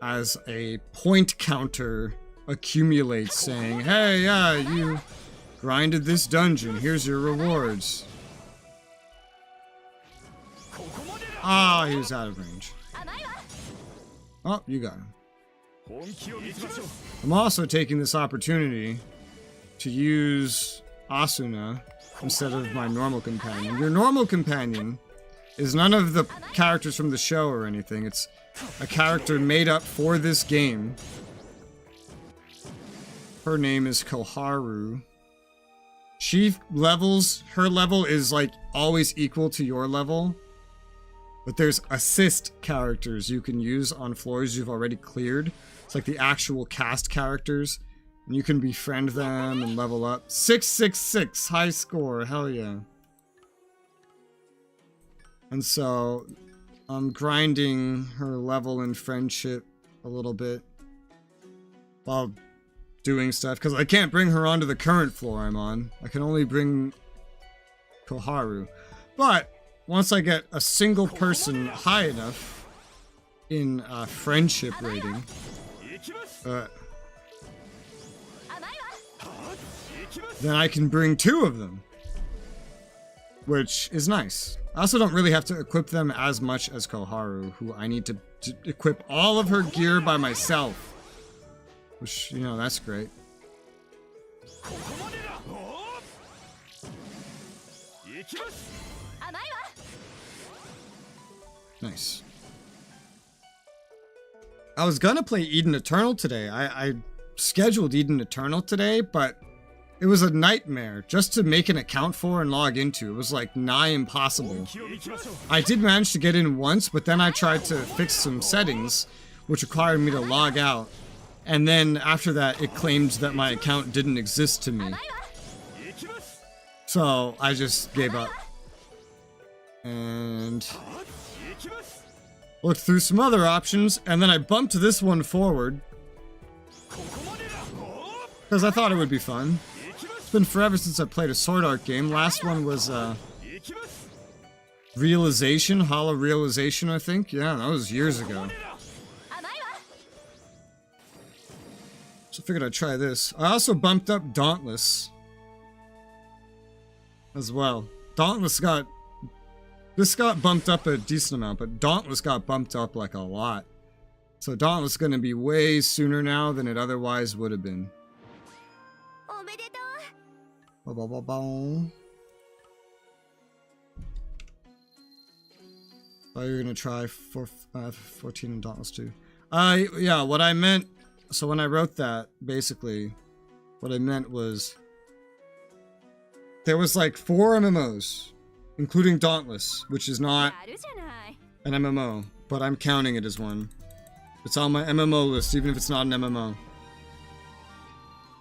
As a point counter accumulates saying, hey, yeah, you grinded this dungeon, here's your rewards. Ah, he was out of range. Oh, you got him. I'm also taking this opportunity to use Asuna instead of my normal companion. Your normal companion is none of the characters from the show or anything. It's a character made up for this game. Her name is Koharu. Her level is like always equal to your level. But there's assist characters you can use on floors you've already cleared. It's like the actual cast characters. And you can befriend them and level up. 666, high score, hell yeah. And so I'm grinding her level in friendship a little bit while doing stuff, because I can't bring her onto the current floor I'm on. I can only bring Koharu. But once I get a single person high enough in friendship rating, then I can bring 2 of them, which is nice. I also don't really have to equip them as much as Koharu, who I need to equip all of her gear by myself. Which, you know, that's great. Nice. I was gonna play Eden Eternal today. I scheduled Eden Eternal today, but it was a nightmare just to make an account for and log into. It was like nigh impossible. I did manage to get in once, but then I tried to fix some settings, which required me to log out. And then after that, it claimed that my account didn't exist to me. So I just gave up. And looked through some other options, and then I bumped this one forward. Because I thought it would be fun. It's been forever since I played a Sword Art game. Last one was Realization, Hollow Realization, I think. Yeah, that was years ago. So I figured I'd try this. I also bumped up Dauntless as well. This got bumped up a decent amount, but Dauntless got bumped up like a lot. So Dauntless is going to be way sooner now than it otherwise would have been. Ba, ba, ba, ba. Oh, you're going to try 14 and Dauntless too. Yeah, what I meant... So when I wrote that, basically, what I meant was there was like 4 MMOs, including Dauntless, which is not an MMO, but I'm counting it as one. It's on my MMO list, even if it's not an MMO.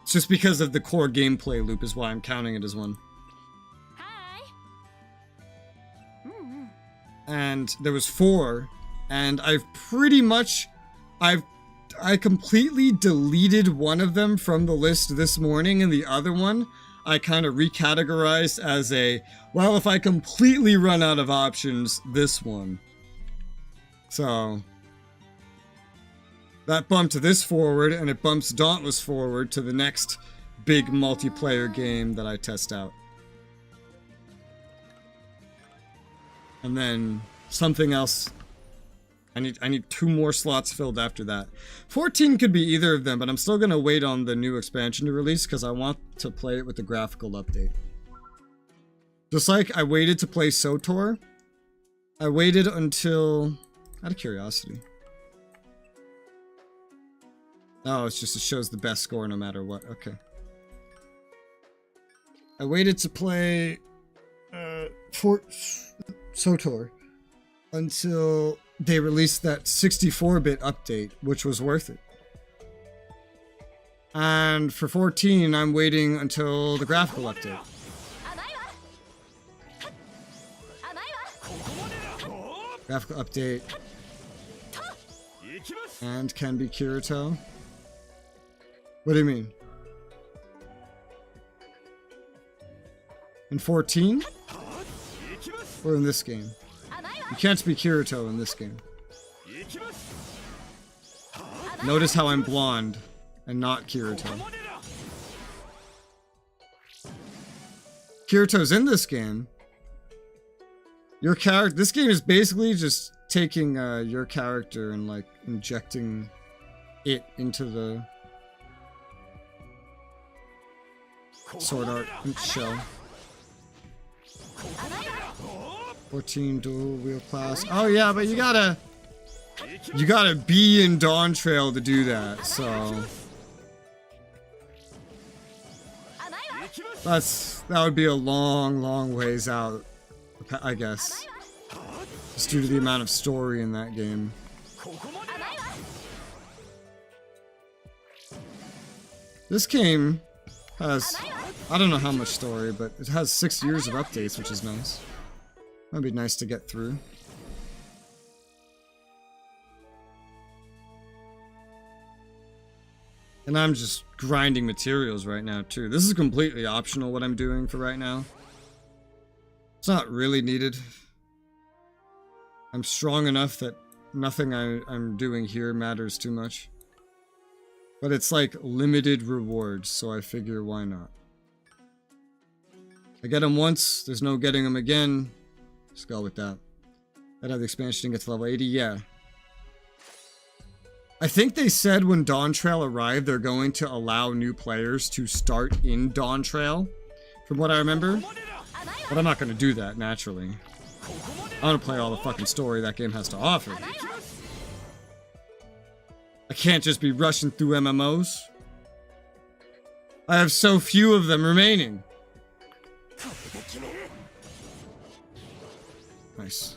It's just because of the core gameplay loop is why I'm counting it as one. And there was 4, and I completely deleted one of them from the list this morning, and the other one I kind of recategorized as well, if I completely run out of options, this one. So that bumped this forward, and it bumps Dauntless forward to the next big multiplayer game that I test out. And then something else. I need 2 more slots filled after that. 14 could be either of them, but I'm still gonna wait on the new expansion to release because I want to play it with the graphical update. Just like I waited to play SOTOR, I waited until... out of curiosity. Oh, it shows the best score no matter what. Okay. I waited to play SOTOR until they released that 64-bit update, which was worth it. And for 14, I'm waiting until the graphical update. Graphical update. And can be Kirito. What do you mean? In 14? Or in this game? You can't be Kirito in this game. Notice how I'm blonde and not Kirito. Kirito's in this game. Your character... This game is basically just taking your character and like injecting it into the... sword art shell. 14 dual wheel class. Oh yeah, but you gotta be in Dawn Trail to do that, so that would be a long ways out, I guess. Just due to the amount of story in that game. This game has, I don't know how much story, but it has 6 years of updates, which is nice. That'd be nice to get through. And I'm just grinding materials right now, too. This is completely optional, what I'm doing for right now. It's not really needed. I'm strong enough that nothing I'm doing here matters too much. But it's like limited rewards, so I figure why not. I get them once, there's no getting them again. Let's go with that. I'd have the expansion and get to level 80, yeah. I think they said when Dawn Trail arrived, they're going to allow new players to start in Dawn Trail, from what I remember. But I'm not going to do that, naturally. I want to play all the fucking story that game has to offer. I can't just be rushing through MMOs. I have so few of them remaining. Nice.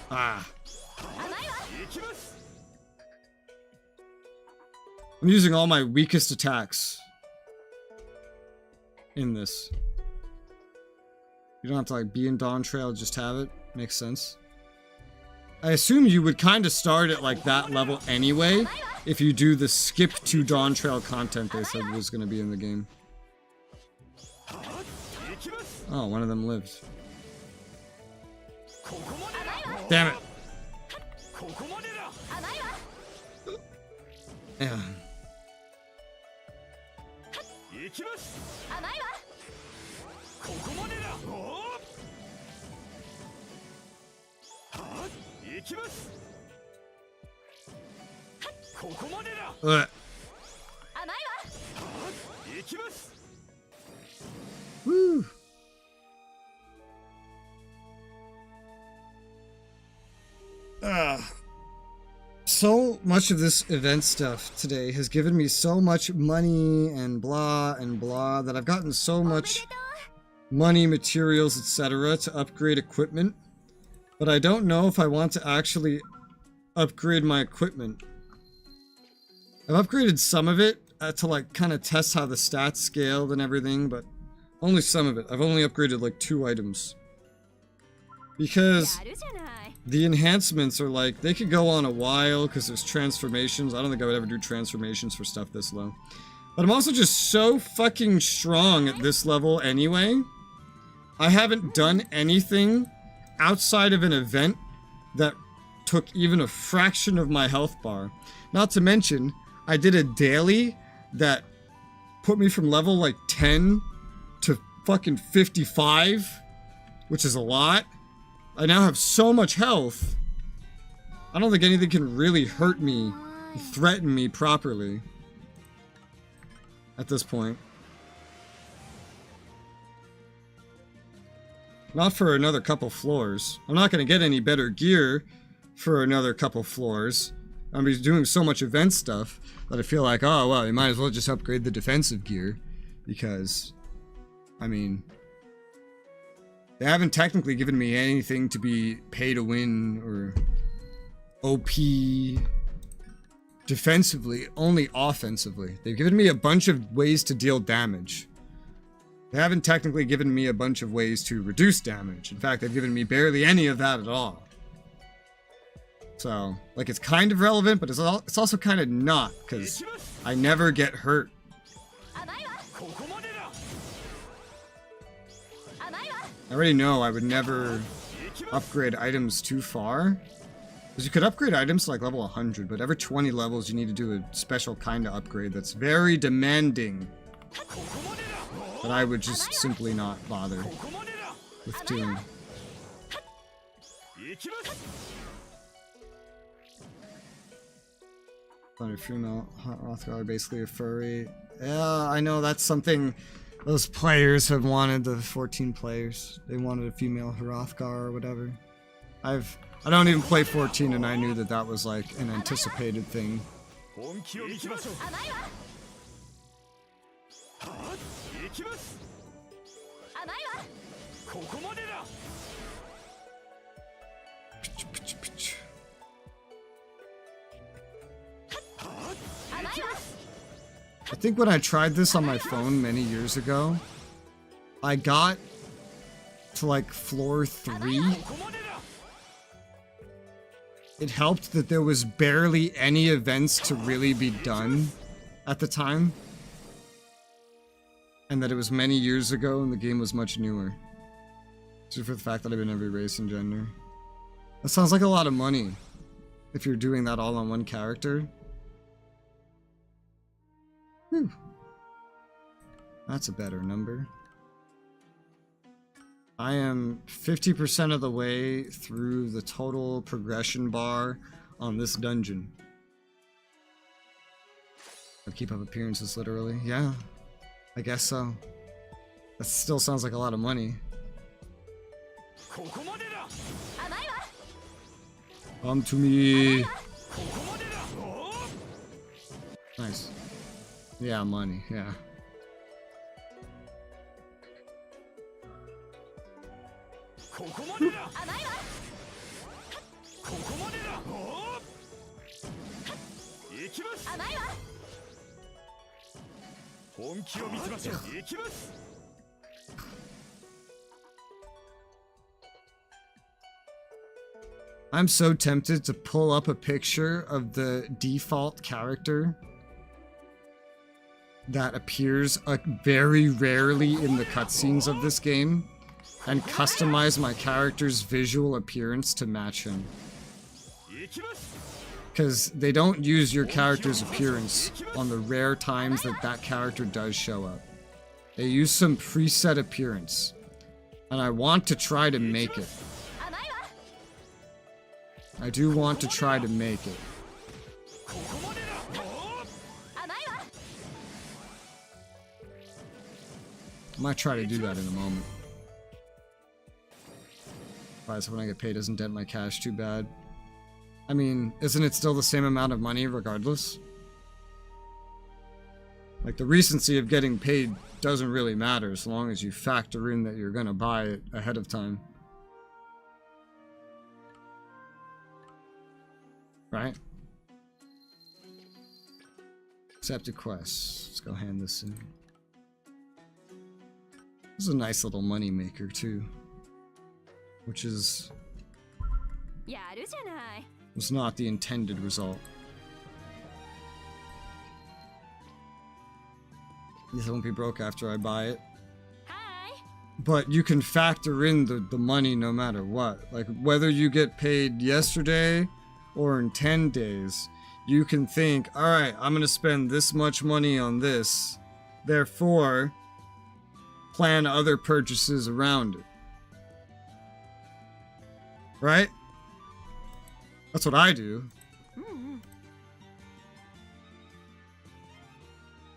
Ah. I'm using all my weakest attacks in this. You don't have to like be in Dawn Trail, just have it. Makes sense. I assume you would kind of start at like that level anyway if you do the skip to Dawn Trail content they said was going to be in the game. Oh, one of them lived. Damn it. Yeah. Woo. So much of this event stuff today has given me so much money and blah that I've gotten so much money, materials, etc. to upgrade equipment. But I don't know if I want to actually upgrade my equipment. I've upgraded some of it to like kind of test how the stats scaled and everything, but only some of it. I've only upgraded like 2 items. Because the enhancements are like, they could go on a while because there's transformations. I don't think I would ever do transformations for stuff this low. But I'm also just so fucking strong at this level anyway. I haven't done anything outside of an event that took even a fraction of my health bar. Not to mention, I did a daily that put me from level like 10 to fucking 55, which is a lot. I now have so much health. I don't think anything can really hurt me, threaten me properly at this point. Not for another couple floors. I'm not going to get any better gear for another couple floors. I'm just doing so much event stuff that I feel like, oh, well, you might as well just upgrade the defensive gear. Because, I mean, they haven't technically given me anything to be pay to win or OP defensively, only offensively. They've given me a bunch of ways to deal damage. They haven't technically given me a bunch of ways to reduce damage. In fact, they've given me barely any of that at all. So, like, it's kind of relevant, but it's also kind of not, because I never get hurt. I already know I would never upgrade items too far. Because you could upgrade items to like level 100, but every 20 levels you need to do a special kind of upgrade that's very demanding. That I would just simply not bother with doing. On a female Rothgar, basically a furry. Yeah, I know that's something those players have wanted. The 14 players, they wanted a female Hrothgar or whatever. I don't even play 14, and I knew that that was like an anticipated thing. I think when I tried this on my phone many years ago, I got to like floor 3. It helped that there was barely any events to really be done at the time. And that it was many years ago and the game was much newer. Just for the fact that I've been every race and gender. That sounds like a lot of money if you're doing that all on one character. Whew. That's a better number. I am 50% of the way through the total progression bar on this dungeon. I keep up appearances literally. Yeah, I guess so. That still sounds like a lot of money. Come to me. Nice. Yeah, money, yeah. I'm so tempted to pull up a picture of the default character that appears very rarely in the cutscenes of this game and customize my character's visual appearance to match him. Because they don't use your character's appearance on the rare times that that character does show up. They use some preset appearance. And I want to try to make it. I do want to try to make it. I might try to do that in a moment. So when I get paid doesn't dent my cash too bad. I mean, isn't it still the same amount of money regardless? Like, the recency of getting paid doesn't really matter as long as you factor in that you're gonna buy it ahead of time. Right? Accepted quests. Let's go hand this in. This is a nice little money maker too. Which is... was not the intended result. Yes, I won't be broke after I buy it. But you can factor in the money no matter what. Like, whether you get paid yesterday or in 10 days, you can think, alright, I'm gonna spend this much money on this. Therefore, plan other purchases around it. Right? That's what I do.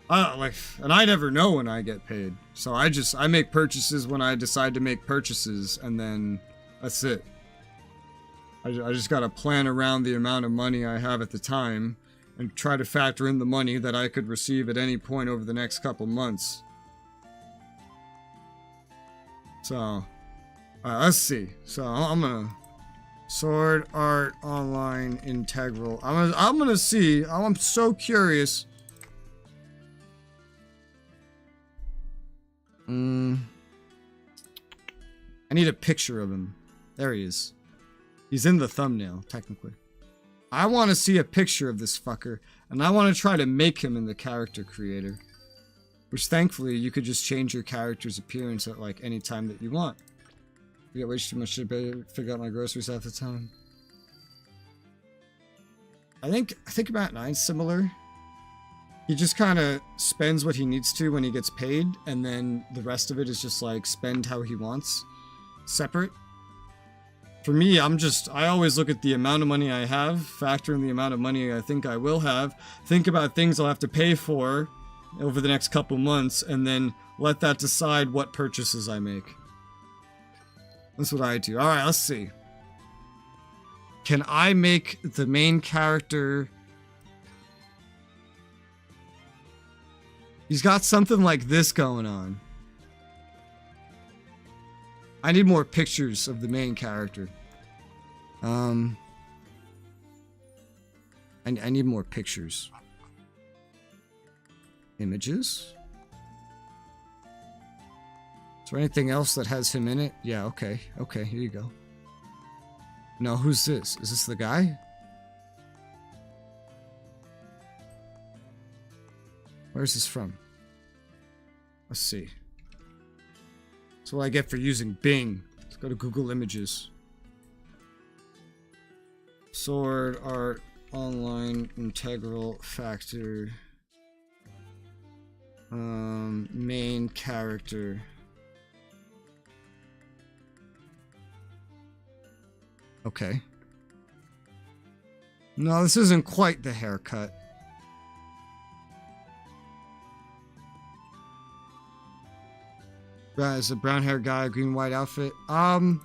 And I never know when I get paid. So I make purchases when I decide to make purchases, and then that's it. I just gotta plan around the amount of money I have at the time, and try to factor in the money that I could receive at any point over the next couple months. So, alright, let's see. So I'm gonna... Sword Art Online Integral. I'm gonna see. I'm so curious. I need a picture of him. There he is. He's in the thumbnail, technically. I want to see a picture of this fucker, and I want to try to make him in the character creator. Which, thankfully, you could just change your character's appearance at, like, any time that you want. I get way too much to figure out my groceries half the time. I think Matt 9's similar. He just kind of spends what he needs to when he gets paid, and then the rest of it is just like spend how he wants. Separate. For me, I always look at the amount of money I have, factor in the amount of money I think I will have, think about things I'll have to pay for over the next couple months, and then let that decide what purchases I make. That's what I do. Alright, let's see. Can I make the main character... He's got something like this going on. I need more pictures of the main character. I need more pictures. Images? Is there anything else that has him in it? Yeah, okay. Okay, here you go. No, who's this? Is this the guy? Where's this from? Let's see. That's what I get for using Bing. Let's go to Google Images. Sword Art Online Integral Factor. Main character. Okay. No, this isn't quite the haircut. Is a brown hair guy, green white outfit. Yeah,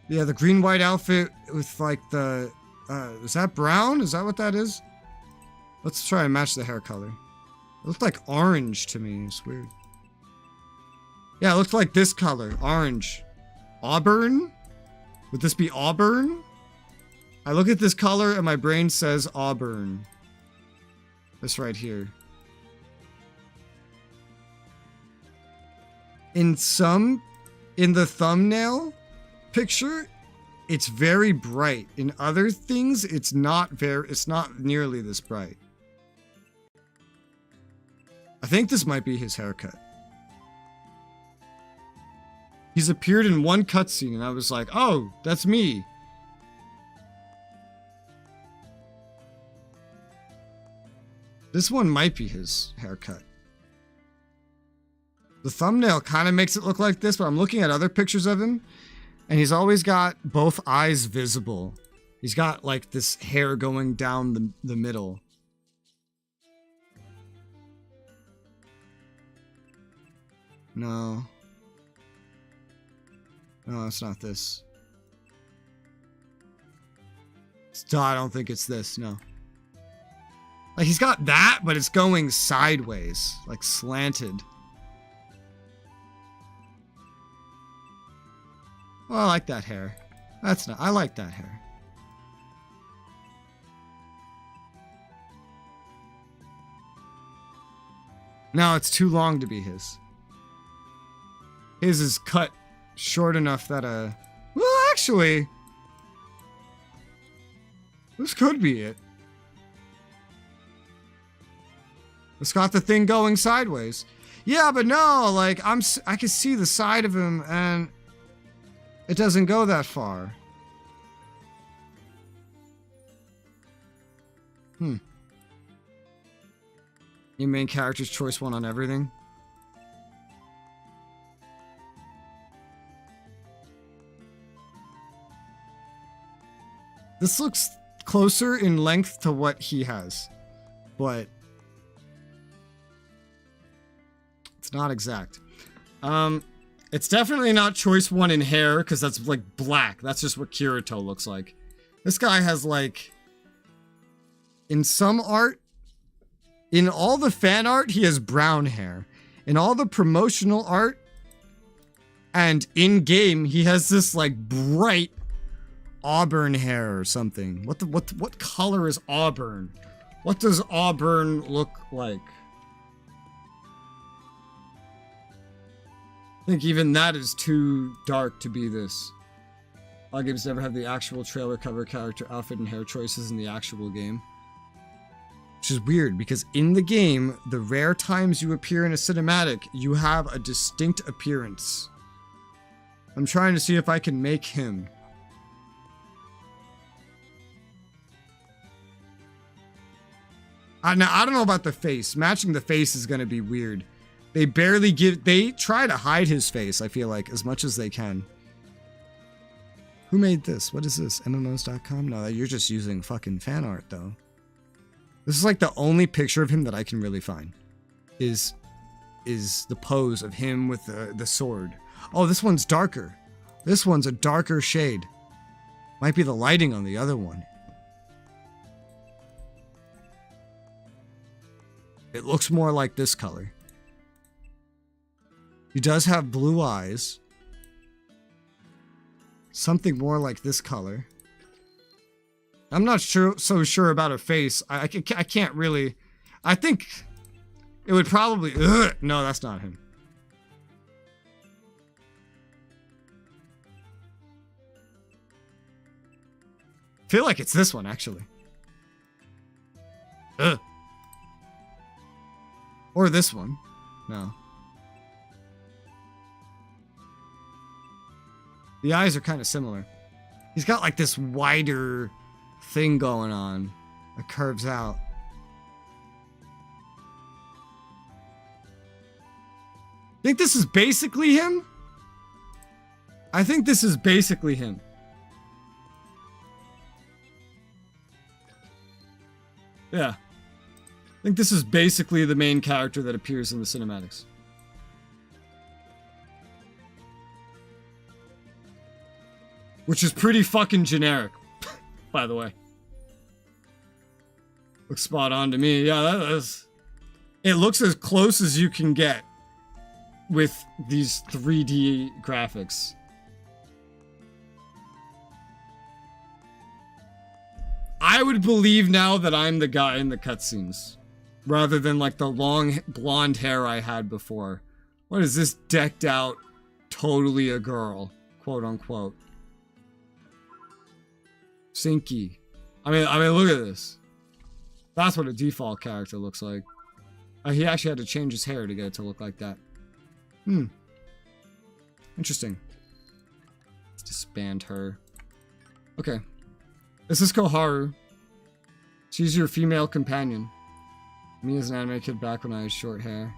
the green white outfit with like the is that brown? Is that what that is? Let's try and match the hair color. It looked like orange to me. It's weird. Yeah, it looked like this color, orange. Auburn? Would this be auburn? I look at this color and my brain says auburn. This right here. In the thumbnail picture, it's very bright. In other things, it's not nearly this bright. I think this might be his haircut. He's appeared in one cutscene and I was like, oh, that's me. This one might be his haircut. The thumbnail kind of makes it look like this, but I'm looking at other pictures of him, and he's always got both eyes visible. He's got, like, this hair going down the middle. No. No, it's not this. I don't think it's this, no. Like, he's got that, but it's going sideways, like slanted. Well, I like that hair. I like that hair. No, it's too long to be his. His is cut short enough that, well, actually, this could be it. It's got the thing going sideways. Yeah, but no, like, I can see the side of him, and it doesn't go that far. Your main character's choice one on everything? This looks closer in length to what he has, but it's not exact. It's definitely not choice one in hair, because that's like black. That's just what Kirito looks like. This guy has like, in some art, in all the fan art, he has brown hair. In all the promotional art and in-game, he has this like bright auburn hair or something. What color is auburn? What does auburn look like? I think even that is too dark to be this. All games never have the actual trailer cover character outfit and hair choices in the actual game. Which is weird, because in the game, the rare times you appear in a cinematic, you have a distinct appearance. I'm trying to see if I can make him. Now, I don't know about the face. Matching the face is going to be weird. They try to hide his face, I feel like, as much as they can. Who made this? What is this? MMOs.com? No, you're just using fucking fan art, though. This is like the only picture of him that I can really find. Is the pose of him with the sword. Oh, this one's darker. This one's a darker shade. Might be the lighting on the other one. It looks more like this color. He does have blue eyes. Something more like this color. I'm not so sure about a face. I can't really... I think it would probably... Ugh, no, that's not him. I feel like it's this one, actually. Ugh. Or this one. No. The eyes are kind of similar. He's got like this wider thing going on that curves out. Think this is basically him? I think this is basically him. Yeah. I think this is basically the main character that appears in the cinematics. Which is pretty fucking generic, by the way. Looks spot on to me. Yeah, that is... It looks as close as you can get with these 3D graphics. I would believe now that I'm the guy in the cutscenes, rather than like the long blonde hair I had before. What is this decked out, totally a girl, quote unquote? Sinky. I mean, look at this. That's what a default character looks like. He actually had to change his hair to get it to look like that. Interesting. Let's disband her. Okay. This is Koharu. She's your female companion. Me as an anime kid back when I had short hair.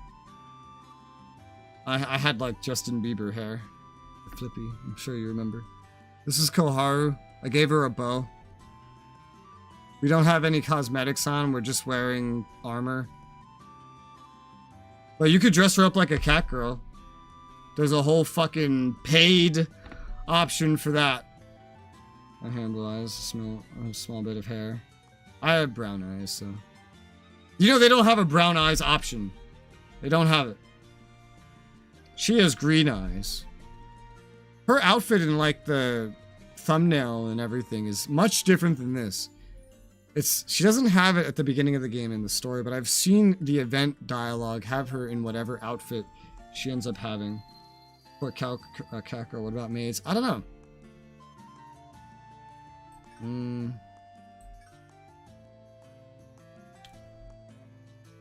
I had like Justin Bieber hair. Flippy, I'm sure you remember. This is Koharu. I gave her a bow. We don't have any cosmetics on, we're just wearing armor. But you could dress her up like a cat girl. There's a whole fucking paid option for that. My handle eyes, a small bit of hair. I have brown eyes, so... You know, they don't have a brown eyes option. They don't have it. She has green eyes. Her outfit in, like, the thumbnail and everything is much different than this. She doesn't have it at the beginning of the game in the story, but I've seen the event dialogue have her in whatever outfit she ends up having. What cat girl? What about maids? I don't know.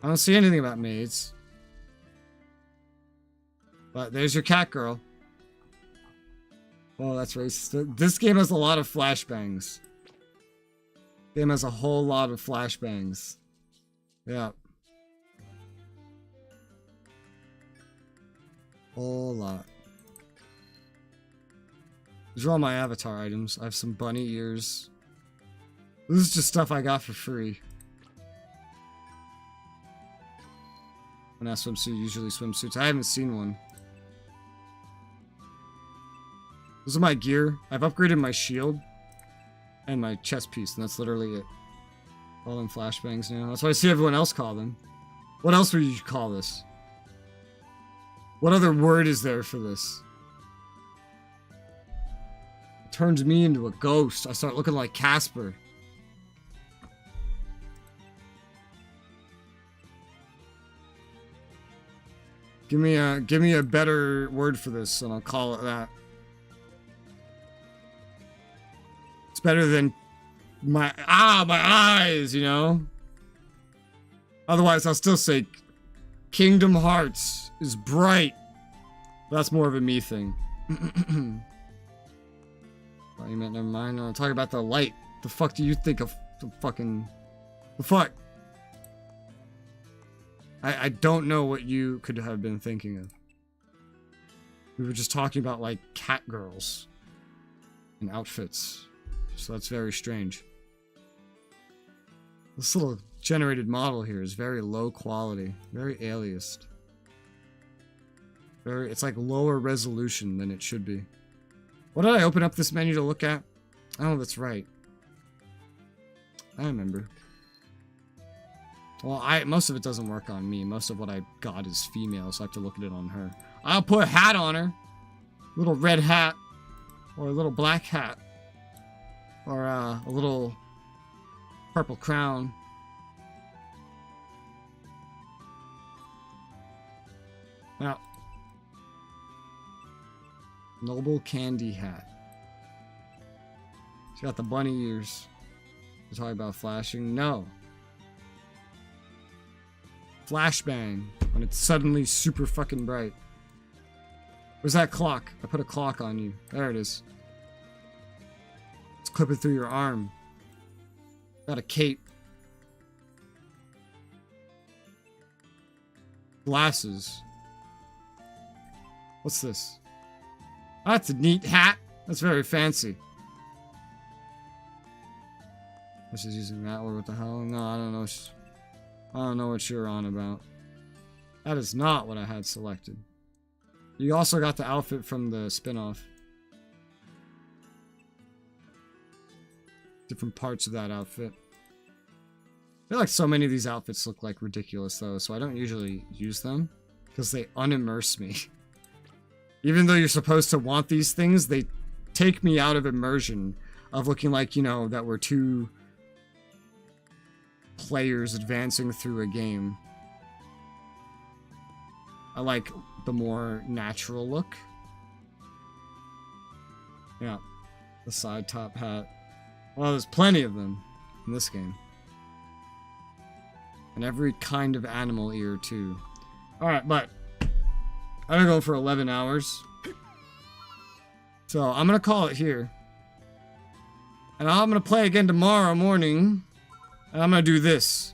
I don't see anything about maids. But there's your cat girl. Oh, that's racist. This game has a lot of flashbangs. Game has a whole lot of flashbangs. Yeah. Whole lot. These are all my avatar items. I have some bunny ears. This is just stuff I got for free. When I swimsuit, usually swimsuits. I haven't seen one. This is my gear. I've upgraded my shield and my chest piece, and that's literally it. Call them flashbangs now. That's what I see everyone else call them. What else would you call this? What other word is there for this? It turns me into a ghost. I start looking like Casper. Give me a better word for this, and I'll call it that. It's better than my eyes, you know? Otherwise, I'll still say Kingdom Hearts is bright. That's more of a me thing. Oh, you meant never mind. I'm talking about the light. The fuck do you think of the fucking... The fuck? I don't know what you could have been thinking of. We were just talking about, like, cat girls. and outfits. So that's very strange. This little generated model here is very low quality, very aliased. It's like lower resolution than it should be. What did I open up this menu to look at? Oh, that's right. I remember. Well, most of it doesn't work on me. Most of what I got is female, so I have to look at it on her. I'll put a hat on her. Little red hat. Or a little black hat. Or a little purple crown. Now, noble candy hat. She's got the bunny ears. You're talking about flashing? No. Flashbang. When it's suddenly super fucking bright. Where's that clock? I put a clock on you. There it is. Let's clip it through your arm. Got a cape. Glasses. What's this? Oh, that's a neat hat. That's very fancy. Was she using that word? What the hell? No, I don't know. I don't know what you're on about. That is not what I had selected. You also got the outfit from the spin-off. Different parts of that outfit. I feel like so many of these outfits look like ridiculous though, so I don't usually use them because they unimmerse me. Even though you're supposed to want these things, they take me out of immersion of looking like, you know, that we're two players advancing through a game. I like the more natural look. Yeah, the side top hat. Well, there's plenty of them in this game. And every kind of animal ear, too. Alright, but I'm gonna go for 11 hours. So, I'm gonna call it here. And I'm gonna play again tomorrow morning. And I'm gonna do this.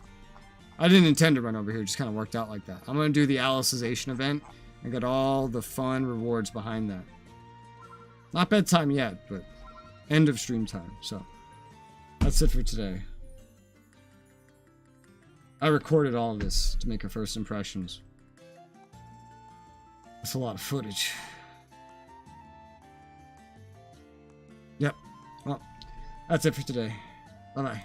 I didn't intend to run over here, it just kind of worked out like that. I'm gonna do the Alicization event and get all the fun rewards behind that. Not bedtime yet, but end of stream time. So, that's it for today. I recorded all of this to make a first impressions. That's a lot of footage. Yep. Well, that's it for today. Bye-bye.